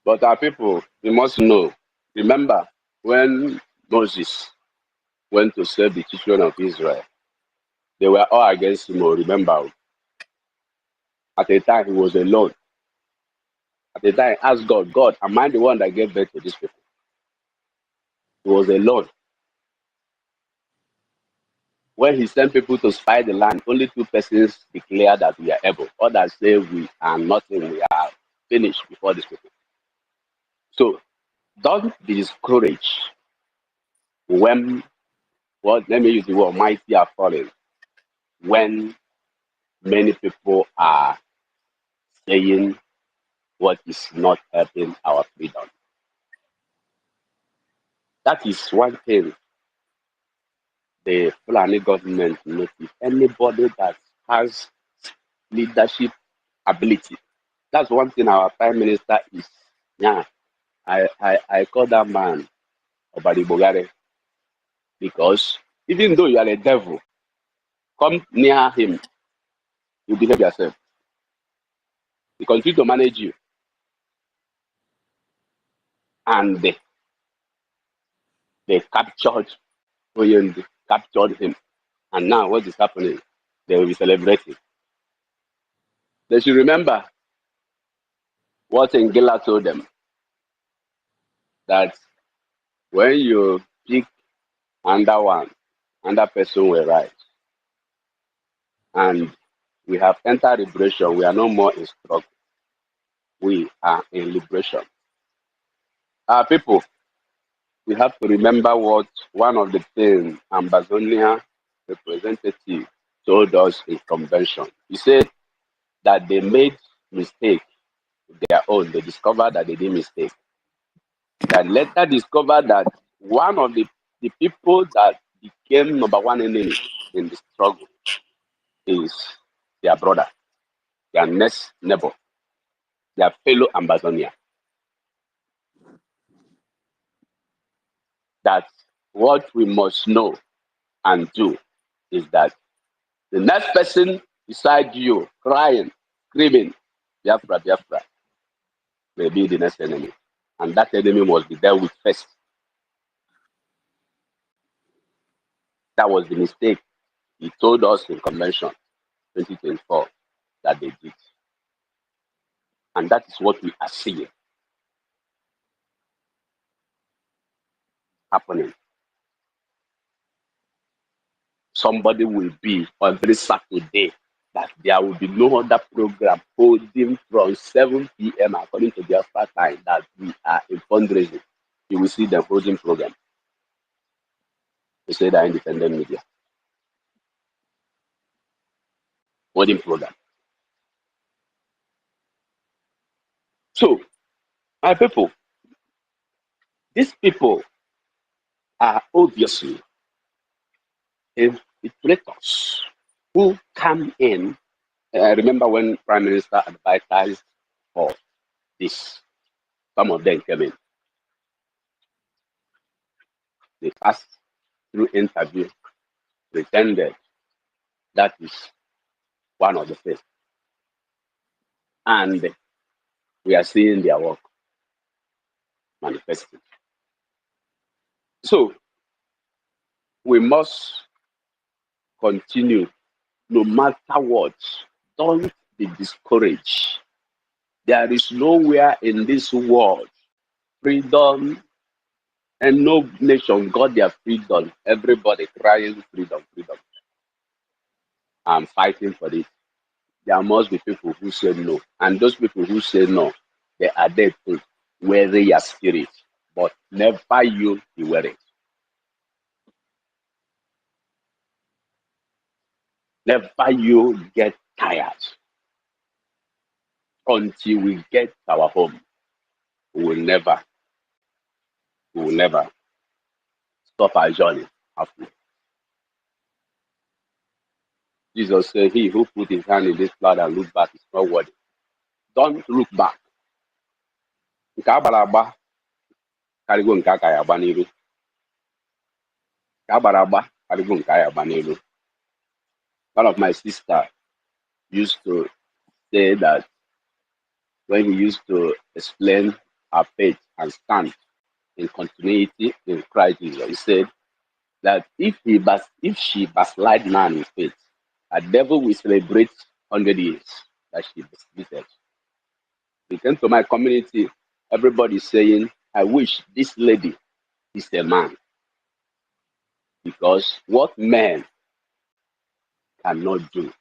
But our people, we must know, remember when Moses went to save the children of Israel, they were all against him, remember. At the time, he was alone. At the time, he asked God, God, am I the one that gave birth to these people? He was alone. When he sent people to spy the land, only 2 persons declared that we are able. Others say we are nothing, we are finished before these people. So don't be discouraged when, let me use the word, mighty are falling. When many people are saying what is not helping our freedom. That is one thing the Fulani government notice. Anybody that has leadership ability. That's one thing our Prime Minister is. Yeah, I call that man Obadi Bogare. Because even though you are a devil, come near him, you behave yourself. He continue to manage you. And they captured Oyende, captured him. And now what is happening? They will be celebrating. They should remember what Ngila told them, that when you pick under one, another person will rise. And we have entered liberation. We are no more in struggle. We are in liberation. Our people, we have to remember what one of the things Ambazonia representative told us in convention. He said that they made mistake their own. They discovered that they did mistake. That later discovered that one of the people that became number one enemy in the struggle is their brother, their next neighbor, their fellow Ambazonia. That what we must know and do is that the next person beside you crying, screaming, Biafra, Biafra, may be the next enemy. And that enemy must be dealt with first. That was the mistake he told us in Convention 2024 that they did. And that is what we are seeing happening. Somebody will be on every Saturday that there will be no other program holding from 7 p.m. according to their start time that we are in fundraising. You will see them holding program. They say that independent media. Holding program. So, my people, these people are obviously infiltrators who come in. I remember when Prime Minister advertised for this, some of them came in. They passed through interview, pretended that is one of the first. And we are seeing their work manifesting. So we must continue no matter what. Don't be discouraged. There is nowhere in this world freedom, and no nation got their freedom. Everybody crying freedom, freedom. I'm fighting for this. There must be people who say no. And those people who say no, they are there to wear your spirit. But never you be wearing. Never you get tired. Until we get our home, we will never stop our journey after. Jesus said, he who put his hand in this blood and look back is not worthy. Don't look back. Nke agbara agba karịgo nke aka ya agba n'iru. Nke agbara agba karịgo nke ya agba n'iru. One of my sisters used to say that when he used to explain our faith and stand in continuity in Christ Jesus, he said that if she backslide now in faith, a devil will celebrate 100 years that she visited. He came to my community, everybody saying, I wish this lady is a man. Because what men cannot do,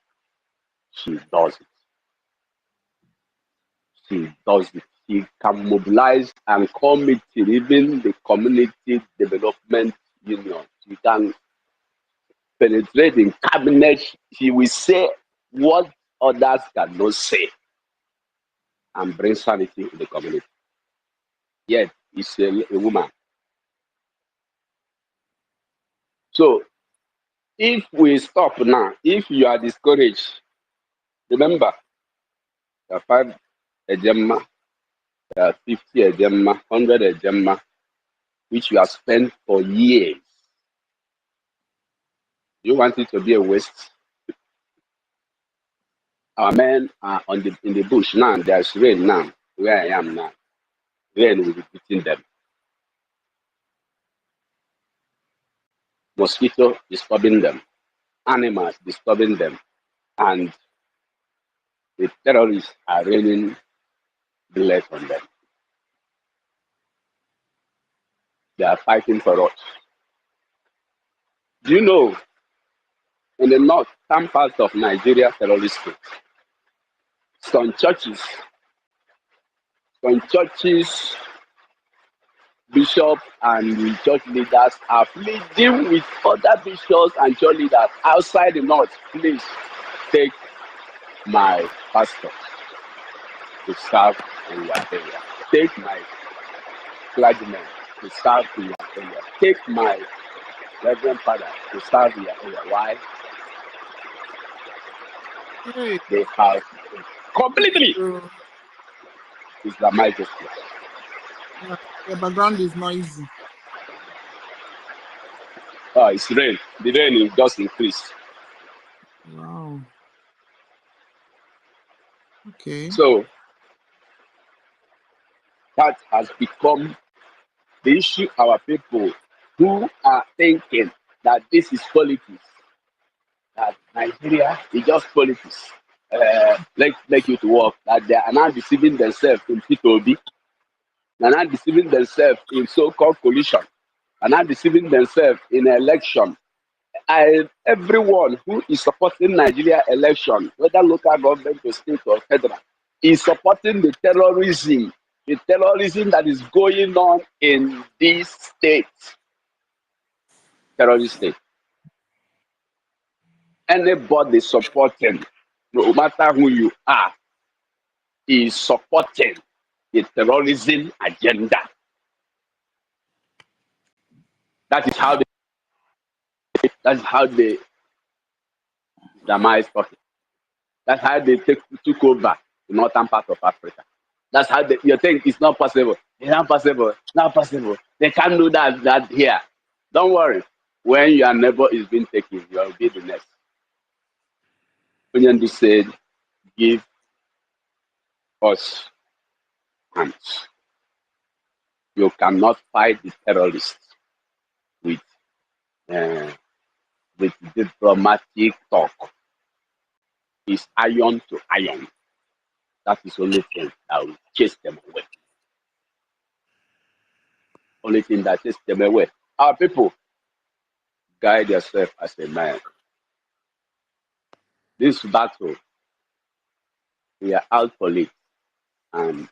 she does it. She does it. She can mobilize and commit even the community development union. She can penetrate in cabinet. She will say what others cannot say and bring sanity in the community. Yet, it's a woman. So, if we stop now, if you are discouraged, remember, there are 5 a gemma, there are 50 a gemma, 100 a gemma, which you have spent for years. You want it to be a waste? Our men are in the bush now. There's rain now. Where I am now, rain will be beating them. Mosquito disturbing them. Animals disturbing them. And the terrorists are raining bullets on them. They are fighting for us. Do you know, in the north, some parts of Nigeria, terrorist state, some churches, bishops and the church leaders are pleading with other bishops and church leaders outside the north. Please take my pastor to serve in your area. Take my clergyman to serve in your area. Take my reverend father to serve in your area. Why? Hey. They have completely Islamized this place. Yeah, your background is noisy. Oh, it's rain. The rain is just increased. Wow. Okay. So that has become the issue. Our people who are thinking that this is politics, that Nigeria is just politics. Like you to work, that they are now deceiving themselves in P2B, they are not deceiving themselves in so-called coalition, they are not deceiving themselves in election. Everyone who is supporting Nigeria election, whether local government or state or federal, is supporting the terrorism that is going on in this state, terrorist state. Anybody supporting, no matter who you are, is supporting the terrorism agenda. That is how they Islamize pocket. That's how they took over the northern part of Africa. That's how you think it's not possible. It's not possible. Not possible. They can't do that here. Don't worry. When your neighbor is being taken, you will be the next. Onyendu said, give us hands. You cannot fight the terrorists with diplomatic talk. It's iron to iron. That is the only thing that will chase them away. Only thing that chases them away. Our people, guide yourself as a man. This battle, we are out for it. And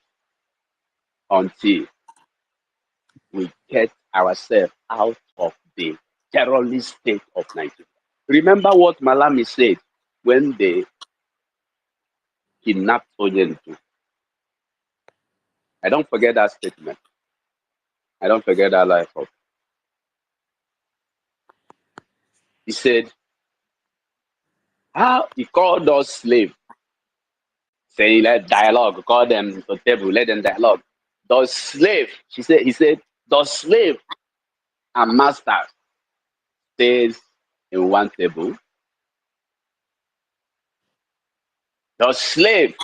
until we get ourselves out of the terrorist state of Nigeria. Remember what Malami said when they kidnapped Onyendu. I don't forget that statement. I don't forget that life of. He said, how he called us slaves, saying let dialogue, call them to table, let them dialogue. The slave, he said, the slave and master stays in one table. The slave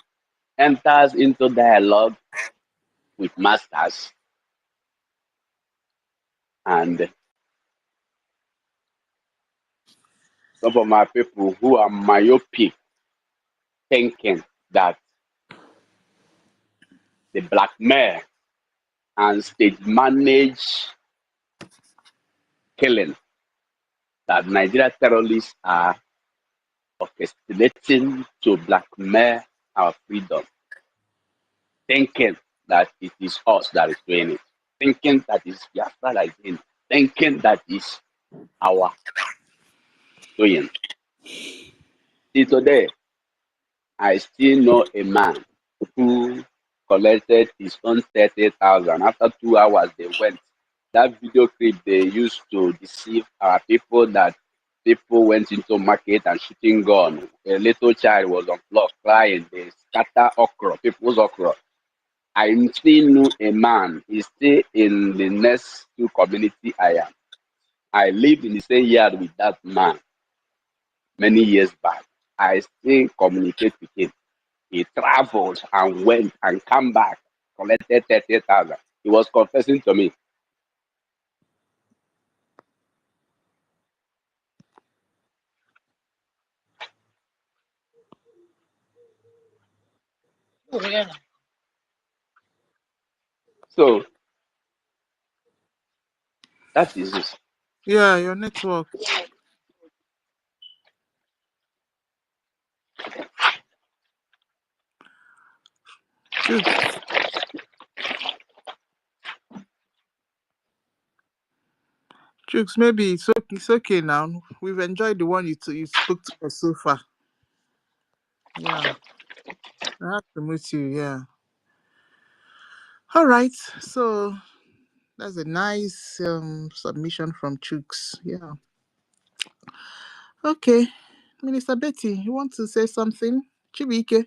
enters into dialogue with masters, and some of my people who are myopic, thinking that the blackmail and stage manage killing that Nigeria terrorists are orchestrating to blackmail our freedom, thinking that it is us that is doing it, thinking that it's Biafra that is doing it, thinking that is our doing. See, today, I still know a man who collected his own 30,000. After 2 hours, they went. That video clip they used to deceive our people, that people went into market and shooting gun. A little child was on floor crying. They scatter okra, people's okra. I still knew a man. He's still in the next two community I am. I lived in the same yard with that man. many years back. I still communicate with him. He traveled and went and come back, collected 30,000. He was confessing to me. So that is it. Yeah, your network. Chooks. Chooks, maybe it's okay now. We've enjoyed the one you spoke to us so far. Yeah, I have to meet you. Yeah. All right. So that's a nice submission from Chooks. Yeah. Okay. Minister Betty, you want to say something? Chibike.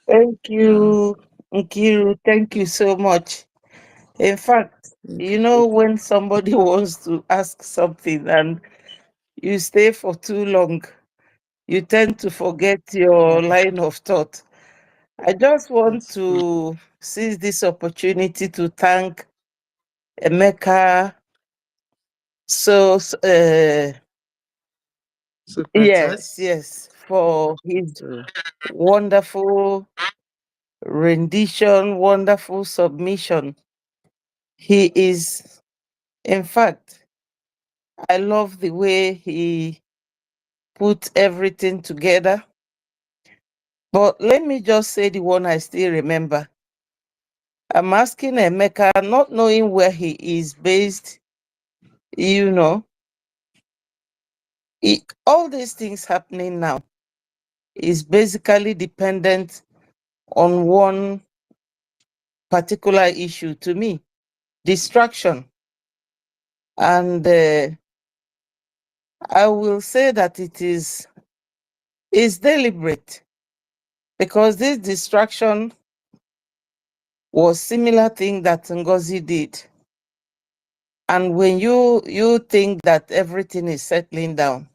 Thank Yeah. you, Nkiru. Thank you so much. In fact, you know, when somebody wants to ask something and you stay for too long, you tend to forget your line of thought. I just want to seize this opportunity to thank Emeka. Yes, for his wonderful rendition, wonderful submission. He is, in fact, I love the way he put everything together. But let me just say the one I still remember. I'm asking Emeka, not knowing where he is based, you know, all these things happening now is basically dependent on one particular issue to me, distraction. And I will say that it is deliberate, because this distraction was similar thing that NGOZI did. And when you think that everything is settling down,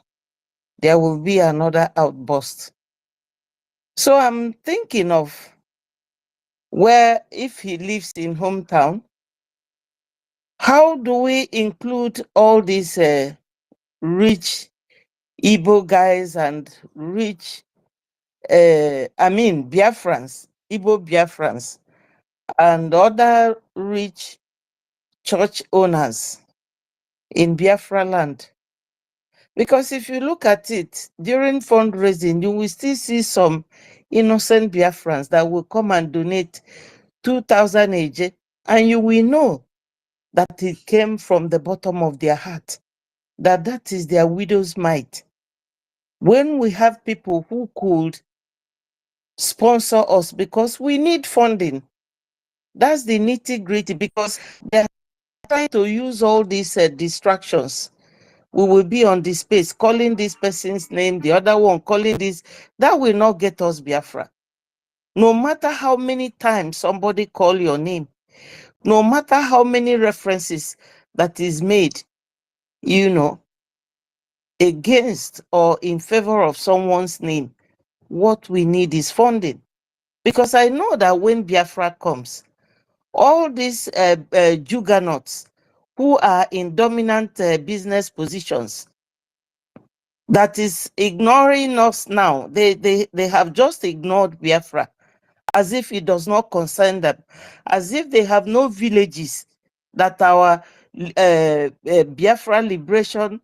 there will be another outburst. So I'm thinking of where, if he lives in hometown, how do we include all these rich Igbo guys and rich, Biafrans, Igbo Biafrans, and other rich church owners in Biafra land? Because if you look at it, during fundraising, you will still see some innocent Biafrans that will come and donate 2,000 AJ, and you will know that it came from the bottom of their heart, that is their widow's mite. When we have people who could sponsor us, because we need funding, that's the nitty-gritty, because they're trying to use all these distractions. We will be on the space calling this person's name, the other one calling this. That will not get us Biafra. No matter how many times somebody call your name, no matter how many references that is made, you know, against or in favor of someone's name, what we need is funding. Because I know that when Biafra comes, all these juggernauts who are in dominant business positions, that is ignoring us now. They have just ignored Biafra as if it does not concern them, as if they have no villages that our Biafra liberation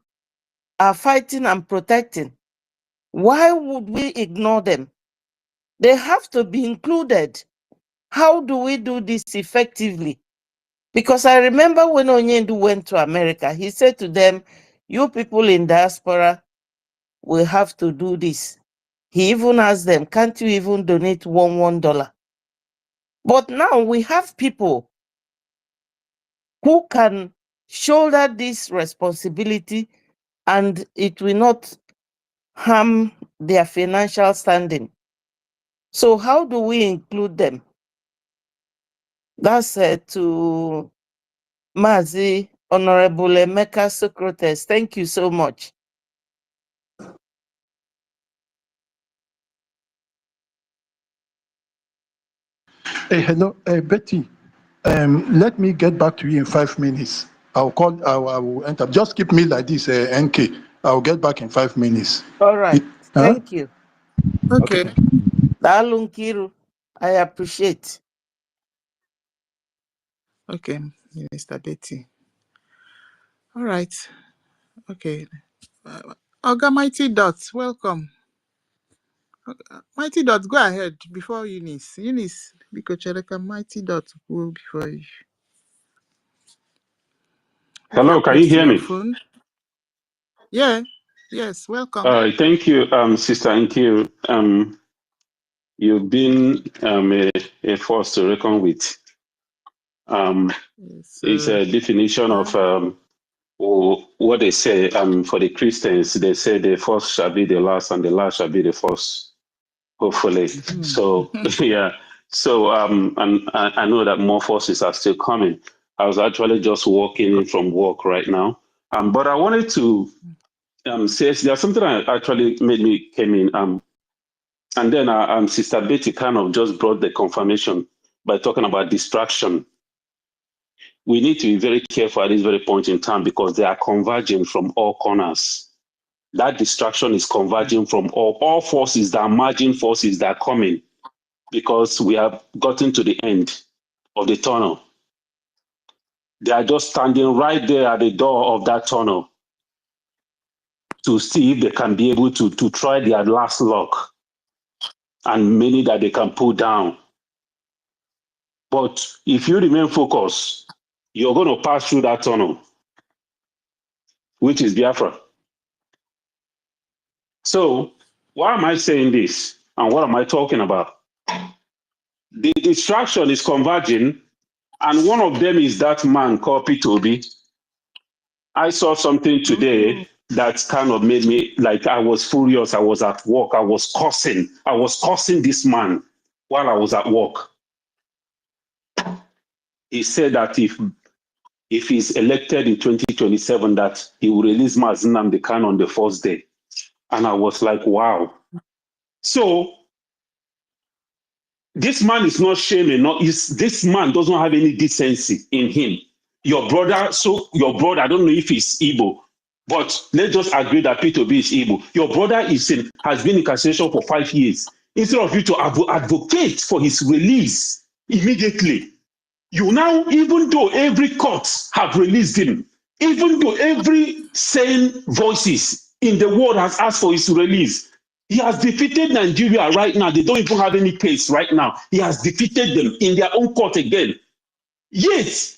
are fighting and protecting. Why would we ignore them? They have to be included. How do we do this effectively? Because I remember when Onyendu went to America, he said to them, you people in diaspora will have to do this. He even asked them, can't you even donate $1? But now we have people who can shoulder this responsibility and it will not harm their financial standing. So how do we include them? That's to Mazi, Honorable Emeka Socrates. Thank you so much. Hello, Betty. Let me get back to you in 5 minutes. I will enter. Just keep me like this, NK. I'll get back in 5 minutes. All right. Huh? Thank you. Okay. Daalụ Nkiru. I appreciate. Okay, Minister Betty. All right. Okay. Oga Mighty Dots, welcome. Mighty Dots, go ahead before Eunice. Eunice, because Chereka Mighty Dots will before you. If Hello, you're can you close to hear your me? phone. Yeah. Yes, welcome. Thank you, Sister Nkiru. You've been a force to reckon with. It's a definition of what they say for the Christians. They say the first shall be the last and the last shall be the first, hopefully. So, yeah. So, and I know that more forces are still coming. I was actually just walking in from work right now. But I wanted to say there's something that actually made me came in. And then Sister Betty kind of just brought the confirmation by talking about distraction. We need to be very careful at this very point in time because they are converging from all corners. That distraction is converging from all forces, that are margin forces that are coming because we have gotten to the end of the tunnel. They are just standing right there at the door of that tunnel to see if they can be able to try their last luck, and many that they can pull down. But if you remain focused, you're going to pass through that tunnel, which is Biafra. So why am I saying this? And what am I talking about? The distraction is converging, and one of them is that man called P2B. I saw something today that kind of made me, like, I was furious. I was at work. I was cursing this man while I was at work. He said that if he's elected in 2027, that he will release Mazinam Khan on the first day. And I was like, wow. So this man is not shaming. This man doesn't have any decency in him. Your brother, I don't know if he's Igbo, but let's just agree that P2B is Igbo. Your brother has been incarceration for 5 years. Instead of you to advocate for his release immediately, you now, even though every court have released him, even though every sane voices in the world has asked for his release, he has defeated Nigeria right now. They don't even have any case right now. He has defeated them in their own court again. Yet,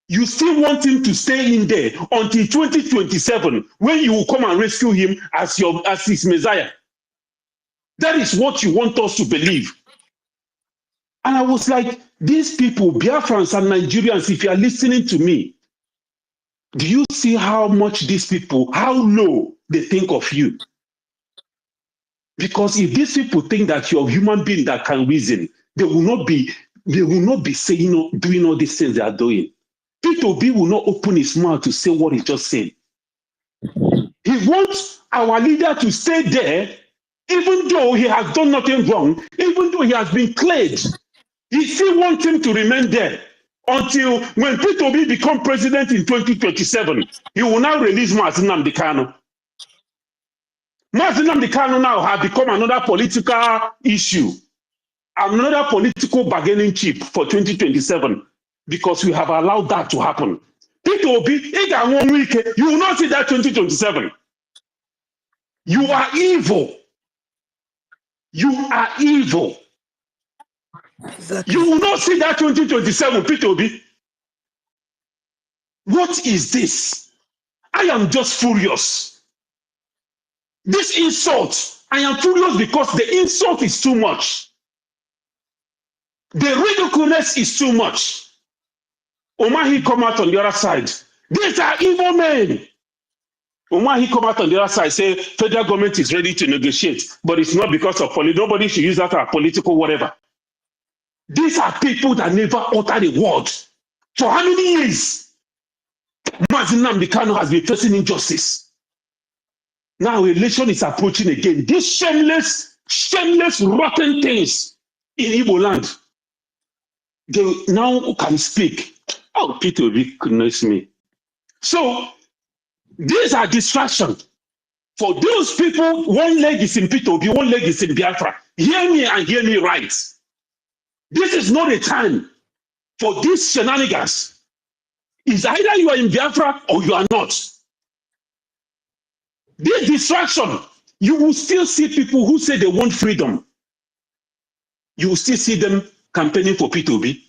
you still want him to stay in there until 2027, when you will come and rescue him as his Messiah. That is what you want us to believe. And I was like, these people, Biafrans and Nigerians, if you are listening to me, do you see how much these people, how low they think of you? Because if these people think that you're a human being that can reason, they will not be saying, doing all these things they are doing. P2B will not open his mouth to say what he just said. He wants our leader to stay there, even though he has done nothing wrong, even though he has been cleared. He still wants him to remain there until when P2B become president in 2027. He will now release Mazinam Kanu. Mazinam Kanu now has become another political issue, another political bargaining chip for 2027, because we have allowed that to happen. P2B, you will not see that 2027. You are evil. You are evil. Exactly. You will not see that 2027, P2B. What is this? I am just furious. This insult, I am furious because the insult is too much. The ridiculousness is too much. Omahi come out on the other side. These are evil men. Omahi come out on the other side, say federal government is ready to negotiate, but it's not because of politics. Nobody should use that as political whatever. These are people that never uttered a word. For how many years? Mazinam Kanu has been facing injustice. Now election is approaching again. These shameless, rotten things in Igbo land. they now can speak. Oh, Peter, goodness me. So these are distractions. For those people, one leg is in P2B, one leg is in Biafra. Hear me and hear me right. This is not a time for these shenanigans. It's either you are in Biafra or you are not. This distraction, you will still see people who say they want freedom. You will still see them campaigning for P2B.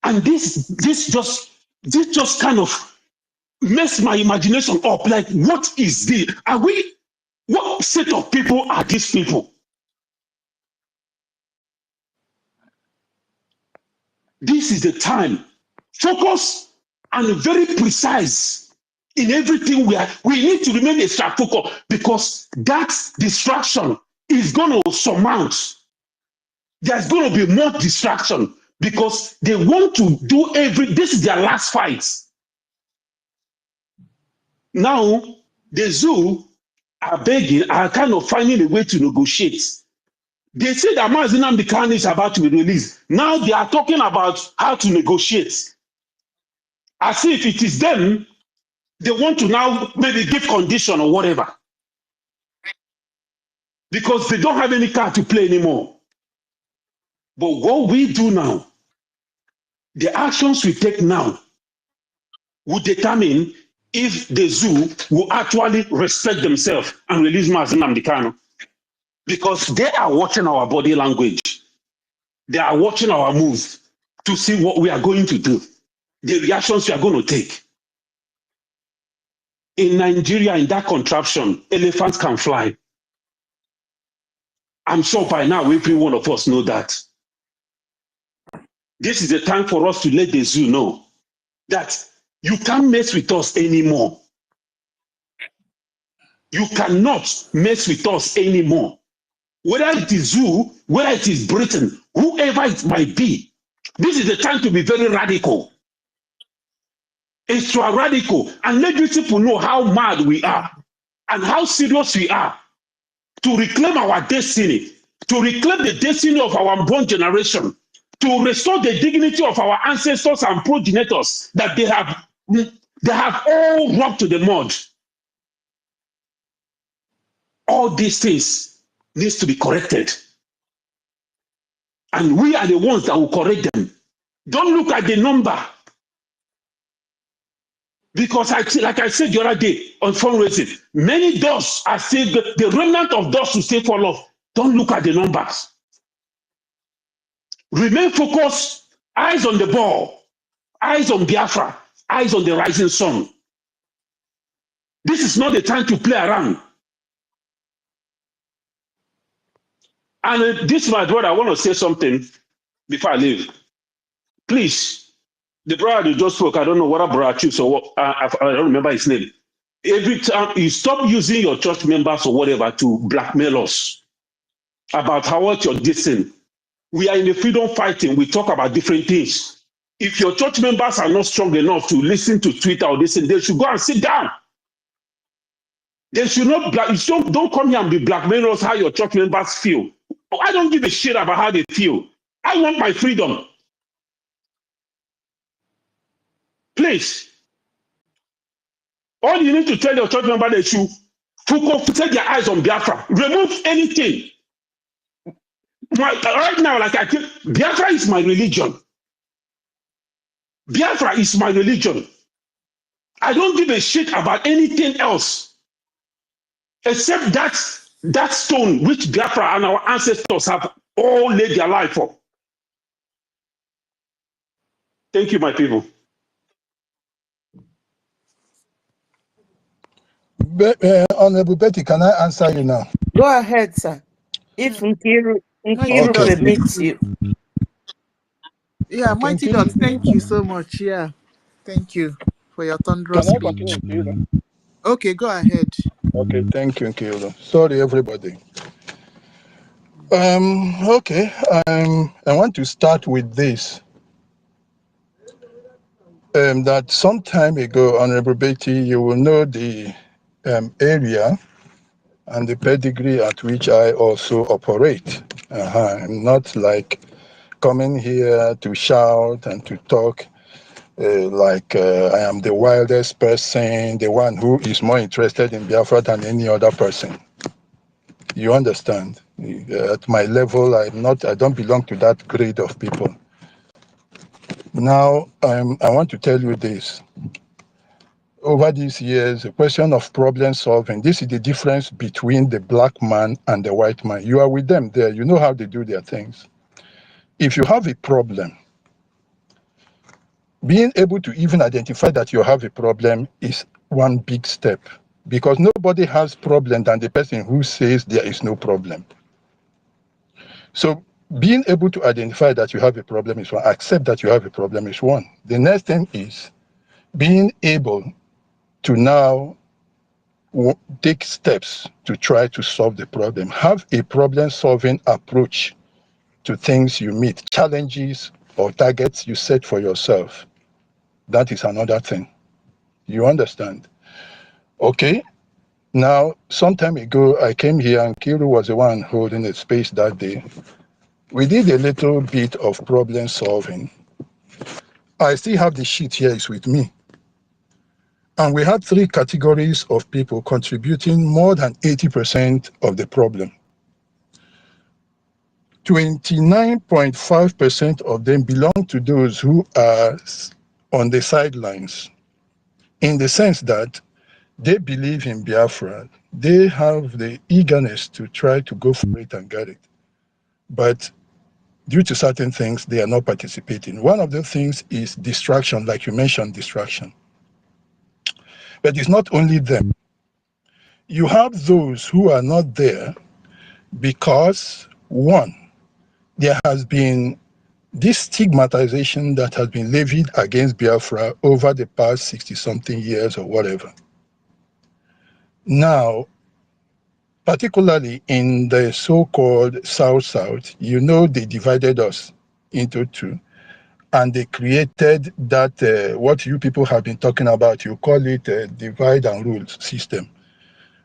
And this just kind of mess my imagination up. Like, what is this? What set of people are these people? This is the time. Focus and very precise in everything we need to remain extra focused, because that distraction is going to surmount. There's going to be more distraction because they want to do this is their last fight. Now, the zoo are kind of finding a way to negotiate. They say that Mazi Nnamdi Kanu is about to be released. Now they are talking about how to negotiate. As if it is them, they want to now maybe give condition or whatever. Because they don't have any card to play anymore. But what we do now, the actions we take now, will determine if the zoo will actually respect themselves and release Mazi Nnamdi Kanu. Because they are watching our body language. They are watching our moves to see what we are going to do, the reactions we are going to take. In Nigeria, in that contraption, elephants can fly. I'm sure by now every one of us know that. This is the time for us to let the zoo know that you can't mess with us anymore. You cannot mess with us anymore. Whether it is zoo, whether it is Britain, whoever it might be, this is the time to be very radical. Extra radical, and let these people know how mad we are and how serious we are to reclaim our destiny, to reclaim the destiny of our unborn generation, to restore the dignity of our ancestors and progenitors that they have all robbed to the mud. All these things needs to be corrected. And we are the ones that will correct them. Don't look at the number. Because like I said the other day on fundraising, many doors are still, the remnant of doors to stay for love. Don't look at the numbers. Remain focused, eyes on the ball, eyes on Biafra, eyes on the rising sun. This is not the time to play around. And this, my brother, I want to say something before I leave. Please, the brother who just spoke, I don't know what a brother choose or what, I don't remember his name. Every time you stop using your church members or whatever to blackmail us about how what you're dissing. We are in the freedom fighting. We talk about different things. If your church members are not strong enough to listen to Twitter or listen, they should go and sit down. They should not, don't come here and be blackmailing us how your church members feel. I don't give a shit about how they feel. I want my freedom. Please. All you need to tell your church member, they should focus, set their eyes on Biafra. Remove anything. Right now, like I tell, Biafra is my religion. Biafra is my religion. I don't give a shit about anything else except that stone which Biafra and our ancestors have all laid their life for. Thank you, my people. Honorable Betty, can I answer you now? Go ahead, sir. If Nkiru permits you. Yeah, Mighty Dot, thank you so much. Yeah, thank you for your thunderous Can I speech. continue? Okay, go ahead. Okay, thank you, Nkiru. Sorry, everybody. Okay, I want to start with this. That some time ago, Honorable Betty, you will know the area and the pedigree at which I also operate. I'm not like coming here to shout and to talk like I am the wildest person, the one who is more interested in Biafra than any other person. You understand? At my level, I don't belong to that grade of people. Now, I want to tell you this. Over these years, the question of problem solving, this is the difference between the black man and the white man. You are with them there. You know how they do their things. If you have a problem, being able to even identify that you have a problem is one big step, because nobody has problem than the person who says there is no problem. So being able to identify that you have a problem is one, accept that you have a problem is one. The next thing is being able to now take steps to try to solve the problem. Have a problem-solving approach to things you meet, challenges or targets you set for yourself. That is another thing. You understand? Okay. Now, some time ago, I came here and Kiru was the one holding the space that day. We did a little bit of problem solving. I still have the sheet here, it's with me. And we had 3 categories of people contributing more than 80% of the problem. 29.5% of them belong to those who are on the sidelines, in the sense that they believe in Biafra. They have the eagerness to try to go for it and get it. But due to certain things, they are not participating. One of the things is distraction, like you mentioned, distraction. But it's not only them. You have those who are not there because, one, there has been this stigmatization that has been levied against Biafra over the past 60-something years or whatever. Now, particularly in the so-called South-South, you know they divided us into 2. And they created that, what you people have been talking about, you call it a divide and rule system,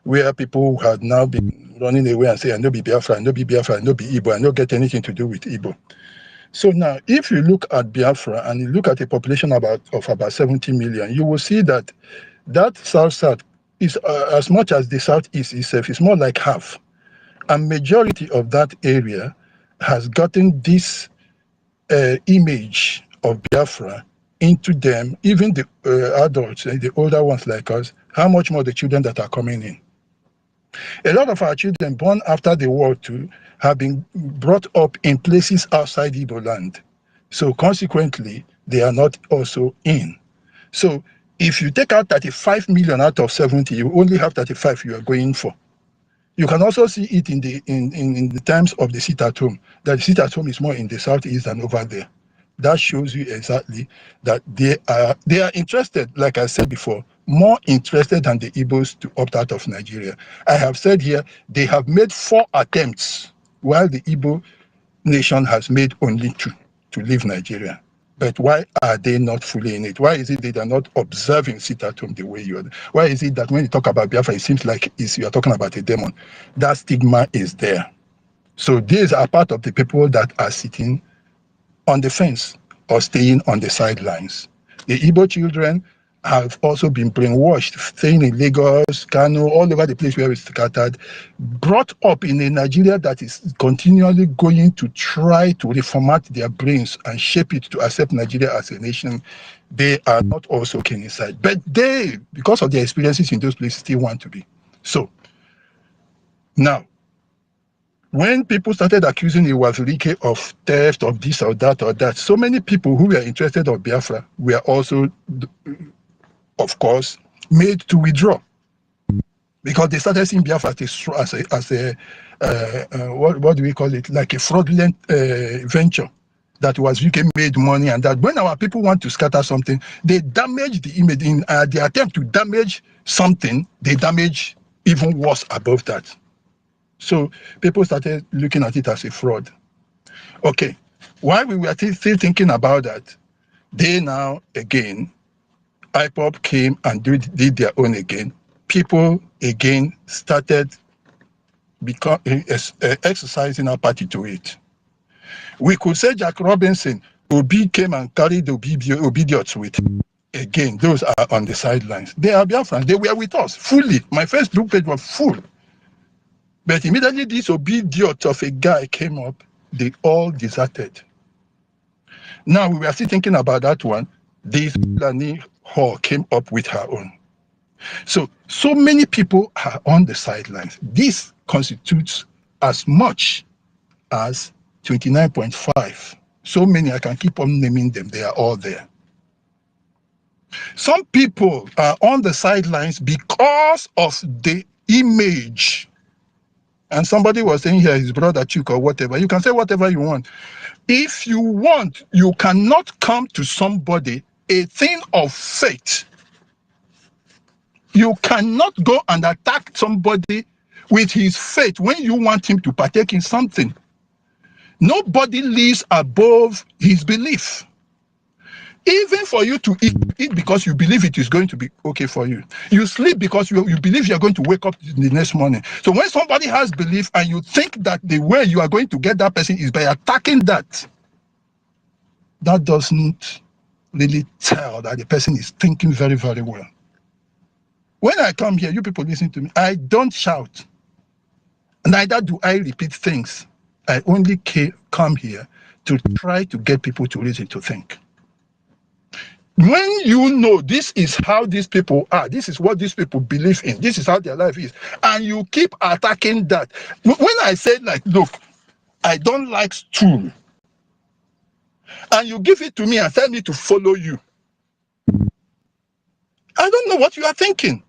where people had now been running away and saying, I no be Biafra, I no be Biafra, I no be Igbo, I no get anything to do with Igbo. So now, if you look at Biafra and you look at a population of about 70 million, you will see that that South-South is as much as the Southeast itself, is more like half. And majority of that area has gotten this image of Biafra into them, even the adults, the older ones like us, how much more the children that are coming in. A lot of our children born after the war too have been brought up in places outside Igbo land. So consequently, they are not also in. So if you take out 35 million out of 70, you only have 35 you are going for. You can also see it in the terms of the sit at home, that the sit at home is more in the southeast than over there. That shows you exactly that they are interested, like I said before, more interested than the Igbos to opt out of Nigeria. I have said here, they have made 4 attempts, while the Igbo nation has made only 2 to leave Nigeria. But why are they not fully in it? Why is it they are not observing sit at home the way you are? Why is it that when you talk about Biafra, it seems like you are talking about a demon? That stigma is there. So these are part of the people that are sitting on the fence or staying on the sidelines. The Igbo children have also been brainwashed, staying in Lagos, Kano, all over the place where it's scattered, brought up in a Nigeria that is continually going to try to reformat their brains and shape it to accept Nigeria as a nation. They are not also keen inside, but they, because of their experiences in those places, still want to be. So now, when people started accusing Iwazulike of theft, of this or that, so many people who were interested in Biafra were also, of course, made to withdraw, because they started seeing Biafra as a what do we call it, like a fraudulent venture that was UK made money, and that when our people want to scatter something, they damage the image. In the attempt to damage something, they damage even worse above that. So people started looking at it as a fraud. Okay, while we were still thinking about that, they now again, IPOP came and did their own again. People again started exercising our party to it. We could say Jack Robinson, Obi came and carried the obedience with him. Again, those are on the sidelines. They are Biafrans. They were with us fully. My Facebook page was full. But immediately this obedience of a guy came up, they all deserted. Now we were still thinking about that one. This Lani Hall came up with her own. So many people are on the sidelines. This constitutes as much as 29.5. So many, I can keep on naming them. They are all there. Some people are on the sidelines because of the image. And somebody was saying here, his brother Chuk or whatever. You can say whatever you want. If you want, you cannot come to somebody, a thing of faith. You cannot go and attack somebody with his faith when you want him to partake in something. Nobody lives above his belief. Even for you to eat because you believe it is going to be okay for you. You sleep because you believe you're going to wake up the next morning. So when somebody has belief and you think that the way you are going to get that person is by attacking that, that doesn't really tell that the person is thinking very, very well. When I come here, you people listen to me, I don't shout. Neither do I repeat things. I only come here to try to get people to reason to think. When you know this is how these people are, this is what these people believe in, this is how their life is, and you keep attacking that. When I say, like, look, I don't like stool, and you give it to me and tell me to follow you, I don't know what you are thinking.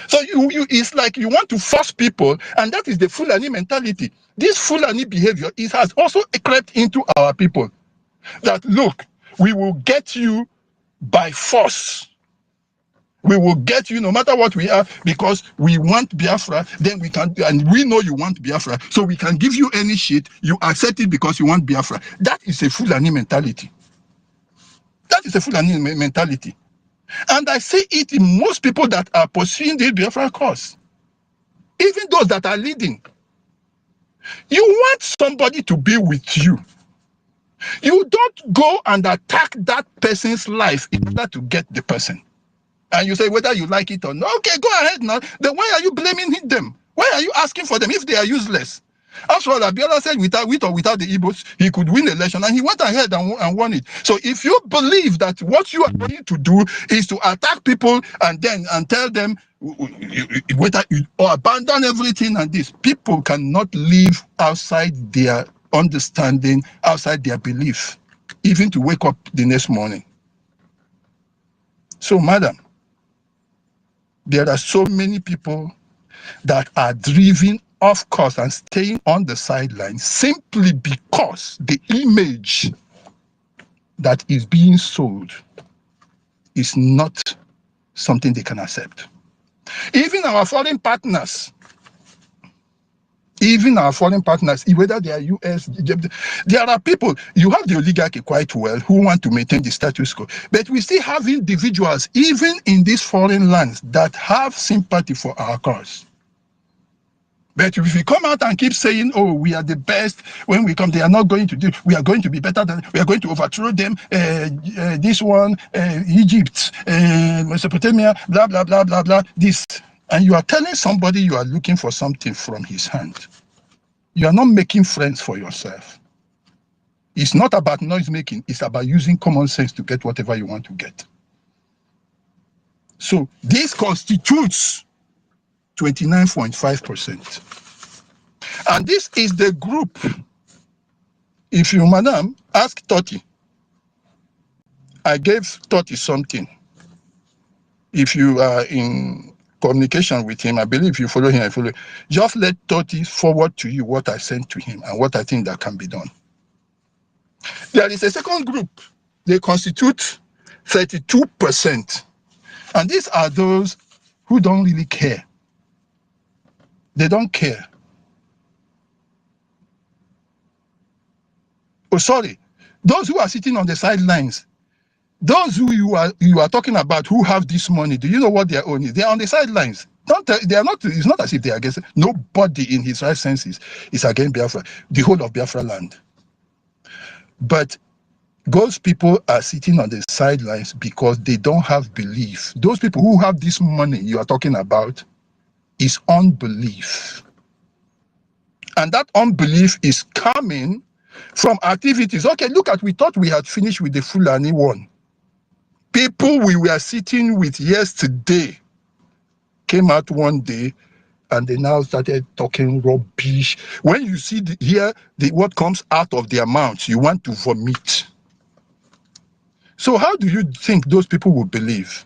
So it's like you want to force people, and that is the Fulani mentality. This Fulani behavior, it has also crept into our people. That, look, we will get you by force. We will get you no matter what we are, because we want Biafra, then we can, and we know you want Biafra, so we can give you any shit, you accept it because you want Biafra. That is a Fulani mentality. That is a Fulani mentality. And I see it in most people that are pursuing the Biafra cause. Even those that are leading. You want somebody to be with you. You don't go and attack that person's life in order to get the person. And you say whether you like it or not. Okay, go ahead now. Then why are you blaming them? Why are you asking for them if they are useless? After all, Abiola said with or without the Igbos, he could win the election, and he went ahead and won it. So if you believe that what you are going to do is to attack people and tell them whether you or abandon everything and this, people cannot live outside their understanding, outside their belief, even to wake up the next morning. So, madam, there are so many people that are driven off course and staying on the sidelines simply because the image that is being sold is not something they can accept. Even our foreign partners, whether they are US, there are people, you have the oligarchy quite well who want to maintain the status quo, but we still have individuals, even in these foreign lands, that have sympathy for our cause. But if we come out and keep saying, oh, we are the best, when we come, they are not going to do, we are going to be better than, we are going to overthrow them, this one, Egypt, Mesopotamia, blah, blah, blah, blah, blah, this. And you are telling somebody you are looking for something from his hand. You are not making friends for yourself. It's not about noise making, it's about using common sense to get whatever you want to get. So this constitutes 29.5%. And this is the group, if you, madam, ask Totti. I gave Totti something. If you are in communication with him, I believe you follow him, I follow. Just let Totti forward to you what I sent to him and what I think that can be done. There is a second group. They constitute 32%. And these are those who don't really care. They don't care. Oh, sorry. Those who are sitting on the sidelines, those who you are talking about who have this money, do you know what their own is? They are on the sidelines. They are not. It's not as if they are against. Nobody in his right senses is against Biafra. The whole of Biafra land. But those people are sitting on the sidelines because they don't have belief. Those people who have this money you are talking about is unbelief. And that unbelief is coming from activities. Okay, look at, we thought we had finished with the Fulani one. People we were sitting with yesterday came out one day and they now started talking rubbish. When you see what comes out of their mouths, you want to vomit. So how do you think those people will believe?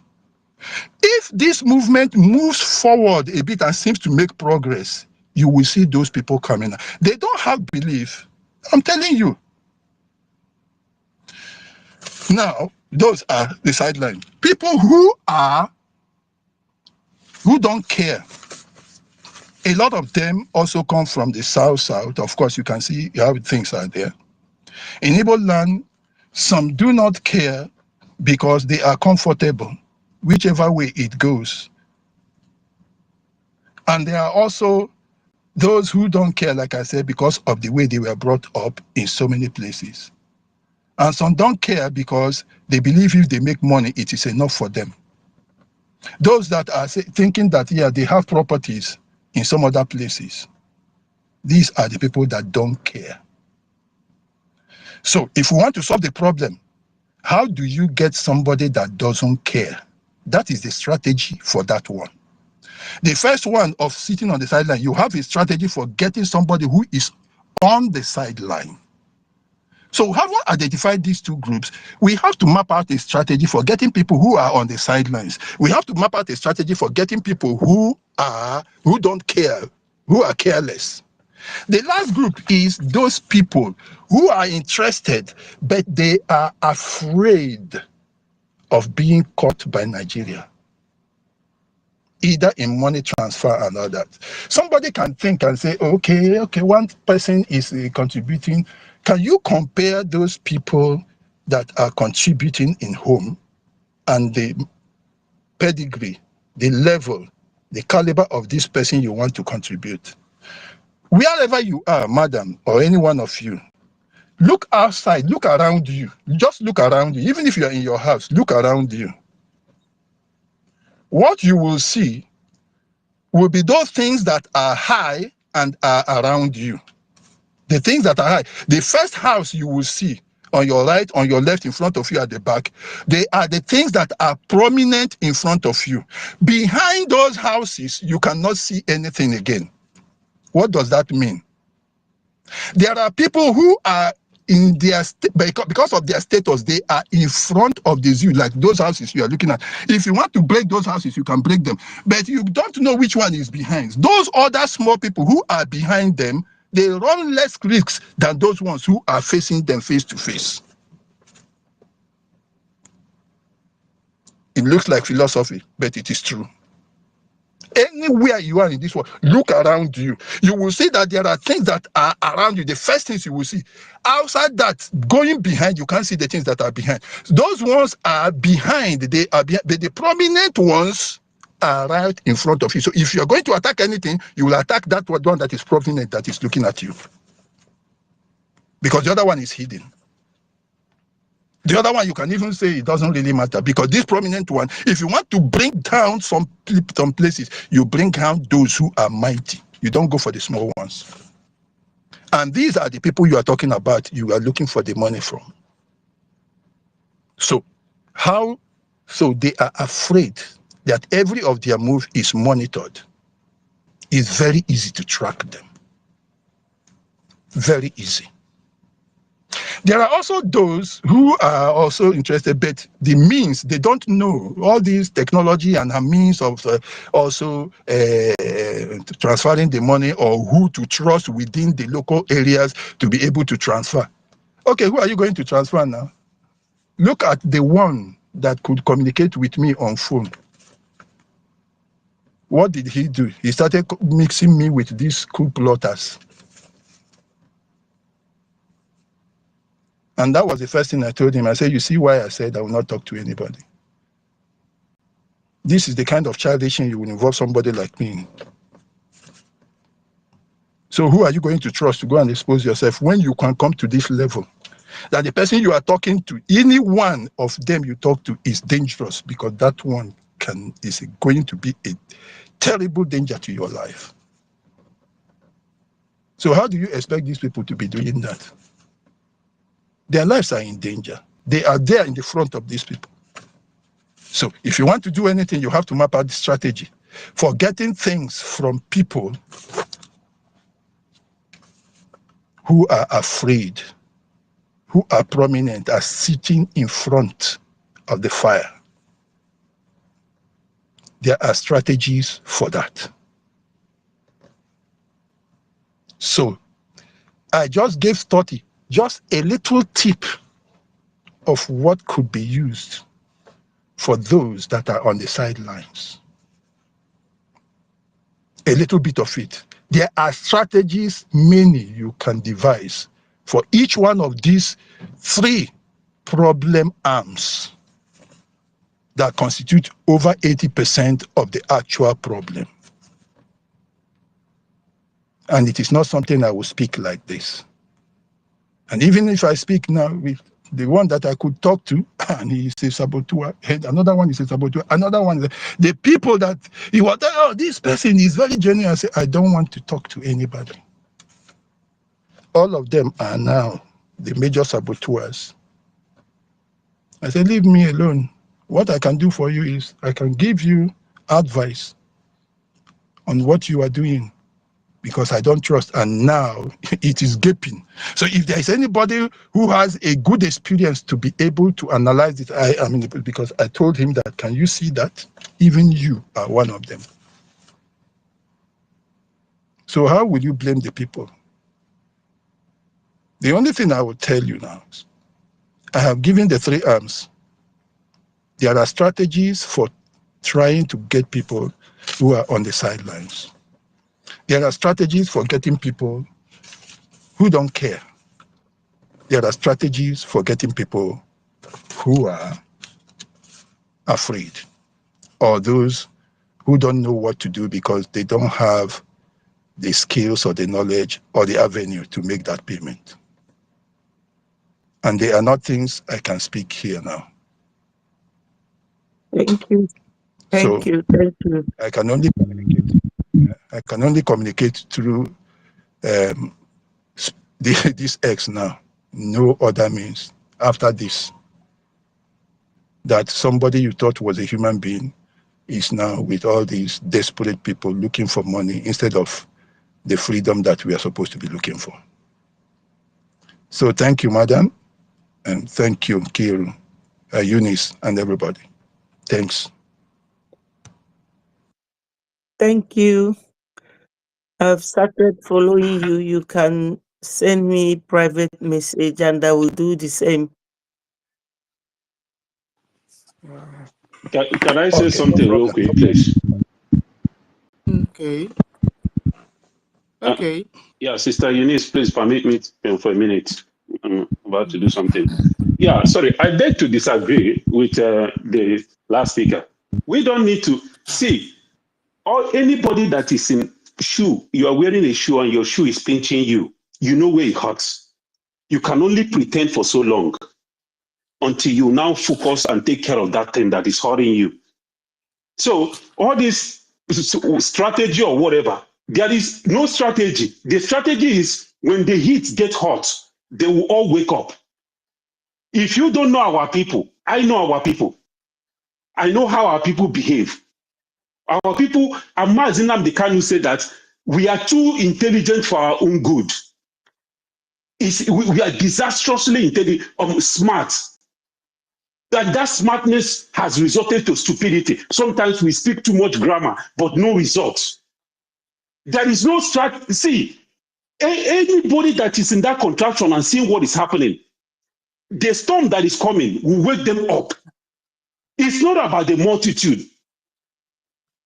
If this movement moves forward a bit and seems to make progress, you will see those people coming. They don't have belief. I'm telling you. Now, those are the sideline. People who don't care. A lot of them also come from the south. Of course, you can see how things are there. In Igbo land, some do not care because they are comfortable, whichever way it goes. And there are also those who don't care, like I said, because of the way they were brought up in so many places. And some don't care because they believe if they make money, it is enough for them. Those that are thinking that, yeah, they have properties in some other places, these are the people that don't care. So if we want to solve the problem, how do you get somebody that doesn't care? That is the strategy for that one. The first one of sitting on the sideline, you have a strategy for getting somebody who is on the sideline. So having identified these two groups, we have to map out a strategy for getting people who are on the sidelines. We have to map out a strategy for getting people who don't care, who are careless. The last group is those people who are interested, but they are afraid of being caught by Nigeria, either in money transfer and all that. Somebody can think and say, okay, one person is contributing. Can you compare those people that are contributing in home and the pedigree, the level, the caliber of this person you want to contribute? Wherever you are, madam, or any one of you, look outside, look around you. Just look around you. Even if you are in your house, look around you. What you will see will be those things that are high and are around you. The things that are high. The first house you will see on your right, on your left, in front of you at the back, they are the things that are prominent in front of you. Behind those houses, you cannot see anything again. What does that mean? There are people who are in their because of their status, they are in front of the zoo, like those houses you are looking at. If you want to break those houses, you can break them, but you don't know which one is behind. Those other small people who are behind them, they run less risks than those ones who are facing them face to face. It looks like philosophy, but it is true. Anywhere you are in this world, look around you. You will see that there are things that are around you. The first things you will see. Outside that, going behind, you can't see the things that are behind. Those ones are behind. They are behind, but the prominent ones are right in front of you. So if you're going to attack anything, you will attack that one that is prominent, that is looking at you. Because the other one is hidden. The other one, you can even say it doesn't really matter, because this prominent one, if you want to bring down some places, you bring down those who are mighty. You don't go for the small ones. And these are the people you are talking about, you are looking for the money from. So they are afraid that every of their move is monitored. It's very easy to track them. Very easy. There are also those who are also interested, but the means, they don't know all these technology and a means of also transferring the money, or who to trust within the local areas to be able to transfer. Okay, who are you going to transfer now? Look at the one that could communicate with me on phone. What did he do? He started mixing me with these coup plotters. And that was the first thing I told him. I said, you see why I said I will not talk to anybody. This is the kind of childish thing you will involve somebody like me in. So who are you going to trust to go and expose yourself when you can come to this level? that the person you are talking to, any one of them you talk to, is dangerous, because that one is going to be a terrible danger to your life. So how do you expect these people to be doing that? Their lives are in danger. They are there in the front of these people. So if you want to do anything, you have to map out the strategy for getting things from people who are afraid, who are prominent, are sitting in front of the fire. There are strategies for that. So I just gave 30, just a little tip of what could be used for those that are on the sidelines. A little bit of it. There are strategies, many you can devise for each one of these 3 problem arms that constitute over 80% of the actual problem. And it is not something I will speak like this. And even if I speak now with the one that I could talk to, and he is a saboteur, and another one is a saboteur, another one is the people that you are, oh, this person is very genuine. I say, I don't want to talk to anybody. All of them are now the major saboteurs. I said, leave me alone. What I can do for you is I can give you advice on what you are doing, because I don't trust, and now it is gaping. So if there is anybody who has a good experience to be able to analyze it, I mean, because I told him that, can you see that? Even you are one of them. So how will you blame the people? The only thing I will tell you now is, I have given the 3 arms. There are strategies for trying to get people who are on the sidelines. There are strategies for getting people who don't care. There are strategies for getting people who are afraid, or those who don't know what to do because they don't have the skills or the knowledge or the avenue to make that payment. And they are not things I can speak here now. Thank you. Thank you. Thank you. I can only communicate through this X now. No other means. After this, that somebody you thought was a human being is now with all these desperate people looking for money instead of the freedom that we are supposed to be looking for. So thank you, madam, and thank you, Kiru, Eunice, and everybody. Thanks. Thank you. I've started following you. You can send me private message and I will do the same. Can I say something real quick, please? Okay. Okay. Yeah, Sister Eunice, please permit me for a minute. I'm about to do something. Yeah, sorry, I beg to disagree with the last speaker. We don't need to see, or anybody that is in shoe, you are wearing a shoe and your shoe is pinching you, you know where it hurts. You can only pretend for so long until you now focus and take care of that thing that is hurting you. So all this strategy or whatever, there is no strategy. The strategy is when the heat gets hot, they will all wake up. If you don't know our people, I know our people. I know how our people behave. Our people, Amazinam Dekanu said that we are too intelligent for our own good. We are disastrously intelligent, smart. That smartness has resulted to stupidity. Sometimes we speak too much grammar, but no results. There is no strategy. See, anybody that is in that contraction and seeing what is happening, the storm that is coming will wake them up. It's not about the multitude.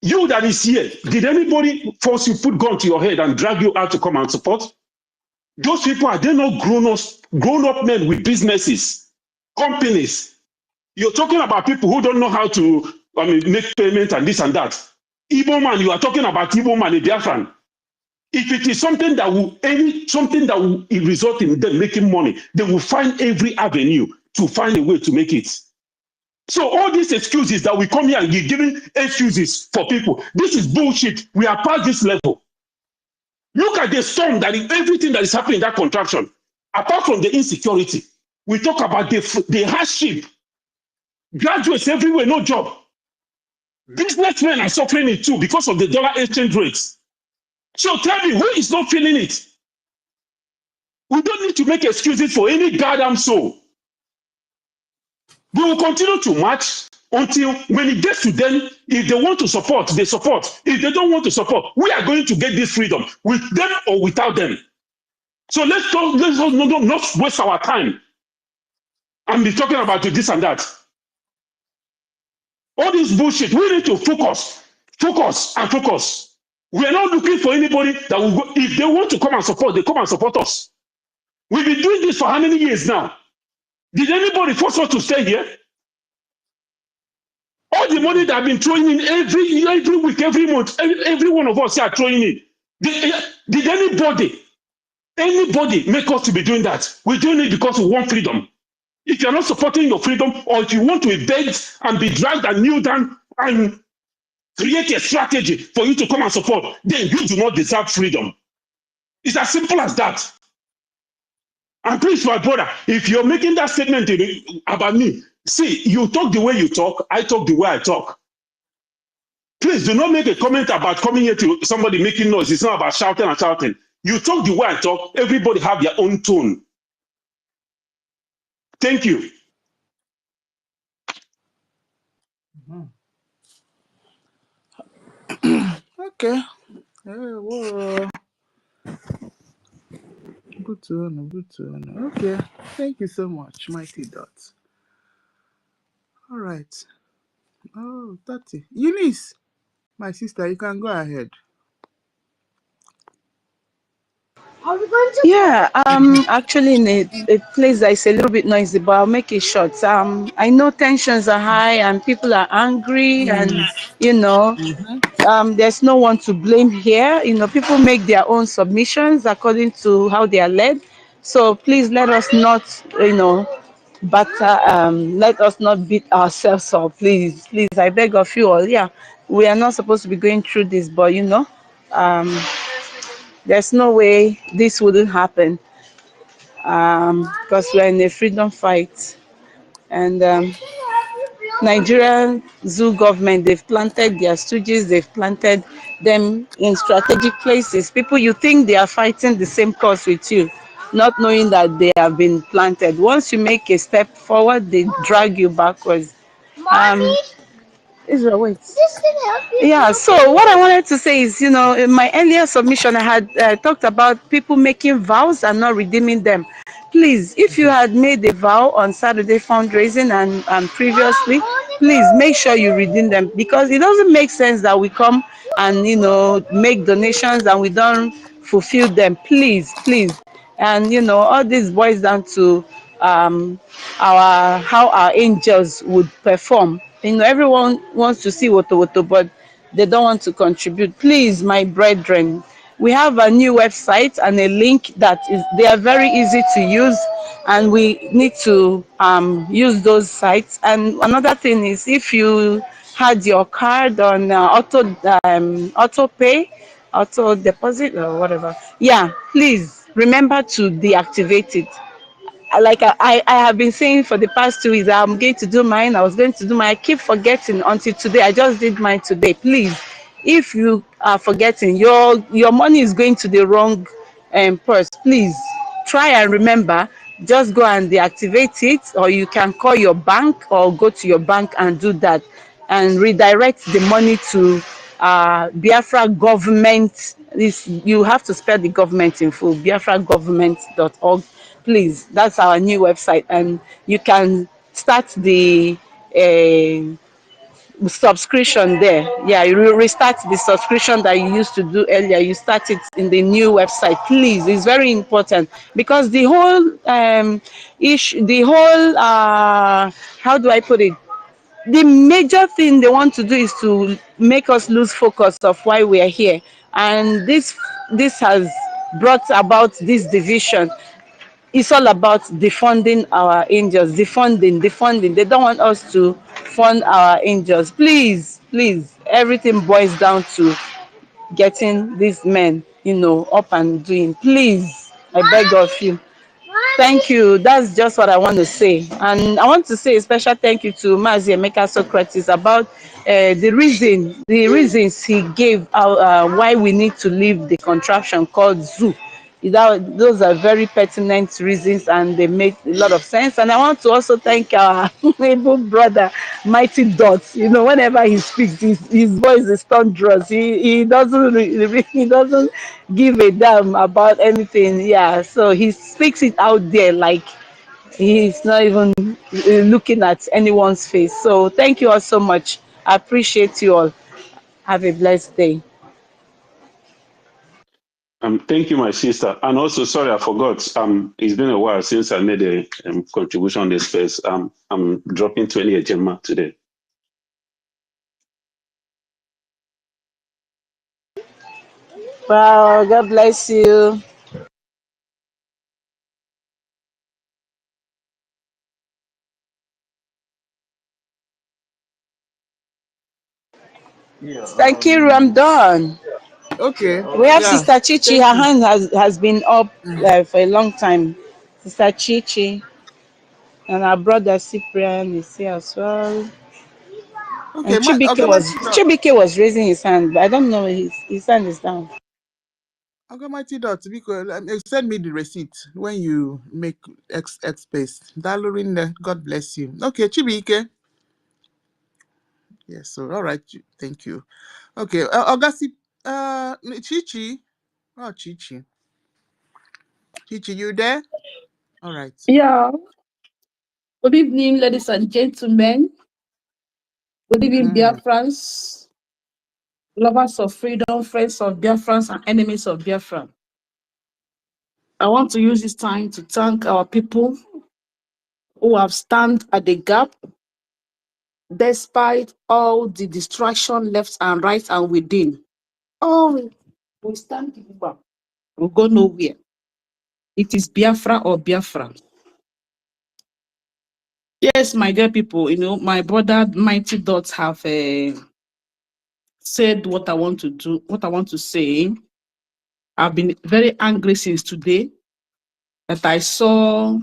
You that is here, did anybody force you, put gun to your head and drag you out to come and support? Those people, are they not grown-up men with businesses, companies? You're talking about people who don't know how to make payment and this and that. Igbo man, you are talking about Igbo man, a Biafran. If it is something that will result in them making money, they will find every avenue to find a way to make it. So all these excuses that we come here and give, giving excuses for people, this is bullshit. We are past this level. Look at the storm that is everything that is happening in that contraction. Apart from the insecurity, we talk about the hardship. Graduates everywhere, no job. Businessmen are suffering it too because of the dollar exchange rates. So tell me, who is not feeling it? We don't need to make excuses for any goddamn soul. We will continue to march until when it gets to them, if they want to support, they support. If they don't want to support, we are going to get this freedom with them or without them. So let's not waste our time and be talking about this and that. All this bullshit, we need to focus and focus. We are not looking for anybody that will go. If they want to come and support, they come and support us. We've been doing this for how many years now? Did anybody force us to stay here? All the money that I've been throwing in every week, every month, every one of us are throwing in. Did anybody make us to be doing that? We're doing it because we want freedom. If you're not supporting your freedom, or if you want to be begged and be dragged and kneel down and create a strategy for you to come and support, then you do not deserve freedom. It's as simple as that. And please, my brother, if you're making that statement about me, see, you talk the way you talk, I talk the way I talk. Please do not make a comment about coming here to somebody making noise. It's not about shouting and shouting. You talk the way I talk, everybody have their own tone. Thank you. Okay. Whoa. Good to know, good to know. Okay. Thank you so much, Mighty Dot. All right. Oh, 30. Eunice, my sister, you can go ahead. Are we going to? Yeah, actually in a place that is a little bit noisy, but I'll make it short. I know tensions are high and people are angry, and you know, there's no one to blame here. You know, people make their own submissions according to how they are led. So please let us not, you know, let us not beat ourselves up. Please, I beg of you all. Yeah, we are not supposed to be going through this, but you know, um, there's no way this wouldn't happen because we're in a freedom fight. And Nigerian zoo government, they've planted their stooges, they've planted them in strategic places. People, you think they are fighting the same cause with you, not knowing that they have been planted. Once you make a step forward, they drag you backwards. Israel, wait. This can help you. Yeah, so what I wanted to say is, you know, in my earlier submission, I had talked about people making vows and not redeeming them. Please, if you had made a vow on Saturday fundraising and previously, please make sure you redeem them, because it doesn't make sense that we come and, you know, make donations and we don't fulfill them. Please. And, you know, all this boils down to how our angels would perform. You know, everyone wants to see Woto, but they don't want to contribute. Please, my brethren, we have a new website and a link they are very easy to use, and we need to use those sites. And another thing is, if you had your card on auto pay, auto deposit or whatever, yeah, please remember to deactivate it. Like I have been saying for the past 2 weeks, I'm going to do mine. I was going to do mine. I keep forgetting until today. I just did mine today. Please, if you are forgetting, your money is going to the wrong purse. Please try and remember. Just go and deactivate it, or you can call your bank or go to your bank and do that, and redirect the money to Biafra government. You have to spell the government in full, biafragovernment.org. Please, that's our new website, and you can start the subscription there. Yeah, you will restart the subscription that you used to do earlier. You start it in the new website. Please, it's very important, because the whole how do I put it? The major thing they want to do is to make us lose focus of why we are here. and this has brought about this division. It's all about defunding our angels, defunding. They don't want us to fund our angels. Please, everything boils down to getting these men, up and doing. Please, I beg of you. Thank you. That's just what I want to say. And I want to say a special thank you to Mazi Emeka Socrates about the reasons he gave why we need to leave the contraption called zoo. Those are very pertinent reasons and they make a lot of sense. And I want to also thank our able brother, Mighty Dots. Whenever he speaks, his voice is thunderous. He doesn't give a damn about anything. Yeah, so he speaks it out there like he's not even looking at anyone's face. So thank you all so much. I appreciate you all. Have a blessed day. Thank you, my sister. And also, sorry, I forgot. It's been a while since I made a contribution on this space. I'm dropping 20 HMA today. Wow, God bless you. Thank you, I'm done. Okay. We have Yeah. Sister Chichi. Thank Her you. hand has been up for a long time. Sister Chichi and our brother Cyprian is here as well. Okay, And my Chibike was raising his hand, but I don't know his hand is down. Mighty Dot, send me the receipt when you make X space. Dalorin, God bless you. Okay, Chibike. Yes, so all right, thank you. Okay, August, Chichi. Oh, Chichi, you there? All right. Yeah. Good evening, ladies and gentlemen. Good evening, Biafrans, lovers of freedom, friends of Biafrans, and enemies of Biafra. I want to use this time to thank our people who have stand at the gap despite all the distraction left and right and within. Oh, we stand in the gap. We'll go nowhere. It is Biafra or Biafra. Yes, my dear people, my brother Mighty Dots have said what I want to do, what I want to say. I've been very angry since today that I saw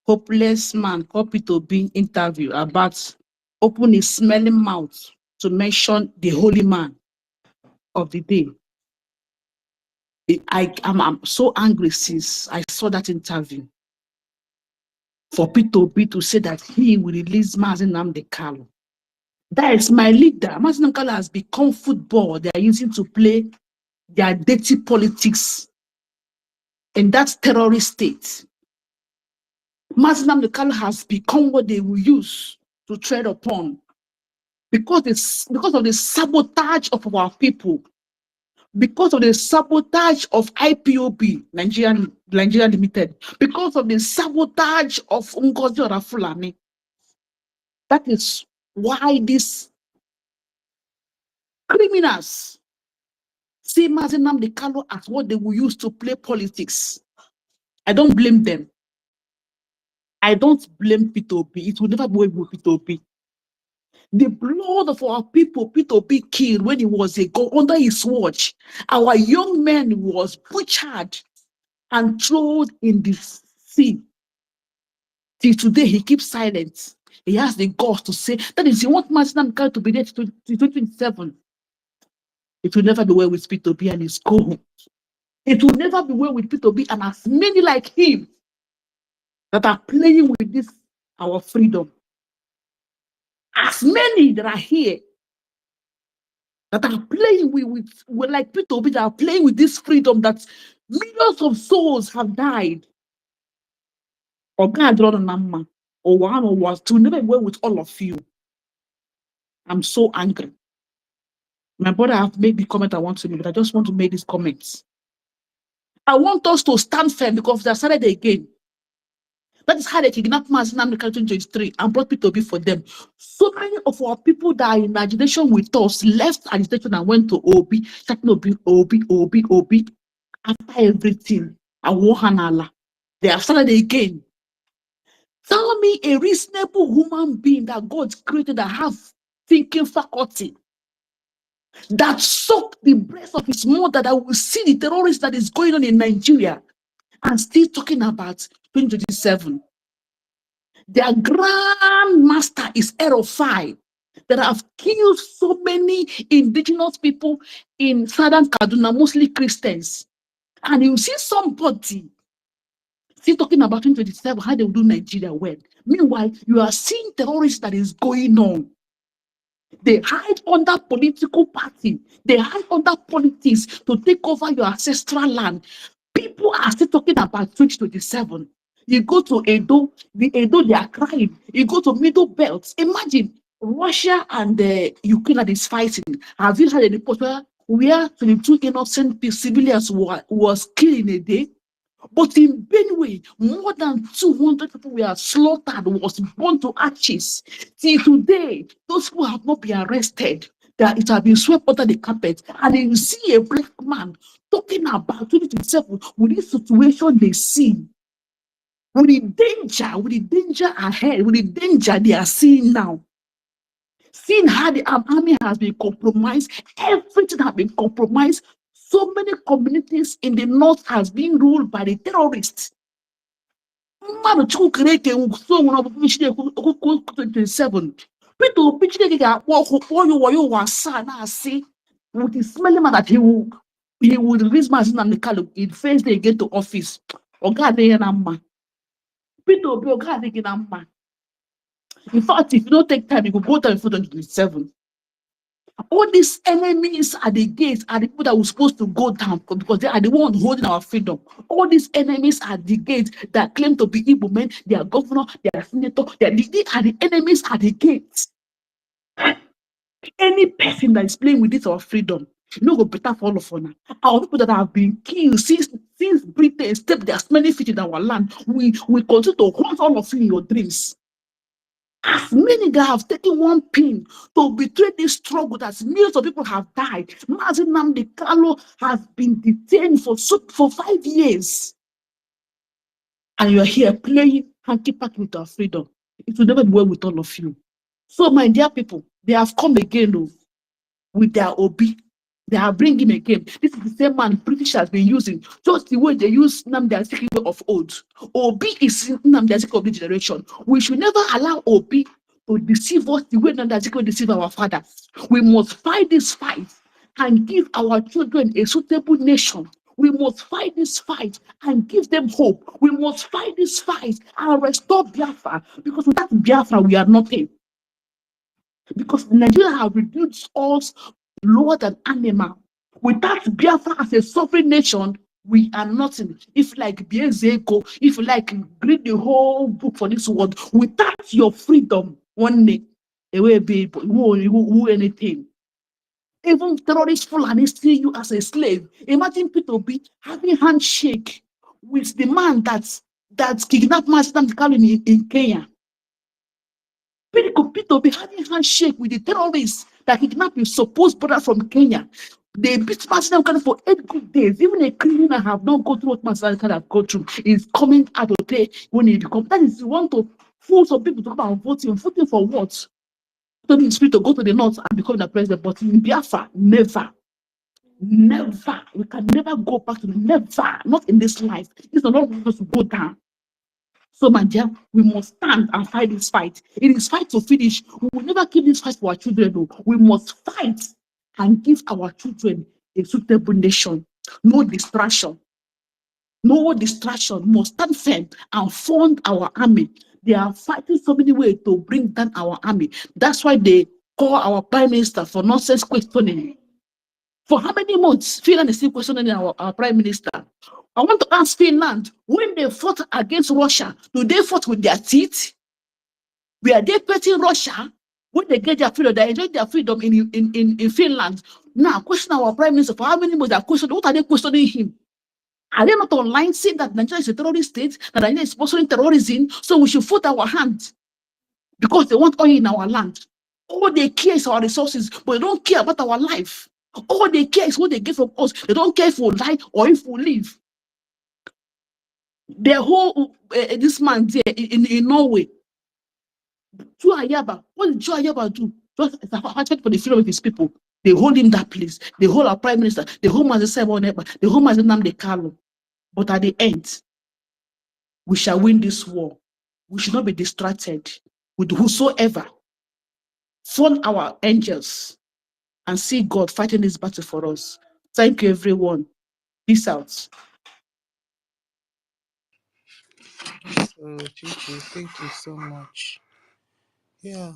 hopeless man copy to be interview about open his smelling mouth to mention the holy man of the day. I'm so angry since I saw that interview. For P2B to say that he will release Mazi Nnamdi Kanu. That is my leader. Mazi Nnamdi Kanu has become football they are using to play their dirty politics in that terrorist state. Mazi Nnamdi Kanu has become what they will use to tread upon because of the sabotage of our people, because of the sabotage of IPOB, Nigeria Limited, because of the sabotage of NGOZI or Fulani. That is why these criminals see Mazi Nnamdi Kanu as what they will use to play politics. I don't blame them. I don't blame P2P. It will never be with P2P. The blood of our people, P2P killed when he was a girl under his watch. Our young man was butchered and thrown in the sea. Till today, he keeps silent. He has the guts to say that if you want Mazi Nnamdi Kanu to be there to 2027, it will never be well with P2P and his co. It will never be well with P2P and as many like him that are playing with this, our freedom. As many that are here that are playing with like P2P that are playing with this freedom that millions of souls have died. Or God, or one or was to never work with all of you. I'm so angry. My brother have made the comment I want to make, but I just want to make these comments. I want us to stand firm because they started again. That is how they kidnapped Mazi Nnamdi Kanu 2023 and brought P2B for them. So many of our people that are in agitation with us left agitation and went to Obi, starting Obi. After everything, they have started again. Tell me a reasonable human being that God created that have thinking faculty, that suck the breath of his mother, that will see the terrorists that is going on in Nigeria and still talking about 2027. Their grand master is Erofai that have killed so many indigenous people in southern Kaduna, mostly Christians. And you see somebody still talking about 2027, how they will do Nigeria well. Meanwhile, you are seeing terrorists that is going on. They hide under political party. They hide under politics to take over your ancestral land. People are still talking about 2027. You go to Edo, they are crying. You go to Middle Belt. Imagine Russia and Ukraine that is fighting. Have you heard a report where 22 innocent civilians was killed in a day? But in Benue, more than 200 people were slaughtered, was burned to ashes. Till today, those who have not been arrested, that it has been swept under the carpet. And then you see a black man talking about 2027 with this situation they see. With the danger ahead, with the danger they are seeing now. Seeing how the army has been compromised, everything has been compromised. So many communities in the north has been ruled by the terrorists. Mmadụ Chukwu kere eke so nwere ọbụbụ Chineke 27. Peter Obi Chineke ga-akpọ ọkụ kpọọ ya ụwa ya ụwa asaa na-asị with the smelling man that he will release Mazi Nnamdi Kanu in first day get to office. Ọ ga-adịghị na mma. Peter Obi ọ ga-adịghị na mma. In fact, if you don't take time, you will go down before 2027. All these enemies at the gates are the people that were supposed to go down because they are the ones holding our freedom. All these enemies at the gates that claim to be Igbo men, they are governor, they are senator, they are the enemies at the gates. Any person that is playing with this our freedom, you know, go better for all of us now. Our people that have been killed since Britain stepped their smelling feet in our land, we continue to haunt all of you in your dreams. As many that have taken one pin to betray this struggle, that millions of people have died. Mazi Nnamdi Kanu has been detained for 5 years. And you are here playing hanky-panky with our freedom. It will never be well with all of you. So, my dear people, they have come again with their OB. They are bringing again. This is the same man British has been using, just the way they use Nnamdi Azikiwe of old. OB is Nnamdi Azikiwe of the generation. We should never allow OB to deceive us the way Nnamdi Azikiwe deceived our fathers. We must fight this fight and give our children a suitable nation. We must fight this fight and give them hope. We must fight this fight and restore Biafra, because without Biafra, we are nothing. Because Nigeria have reduced us lower than animal. Without Biafra as a sovereign nation, we are nothing. If like Biezeko, if you like read the whole book for this world, without your freedom, one day, it will be anything. Even terrorist Fulani see you as a slave. Imagine P2B having handshake with the man that kidnapped Mazi Nnamdi Kanu in Kenya. P2B having handshake with the terrorists that kidnapped his supposed brother from Kenya. They beat Mazi Nnamdi Kanu for 8 good days. Even a criminal have not gone through what Mazi Nnamdi Kanu have gone through. Is coming out to play when he becomes. That is, you want to fool some people to come out voting. Voting for what? To be spirit to go to the north and become the president. But in Biafra, never. Never. We can never go back to never. Not in this life. It's not supposed to go down. So, my dear, we must stand and fight this fight. It is fight to finish. We will never keep this fight for our children. No. We must fight and give our children a suitable nation. No distraction. No distraction. We must stand firm and fund our army. They are fighting so many ways to bring down our army. That's why they call our prime minister for nonsense questioning. For how many months Finland is still questioning our prime minister? I want to ask Finland, when they fought against Russia, do they fight with their teeth? Were they petting Russia? When they get their freedom, they enjoy their freedom in Finland. Now, question our prime minister, for how many months they are questioning, what are they questioning him? Are they not online saying that Nigeria is a terrorist state, that Nigeria is sponsoring terrorism, so we should fold our hands because they want oil in our land? All they care is our resources, but they don't care about our life. All they care is what they get from us. They don't care if we die or if we live. The whole this man there in Norway, Joe Ayaba, what did Joe Ayaba do? Just fighting for the freedom of his people. They hold him that place. They hold our prime minister. They hold Mazi Simon Ekpa. They hold Mazi Nnamdi Kanu. But at the end, we shall win this war. We should not be distracted with whosoever. Fund our angels and see God fighting this battle for us. Thank you, everyone. Peace out. So, Chichi, thank you so much. Yeah.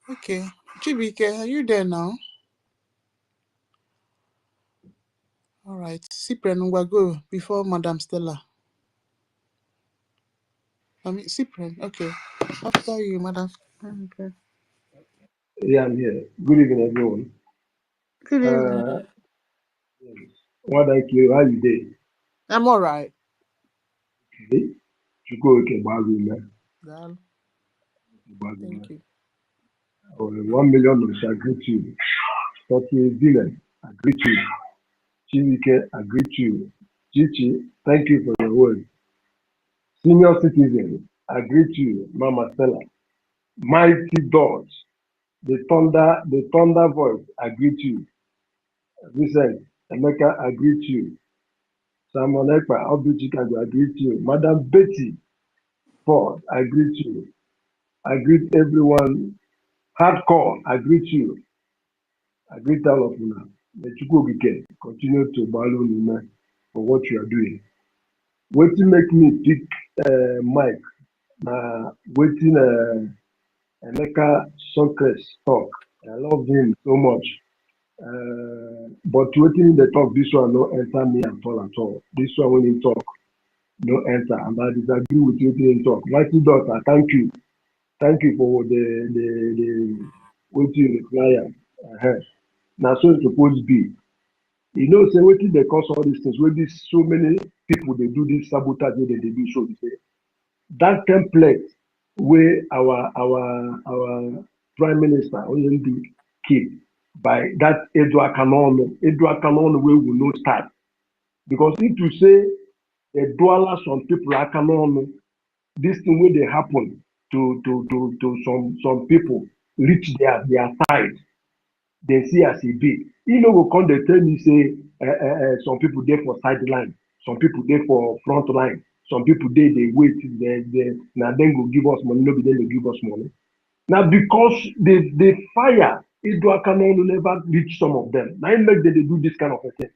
Okay. Chibike, are you there now? All right. Cyprian, we'll go before Madam Stella. Cyprian. Okay. After you, Madam. Okay. Yeah, I'm here. Good evening, everyone. Good evening. What I clear, how you day? I'm all right. Okay. You go okay, Bagula. Dal. Bagula. Thank you. 1 million I agree to you. 40 billion, agree to you. Chivike, agree to you. Chichi, thank you for your word. Senior citizen, agree to you. Mama Stella. Mighty dogs, the thunder voice, agree to you. Vincent, Emeka, agree to you. Simon Ekpa, Obi Chicago, agree to you. Madam Betty Ford, agree to you. Agree to everyone. Hardcore, agree to you. Agree to all of you now. Let you go again. Continue to value me for what you are doing. Waiting make me pick Mike. Waiting Emeka Socrates talk. I love him so much. But waiting the talk, this one no enter me at all. This one when he talk, no enter. And I disagree with you when he talk. Mighty daughter, thank you. Thank you for the what you reply. Now so it's supposed to be. You know, say waiting they cause all these things. Where this so many people they do this sabotage they do so they say that template where our prime minister only keep by that Edward Canon where we no start. Because if you say a dollar some people are canon, this thing where they happen to some people reach their side, they see as it be. You know, will come they tell me say some people there for sideline, some people there for front line, some people there they wait, they now then go give us money, no be then they give us money. Now because the fire, Edward Canon will never reach some of them. Now it make them they do this kind of a thing.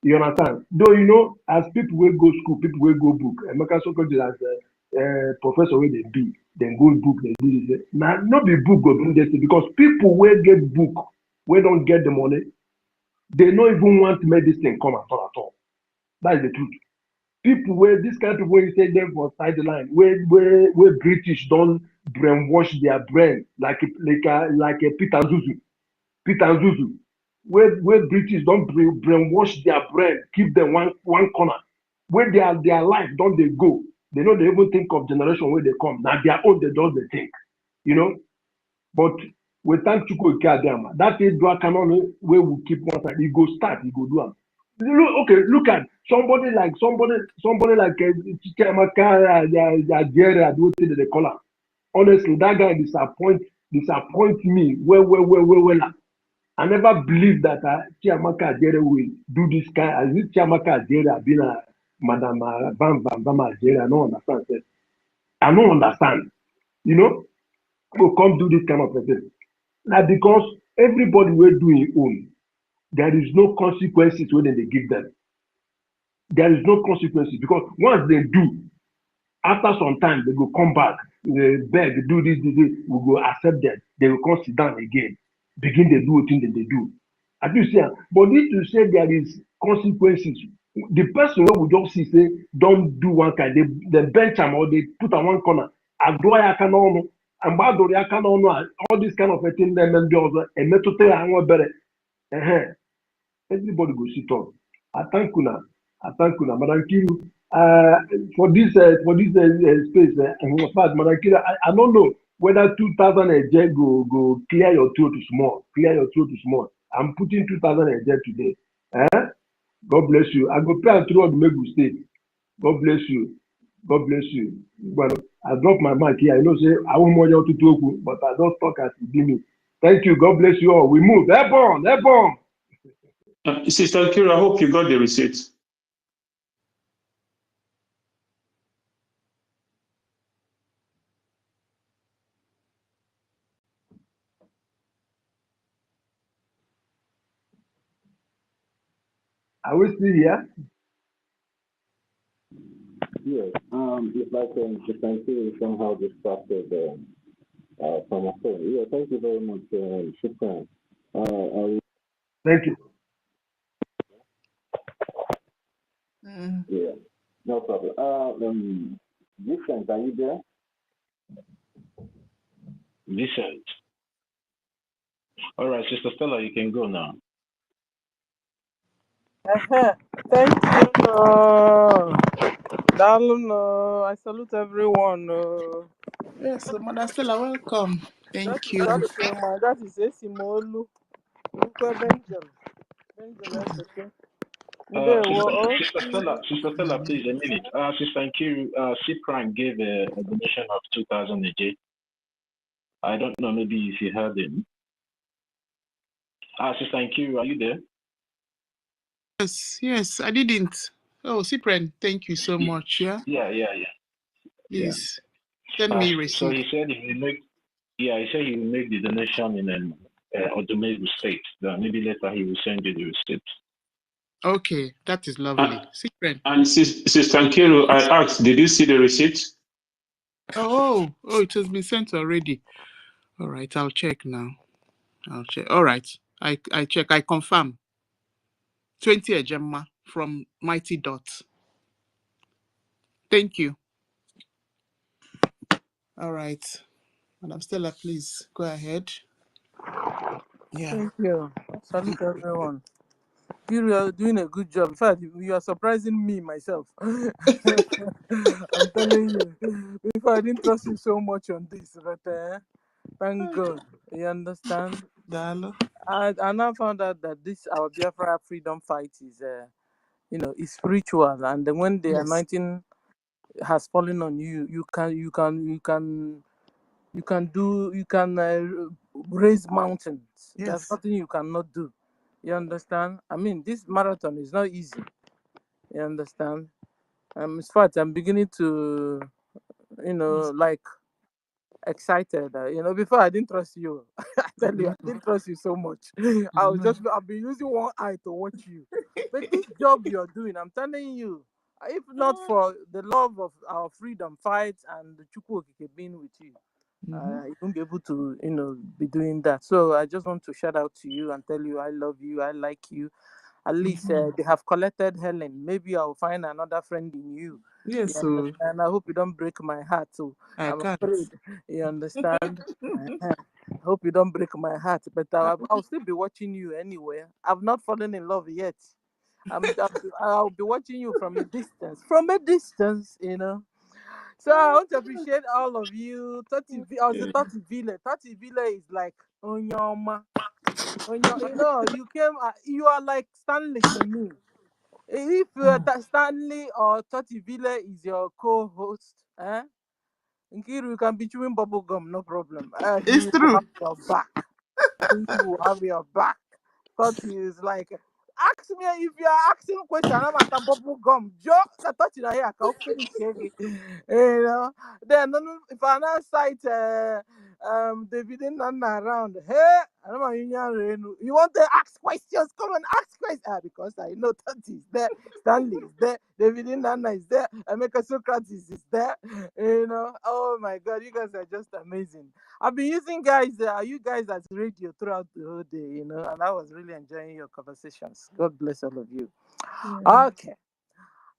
You understand? Though you know, as people will go school, people will go book. Emeka Sokode as a professor where they be, then go book, they do this. Now not the book go bring this because people will get book, we don't get the money. They don't even want to make this thing come at all. That is the truth. People where this kind of people when you say them for sideline, where British don't brainwash their brain like a Peter Zuzu. Where British don't brainwash their brain, keep them one corner. Where their life don't they go? They know they even think of generation where they come. Now their own they don't they think, you know. But we thank Chuko Ikadiama. That is do canon where we keep one side. He go start, he go do it. Look at somebody like Chikamaka, Nigeria, do what they call her. Honestly, that guy disappoint me. Well. I never believed that Chiamaka Ajere will do this kind. As if Chiamaka Ajere been a Madam Bam Ajere. I don't understand. I don't understand. You know, will come do this kind of a thing. Now because everybody will do his own, there is no consequences when they give them. There is no consequences because once they do, after some time they go come back, they beg, do this, we go accept them. They will come sit down again, begin to do things that they do. I do say, but if you say there is consequences, the person who will just see say don't do one kind, they bench them or they put on one corner. Adoya canono, and Badoria canono, all this kind of a thing, them and the other, and metote and what better. Everybody go sit up. I thank Kuna. Madam Kiru. For this space, in fact, Madam Kiru, I don't know whether 2,000 a day go clear your throat small. I'm putting 2,000 a day today. God bless you. I go pray throughout the Megu State. God bless you. Well, I drop my mic here. I know say I won't more to talk, but I don't talk as you give me. Thank you. God bless you all. We move. Airborne. Sister Kira, I hope you got the receipt. Are we still here? Yes. It's like the country is somehow distracted from a phone. Yeah, thank you very much, Shukran. Thank you. Yeah, no problem. Vicent, are you there? Vicent. All right, Sister Stella, you can go now. Thank you. Darling, I salute everyone. Yes, Mother Stella, welcome. Thank you. That is Esimolu. Benjamin. Sister Stella, please, a minute. Sister Nkiru, Cyprian gave a donation of 2,000 a day. I don't know, maybe if you heard him. Sister Nkiru, are you there? Yes, I didn't. Oh, Cyprian, thank you so much. Yeah. Please send me receipt. So he said he will make. Yeah, he said he will make the donation in Odomegu State. Maybe later he will send you the receipt. Okay, that is lovely. Cyprian. And Sister Nkiru, I asked, did you see the receipt? Oh, it has been sent already. All right, I'll check now. All right, I check. I confirm. 20 Ejemma from Mighty Dot. Thank you. All right, Madam Stella, please go ahead. Yeah. Thank you. Salute everyone. You are doing a good job. In fact, you are surprising me myself. I'm telling you. Before I didn't trust you so much on this, but thank God. You understand? I now found out that this our Biafra freedom fight is is spiritual, and then when the anointing has fallen on you, you can raise mountains. Yes. There's nothing you cannot do. You understand? I mean, this marathon is not easy. You understand? In fact, I'm beginning to, like, excited. Before I didn't trust you. I tell you, I didn't trust you so much. I've been using one eye to watch you. But this job you're doing, I'm telling you, if not for the love of our freedom fight and the Chukwu Okike being with you, you won't be able to, be doing that. So I just want to shout out to you and tell you I love you, I like you. At least they have collected Helen. Maybe I'll find another friend in you. Yes, and I hope you don't break my heart. So I'm afraid. You understand? I hope you don't break my heart. But I'll still be watching you anyway. I've not fallen in love yet. I'll be watching you from a distance. So I want to appreciate all of you. Tati Villa is like Onyoma. You came. You are like Stanley to me. If Stanley or Tati Villa is your co-host, Nkiru, you can be chewing bubble gum, no problem. It's true. Have your back. He will have your back. Tati is like, ask me if you are asking a question. I'm at a bubble gum. Joe, I thought you here. I can finish Then if I now cite David Nana around, hey, you want to ask questions? Come and ask questions. Because I know Tati is there, Stanley is there, David Nana is there, Emeka Socrates is there. Oh my God, you guys are just amazing. I've been using you guys as radio throughout the whole day, and I was really enjoying your conversations. God bless all of you. Yeah. Okay.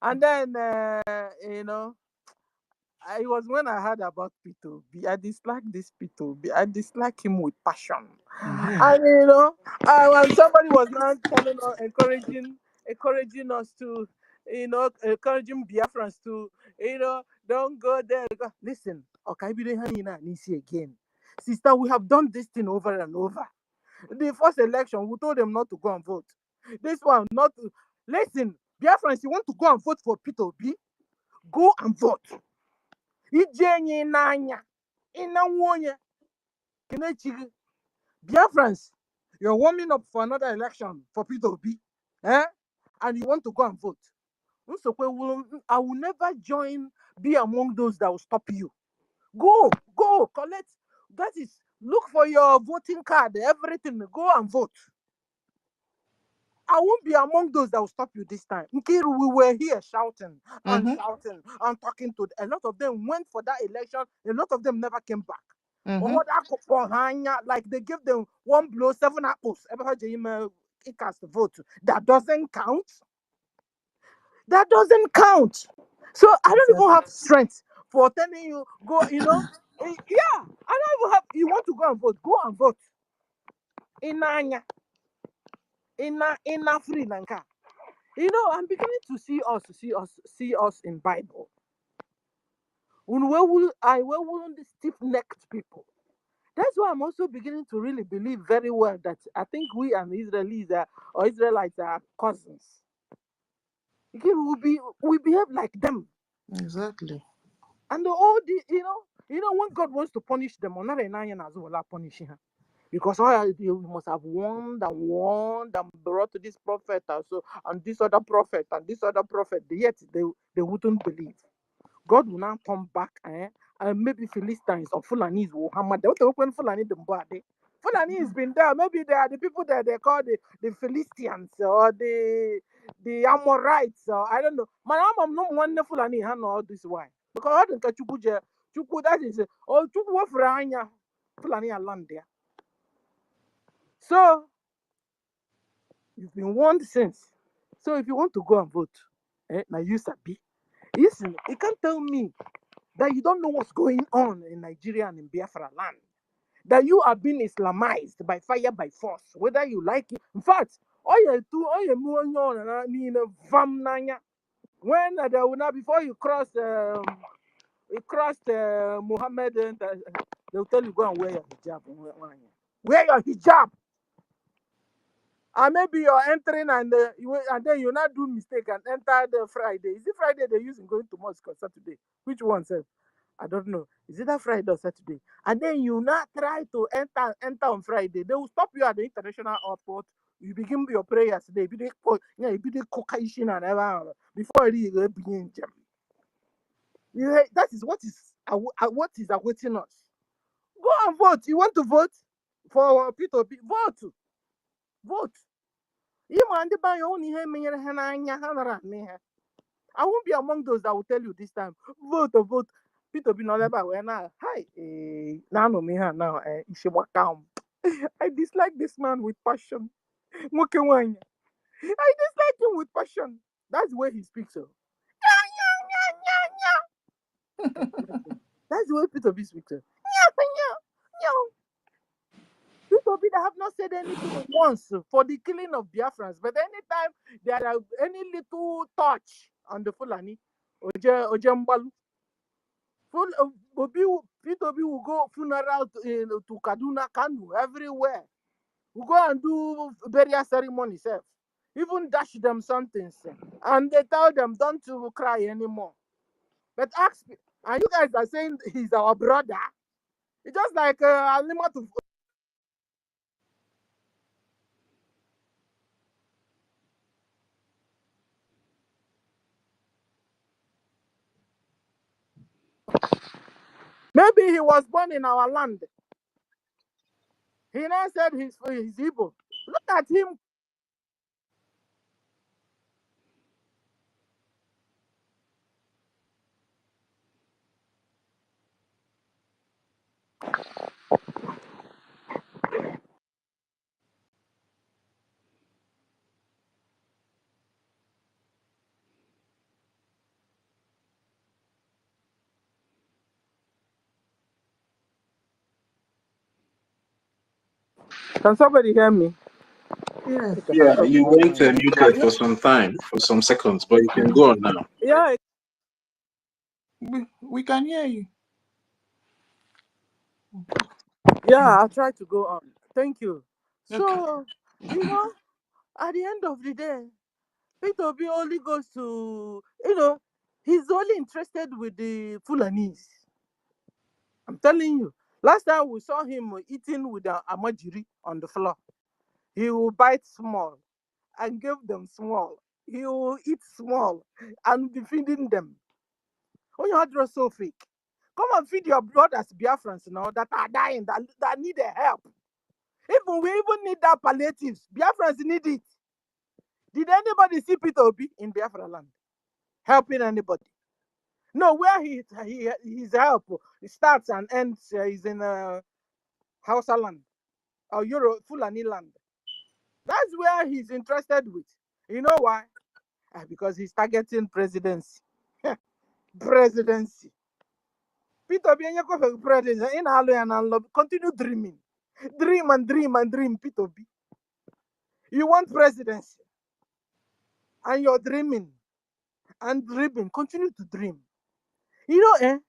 And then, it was when I heard about P2B. I dislike this P2B. I dislike him with passion. And, when somebody was now encouraging encouraging us to, encouraging Biafrans to, don't go there. Listen, okay, again. Sister, we have done this thing over and over. The first election, we told them not to go and vote. This one, not to. Listen, Biafrans, you want to go and vote for Peter B? Go and vote. Biafrans, you're warming up for another election for Peter B. And you want to go and vote. I will never be among those that will stop you. Go, collect. That is, look for your voting card, everything. Go and vote. I won't be among those that will stop you this time. Nkiru, we were here shouting and shouting and talking to a lot of them went for that election. A lot of them never came back. Like they give them one blow, 7 apples. It cast the vote. That doesn't count. That doesn't count. So I don't even have strength for telling you, go, Yeah, I don't even have, you want to go and vote, go and vote. In Sri Lanka. I'm beginning to see us in Bible. I will the stiff-necked people. That's why I'm also beginning to really believe very well that I think we and Israelis or Israelites are cousins. We behave like them. Exactly. And all the when God wants to punish them, punishing her. Because you must have warned and brought to this prophet and this other prophet and this other prophet. Yet they wouldn't believe. God will now come back and maybe Philistines or Fulanis will hammer them. When Fulani has been there. Maybe they are the people that they call the Philistines or the Amorites or I don't know. My mom no one Fulani all this why. Because I don't Chuku that is Chuku Franya Fulani land there. So you've been warned since. So if you want to go and vote, now you sabi. Listen, you can't tell me that you don't know what's going on in Nigeria and in Biafra land. That you are being Islamized by fire, by force, whether you like it. In fact, when before you cross Muhammad, they'll tell you go and wear your hijab. Wear your hijab. And maybe you're entering and then you not do mistake and enter the Friday. Is it Friday they use in going to mosque or Saturday? Which one, sir? I don't know. Is it that Friday or Saturday? And then you not try to enter on Friday. They will stop you at the international airport. You begin your prayers today. Be the cocaine and ever before you begin. That is what is awaiting us. Go and vote. You want to vote for Peter B? Vote. I won't be among those that will tell you this time. Vote. Peter B no leba we na. Hi, now no me now. I dislike this man with passion. I dislike him with passion. That's the way he speaks. So. That's the way Peter B speaks. Peter B have not said anything once for the killing of Biafrans, but anytime there are any little touch on the Fulani, Ojembalu, Peter B will go funeral to Kaduna, Kanu, everywhere. We go and do burial ceremony, sir. Even dash them something, sir. And they tell them don't to cry anymore. But ask me, and you guys are saying he's our brother. It's just like Alima to. Maybe he was born in our land. He now said he's Igbo. Look at him. Can somebody hear me? Yeah. Yeah, you went muted for some time, for some seconds, but you can go on now. Yeah, We can hear you. yeah, I'll try to go on. Thank you. Okay. So, you know, at the end of the day, Peter Obi only goes to, he's only interested with the Fulanese. I'm telling you. Last time we saw him eating with the Amajiri on the floor. He will bite small and give them small. He will eat small and be feeding them. Oh, your address so fake. Come and feed your brothers, Biafrans now that are dying, that need the help. We even need that palliatives. Biafrans need it. Did anybody see Peter Obi in Biafra land helping anybody? No, where his help starts and ends is in Hausa land or Fulani land. That's where he's interested with. You know why? Because he's targeting presidency. Presidency. Peter Obi for president in Halo, continue dreaming. Dream and dream and dream, Peter Obi. You want presidency. And you're dreaming. And dreaming. Continue to dream. You know,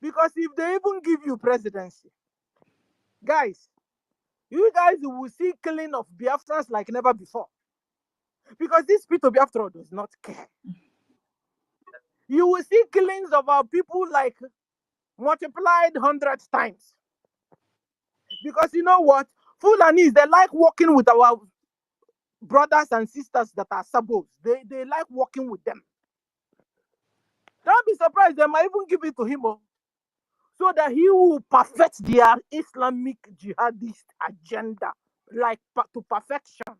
because if they even give you presidency, guys, you guys will see killing of Biafrans like never before. Because this Peter Biafra does not care. You will see killings of our people like multiplied 100 times. Because you know what? Fulanis, they like working with our brothers and sisters that are sabos. They like working with them. Don't be surprised, they might even give it to him so that he will perfect their Islamic jihadist agenda, like to perfection.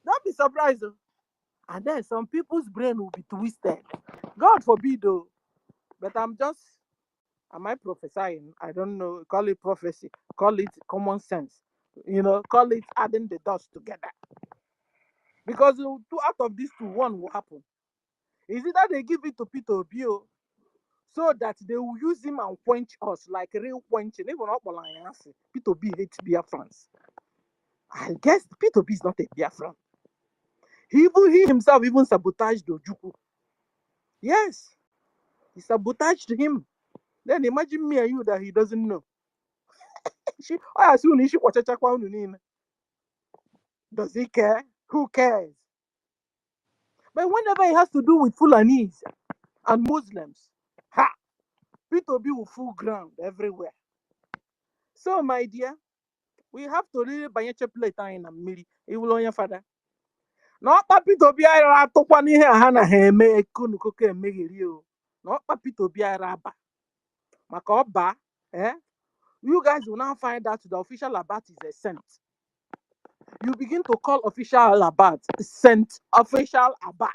Don't be surprised. And then some people's brain will be twisted. God forbid, though. But am I prophesying? I don't know. Call it prophecy. Call it common sense. Call it adding the dots together. Because two out of these two, one will happen. Is it that they give it to Peter Obi so that they will use him and quench us like real quenching? Even not Peter Obi hates Biafrans. I guess Peter Obi is not a Biafran. He himself even sabotaged Ojukwu. Yes, he sabotaged him. Then imagine me and you that he doesn't know. Does he care? Who cares? But whenever it has to do with Fulanese and Muslims, Peter Obi will full ground everywhere. So, my dear, we have to really buy a plate in a milli. It will on your father. Not Peter Obi I to one here, Hannah, me cook and make you. Not Peter Obi Raba. Makoba, you guys will now find out the official Labat is a saint. You begin to call official Labat Saint Official Abat.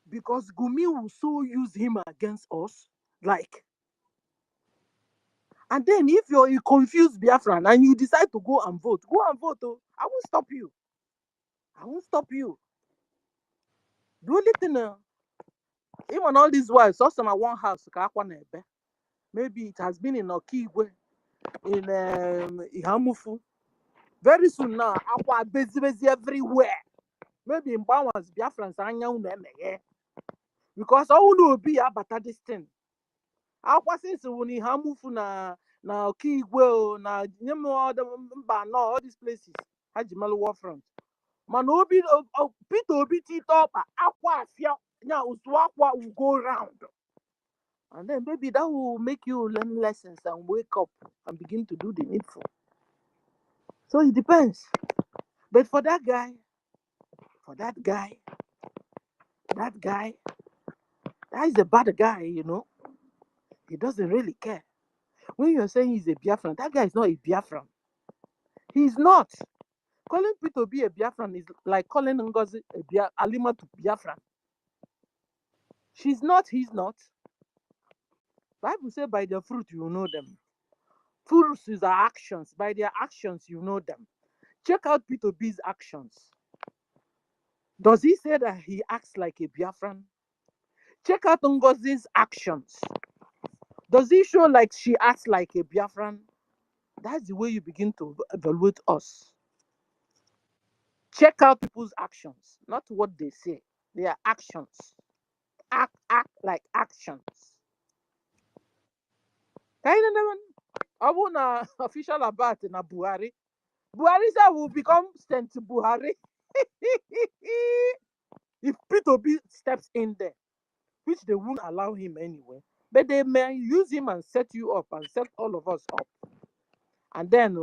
Because Gumi will so use him against us. And then if you're a confused Biafran and you decide to go and vote. Oh. I won't stop you. The only thing, even all these while, so some one house, maybe it has been in Okigwe, in Ihamufu. Very soon now, aqua busy everywhere. Maybe in Bawans, Biafrans, because I will be about this thing. Aqua since when Ihamufu na Okigwe, na all these places, Hajimalu War Front. Man, Peter Obi top aqua fia now aqua will go round. And then maybe that will make you learn lessons and wake up and begin to do the needful. So it depends. But for that guy, that is a bad guy, He doesn't really care. When you're saying he's a Biafran, that guy is not a Biafran. He's not. Calling Peter Obi a Biafran is like calling NGOZI Alima to Biafran. She's not, he's not. Bible says by their fruit you know them. Fruits is our actions. By their actions you know them. Check out Peter B's actions. Does he say that he acts like a Biafran? Check out NGOZI's actions. Does it show like she acts like a Biafran? That's the way you begin to evaluate us. Check out people's actions, not what they say. Their actions. Act like actions. I want official about na Buhari. Buhari said will become sent to Buhari. If P2B steps in there, which they won't allow him anyway, but they may use him and set you up and set all of us up. And then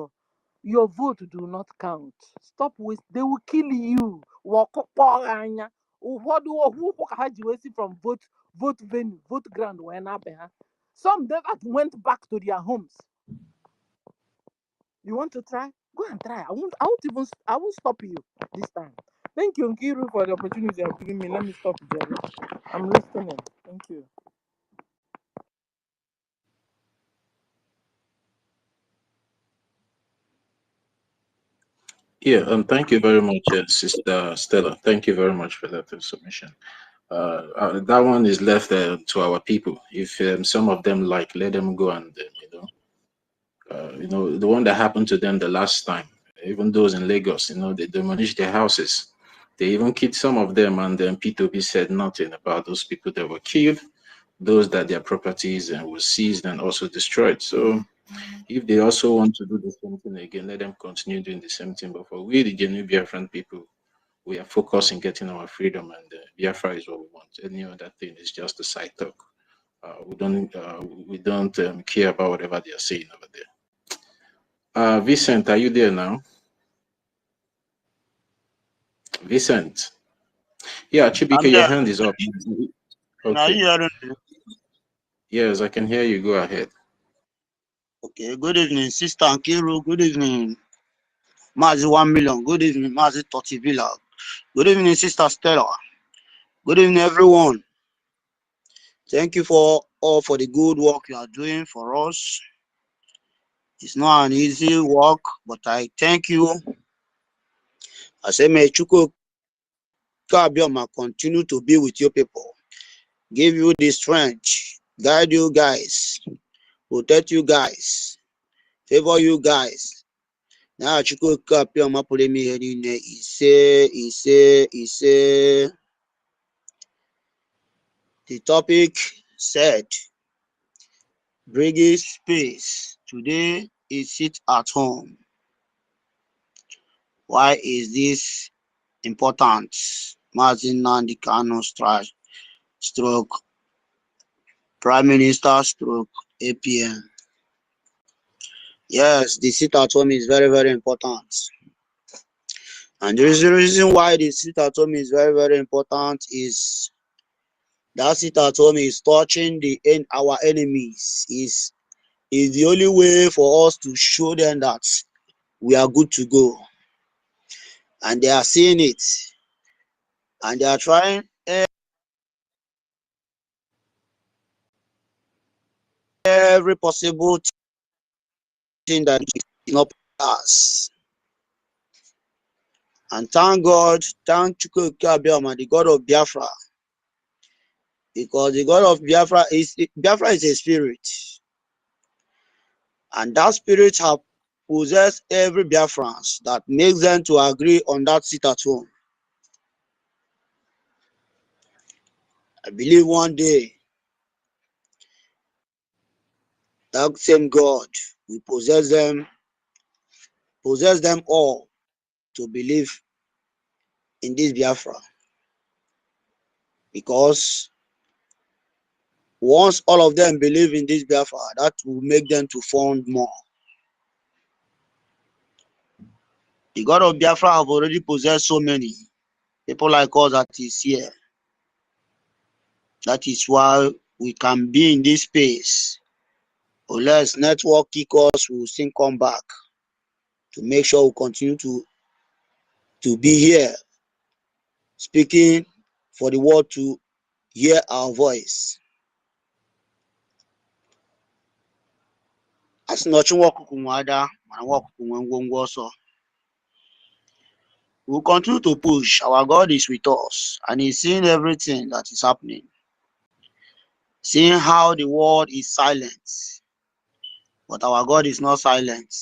your vote do not count. Stop with, they will kill you. What do who from vote venue, vote ground when some that went back to their homes. You want to try? Go and try. I won't stop you this time. Thank you, Nkiru, for the opportunity you're giving me. Let me stop, Jerry. I'm listening. Thank you. Yeah, thank you very much, Sister Stella. Thank you very much for that submission. That one is left to our people. If some of them like, let them go and the one that happened to them the last time. Even those in Lagos, they demolished their houses. They even killed some of them, and then P2B said nothing about those people that were killed, those that their properties were seized and also destroyed. So if they also want to do the same thing again, let them continue doing the same thing. But for we, the genuine Biafran people, we are focused on getting our freedom, and Biafra is what we want. Any other thing is just a side talk. We don't care about whatever they are saying over there. Vincent, are you there now? Vincent. Yeah, Chibike, your hand is up. Okay. Yes, I can hear you. Go ahead. Okay, good evening, Sister Nkiru. Good evening, Mazi 1 million. Good evening, Mazi 30 Villa. Good evening, Sister Stella. Good evening, everyone. Thank you for the good work you are doing for us. It's not an easy work, but I thank you. I say, may Chuko Kabioma continue to be with your people, give you the strength, guide you guys, protect you guys, favor you guys. Now Chuko Kabioma put me here in there. He say, the topic said, Brgie space. Today is sit at home. Why is this important? Martin Nandi Kano stroke Prime Minister stroke APM. Yes, the sit at home is very, very important. And the reason why the sit at home is very, very important is that sit at home is touching our enemies. Is the only way for us to show them that we are good to go. And they are seeing it. And they are trying every possible thing that is not us. And thank God, thank Chukwuka Abiyama, the God of Biafra. Because the God of Biafra is a spirit. And that spirit have possessed every Biafrans that makes them to agree on that sit at home. I believe one day that same God will possess them all to believe in this Biafra. Because once all of them believe in this Biafra, that will make them to fund more. The God of Biafra have already possessed so many people like us that is here. That is why we can be in this space. Unless network kick us, we will still come back to make sure we continue to be here, speaking for the world to hear our voice. As nothing we'll continue to push. Our God is with us and He's seeing everything that is happening. seeing how the world is silent, but our God is not silent.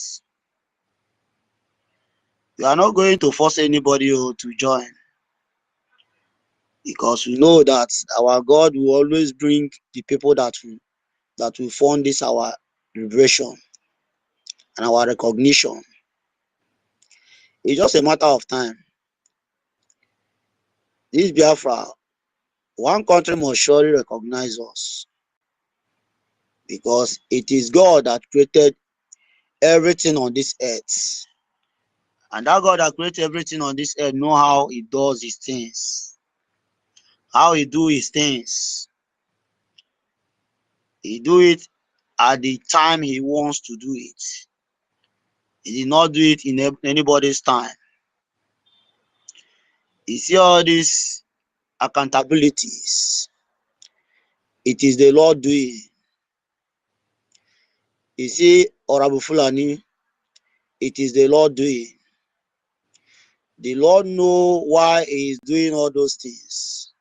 We are not going to force anybody to join, because we know that our God will always bring the people that will fund this our liberation and our recognition. It's just a matter of time. This Biafra, one country must surely recognize us, because it is God that created everything on this earth. And that God that created everything on this earth know how he does his things, how he do his things. He do it at the time he wants to do it. He did not do it in anybody's time. You see all these accountabilities, it is the Lord doing. You see Honorable Fulani, it is the Lord doing. The Lord know why he is doing all those things.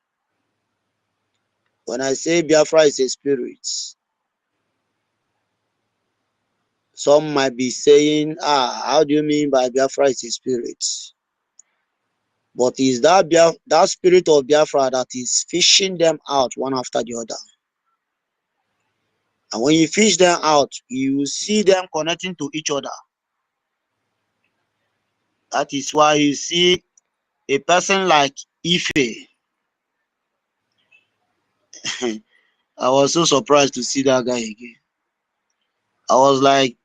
When I say Biafra is a spirit, some might be saying, how do you mean by Biafra is a spirit? But is that spirit of Biafra that is fishing them out one after the other. And when you fish them out, you will see them connecting to each other. That is why you see a person like Ife. I was so surprised to see that guy again. I was like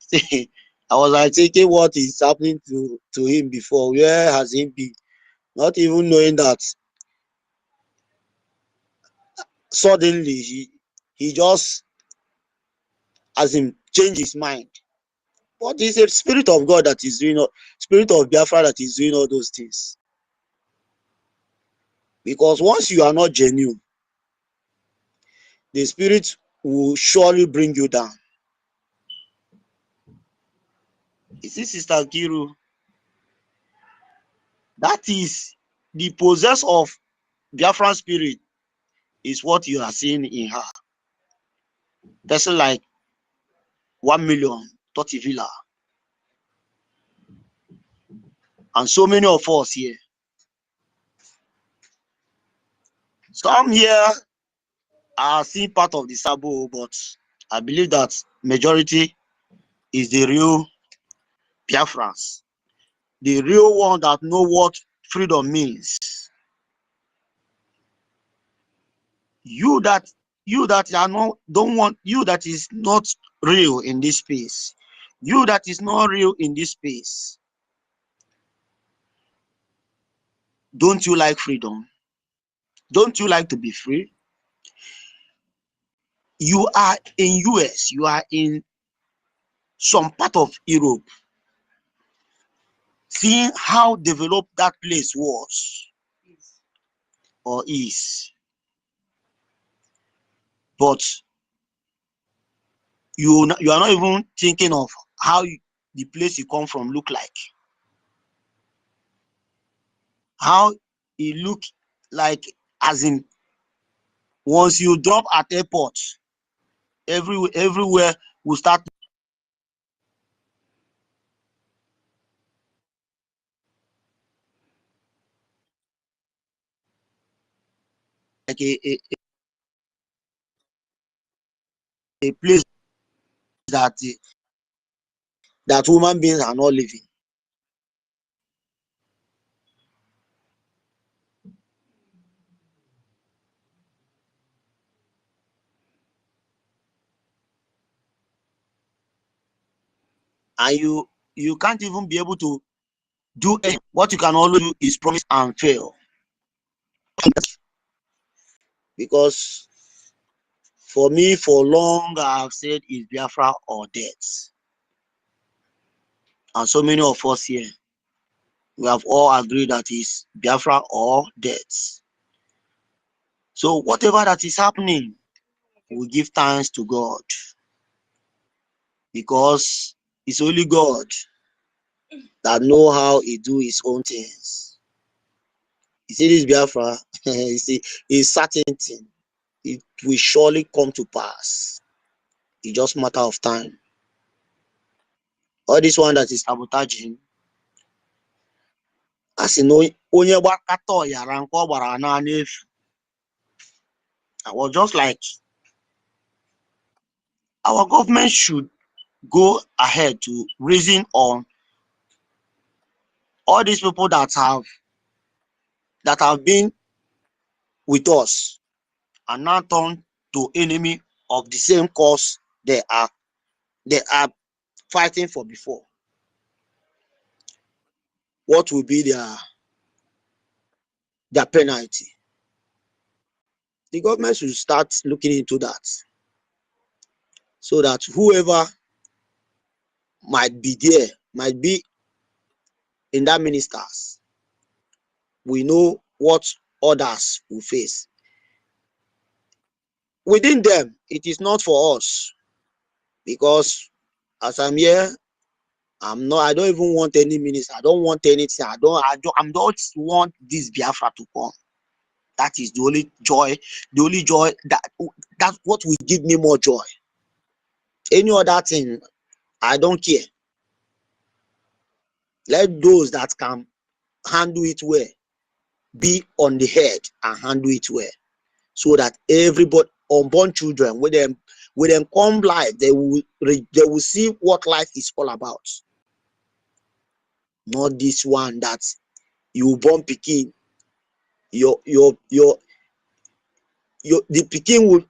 thinking what is happening to him before. Where has he been? Not even knowing that suddenly he just as him change his mind. But it's a spirit of God that is doing spirit of Biafra that is doing all those things. Because once you are not genuine, the spirit will surely bring you down. You see, Sister Kiru, that is the possess of Biafran spirit is what you are seeing in her. Person like 1 million, 30 villa. And so many of us here. Some here are seeing part of the Sabo, but I believe that majority is the real Biafrans. The real one that know what freedom means. You that are not you that is not real in this space. You that is not real in this space. Don't you like freedom? Don't you like to be free? You are in US, you are in some part of Europe, seeing how developed that place was or is. But you are not even thinking of how the place you come from look like. How it look like, as in once you drop at airport, everywhere will start like a place that human beings are not living. And you can't even be able to do anything. What you can only do is promise and fail. Because for me, for long, I have said it's Biafra or death. And so many of us here, we have all agreed that it's Biafra or death. So whatever that is happening, we give thanks to God. Because it's only God that know how he do his own things. You see this Biafra, you see, it's certain thing. it will surely come to pass. It's just a matter of time. All this one that is sabotaging, as you know, onye gbakato yara nke ọ gbara na n'efu. I was just like, our government should go ahead to reason on all these people that have been with us and now turned to enemy of the same cause they are fighting for before. What will be their penalty? The government should start looking into that, so that whoever might be there, might be in that ministers, we know what others will face. Within them, it is not for us, because as I'm here, I don't even want any minister. I don't want anything. I don't want this Biafra to come. That is the only joy that's what will give me more joy. Any other thing, I don't care. Let those that can handle it well be on the head and handle it well, so that everybody, unborn children, when them come live, they will see what life is all about. Not this one that you born Peking, the Peking will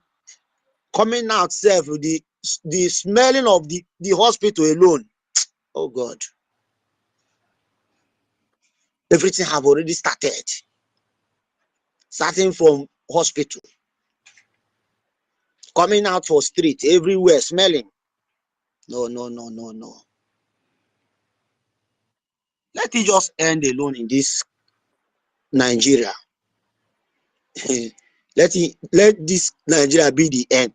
coming out self with the smelling of the hospital alone. Oh God. Everything have already started. Starting from hospital. Coming out for street, everywhere, smelling. No. Let it just end alone in this Nigeria. Let this Nigeria be the end,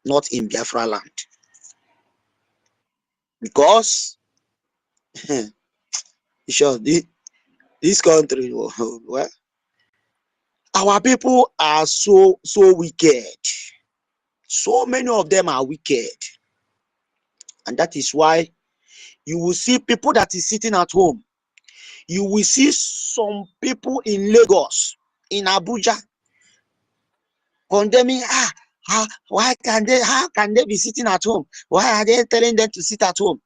not in Biafra land. Because sure, this country, well, our people are so wicked. So many of them are wicked. And that is why you will see people that is sitting at home. You will see some people in Lagos, in Abuja, condemning, how can they be sitting at home? Why are they telling them to sit at home?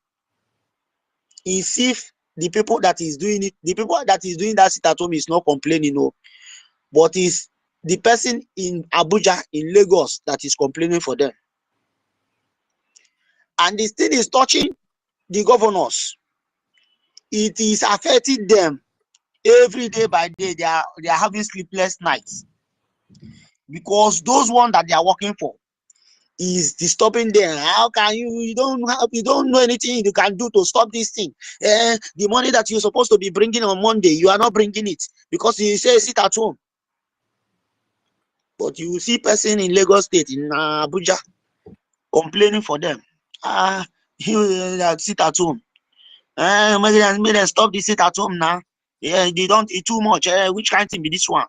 If the people that is doing it, the people that is doing that sit at home is not complaining, no, but it's the person in Abuja, in Lagos, that is complaining for them. And this thing is touching the governors. It is affecting them every day by day. They are having sleepless nights, because those ones that they are working for is disturbing them. How can you don't know anything you can do to stop this thing? The money that you're supposed to be bringing on Monday, you are not bringing it because you say sit at home. But you see person in Lagos State, in Abuja, complaining for them. You sit at home. May they stop this sit at home now. Yeah, they don't eat too much. Which kind of thing be this one?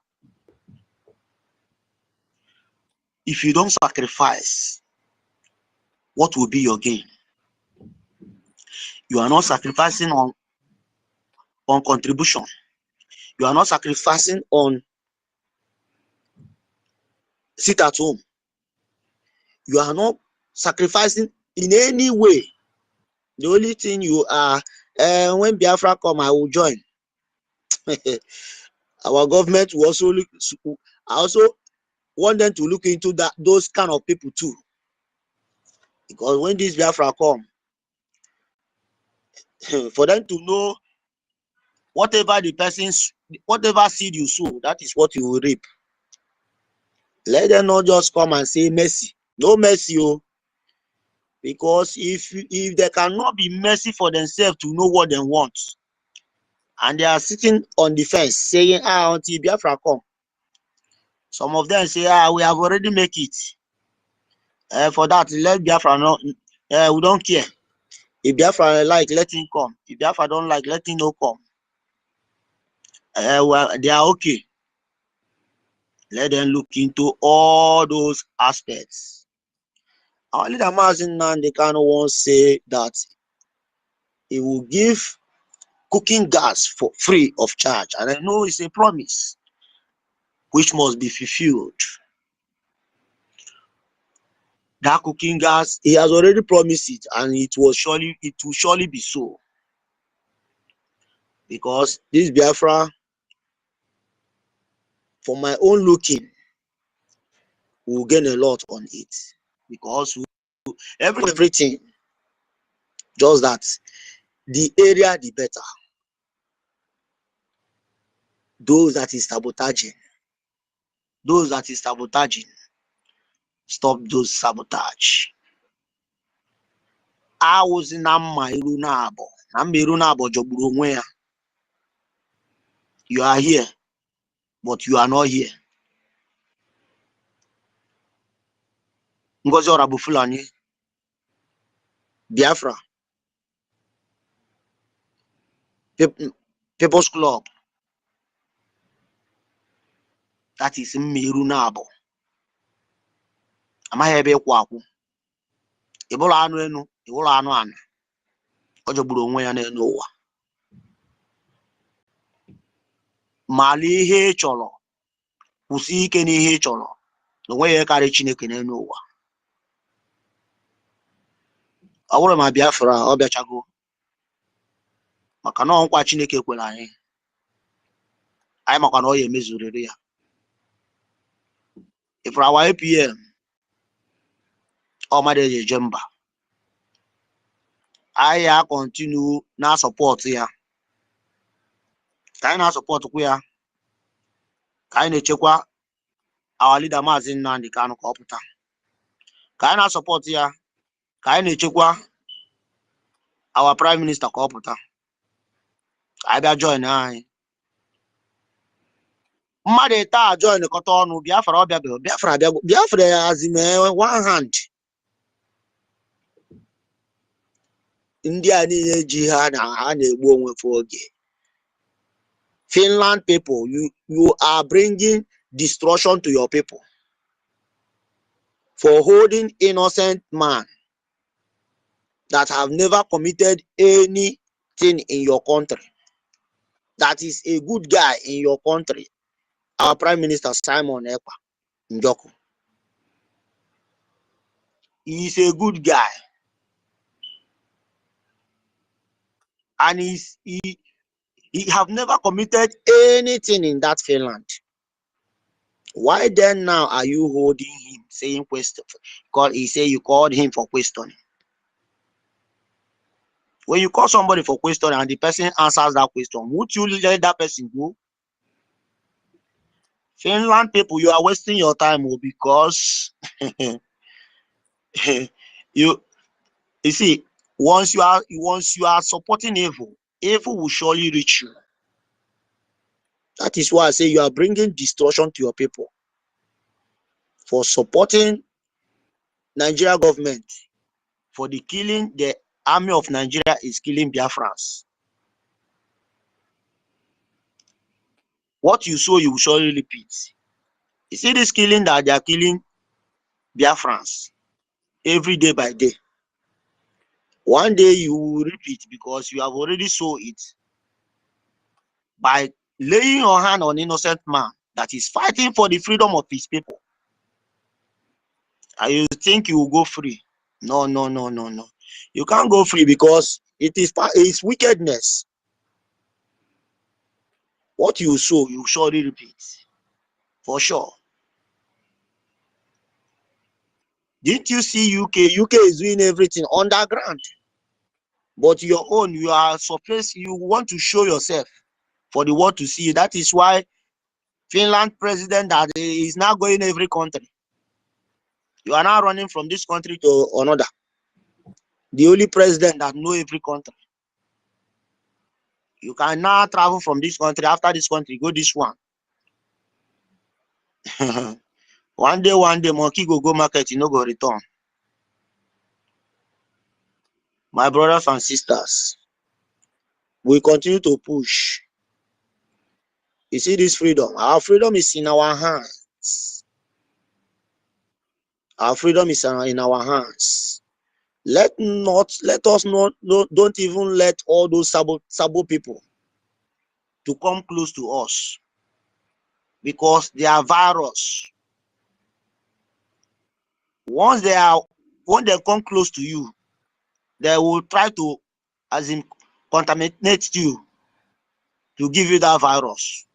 If you don't sacrifice, what will be your gain? You are not sacrificing on contribution. You are not sacrificing on sit at home. You are not sacrificing in any way. The only thing you are, when Biafra come, I will join. Our government will also look. I also want them to look into those kind of people too, because when this Biafra come, for them to know whatever seed you sow, that is what you will reap. Let them not just come and say mercy. No mercy, oh. Because if they cannot be mercy for themselves to know what they want, and they are sitting on the fence saying, until Biafra come. Some of them say, we have already make it. For that, let Biafra know. We don't care. If Biafra like, let him come. If Biafra don't like, let him no come. Well, they are okay. Let them look into all those aspects. Our leader Mazin Nandekano once say that he will give cooking gas for free of charge. And I know it's a promise which must be fulfilled. That cooking gas, he has already promised it, and it will surely be so. Because this Biafra, for my own looking, will gain a lot on it. Because everything, just that the area the better. Those that is sabotaging, stop those sabotage. I was in Irunabo. You are here, but you are not here. NGOZI Orabu Fulani, Biafra, People's Club. That is Mirunabo. Am I able to Ebola anu, Ebola anu anu. Ojo buru onwe ya n'ụwa. Mali ihe chọrọ, kwụsị ike n'ihe chọrọ. Onwe ya karị Chineke n'ụwa. Ọ bụrụ ma Biafra ọ bịachago. Maka na nkwa Chineke kwere anyị. Anyị makwa na ọ ya emezuriri ya. If our APM ọ mmadụ eje mba. I continue na support ya. Ka anyị na support kwa ya. Ka anyị na-echekwa our leader Maazị Nnamdi Kanu ka ọ pụta. Ka anyị na support ya. Ka anyị na-echekwa our prime minister ka ọ pụta. Ka anyị bịa join anyị. Mmadụ taa join kọta ọnụ Biafra ọ bịa Biafra as in one hand. Ndị a niile ji ha na-egbu onwe for oge. Finland people, you are bringing destruction to your people for holding innocent man that have never committed anything in your country. That is a good guy in your country. Our Prime Minister Simon Ekpa Njoko. He is a good guy. And he have never committed anything in that Finland. Why then now are you holding him, saying question? He say you called him for questioning. When you call somebody for question and the person answers that question, would you let that person go? Finland people, you are wasting your time because you see, once you are supporting evil, evil will surely reach you. That is why I say you are bringing destruction to your people for supporting Nigeria government for the killing. The army of Nigeria is killing Biafrans. What you sow, you will surely repeat. You see this killing that they are killing Biafrans every day by day. One day you will repeat because you have already sown it by laying your hand on innocent man that is fighting for the freedom of his people. And you think you will go free? No. You can't go free because it's wickedness. What you sow, you surely repeat. For sure. Didn't you see UK? UK is doing everything underground. But your own, you are surprised. You want to show yourself for the world to see. That is why Finland president that is now going every country. You are now running from this country to another. The only president that knows every country. You can now travel from this country, after this country, go this one. one day, monkey go market, you know, go return. My brothers and sisters, we continue to push. You see this freedom. Our freedom is in our hands. hands. Our freedom is in our hands. Let us not don't even let all those sabo people to come close to us, because they are virus. When they come close to you, they will try to, as in, contaminate you to give you that virus.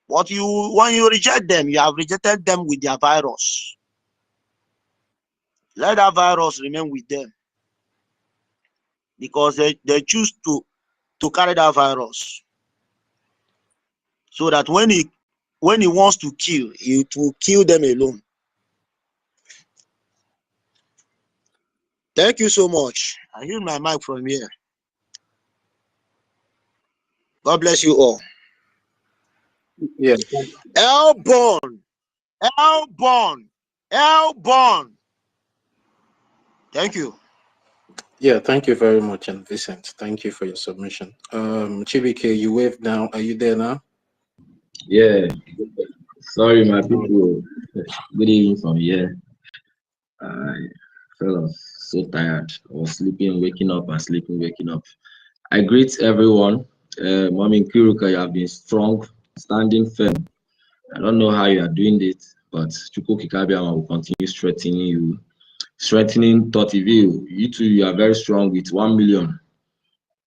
But when you reject them, you have rejected them with their virus. Let that virus remain with them, because they choose to carry that virus, so that when he wants to kill, it will kill them alone. Thank you so much. I use my mic from here. God bless you all. Yeah. Elborn. Thank you. Yeah, thank you very much, and Vincent, thank you for your submission. Chibike, you waved now. Are you there now? Yeah. Sorry, my people. Good evening from here. I felt so tired. I was sleeping, waking up, and sleeping, waking up. I greet everyone. Mommy Kiruka, you have been strong, standing firm. I don't know how you are doing it, but Chukwu Kikabiama will continue strengthening you, strengthening Totiville. You too, you are very strong with 1 million.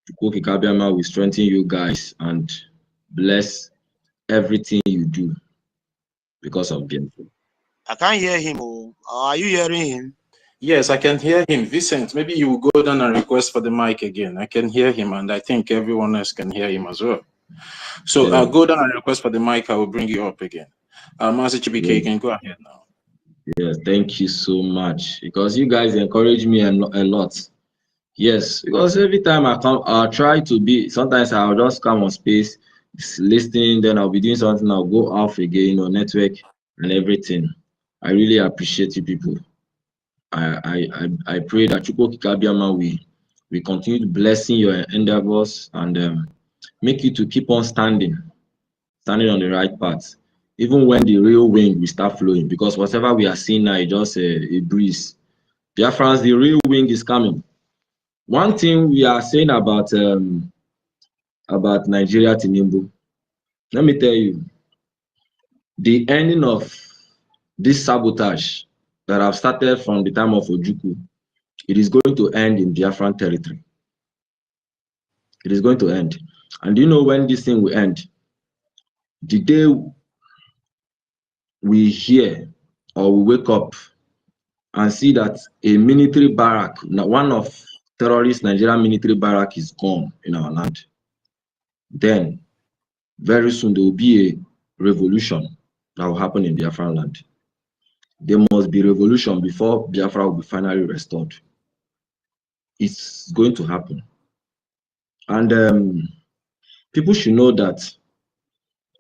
Chukwu Kikabiama will strengthen you guys and bless everything you do because of Biafra. I can't hear him. Are you hearing him? Yes, I can hear him. Vincent, maybe you will go down and request for the mic again. I can hear him, and I think everyone else can hear him as well. So Yeah. I'll go down and request for the mic. I will bring you up again. Master Chibike, you can go ahead now. Yes, thank you so much, because you guys encourage me a lot. Yes, because every time I come, I'll try to be, sometimes I'll just come on space, listening, then I'll be doing something, I'll go off again, network and everything. I really appreciate you people. I pray that Chukwu Kikabiama we continue blessing your endeavors and make you to keep on standing on the right path, even when the real wind will start flowing, because whatever we are seeing now is just a breeze. BIAFRANS, the real wind is coming. One thing we are saying about Nigeria Tinubu, let me tell you, the ending of this sabotage that have started from the time of Ojukwu, it is going to end in Biafran territory. It is going to end. And do you know when this thing will end? The day we hear or we wake up and see that a military barrack, one of terrorist Nigerian military barrack is gone in our land, then very soon there will be a revolution that will happen in Biafran land. There must be revolution before Biafra will be finally restored. It's going to happen. And people should know that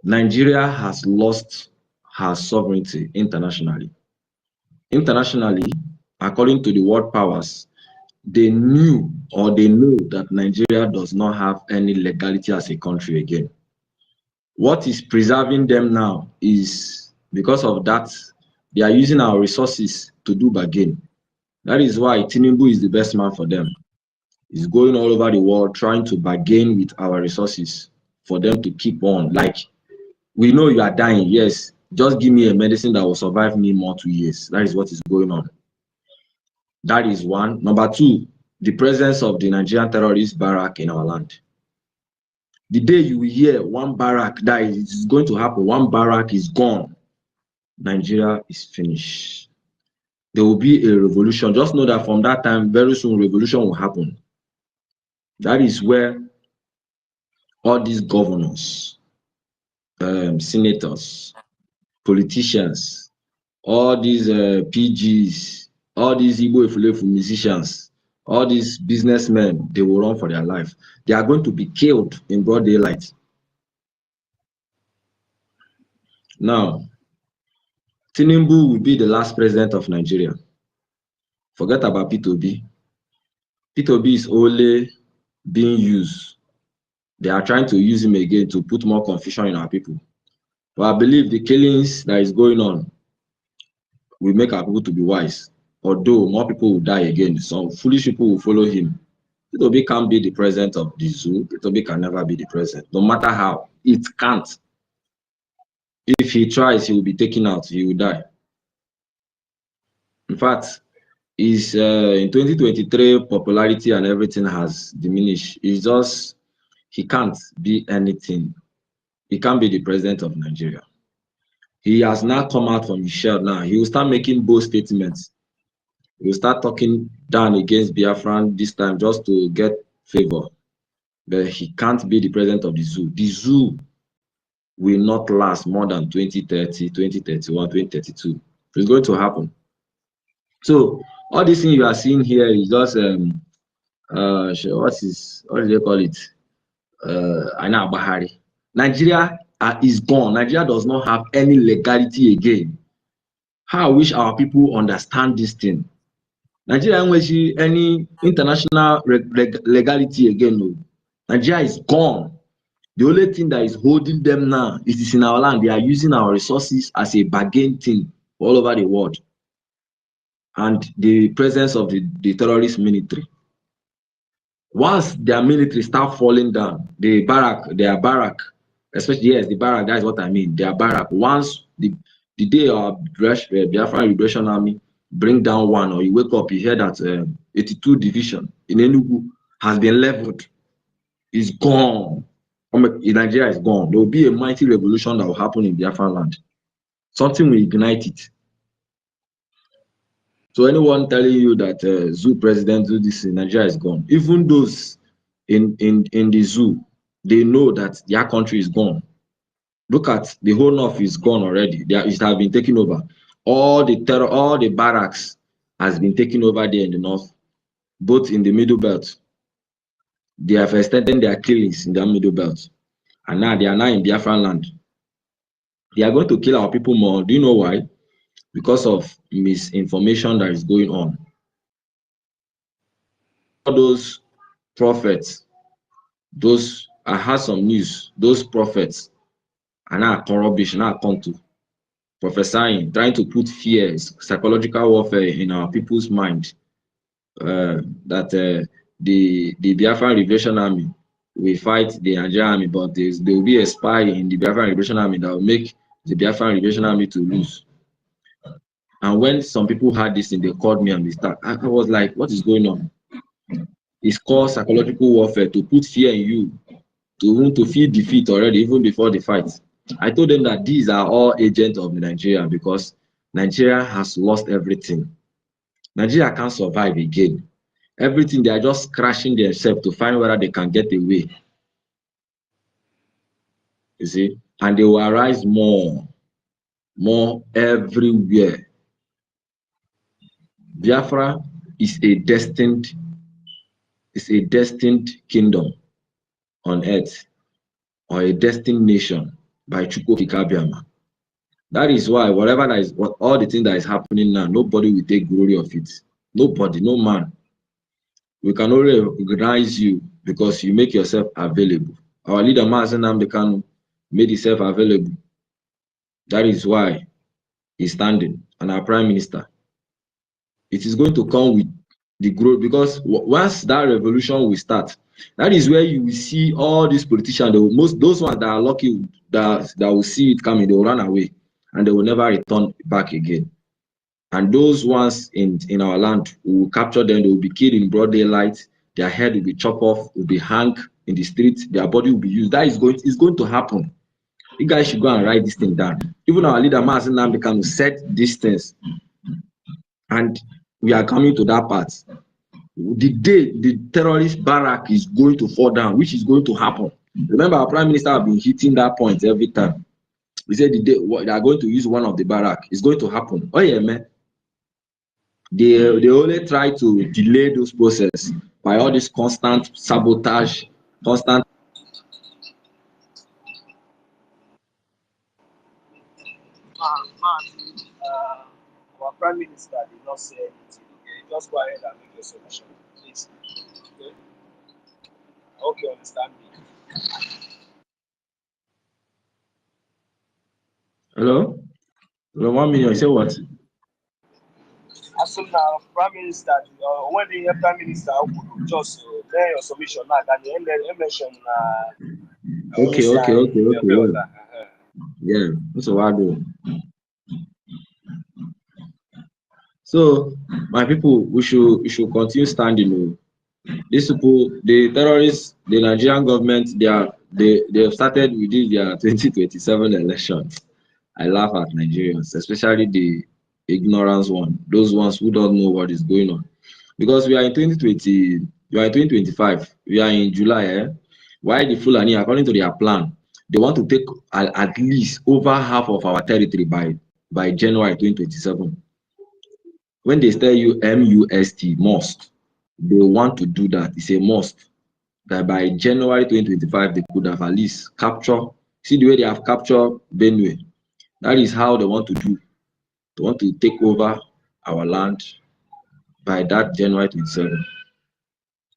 Nigeria has lost her sovereignty internationally. Internationally, according to the world powers, they knew or they know that Nigeria does not have any legality as a country again. What is preserving them now is because of that, they are using our resources to do bargain. That is why Tinubu is the best man for them. He's going all over the world trying to bargain with our resources for them to keep on. Like, we know you are dying, yes, just give me a medicine that will survive me more 2 years. That is what is going on. That is one. Number two, the presence of the Nigerian terrorist barrack in our land. The day you will hear one barrack dies, it is going to happen. One barrack is gone. Nigeria is finished. There will be a revolution. Just know that from that time, very soon, revolution will happen. That is where all these governors, senators, politicians, all these PGs, all these Igbo Efulefu musicians, all these businessmen, they will run for their life. They are going to be killed in broad daylight. Now, Tinubu will be the last president of Nigeria. Forget about P2B. P2B is only being used. They are trying to use him again to put more confusion in our people. But I believe the killings that is going on will make our people to be wise. Although more people will die again, some foolish people will follow him. P2B can't be the president of the zoo. P2B can never be the president, no matter how. It can't. If he tries, he will be taken out. He will die. In fact, is in 2023 popularity and everything has diminished. It's just he can't be anything. He can't be the president of Nigeria. He has now come out from his shell now. He will start making bold statements. He will start talking down against Biafran this time just to get favor. But he can't be the president of the zoo. The zoo will not last more than 2030, 2031, 2032. It's going to happen. So all this thing you are seeing here is just what do they call it? Aina Bahari. Nigeria is gone. Nigeria does not have any legality again. How I wish our people understand this thing. Nigeria has any international legality again. No. Nigeria is gone. The only thing that is holding them now is in our land. They are using our resources as a bargain thing all over the world. And the presence of the terrorist military. Once their military start falling down, their barrack, especially, yes, the barrack, that's what I mean, their barrack, once the day our Biafra Liberation Army bring down one, or you wake up, you hear that 82 division in Enugu has been leveled, is gone. Nigeria is gone. There will be a mighty revolution that will happen in Biafra land. Something will ignite it. So anyone telling you that zoo president do this in Nigeria is gone. Even those in the zoo, they know that their country is gone. Look at the whole north is gone already. It has been taken over. All the barracks has been taken over there in the north, both in the middle belt. They have extended their killings in the middle belt. And now they are now in Biafra land. They are going to kill our people more. Do you know why? Because of misinformation that is going on. All those prophets, I had some news, those prophets are now rubbish, now come to prophesying, trying to put fears, psychological warfare in our people's mind, that the Biafran Liberation Army will fight the Nigerian army, but there will be a spy in the Biafran Liberation Army that will make the Biafran Liberation Army to lose. And when some people had this thing, they called me and they start. I was like, what is going on? It's called psychological warfare, to put fear in you, to feel defeat already, even before the fight. I told them that these are all agents of Nigeria, because Nigeria has lost everything. Nigeria can't survive again. Everything, they are just crashing themselves to find whether they can get away. You see? And they will arise more everywhere. Biafra is a destined kingdom on earth, or a destined nation by Chukwu EFIK-IBIBIO. That is why whatever that is, all the thing that is happening now, nobody will take glory of it. Nobody, no man. We can only recognize you because you make yourself available. Our leader, Mazen Amdekan, made himself available. That is why he's standing. And our prime minister. It is going to come with the growth, because once that revolution will start, that is where you will see all these politicians, those ones that are lucky, that will see it coming, they will run away and they will never return back again. And those ones in our land, we will capture them, they will be killed in broad daylight, their head will be chopped off, will be hung in the street, their body will be used. That is going to happen. You guys should go and write this thing down. Even our leader, Mazen Amdekan, set these things. And we are coming to that part. The day the terrorist barrack is going to fall down, which is going to happen. Remember, our prime minister has been hitting that point every time. He said the day they are going to use one of the barrack, it's going to happen. Oh yeah, man. They only try to delay those processes by all this constant sabotage, constant. Our Prime Minister did not say anything. Okay, just go ahead and make your submission, please. Okay? I hope you understand me. Hello? Hello, 1 million. You say what? As soon as Prime Minister, when the Prime Minister would just lay your submission now, and you mention Okay. Yeah, that's what I do. So, my people, we should continue standing. These people, the terrorists, the Nigerian government, they have started with their 2027 election. I laugh at Nigerians, especially the ignorance one, those ones who don't know what is going on. Because we are in 2020, we are in 2025, we are in July. Why the Fulani, according to their plan, they want to take at least over half of our territory by January 2027. When they tell you MUST, must, they want to do that. It's a must. That by January 2025, they could have at least captured. See the way they have captured Benue. That is how they want to do. They want to take over our land by that January 27.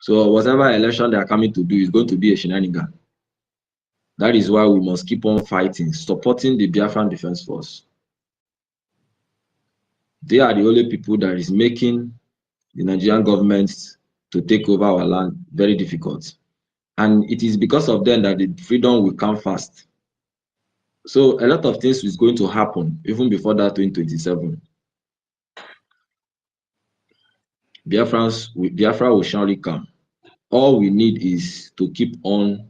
So whatever election they are coming to do is going to be a shenanigan. That is why we must keep on fighting, supporting the Biafran Defense Force. They are the only people that is making the Nigerian government to take over our land very difficult. And it is because of them that the freedom will come fast. So a lot of things is going to happen even before that 2027. Biafra will surely come. All we need is to keep on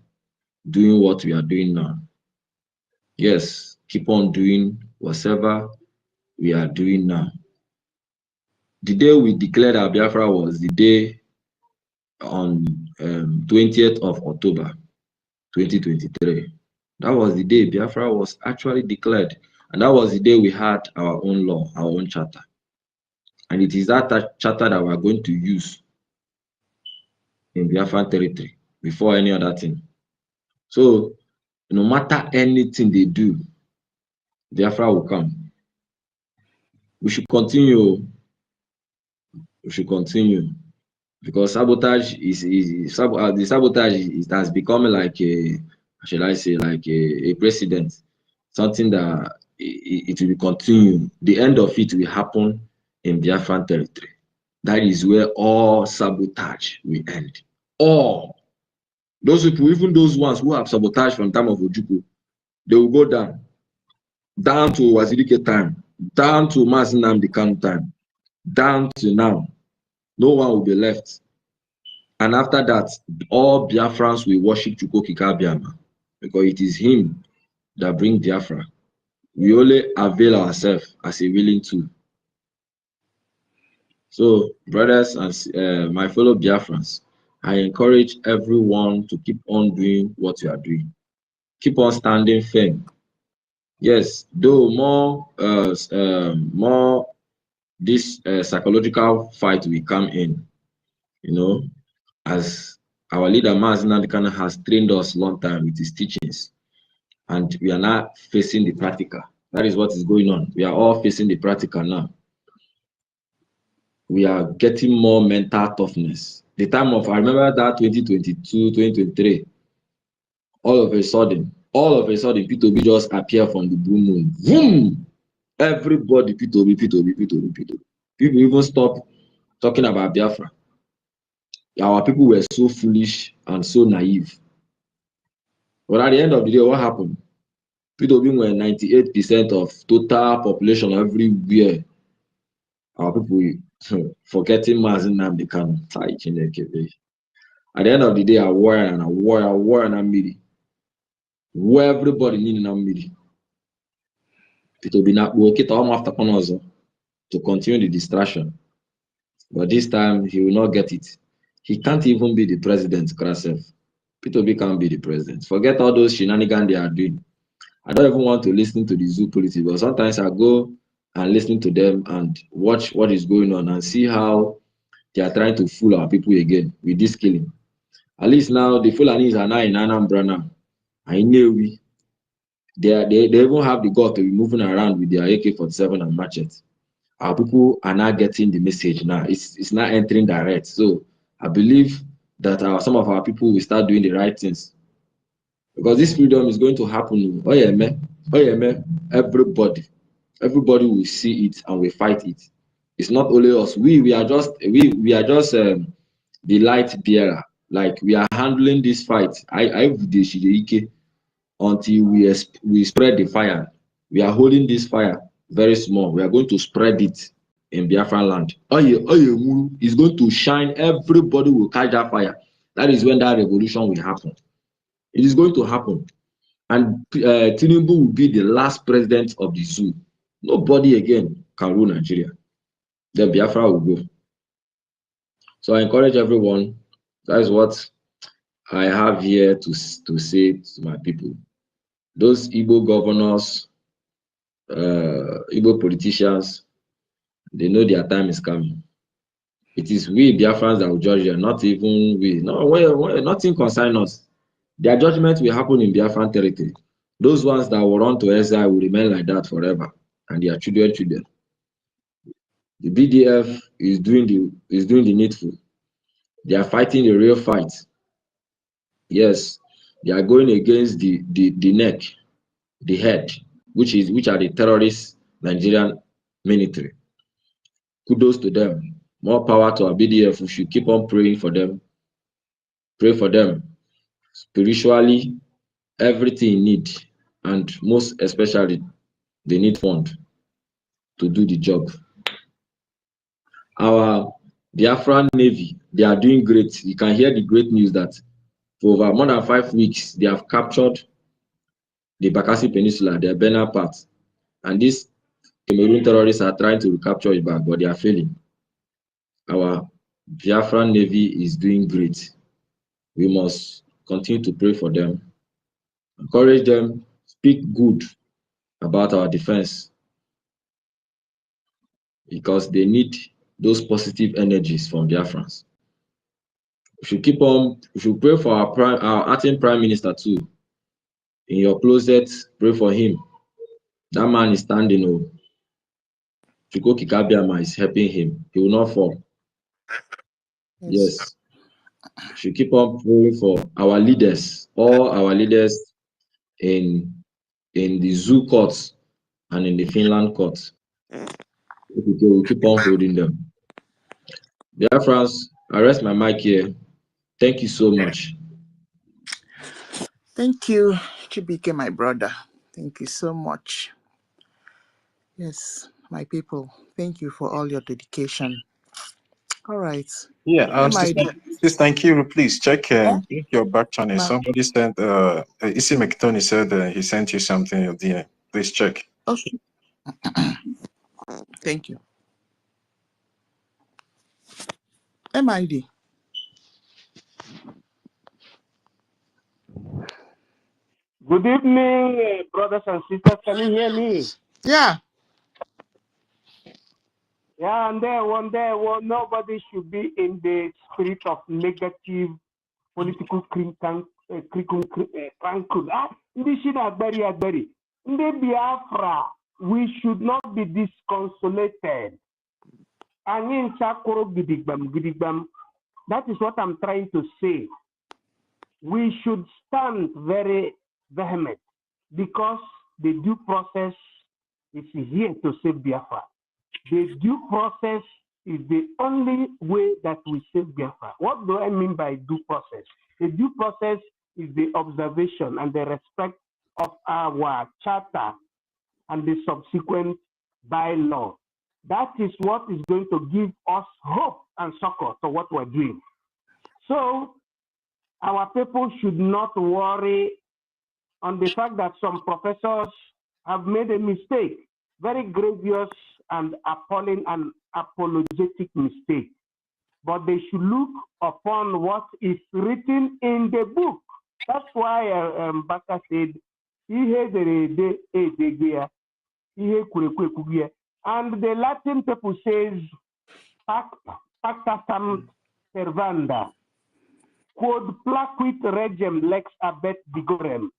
doing what we are doing now. Yes, keep on doing whatever we are doing now. The day we declared our Biafra was the day on 20th of October 2023. That was the day Biafra was actually declared. And that was the day we had our own law, our own charter. And it is that charter that we are going to use in Biafran territory before any other thing. So no matter anything they do, Biafra will come. We should continue. We should continue. Because sabotage the sabotage has become like a, shall I say, like a precedent, something that it will continue. The end of it will happen in Biafran territory. That is where all sabotage will end. All those people, even those ones who have sabotaged from time of Ojukwu, they will go down to Wazirike time, down to Mazi Nnamdi Kanu time, down to now. No one will be left. And after that, all Biafrans will worship Chukwokika Biama, because it is him that brings Biafra. We only avail ourselves as a willing tool. So, brothers and my fellow Biafrans, I encourage everyone to keep on doing what you are doing. Keep on standing firm. Yes, though more this psychological fight will come in, you know, as our leader Mazi Nnamdi Kanu has trained us long time with his teachings, and we are now facing the practical. That is what is going on. We are all facing the practical now. We are getting more mental toughness. The time of, I remember that 2022, 2023, all of a sudden, P2B just appear from the blue moon. Boom! Everybody, P2B. People even stop talking about Biafra. Our people were so foolish and so naive. But at the end of the day, what happened? P2B were 98% of total population everywhere. Our people forgetting Mazi Nnamdi Kanu. At the end of the day, a war and a meeting. Where everybody needing a meeting. P2B not working after Konozo to continue the distraction. But this time he will not get it. He can't even be the president, Krasef. P2B can't be the president. Forget all those shenanigans they are doing. I don't even want to listen to the zoo politics, but sometimes I go and listen to them and watch what is going on and see how they are trying to fool our people again with this killing. At least now the Fulanis are now in Anambra now. I know they even have the gut to be moving around with their AK-47 and machetes. Our people are not getting the message now. It's not entering direct. So I believe that some of our people will start doing the right things. Because this freedom is going to happen. Oh yeah, man. Oh yeah, man. Everybody will see it and we fight it. It's not only us. We are just the light bearer. Like we are handling this fight. Until we spread the fire. We are holding this fire very small. We are going to spread it in Biafran land. Is going to shine. Everybody will catch that fire. That is when that revolution will happen. It is going to happen. And Tinubu will be the last president of the zoo. Nobody again can rule Nigeria. Then Biafra will go. So I encourage everyone. That is what I have here to say to my people. Those Igbo governors, Igbo politicians, they know their time is coming. It is we Biafrans that will judge them, not even we. No, nothing concerns us. Their judgment will happen in Biafran territory. Those ones that will run to exile will remain like that forever, and their children. The BDF is doing the needful. They are fighting the real fight. Yes, they are going against the neck, the head, which are the terrorist Nigerian military. Kudos to them. More power to our BDF. We should keep on praying for them. Pray for them spiritually, everything in need, and most especially, they need fund to do the job. Our Biafran Navy, they are doing great. You can hear the great news that for over more than 5 weeks, they have captured the Bakassi Peninsula, their Bena part. And these Cameroon terrorists are trying to recapture it back, but they are failing. Our Biafran Navy is doing great. We must continue to pray for them, encourage them, speak good about our defense, because they need those positive energies from Biafrans. We should pray for our acting prime minister too. In your closet, pray for him. That man is standing up. Chukwu Kikabiama is helping him. He will not fall. Yes. Should keep on praying for our leaders, all our leaders in the zoo courts and in the Finland court. We'll keep on holding them. Dear friends, I rest my mic here. Thank you so much. Thank you, Chibike, my brother. Thank you so much. Yes, my people, thank you for all your dedication. All right. Yeah, Sister Nkiru, please check your back channel. Somebody sent, Isi McTony said he sent you something there. Please check. Okay. Thank you. MID. Good evening, brothers and sisters. Can you hear me? Yeah. Yeah, and nobody should be in the spirit of negative political Biafra, we should not be disconsolated. That is what I'm trying to say. We should stand very vehement because the due process is here to save Biafra. The due process is the only way that we save Biafra. What do I mean by due process? The due process is the observation and the respect of our charter and the subsequent bylaw. That is what is going to give us hope and succor to what we're doing. So our people should not worry on the fact that some professors have made a mistake, very grievous and appalling and apologetic mistake. But they should look upon what is written in the book. That's why Baka said, and the Latin people says, pacta tam servanda, quod placuit regem lex abet vigorem,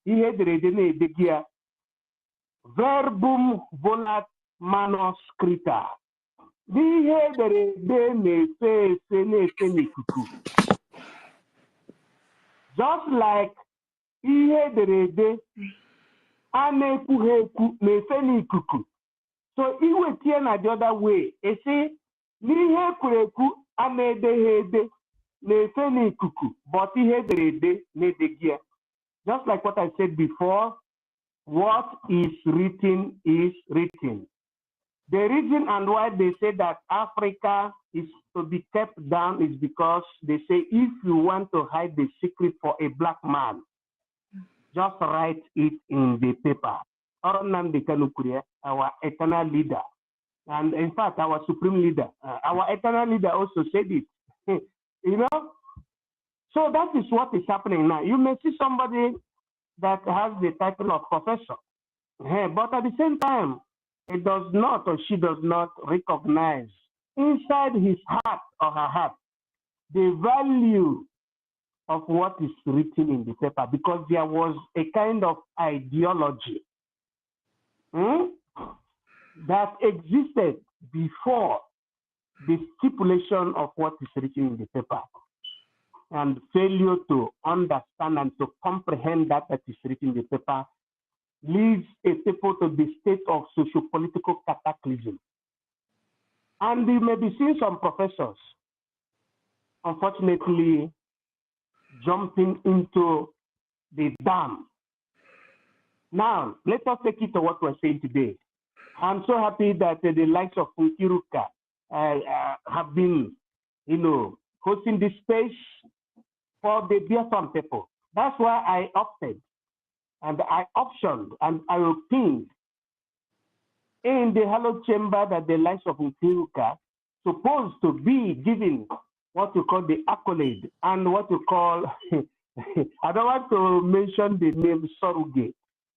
verbum volat manos scripta. Just like Anekuheku Nefenikuku. So iwe tiena the other way. You see, Nihe Kureku Anedehede Nefenikuku, but Ihede Nedegia. Just like what I said before, what is written is written. The reason and why they say that Africa is to be kept down is because they say if you want to hide the secret for a black man, just write it in the paper. Our eternal leader, and in fact, our supreme leader, our eternal leader also said it. You know? So that is what is happening now. You may see somebody that has the title of professor, but at the same time, it does not or she does not recognize inside his heart or her heart the value of what is written in the paper, because there was a kind of ideology that existed before the stipulation of what is written in the paper, and failure to understand and to comprehend that is written in the paper leads a people to the state of socio-political cataclysm. And we may be seeing some professors, unfortunately, jumping into the dam. Now, let us take it to what we're saying today. I'm so happy that the likes of Nkiruka have been, hosting this space for the Biafran people. That's why I opted and I optioned and I opined in the hallowed chamber that the likes of Nkiruka supposed to be given what you call the accolade and what you call, I don't want to mention the name surrogate,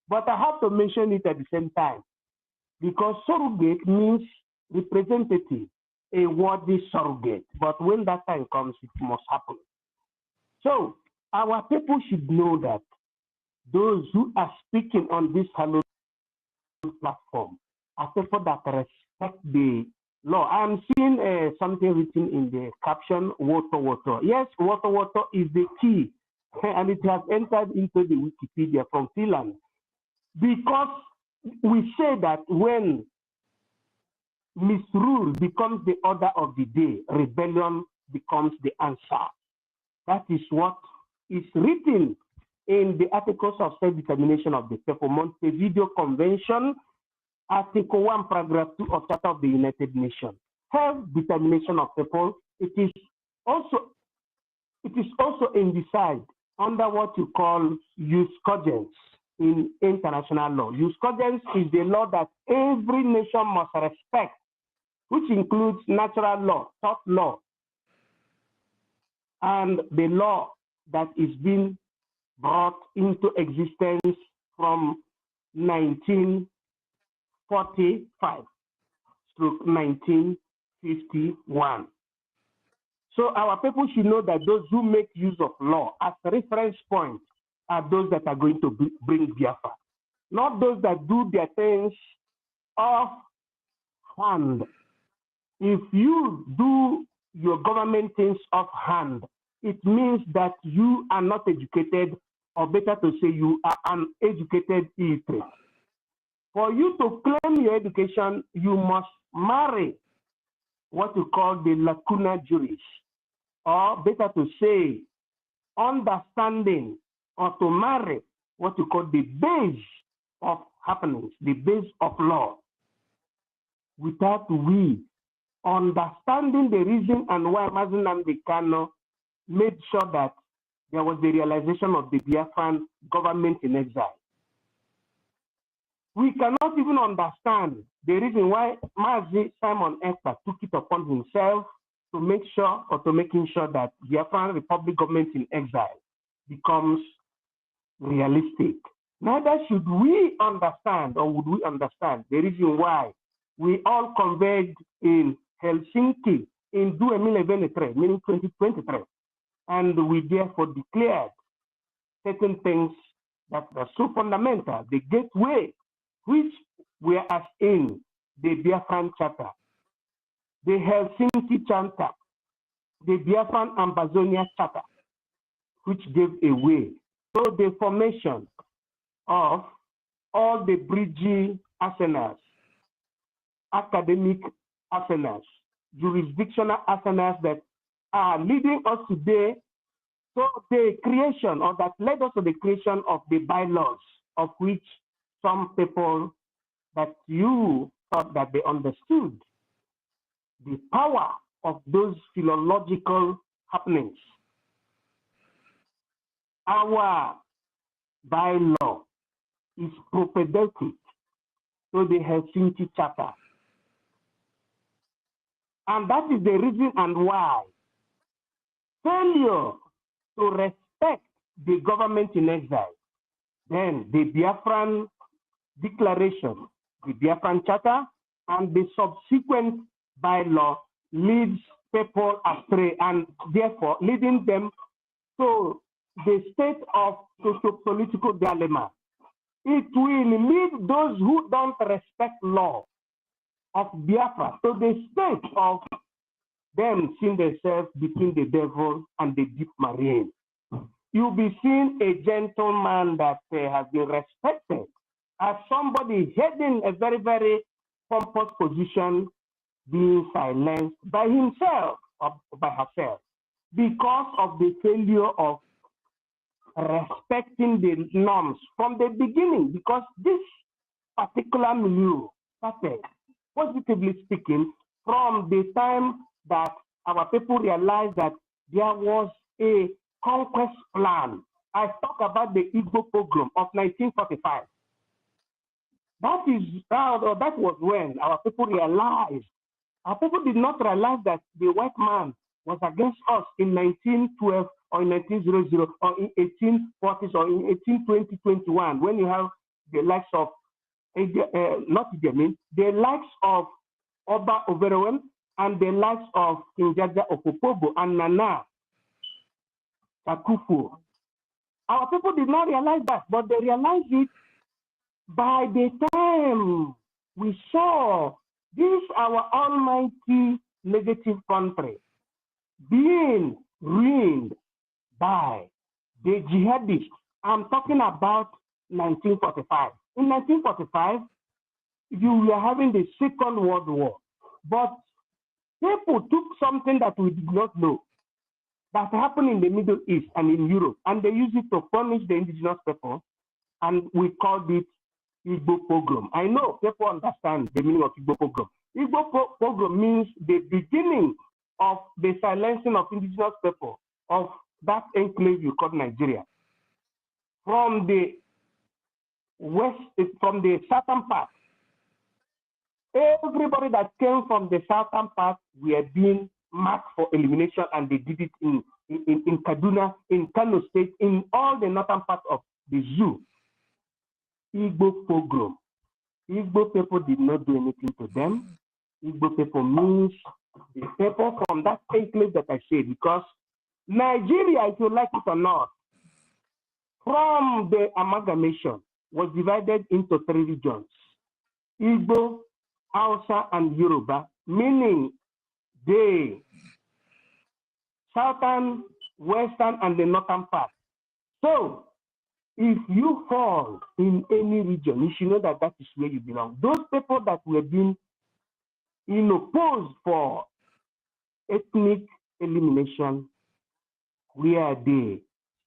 but I have to mention it at the same time, because surrogate means representative, a worthy surrogate. But when that time comes, it must happen. So our people should know that those who are speaking on this hallowed platform are people that respect the law. I'm seeing something written in the caption, water. Yes, water is the key, and it has entered into the Wikipedia from Finland, because we say that when misrule becomes the order of the day, rebellion becomes the answer. That is what is written in the Articles of Self-Determination of the People, Montevideo Convention, Article 1, Paragraph 2 of Charter of the United Nations. Self-determination of people. It is also indicated under what you call jus cogens in international law. Jus cogens is the law that every nation must respect, which includes natural law, tort law, and the law that is being brought into existence from 1945 through 1951. So our people should know that those who make use of law as a reference point are those that are going to bring Biafra, not those that do their things off hand. If you do your government things off hand, it means that you are not educated, or better to say you are uneducated illiterate. For you to claim your education, you must marry what you call the lacuna juris, or better to say, understanding, or to marry what you call the base of happenings, the base of law. Without we understanding the reason and why Mazi Nnamdi Kanu made sure that there was the realization of the Biafran government in exile, we cannot even understand the reason why Mazi Simon Ekpa took it upon himself to make sure, or to making sure, that Biafran Republic government in exile becomes realistic. Neither should we understand, or would we understand, the reason why we all converged in Helsinki in 2023, meaning 2023, and we therefore declared certain things that are so fundamental, the gateway, which were as in the Biafran Charter, the Helsinki Charter, the Biafran Ambazonia Charter, which gave a way to the formation of all the Brgie arsenals, academic arsenals, jurisdictional arsenals that are leading us today to the creation, or that led us to the creation of the bylaws, of which some people that you thought that they understood the power of those philological happenings. Our bylaw is propedeutic to the Helsinki Charter. And that is the reason and why failure to respect the government in exile, then the Biafran Declaration, the Biafran Charter, and the subsequent bylaw leads people astray, and therefore leading them to the state of socio-political dilemma. It will lead those who don't respect law of Biafra to the state of them seeing themselves between the devil and the deep marine. You'll be seeing a gentleman that has been respected as somebody heading a very, very pompous position being silenced by himself or by herself because of the failure of respecting the norms from the beginning, because this particular milieu started, positively speaking, from the time that our people realized that there was a conquest plan. I talk about the Igbo pogrom of 1945. That was when our people realized. Our people did not realize that the white man was against us in 1912 or in 1900 or in 1840s or in 1820, 21, when you have the likes of, not Idi, the likes of Oba Overewen and the likes of King Jaja Opopobo and Nana Akufu. Our people did not realize that, but they realized it by the time we saw this, our almighty negative country, being ruined by the jihadists. I'm talking about 1945. In 1945, you were having the Second World War, but people took something that we did not know that happened in the Middle East and in Europe, and they used it to punish the indigenous people, and we called it Igbo pogrom. I know people understand the meaning of Igbo pogrom. Igbo pogrom means the beginning of the silencing of indigenous people of that enclave you call Nigeria. From the west, from the southern part, everybody that came from the southern part were being marked for elimination, and they did it in Kaduna, in Kano State, in all the northern part of the zoo. Igbo pogrom. Igbo people did not do anything to them. Igbo people means the people from that enclave that I said, because Nigeria, if you like it or not, from the amalgamation was divided into 3 regions: Igbo, Hausa, and Yoruba, meaning the southern, western, and the northern part. So, if you fall in any region, you should know that that is where you belong. Those people that were being opposed for ethnic elimination were the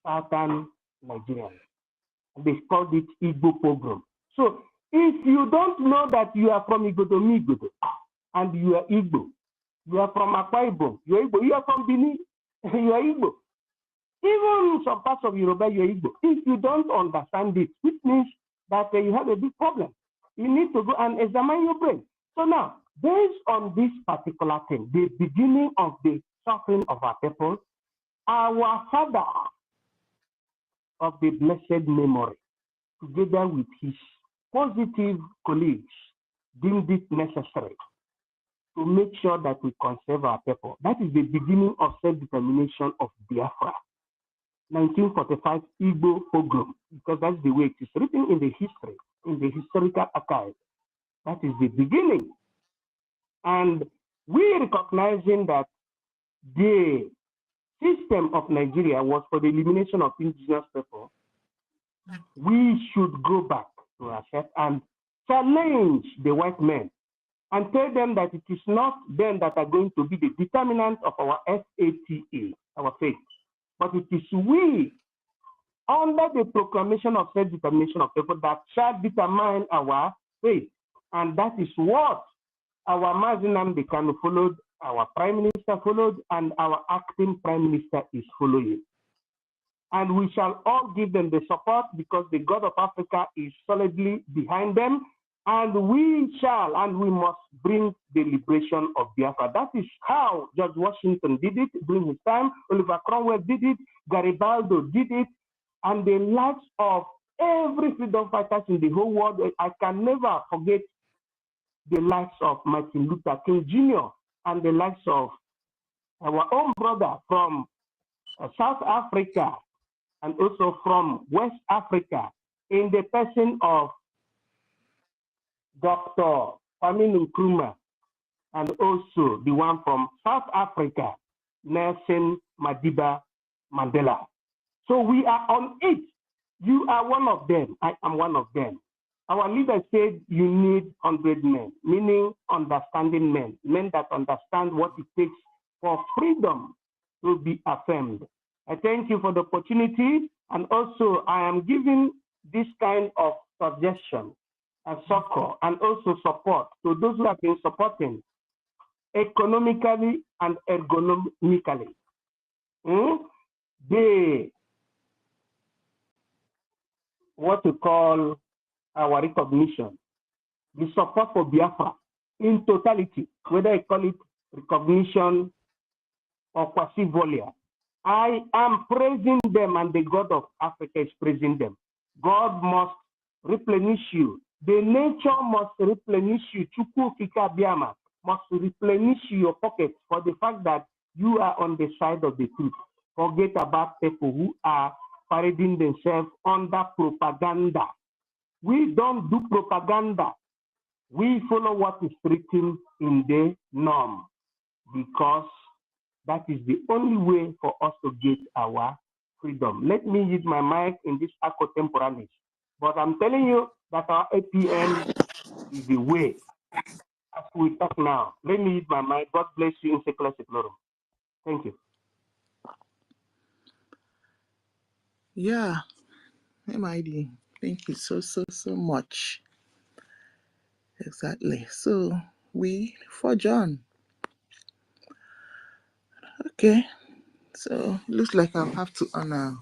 southern Nigerians. They called it Igbo pogrom. So if you don't know that you are from Igodo, and you are Igbo, you are from Akwa Ibom, you are Igbo, you are from Benin, you are Igbo. Even some parts of Yoruba, you are Igbo. If you don't understand it, which means that you have a big problem. You need to go and examine your brain. So now, based on this particular thing, the beginning of the suffering of our people, our father of the blessed memory, together with his positive colleagues, deemed it necessary to make sure that we conserve our people. That is the beginning of self-determination of Biafra. 1945 Igbo pogrom, because that's the way it is written in the history, in the historical archive. That is the beginning. And we recognizing that the system of Nigeria was for the elimination of indigenous people, we should go back. to accept and challenge the white men and tell them that it is not them that are going to be the determinant of our FATA, our faith, but it is we, under the proclamation of self-determination of people, that shall determine our faith. And that is what our Mazinam Dekano followed, our Prime Minister followed, and our acting Prime Minister is following. And we shall all give them the support because the God of Africa is solidly behind them. And we shall and we must bring the liberation of Biafra. That is how George Washington did it during his time. Oliver Cromwell did it. Garibaldi did it. And the lives of every freedom fighters in the whole world. I can never forget the lives of Martin Luther King Jr. and the lives of our own brother from South Africa and also from West Africa in the person of Dr. Kwame Nkrumah, and also the one from South Africa, Nelson Madiba Mandela. So we are on it. You are one of them. I am one of them. Our leader said you need 100 men, meaning understanding men, men that understand what it takes for freedom to be affirmed. I thank you for the opportunity, and also I am giving this kind of suggestion and succor and also support to those who have been supporting economically and ergonomically. What we call our recognition, the support for Biafra in totality, whether I call it recognition or quasi-volia. I am praising them and the God of Africa is praising them. God must replenish you. The nature must replenish you. Chukwu Kika Biama must replenish your pocket for the fact that you are on the side of the truth. Forget about people who are parading themselves under propaganda. We don't do propaganda. We follow what is written in the norm because that is the only way for us to get our freedom. Let me use my mic in this Acco Temporalis. But I'm telling you that our APN is the way. As we talk now, let me use my mic. God bless you in secular secularum. Thank you. Yeah, MID. Thank you so much. Exactly. So we forge on. Okay. So looks like I'll have to honor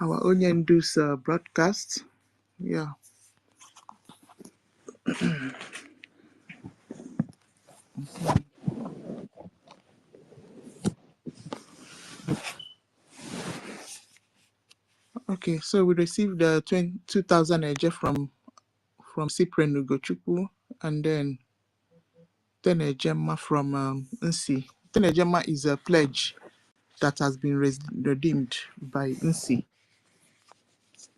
our Onion Du's broadcast. Yeah. Okay, so we received the 2,000 eje from Cyprian Ugochukwu, and then 10 ejema from Nsi. 10 ejema is a pledge that has been redeemed by Nsi.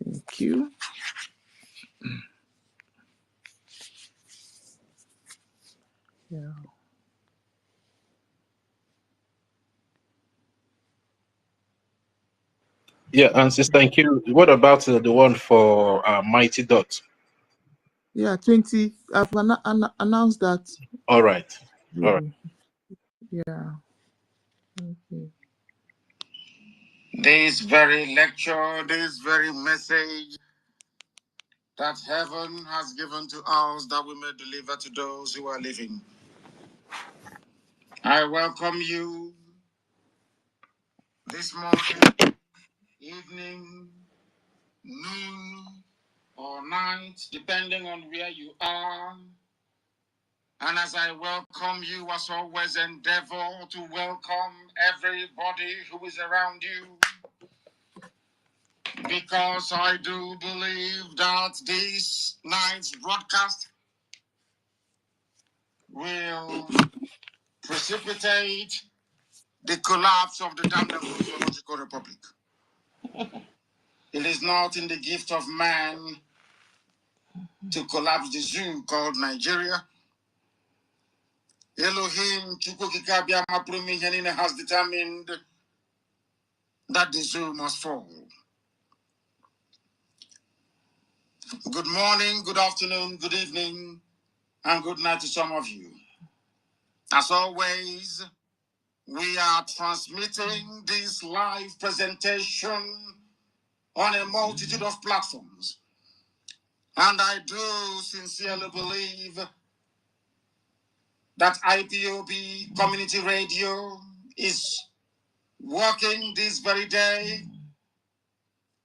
Thank you. Yeah. Yeah, and Sister Nkiru, what about the one for Mighty Dot? Yeah, 20. I've announced that. All right. All right. Yeah. Okay. This very lecture, this very message that heaven has given to us that we may deliver to those who are living. I welcome you this morning, evening, noon, or night, depending on where you are. And as I welcome you, as always, endeavor to welcome everybody who is around you. Because I do believe that this night's broadcast will precipitate the collapse of the damned Zoological Republic. It is not in the gift of man to collapse the zoo called Nigeria. Elohim Chukwukikabiama Prumihenine has determined that the zoo must fall. Good morning, good afternoon, good evening, and good night to some of you. As always, we are transmitting this live presentation on a multitude of platforms. And I do sincerely believe that IPOB Community Radio is working this very day.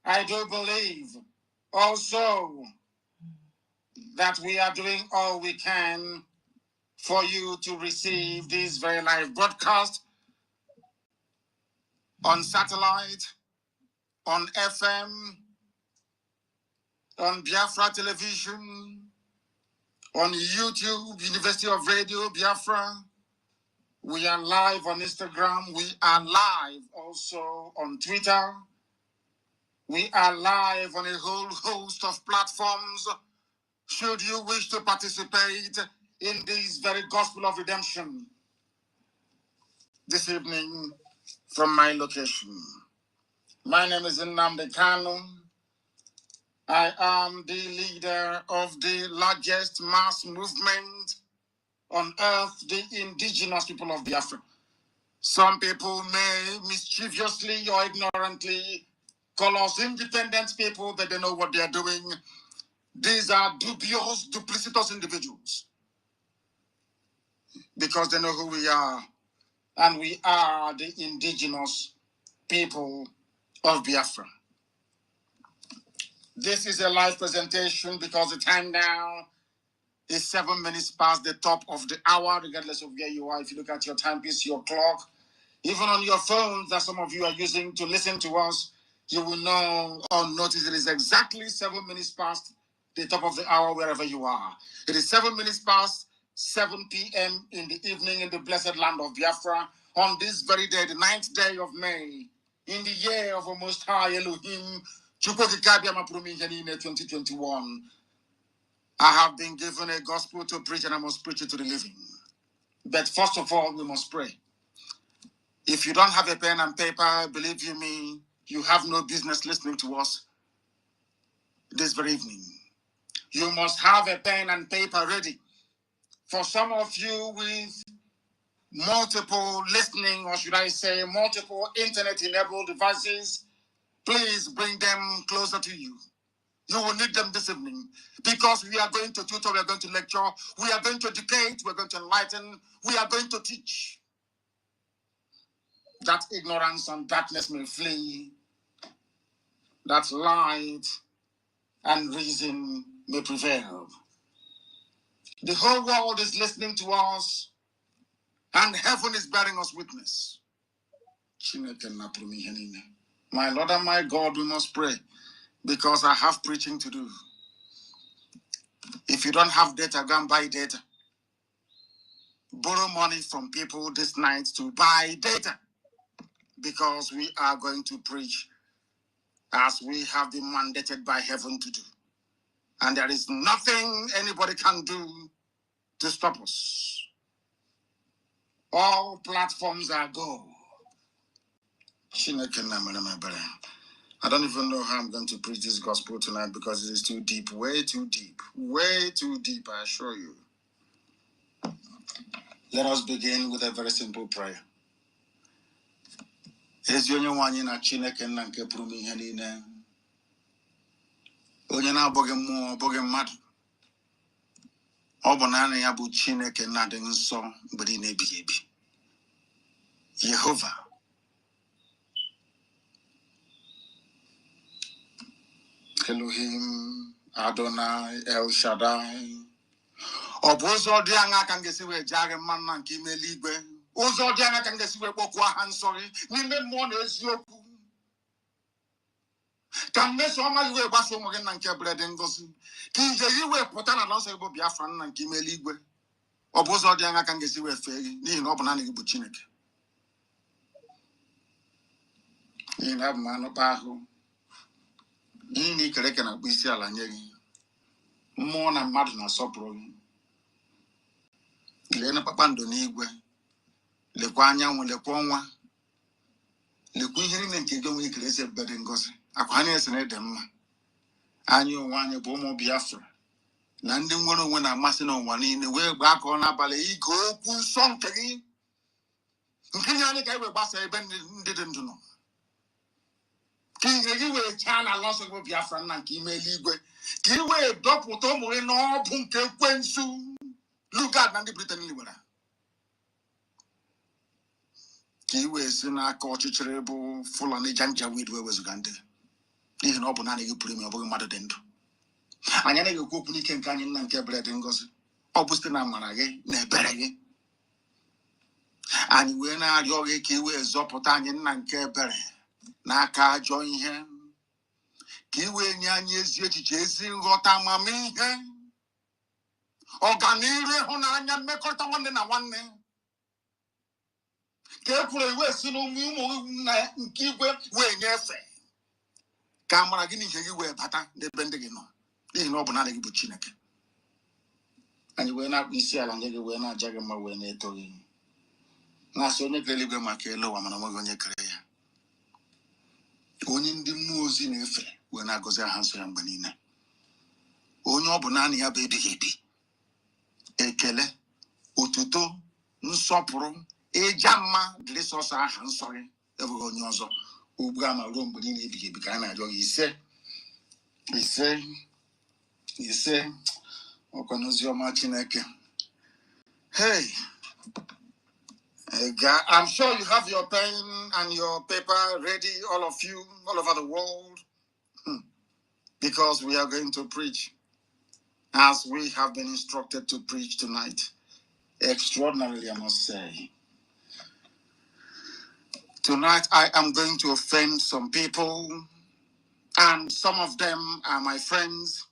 I do believe also that we are doing all we can for you to receive this very live broadcast on satellite, on FM, on Biafra Television, on YouTube, University of Radio Biafra. We are live on Instagram. We are live also on Twitter. We are live on a whole host of platforms. Should you wish to participate in this very gospel of redemption this evening from my location. My name is Nnamdi Kanu. I am the leader of the largest mass movement on earth, the indigenous people of Biafra. Some people may mischievously or ignorantly call us independent people, but they know what they are doing. These are dubious, duplicitous individuals because they know who we are, and we are the indigenous people of Biafra. This is a live presentation because the time now is 7 minutes past the top of the hour, regardless of where you are. If you look at your timepiece, your clock, even on your phones that some of you are using to listen to us, you will know or notice it is exactly 7 minutes past the top of the hour wherever you are. It is 7 minutes past 7 p.m. in the evening in the blessed land of Biafra on this very day, the 9th day of May, in the year of our Most High Elohim, 2021. I have been given a gospel to preach and I must preach it to the living. But first of all, we must pray. If you don't have a pen and paper, believe you me, you have no business listening to us this very evening. You must have a pen and paper ready. For some of you with multiple listening, or should I say multiple internet-enabled devices, please bring them closer to you. You will need them this evening because we are going to tutor, we are going to lecture, we are going to educate, we are going to enlighten, we are going to teach. That ignorance and darkness may flee, that light and reason may prevail. The whole world is listening to us, and heaven is bearing us witness. My Lord and my God, we must pray because I have preaching to do. If you don't have data, go and buy data. Borrow money from people this night to buy data because we are going to preach as we have been mandated by heaven to do. And there is nothing anybody can do to stop us. All platforms are go. I don't even know how I'm going to preach this gospel tonight because it is too deep, way too deep, I assure you. Let us begin with a very simple prayer. Ezi onye nwanyi na Chineke nna nke pụrụ m ihe niile. Onye na-abụghị mmụọ, abụghị mmadụ. Ọ bụ naanị ya bụ Chineke na-adị nsọ mgbe niile ebighị ebi. Yehova. Elohim, Adonai, El Shaddai. Ọ bụ ụzọ dị aṅa ka m ga-esi wee jaa gị mma nna nke ime eluigwe. Ụzọ dị aṅa ka m ga-esi wee kpọkuo aha nsọ gị n'ime mmụọ na eziokwu. Ka mmeso ọma gị wee gbasa ụmụ gị nna nke ebere dị ngọzi. Ka ije gị wee pụta na ala nsọ gị bụ Biafra nna nke ime eluigwe. Ọ bụ ụzọ dị aṅa ka m ga-esi wee fee gị n'ihi na ọ bụ naanị gị bụ Chineke. N'ihi na abụ m anụkpa ahụ. N'ihi na ikere eke na-akpụ isi ala nye gị. Mmụọ na mmadụ na-asọpụrụ gị. Lee na kpakpando n'igwe. Lekwa anyanwụ, lekwa ọnwa. Lekwa ihe niile nke gị onwe ikere esi ebube dị ngọzi. Akwa ha na-esi na ịdị mma. anyị onwe anyị bụ ụmụ Biafra na ndị nwere onwe na-amasị n'ụwa niile wee gbaa aka n'abalị ige okwu nsọ nke gị nke nye anyị ka anyị wee gbasa ebe ndị dị ndụ nọ ka ihe gị wee chaa na ala nsọ bụ Biafra nna nke ime eluigwe ka ị wee dọpụta ụmụ gị n'ọbụ nke ekwensu Lugard na ndị Britain liwere ka ị wee si n'aka ọchịchịrị bụ Fulani Janjaweed wee wezuga ndị n'ihi na ọ bụ naanị gị pụrụ ime ọ bụghị mmadụ dị ndụ anyị anaghị ekwu okwu n'ike nke anyị nna nke ebere dị ngọzi ọ bụ site na amara gị na ebere gị anyị wee na-arịọ gị ka ị wee zọpụta anyị nna nke ebere n'aka ajọ ihe ka ị wee nye anyị ezi echiche ezi nghọta amamihe ọganihu ịhụnanya mmekọrịta nwanne na nwanne ka e kwuru iwe si n'ụmụ ụmụ na nke igwe wee nyefe ka amara gị n'ihe gị wee bata n'ebe ndị gị nọ n'ihi na ọ bụ naanị gị bụ Chineke anyị wee na-akpụ isi ala nye gị wee na-aja gị mma wee na-eto gị na-asị onye kere eluigwe maka elu ụwa mana onweghị onye kere ya onye ndị mmụọ ozi na-efe wee na-agọzi aha nsọ ya mgbe niile onye ọ bụ naanị ya bụ ebighị ebi ekele otuto nsọpụrụ ịja mma dịrị sọsọ aha nsọ gị ebughị onye ọzọ ugbu a ma ruo mgbe niile ebighị ebi ka anyị na-arịọ gị ise ọkwa n'ozi ọma Chineke. Hey, I'm sure you have your pen and your paper ready, all of you, all over the world, because we are going to preach as we have been instructed to preach tonight. Extraordinarily, I must say. Tonight, I am going to offend some people, and some of them are my friends.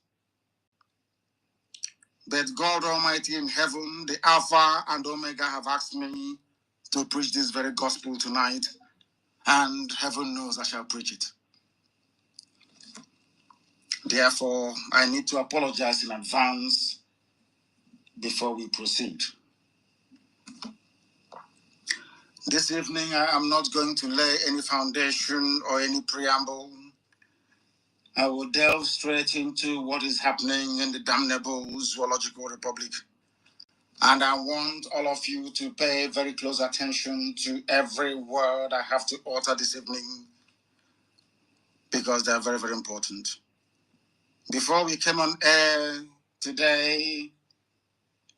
But God Almighty in heaven, the Alpha and Omega, have asked me to preach this very gospel tonight, and heaven knows I shall preach it. Therefore, I need to apologize in advance before we proceed. This evening, I am not going to lay any foundation or any preamble. I will delve straight into what is happening in the damnable Zoological Republic. And I want all of you to pay very close attention to every word I have to utter this evening, because they are very, very important. Before we came on air today,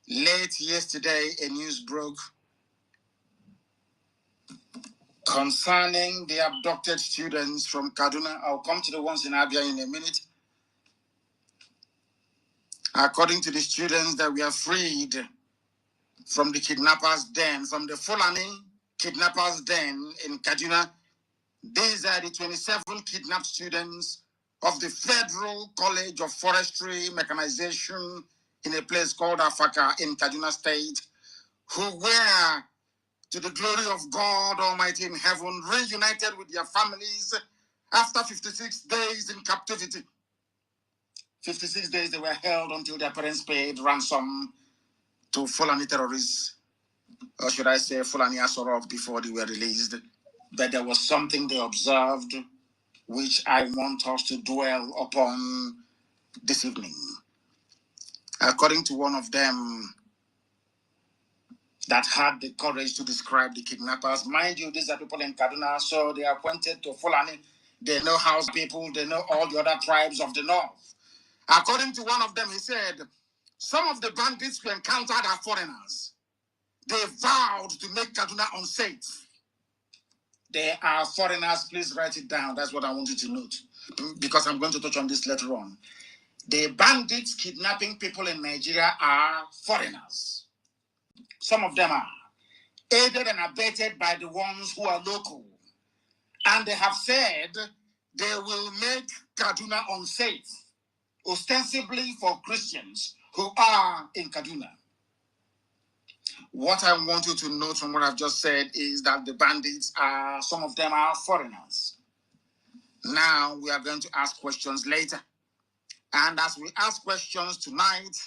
late yesterday, a news broke concerning the abducted students from Kaduna. I'll come to the ones in Abia in a minute. According to the students that we are freed from the kidnappers' den, from the Fulani kidnappers' den in Kaduna, these are the 27 kidnapped students of the Federal College of Forestry Mechanization in a place called Afaka in Kaduna State, who were, to the glory of God Almighty in heaven, reunited with their families after 56 days in captivity. 56 days they were held until their parents paid ransom to Fulani terrorists, or should I say Fulani Asorok, before they were released. But there was something they observed which I want us to dwell upon this evening. According to one of them that had the courage to describe the kidnappers, mind you, these are people in Kaduna, so they are acquainted to Fulani. They know house people, they know all the other tribes of the north. According to one of them, he said, some of the bandits we encountered are foreigners. They vowed to make Kaduna unsafe. They are foreigners. Please write it down. That's what I want you to note, because I'm going to touch on this later on. The bandits kidnapping people in Nigeria are foreigners. Some of them are aided and abetted by the ones who are local. And they have said they will make Kaduna unsafe, ostensibly for Christians who are in Kaduna. What I want you to note from what I've just said is that the bandits are, some of them are foreigners. Now we are going to ask questions later. And as we ask questions tonight,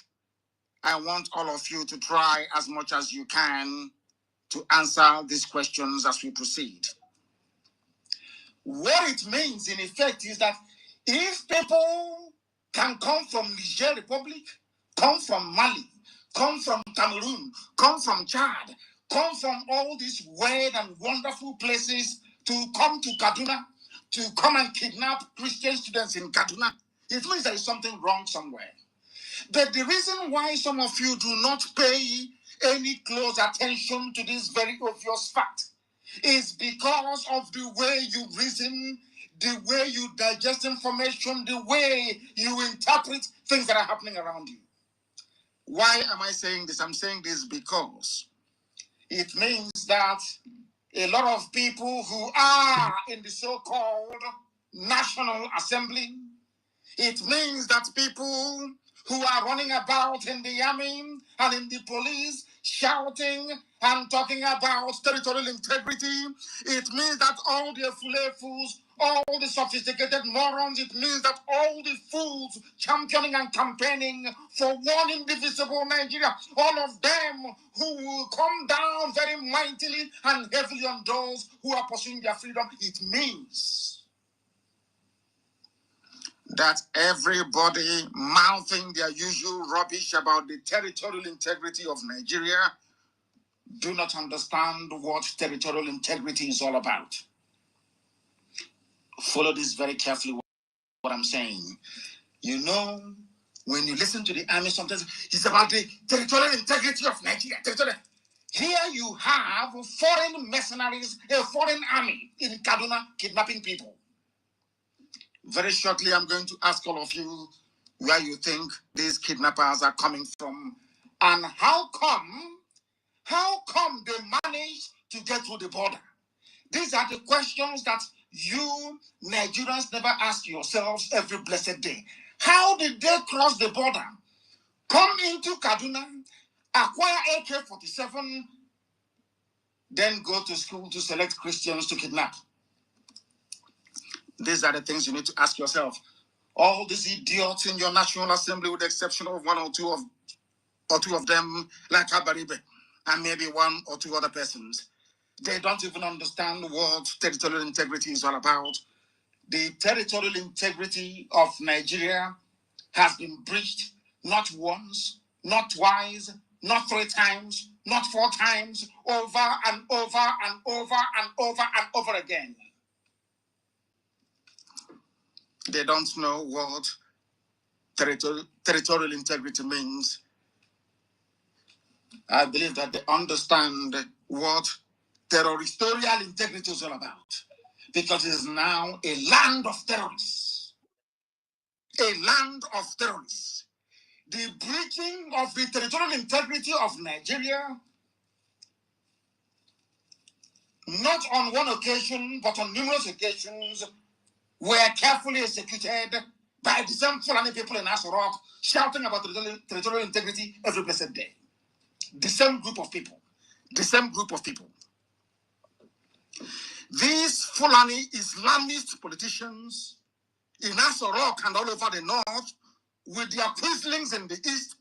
I want all of you to try as much as you can to answer these questions as we proceed. What it means in effect is that if people can come from Niger Republic, come from Mali, come from Cameroon, come from Chad, come from all these weird and wonderful places to come to Kaduna, to come and kidnap Christian students in Kaduna. It means there is something wrong somewhere. But the reason why some of you do not pay any close attention to this very obvious fact is because of the way you reason, the way you digest information, the way you interpret things that are happening around you. Why am I saying this? I'm saying this because it means that a lot of people who are in the so-called National Assembly, it means that people who are running about in the army and in the police shouting and talking about territorial integrity, it means that all the fools, all the sophisticated morons, it means that all the fools championing and campaigning for one indivisible Nigeria, all of them who will come down very mightily and heavily on those who are pursuing their freedom, it means that everybody mouthing their usual rubbish about the territorial integrity of Nigeria do not understand what territorial integrity is all about. Follow this very carefully, what I'm saying. You know, when you listen to the army, sometimes it's about the territorial integrity of Nigeria. Here you have foreign mercenaries, a foreign army in Kaduna kidnapping people. Very shortly, I'm going to ask all of you where you think these kidnappers are coming from and how come they manage to get through the border. These are the questions that you Nigerians never ask yourselves every blessed day. How did they cross the border, come into Kaduna, acquire AK-47, then go to school to select Christians to kidnap? These are the things you need to ask yourself. All these idiots in your National Assembly, with the exception of one or two of them, like Abaribe, and maybe one or two other persons, they don't even understand what territorial integrity is all about. The territorial integrity of Nigeria has been breached not once, not twice, not 3 times, not 4 times, over and over and over and over and over again. They don't know what territorial integrity means. I believe that they understand what territorial integrity is all about, because it is now a land of terrorists. A land of terrorists. The breaching of the territorial integrity of Nigeria, not on one occasion, but on numerous occasions, were carefully executed by the same Fulani people in Aso Rock, shouting about territorial integrity every blessed day. The same group of people. The same group of people. These Fulani Islamist politicians in Aso Rock and all over the north, with their quislings in the east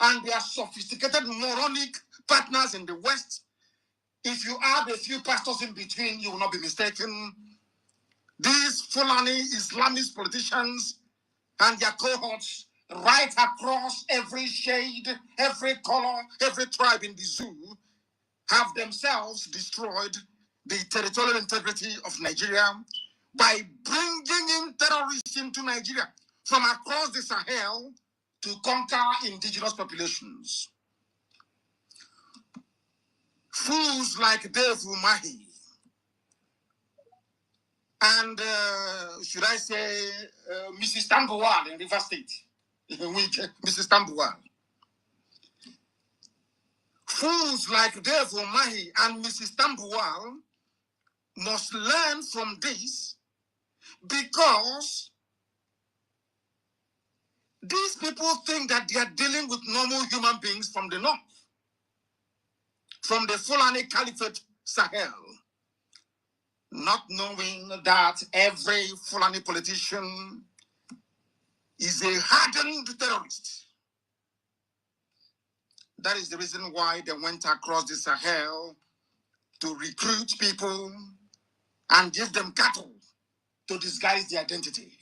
and their sophisticated moronic partners in the west, if you add a few pastors in between, you will not be mistaken. These Fulani Islamist politicians and their cohorts, right across every shade, every color, every tribe in the zoo, have themselves destroyed the territorial integrity of Nigeria by bringing in terrorists into Nigeria from across the Sahel to conquer indigenous populations. Fools like Dave Umahi and, should I say, Mrs. Tambuwal in River State, Mrs. Tambuwal. Fools like Dave Umahi and Mrs. Tambuwal must learn from this, because these people think that they are dealing with normal human beings from the north, from the Fulani Caliphate Sahel, not knowing that every Fulani politician is a hardened terrorist. That is the reason why they went across the Sahel to recruit people and give them cattle to disguise their identity.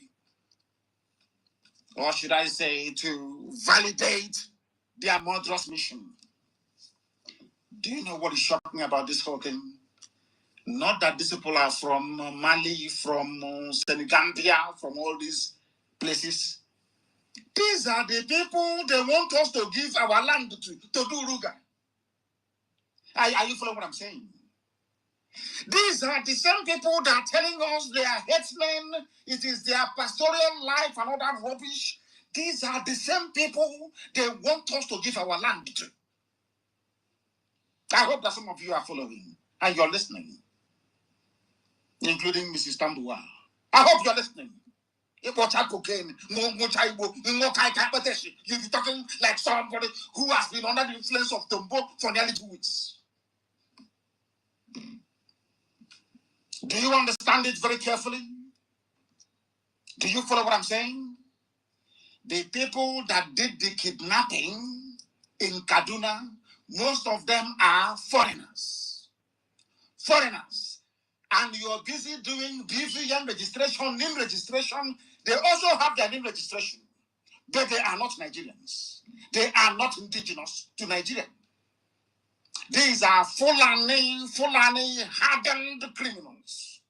or should I say, to validate their murderous mission. Do you know what is shocking about this whole thing? Not that these people are from Mali, from Senegambia, from all these places. These are the people they want us to give our land to do Ruga. Are you following what I'm saying? These are the same people that are telling us they are headsmen, it is their pastoral life and all that rubbish. These are the same people they want us to give our land to. I hope that some of you are following and you're listening, including Mrs. Tambua. I hope you're listening. You'll be talking like somebody who has been under the influence of Tumbo for nearly 2 weeks. Do you understand it very carefully? Do you follow what I'm saying? The people that did the kidnapping in Kaduna, most of them are foreigners. Foreigners. And you're busy doing BVN registration, NIM registration. They also have their NIM registration. But they are not Nigerians. They are not indigenous to Nigeria. These are Fulani, hardened criminals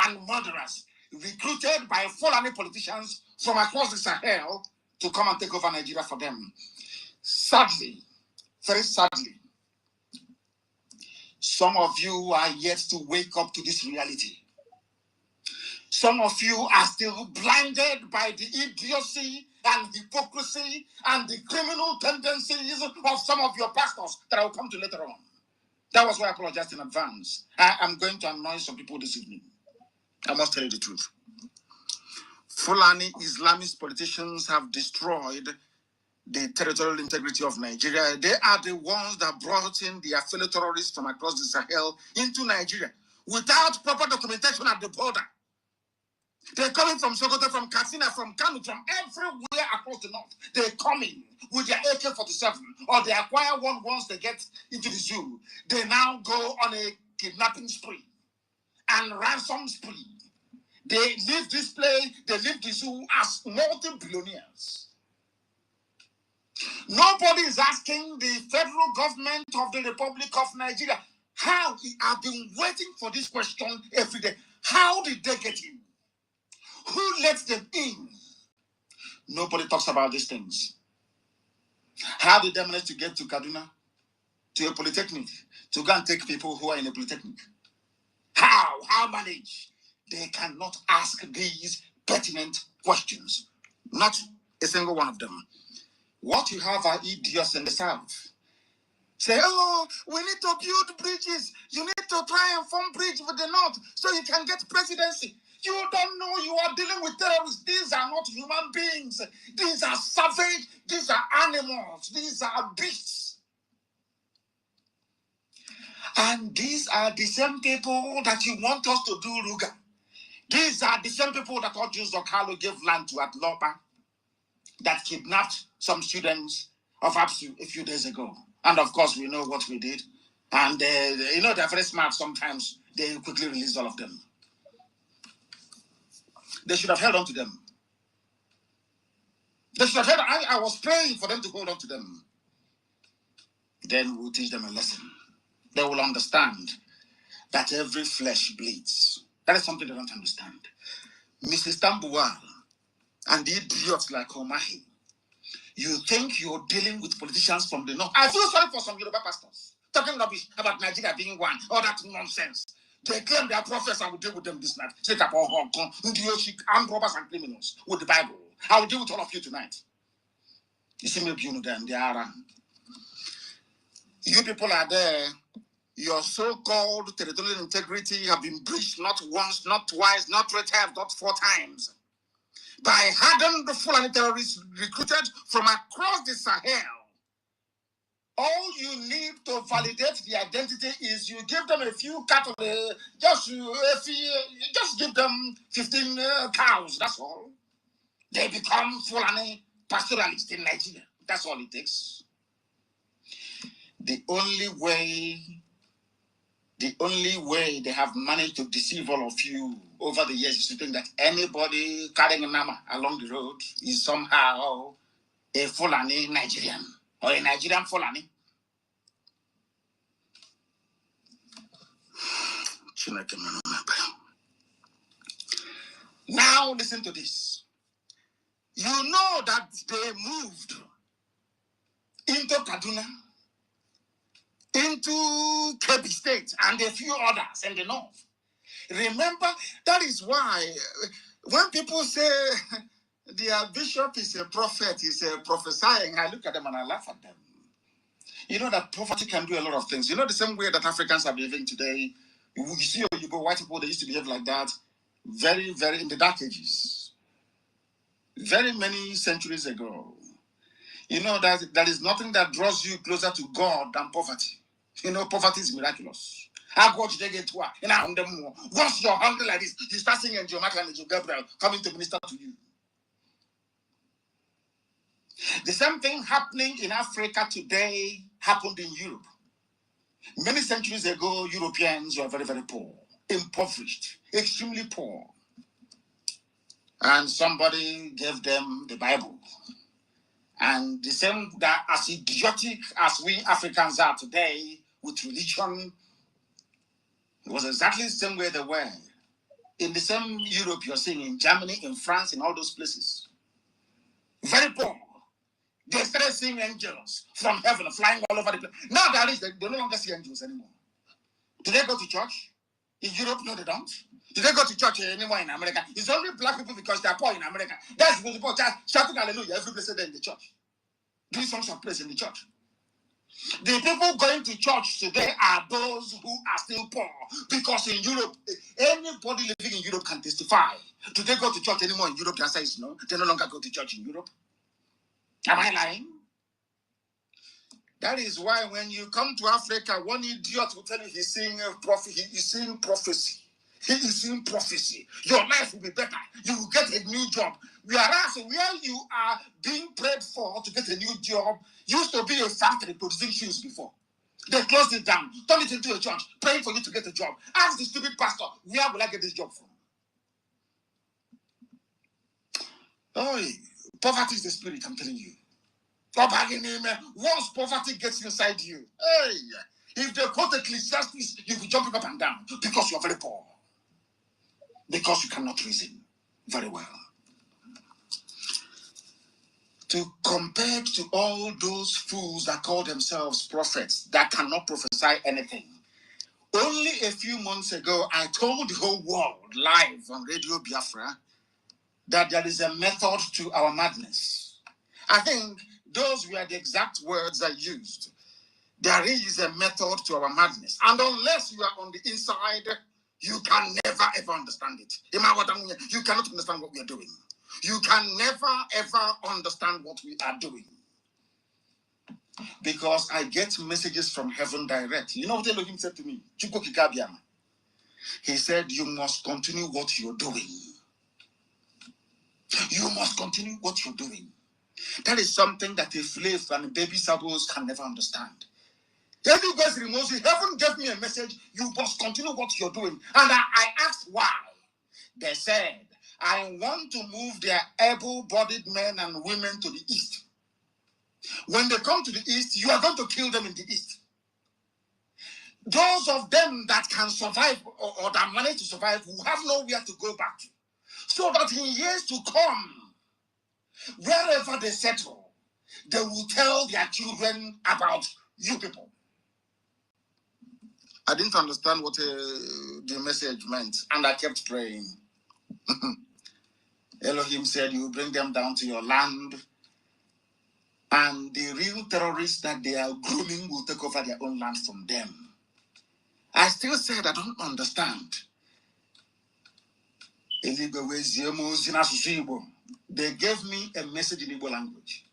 and murderers recruited by Fulani politicians from across the Sahel to come and take over Nigeria for them. Sadly, very sadly, some of you are yet to wake up to this reality. Some of you are still blinded by the idiocy and hypocrisy and the criminal tendencies of some of your pastors that I will come to later on. That was why I apologized in advance. I am going to annoy some people this evening. I must tell you the truth. Fulani Islamist politicians have destroyed the territorial integrity of Nigeria. They are the ones that brought in the affiliate terrorists from across the Sahel into Nigeria without proper documentation at the border. They're coming from Sokoto, from Katsina, from Kano, from everywhere across the north. They come in with their AK-47, or they acquire one once they get into the zoo. They now go on a kidnapping spree and ransom spree. They leave this place, they leave the zoo as multi-billionaires. Nobody is asking the federal government of the Republic of Nigeria how. I've been waiting for this question every day. How did they get in? Who let them in? Nobody talks about these things. How did they manage to get to Kaduna, to a polytechnic, to go and take people who are in a polytechnic? How? How manage? They cannot ask these pertinent questions. Not a single one of them. What you have are idiots in the South. Say, oh, we need to build bridges. You need to try and form bridge with the North so you can get presidency. You don't know you are dealing with terrorists. These are not human beings. These are savage. These are animals. These are beasts. And these are the same people that you want us to do Ruga. These are the same people that Ojus Okalo gave land to at Lopa, that kidnapped some students of APSU a few days ago. And of course, we know what we did. And you know, they're very smart sometimes. They quickly release all of them. They should have held on to them. They should have held on. I was praying for them to hold on to them. Then we'll teach them a lesson. They will understand that every flesh bleeds. That is something they don't understand. Mrs. Tambuwal and the idiots like Omahi, you think you're dealing with politicians from the north. I feel sorry for some Yoruba pastors talking rubbish about Nigeria being one, all that nonsense. They claim they are prophets. I will deal with them this night. Say that Hong Kong, armed robbers and criminals with the Bible. I will deal with all of you tonight. You see, maybe you know them. They are. You people are there. Your so-called territorial integrity have been breached not once, not twice, not 3 times, not 4 times. By hardened Fulani terrorists recruited from across the Sahel. All you need to validate the identity is you give them a few cattle, just give them 15 cows, that's all. They become Fulani pastoralists in Nigeria. That's all it takes. The only way The only way they have managed to deceive all of you over the years is to think that anybody carrying a nama along the road is somehow a Fulani Nigerian or a Nigerian Fulani. Now listen to this. You know that they moved into Kaduna, into Kebbi State, and a few others in the north. Remember, that is why when people say their bishop is a prophet, is a prophesying, I look at them and I laugh at them. You know that poverty can do a lot of things. You know the same way that Africans are behaving today. You see, you go white people, they used to behave like that very, very in the dark ages, very many centuries ago. You know that there is nothing that draws you closer to God than poverty. You know, poverty is miraculous. How God they get to once you're hungry like this, you start singing Joe Michael and Joe Gabriel coming to minister to you. The same thing happening in Africa today happened in Europe. Many centuries ago, Europeans were very, very poor, impoverished, extremely poor. And somebody gave them the Bible. And the same that as idiotic as we Africans are today with religion, it was exactly the same way they were. In the same Europe you're seeing, in Germany, in France, in all those places. Very poor. They started seeing angels from heaven flying all over the place. Now they no longer see angels anymore. Do they go to church? In Europe, no, they don't. Do they go to church anymore in America? It's only black people because they are poor in America. That's the people shouting hallelujah every place in the church. Doing songs of praise in the church. The people going to church today are those who are still poor. Because in Europe, anybody living in Europe can testify. Do they go to church anymore in Europe? The answer is no. They no longer go to church in Europe. Am I lying? That is why when you come to Africa, one idiot will tell you he's seeing a prophet, he is seeing prophecy. He is seeing prophecy. Your life will be better. You will get a new job. Whereas where you are being prayed for to get a new job used to be a factory producing shoes before. They closed it down, turned it into a church, praying for you to get a job. Ask the stupid pastor, where will I get this job from? Oh, poverty is the spirit, I'm telling you. Once poverty gets inside you, hey, if they quote Ecclesiastes, you'll be jumping up and down because you're very poor. Because you cannot reason very well. To compare to all those fools that call themselves prophets that cannot prophesy anything. Only a few months ago, I told the whole world live on Radio Biafra that there is a method to our madness. I think those were the exact words I used. There is a method to our madness. And unless you are on the inside, you can never ever understand it. You cannot understand what we are doing. You can never ever understand what we are doing. Because I get messages from heaven direct. You know what Elohim said to me? He said, you must continue what you're doing. You must continue what you're doing. That is something that a slave and baby sabos can never understand. Heaven gave me a message, you must continue what you're doing. And I asked why. They said, I want to move their able-bodied men and women to the east. When they come to the east, you are going to kill them in the east. Those of them that can survive or that manage to survive will have nowhere to go back to. So that in years to come, wherever they settle, they will tell their children about you people. I didn't understand what the message meant, and I kept praying. Elohim said, you will bring them down to your land, and the real terrorists that they are grooming will take over their own land from them. I still said, I don't understand. They gave me a message in Igbo language.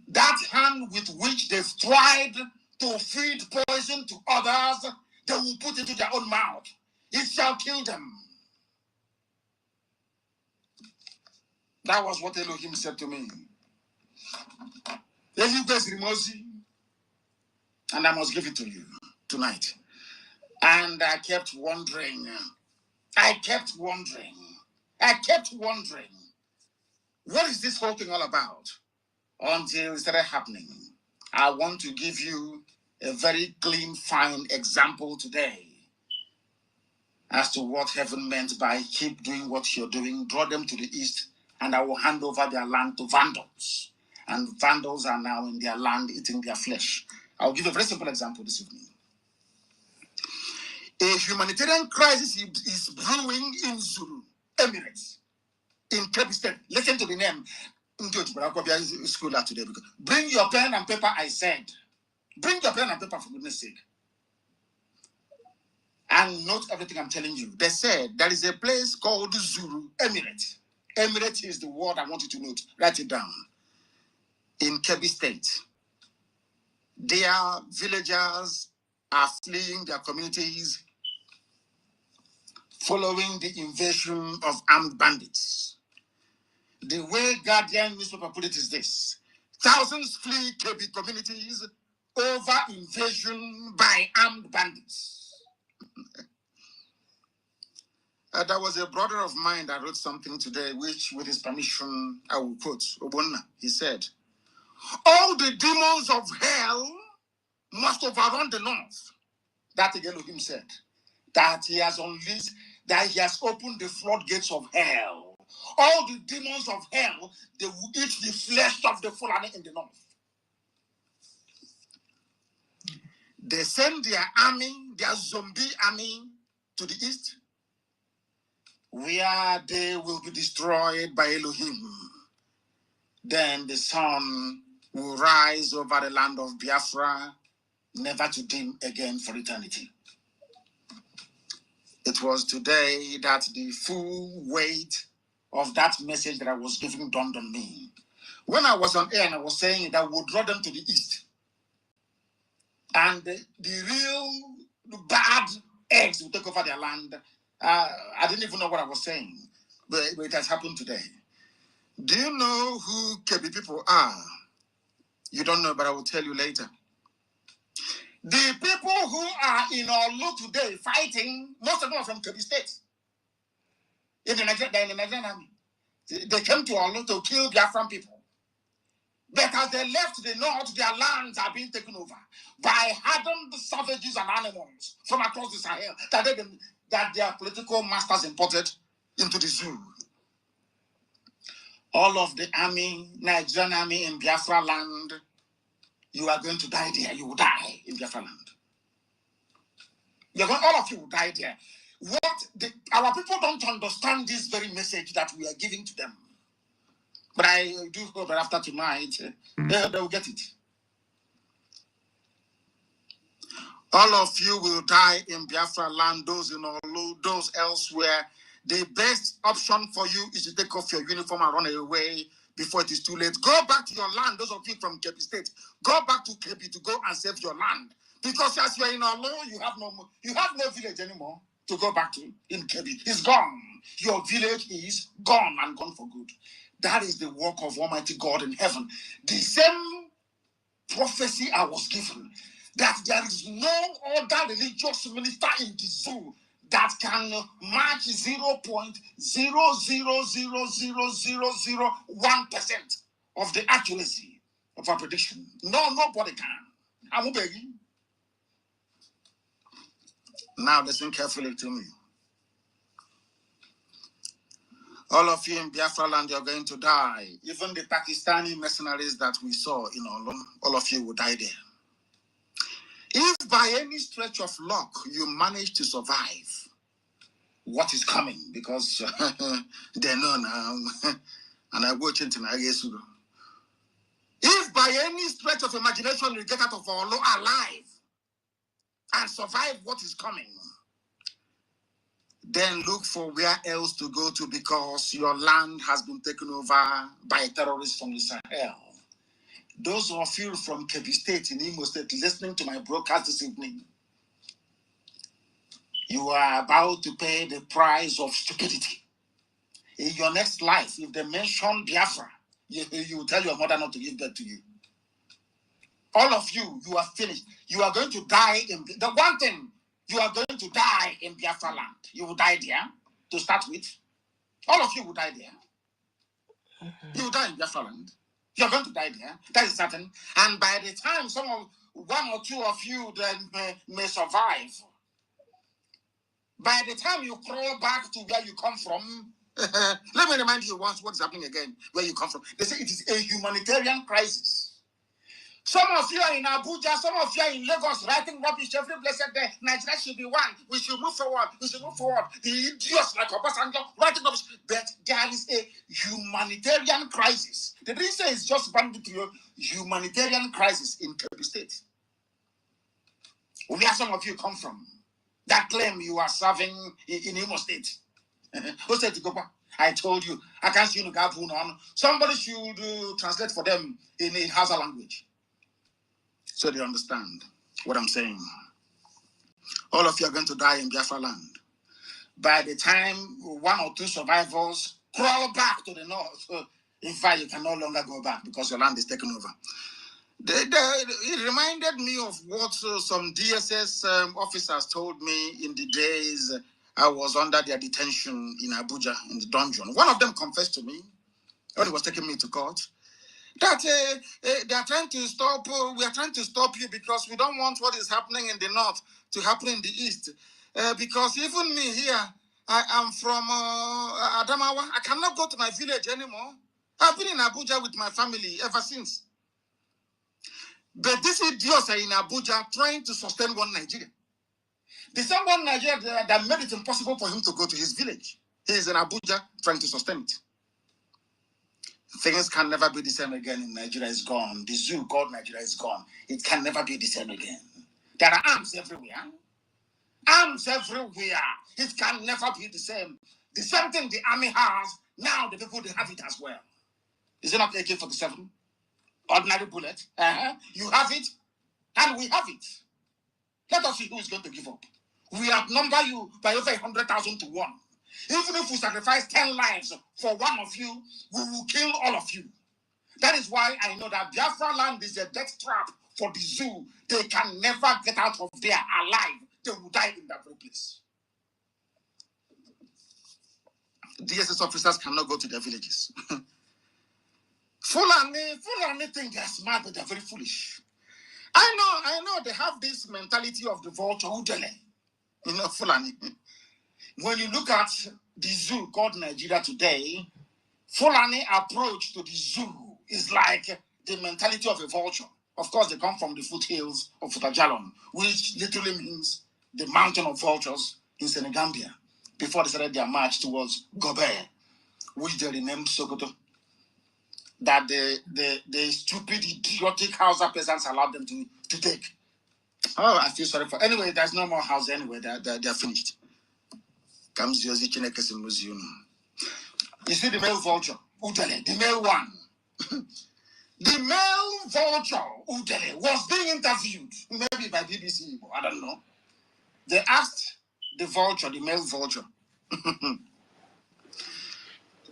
That hand with which they've tried to feed poison to others, they will put into their own mouth. It shall kill them. That was what Elohim said to me. And I must give it to you tonight. And I kept wondering. What is this whole thing all about? Until it started happening. I want to give you a very clean, fine example today as to what heaven meant by keep doing what you're doing, draw them to the east, and I will hand over their land to vandals. And vandals are now in their land eating their flesh. I'll give a very simple example this evening. A humanitarian crisis is brewing in Zulu Emirates, in Kebbi State. Listen to the name. School today. Bring your pen and paper, I said. Bring your pen and paper, for goodness sake. And note everything I'm telling you. They said there is a place called Zulu Emirate. Emirate is the word I want you to note. Write it down. In Kebbi State, their villagers are fleeing their communities following the invasion of armed bandits. The way Guardian newspaper put it is this: thousands flee Kebbi communities over invasion by armed bandits. There was a brother of mine that wrote something today, which, with his permission, I will quote. Obonna. He said, all the demons of hell must overrun the north. That Elohim said, that he has unleashed, that he has opened the floodgates of hell. All the demons of hell, they will eat the flesh of the Fulani in the north. They send their army, their zombie army, to the east, where they will be destroyed by Elohim. Then the sun will rise over the land of Biafra, never to dim again for eternity. It was today that the full weight of that message that I was giving dawned on me. When I was on air and I was saying that we would draw them to the east, and the real bad eggs will take over their land. I didn't even know what I was saying, but it has happened today. Do you know who Kebbi people are? You don't know, but I will tell you later. The people who are in Olu today fighting, most of them are from Kebbi State. In the Nigerian army. They came to Olu to kill Biafran people. But as they left the north, their lands are being taken over by hardened savages and animals from across the Sahel that their political masters imported into the zoo. All of the army, Nigerian army in Biafra land, you are going to die there. You will die in Biafra land. All of you will die there. Our people don't understand this very message that we are giving to them. But I do hope that after tonight, they will get it. All of you will die in Biafra land, those in Olu, those elsewhere. The best option for you is to take off your uniform and run away before it is too late. Go back to your land, those of you from Kebbi State. Go back to Kebbi to go and save your land. Because as you are in Olu, you have no village anymore to go back to in Kebbi. It's gone. Your village is gone and gone for good. That is the work of Almighty God in heaven. The same prophecy I was given, that there is no other religious minister in the zoo that can match 0.0000001% of the accuracy of our prediction. No, nobody can. I'm begging. Now listen carefully to me. All of you in Biafra land, you're going to die. Even the Pakistani mercenaries that we saw in Olu, all of you will die there. If by any stretch of luck you manage to survive what is coming, because they know now, and I watch it in Agesu. If by any stretch of imagination you get out of Olu alive and survive what is coming, then look for where else to go to, because your land has been taken over by terrorists from the Sahel. Those of you from Kebbi State in Imo State listening to my broadcast this evening, you are about to pay the price of stupidity. In your next life, if they mention Biafra, you tell your mother not to give birth to you. All of you, you are finished. You are going to die in the one thing. You are going to die in Biafra land. You will die there to start with. All of you will die there. You will die in Biafra land. You are going to die there. That is certain. And by the time one or two of you then may survive, by the time you crawl back to where you come from, let me remind you once what is happening again, where you come from. They say it is a humanitarian crisis. Some of you are in Abuja, some of you are in Lagos writing rubbish every blessed day. Nigeria should be one. We should move forward. We should move forward. The idiots like Obasanjo writing rubbish. But there is a humanitarian crisis. The reason say it's just banditry, humanitarian crisis in Kebbi State. Where some of you come from, that claim you are serving in Imo State. Who said to go back? I told you. I can't see you. Somebody should translate for them in Hausa language, so they understand what I'm saying. All of you are going to die in Biafra land. By the time one or two survivors crawl back to the north, in fact, you can no longer go back because your land is taken over. It reminded me of what some DSS officers told me in the days I was under their detention in Abuja in the dungeon. One of them confessed to me when he was taking me to court that they are trying to stop. We are trying to stop you because we don't want what is happening in the north to happen in the east. Because even me here, I am from Adamawa. I cannot go to my village anymore. I've been in Abuja with my family ever since. But these idiots are in Abuja trying to sustain one Nigeria. The same one Nigeria that made it impossible for him to go to his village. He is in Abuja trying to sustain it. Things can never be the same again in Nigeria. Is gone. The zoo called Nigeria is gone. It can never be the same again. There are arms everywhere. Arms everywhere. It can never be the same. The same thing the army has, now the people they have it as well. Is it not AK-47? Ordinary bullet. You have it, and we have it. Let us see who is going to give up. We outnumber you by over 100,000 to 1. Even if we sacrifice 10 lives for one of you, we will kill all of you. That is why I know that Biafra land is a death trap for the zoo. They can never get out of there alive. They will die in that very place. DSS officers cannot go to their villages. Fulani think they're smart, but they're very foolish. I know they have this mentality of the vulture, udele. You know, Fulani. When you look at the zoo called Nigeria today, Fulani approach to the zoo is like the mentality of a vulture. Of course, they come from the foothills of Futajalon, which literally means the mountain of vultures in Senegambia, before they started their march towards Gobert, which they renamed Sokoto. That the stupid, idiotic Hausa peasants allowed them to take. Oh, I feel sorry for. Anyway, there's no more house anyway. They're finished. Comes Josie Chinekes in museum. You see the male vulture, Udele, the male one. The male vulture, Udele, was being interviewed, maybe by BBC, I don't know. They asked the vulture, the male vulture.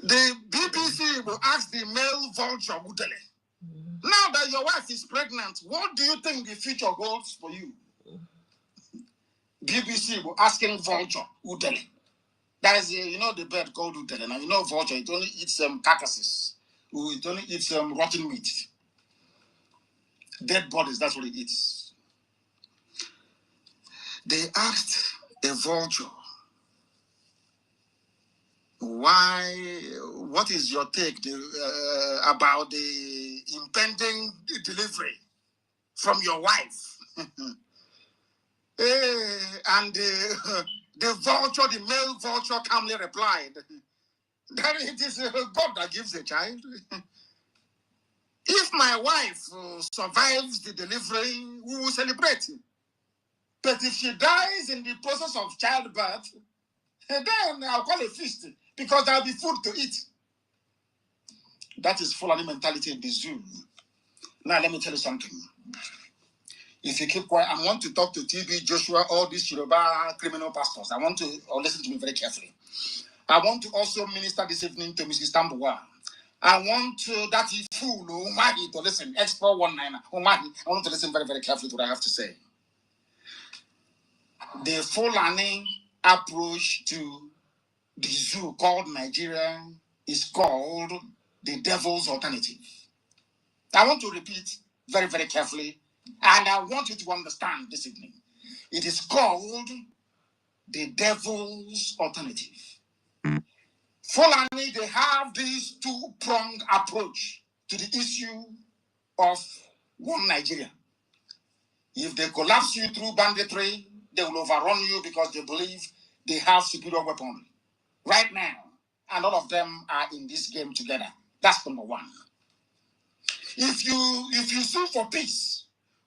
The BBC will ask the male vulture, Udele, now that your wife is pregnant, what do you think the future holds for you? BBC will asking vulture, Udele. That is, the bird called Udele. Now, vulture, it only eats carcasses. It only eats rotten meat. Dead bodies, that's what it eats. They asked a vulture, what is your take about the impending delivery from your wife? And the vulture, the male vulture calmly replied that it is God that gives a child. If my wife survives the delivery, we will celebrate. But if she dies in the process of childbirth, then I'll call a feast because there'll be food to eat. That is Fulani mentality in the zoo. Now, let me tell you something. If you keep quiet, I want to talk to TB, Joshua, all these Yoruba criminal pastors. I want to listen to me very carefully. I want to also minister this evening to Mrs. Tambuwa. I want that fool Umahi to listen. Expo 19. Umahi, I want to listen very, very carefully to what I have to say. The Fulani approach to the zoo called Nigeria is called the devil's alternative. I want to repeat very, very carefully, and I want you to understand this evening. It is called the devil's alternative. Fulani, they have this two-pronged approach to the issue of one Nigeria. If they collapse you through banditry, they will overrun you because they believe they have superior weaponry. Right now, and all of them are in this game together. That's number one. If you sue for peace,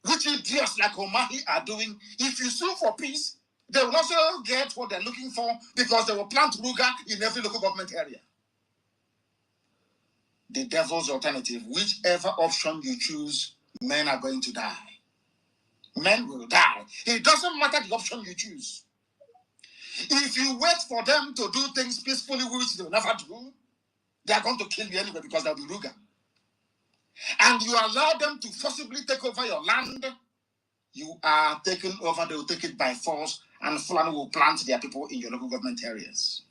which idiots like Omahi are doing, if you sue for peace, they will also get what they're looking for because they will plant Ruga in every local government area. The devil's alternative, whichever option you choose, men are going to die. Men will die. It doesn't matter the option you choose. If you wait for them to do things peacefully, which they will never do, they are going to kill you anyway because they'll be Ruga. And you allow them to forcibly take over your land, you are taken over, they will take it by force, and Fulani will plant their people in your local government areas.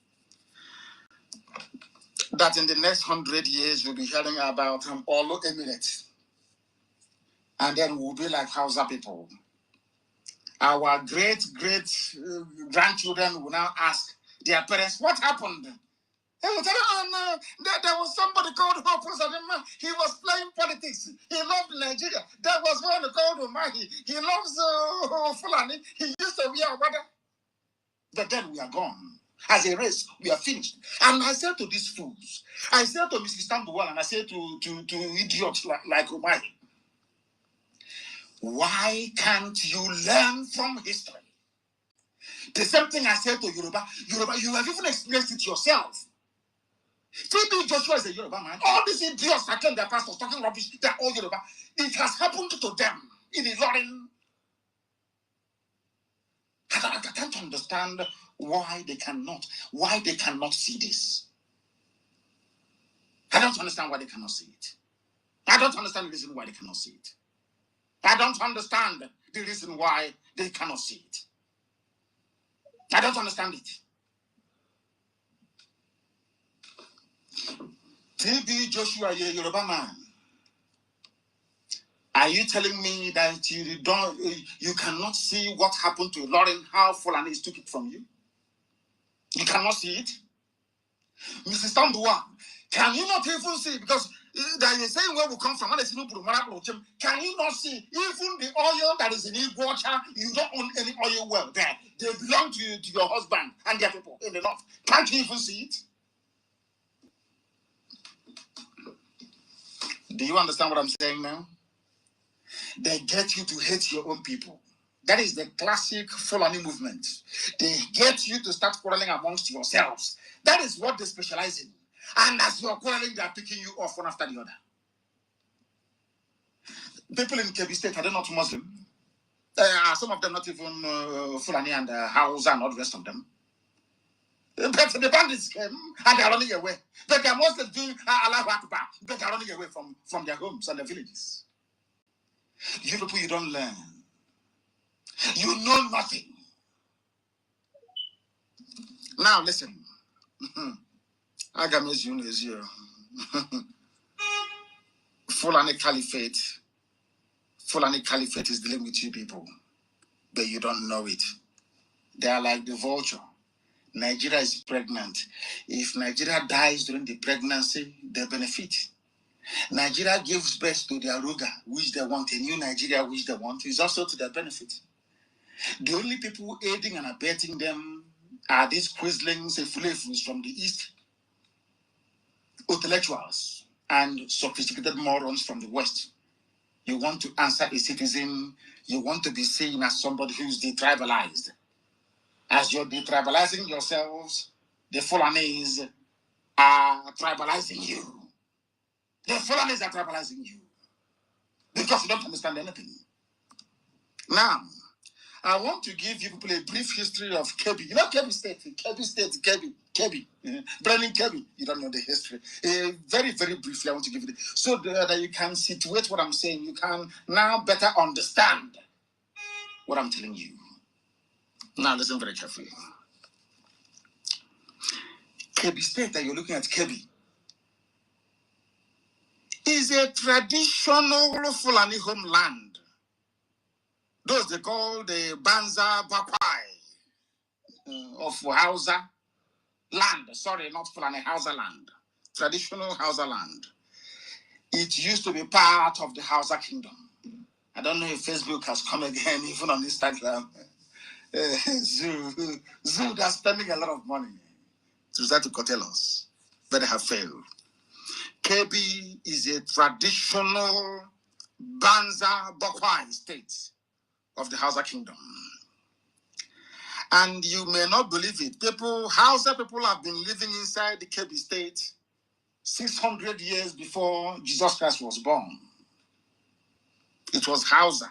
That in the next 100 years, we'll be hearing about Olo Emirate. And then we'll be like Hausa people. Our great grandchildren will now ask their parents, what happened? They will tell them, oh no, there was somebody called Hope. He was playing politics. He loved Nigeria. There was one called Umahi. He loves Fulani. He used to be our brother. But then we are gone. As a race, we are finished. And I said to these fools, I said to Mrs. Tambuwal, and I said to idiots like Umahi, why can't you learn from history? The same thing I said to Yoruba, you have even experienced it yourself. TB Joshua is a Yoruba man. All these idiots that claim their pastors talking rubbish, they're all Yoruba. It has happened to them in Ilorin. I can't understand why they cannot see this. I don't understand why they cannot see it. I don't understand the reason why they cannot see it. I don't understand the reason why they cannot see it. I don't understand it. TB Joshua, a Yoruba man. Are you telling me that you cannot see what happened to Lauren, how Fulani took it from you? You cannot see it? Mrs. Tambua, can you not even see? Because there is a saying where we come from. Can you not see? Even the oil that is in Igwacha, you don't own any oil well there. They belong to your husband and their people in the north. Can't you even see it? Do you understand what I'm saying now? They get you to hate your own people. That is the classic Fulani movement. They get you to start quarreling amongst yourselves. That is what they specialize in. And as you are quarreling, they are picking you off one after the other. People in Kebbi State, are they not Muslim? Some of them not even Fulani and Hausa and all the rest of them. But the bandits came and they are running away. But they are mostly doing Allahu Akbar. But they are running away from their homes and their villages. You people, you don't learn. You know nothing. Now listen. Fulani Caliphate is dealing with you people, but you don't know it. They are like the vulture. Nigeria is pregnant. If Nigeria dies during the pregnancy, they benefit. Nigeria gives birth to their Ruga, which they want, a new Nigeria, which they want, is also to their benefit. The only people aiding and abetting them are these quislings, flavors from the East, intellectuals, and sophisticated morons from the West. You want to answer a citizen, you want to be seen as somebody who's detribalized. As you're detribalizing yourselves, the Fulanis are tribalizing you. The Fulanis are tribalizing you. Because you don't understand anything. Now, I want to give you people a brief history of Kebbi. You know Kebbi State, Kebbi. Brandon Kebbi. You don't know the history. Very, very briefly, I want to give you so that you can situate what I'm saying. You can now better understand what I'm telling you. Now listen very carefully. Kebbi State that you're looking at, Kebbi, is a traditional Fulani homeland. Those they call the Banza Bakwai of Hausa land. Sorry, not Fulani, Hausa land. Traditional Hausa land. It used to be part of the Hausa kingdom. I don't know if Facebook has come again, even on Instagram. Zoo, they're spending a lot of money to try to curtail us, but they have failed. Kebbi is a traditional Banza Bakwai state of the Hausa kingdom. And you may not believe it. Hausa people have been living inside the Kebbi state 600 years before Jesus Christ was born. It was Hausa.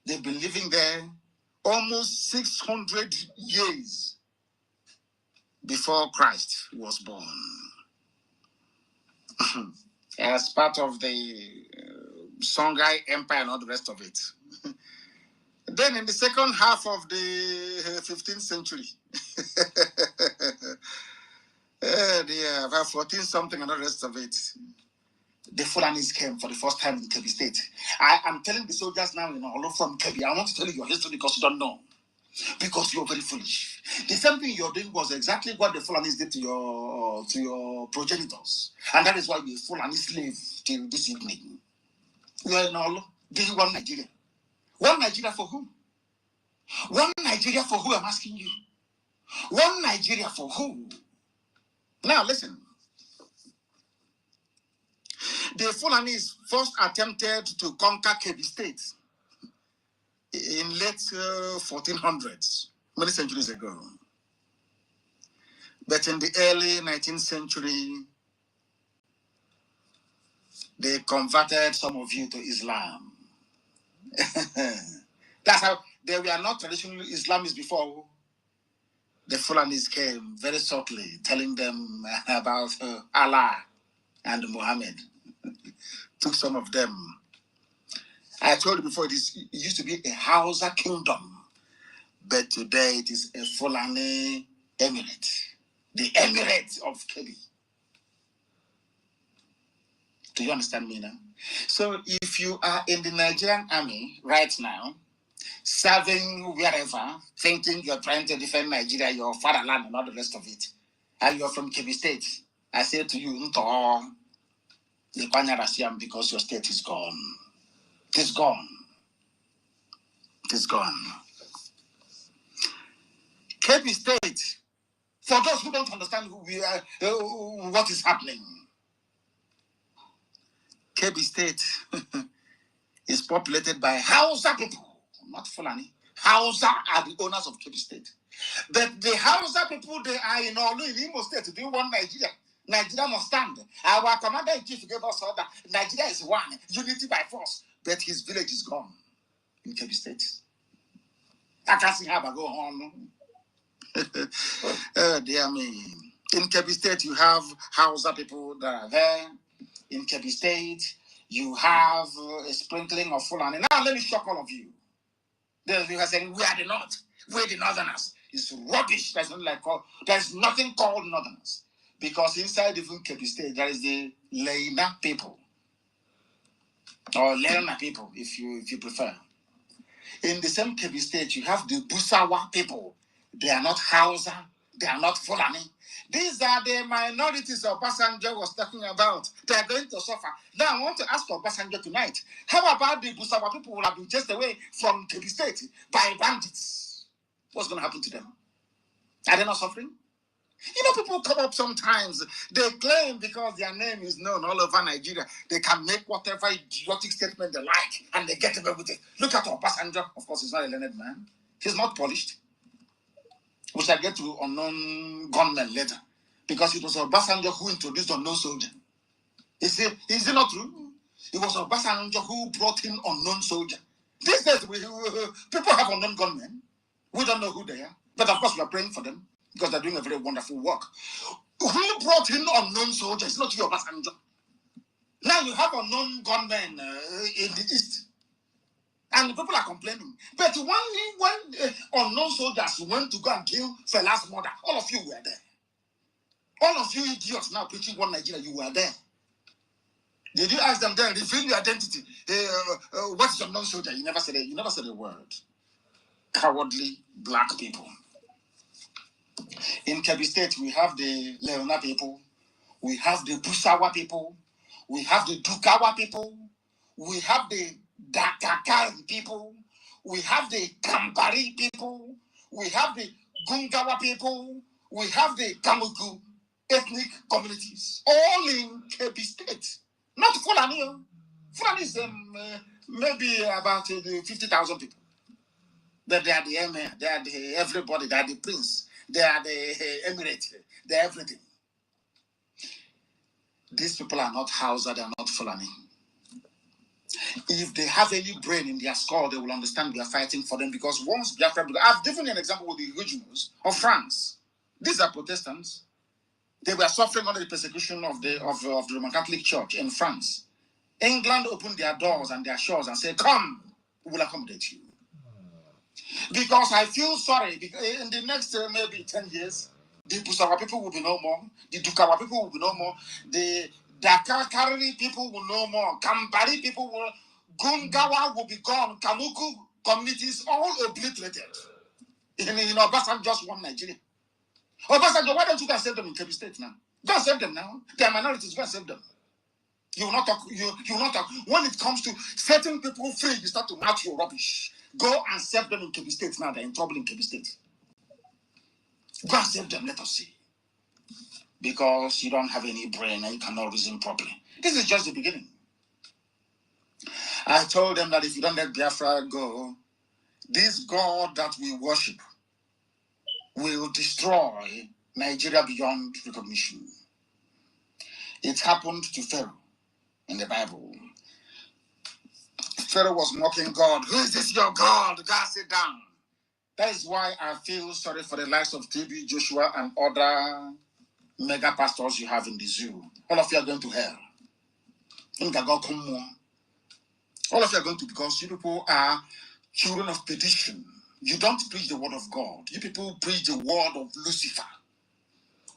They've been living there almost 600 years before Christ was born. As part of the Songhai Empire and all the rest of it. Then in the second half of the 15th century, about 14 something and the rest of it, the Fulanis came for the first time in Kebbi State. I am telling the soldiers now in Olo from Kebbi, I want to tell you your history because you don't know. Because you're very foolish. The same thing you're doing was exactly what the Fulanis did to your progenitors. And that is why you're a Fulani slave till this evening. You are in Olo. Do you want Nigeria? One Nigeria for who? One Nigeria for who, I'm asking you? One Nigeria for who? Now listen. The Fulanis first attempted to conquer Kebbi State in late 1400s, many centuries ago. But in the early 19th century, they converted some of you to Islam. That's how they were not traditional Islamists before. The Fulanis came very subtly, telling them about Allah and Muhammad. Took some of them. I told you before, it used to be a Hausa kingdom, but today it is a Fulani emirate. The emirate of Kebbi. Do you understand me now? So if you are in the Nigerian army right now, serving wherever, thinking you're trying to defend Nigeria, your fatherland and all the rest of it, and you're from Kebbi State, I say to you, because your state is gone. It is gone. It is gone. Kebbi State, for those who don't understand who we are, what is happening, Kebbi State is populated by Hausa people, not Fulani. Hausa are the owners of Kebbi State. But the Hausa people, they are in Olu, in Imo State, do want Nigeria. Nigeria must stand. Our commander-in-chief gave us order. Nigeria is one, unity by force. But his village is gone in Kebbi State. I can't see how I go on. Oh, dear me. In Kebbi State, you have Hausa people that are there. In Kebbi State, you have a sprinkling of Fulani. Now, let me shock all of you. You are saying, we are the North. We're the Northerners. It's rubbish. There's nothing called Northerners. Because inside even Kebbi State, there is the Leina people. Or Lerna people, if you prefer. In the same Kebbi State, you have the Busawa people. They are not Hausa. They are not Fulani. These are the minorities Obasanjo was talking about. They are going to suffer. Now, I want to ask Obasanjo tonight, how about the Busawa people who have been chased away from Kebbi State by bandits? What's going to happen to them? Are they not suffering? You know, people come up sometimes. They claim because their name is known all over Nigeria, they can make whatever idiotic statement they like, and they get away with it. Look at Obasanjo. Of course, he's not a learned man. He's not polished. We shall get to unknown gunmen later. Because it was Obasanjo who introduced unknown soldier. Is it not true? It was Obasanjo who brought in unknown soldier. These days, people have unknown gunmen. We don't know who they are. But of course, we are praying for them because they're doing a very wonderful work. Who brought in unknown soldiers? Not your passenger. Now you have unknown gunmen in the east. And people are complaining. But when unknown soldiers went to go and kill Fela's mother, all of you were there. All of you idiots now preaching one Nigeria, you were there. Did you ask them then, reveal your identity? What's your non-soldier? You never said a word. Cowardly black people. In Kebbi State, we have the Leona people, we have the Busawa people, we have the Dukawa people, we have the Dakakan people, we have the Kambari people, we have the Gungawa people, we have the Kamuku ethnic communities, all in Kebbi State. Not Fulani. Fulani is maybe about 50,000 people. But they are the emir, they are the everybody, they are the prince, they are the emirate, they are everything. These people are not Hausa, they are not Fulani. If they have any brain in their skull, they will understand we are fighting for them, because once Biafra, I've given you an example with the Huguenots of France. These are Protestants. They were suffering under the persecution of the Roman Catholic Church in France. England opened their doors and their shores and said, come, we will accommodate you. Because I feel sorry, because in the next maybe 10 years, the Busawa people will be no more, the Dukawa people will be no more, the Dakakari people will no more, Kambari people will, Gungawa will be gone, Kamuku communities all obliterated. In Obasanjo just one Nigeria. Obasanjo, why don't you guys save them in Kebbi State now? Go and save them now. They are minorities, go and save them. You will not talk. You will not talk. When it comes to setting people free, you start to match your rubbish. Go and save them in Kebbi State now. They're in trouble in Kebbi State. Go and save them. Let us see. Because you don't have any brain and you cannot reason properly. This is just the beginning. I told them that if you don't let Biafra go, this God that we worship will destroy Nigeria beyond recognition. It happened to Pharaoh in the Bible. Pharaoh was mocking God. Who is this your God? God, sit down. That is why I feel sorry for the likes of TB, Joshua, and other mega pastors you have in the zoo. All of you are going to hell. All of you are going to, because you people are children of perdition. You don't preach the word of God. You people preach the word of Lucifer.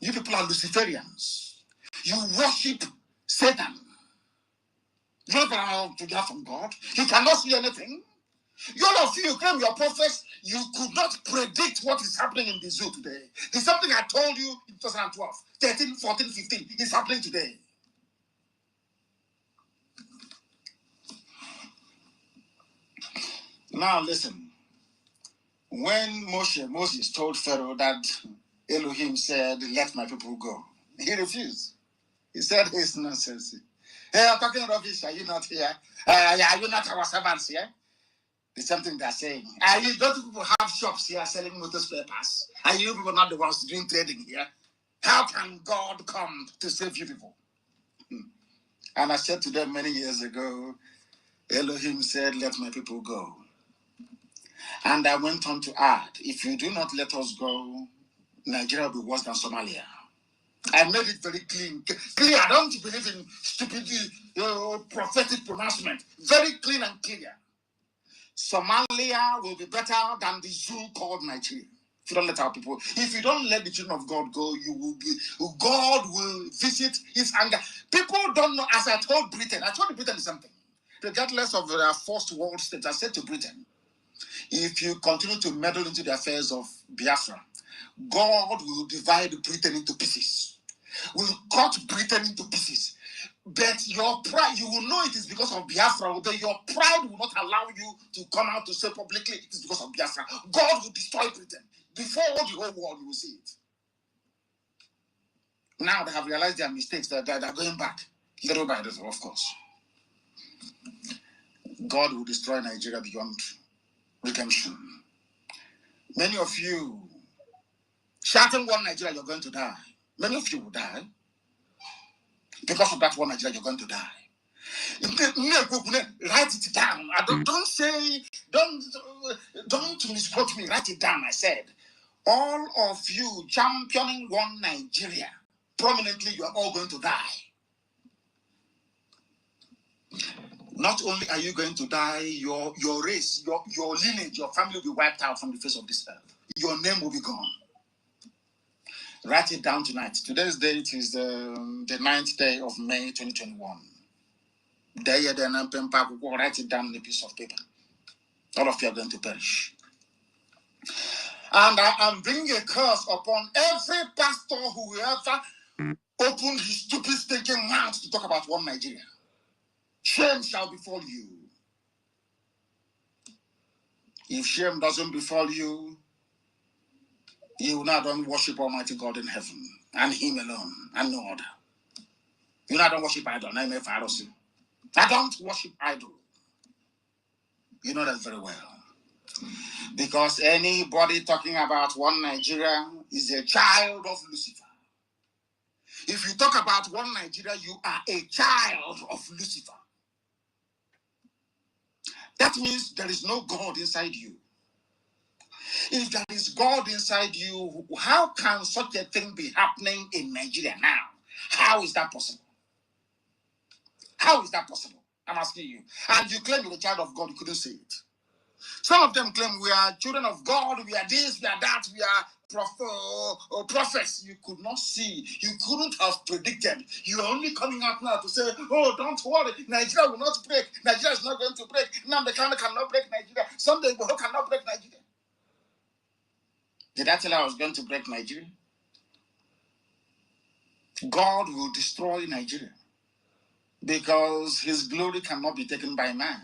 You people are Luciferians. You worship Satan. You don't belong to hear from God. You cannot see anything. All of you claim your prophets, you could not predict what is happening in the zoo today. There's something I told you in 2012, 13, 14, 15 is happening today. Now listen. When Moses told Pharaoh that Elohim said, let my people go, he refused. He said, it's nonsense. Hey, I'm talking rubbish. Are you not here? Are you not our servants here? It's something they're saying. Don't people have shops here selling motor spare parts? Are you people not the ones doing trading here? How can God come to save you people? And I said to them many years ago, Elohim said, let my people go. And I went on to add, if you do not let us go, Nigeria will be worse than Somalia. I made it very clear. I don't believe in stupidity, prophetic pronouncement. Very clean and clear. Somalia will be better than the zoo called Nigeria. If you don't let our people, if you don't let the children of God go, God will visit his anger. People don't know, as I told Britain something. Regardless of their first world states, I said to Britain, if you continue to meddle into the affairs of Biafra, God will divide Britain into pieces. Will cut Britain into pieces. But your pride, you will know it is because of Biafra, but your pride will not allow you to come out to say publicly it is because of Biafra. God will destroy Britain. Before the whole world, you will see it. Now they have realized their mistakes, that they are going back. Little by little, of course. God will destroy Nigeria beyond redemption. Many of you, shouting one Nigeria, you're going to die. Many of you will die. Because of that one Nigeria, you're going to die. Write it down. Don't say, don't misquote me. Write it down. I said, all of you championing one Nigeria, prominently, you are all going to die. Not only are you going to die, your race, your lineage, your family will be wiped out from the face of this earth. Your name will be gone. Write it down tonight. Today's date is the 9th day of May 2021. Write it down on a piece of paper. All of you are going to perish. And I am bringing a curse upon every pastor who ever opened his stupid stinking mouth to talk about one Nigeria. Shame shall befall you. If shame doesn't befall you, you will not worship Almighty God in heaven and Him alone and no other. You not worship idol. I don't worship idol. You know that very well. Because anybody talking about one Nigeria is a child of Lucifer. If you talk about one Nigeria, you are a child of Lucifer. That means there is no God inside you. If there is God inside you, how can such a thing be happening in Nigeria now? How is that possible? How is that possible? I'm asking you. And you claim you're a child of God, you couldn't say it. Some of them claim we are children of God, we are this, we are that, we are prophets. You could not see, you couldn't have predicted. You are only coming out now to say, oh, don't worry, Nigeria will not break. Nigeria is not going to break. Nnamdi Kanu cannot break Nigeria. Sunday Igboho cannot break Nigeria. Did I tell you I was going to break Nigeria? God will destroy Nigeria because his glory cannot be taken by man.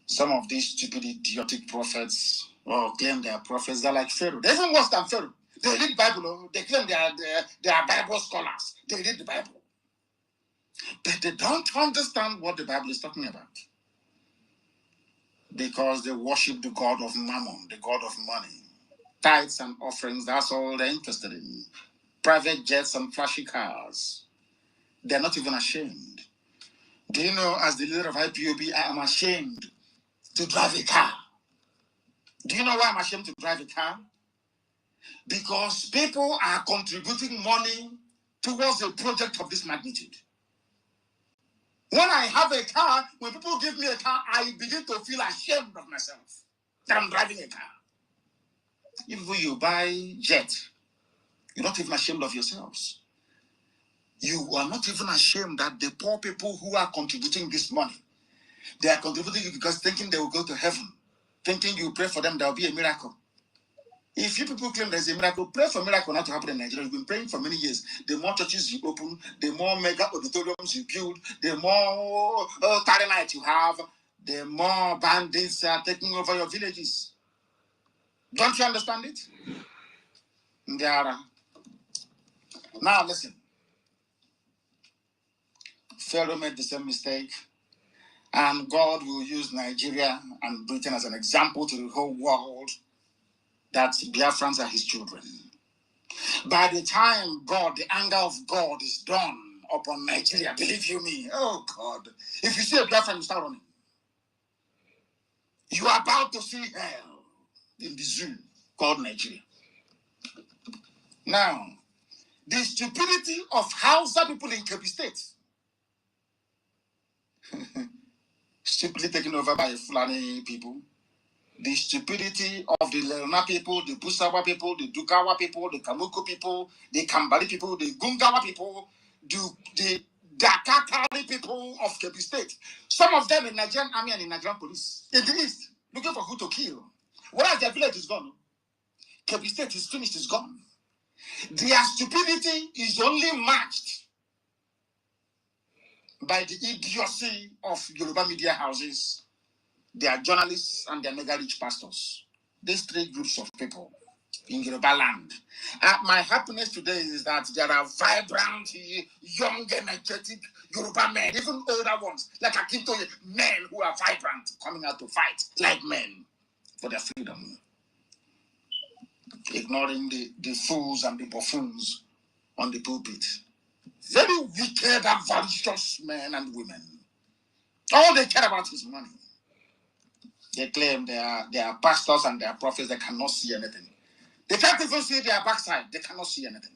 Some of these stupid, idiotic prophets claim they are prophets. They're like Pharaoh. They're even worse than Pharaoh. They read the Bible. They claim they are Bible scholars. They read the Bible. But they don't understand what the Bible is talking about. Because they worship the God of Mammon, the God of money. Tithes and offerings, that's all they're interested in. Private jets and flashy cars. They're not even ashamed. Do you know, as the leader of IPOB, I am ashamed to drive a car. Do you know why I'm ashamed to drive a car? Because people are contributing money towards a project of this magnitude. When I have a car, when people give me a car, I begin to feel ashamed of myself that I'm driving a car. If you buy jet, you're not even ashamed of yourselves. You are not even ashamed that the poor people who are contributing this money, they are contributing it because thinking they will go to heaven, thinking you pray for them, there will be a miracle. If you people claim there's a miracle, pray for a miracle not to happen in Nigeria. You've been praying for many years. The more churches you open, the more mega auditoriums you build, the more tarry night you have, the more bandits are taking over your villages. Don't you understand it? Now listen. Pharaoh made the same mistake, and God will use Nigeria and Britain as an example to the whole world that Biafrans are his children. By the time the anger of God is done upon Nigeria, believe you me, oh God, if you see a Biafran, you start running. You are about to see hell in the zoo called Nigeria. Now, the stupidity of Hausa people in Kebbi State, stupidly taken over by Fulani people, the stupidity of the Lerna people, the Busawa people, the Dukawa people, the Kamuku people, the Kambari people, the Gungawa people, the Dakatari people of Kebbi State. Some of them in Nigerian army and in Nigerian police. In the east, looking for who to kill. Whereas their village is gone. Kebbi State is finished, is gone. Their stupidity is only matched by the idiocy of Yoruba media houses, their journalists, and their mega rich pastors. These three groups of people in Yoruba land. My happiness today is that there are vibrant, young, energetic Yoruba men, even older ones, like Akintoye, men who are vibrant, coming out to fight like men for their freedom. Ignoring the fools and the buffoons on the pulpit. Very wicked, avaricious men and women. All they care about is money. They claim they are pastors and they are prophets. They cannot see anything. They can't even see their backside. They cannot see anything.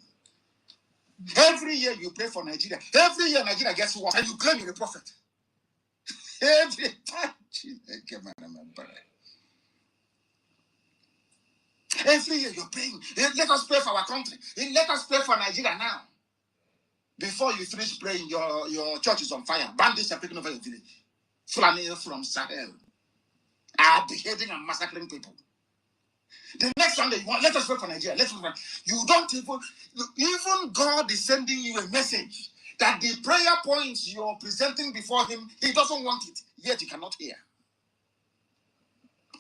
Every year you pray for Nigeria. Every year Nigeria gets worse. And you claim you're a prophet. Every time. Every year you're praying. Let us pray for our country. Let us pray for Nigeria now. Before you finish praying, your church is on fire. Bandits are taking over your village. Fulani from Sahel are beheading and massacring people. The next Sunday, you want, let us pray for Nigeria. Let's pray. You don't even God is sending you a message that the prayer points you're presenting before him, he doesn't want it, yet he cannot hear.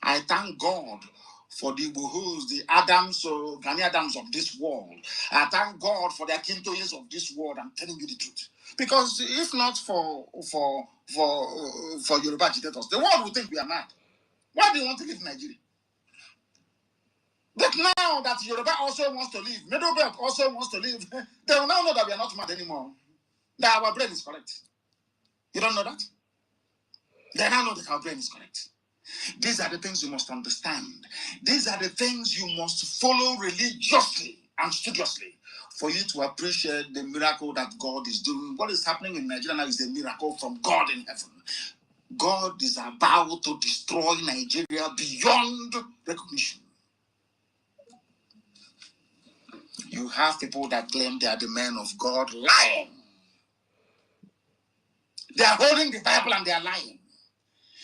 I thank God for the Bohus, the Adams, Ghanaian Adams of this world. I thank God for the Akintoyes of this world. I'm telling you the truth. Because if not for Yoruba agitators, the world would think we are mad. Why do you want to live in Nigeria? But now that Yoruba also wants to live, Middle Belt also wants to live, they will now know that we are not mad anymore. That our brain is correct. You don't know that? They now know that our brain is correct. These are the things you must understand. These are the things you must follow religiously and studiously for you to appreciate the miracle that God is doing. What is happening in Nigeria now is a miracle from God in heaven. God is about to destroy Nigeria beyond recognition. You have people that claim they are the men of God lying. They are holding the Bible and they are lying.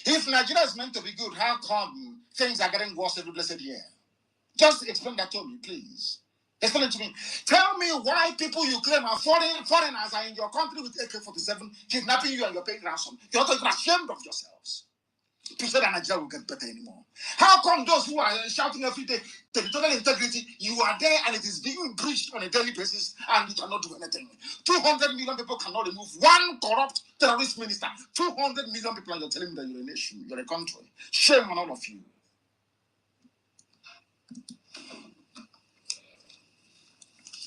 If Nigeria is meant to be good, how come things are getting worse every blessed year? Just explain that to me, please. Explain it to me. Tell me why people you claim are foreigners are in your country with AK-47 kidnapping you and you're paying ransom. You're not even ashamed of yourselves to say that Nigeria will get better anymore. How come those who are shouting every day territorial integrity, you are there and it is being breached on a daily basis and you cannot do anything? 200 million people cannot remove one corrupt terrorist minister. 200 million people, and you're telling me that you're a nation, you're a country. Shame on all of you.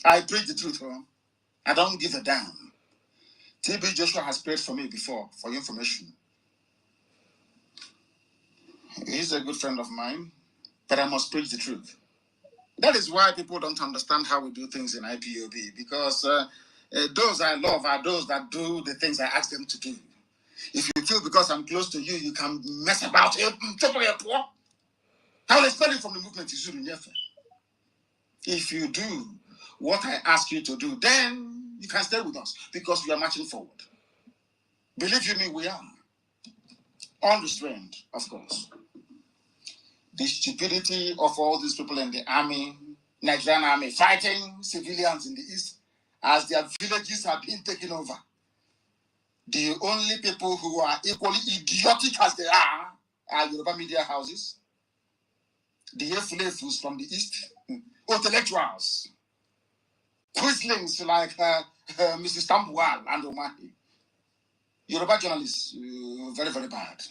I preach the truth, huh? I don't give a damn. TB Joshua has prayed for me before, for your information. He's a good friend of mine, but I must preach the truth. That is why people don't understand how we do things in IPOB, because those I love are those that do the things I ask them to do. If you feel because I'm close to you, you can mess about it, I will expel you from the movement. If you do what I ask you to do, then you can stay with us because we are marching forward. Believe you me, we are. Unrestrained, of course. The stupidity of all these people in the army, Nigerian army, fighting civilians in the east as their villages are being taken over. The only people who are equally idiotic as they are Yoruba media houses, the Efulefus from the east, intellectuals, quislings like Mrs. Tambuwal and Omahi. Yoruba journalists, very, very bad.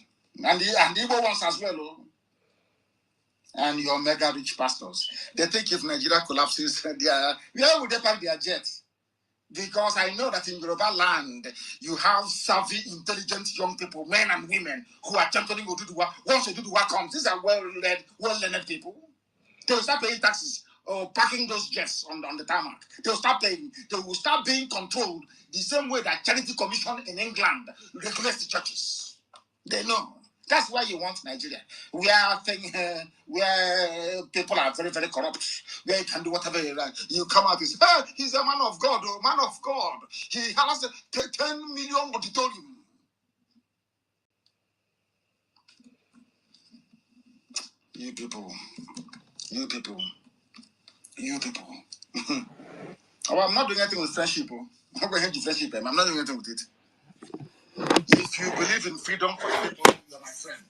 And the Igbo ones as well. And your mega rich pastors. They think if Nigeria collapses, where would they park their jets? Because I know that in Yoruba land, you have savvy, intelligent young people, men and women, who are championing Oduduwa. Once Oduduwa comes, these are well-learned people. They will start paying taxes or parking those jets on the tarmac. They will start paying. They will start being controlled the same way that Charity Commission in England regulates the churches. They know. That's why you want Nigeria, where people are very, very corrupt, where you can do whatever you like. You come out and say, hey, he's a man of God, man of God. He has a 10 million auditorium. You people. Oh, I'm not doing anything with friendship. I'm not going to hate friendship. I'm not doing anything with it. If you believe in freedom for people, you're my friend.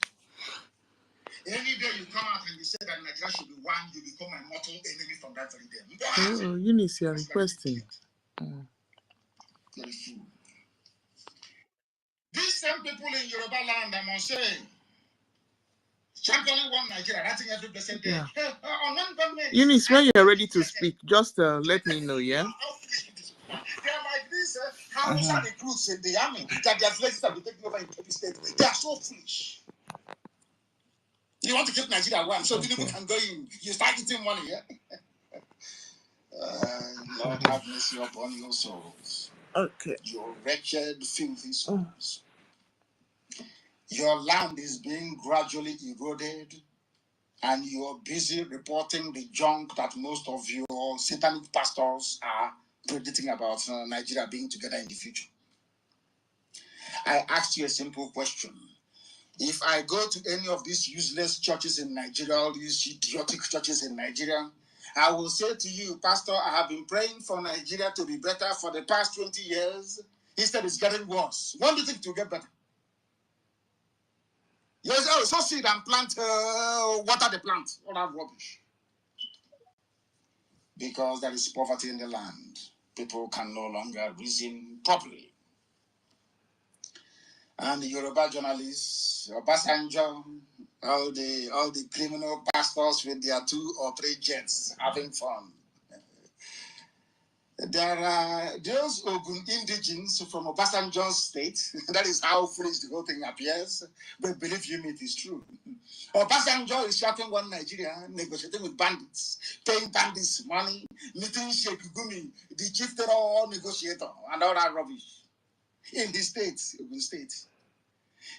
Any day you come out and you say that Nigeria should be one, you become my mortal enemy from that very day. Oh, Eunice, you're requesting. These same people in Yoruba land, I must say, championing one Nigeria, writing every blessed day. Yeah. Eunice, when you're ready to speak, just let me know, yeah? They are like this Hausa recruits in the army that their villages have been taken over in Kebbi State. They are so foolish. You want to keep Nigeria warm, so people can go in. You start eating money, yeah? Lord have mercy upon your souls. Okay. Your wretched, filthy souls. Your land is being gradually eroded, and you're busy reporting the junk that most of your satanic pastors are predicting about Nigeria being together in the future. I asked you a simple question. If I go to any of these useless churches in Nigeria, all these idiotic churches in Nigeria, I will say to you, Pastor, I have been praying for Nigeria to be better for the past 20 years. Instead, it's getting worse. When do you think it will get better? Yes, oh, so seed and plant, water the plant. All that rubbish. Because there is poverty in the land. People can no longer reason properly. And the Yoruba journalists, Obasanjo, all the criminal pastors with their 2 or 3 jets having fun. There are those Ogun indigenes from Obasanjo's state. That is how foolish the whole thing appears. But believe you me, it is true. Obasanjo is shouting one Nigeria, negotiating with bandits, paying bandits money, meeting Sheikh Gumi, the chief terror negotiator, and all that rubbish. In the state, Ogun State.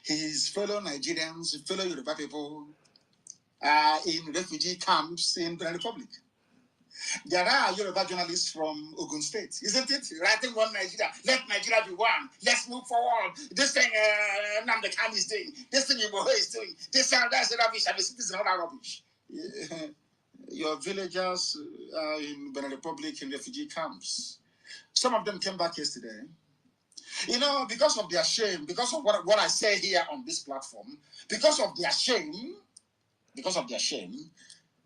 His fellow Nigerians, fellow Yoruba people are in refugee camps in the Republic. There are Yoruba journalists from Ogun State, isn't it? Writing one Nigeria, let Nigeria be one. Let's move forward. This thing Nnamdi Kanu is doing. This thing Igboho is doing. This and that's rubbish. And the cities and all that rubbish. Your villagers in Benin Republic in refugee camps. Some of them came back yesterday. You know, because of their shame, because of what I say here on this platform, because of their shame,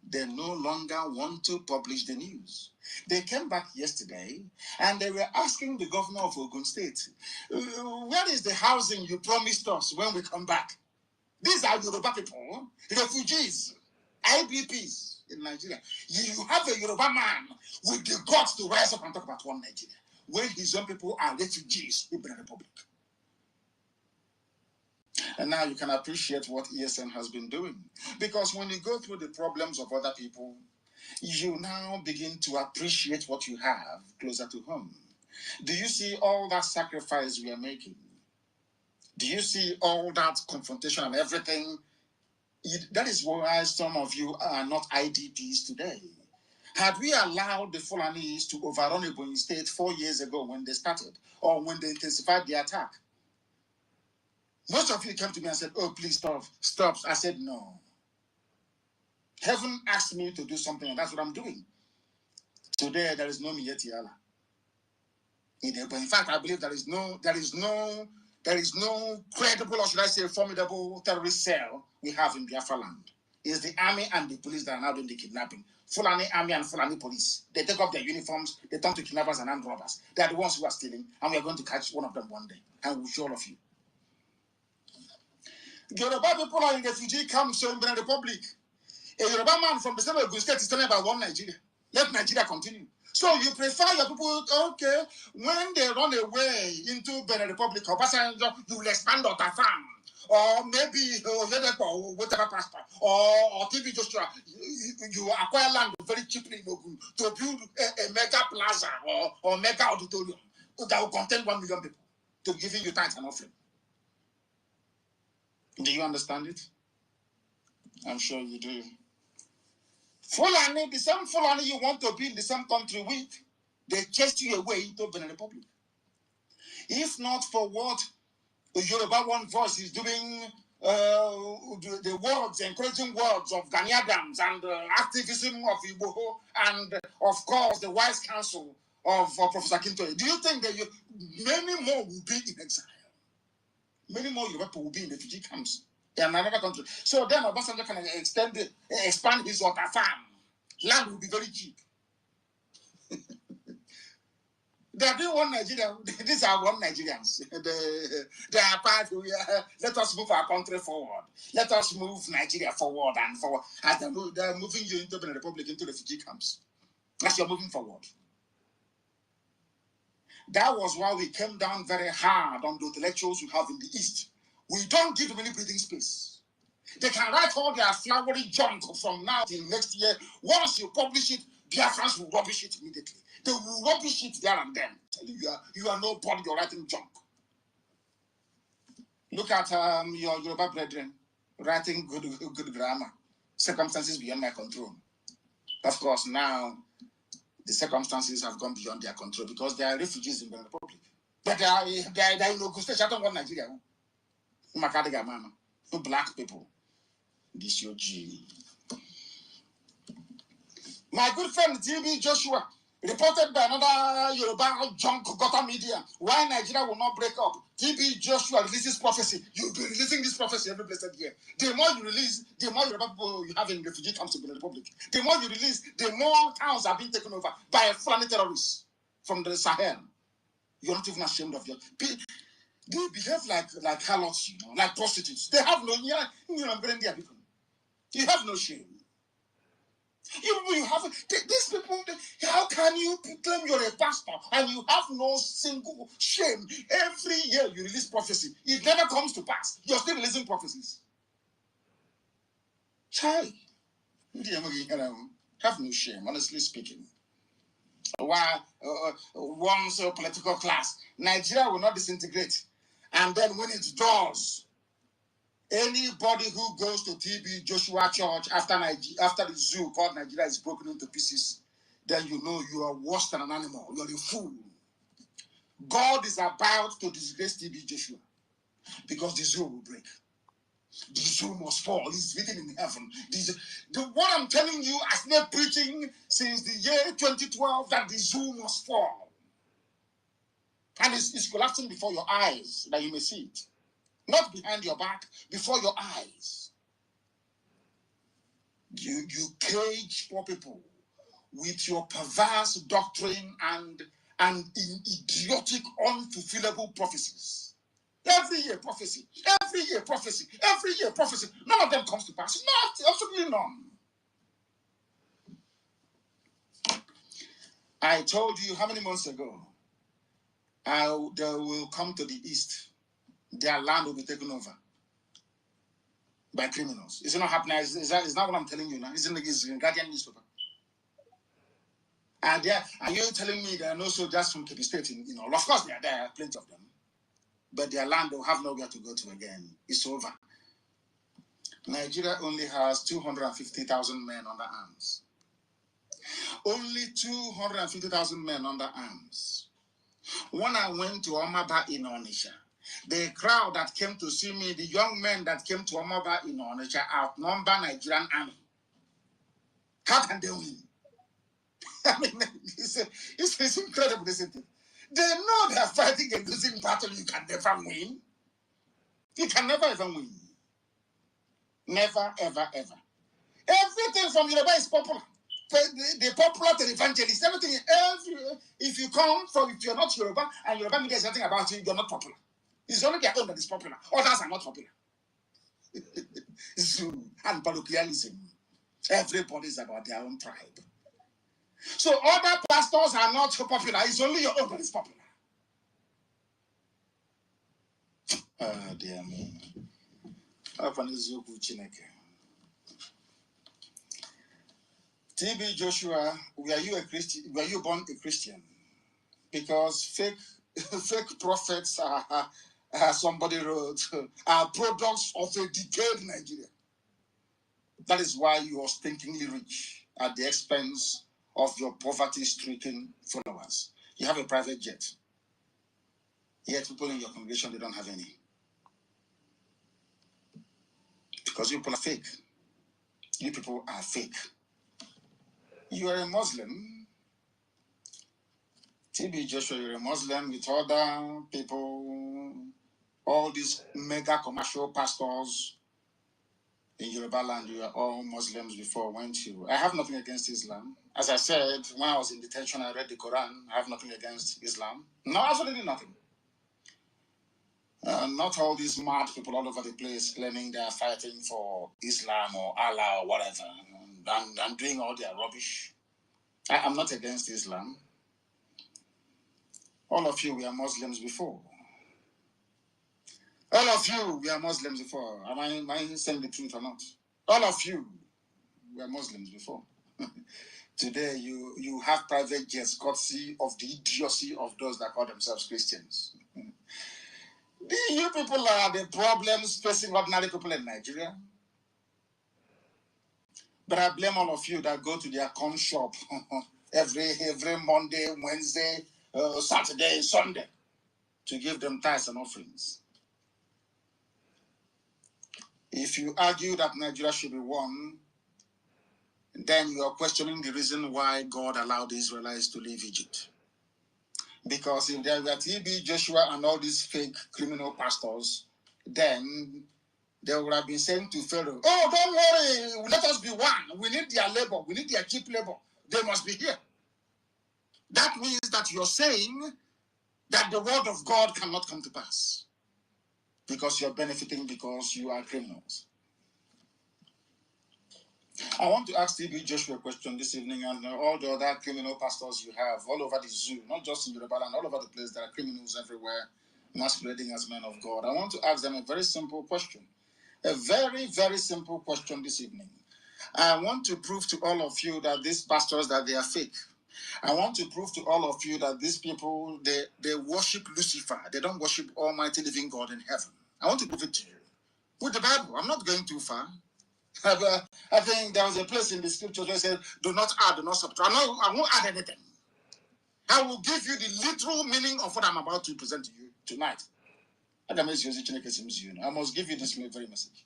they no longer want to publish the news. They came back yesterday and they were asking the governor of Ogun State, where is the housing you promised us when we come back? These are Yoruba people, refugees, IBPs in Nigeria. You have a Yoruba man with the guts to rise up and talk about one Nigeria, when his own people are refugees in the Republic. And now you can appreciate what ESN has been doing. Because when you go through the problems of other people, you now begin to appreciate what you have closer to home. Do you see all that sacrifice we are making? Do you see all that confrontation and everything? That is why some of you are not IDPs today. Had we allowed the Fulanis to overrun Ebonyi State 4 years ago when they started, or when they intensified the attack, most of you came to me and said, oh, please stop. I said, no. Heaven asked me to do something, and that's what I'm doing. Today, there is no Mietiala. In fact, I believe there is no credible, or should I say, formidable terrorist cell we have in Biafra land. It's the army and the police that are now doing the kidnapping. Fulani army and Fulani police. They take off their uniforms, they turn to kidnappers and armed robbers. They are the ones who are stealing, and we are going to catch one of them one day. And we'll show all of you. Yoruba people are in refugee camps in the Republic. A Yoruba man from the same Ogun State is telling about one Nigeria. Let Nigeria continue. So you prefer your people, okay, when they run away into Benin Republic or Obasanjo, you will expand on farm. Or maybe whatever pastor, or TV Joshua, you acquire land very cheaply in Ogun to build a mega plaza or mega auditorium that will contain 1 million people to giving you tithes and offering. Do you understand it? I'm sure you do. Fulani, the same Fulani you want to be in the same country with, they chased you away to Benin Republic. If not for what Yoruba One Voice is doing, the words, encouraging words of Ghanaians and activism of Igboho, and of course the wise counsel of Professor Kintoye, do you think that many more will be in exile? Many more Yoruba people will be in refugee camps in another country. So then Obasanjo can expand his water farm. Land will be very cheap. They are doing one Nigeria. These are one Nigerians. They are part of, let us move our country forward. Let us move Nigeria forward and forward. As they are moving you into the Republic, into refugee camps. As you're moving forward. That was why we came down very hard on the intellectuals we have in the East. We don't give them any breathing space. They can write all their flowery junk from now till next year. Once you publish it, Biafrans will rubbish it immediately. They will rubbish it there and then. Tell you are nobody, you're writing junk. Look at your Yoruba brethren writing good grammar. Circumstances beyond my control. Of course, now the circumstances have gone beyond their control because they are refugees in the Republic. But they are in Ogun I don't want Nigeria. Black people. This your G. My good friend TB Joshua reported by another Yoruba junk gutter media why Nigeria will not break up. TB Joshua releases prophecy. You'll be releasing this prophecy every blessed year. The more you release, the more Yoruba people you have in refugee camps in the Republic. The more you release, the more towns are being taken over by Fulani terrorists from the Sahel. You're not even ashamed of your. They behave like harlots, like prostitutes. They have no. You have no shame. You have these people. How can you claim you're a pastor and you have no single shame? Every year you release prophecy, it never comes to pass. You're still releasing prophecies. Child, have no shame. Honestly speaking, why once a political class, Nigeria will not disintegrate, and then when it does. Anybody who goes to TB Joshua Church after the zoo called Nigeria is broken into pieces, then you know you are worse than an animal. You're a fool. God is about to disgrace TB Joshua because the zoo will break. The zoo must fall. It's written in heaven. What I'm telling you, I've been preaching since the year 2012 that the zoo must fall. And it's collapsing before your eyes that you may see it. Not behind your back, before your eyes. You cage poor people with your perverse doctrine and idiotic, unfulfillable prophecies. Every year prophecy, every year prophecy, every year prophecy. None of them comes to pass. Not, absolutely none. I told you how many months ago, they will come to the east. Their land will be taken over by criminals. Is it not happening? Is that what I'm telling you now? Isn't it Guardian newspaper? And you're telling me there are no soldiers from Kebbi State of course there are plenty of them. But their land will have nowhere to go to again. It's over. Nigeria only has 250,000 men under arms. Only 250,000 men under arms. When I went to Omaba in Onitsha, the crowd that came to see me, the young men that came to Omaba in Onitsha outnumber Nigerian army. How can they win? I mean, it's incredible, isn't it? They know they're fighting a losing battle. You can never win. You can never ever win. Never, ever, ever. Everything from Yoruba is popular. The popular televangelists, everything. If you're not Yoruba and Yoruba media is nothing about you, you're not popular. It's only their own that is popular. Others are not popular. Zoo and parochialism. Everybody is about their own tribe. So other pastors are not so popular. It's only your own that is popular. Oh, dear me. TB Joshua, were you a Christian? Were you born a Christian? Because fake prophets are somebody wrote are products of a decayed Nigeria. That is why you are stinkingly rich at the expense of your poverty-stricken followers. You have a private jet. Yet people in your congregation, they don't have any. Because you people are fake. You people are fake. You are a Muslim. TB Joshua, you're a Muslim with other people, all these mega commercial pastors in Yoruba land, you are all Muslims before, weren't you? I have nothing against Islam. As I said, when I was in detention, I read the Quran. I have nothing against Islam. No, absolutely nothing. Not all these mad people all over the place claiming they are fighting for Islam or Allah or whatever, and doing all their rubbish. I'm not against Islam. All of you were Muslims before. All of you were Muslims before. Am I saying the truth or not? All of you were Muslims before. Today, you have private jets courtesy of the idiocy of those that call themselves Christians. You people are the problems facing ordinary people in Nigeria. But I blame all of you that go to their corn shop every Monday, Wednesday, Saturday, Sunday to give them tithes and offerings. If you argue that Nigeria should be one, then you are questioning the reason why God allowed the Israelites to leave Egypt. Because if there were TB, Joshua, and all these fake criminal pastors, then they would have been saying to Pharaoh, oh, don't worry, let us be one. We need their labor. We need their cheap labor. They must be here. That means that you're saying that the word of God cannot come to pass because you're benefiting because you are criminals. I want to ask TB Joshua a question this evening, and all the other criminal pastors you have all over the zoo, not just in Yoruba land, all over the place. There are criminals everywhere masquerading as men of God. I want to ask them a very simple question. A very, very simple question this evening. I want to prove to all of you that these pastors, that they are fake. I want to prove to all of you that these people, they worship Lucifer. They don't worship Almighty Living God in heaven. I want to prove it to you. With the Bible, I'm not going too far. I think there was a place in the scriptures where it said, do not add, do not subtract. I won't add anything. I will give you the literal meaning of what I'm about to present to you tonight. I must give you this very message.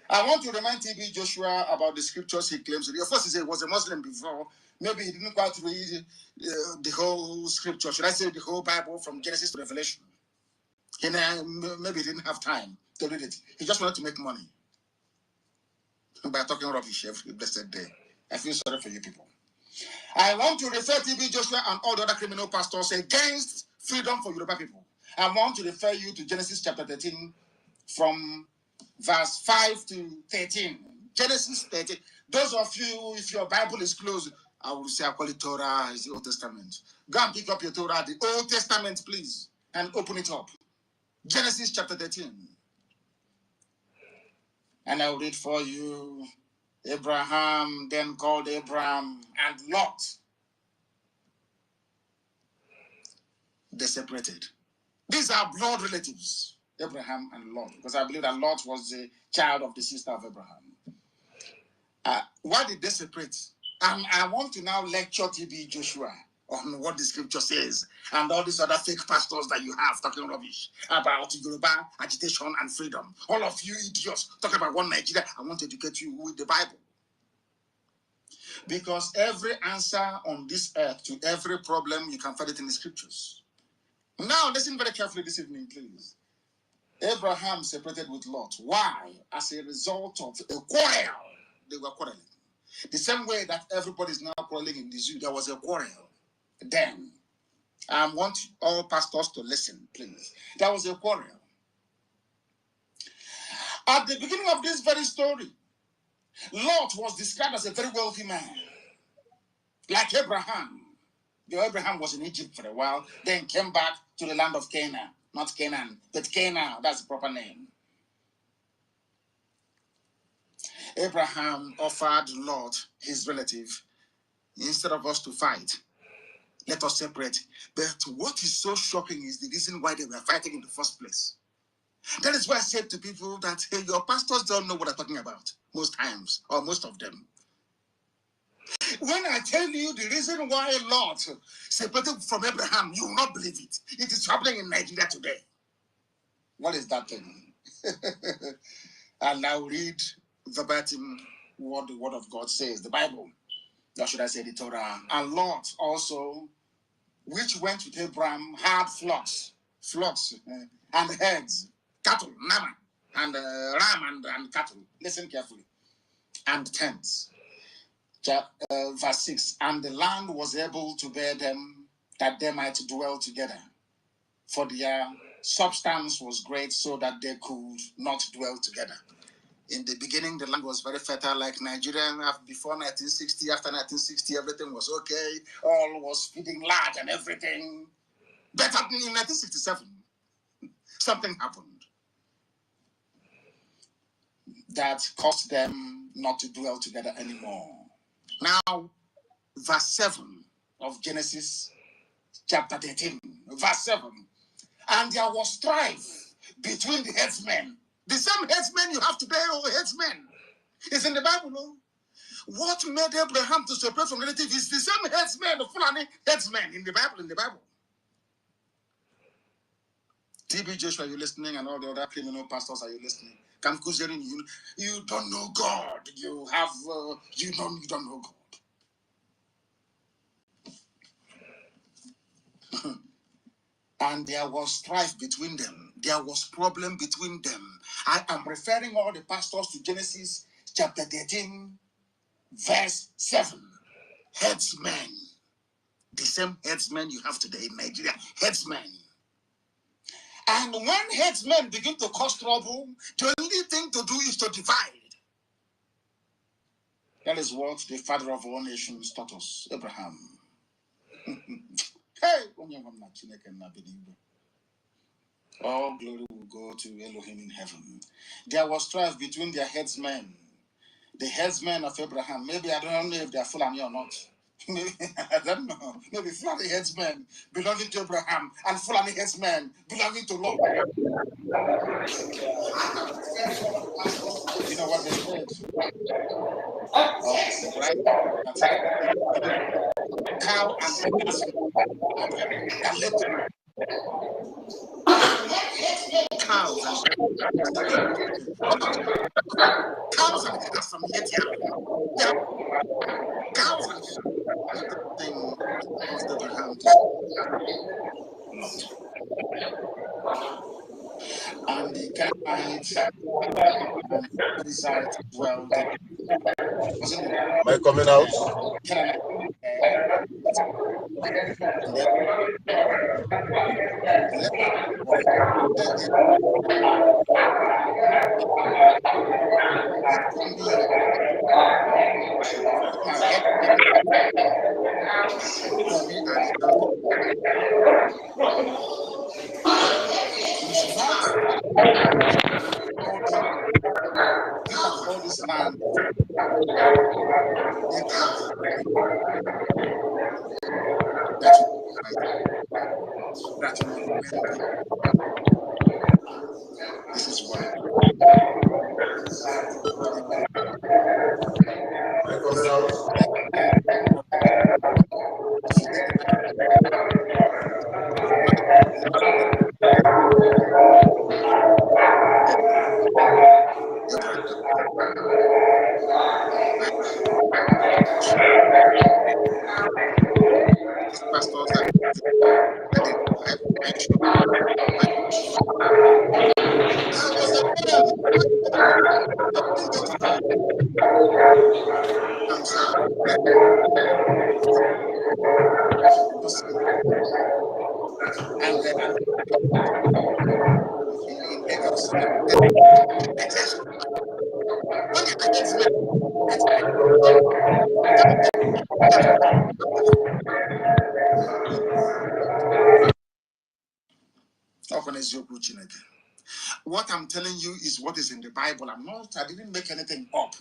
I want to remind TB Joshua about the scriptures he claims to be. Of course, he said he was a Muslim before. Maybe he didn't quite read the whole scripture. Should I say the whole Bible from Genesis to Revelation? Maybe he didn't have time to read it. He just wanted to make money by talking rubbish every blessed day. I feel sorry for you people. I want to refer TB Joshua and all the other criminal pastors against freedom for Yoruba people. I want to refer you to Genesis chapter 13 from verse 5 to 13. Genesis 13. Those of you, if your Bible is closed, I will say I call it Torah, is the Old Testament. Go and pick up your Torah, the Old Testament, please, and open it up. Genesis chapter 13. And I will read for you. Abraham then called Abraham and Lot. They separated. These are blood relatives, Abraham and Lot, because I believe that Lot was the child of the sister of Abraham. Why did they separate? I want to now lecture TB Joshua on what the scripture says and all these other fake pastors that you have talking rubbish about Yoruba agitation and freedom. All of you idiots talking about one Nigeria. I want to educate you with the Bible. Because every answer on this earth to every problem, you can find it in the scriptures. Now, listen very carefully this evening, please. Abraham separated with Lot. Why? As a result of a quarrel. They were quarreling. The same way that everybody is now quarreling in the zoo, there was a quarrel. Then, I want all pastors to listen, please. There was a quarrel. At the beginning of this very story, Lot was described as a very wealthy man, like Abraham. Abraham was in Egypt for a while, then came back to the land of Canaan. Not Canaan, but Canaan, that's the proper name. Abraham offered Lot, his relative, instead of us to fight, let us separate. But what is so shocking is the reason why they were fighting in the first place. That is why I said to people that, hey, your pastors don't know what I'm talking about most times, or most of them. When I tell you the reason why Lot separated from Abraham, you will not believe it. It is happening in Nigeria today. What is that thing? And I'll read verbatim what the word of God says, the Bible. Or should I say the Torah? And Lot also, which went with Abraham, had flocks, and herds, cattle, nama, and ram and cattle. Listen carefully. And tents. Verse 6. And the land was able to bear them, that they might dwell together. For their substance was great, so that they could not dwell together. In the beginning, the land was very fertile, like Nigeria. Before 1960, after 1960, everything was okay. All was feeding large and everything. But in 1967, something happened that caused them not to dwell together anymore. Now, verse 7 of Genesis chapter 13, verse 7. And there was strife between the headsmen. The same headsmen you have today, or headsmen. It's in the Bible, no? What made Abraham to separate from relatives is the same headsmen, the Fulani headsmen in the Bible. TB Joshua, are you listening? And all the other criminal pastors, are you listening? Kam Kuzerin, you don't know God. You have, you don't know God. And there was strife between them. There was problem between them. I am referring all the pastors to Genesis chapter 13, verse 7. Headsmen. The same headsmen you have today in Nigeria. Headsmen. And when headsmen begin to cause trouble, the only thing to do is to divide. That is what the father of all nations taught us, Abraham. Hey, all glory will go to Elohim in heaven. There was strife between their headsmen, the headsmen of Abraham. Maybe I don't know if they are Fulani or not. Maybe, I don't know. Maybe Fulani headsmen belonging to Abraham and Fulani headsmen belonging to Lot. You know what they said? Right? Cow and cows and cows and headers from Ethiopian. Yeah, cows and thing caused Abraham to Lot. And the Canaanites and Perizzites dwelled. Wasn't it? Am I coming out? Canaanite. And they all this land that you may remember. This is why. Pastors that I'm sorry. And then in Lagos, what I'm telling you is what is in the Bible. I didn't make anything up.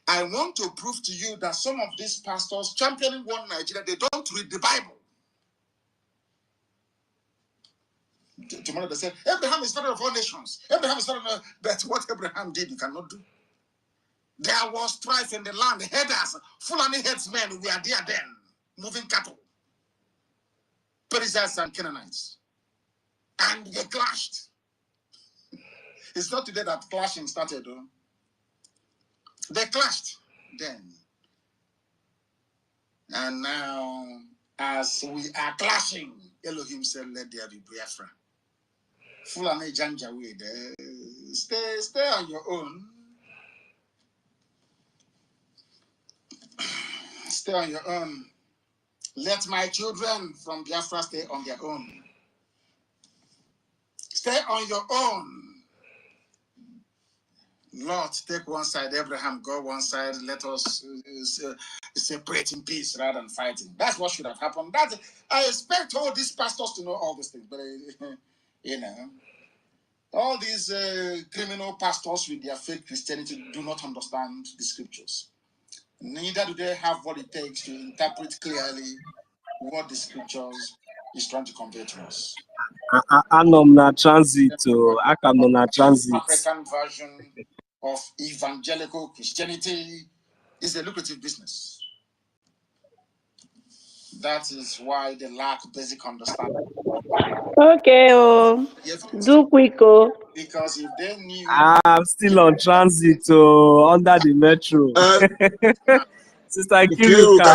I want to prove to you that some of these pastors championing one Nigeria, they don't read the Bible. Tomorrow they say, Abraham is father of all nations. Abraham is father of but what Abraham did, you cannot do. There was strife in the land. Headers, Fulani headsmen were there then, moving cattle. Perizzites and Canaanites. And they clashed. It's not today that clashing started, though. They clashed then. And now, as we are clashing, Elohim said, let there be Biafra. Fulani Janjaweed, stay on your own. Stay on your own. Let my children from Biafra stay on their own. Stay on your own. Lord, take one side. Abraham, go one side. Let us separate in peace rather than fighting. That's what should have happened. I expect all these pastors to know all these things, but you know, all these criminal pastors with their fake Christianity do not understand the scriptures. Neither do they have what it takes to interpret clearly what the scriptures is trying to convey to us. Anọ m na transit, aka m nọ na transit. African version of evangelical Christianity is a lucrative business. That is why they lack basic understanding. Okay, do quick, Because if they knew, I'm still on transit under the metro. Sister Kiruka,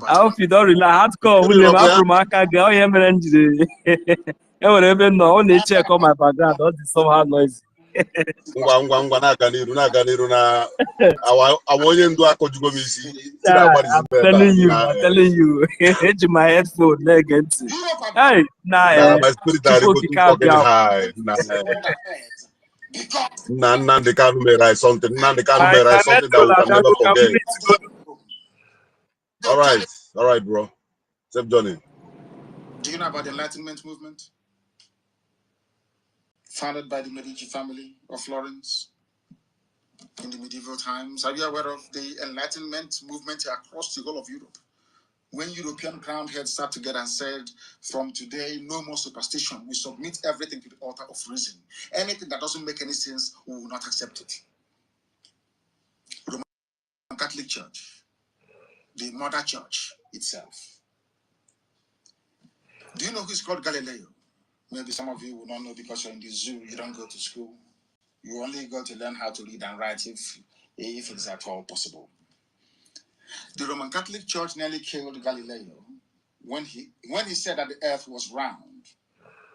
I hope you don't rely. I had to call William Afromaka girl. Yeah, man, even no, only check on my background. All this somehow noisy. I'm telling you. Edge my headphone again. Hey, nah, my spirit are able to get high. Nandi can't write something. Nandi can't write something that we can never forget. All right, bro. Safe journey. Do you know about the Enlightenment movement? Founded by the Medici family of Florence in the medieval times. Are you aware of the Enlightenment movement across the whole of Europe? When European crowned heads sat together and said, from today, no more superstition. We submit everything to the altar of reason. Anything that doesn't make any sense, we will not accept it. Roman Catholic Church, the mother church itself. Do you know who is called Galileo? Maybe some of you will not know because you're in the zoo, you don't go to school. You only go to learn how to read and write if it's at all possible. The Roman Catholic Church nearly killed Galileo when he said that the earth was round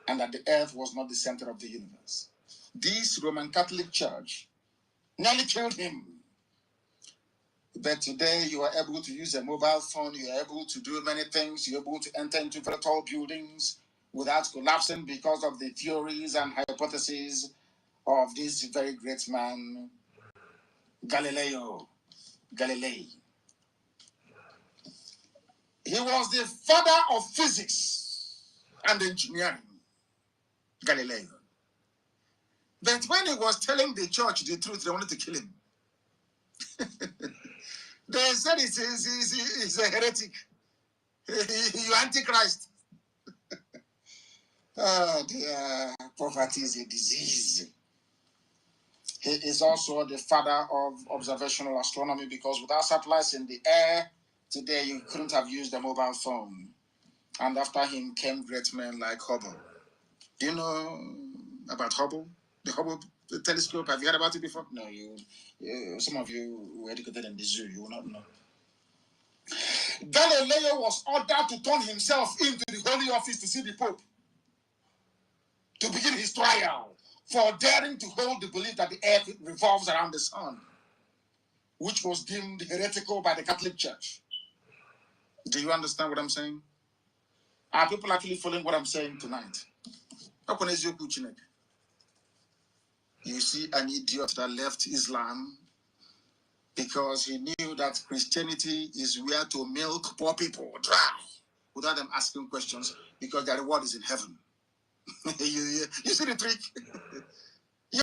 and that the earth was not the center of the universe. This Roman Catholic Church nearly killed him. But today you are able to use a mobile phone, you are able to do many things, you're able to enter into very tall buildings without collapsing because of the theories and hypotheses of this very great man, Galileo Galilei. He was the father of physics and engineering, Galileo. But when he was telling the church the truth, they wanted to kill him. They said he's a heretic. You antichrist. Poverty is a disease. He is also the father of observational astronomy because without satellites in the air, today you couldn't have used a mobile phone. And after him came great men like Hubble. Do you know about Hubble? The Hubble telescope, have you heard about it before? No, some of you were educated in the zoo, you will not know. Galileo was ordered to turn himself into the Holy Office to see the Pope, to begin his trial for daring to hold the belief that the earth revolves around the sun, which was deemed heretical by the Catholic Church. Do you understand what I'm saying? Are people actually following what I'm saying tonight? You see an idiot that left Islam because he knew that Christianity is where to milk poor people dry without them asking questions because their reward is in heaven. You see the trick?